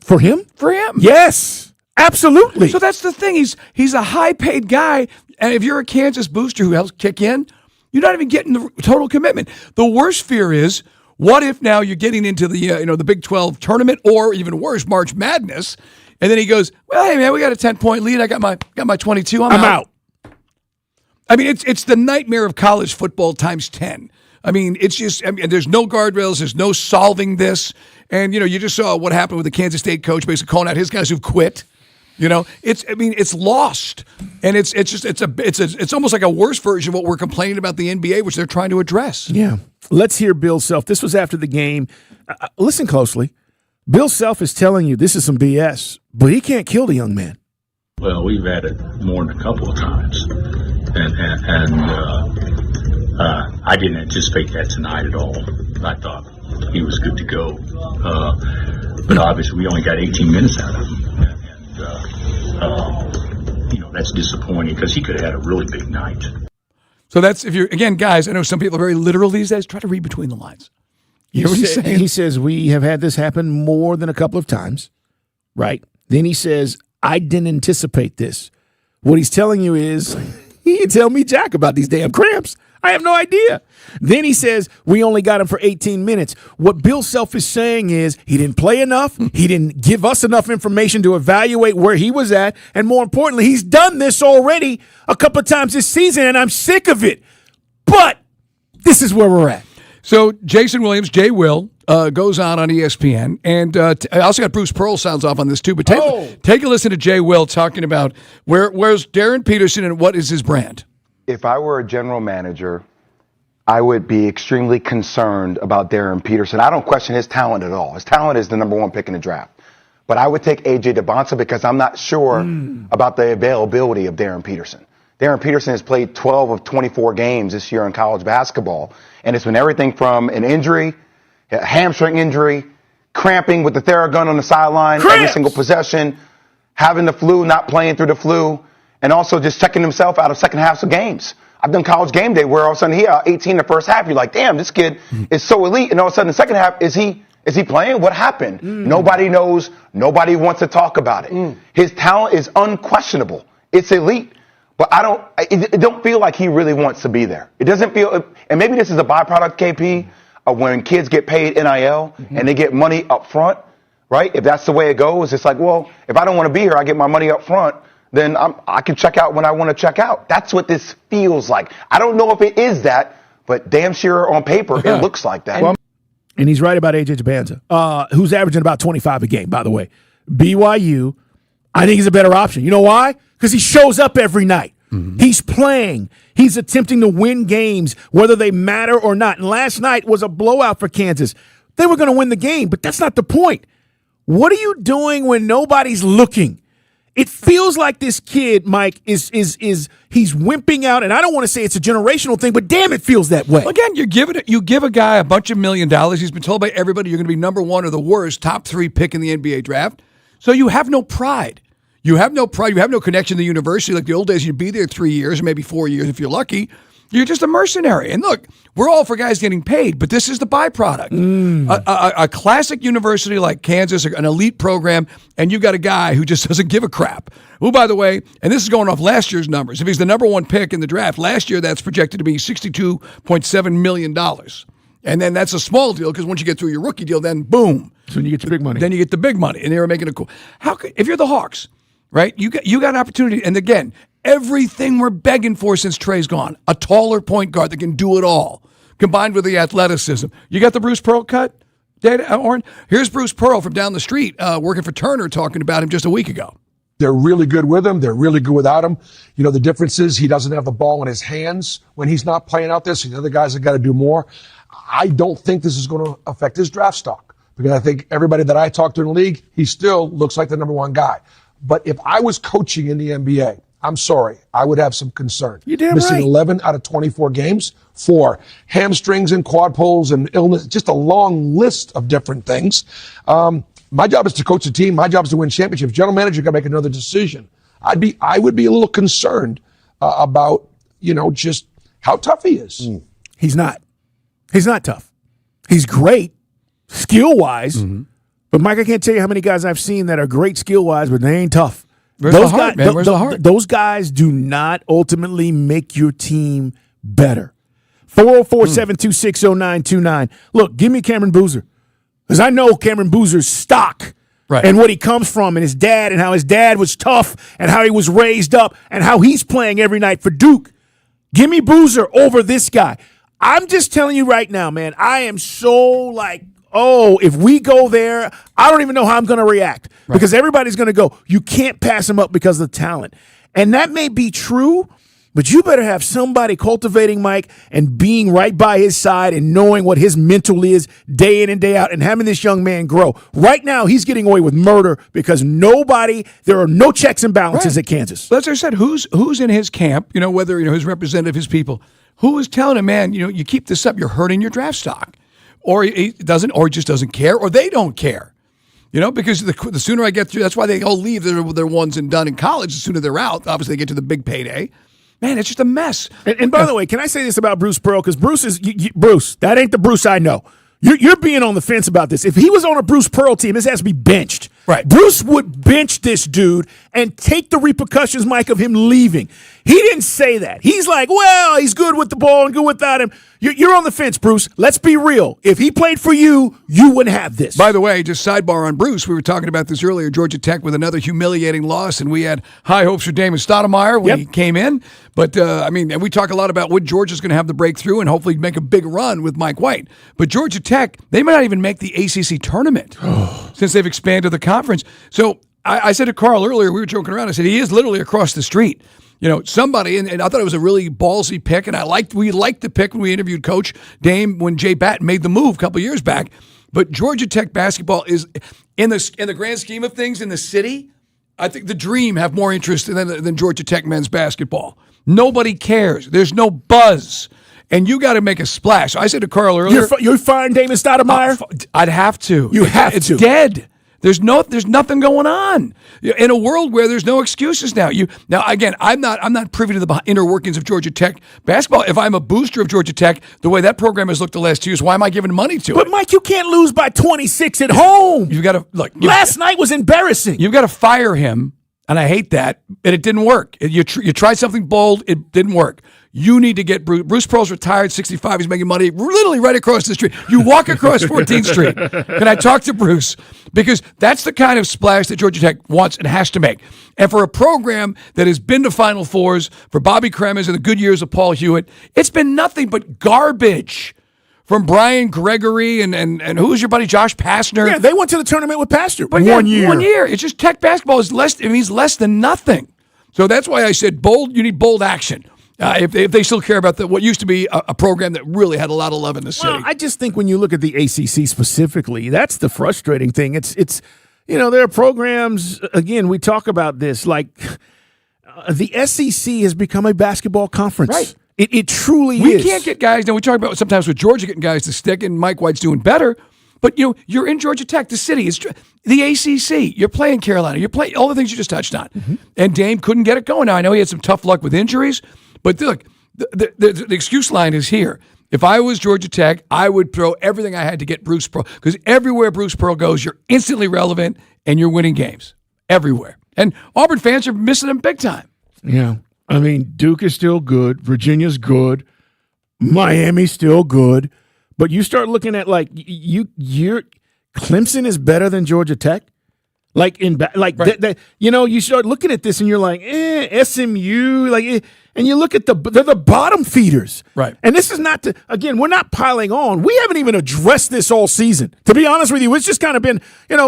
For him? For him. Yes, absolutely. So that's the thing. He's a high-paid guy, and if you're a Kansas booster who helps kick in, you're not even getting the total commitment. The worst fear is, what if now you're getting into the the Big 12 tournament, or even worse, March Madness, and then he goes, "Well, hey man, we got a 10-point lead. I got my 22. I'm out." I mean, it's the nightmare of college football times 10. I mean, it's just, there's no guardrails. There's no solving this. And, you just saw what happened with the Kansas State coach basically calling out his guys who've quit. It's lost. And it's almost like a worse version of what we're complaining about the NBA, which they're trying to address. Yeah. Let's hear Bill Self. This was after the game. Listen closely. Bill Self is telling you this is some BS, but he can't kill the young man. Well, we've had it more than a couple of times. I didn't anticipate that tonight at all. I thought he was good to go. But obviously we only got 18 minutes out of him. And that's disappointing because he could have had a really big night. So that's, guys, I know some people are very literal these days. Try to read between the lines. You know what he's saying? He says, we have had this happen more than a couple of times, right? Then he says, I didn't anticipate this. What he's telling you is, he didn't tell me jack about these damn cramps. I have no idea. Then he says, we only got him for 18 minutes. What Bill Self is saying is he didn't play enough. He didn't give us enough information to evaluate where he was at. And more importantly, he's done this already a couple of times this season, and I'm sick of it. But this is where we're at. So Jason Williams, Jay Will, goes on ESPN. And I also got Bruce Pearl sounds off on this too. But take a listen to Jay Will talking about where's Darren Peterson and what is his brand. If I were a general manager, I would be extremely concerned about Darren Peterson. I don't question his talent at all. His talent is the number one pick in the draft. But I would take A.J. DeBonta because I'm not sure about the availability of Darren Peterson. Darren Peterson has played 12 of 24 games this year in college basketball, and it's been everything from an injury, a hamstring injury, cramping with the Theragun on the sideline every single possession, having the flu, not playing through the flu, and also just checking himself out of second halves of games. I've done college game day where all of a sudden he 18 the first half. You're like, damn, this kid is so elite. And all of a sudden the second half, is he playing? What happened? Nobody knows. Nobody wants to talk about it. His talent is unquestionable. It's elite. But it don't feel like he really wants to be there. It doesn't feel, and maybe this is a byproduct, KP, of when kids get paid NIL and they get money up front, right? If that's the way it goes, it's like, well, if I don't want to be here, I get my money up front, then I can check out when I want to check out. That's what this feels like. I don't know if it is that, but damn sure on paper it looks like that. And he's right about A.J. DeBonta, who's averaging about 25 a game, by the way. BYU, I think he's a better option. You know why? Because he shows up every night. He's playing. He's attempting to win games, whether they matter or not. And last night was a blowout for Kansas. They were going to win the game, but that's not the point. What are you doing when nobody's looking? It feels like this kid, Mike, is he's wimping out, and I don't want to say it's a generational thing, but damn, it feels that way. Well, again, you give a guy a bunch of $1 million. He's been told by everybody you're going to be number one or the worst, top 3 pick in the NBA draft. So you have no pride. You have no pride. You have no connection to the university. Like the old days, you'd be there 3 years, maybe 4 years if you're lucky. You're just a mercenary. And look, we're all for guys getting paid, but this is the byproduct. A classic university like Kansas, an elite program, and you got a guy who just doesn't give a crap. Who, by the way, and this is going off last year's numbers, if he's the number one pick in the draft, last year that's projected to be $62.7 million. And then that's a small deal because once you get through your rookie deal, then boom. So you get the big money. Then you get the big money, and they were making it cool. If you're the Hawks, right, you got an opportunity, and again, everything we're begging for since Trey's gone, a taller point guard that can do it all, combined with the athleticism. You got the Bruce Pearl cut, Oren? Here's Bruce Pearl from down the street working for Turner talking about him just a week ago. They're really good with him. They're really good without him. You know, the difference is he doesn't have the ball in his hands when he's not playing out there, so the other guys have got to do more. I don't think this is going to affect his draft stock. because I think everybody that I talk to in the league, he still looks like the number one guy. But if I was coaching in the NBA, I'm sorry, I would have some concern. You're damn Missing right. 11 out of 24 games for hamstrings and quad pulls and illness, just a long list of different things. My job is to coach the team. My job is to win championships. General manager got to make another decision. I would be a little concerned about, just how tough he is. He's not. He's not tough. He's great skill-wise. But, Mike, I can't tell you how many guys I've seen that are great skill-wise, but they ain't tough. Where's the heart, man? Where's the heart? Those guys do not ultimately make your team better. 404-726-0929. Look, give me Cameron Boozer. Because I know Cameron Boozer's stock and what he comes from and his dad and how his dad was tough and how he was raised up and how he's playing every night for Duke. Give me Boozer over this guy. I'm just telling you right now, man, I am so if we go there, I don't even know how I'm going to react because everybody's going to go, you can't pass him up because of the talent. And that may be true, but you better have somebody cultivating Mike and being right by his side and knowing what his mental is day in and day out and having this young man grow. Right now, he's getting away with murder because there are no checks and balances at Kansas. As I said, who's in his camp, whether his representative, his people, who is telling him, man, you keep this up, you're hurting your draft stock. Or he doesn't, or he just doesn't care, or they don't care. Because the sooner I get through, that's why they all leave their ones and done in college. The sooner they're out, obviously they get to the big payday. Man, it's just a mess. And by the way, can I say this about Bruce Pearl? Because Bruce is Bruce. That ain't the Bruce I know. You're being on the fence about this. If he was on a Bruce Pearl team, this has to be benched. Right. Bruce would bench this dude and take the repercussions, Mike, of him leaving. He didn't say that. He's like, well, he's good with the ball and good without him. You're on the fence, Bruce. Let's be real. If he played for you, you wouldn't have this. By the way, just sidebar on Bruce, we were talking about this earlier, Georgia Tech with another humiliating loss, and we had high hopes for Damon Stoudemire when he came in. But, and we talk a lot about when Georgia's going to have the breakthrough and hopefully make a big run with Mike White. But Georgia Tech, they might not even make the ACC tournament since they've expanded the conference. So I said to Carl earlier, we were joking around, I said, he is literally across the street. Somebody, and I thought it was a really ballsy pick, and we liked the pick when we interviewed Coach Dame when Jay Batten made the move a couple years back. But Georgia Tech basketball is, in the grand scheme of things in the city, I think the Dream have more interest than Georgia Tech men's basketball. Nobody cares. There's no buzz. And you got to make a splash. I said to Carl earlier, you're firing Damon Stoudemire? I'd have to. It's dead. There's nothing going on in a world where there's no excuses now. Now again, I'm not privy to the inner workings of Georgia Tech basketball. If I'm a booster of Georgia Tech, the way that program has looked the last 2 years, why am I giving money to it? But Mike, you can't lose by 26 at home. You've got to look. Last night was embarrassing. You've got to fire him, and I hate that. And it didn't work. You tried something bold, it didn't work. You need to get Bruce. Bruce Pearl's retired, 65. He's making money literally right across the street. You walk across 14th Street. Can I talk to Bruce? Because that's the kind of splash that Georgia Tech wants and has to make. And for a program that has been to Final Fours, for Bobby Kremers and the good years of Paul Hewitt, it's been nothing but garbage from Brian Gregory and who was your buddy, Josh Pastner? Yeah, they went to the tournament with Pastner. But 1 year. 1 year. It's just Tech basketball is means less than nothing. So that's why I said bold. You need bold action. If they still care about what used to be a program that really had a lot of love in the city. Well, I just think when you look at the ACC specifically, that's the frustrating thing. It's there are programs, again, we talk about this, like the SEC has become a basketball conference. Right. It truly is. is. We can't get guys, now we talk about sometimes with Georgia getting guys to stick, and Mike White's doing better, but you're in Georgia Tech, the city. It's the ACC. You're playing Carolina. You're playing all the things you just touched on. Mm-hmm. And Dame couldn't get it going. Now, I know he had some tough luck with injuries, but look, the excuse line is here. If I was Georgia Tech, I would throw everything I had to get Bruce Pearl, because everywhere Bruce Pearl goes, you're instantly relevant and you're winning games everywhere. And Auburn fans are missing him big time. Yeah. I mean, Duke is still good. Virginia's good. Miami's still good. But you start looking at you're Clemson is better than Georgia Tech. You start looking at this and you're like, SMU, and you look at they're the bottom feeders. Right. And this is not we're not piling on. We haven't even addressed this all season. To be honest with you, it's just kind of been,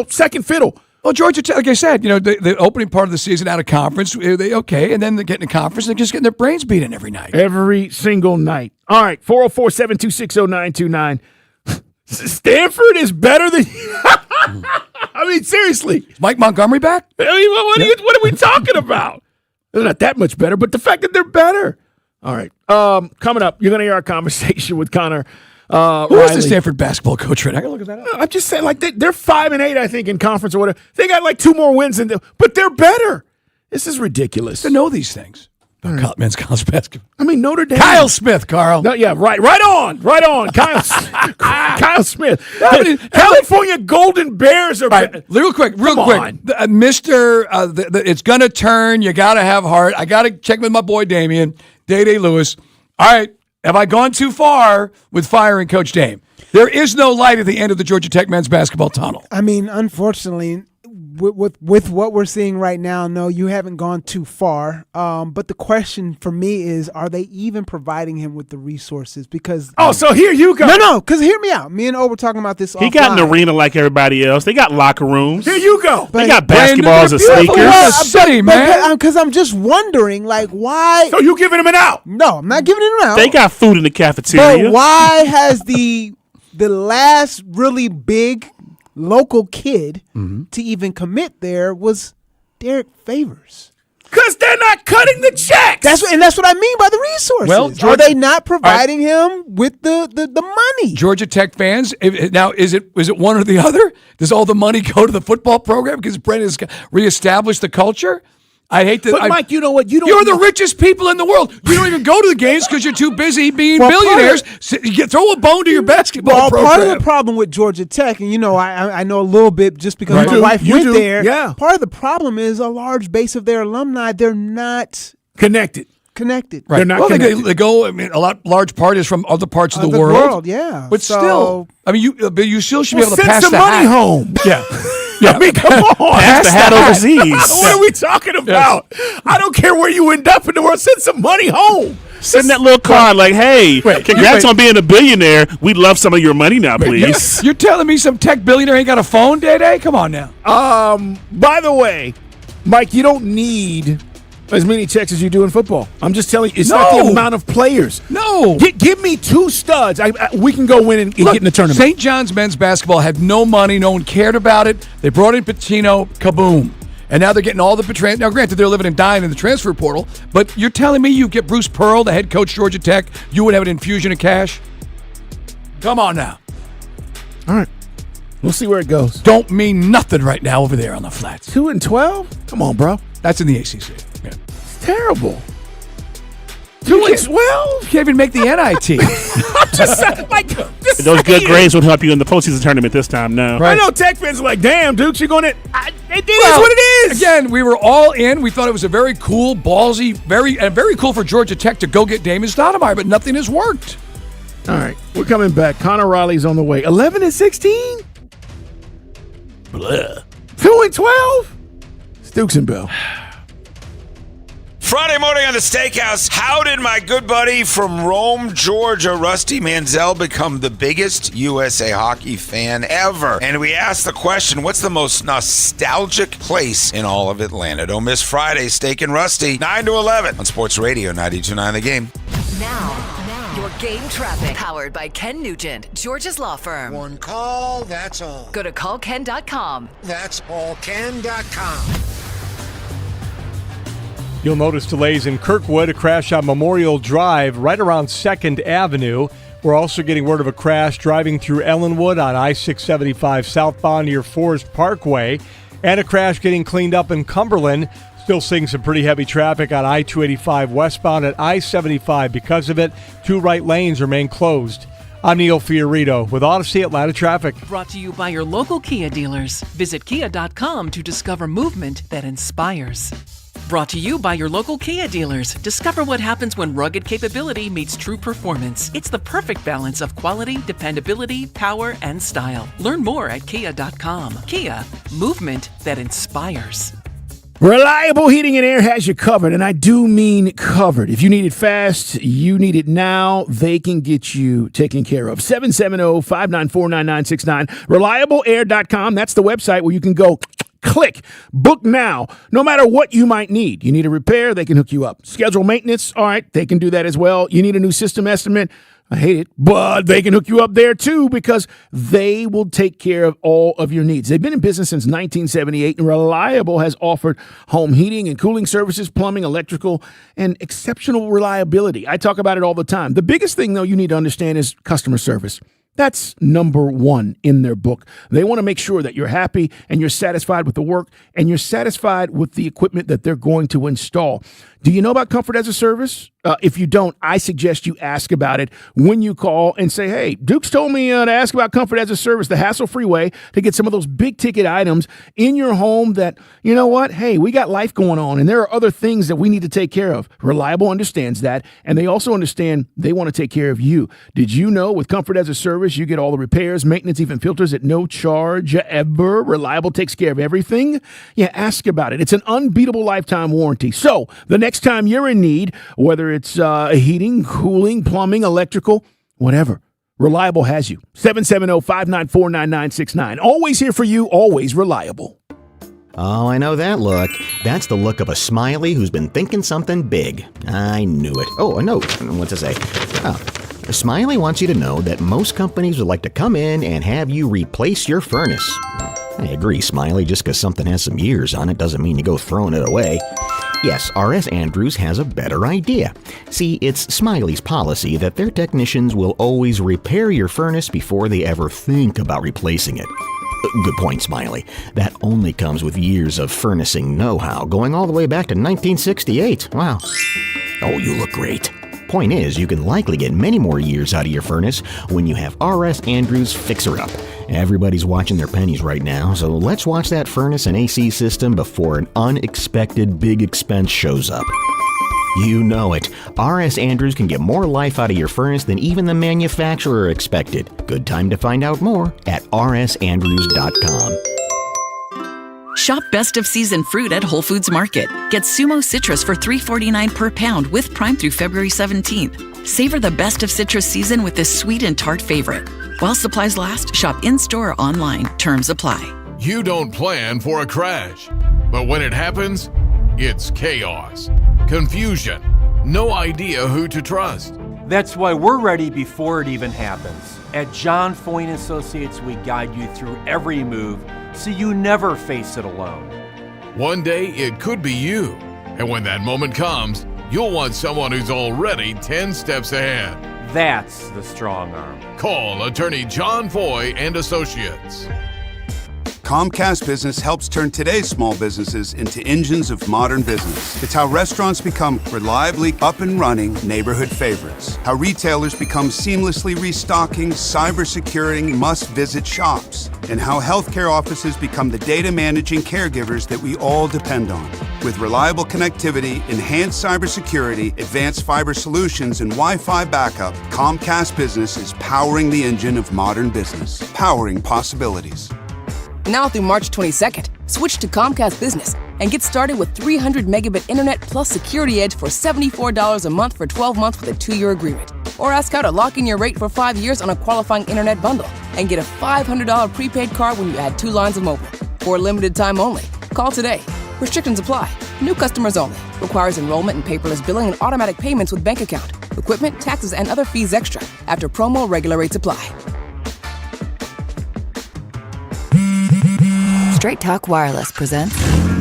second fiddle. Well, Georgia Tech, like I said, the opening part of the season out of conference, and then they get in conference and they're just getting their brains beat in every night. Every single night. All right, 404-726-0929. Stanford is better than. I mean, seriously. Is Mike Montgomery back? I mean, what are we talking about? They're not that much better, but the fact that they're better. All right. Coming up, you're going to hear our conversation with Connor. Who is the Stanford basketball coach right now? I gotta look at that up. I'm just saying, like, they're 5-8, I think, in conference or whatever. They got like 2 more wins, but they're better. This is ridiculous. To know these things. Men's college basketball. I mean, Notre Dame. Kyle Smith, Carl. No, yeah, right on. Kyle Smith. California Golden Bears are right. Real quick. Mister, it's going to turn. You got to have heart. I got to check with my boy Damian, Day Lewis. All right. Have I gone too far with firing Coach Dame? There is no light at the end of the Georgia Tech men's basketball tunnel. I mean, unfortunately, with what we're seeing right now, no, you haven't gone too far. But the question for me is, are they even providing him with the resources? Because so here you go. No, because hear me out. Me and O were talking about this. He got an arena like everybody else. They got locker rooms. Here you go. They got basketballs and sneakers. Man. Because I'm just wondering, like, why? So you giving him an out? No, I'm not giving him an out. They got food in the cafeteria. But why has the last really big local kid to even commit there was Derek Favors? Because they're not cutting the checks. That's what I mean by the resources. Well, are they not providing him with the money? Georgia Tech fans, now is it one or the other? Does all the money go to the football program because Brent has reestablished the culture? I hate that. But Mike, you know what? You're the richest people in the world. You don't even go to the games because you're too busy being billionaires. Throw a bone to your basketball program. Part of the problem with Georgia Tech, and I know a little bit just because my wife went there. Yeah. Part of the problem is a large base of their alumni, they're not connected. Right. They're not connected. They go. I mean, large part is from other parts of the world. Yeah, but still, I mean, you still should be able to pass some the money hat. home. Yeah. I mean, come on. Pass the hat overseas. What are we talking about? Yes. I don't care where you end up in the world. Send some money home. Send that little card like, hey, congrats on being a billionaire. We'd love some of your money now, please. You're telling me some tech billionaire ain't got a phone, Day? Come on now. By the way, Mike, you don't need as many checks as you do in football. I'm just telling you, it's not the amount of players. No. Give me 2 studs. We can go win and get in the tournament. St. John's men's basketball had no money. No one cared about it. They brought in Pitino, kaboom. And now they're getting all the now, granted, they're living and dying in the transfer portal, but you're telling me you get Bruce Pearl, the head coach Georgia Tech, you would have an infusion of cash? Come on now. All right. We'll see where it goes. Don't mean nothing right now over there on the flats. 2-12? Come on, bro. That's in the ACC. Yeah. It's terrible. 2-12? You can't even make the NIT. I'm just saying, those good grades would help you in the postseason tournament this time now. Right. I know Tech fans are like, damn, Dukes, you're going to... It is what it is. Again, we were all in. We thought it was a very cool, ballsy, very cool for Georgia Tech to go get Damon Stoudemire, but nothing has worked. All right, we're coming back. Connor Riley's on the way. 11-16? Blah. 2-12? Dukes and Bell. Friday morning on the Steakhouse, how did my good buddy from Rome, Georgia, Rusty Manziel, become the biggest USA hockey fan ever? And we asked the question, what's the most nostalgic place in all of Atlanta? Don't miss Friday, Steak and Rusty, 9 to 11 on Sports Radio 92.9 The Game. Now, your game traffic, powered by Ken Nugent, Georgia's law firm. One call, that's all. Go to callken.com. That's allken.com. You'll notice delays in Kirkwood, a crash on Memorial Drive right around 2nd Avenue. We're also getting word of a crash driving through Ellenwood on I-675 southbound near Forest Parkway, and a crash getting cleaned up in Cumberland. Still seeing some pretty heavy traffic on I-285 westbound at I-75. Because of it, 2 right lanes remain closed. I'm Neil Fiorito with Odyssey Atlanta Traffic. Brought to you by your local Kia dealers. Visit kia.com to discover movement that inspires. Brought to you by your local Kia dealers. Discover what happens when rugged capability meets true performance. It's the perfect balance of quality, dependability, power, and style. Learn more at kia.com. Kia, movement that inspires. Reliable Heating and Air has you covered, and I do mean covered. If you need it fast, you need it now, they can get you taken care of. 770-594-9969. ReliableAir.com. That's the website where you can go click, book now, no matter what you might need. You need a repair, they can hook you up. Schedule maintenance, all right, they can do that as well. You need a new system estimate, I hate it, but they can hook you up there too because they will take care of all of your needs. They've been in business since 1978, and Reliable has offered home heating and cooling services, plumbing, electrical, and exceptional reliability. I talk about it all the time. The biggest thing, though, you need to understand is customer service. That's number one in their book. They want to make sure that you're happy and you're satisfied with the work and you're satisfied with the equipment that they're going to install. Do you know about Comfort as a Service? If you don't, I suggest you ask about it when you call and say, hey, Dukes told me to ask about Comfort as a Service, the hassle-free way to get some of those big-ticket items in your home that, you know what, hey, we got life going on, and there are other things that we need to take care of. Reliable understands that, and they also understand they want to take care of you. Did you know with Comfort as a Service, you get all the repairs, maintenance, even filters at no charge ever? Reliable takes care of everything. Yeah, ask about it. It's an unbeatable lifetime warranty. So the next time you're in need, whether it's heating, cooling, plumbing, electrical, whatever, Reliable has you. 770-594-9969. Always here for you, always reliable. Oh, I know that look. That's the look of a Smiley who's been thinking something big. I knew it. Oh, a note. What to say? Oh, Smiley wants you to know that most companies would like to come in and have you replace your furnace. I agree, Smiley. Just because something has some years on it doesn't mean you go throwing it away. Yes, R.S. Andrews has a better idea. See, it's Smiley's policy that their technicians will always repair your furnace before they ever think about replacing it. Good point, Smiley. That only comes with years of furnacing know-how, going all the way back to 1968. Wow. Oh, you look great. Point is, you can likely get many more years out of your furnace when you have R.S. Andrews Fixer Up. Everybody's watching their pennies right now, so let's watch that furnace and AC system before an unexpected big expense shows up. You know it. R.S. Andrews can get more life out of your furnace than even the manufacturer expected. Good time to find out more at rsandrews.com. Shop Best of Season Fruit at Whole Foods Market. Get Sumo Citrus for $3.49 per pound with Prime through February 17th. Savor the best of citrus season with this sweet and tart favorite. While supplies last, shop in-store or online. Terms apply. You don't plan for a crash, but when it happens, it's chaos, confusion, no idea who to trust. That's why we're ready before it even happens. At John Foyne Associates, we guide you through every move so you never face it alone. One day, it could be you. And when that moment comes, you'll want someone who's already 10 steps ahead. That's the strong arm. Call attorney John Foy and Associates. Comcast Business helps turn today's small businesses into engines of modern business. It's how restaurants become reliably up and running neighborhood favorites. How retailers become seamlessly restocking, cyber-securing must-visit shops. And how healthcare offices become the data managing caregivers that we all depend on. With reliable connectivity, enhanced cybersecurity, advanced fiber solutions, and Wi-Fi backup, Comcast Business is powering the engine of modern business. Powering possibilities. Now through March 22nd, switch to Comcast Business and get started with 300 megabit internet plus Security Edge for $74 a month for 12 months with a 2-year agreement. Or ask how to lock in your rate for 5 years on a qualifying internet bundle and get a $500 prepaid card when you add 2 lines of mobile. For a limited time only. Call today. Restrictions apply. New customers only. Requires enrollment in paperless billing and automatic payments with bank account. Equipment, taxes, and other fees extra. After promo, regular rates apply. Straight Talk Wireless presents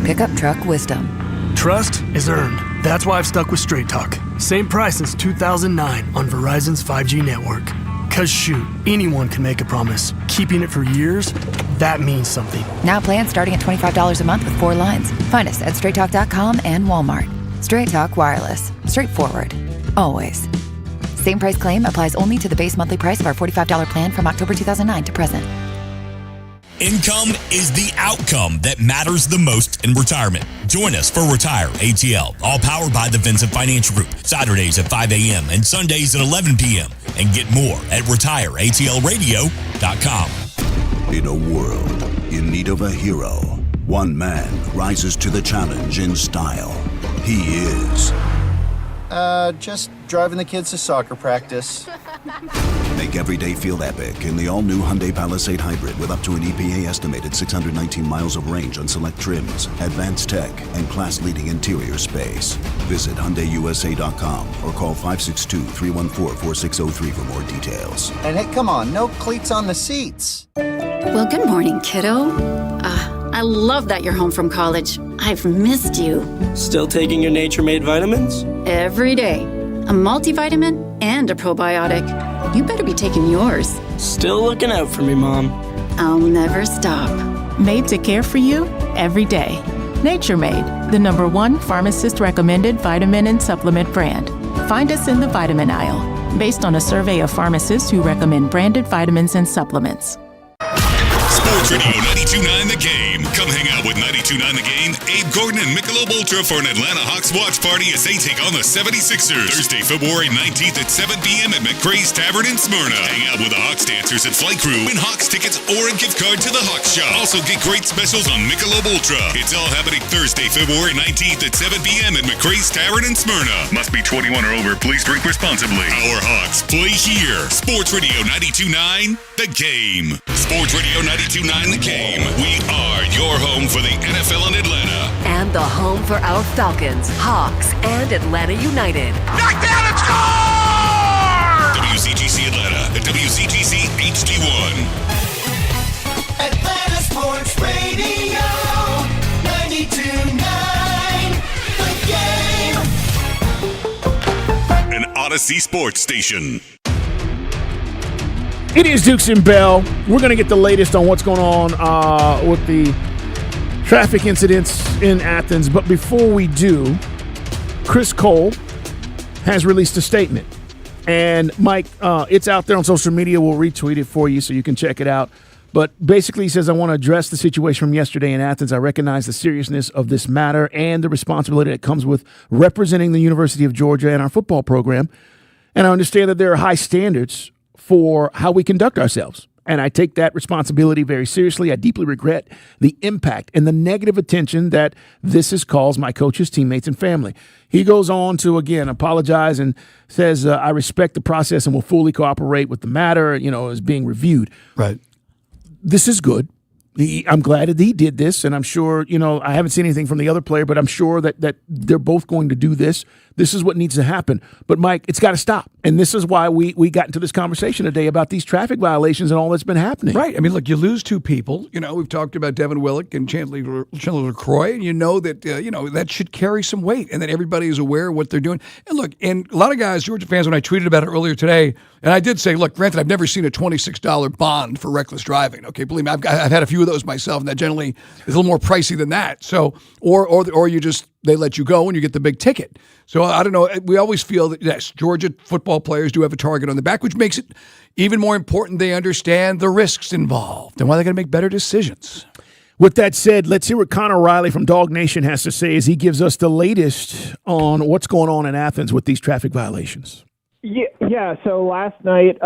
Pickup Truck Wisdom. Trust is earned. That's why I've stuck with Straight Talk. Same price since 2009 on Verizon's 5G network. Cause shoot, anyone can make a promise. Keeping it for years, that means something. Now plans starting at $25 a month with 4 lines. Find us at StraightTalk.com and Walmart. Straight Talk Wireless. Straightforward. Always. Same price claim applies only to the base monthly price of our $45 plan from October 2009 to present. Income is the outcome that matters the most in retirement. Join us for Retire ATL, all powered by the Vincent Financial Group. Saturdays at 5 a.m. and Sundays at 11 p.m. And get more at retireatlradio.com. In a world in need of a hero, one man rises to the challenge in style. He is... Just driving the kids to soccer practice. Make every day feel epic in the all-new Hyundai Palisade Hybrid with up to an EPA-estimated 619 miles of range on select trims, advanced tech, and class-leading interior space. Visit HyundaiUSA.com or call 562-314-4603 for more details. And hey, come on, no cleats on the seats. Well, good morning, kiddo. I love that you're home from college. I've missed you. Still taking your Nature Made vitamins? Every day. A multivitamin and a probiotic. You better be taking yours. Still looking out for me, Mom. I'll never stop. Made to care for you every day. Nature Made, the #1 pharmacist-recommended vitamin and supplement brand. Find us in the vitamin aisle, based on a survey of pharmacists who recommend branded vitamins and supplements. Sports Radio 92.9 The Game. Come hang out with 92.9 The Game, Abe Gordon, and Michelob Ultra for an Atlanta Hawks watch party as they take on the 76ers. Thursday, February 19th at 7 p.m. at McCrae's Tavern in Smyrna. Hang out with the Hawks dancers at Flight Crew. Win Hawks tickets or a gift card to the Hawks shop. Also get great specials on Michelob Ultra. It's all happening Thursday, February 19th at 7 p.m. at McCrae's Tavern in Smyrna. Must be 21 or over. Please drink responsibly. Our Hawks play here. Sports Radio 92.9 The Game. Sports Radio 92.9 The Game. We are your home for the NFL in Atlanta. And the home for our Falcons, Hawks, and Atlanta United. Knockdown and score! WCGC Atlanta at WCGC HD1. Atlanta Sports Radio 92.9 The Game. An Odyssey Sports Station. It is Dukes and Bell. We're going to get the latest on what's going on with the traffic incidents in Athens. But before we do, Chris Cole has released a statement. And, Mike, it's out there on social media. We'll retweet it for you so you can check it out. But basically he says, I want to address the situation from yesterday in Athens. I recognize the seriousness of this matter and the responsibility that comes with representing the University of Georgia and our football program. And I understand that there are high standards for how we conduct ourselves. And I take that responsibility very seriously. I deeply regret the impact and the negative attention that this has caused my coaches, teammates, and family. He goes on to, again, apologize and says, I respect the process and will fully cooperate with the matter, as being reviewed. Right. This is good. I'm glad that he did this, and I'm sure, I haven't seen anything from the other player, but I'm sure that they're both going to do this. This is what needs to happen. But, Mike, it's got to stop. And this is why we got into this conversation today about these traffic violations and all that's been happening. Right. I mean, look, you lose two people. We've talked about Devin Willock and Chandler LaCroix, and that, that should carry some weight and that everybody is aware of what they're doing. And, look, and a lot of guys, Georgia fans, when I tweeted about it earlier today, and I did say, look, granted, I've never seen a $26 bond for reckless driving. Okay, believe me, I've had a few of those myself, and that generally is a little more pricey than that. So, or you just, they let you go and you get the big ticket. So I don't know. We always feel that, yes, Georgia football players do have a target on the back, which makes it even more important they understand the risks involved and why they got to make better decisions. With that said, let's hear what Connor Riley from Dog Nation has to say as he gives us the latest on what's going on in Athens with these traffic violations. Yeah. So last night,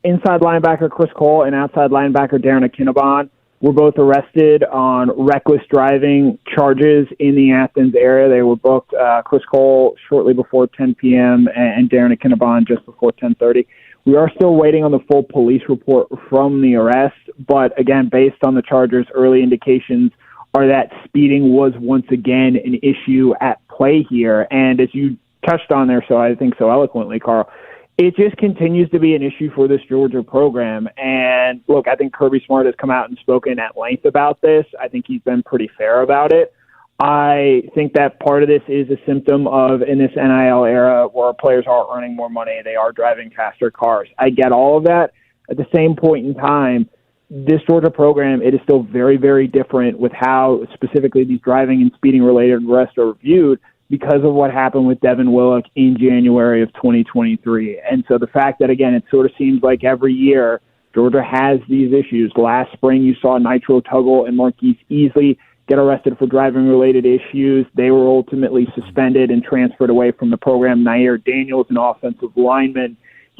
inside linebacker Chris Cole and outside linebacker Darren Akinabon were both arrested on reckless driving charges in the Athens area. They were booked, Chris Cole shortly before 10 p.m. and Darren Akinabon just before 10:30. We are still waiting on the full police report from the arrest, but again, based on the charges, early indications are that speeding was once again an issue at play here. And as you touched on there, so I think so eloquently, Carl, it just continues to be an issue for this Georgia program. And look, I think Kirby Smart has come out and spoken at length about this. I think he's been pretty fair about it. I think that part of this is a symptom of, in this NIL era where players are earning more money, they are driving faster cars. I get all of that. At the same point in time, this Georgia program, it is still very, very different with how specifically these driving and speeding related arrests are viewed because of what happened with Devin Willock in January of 2023. And so the fact that, again, it sort of seems like every year Georgia has these issues. Last spring, you saw Nitro Tuggle and Marquise Easley get arrested for driving-related issues. They were ultimately suspended and transferred away from the program. Nair Daniels, an offensive lineman,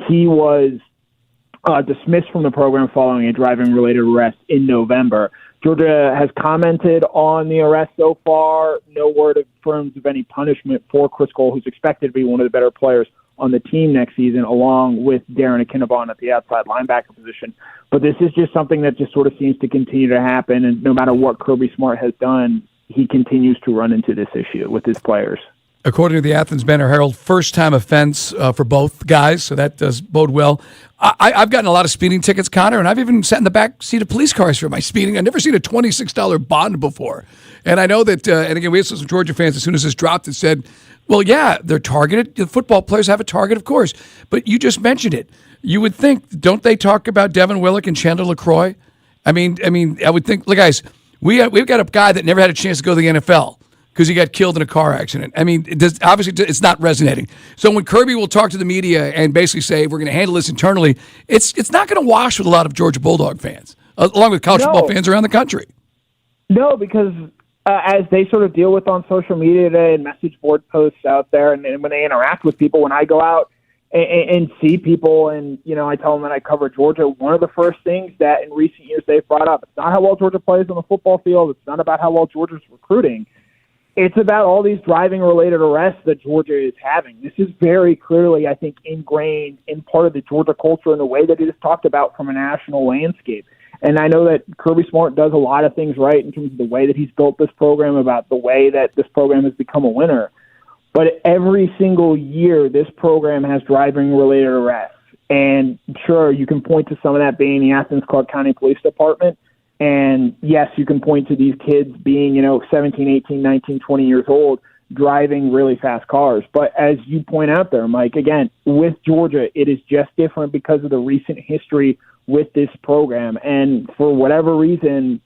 he was dismissed from the program following a driving-related arrest in November. Georgia has commented on the arrest so far. No word of terms of any punishment for Chris Cole, who's expected to be one of the better players on the team next season, along with Darren Akinabon at the outside linebacker position. But this is just something that just sort of seems to continue to happen, and no matter what Kirby Smart has done, he continues to run into this issue with his players. According to the Athens Banner-Herald, first-time offense for both guys, so that does bode well. I've gotten a lot of speeding tickets, Connor, and I've even sat in the back seat of police cars for my speeding. I've never seen a $26 bond before. And I know that, and again, we had some Georgia fans, as soon as this dropped, that said, well, yeah, they're targeted. The football players have a target, of course. But you just mentioned it. You would think, don't they talk about Devin Willock and Chandler LaCroix? I mean, I would think, look, guys, we've got a guy that never had a chance to go to the NFL because he got killed in a car accident. I mean, obviously it's not resonating. So when Kirby will talk to the media and basically say we're going to handle this internally, it's not going to wash with a lot of Georgia Bulldog fans, along with college football fans around the country. No, because as they sort of deal with on social media today and message board posts out there, and when they interact with people, when I go out and see people and, I tell them that I cover Georgia, one of the first things that in recent years they've brought up, it's not how well Georgia plays on the football field. It's not about how well Georgia's recruiting. It's about all these driving-related arrests that Georgia is having. This is very clearly, I think, ingrained in part of the Georgia culture and the way that it is talked about from a national landscape. And I know that Kirby Smart does a lot of things right in terms of the way that he's built this program, about the way that this program has become a winner. But every single year, this program has driving-related arrests. And sure, you can point to some of that being the Athens Clarke County Police Department. And yes, you can point to these kids being, 17, 18, 19, 20 years old, driving really fast cars. But as you point out there, Mike, again, with Georgia, it is just different because of the recent history with this program. And for whatever reason,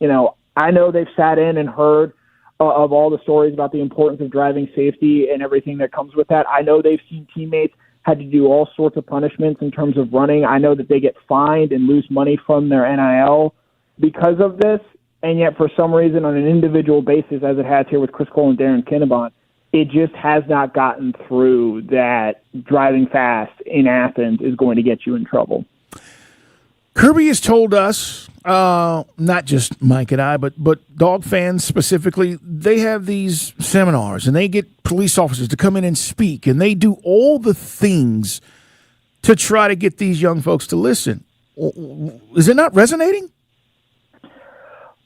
I know they've sat in and heard of all the stories about the importance of driving safety and everything that comes with that. I know they've seen teammates had to do all sorts of punishments in terms of running. I know that they get fined and lose money from their NIL because of this, and yet for some reason on an individual basis, as it has here with Chris Cole and Darren Akinabon, it just has not gotten through that driving fast in Athens is going to get you in trouble. Kirby has told us, not just Mike and I, but dog fans specifically, they have these seminars and they get police officers to come in and speak, and they do all the things to try to get these young folks to listen. Is it not resonating?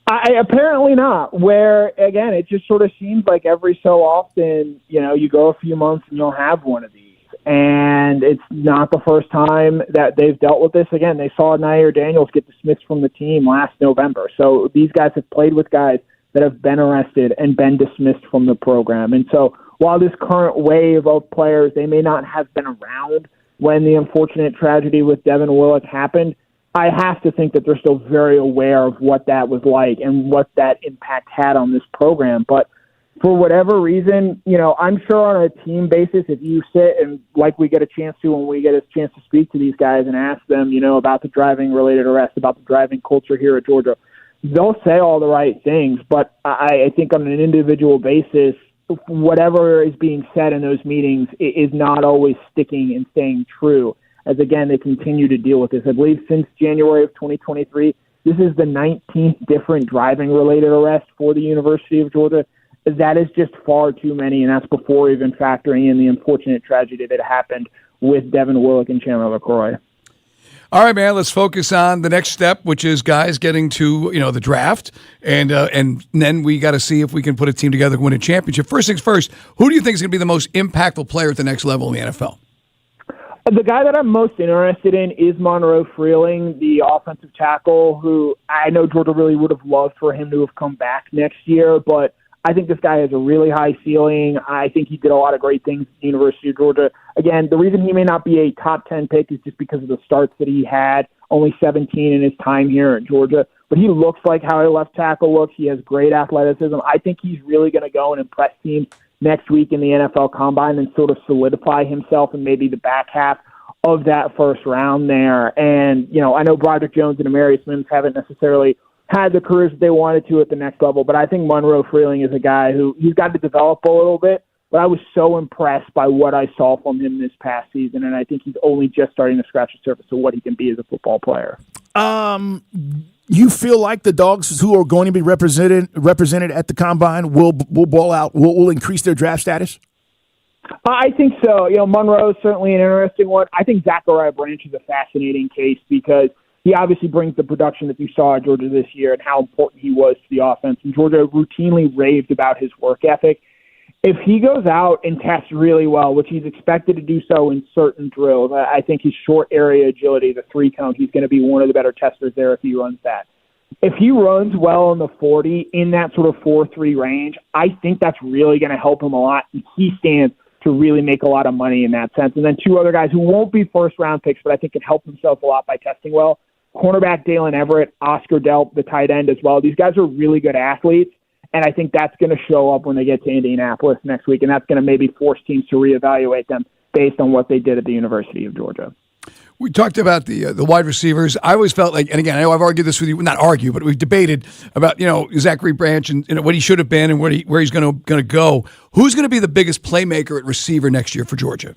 Apparently not, where, again, it just sort of seems like every so often, you go a few months and you'll have one of these. And it's not the first time that they've dealt with this. Again, they saw Nair Daniels get dismissed from the team last November. So these guys have played with guys that have been arrested and been dismissed from the program. And so while this current wave of players, they may not have been around when the unfortunate tragedy with Devin Willock happened, I have to think that they're still very aware of what that was like and what that impact had on this program. But for whatever reason, I'm sure on a team basis, if you sit and like we get a chance to when we get a chance to speak to these guys and ask them, about the driving-related arrests, about the driving culture here at Georgia, they'll say all the right things. But I think on an individual basis, whatever is being said in those meetings is not always sticking and staying true. As, again, they continue to deal with this. I believe since January of 2023, this is the 19th different driving-related arrest for the University of Georgia. That is just far too many, and that's before even factoring in the unfortunate tragedy that happened with Devin Willock and Chandler LaCroix. All right, man, let's focus on the next step, which is guys getting to, the draft, and then we got to see if we can put a team together and win a championship. First things first, who do you think is going to be the most impactful player at the next level in the NFL? The guy that I'm most interested in is Monroe Freeling, the offensive tackle, who I know Georgia really would have loved for him to have come back next year, but I think this guy has a really high ceiling. I think he did a lot of great things at the University of Georgia. Again, the reason he may not be a top 10 pick is just because of the starts that he had, only 17 in his time here at Georgia. But he looks like how a left tackle looks. He has great athleticism. I think he's really going to go and impress teams next week in the NFL Combine and sort of solidify himself in maybe the back half of that first round there. And, I know Broderick Jones and Amarius Mims haven't necessarily had the careers that they wanted to at the next level, but I think Monroe Freeling is a guy who he's got to develop a little bit, but I was so impressed by what I saw from him this past season, and I think he's only just starting to scratch the surface of what he can be as a football player. You feel like the Dogs who are going to be represented at the Combine will ball out, will increase their draft status? I think so. Monroe is certainly an interesting one. I think Zachariah Branch is a fascinating case because he obviously brings the production that you saw at Georgia this year and how important he was to the offense. And Georgia routinely raved about his work ethic. If he goes out and tests really well, which he's expected to do so in certain drills, I think his short area agility, the 3-cone, he's going to be one of the better testers there if he runs that. If he runs well in the 40 in that sort of 4.3 range, I think that's really going to help him a lot. And he stands to really make a lot of money in that sense. And then two other guys who won't be first-round picks, but I think can help themselves a lot by testing well. Cornerback Dalen Everett, Oscar Delp, the tight end as well. These guys are really good athletes, and I think that's going to show up when they get to Indianapolis next week, and that's going to maybe force teams to reevaluate them based on what they did at the University of Georgia. We talked about the wide receivers. I always felt like, and again, I know I've argued this with you, not argue, but we've debated about, Zachary Branch and what he should have been and where he's going to go. Who's going to be the biggest playmaker at receiver next year for Georgia?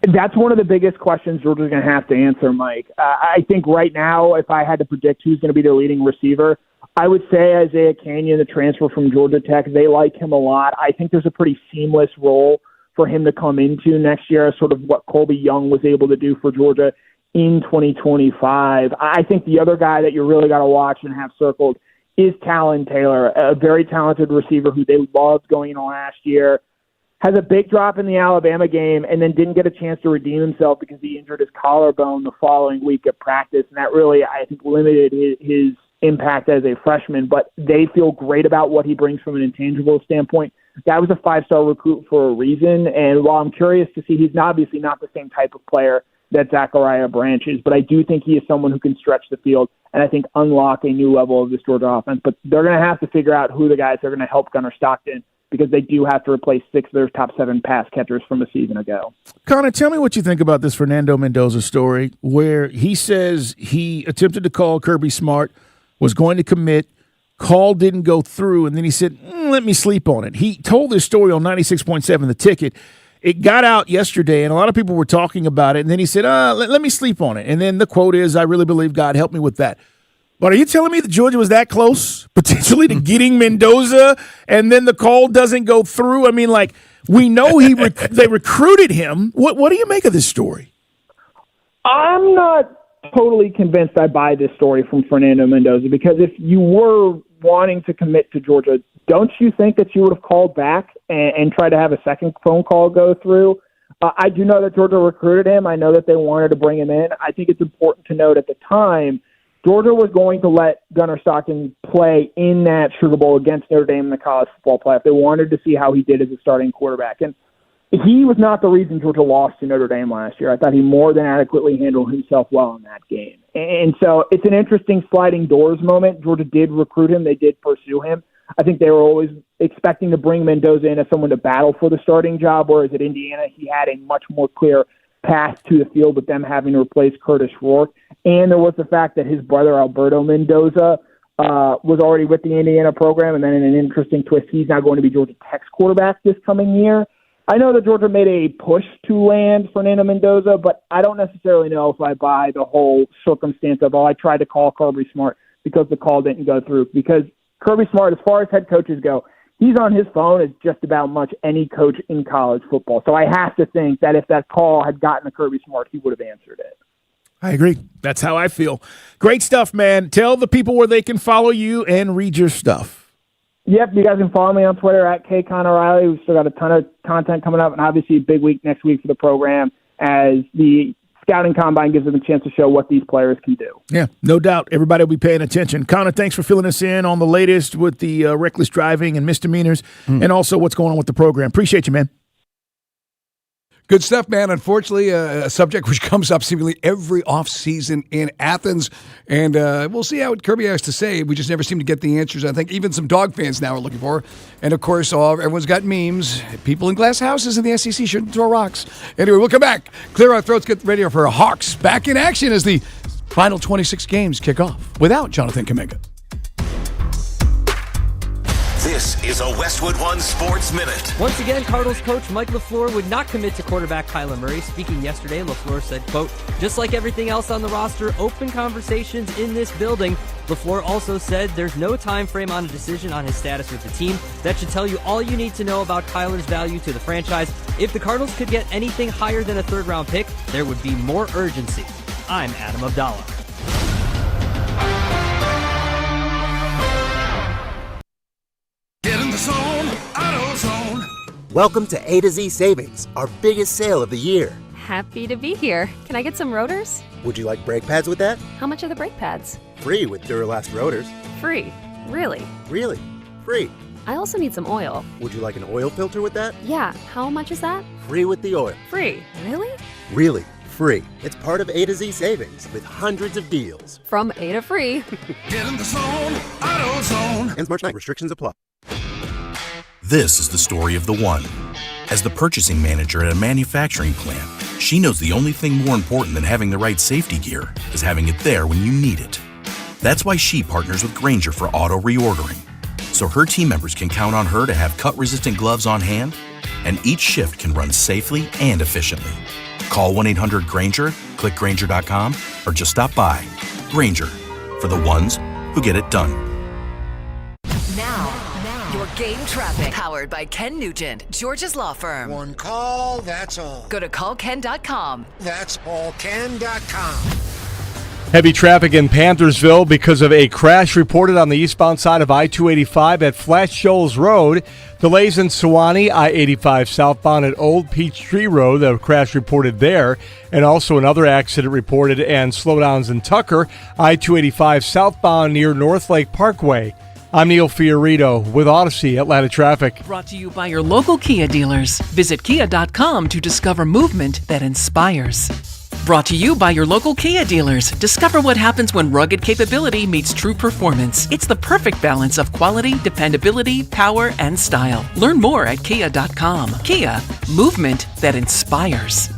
That's one of the biggest questions Georgia's going to have to answer, Mike. I think right now, if I had to predict who's going to be their leading receiver, I would say Isaiah Canyon, the transfer from Georgia Tech. They like him a lot. I think there's a pretty seamless role for him to come into next year, sort of what Colby Young was able to do for Georgia in 2025. I think the other guy that you really got to watch and have circled is Talon Taylor, a very talented receiver who they loved going into last year. Has a big drop in the Alabama game and then didn't get a chance to redeem himself because he injured his collarbone the following week at practice. And that really, I think, limited his impact as a freshman. But they feel great about what he brings from an intangible standpoint. That was a 5-star recruit for a reason. And while I'm curious to see, he's obviously not the same type of player that Zachariah Branch is, but I do think he is someone who can stretch the field and I think unlock a new level of this Georgia offense. But they're going to have to figure out who the guys are going to help Gunnar Stockton, because they do have to replace 6 of their top 7 pass catchers from a season ago. Connor, tell me what you think about this Fernando Mendoza story where he says he attempted to call Kirby Smart, was going to commit, call didn't go through, and then he said, let me sleep on it. He told this story on 96.7 The Ticket. It got out yesterday, and a lot of people were talking about it, and then he said, let me sleep on it. And then the quote is, I really believe God helped me with that. But are you telling me that Georgia was that close, potentially, to getting Mendoza, and then the call doesn't go through? I mean, like, we know they recruited him. What do you make of this story? I'm not totally convinced I buy this story from Fernando Mendoza, because if you were wanting to commit to Georgia, don't you think that you would have called back and tried to have a second phone call go through? I do know that Georgia recruited him. I know that they wanted to bring him in. I think it's important to note at the time, Georgia was going to let Gunnar Stockton play in that Sugar Bowl against Notre Dame in the college football playoff. They wanted to see how he did as a starting quarterback. And he was not the reason Georgia lost to Notre Dame last year. I thought he more than adequately handled himself well in that game. And so it's an interesting sliding doors moment. Georgia did recruit him. They did pursue him. I think they were always expecting to bring Mendoza in as someone to battle for the starting job, whereas at Indiana he had a much more clear path to the field with them having to replace Curtis Rourke. And there was the fact that his brother Alberto Mendoza was already with the Indiana program, and then in an interesting twist, he's now going to be Georgia Tech's quarterback this coming year. I know that Georgia made a push to land Fernando Mendoza, but I don't necessarily know if I buy the whole circumstance of, I tried to call Kirby Smart because the call didn't go through. Because Kirby Smart, as far as head coaches go, he's on his phone as just about much any coach in college football. So I have to think that if that call had gotten to Kirby Smart, he would have answered it. I agree. That's how I feel. Great stuff, man. Tell the people where they can follow you and read your stuff. Yep, you guys can follow me on Twitter at @KConnorRiley. We've still got a ton of content coming up, and obviously a big week next week for the program as the scouting combine gives them a chance to show what these players can do. Yeah, no doubt. Everybody will be paying attention. Connor, thanks for filling us in on the latest with the reckless driving and misdemeanors and also what's going on with the program. Appreciate you, man. Good stuff, man. Unfortunately, a subject which comes up seemingly every offseason in Athens. And we'll see how Kirby has to say. We just never seem to get the answers. I think even some dog fans now are looking for. And, of course, everyone's got memes. People in glass houses in the SEC shouldn't throw rocks. Anyway, we'll come back. Clear our throats, get ready for Hawks back in action as the final 26 games kick off without Jonathan Kuminga. This is a Westwood One Sports Minute. Once again, Cardinals coach Mike LaFleur would not commit to quarterback Kyler Murray. Speaking yesterday, LaFleur said, quote, "Just like everything else on the roster, open conversations in this building." LaFleur also said there's no time frame on a decision on his status with the team. That should tell you all you need to know about Kyler's value to the franchise. If the Cardinals could get anything higher than a third-round pick, there would be more urgency. I'm Adam Abdallah. Get in the zone, AutoZone. Welcome to A to Z Savings, our biggest sale of the year. Happy to be here. Can I get some rotors? Would you like brake pads with that? How much are the brake pads? Free with Duralast rotors. Free. Really? Really? Free. I also need some oil. Would you like an oil filter with that? Yeah. How much is that? Free with the oil. Free. Really? Really. Free. It's part of A to Z Savings with hundreds of deals. From A to free. Get in the zone, AutoZone. Ends March 9. Restrictions apply. This is the story of the one. As the purchasing manager at a manufacturing plant, she knows the only thing more important than having the right safety gear is having it there when you need it. That's why she partners with Grainger for auto reordering, so her team members can count on her to have cut-resistant gloves on hand, and each shift can run safely and efficiently. Call 1-800-GRAINGER, click Grainger.com, or just stop by. Grainger, for the ones who get it done. Now, your game traffic. Powered by Ken Nugent, George's Law Firm. One call, that's all. Go to callken.com. That's allken.com. Heavy traffic in Panthersville because of a crash reported on the eastbound side of I-285 at Flat Shoals Road. Delays in Sewanee, I-85 southbound at Old Peachtree Road. The crash reported there. And also another accident reported and slowdowns in Tucker, I-285 southbound near North Lake Parkway. I'm Neil Fiorito with Odyssey Atlanta Traffic. Brought to you by your local Kia dealers. Visit kia.com to discover movement that inspires. Brought to you by your local Kia dealers. Discover what happens when rugged capability meets true performance. It's the perfect balance of quality, dependability, power, and style. Learn more at kia.com. Kia, movement that inspires.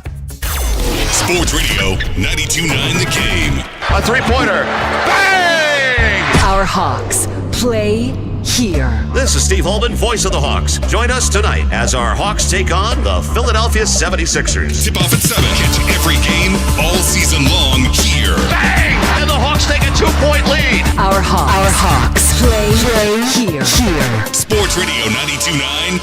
Sports Radio 92.9 The Game. A three-pointer. Bang! Our Hawks play here. This is Steve Holman, voice of the Hawks. Join us tonight as our Hawks take on the Philadelphia 76ers. Tip off at 7. Catch every game all season long here. Bang! And the Hawks take a 2-point lead. Our Hawks play here. Sports Radio 92.9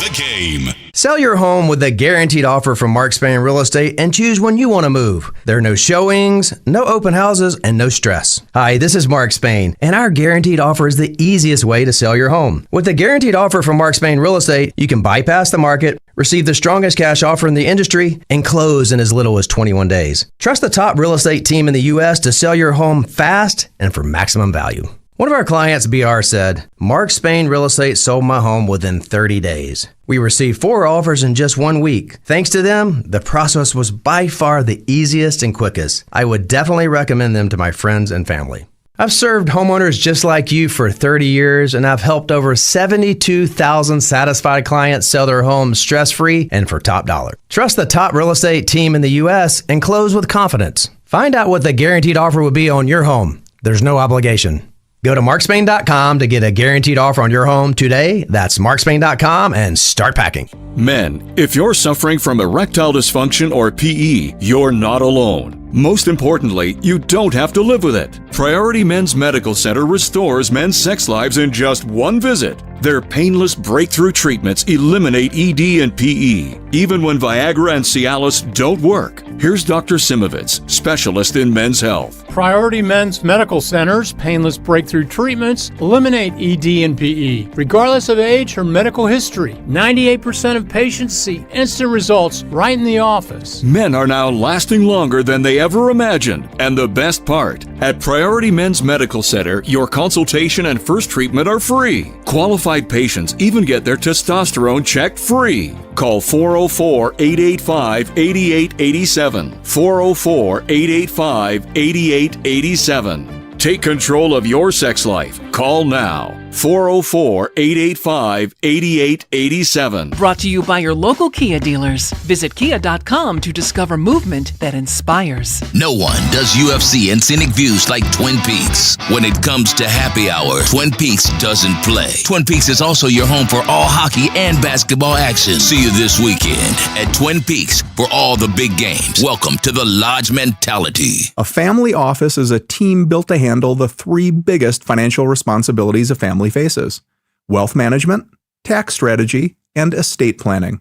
The Game. Sell your home with a guaranteed offer from Mark Spain Real Estate and choose when you want to move. There are no showings, no open houses, and no stress. Hi, this is Mark Spain, and our guaranteed offer is the easiest way to sell your home. With a guaranteed offer from Mark Spain Real Estate, you can bypass the market, receive the strongest cash offer in the industry, and close in as little as 21 days. Trust the top real estate team in the U.S. to sell your home fast and for maximum value. One of our clients, BR, said, Mark Spain Real Estate sold my home within 30 days. We received 4 offers in just 1 week. Thanks to them, the process was by far the easiest and quickest. I would definitely recommend them to my friends and family. I've served homeowners just like you for 30 years, and I've helped over 72,000 satisfied clients sell their homes stress-free and for top dollar. Trust the top real estate team in the U.S. and close with confidence. Find out what the guaranteed offer would be on your home. There's no obligation. Go to markspain.com to get a guaranteed offer on your home today. That's markspain.com and start packing. Men, if you're suffering from erectile dysfunction or PE, you're not alone. Most importantly, you don't have to live with it. Priority Men's Medical Center restores men's sex lives in just 1 visit. Their painless breakthrough treatments eliminate ED and PE, even when Viagra and Cialis don't work. Here's Dr. Simovitz, specialist in men's health. Priority Men's Medical Center's painless breakthrough treatments eliminate ED and PE, regardless of age or medical history. 98% of patients see instant results right in the office. Men are now lasting longer than they ever imagined. And the best part, at Priority Men's Medical Center, your consultation and first treatment are free. Qualified patients even get their testosterone checked free. Call 404-885-8887. 404-885-8887. Take control of your sex life. Call now. 404-885-8887. Brought to you by your local Kia dealers. Visit kia.com to discover movement that inspires. No one does UFC and scenic views like Twin Peaks. When it comes to happy hour, Twin Peaks doesn't play. Twin Peaks is also your home for all hockey and basketball action. See you this weekend at Twin Peaks for all the big games. Welcome to the Lodge mentality. A family office is a team built to handle the three biggest financial responsibilities a family faces: wealth management, tax strategy, and estate planning.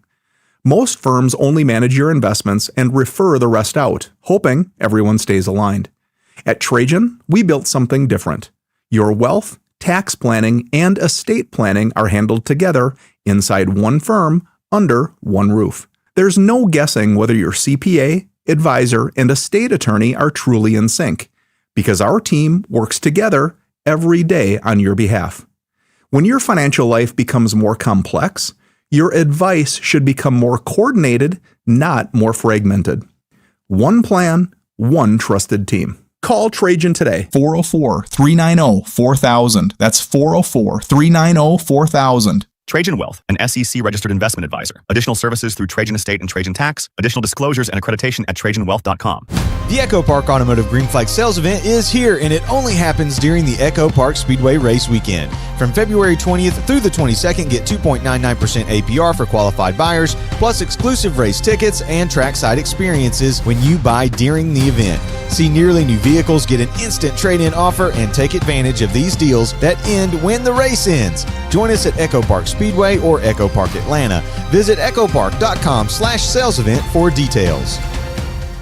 Most firms only manage your investments and refer the rest out, hoping everyone stays aligned. At Trajan, we built something different. Your wealth, tax planning, and estate planning are handled together inside one firm under one roof. There's no guessing whether your CPA, advisor, and estate attorney are truly in sync, because our team works together every day on your behalf. When your financial life becomes more complex, your advice should become more coordinated, not more fragmented. One plan, one trusted team. Call Trajan today. 404-390-4000. That's 404-390-4000. Trajan Wealth, an SEC-registered investment advisor. Additional services through Trajan Estate and Trajan Tax. Additional disclosures and accreditation at TrajanWealth.com. The Echo Park Automotive Green Flag Sales Event is here, and it only happens during the Echo Park Speedway Race Weekend. From February 20th through the 22nd, get 2.99% APR for qualified buyers, plus exclusive race tickets and trackside experiences when you buy during the event. See nearly new vehicles, get an instant trade-in offer, and take advantage of these deals that end when the race ends. Join us at Echo Park Speedway or Echo Park Atlanta. Visit echopark.com/sales event for details.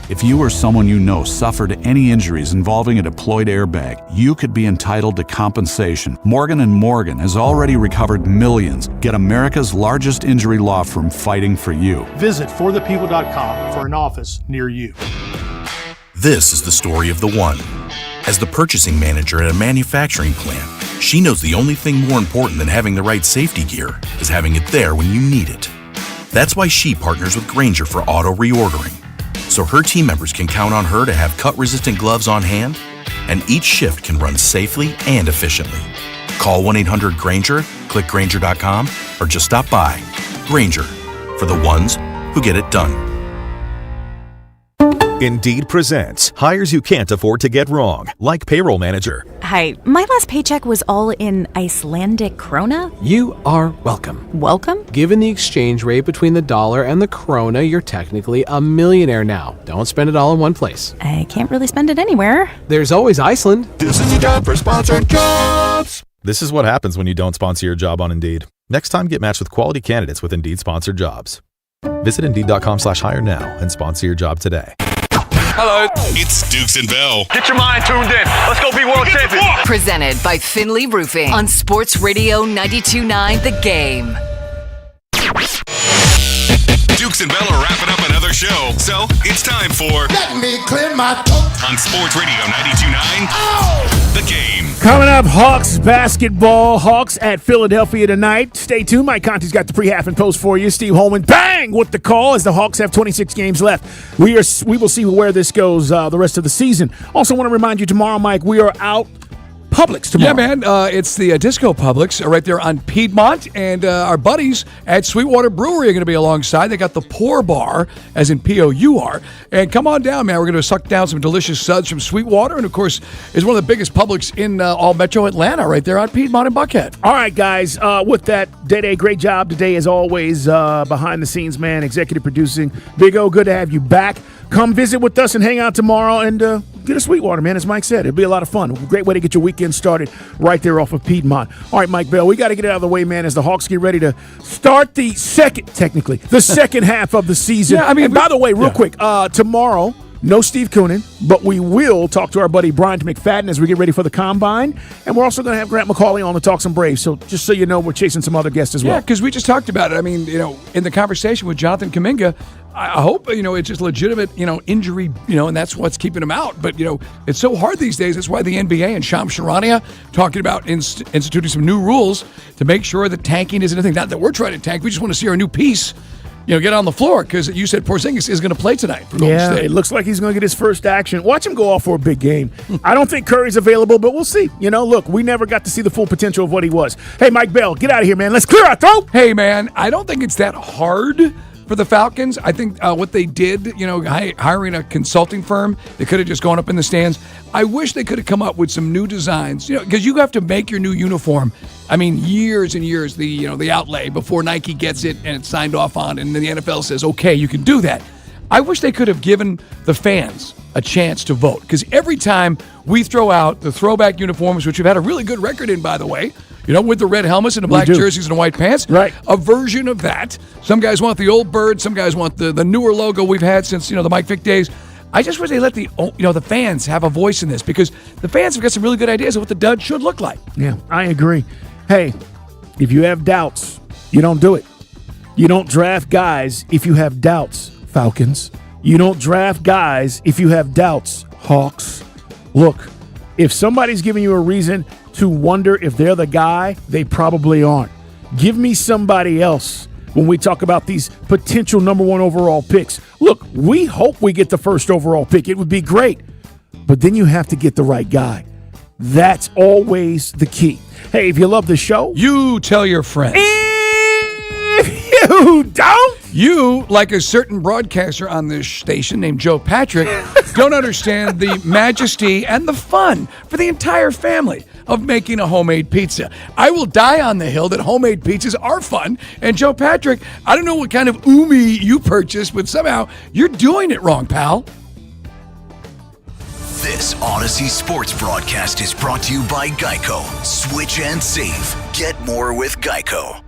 If you or someone you know suffered any injuries involving a deployed airbag, you could be entitled to compensation. Morgan & Morgan has already recovered millions. Get America's largest injury law firm fighting for you. Visit forthepeople.com for an office near you. This is the story of the one. As the purchasing manager at a manufacturing plant, she knows the only thing more important than having the right safety gear is having it there when you need it. That's why she partners with Grainger for auto reordering, so her team members can count on her to have cut-resistant gloves on hand, and each shift can run safely and efficiently. Call 1-800-GRAINGER, click Grainger.com, or just stop by. Grainger, for the ones who get it done. Indeed presents hires you can't afford to get wrong, like payroll manager. Hi, my last paycheck was all in Icelandic krona. You are welcome. Welcome? Given the exchange rate between the dollar and the krona, you're technically a millionaire now. Don't spend it all in one place. I can't really spend it anywhere. There's always Iceland. This is your job for sponsored jobs. This is what happens when you don't sponsor your job on Indeed. Next time, get matched with quality candidates with Indeed sponsored jobs. Visit Indeed.com/hire now and sponsor your job today. Hello. It's Dukes and Bell. Get your mind tuned in. Let's go be world champions. Presented by Finley Roofing on Sports Radio 92.9 The Game. Dukes and Bell are wrapping up another show, so it's time for Let me clear my throat. on Sports Radio 92.9 The Game. Coming up, Hawks basketball. Hawks at Philadelphia tonight. Stay tuned. Mike Conti's got the pre-half and post for you. Steve Holman, bang, with the call as the Hawks have 26 games left. We will see where this goes the rest of the season. Also want to remind you tomorrow, Mike, we are out Publix tomorrow. Yeah, man. It's the Disco Publix right there on Piedmont. And our buddies at Sweetwater Brewery are going to be alongside. They got the Pour Bar, as in P-O-U-R. And come on down, man. We're going to suck down some delicious suds from Sweetwater. And, of course, it's one of the biggest Publix in all Metro Atlanta right there on Piedmont and Buckhead. All right, guys. With that, Day-Day, great job today as always. Behind the scenes, man. Executive producing. Big O, good to have you back. Come visit with us and hang out tomorrow and get a Sweetwater, man, as Mike said. It'll be a lot of fun. A great way to get your weekend started right there off of Piedmont. All right, Mike Bell, we got to get it out of the way, man, as the Hawks get ready to start the second half of the season. Yeah, I mean, and by the way, real quick, tomorrow, no Steve Koonin, but we will talk to our buddy Brian McFadden as we get ready for the Combine. And we're also going to have Grant McCauley on to talk some Braves. So just so you know, we're chasing some other guests as well. Yeah, because we just talked about it. I mean, in the conversation with Jonathan Kuminga, I hope, it's just legitimate, injury, and that's what's keeping him out. But, it's so hard these days. That's why the NBA and Shams Charania talking about instituting some new rules to make sure that tanking isn't a thing. Not that we're trying to tank. We just want to see our new piece get on the floor because you said Porzingis is going to play tonight for Golden State. It looks like he's going to get his first action. Watch him go off for a big game. I don't think Curry's available, but we'll see. Look, we never got to see the full potential of what he was. Hey, Mike Bell, get out of here, man. Let's clear our throat. Hey, man, I don't think it's that hard for the Falcons. I think what they did, hiring a consulting firm, they could have just gone up in the stands. I wish they could have come up with some new designs, because you have to make your new uniform. I mean, years and years, the outlay before Nike gets it and it's signed off on, and then the NFL says, okay, you can do that. I wish they could have given the fans a chance to vote, because every time we throw out the throwback uniforms, which we've had a really good record in, by the way, with the red helmets and the black jerseys and the white pants. Right. A version of that. Some guys want the old bird. Some guys want the newer logo we've had since, the Mike Vick days. I just wish they let the fans have a voice in this, because the fans have got some really good ideas of what the dud should look like. Yeah, I agree. Hey, if you have doubts, you don't do it. You don't draft guys if you have doubts, Falcons. You don't draft guys if you have doubts, Hawks. Look, if somebody's giving you a reason to wonder if they're the guy, they probably aren't. Give me somebody else when we talk about these potential number 1 overall picks. Look, we hope we get the first overall pick. It would be great. But then you have to get the right guy. That's always the key. Hey, if you love the show, you tell your friends. If you don't, you, like a certain broadcaster on this station named Joe Patrick, don't understand the majesty and the fun for the entire family of making a homemade pizza. I will die on the hill that homemade pizzas are fun. And Joe Patrick, I don't know what kind of umi you purchased, but somehow you're doing it wrong, pal. This Odyssey Sports broadcast is brought to you by Geico. Switch and save. Get more with Geico.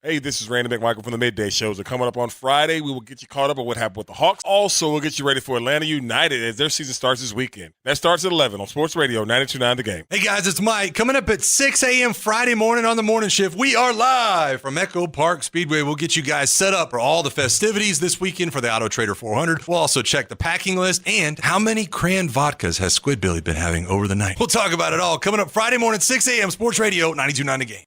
Hey, this is Randy McMichael from the Midday Shows. Are coming up on Friday. We will get you caught up on what happened with the Hawks. Also, we'll get you ready for Atlanta United as their season starts this weekend. That starts at 11 on Sports Radio 92.9 The Game. Hey, guys, it's Mike. Coming up at 6 a.m. Friday morning on the morning shift, we are live from Echo Park Speedway. We'll get you guys set up for all the festivities this weekend for the Auto Trader 400. We'll also check the packing list and how many cran vodkas has Squid Billy been having over the night. We'll talk about it all coming up Friday morning, 6 a.m. Sports Radio 92.9 The Game.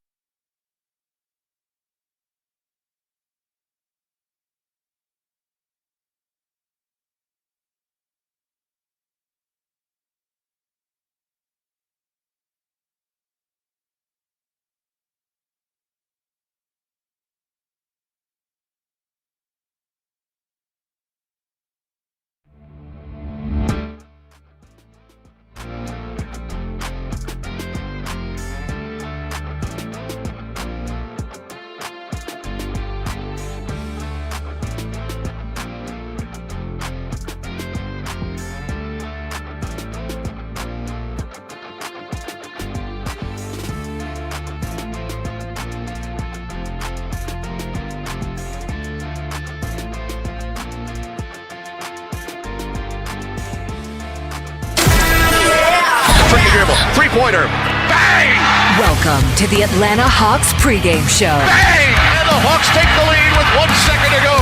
Three-pointer. Bang! Welcome to the Atlanta Hawks pregame show. Bang! And the Hawks take the lead with 1 second to go.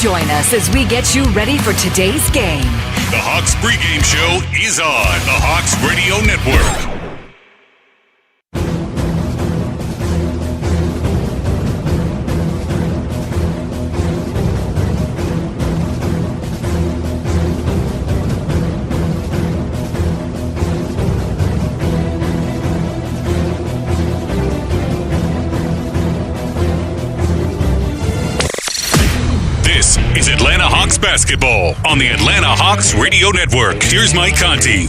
Join us as we get you ready for today's game. The Hawks pregame show is on the Hawks Radio Network. This is Atlanta Hawks basketball on the Atlanta Hawks Radio Network. Here's Mike Conti.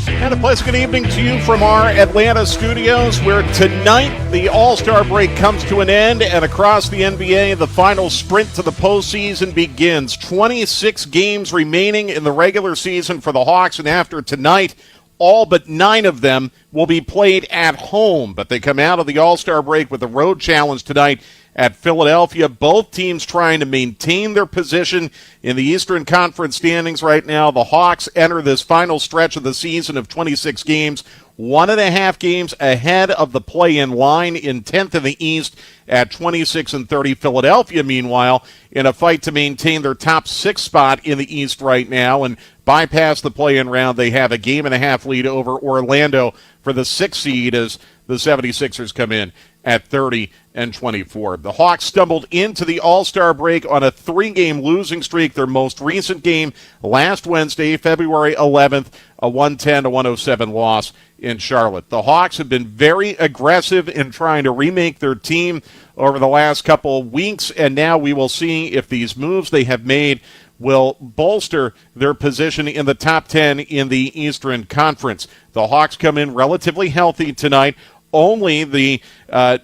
And a pleasant good evening to you from our Atlanta studios, where tonight the All-Star break comes to an end, and across the NBA, the final sprint to the postseason begins. 26 games remaining in the regular season for the Hawks, and after tonight, all but 9 of them will be played at home. But they come out of the All-Star break with a road challenge tonight at Philadelphia. Both teams trying to maintain their position in the Eastern Conference standings right now. The Hawks enter this final stretch of the season of 26 games, 1.5 games ahead of the play-in line in 10th in the East at 26-30. Philadelphia, meanwhile, in a fight to maintain their top 6 spot in the East right now and bypass the play-in round. They have a 1.5 game lead over Orlando for the 6th seed as the 76ers come in at 30-24. The Hawks stumbled into the All-Star break on a 3-game losing streak. Their most recent game last Wednesday, February 11th, a 110-107 loss in Charlotte. The Hawks have been very aggressive in trying to remake their team over the last couple of weeks, and now we will see if these moves they have made will bolster their position in the top 10 in the Eastern Conference. The Hawks come in relatively healthy tonight. Only the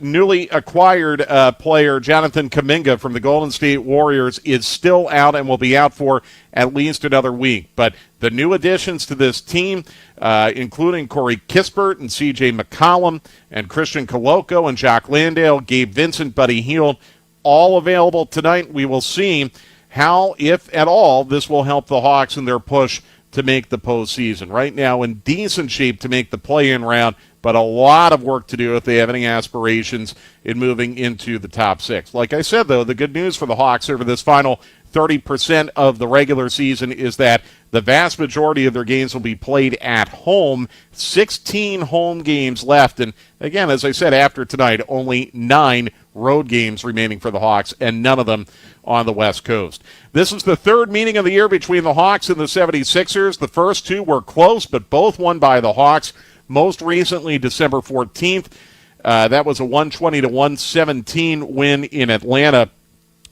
newly acquired player, Jonathan Kuminga from the Golden State Warriors, is still out and will be out for at least another week. But the new additions to this team, including Corey Kispert and C.J. McCollum and Christian Coloco and Jock Landale, Gabe Vincent, Buddy Hield, all available tonight. We will see how, if at all, this will help the Hawks in their push to make the postseason. Right now in decent shape to make the play-in round, but a lot of work to do if they have any aspirations in moving into the top 6. Like I said, though, the good news for the Hawks over this final 30% of the regular season is that the vast majority of their games will be played at home. 16 home games left. And again, as I said, after tonight, only 9 road games remaining for the Hawks, and none of them on the West Coast. This is the third meeting of the year between the Hawks and the 76ers. The first 2 were close, but both won by the Hawks. Most recently, December 14th, that was a 120-117 win in Atlanta.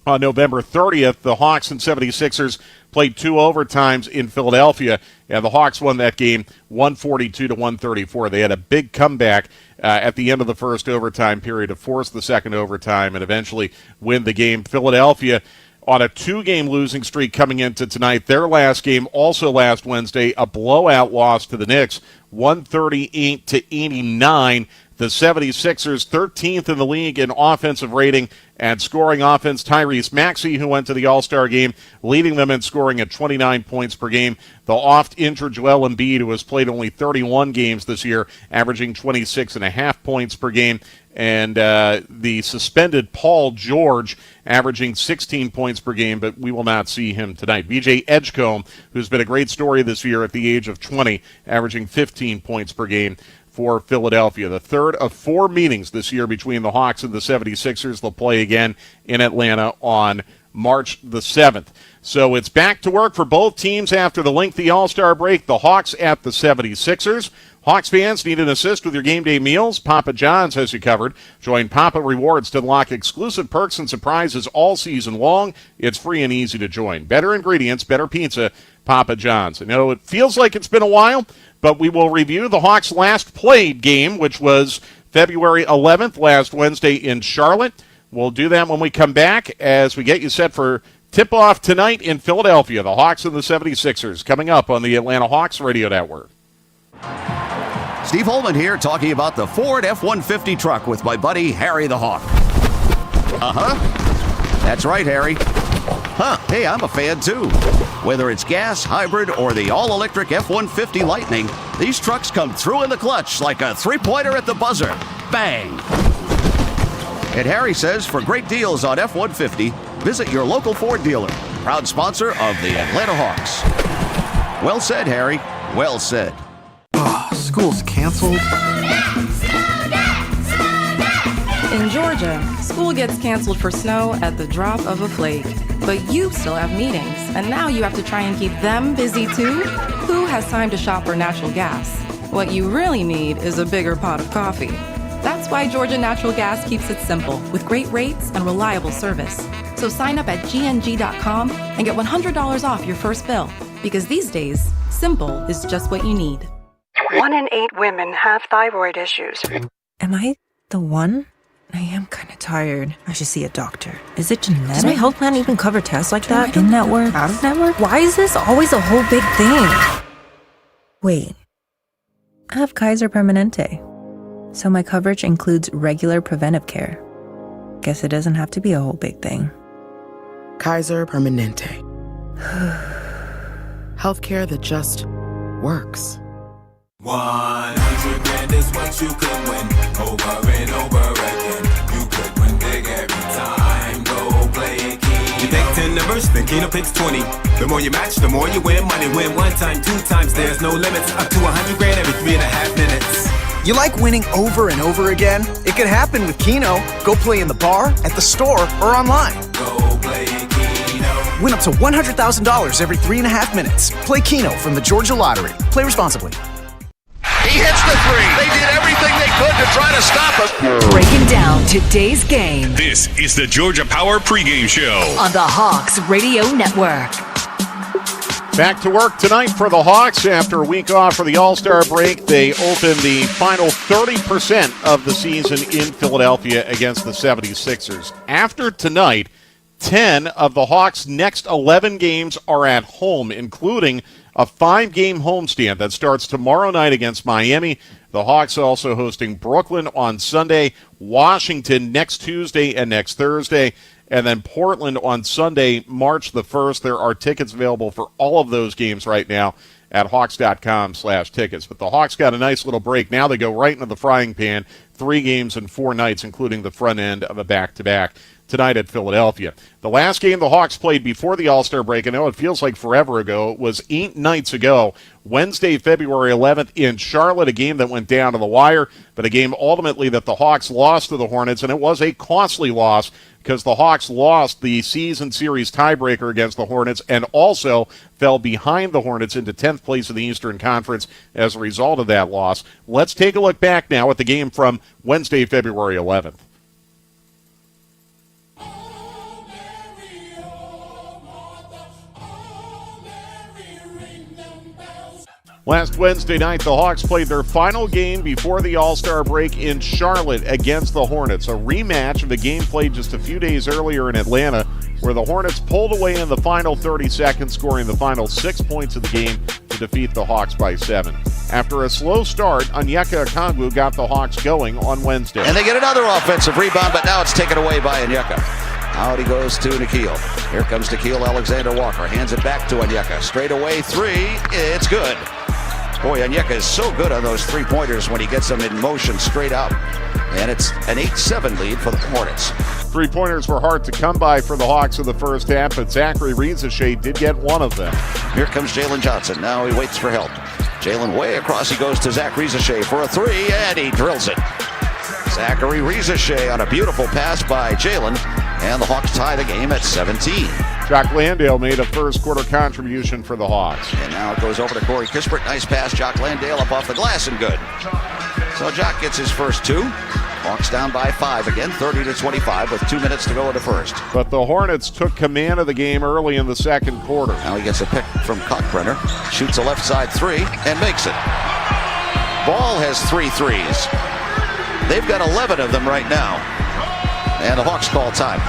On November 30th, the Hawks and 76ers played 2 overtimes in Philadelphia, and the Hawks won that game 142-134. They had a big comeback at the end of the first overtime period to force the second overtime and eventually win the game. Philadelphia on a 2-game losing streak coming into tonight. Their last game, also last Wednesday, a blowout loss to the Knicks, 138-89. The 76ers, 13th in the league in offensive rating and scoring offense. Tyrese Maxey, who went to the All-Star game, leading them in scoring at 29 points per game. The oft-injured Joel Embiid, who has played only 31 games this year, averaging 26.5 points per game. And the suspended Paul George, averaging 16 points per game, but we will not see him tonight. BJ Edgecombe, who's been a great story this year at the age of 20, averaging 15 points per game for Philadelphia. The third of 4 meetings this year between the Hawks and the 76ers. They'll play again in Atlanta on March the 7th. So it's back to work for both teams after the lengthy All-Star break. The Hawks at the 76ers. Hawks fans need an assist with your game day meals? Papa John's has you covered. Join Papa Rewards to unlock exclusive perks and surprises all season long. It's free and easy to join. Better ingredients, better pizza, Papa John's. I know it feels like it's been a while, but we will review the Hawks' last played game, which was February 11th, last Wednesday in Charlotte. We'll do that when we come back as we get you set for tip-off tonight in Philadelphia. The Hawks and the 76ers coming up on the Atlanta Hawks Radio Network. Steve Holman here talking about the Ford F-150 truck with my buddy Harry the Hawk. That's right, Harry. Hey, I'm a fan too. Whether it's gas, hybrid, or the all-electric F-150 Lightning, these trucks come through in the clutch like a three-pointer at the buzzer. Bang! And Harry says for great deals on F-150, visit your local Ford dealer. Proud sponsor of the Atlanta Hawks. Well said, Harry. Well said. School's canceled. In Georgia, school gets canceled for snow at the drop of a flake. But you still have meetings, and now you have to try and keep them busy too? Who has time to shop for natural gas? What you really need is a bigger pot of coffee. That's why Georgia Natural Gas keeps it simple, with great rates and reliable service. So sign up at gng.com and get $100 off your first bill. Because these days, simple is just what you need. 1 in 8 women have thyroid issues. Am I the one? I am kind of tired. I should see a doctor. Is it genetic? Does my health plan even cover tests like that? In-network? Out-of-network? Why is this always a whole big thing? Wait. I have Kaiser Permanente. So my coverage includes regular preventive care. Guess it doesn't have to be a whole big thing. Kaiser Permanente. Healthcare that just works. 100 grand is what you could win over and over again. You could win big every time. Go play it Keno. You think 10 numbers, then Keno picks 20. The more you match, the more you win. Money win 1 time, 2 times, there's no limits. Up to 100 grand every 3.5 minutes. You like winning over and over again? It could happen with Keno. Go play in the bar, at the store, or online. Go play Keno. Win up to $100,000 every 3.5 minutes. Play Keno from the Georgia Lottery. Play responsibly. He hits the three. They did everything they could to try to stop us. Breaking down today's game This is the Georgia Power pregame show on the Hawks Radio Network. Back to work tonight for the Hawks after a week off for the All-Star break. They open the final 30% of the season in Philadelphia against the 76ers. After tonight, 10 of the Hawks' next 11 games are at home, including a 5-game homestand that starts tomorrow night against Miami. The Hawks also hosting Brooklyn on Sunday, Washington next Tuesday and next Thursday, and then Portland on Sunday, March the 1st. There are tickets available for all of those games right now at Hawks.com/tickets. But the Hawks got a nice little break. Now they go right into the frying pan, 3 games in 4 nights, including the front end of a back-to-back tonight at Philadelphia. The last game the Hawks played before the All-Star break, I know it feels like forever ago, was 8 nights ago, Wednesday, February 11th in Charlotte, a game that went down to the wire, but a game ultimately that the Hawks lost to the Hornets, and it was a costly loss because the Hawks lost the season series tiebreaker against the Hornets and also fell behind the Hornets into 10th place in the Eastern Conference as a result of that loss. Let's take a look back now at the game from Wednesday, February 11th. Last Wednesday night, the Hawks played their final game before the All-Star break in Charlotte against the Hornets, a rematch of the game played just a few days earlier in Atlanta, where the Hornets pulled away in the final 30 seconds, scoring the final 6 points of the game to defeat the Hawks by 7. After a slow start, Onyeka Okongwu got the Hawks going on Wednesday. And they get another offensive rebound, but now it's taken away by Onyeka. Out he goes to Nickeil. Here comes Nickeil Alexander-Walker. Hands it back to Onyeka. Straight away 3. It's good. Boy, Onyeka is so good on those 3-pointers when he gets them in motion straight up. And it's an 8-7 lead for the Hornets. 3-pointers were hard to come by for the Hawks in the first half, but Zachary Risacher did get one of them. Here comes Jalen Johnson. Now he waits for help. Jalen way across. He goes to Zach Risacher for a 3, and he drills it. Zachary Risacher on a beautiful pass by Jalen, and the Hawks tie the game at 17. Jock Landale made a first-quarter contribution for the Hawks. And now it goes over to Corey Kispert. Nice pass. Jock Landale up off the glass and good. So Jock gets his first 2. Hawks down by 5 again, 30-25 with 2 minutes to go in the first. But the Hornets took command of the game early in the second quarter. Now he gets a pick from Kalkbrenner. Shoots a left side 3 and makes it. Ball has 3 threes. They've got 11 of them right now. And the Hawks call time.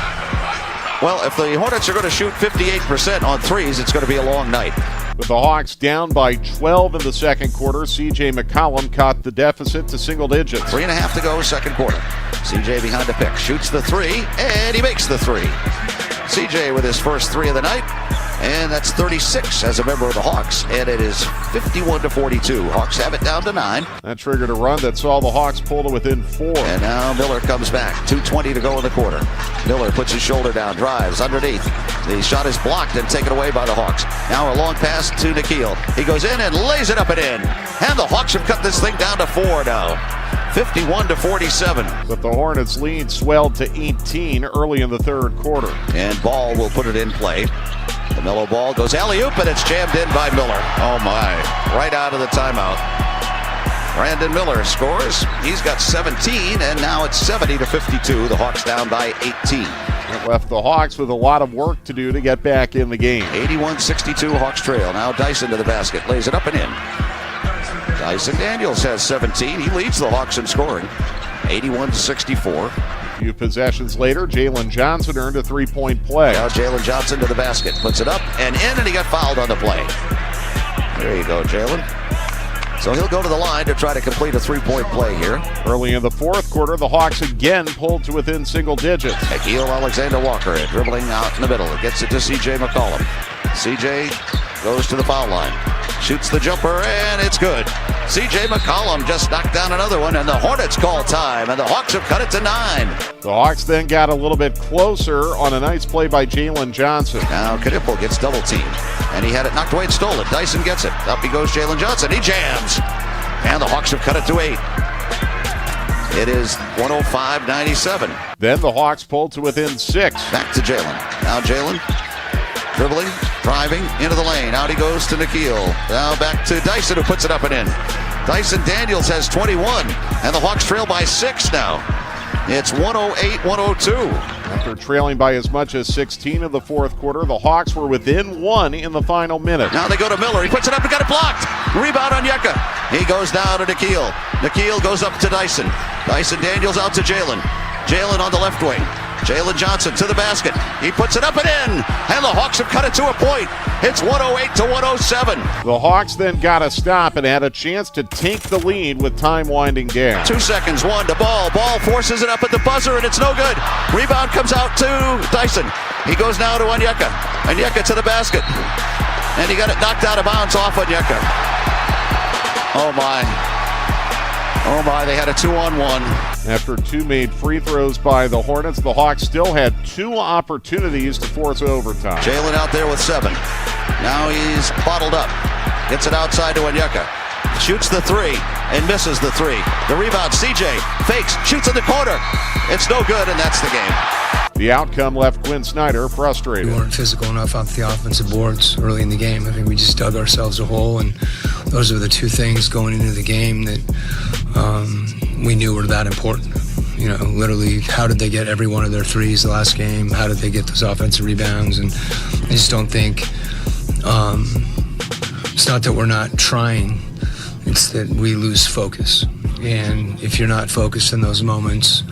Well, if the Hornets are going to shoot 58% on threes, it's going to be a long night. With the Hawks down by 12 in the second quarter, C.J. McCollum caught the deficit to single digits. 3.5 to go, second quarter. C.J. behind the pick, shoots the 3, and he makes the 3. C.J. with his first 3 of the night, and that's 36 as a member of the Hawks, and it is 51-42. Hawks have it down to 9. That triggered a run that saw the Hawks pull to within 4. And now Miller comes back, 2:20 to go in the quarter. Miller puts his shoulder down, drives underneath. The shot is blocked and taken away by the Hawks. Now a long pass to Nickeil. He goes in and lays it up and in. And the Hawks have cut this thing down to 4 now. 51-47. But the Hornets' lead swelled to 18 early in the third quarter. And Ball will put it in play. The Melo ball goes alley-oop, and it's jammed in by Miller. Oh, my. Right out of the timeout. Brandon Miller scores. He's got 17, and now it's 70-52. The Hawks down by 18. That left the Hawks with a lot of work to do to get back in the game. 81-62, Hawks trail. Now Dyson to the basket. Lays it up and in. Dyson Daniels has 17. He leads the Hawks in scoring. 81-64. A few possessions later, Jalen Johnson earned a 3-point play. Now Jalen Johnson to the basket. Puts it up and in, and he got fouled on the play. There you go, Jalen. So he'll go to the line to try to complete a 3-point play here. Early in the fourth quarter, the Hawks again pulled to within single digits. Nickeil Alexander-Walker dribbling out in the middle. Gets it to C.J. McCollum. C.J. goes to the foul line. Shoots the jumper, and it's good. C.J. McCollum just knocked down another one, and the Hornets call time, and the Hawks have cut it to 9. The Hawks then got a little bit closer on a nice play by Jalen Johnson. Now Knipple gets double-teamed, and he had it knocked away and stole it. Dyson gets it. Up he goes Jalen Johnson. He jams, and the Hawks have cut it to 8. It is 105-97. Then the Hawks pulled to within 6. Back to Jalen. Now Jalen dribbling, driving into the lane. Out he goes to Nikhil. Now back to Dyson, who puts it up and in. Dyson Daniels has 21, and the Hawks trail by 6 now. It's 108-102. After trailing by as much as 16 in the fourth quarter, the Hawks were within 1 in the final minute. Now they go to Miller. He puts it up and got it blocked. Rebound on Onyeka. He goes down to Nikhil. Nikhil goes up to Dyson. Dyson Daniels out to Jalen. Jalen on the left wing. Jalen Johnson to the basket. He puts it up and in. And the Hawks have cut it to a point. It's 108-107. The Hawks then got a stop and had a chance to take the lead with time winding down. 2 seconds, one to Ball. Ball forces it up at the buzzer, and it's no good. Rebound comes out to Dyson. He goes now to Onyeka. Onyeka to the basket. And he got it knocked out of bounds off Onyeka. Oh, my. Oh, my, they had a 2-on-1. After 2 made free throws by the Hornets, the Hawks still had 2 opportunities to force overtime. Jalen out there with 7. Now he's bottled up. Gets it outside to Onyeka. Shoots the 3 and misses the 3. The rebound, CJ fakes, shoots in the corner. It's no good, and that's the game. The outcome left Quinn Snyder frustrated. We weren't physical enough off the offensive boards early in the game. I think we just dug ourselves a hole, and those are the 2 things going into the game that we knew were that important. You know, literally, how did they get every one of their 3s the last game? How did they get those offensive rebounds? And I just don't think it's not that we're not trying. It's that we lose focus. And if you're not focused in those moments,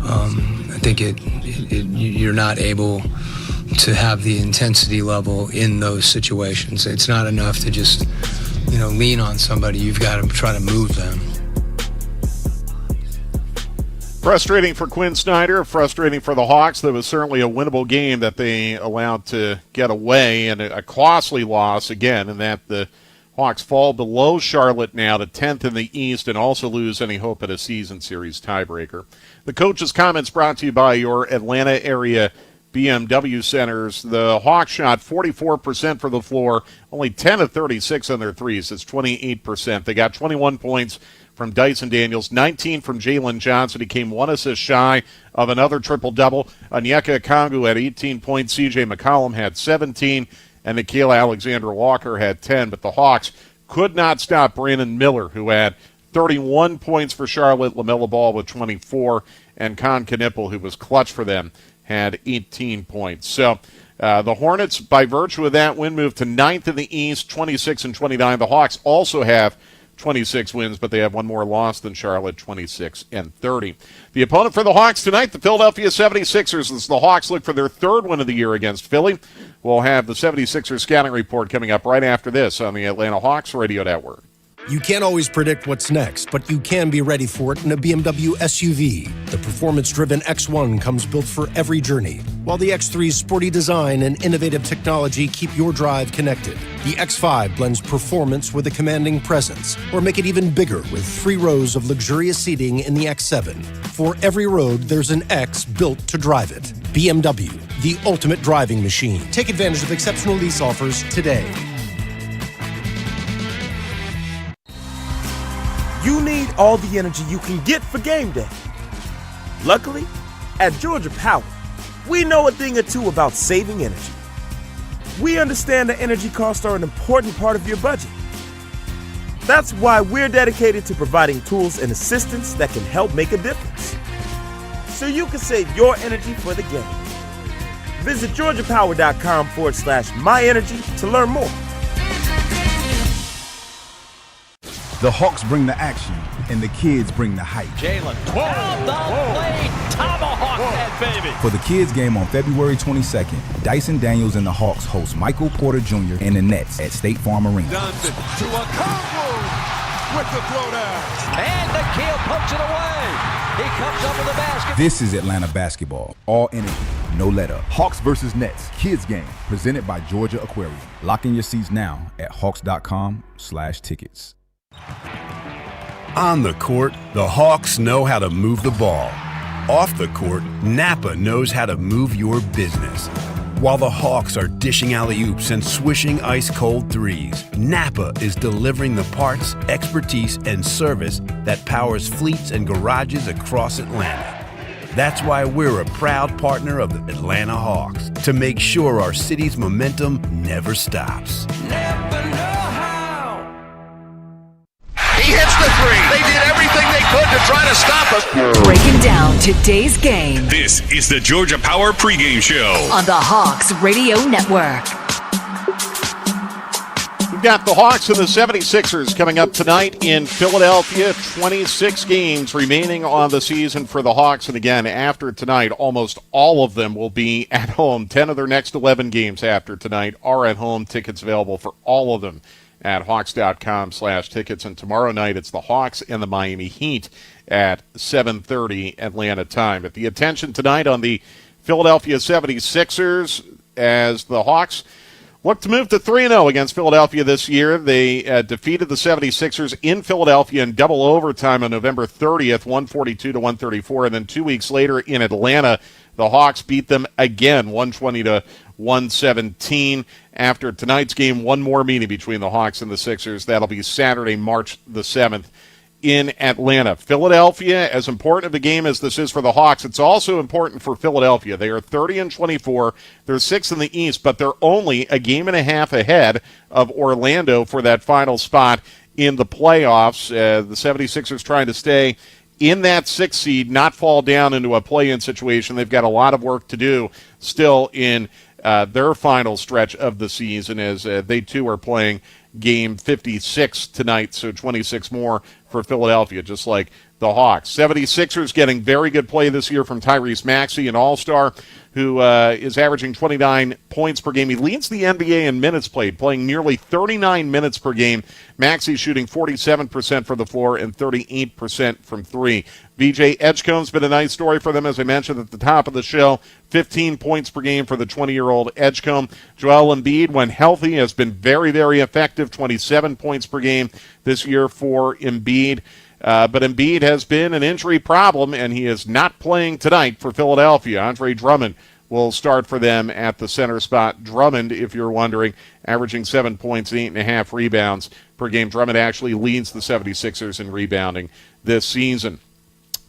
I think you're not able to have the intensity level in those situations. It's not enough to just, lean on somebody. You've got to try to move them. Frustrating for Quinn Snyder, frustrating for the Hawks. There was certainly a winnable game that they allowed to get away, and a costly loss again, in that the Hawks fall below Charlotte now to 10th in the East and also lose any hope at a season series tiebreaker. The coach's comments brought to you by your Atlanta area BMW centers. The Hawks shot 44% for the floor, only 10 of 36 on their threes. It's 28%. They got 21 points from Dyson Daniels, 19 from Jalen Johnson. He came 1 assist shy of another triple-double. Onyeka Okongwu had 18 points. C.J. McCollum had 17. And Nikhil Alexander-Walker had 10. But the Hawks could not stop Brandon Miller, who had 31 points for Charlotte. LaMelo Ball with 24. And Con Knippel, who was clutch for them, had 18 points. So the Hornets, by virtue of that win, moved to 9th in the East, 26-29. The Hawks also have 26 wins, but they have 1 more loss than Charlotte, 26-30. The opponent for the Hawks tonight, the Philadelphia 76ers, as the Hawks look for their 3rd win of the year against Philly. We'll have the 76ers scouting report coming up right after this on the Atlanta Hawks Radio Network. You can't always predict what's next, but you can be ready for it in a BMW SUV. The performance-driven X1 comes built for every journey, while the X3's sporty design and innovative technology keep your drive connected. The X5 blends performance with a commanding presence, or make it even bigger with 3 rows of luxurious seating in the X7. For every road, there's an X built to drive it. BMW, the ultimate driving machine. Take advantage of exceptional lease offers today. You need all the energy you can get for game day. Luckily, at Georgia Power, we know a thing or two about saving energy. We understand that energy costs are an important part of your budget. That's why we're dedicated to providing tools and assistance that can help make a difference, so you can save your energy for the game. Visit GeorgiaPower.com/myenergy to learn more. The Hawks bring the action, and the kids bring the hype. Jalen. Down the lane. Tomahawk that baby. For the kids game on February 22nd, Dyson Daniels and the Hawks host Michael Porter Jr. and the Nets at State Farm Arena. Johnson to Okongwu with the throwdown. And Nikhil pokes it away. He comes up with the basket. This is Atlanta basketball. All energy, no let-up. Hawks versus Nets, kids game, presented by Georgia Aquarium. Lock in your seats now at hawks.com/tickets. On the court, the Hawks know how to move the ball. Off the court, Napa knows how to move your business. While the Hawks are dishing alley-oops and swishing ice-cold threes, Napa is delivering the parts, expertise, and service that powers fleets and garages across Atlanta. That's why we're a proud partner of the Atlanta Hawks, to make sure our city's momentum never stops. He hits the three. They did everything they could to try to stop us. Breaking down today's game This is the Georgia Power pregame show on the Hawks Radio Network. We've got the Hawks and the 76ers coming up tonight in Philadelphia. 26 games remaining on the season for the Hawks. And again, after tonight, almost all of them will be at home. 10 of their next 11 games after tonight are at home. Tickets available for all of them at Hawks.com/tickets. And tomorrow night, it's the Hawks and the Miami Heat at 7:30 Atlanta time. But the attention tonight on the Philadelphia 76ers as the Hawks look to move to 3-0 against Philadelphia this year. They defeated the 76ers in Philadelphia in double overtime on November 30th, 142-134. And then 2 weeks later in Atlanta, the Hawks beat them again, 120-117. After tonight's game, one more meeting between the Hawks and the Sixers. That'll be Saturday, March the 7th in Atlanta. Philadelphia, as important of a game as this is for the Hawks, it's also important for Philadelphia. They are 30-24. They're 6th in the East, but they're only a game and a half ahead of Orlando for that final spot in the playoffs. The 76ers trying to stay in that 6th seed, not fall down into a play-in situation. They've got a lot of work to do still in their final stretch of the season, as they too are playing game 56 tonight, so 26 more for Philadelphia, just like the Hawks. 76ers getting very good play this year from Tyrese Maxey, an all-star who is averaging 29 points per game. He leads the NBA in minutes played, playing nearly 39 minutes per game. Maxey shooting 47% from the floor and 38% from three. VJ Edgecombe's been a nice story for them, as I mentioned at the top of the show. 15 points per game for the 20-year-old Edgecombe. Joel Embiid, when healthy, has been very, very effective. 27 points per game this year for Embiid. But Embiid has been an injury problem, and he is not playing tonight for Philadelphia. Andre Drummond will start for them at the center spot. Drummond, if you're wondering, averaging 7 points and 8.5 rebounds per game. Drummond actually leads the 76ers in rebounding this season.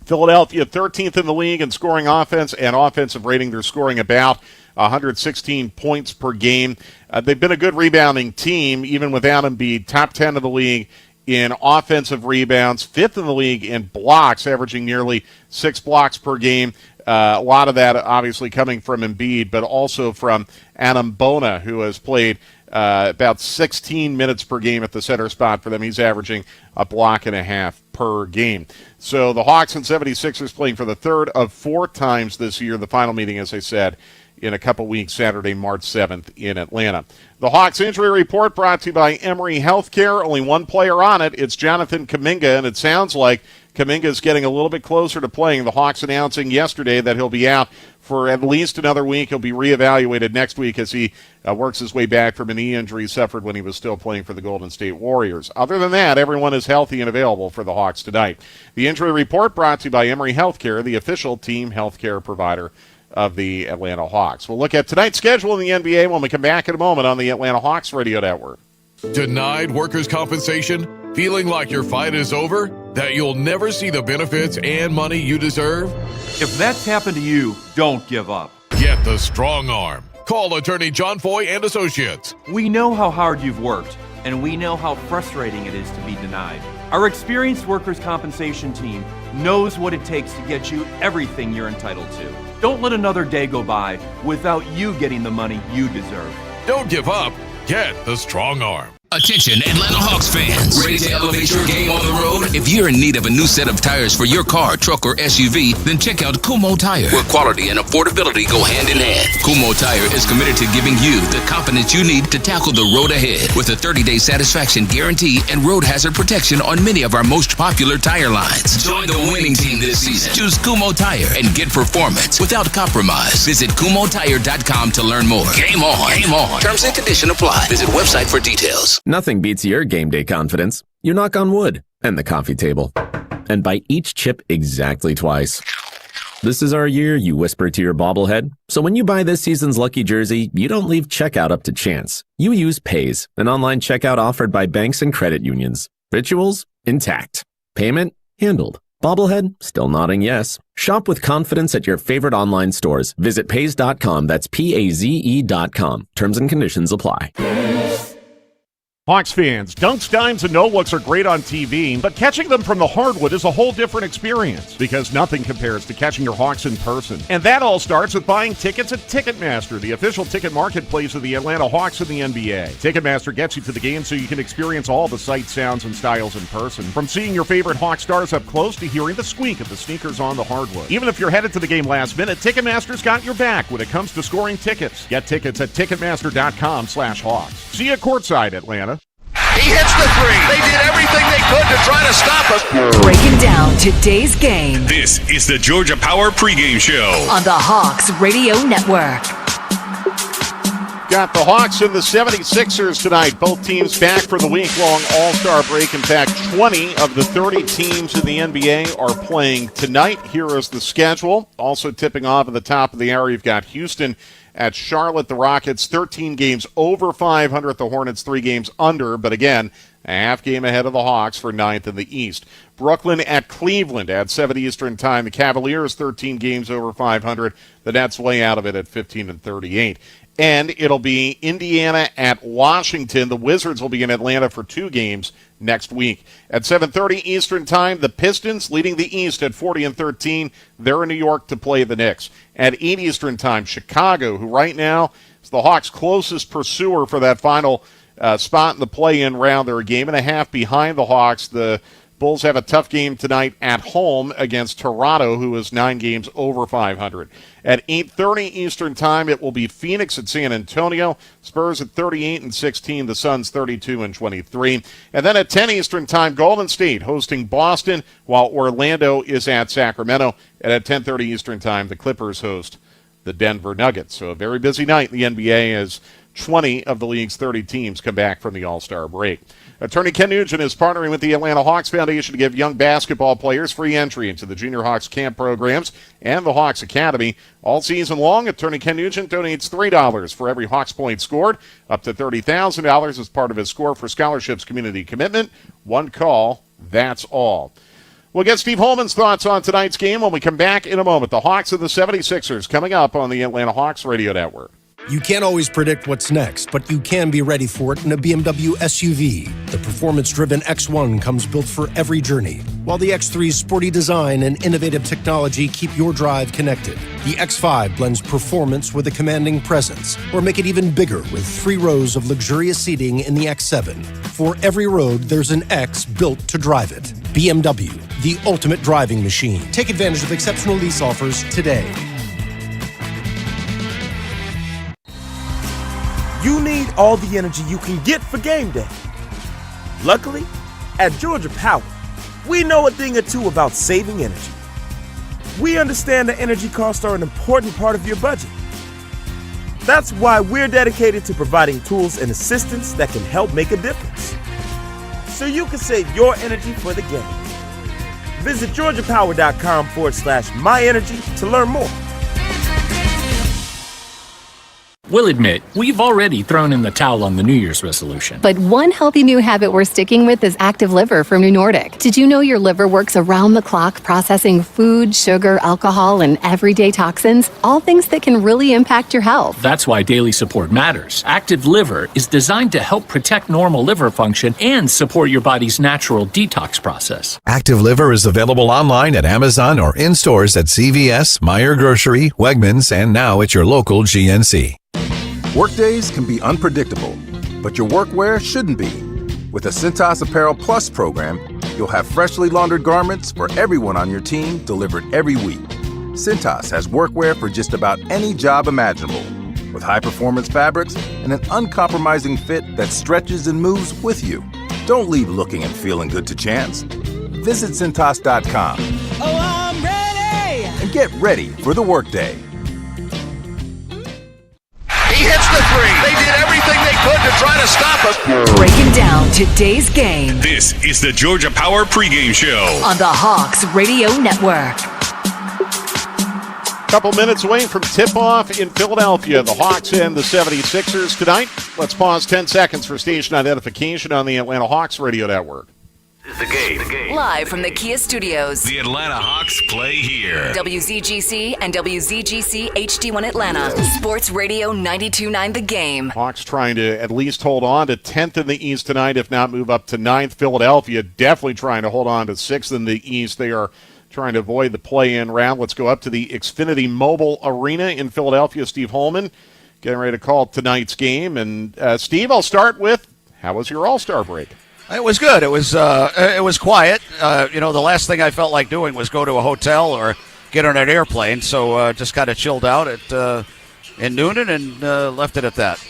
Philadelphia, 13th in the league in scoring offense and offensive rating. They're scoring about 116 points per game. They've been a good rebounding team, even without Embiid. Top 10 of the league in offensive rebounds, 5th in the league in blocks, averaging nearly 6 blocks per game. A lot of that obviously coming from Embiid, but also from Adam Bona, who has played about 16 minutes per game at the center spot for them. He's averaging a block and a half per game. So the Hawks and 76ers playing for the third of 4 times this year. The final meeting, as I said, in a couple weeks, Saturday, March 7th in Atlanta. The Hawks injury report brought to you by Emory Healthcare. Only one player on it. It's Jonathan Kuminga, and it sounds like Kuminga is getting a little bit closer to playing. The Hawks announcing yesterday that he'll be out for at least another week. He'll be reevaluated next week as he works his way back from a knee injury suffered when he was still playing for the Golden State Warriors. Other than that, everyone is healthy and available for the Hawks tonight. The injury report brought to you by Emory Healthcare, the official team healthcare provider of the Atlanta Hawks. We'll look at tonight's schedule in the NBA when we come back in a moment on the Atlanta Hawks Radio Network. Denied workers' compensation? Feeling like your fight is over? That you'll never see the benefits and money you deserve? If that's happened to you, don't give up. Get the strong arm. Call attorney John Foy and Associates. We know how hard you've worked, and we know how frustrating it is to be denied. Our experienced workers' compensation team knows what it takes to get you everything you're entitled to. Don't let another day go by without you getting the money you deserve. Don't give up. Get the strong arm. Attention Atlanta Hawks fans. Ready to elevate your game on the road? If you're in need of a new set of tires for your car, truck, or SUV, then check out Kumho Tire, where quality and affordability go hand in hand. Kumho Tire is committed to giving you the confidence you need to tackle the road ahead with a 30-day satisfaction guarantee and road hazard protection on many of our most popular tire lines. Join the winning team this season. Choose Kumho Tire and get performance without compromise. Visit KumhoTire.com to learn more. Game on. Game on. Terms and conditions apply. Visit website for details. Nothing beats your game day confidence. You knock on wood and the coffee table and bite each chip exactly twice. This is our year, you whisper to your bobblehead. So when you buy this season's lucky jersey, you don't leave checkout up to chance. You use Paze, an online checkout offered by banks and credit unions. Rituals? Intact. Payment? Handled. Bobblehead? Still nodding yes. Shop with confidence at your favorite online stores. Visit Paze.com. That's Paze.com. Terms and conditions apply. Hawks fans, dunks, dimes, and no-looks are great on TV, but catching them from the hardwood is a whole different experience because nothing compares to catching your Hawks in person. And that all starts with buying tickets at Ticketmaster, the official ticket marketplace of the Atlanta Hawks and the NBA. Ticketmaster gets you to the game so you can experience all the sights, sounds, and styles in person. From seeing your favorite Hawks stars up close to hearing the squeak of the sneakers on the hardwood. Even if you're headed to the game last minute, Ticketmaster's got your back when it comes to scoring tickets. Get tickets at Ticketmaster.com/Hawks. See you courtside, Atlanta. He hits the three. They did everything they could to try to stop us. Breaking down today's game This is the Georgia Power pregame show on the Hawks Radio Network. Got the Hawks and the 76ers tonight. Both teams back for the week-long All-Star break. In fact, 20 of the 30 teams in the NBA are playing tonight. Here is the schedule. Also tipping off at the top of the hour, you've got Houston at Charlotte. The Rockets 13 games over 500. The Hornets 3 games under, but again, a half game ahead of the Hawks for 9th in the East. Brooklyn at Cleveland at 7 Eastern time. The Cavaliers 13 games over 500. The Nets way out of it at 15-38. And it'll be Indiana at Washington. The Wizards will be in Atlanta for 2 games next week. At 7:30 Eastern time, the Pistons leading the East at 40-13. They're in New York to play the Knicks. At 8 Eastern time, Chicago, who right now is the Hawks' closest pursuer for that final spot in the play-in round. They're a game and a half behind the Hawks. The Bulls have a tough game tonight at home against Toronto, who is 9 games over 500. At 8:30 Eastern time, it will be Phoenix at San Antonio. Spurs at 38-16. The Suns 32-23. And then at 10 Eastern time, Golden State hosting Boston, while Orlando is at Sacramento. And at 10:30 Eastern time, the Clippers host the Denver Nuggets. So a very busy night in the NBA as 20 of the league's 30 teams come back from the All-Star break. Attorney Ken Nugent is partnering with the Atlanta Hawks Foundation to give young basketball players free entry into the Junior Hawks camp programs and the Hawks Academy. All season long, Attorney Ken Nugent donates $3 for every Hawks point scored, up to $30,000 as part of his Score for Scholarships community commitment. One call, that's all. We'll get Steve Holman's thoughts on tonight's game when we come back in a moment. The Hawks and the 76ers coming up on the Atlanta Hawks Radio Network. You can't always predict what's next, but you can be ready for it in a BMW SUV. The performance-driven X1 comes built for every journey, while the X3's sporty design and innovative technology keep your drive connected. The X5 blends performance with a commanding presence, or make it even bigger with 3 rows of luxurious seating in the X7. For every road, there's an X built to drive it. BMW, the ultimate driving machine. Take advantage of exceptional lease offers today. You need all the energy you can get for game day. Luckily, at Georgia Power, we know a thing or two about saving energy. We understand that energy costs are an important part of your budget. That's why we're dedicated to providing tools and assistance that can help make a difference, so you can save your energy for the game. Visit GeorgiaPower.com/myenergy to learn more. We'll admit, we've already thrown in the towel on the New Year's resolution. But one healthy new habit we're sticking with is Active Liver from New Nordic. Did you know your liver works around the clock processing food, sugar, alcohol, and everyday toxins? All things that can really impact your health. That's why daily support matters. Active Liver is designed to help protect normal liver function and support your body's natural detox process. Active Liver is available online at Amazon or in stores at CVS, Meijer Grocery, Wegmans, and now at your local GNC. Workdays can be unpredictable, but your workwear shouldn't be. With the Cintas Apparel Plus program, you'll have freshly laundered garments for everyone on your team delivered every week. Cintas has workwear for just about any job imaginable, with high-performance fabrics and an uncompromising fit that stretches and moves with you. Don't leave looking and feeling good to chance. Visit Cintas.com. Oh, I'm ready! And get ready for the workday. He hits the three. They did everything they could to try to stop us. Breaking down today's game This is the Georgia Power pregame show on the Hawks Radio Network. Couple minutes away from tip-off in Philadelphia. The Hawks and the 76ers tonight. Let's pause 10 seconds for station identification on the Atlanta Hawks radio network. The game. Live from the Kia Studios. The Atlanta Hawks play here. WZGC and WZGC HD1 Atlanta. Sports Radio 92.9 The Game. Hawks trying to at least hold on to 10th in the East tonight, if not move up to 9th. Philadelphia definitely trying to hold on to 6th in the East. They are trying to avoid the play-in round. Let's go up to the Xfinity Mobile Arena in Philadelphia. Steve Holman getting ready to call tonight's game. And Steve, I'll start with, how was your All-Star break? It was good. It was quiet. The last thing I felt like doing was go to a hotel or get on an airplane. So just kind of chilled out in Noonan and left it at that.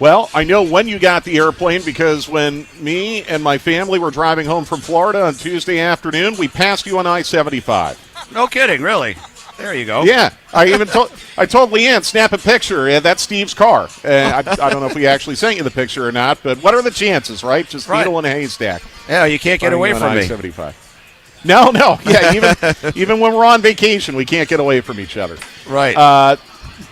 Well, I know when you got the airplane because when me and my family were driving home from Florida on Tuesday afternoon, we passed you on I-75. No kidding, really? There you go. Yeah, I told Leanne, snap a picture. That's Steve's car. I don't know if we actually sent you the picture or not, but what are the chances, right? Just needle in a haystack. Yeah, you can't get away from me. I-75. No. Yeah, even when we're on vacation, we can't get away from each other. Right.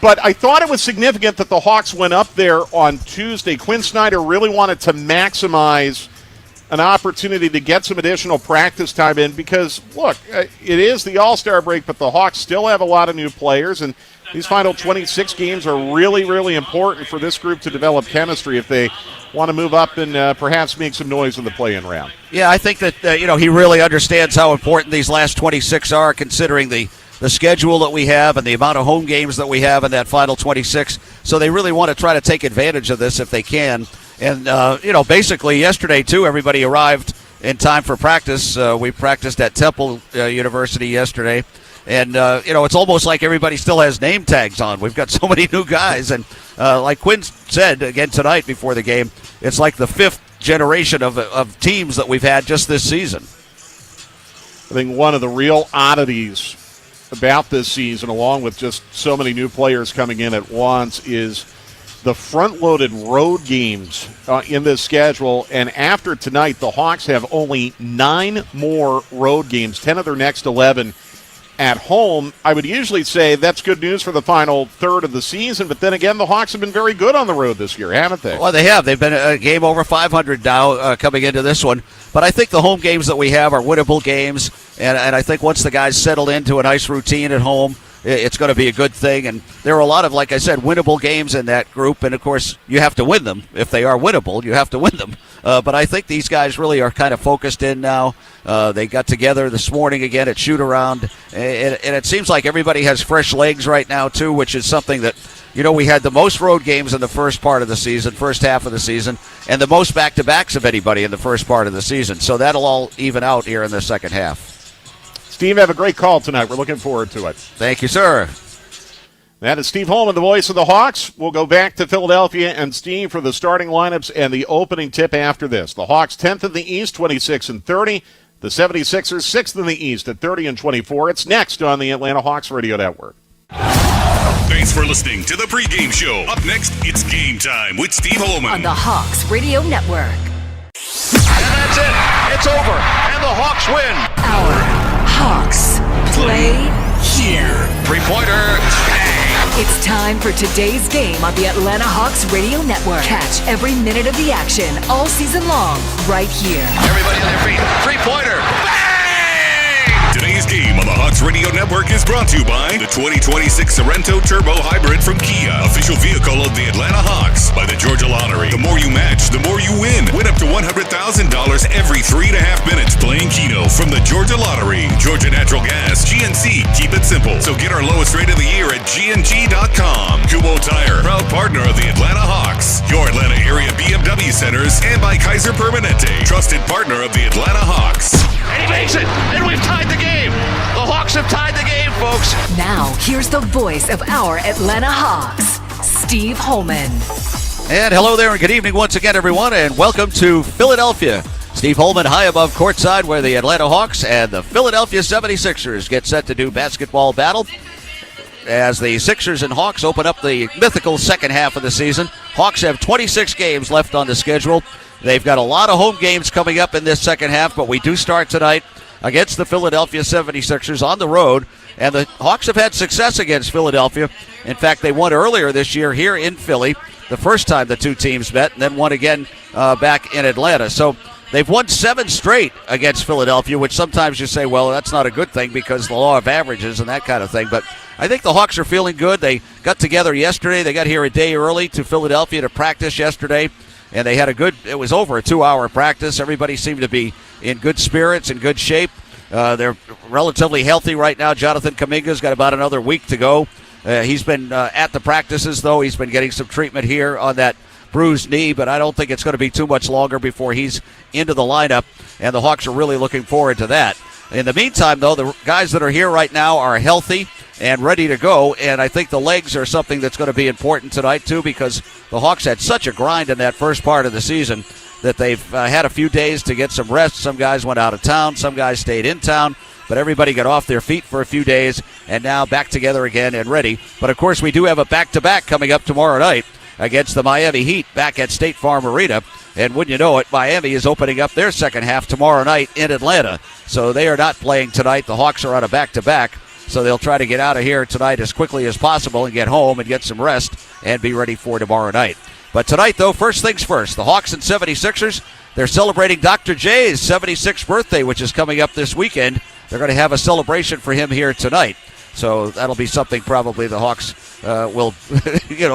But I thought it was significant that the Hawks went up there on Tuesday. Quinn Snyder really wanted to maximize an opportunity to get some additional practice time in because, look, it is the All-Star break, but the Hawks still have a lot of new players, and these final 26 games are really, really important for this group to develop chemistry if they want to move up and perhaps make some noise in the play-in round. Yeah, I think that he really understands how important these last 26 are, considering the schedule that we have and the amount of home games that we have in that final 26. So they really want to try to take advantage of this if they can. And, basically yesterday, too, everybody arrived in time for practice. We practiced at Temple University yesterday. And, it's almost like everybody still has name tags on. We've got so many new guys. And like Quinn said again tonight before the game, it's like the fifth generation of teams that we've had just this season. I think one of the real oddities about this season, along with just so many new players coming in at once, is the front-loaded road games in this schedule. And after tonight, the Hawks have only 9 more road games, 10 of their next 11 at home. I would usually say that's good news for the final third of the season, but then again, the Hawks have been very good on the road this year, haven't they? Well, they have. They've been a game over 500 now coming into this one. But I think the home games that we have are winnable games, and I think once the guys settle into a nice routine at home, it's going to be a good thing. And there are a lot of, like I said, winnable games in that group, and, of course, you have to win them. If they are winnable, you have to win them. But I think these guys really are kind of focused in now. They got together this morning again at shoot-around, and it seems like everybody has fresh legs right now, too, which is something that, we had the most road games in the first part of the season, first half of the season, and the most back-to-backs of anybody in the first part of the season. So that'll all even out here in the second half. Steve, have a great call tonight. We're looking forward to it. Thank you, sir. That is Steve Holman, the voice of the Hawks. We'll go back to Philadelphia and Steve for the starting lineups and the opening tip after this. The Hawks 10th in the East, 26-30. The 76ers 6th in the East at 30-24. It's next on the Atlanta Hawks Radio Network. Thanks for listening to the pregame show. Up next, it's game time with Steve Holman on the Hawks Radio Network. And that's it. It's over. And the Hawks win. Our Hawks play here. 3-pointer. It's time for today's game on the Atlanta Hawks Radio Network. Catch every minute of the action all season long right here. Everybody on their feet. 3-pointer. Today's game on the Hawks Radio Network is brought to you by the 2026 Sorento Turbo Hybrid from Kia, official vehicle of the Atlanta Hawks. By the Georgia Lottery. The more you match, the more you win. Win up to $100,000 every 3.5 minutes playing Keno from the Georgia Lottery. Georgia Natural Gas, GNC, keep it simple. So get our lowest rate of the year at GNG.com. Kumo Tire, proud partner of the Atlanta Hawks. Your Atlanta area BMW centers, and by Kaiser Permanente, trusted partner of the Atlanta Hawks. And he makes it, and we've tied the game. The Hawks have tied the game, folks. Now, here's the voice of our Atlanta Hawks, Steve Holman. And hello there, and good evening once again, everyone, and welcome to Philadelphia. Steve Holman high above courtside where the Atlanta Hawks and the Philadelphia 76ers get set to do basketball battle. As the Sixers and Hawks open up the mythical second half of the season. Hawks have 26 games left on the schedule. They've got a lot of home games coming up in this second half, but we do start tonight against the Philadelphia 76ers on the road. And the Hawks have had success against Philadelphia. In fact, they won earlier this year here in Philly, the first time the two teams met, and then won again back in Atlanta. So they've won 7 straight against Philadelphia, which sometimes you say, well, that's not a good thing because the law of averages and that kind of thing. But I think the Hawks are feeling good. They got together yesterday. They got here a day early to Philadelphia to practice yesterday. And they had it was over a 2-hour practice. Everybody seemed to be in good spirits, in good shape. They're relatively healthy right now. Jonathan Kuminga's got about another week to go. He's been at the practices, though. He's been getting some treatment here on that bruised knee, but I don't think it's going to be too much longer before he's into the lineup, and the Hawks are really looking forward to that. In the meantime, though, the guys that are here right now are healthy and ready to go, and I think the legs are something that's going to be important tonight, too, because the Hawks had such a grind in that first part of the season that they've had a few days to get some rest. Some guys went out of town, some guys stayed in town, but everybody got off their feet for a few days and now back together again and ready. But, of course, we do have a back-to-back coming up tomorrow night against the Miami Heat back at State Farm Arena. And wouldn't you know it, Miami is opening up their second half tomorrow night in Atlanta. So they are not playing tonight. The Hawks are on a back-to-back. So they'll try to get out of here tonight as quickly as possible and get home and get some rest and be ready for tomorrow night. But tonight, though, first things first, the Hawks and 76ers, they're celebrating Dr. J's 76th birthday, which is coming up this weekend. They're going to have a celebration for him here tonight. So that'll be something probably the Hawks will,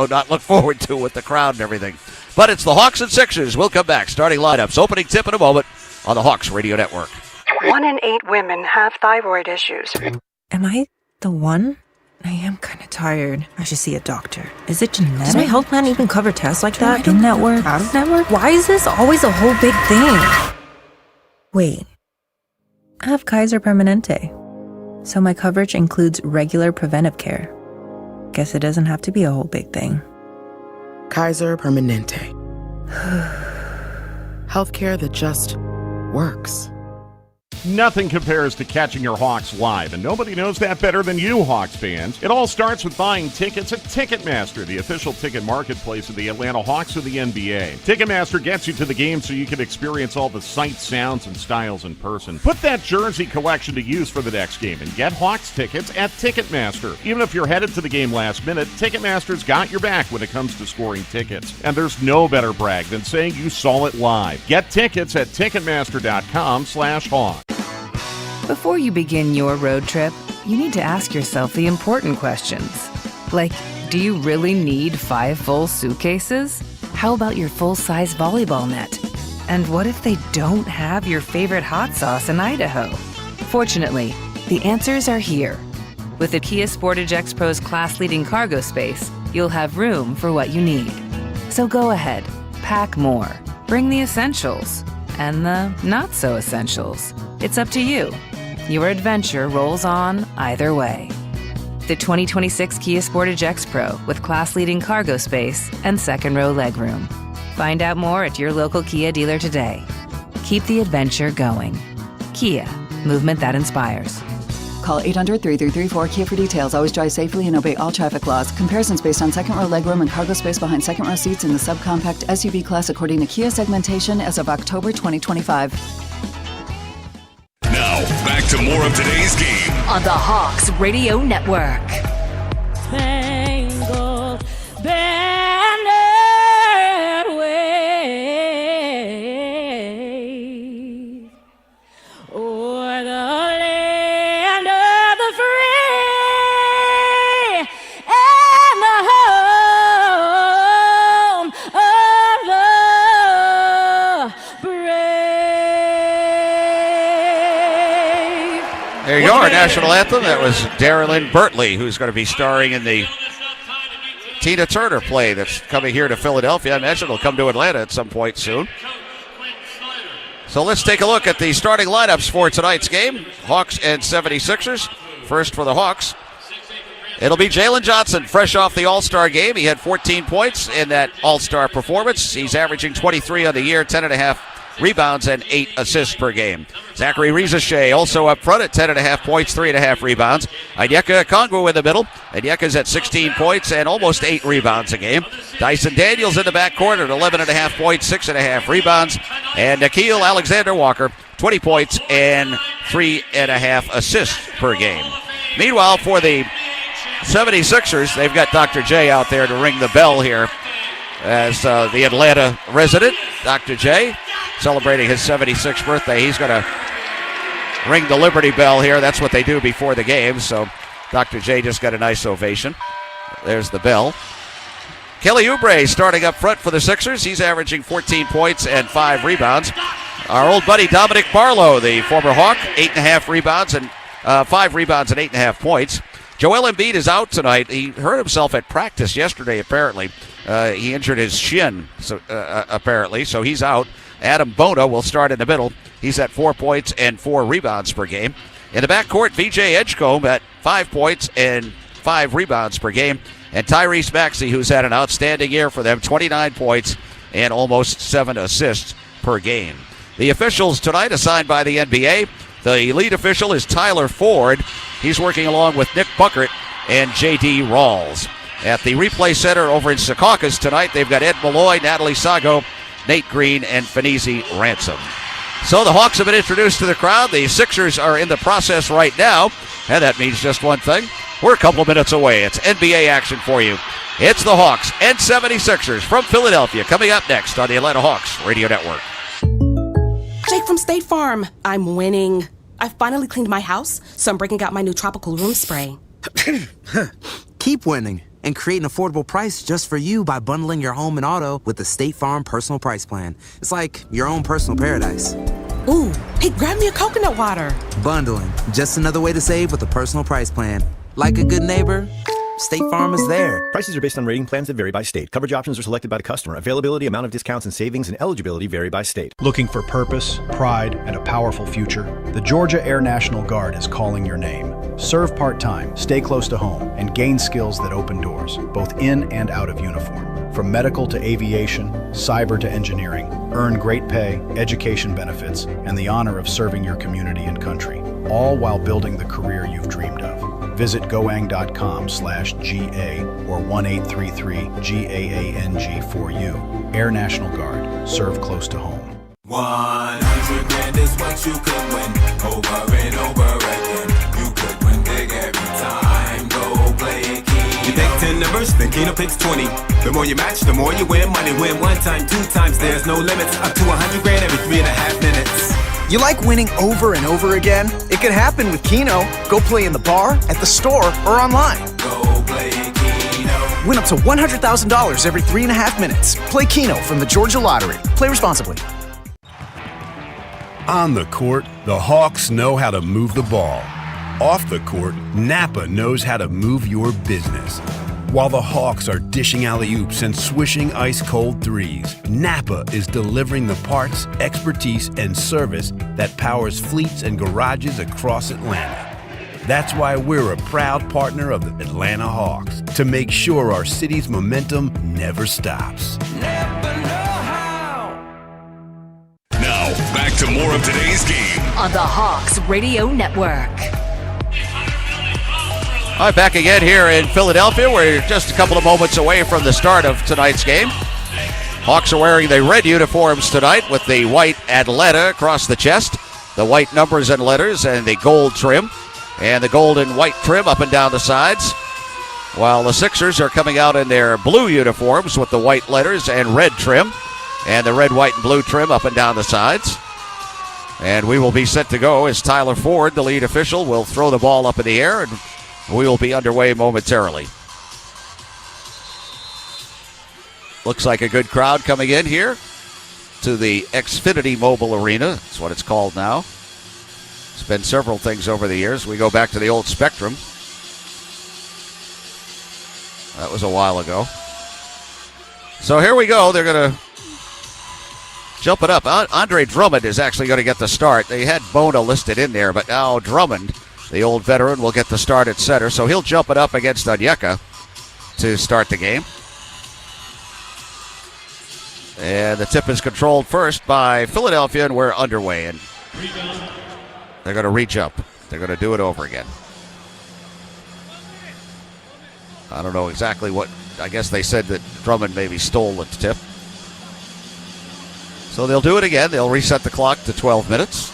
not look forward to with the crowd and everything. But it's the Hawks and Sixers. We'll come back. Starting lineups, opening tip in a moment on the Hawks Radio Network. 1 in 8 women have thyroid issues. Am I the one? I am kind of tired. I should see a doctor. Is it genetic? Does my health plan even cover tests like that? In-network? Out-of-network? Why is this always a whole big thing? Wait. I have Kaiser Permanente. So my coverage includes regular preventive care. Guess it doesn't have to be a whole big thing. Kaiser Permanente. Healthcare that just works. Nothing compares to catching your Hawks live, and nobody knows that better than you, Hawks fans. It all starts with buying tickets at Ticketmaster, the official ticket marketplace of the Atlanta Hawks of the NBA. Ticketmaster gets you to the game so you can experience all the sights, sounds, and styles in person. Put that jersey collection to use for the next game and get Hawks tickets at Ticketmaster. Even if you're headed to the game last minute, Ticketmaster's got your back when it comes to scoring tickets. And there's no better brag than saying you saw it live. Get tickets at Ticketmaster.com/Hawks. Before you begin your road trip, you need to ask yourself the important questions. Like, do you really need 5 full suitcases? How about your full-size volleyball net? And what if they don't have your favorite hot sauce in Idaho? Fortunately, the answers are here. With the Kia Sportage X-Pro's class-leading cargo space, you'll have room for what you need. So go ahead, pack more. Bring the essentials and the not-so-essentials. It's up to you. Your adventure rolls on either way. The 2026 Kia Sportage X-Pro with class-leading cargo space and second-row legroom. Find out more at your local Kia dealer today. Keep the adventure going. Kia, movement that inspires. Call 800-3334-KIA for details. Always drive safely and obey all traffic laws. Comparisons based on second-row legroom and cargo space behind second-row seats in the subcompact SUV class according to Kia segmentation as of October 2025. Now, back to more of today's game on the Hawks Radio Network. Tangled, banded way o'er the land of the free and the home of the brave. There you go, our national anthem. That was Darylyn Bertley, who's going to be starring in the Tina Turner play that's coming here to Philadelphia. I imagine it'll come to Atlanta at some point soon. So let's take a look at the starting lineups for tonight's game. Hawks and 76ers. First for the Hawks, it'll be Jalen Johnson, fresh off the All-Star game. He had 14 points in that All-Star performance. He's averaging 23 on the year, 10.5 rebounds and 8 assists per game. Zachary Rizachet also up front at 10.5 points, 3.5 rebounds. Onyeka Okongwu in the middle. Onyeka's at 16 points and almost 8 rebounds a game. Dyson Daniels in the backcourt at 11.5 points, 6.5 rebounds. And Nickeil Alexander-Walker, 20 points and 3.5 assists per game. Meanwhile, for the 76ers, they've got Dr. J out there to ring the bell here as the Atlanta resident. Dr. J celebrating his 76th birthday. He's going to ring the Liberty Bell here. That's what they do before the game. So Dr. J just got a nice ovation. There's the bell. Kelly Oubre starting up front for the Sixers. He's averaging 14 points and 5 rebounds. Our old buddy Dominic Barlow, the former Hawk, 8.5 rebounds and 5 rebounds and 8.5 points. Joel Embiid is out tonight. He hurt himself at practice yesterday, apparently. He injured his shin, apparently, so he's out. Adam Bona will start in the middle. He's at 4 points and 4 rebounds per game. In the backcourt, VJ Edgecombe at 5 points and 5 rebounds per game. And Tyrese Maxey, who's had an outstanding year for them, 29 points and almost 7 assists per game. The officials tonight assigned by the NBA. The lead official is Tyler Ford. He's working along with Nick Buckert and J.D. Rawls. At the replay center over in Secaucus tonight, they've got Ed Malloy, Natalie Sago, Nate Green, and Finesi Ransom. So the Hawks have been introduced to the crowd. The Sixers are in the process right now, and that means just one thing. We're a couple of minutes away. It's NBA action for you. It's the Hawks and 76ers from Philadelphia coming up next on the Atlanta Hawks Radio Network. Jake from State Farm. I'm winning. I finally cleaned my house, so I'm breaking out my new tropical room spray. Keep winning and create an affordable price just for you by bundling your home and auto with the State Farm Personal Price Plan. It's like your own personal paradise. Ooh, hey, grab me a coconut water. Bundling, just another way to save with a personal price plan. Like a good neighbor, State Farm is there. Prices are based on rating plans that vary by state. Coverage options are selected by the customer. Availability, amount of discounts and savings, and eligibility vary by state. Looking for purpose, pride, and a powerful future? The Georgia Air National Guard is calling your name. Serve part-time, stay close to home, and gain skills that open doors, both in and out of uniform. From medical to aviation, cyber to engineering, earn great pay, education benefits, and the honor of serving your community and country, all while building the career you've dreamed of. Visit goang.com/GA or 1-833-GAANG for you. Air National Guard. Serve close to home. 100 grand is what you could win over and over again. You could win big every time. Go play Keno. You pick 10 numbers, then Keno picks 20. The more you match, the more you win. Money win 1 time, 2 times. There's no limits. Up to 100 grand every 3.5 minutes. You like winning over and over again? It could happen with Keno. Go play in the bar, at the store, or online. Go play Keno. Win up to $100,000 every 3.5 minutes. Play Keno from the Georgia Lottery. Play responsibly. On the court, the Hawks know how to move the ball. Off the court, Napa knows how to move your business. While the Hawks are dishing alley-oops and swishing ice-cold threes, Napa is delivering the parts, expertise, and service that powers fleets and garages across Atlanta. That's why we're a proud partner of the Atlanta Hawks, to make sure our city's momentum never stops. Now, back to more of today's game on the Hawks Radio Network. All right, back again here in Philadelphia. We're just a couple of moments away from the start of tonight's game. Hawks are wearing the red uniforms tonight with the white Atlanta across the chest, the white numbers and letters, and the gold trim, and the gold and white trim up and down the sides, while the Sixers are coming out in their blue uniforms with the white letters and red trim, and the red, white, and blue trim up and down the sides. And we will be set to go as Tyler Ford, the lead official, will throw the ball up in the air, and we will be underway momentarily. Looks like a good crowd coming in here to the Xfinity Mobile Arena. That's what it's called now. It's been several things over the years. We go back to the old Spectrum. That was a while ago. So here we go. They're going to jump it up. Andre Drummond is actually going to get the start. They had Bona listed in there, but now Drummond, the old veteran, will get the start at center, so he'll jump it up against Onyeka to start the game. And the tip is controlled first by Philadelphia, and we're underway. And they're going to re-jump. They're going to do it over again. I don't know exactly what. I guess they said that Drummond maybe stole the tip. So they'll do it again. They'll reset the clock to 12 minutes.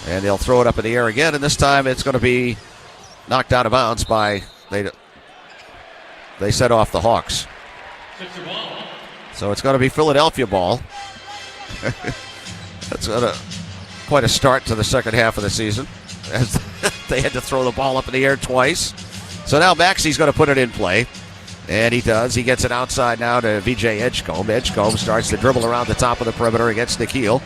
And they'll throw it up in the air again, and this time it's going to be knocked out of bounds by, they set off the Hawks. So it's going to be Philadelphia ball. That's quite a start to the second half of the season, as they had to throw the ball up in the air twice. So now Maxey's going to put it in play, and he does. He gets it outside now to VJ Edgecombe. Edgecombe starts to dribble around the top of the perimeter against Nikhil.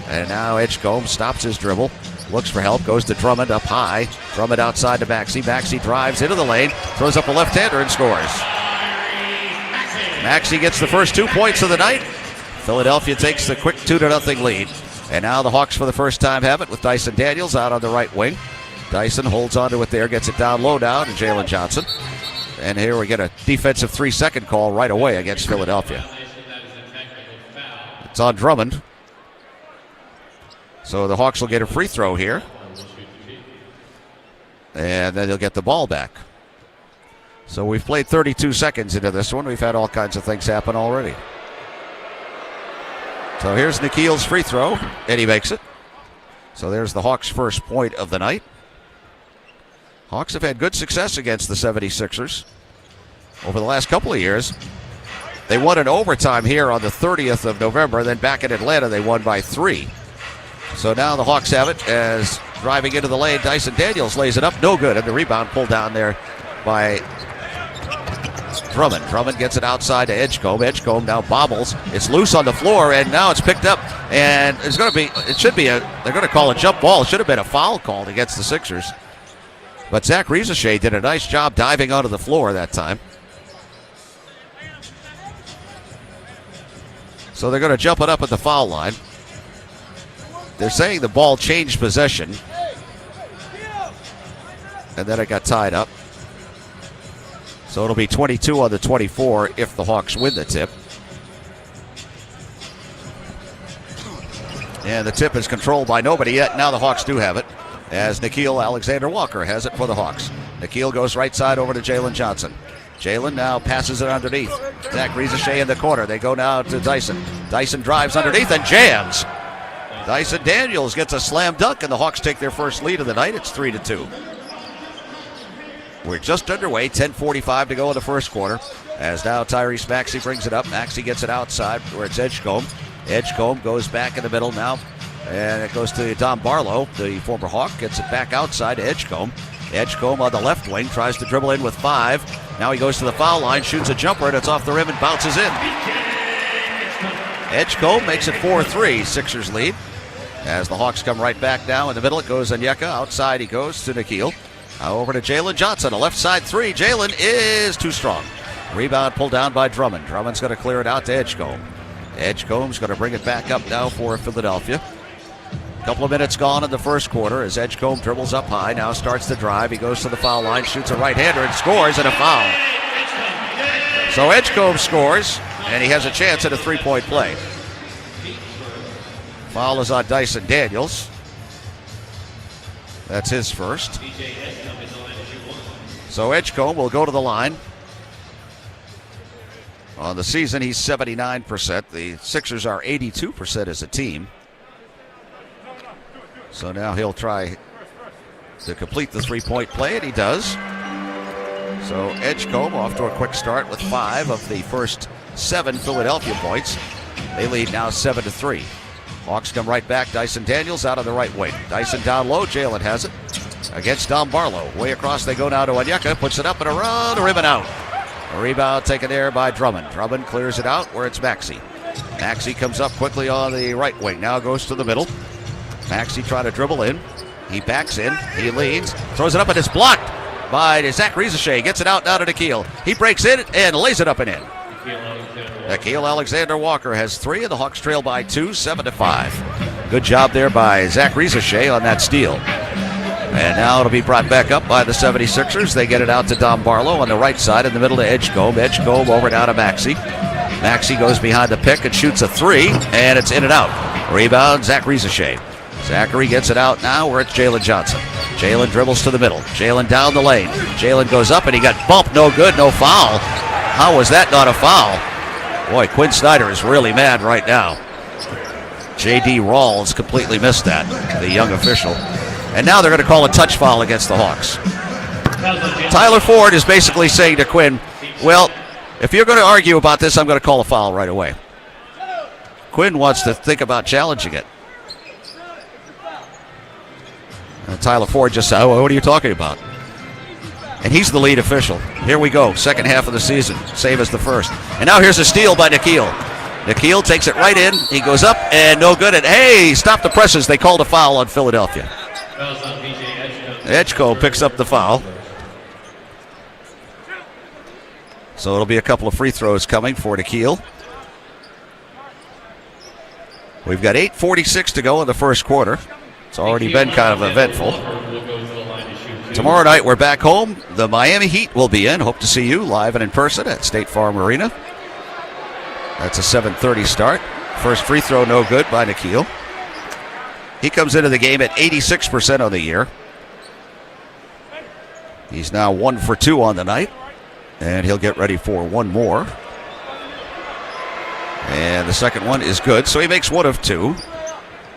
And now Edgecombe stops his dribble, looks for help, goes to Drummond up high. Drummond outside to Maxey. Maxey drives into the lane, throws up a left-hander and scores. Maxey gets the first 2 points of the night. Philadelphia takes the quick 2-0 lead. And now the Hawks for the first time have it with Dyson Daniels out on the right wing. Dyson holds onto it there, gets it down low now to Jalen Johnson. And here we get a defensive 3-second call right away against Philadelphia. It's on Drummond. So the Hawks will get a free throw here. And then they'll get the ball back. So we've played 32 seconds into this one. We've had all kinds of things happen already. So here's Nikhil's free throw, and he makes it. So there's the Hawks' first point of the night. Hawks have had good success against the 76ers over the last couple of years. They won in overtime here on the 30th of November. Then back in Atlanta, they won by 3. So now the Hawks have it as driving into the lane. Dyson Daniels lays it up. No good. And the rebound pulled down there by Drummond. Drummond gets it outside to Edgecombe. Edgecombe now bobbles. It's loose on the floor, and now it's picked up. And they're going to call a jump ball. It should have been a foul called against the Sixers. But Zach Rieseshay did a nice job diving onto the floor that time. So they're going to jump it up at the foul line. They're saying the ball changed possession. And then it got tied up. So it'll be 22 on the 24 if the Hawks win the tip. And the tip is controlled by nobody yet. Now the Hawks do have it, as Nikhil Alexander-Walker has it for the Hawks. Nikhil goes right side over to Jalen Johnson. Jalen now passes it underneath. Zach Rieseshay in the corner. They go now to Dyson. Dyson drives underneath and jams. Dyson Daniels gets a slam dunk, and the Hawks take their first lead of the night. It's 3-2. We're just underway, 10:45 to go in the first quarter. As now Tyrese Maxey brings it up. Maxey gets it outside where it's Edgecombe. Edgecombe goes back in the middle now. And it goes to Dom Barlow, the former Hawk. Gets it back outside to Edgecombe. Edgecombe on the left wing tries to dribble in with 5. Now he goes to the foul line, shoots a jumper, and it's off the rim and bounces in. Edgecombe makes it 4-3, Sixers lead. As the Hawks come right back now in the middle, it goes Onyeka. Outside he goes to Nikhil. Now over to Jalen Johnson, a left side 3. Jalen is too strong. Rebound pulled down by Drummond. Drummond's going to clear it out to Edgecombe. Edgecombe's going to bring it back up now for Philadelphia. Couple of minutes gone in the first quarter as Edgecombe dribbles up high. Now starts to drive. He goes to the foul line, shoots a right-hander, and scores, and a foul. So Edgecombe scores, and he has a chance at a three-point play. Foul is on Dyson Daniels. That's his first. So Edgecombe will go to the line. On the season, he's 79%. The Sixers are 82% as a team. So now he'll try to complete the three-point play, and he does. So Edgecombe off to a quick start with 5 of the first 7 Philadelphia points. They lead now 7-3. Hawks come right back. Dyson Daniels out on the right wing. Dyson down low. Jalen has it against Dom Barlow. Way across they go now to Onyeka. Puts it up and around the rim and out. A rebound taken there by Drummond. Drummond clears it out where it's Maxey. Maxey comes up quickly on the right wing. Now goes to the middle. Maxey trying to dribble in. He backs in. He leans. Throws it up and it's blocked by Zach Rieseshay. Gets it out now to Nikhil. He breaks in and lays it up and in. Nikhil Alexander-Walker has 3, and the Hawks trail by 2, 7-5. Good job there by Zach Rieseshay on that steal. And now it'll be brought back up by the 76ers. They get it out to Dom Barlow on the right side in the middle to Edgecombe. Edgecombe over now to Maxey. Maxey goes behind the pick and shoots a 3, and it's in and out. Rebound, Zach Rieseshay. Zachary gets it out now where it's Jalen Johnson. Jalen dribbles to the middle. Jalen down the lane. Jalen goes up and he got bumped. No good, no foul. How was that not a foul? Boy, Quinn Snyder is really mad right now. J.D. Rawls completely missed that, the young official. And now they're going to call a touch foul against the Hawks. Tyler Ford is basically saying to Quinn, well, if you're going to argue about this, I'm going to call a foul right away. Quinn wants to think about challenging it. And Tyler Ford just said, oh, what are you talking about? And he's the lead official. Here we go, second half of the season, same as the first. And now here's a steal by Nikhil. Nikhil takes it right in. He goes up and no good. And hey, stop the presses. They called a foul on Philadelphia. Edgecombe picks up the foul. So it'll be a couple of free throws coming for Nikhil. We've got 8:46 to go in the first quarter. It's already been kind of eventful. Tomorrow night we're back home. The Miami Heat will be in. Hope to see you live and in person at State Farm Arena. That's a 7:30 start. First free throw no good by Nikhil. He comes into the game at 86% on the year. He's now 1 for 2 on the night. And he'll get ready for one more. And the second one is good, so he makes 1 of 2.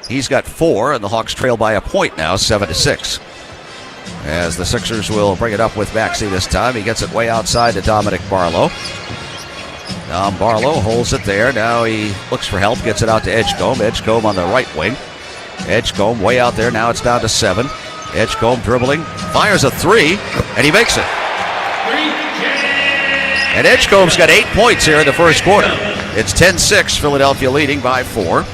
He's got 4, and the Hawks trail by a point now, 7-6. As the Sixers will bring it up with Maxey this time. He gets it way outside to Dominic Barlow. Dom Barlow holds it there. Now he looks for help, gets it out to Edgecombe. Edgecombe on the right wing. Edgecombe way out there. Now it's down to 7. Edgecombe dribbling, fires a 3, and he makes it. And Edgecombe's got 8 points here in the first quarter. It's 10-6, Philadelphia leading by 4.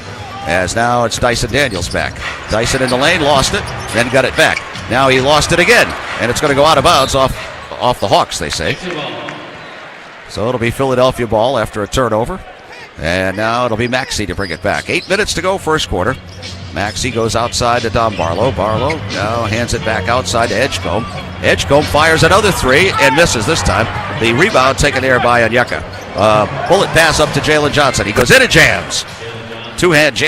As now it's Dyson Daniels back. Dyson in the lane, lost it, then got it back. Now he lost it again, and it's going to go out of bounds off the Hawks, they say. So it'll be Philadelphia ball after a turnover. And now it'll be Maxey to bring it back. 8 minutes to go, first quarter. Maxey goes outside to Dom Barlow. Barlow now hands it back outside to Edgecombe. Edgecombe fires another 3 and misses this time. The rebound taken there by Onyeka. Bullet pass up to Jalen Johnson. He goes in and jams. Two-hand jam.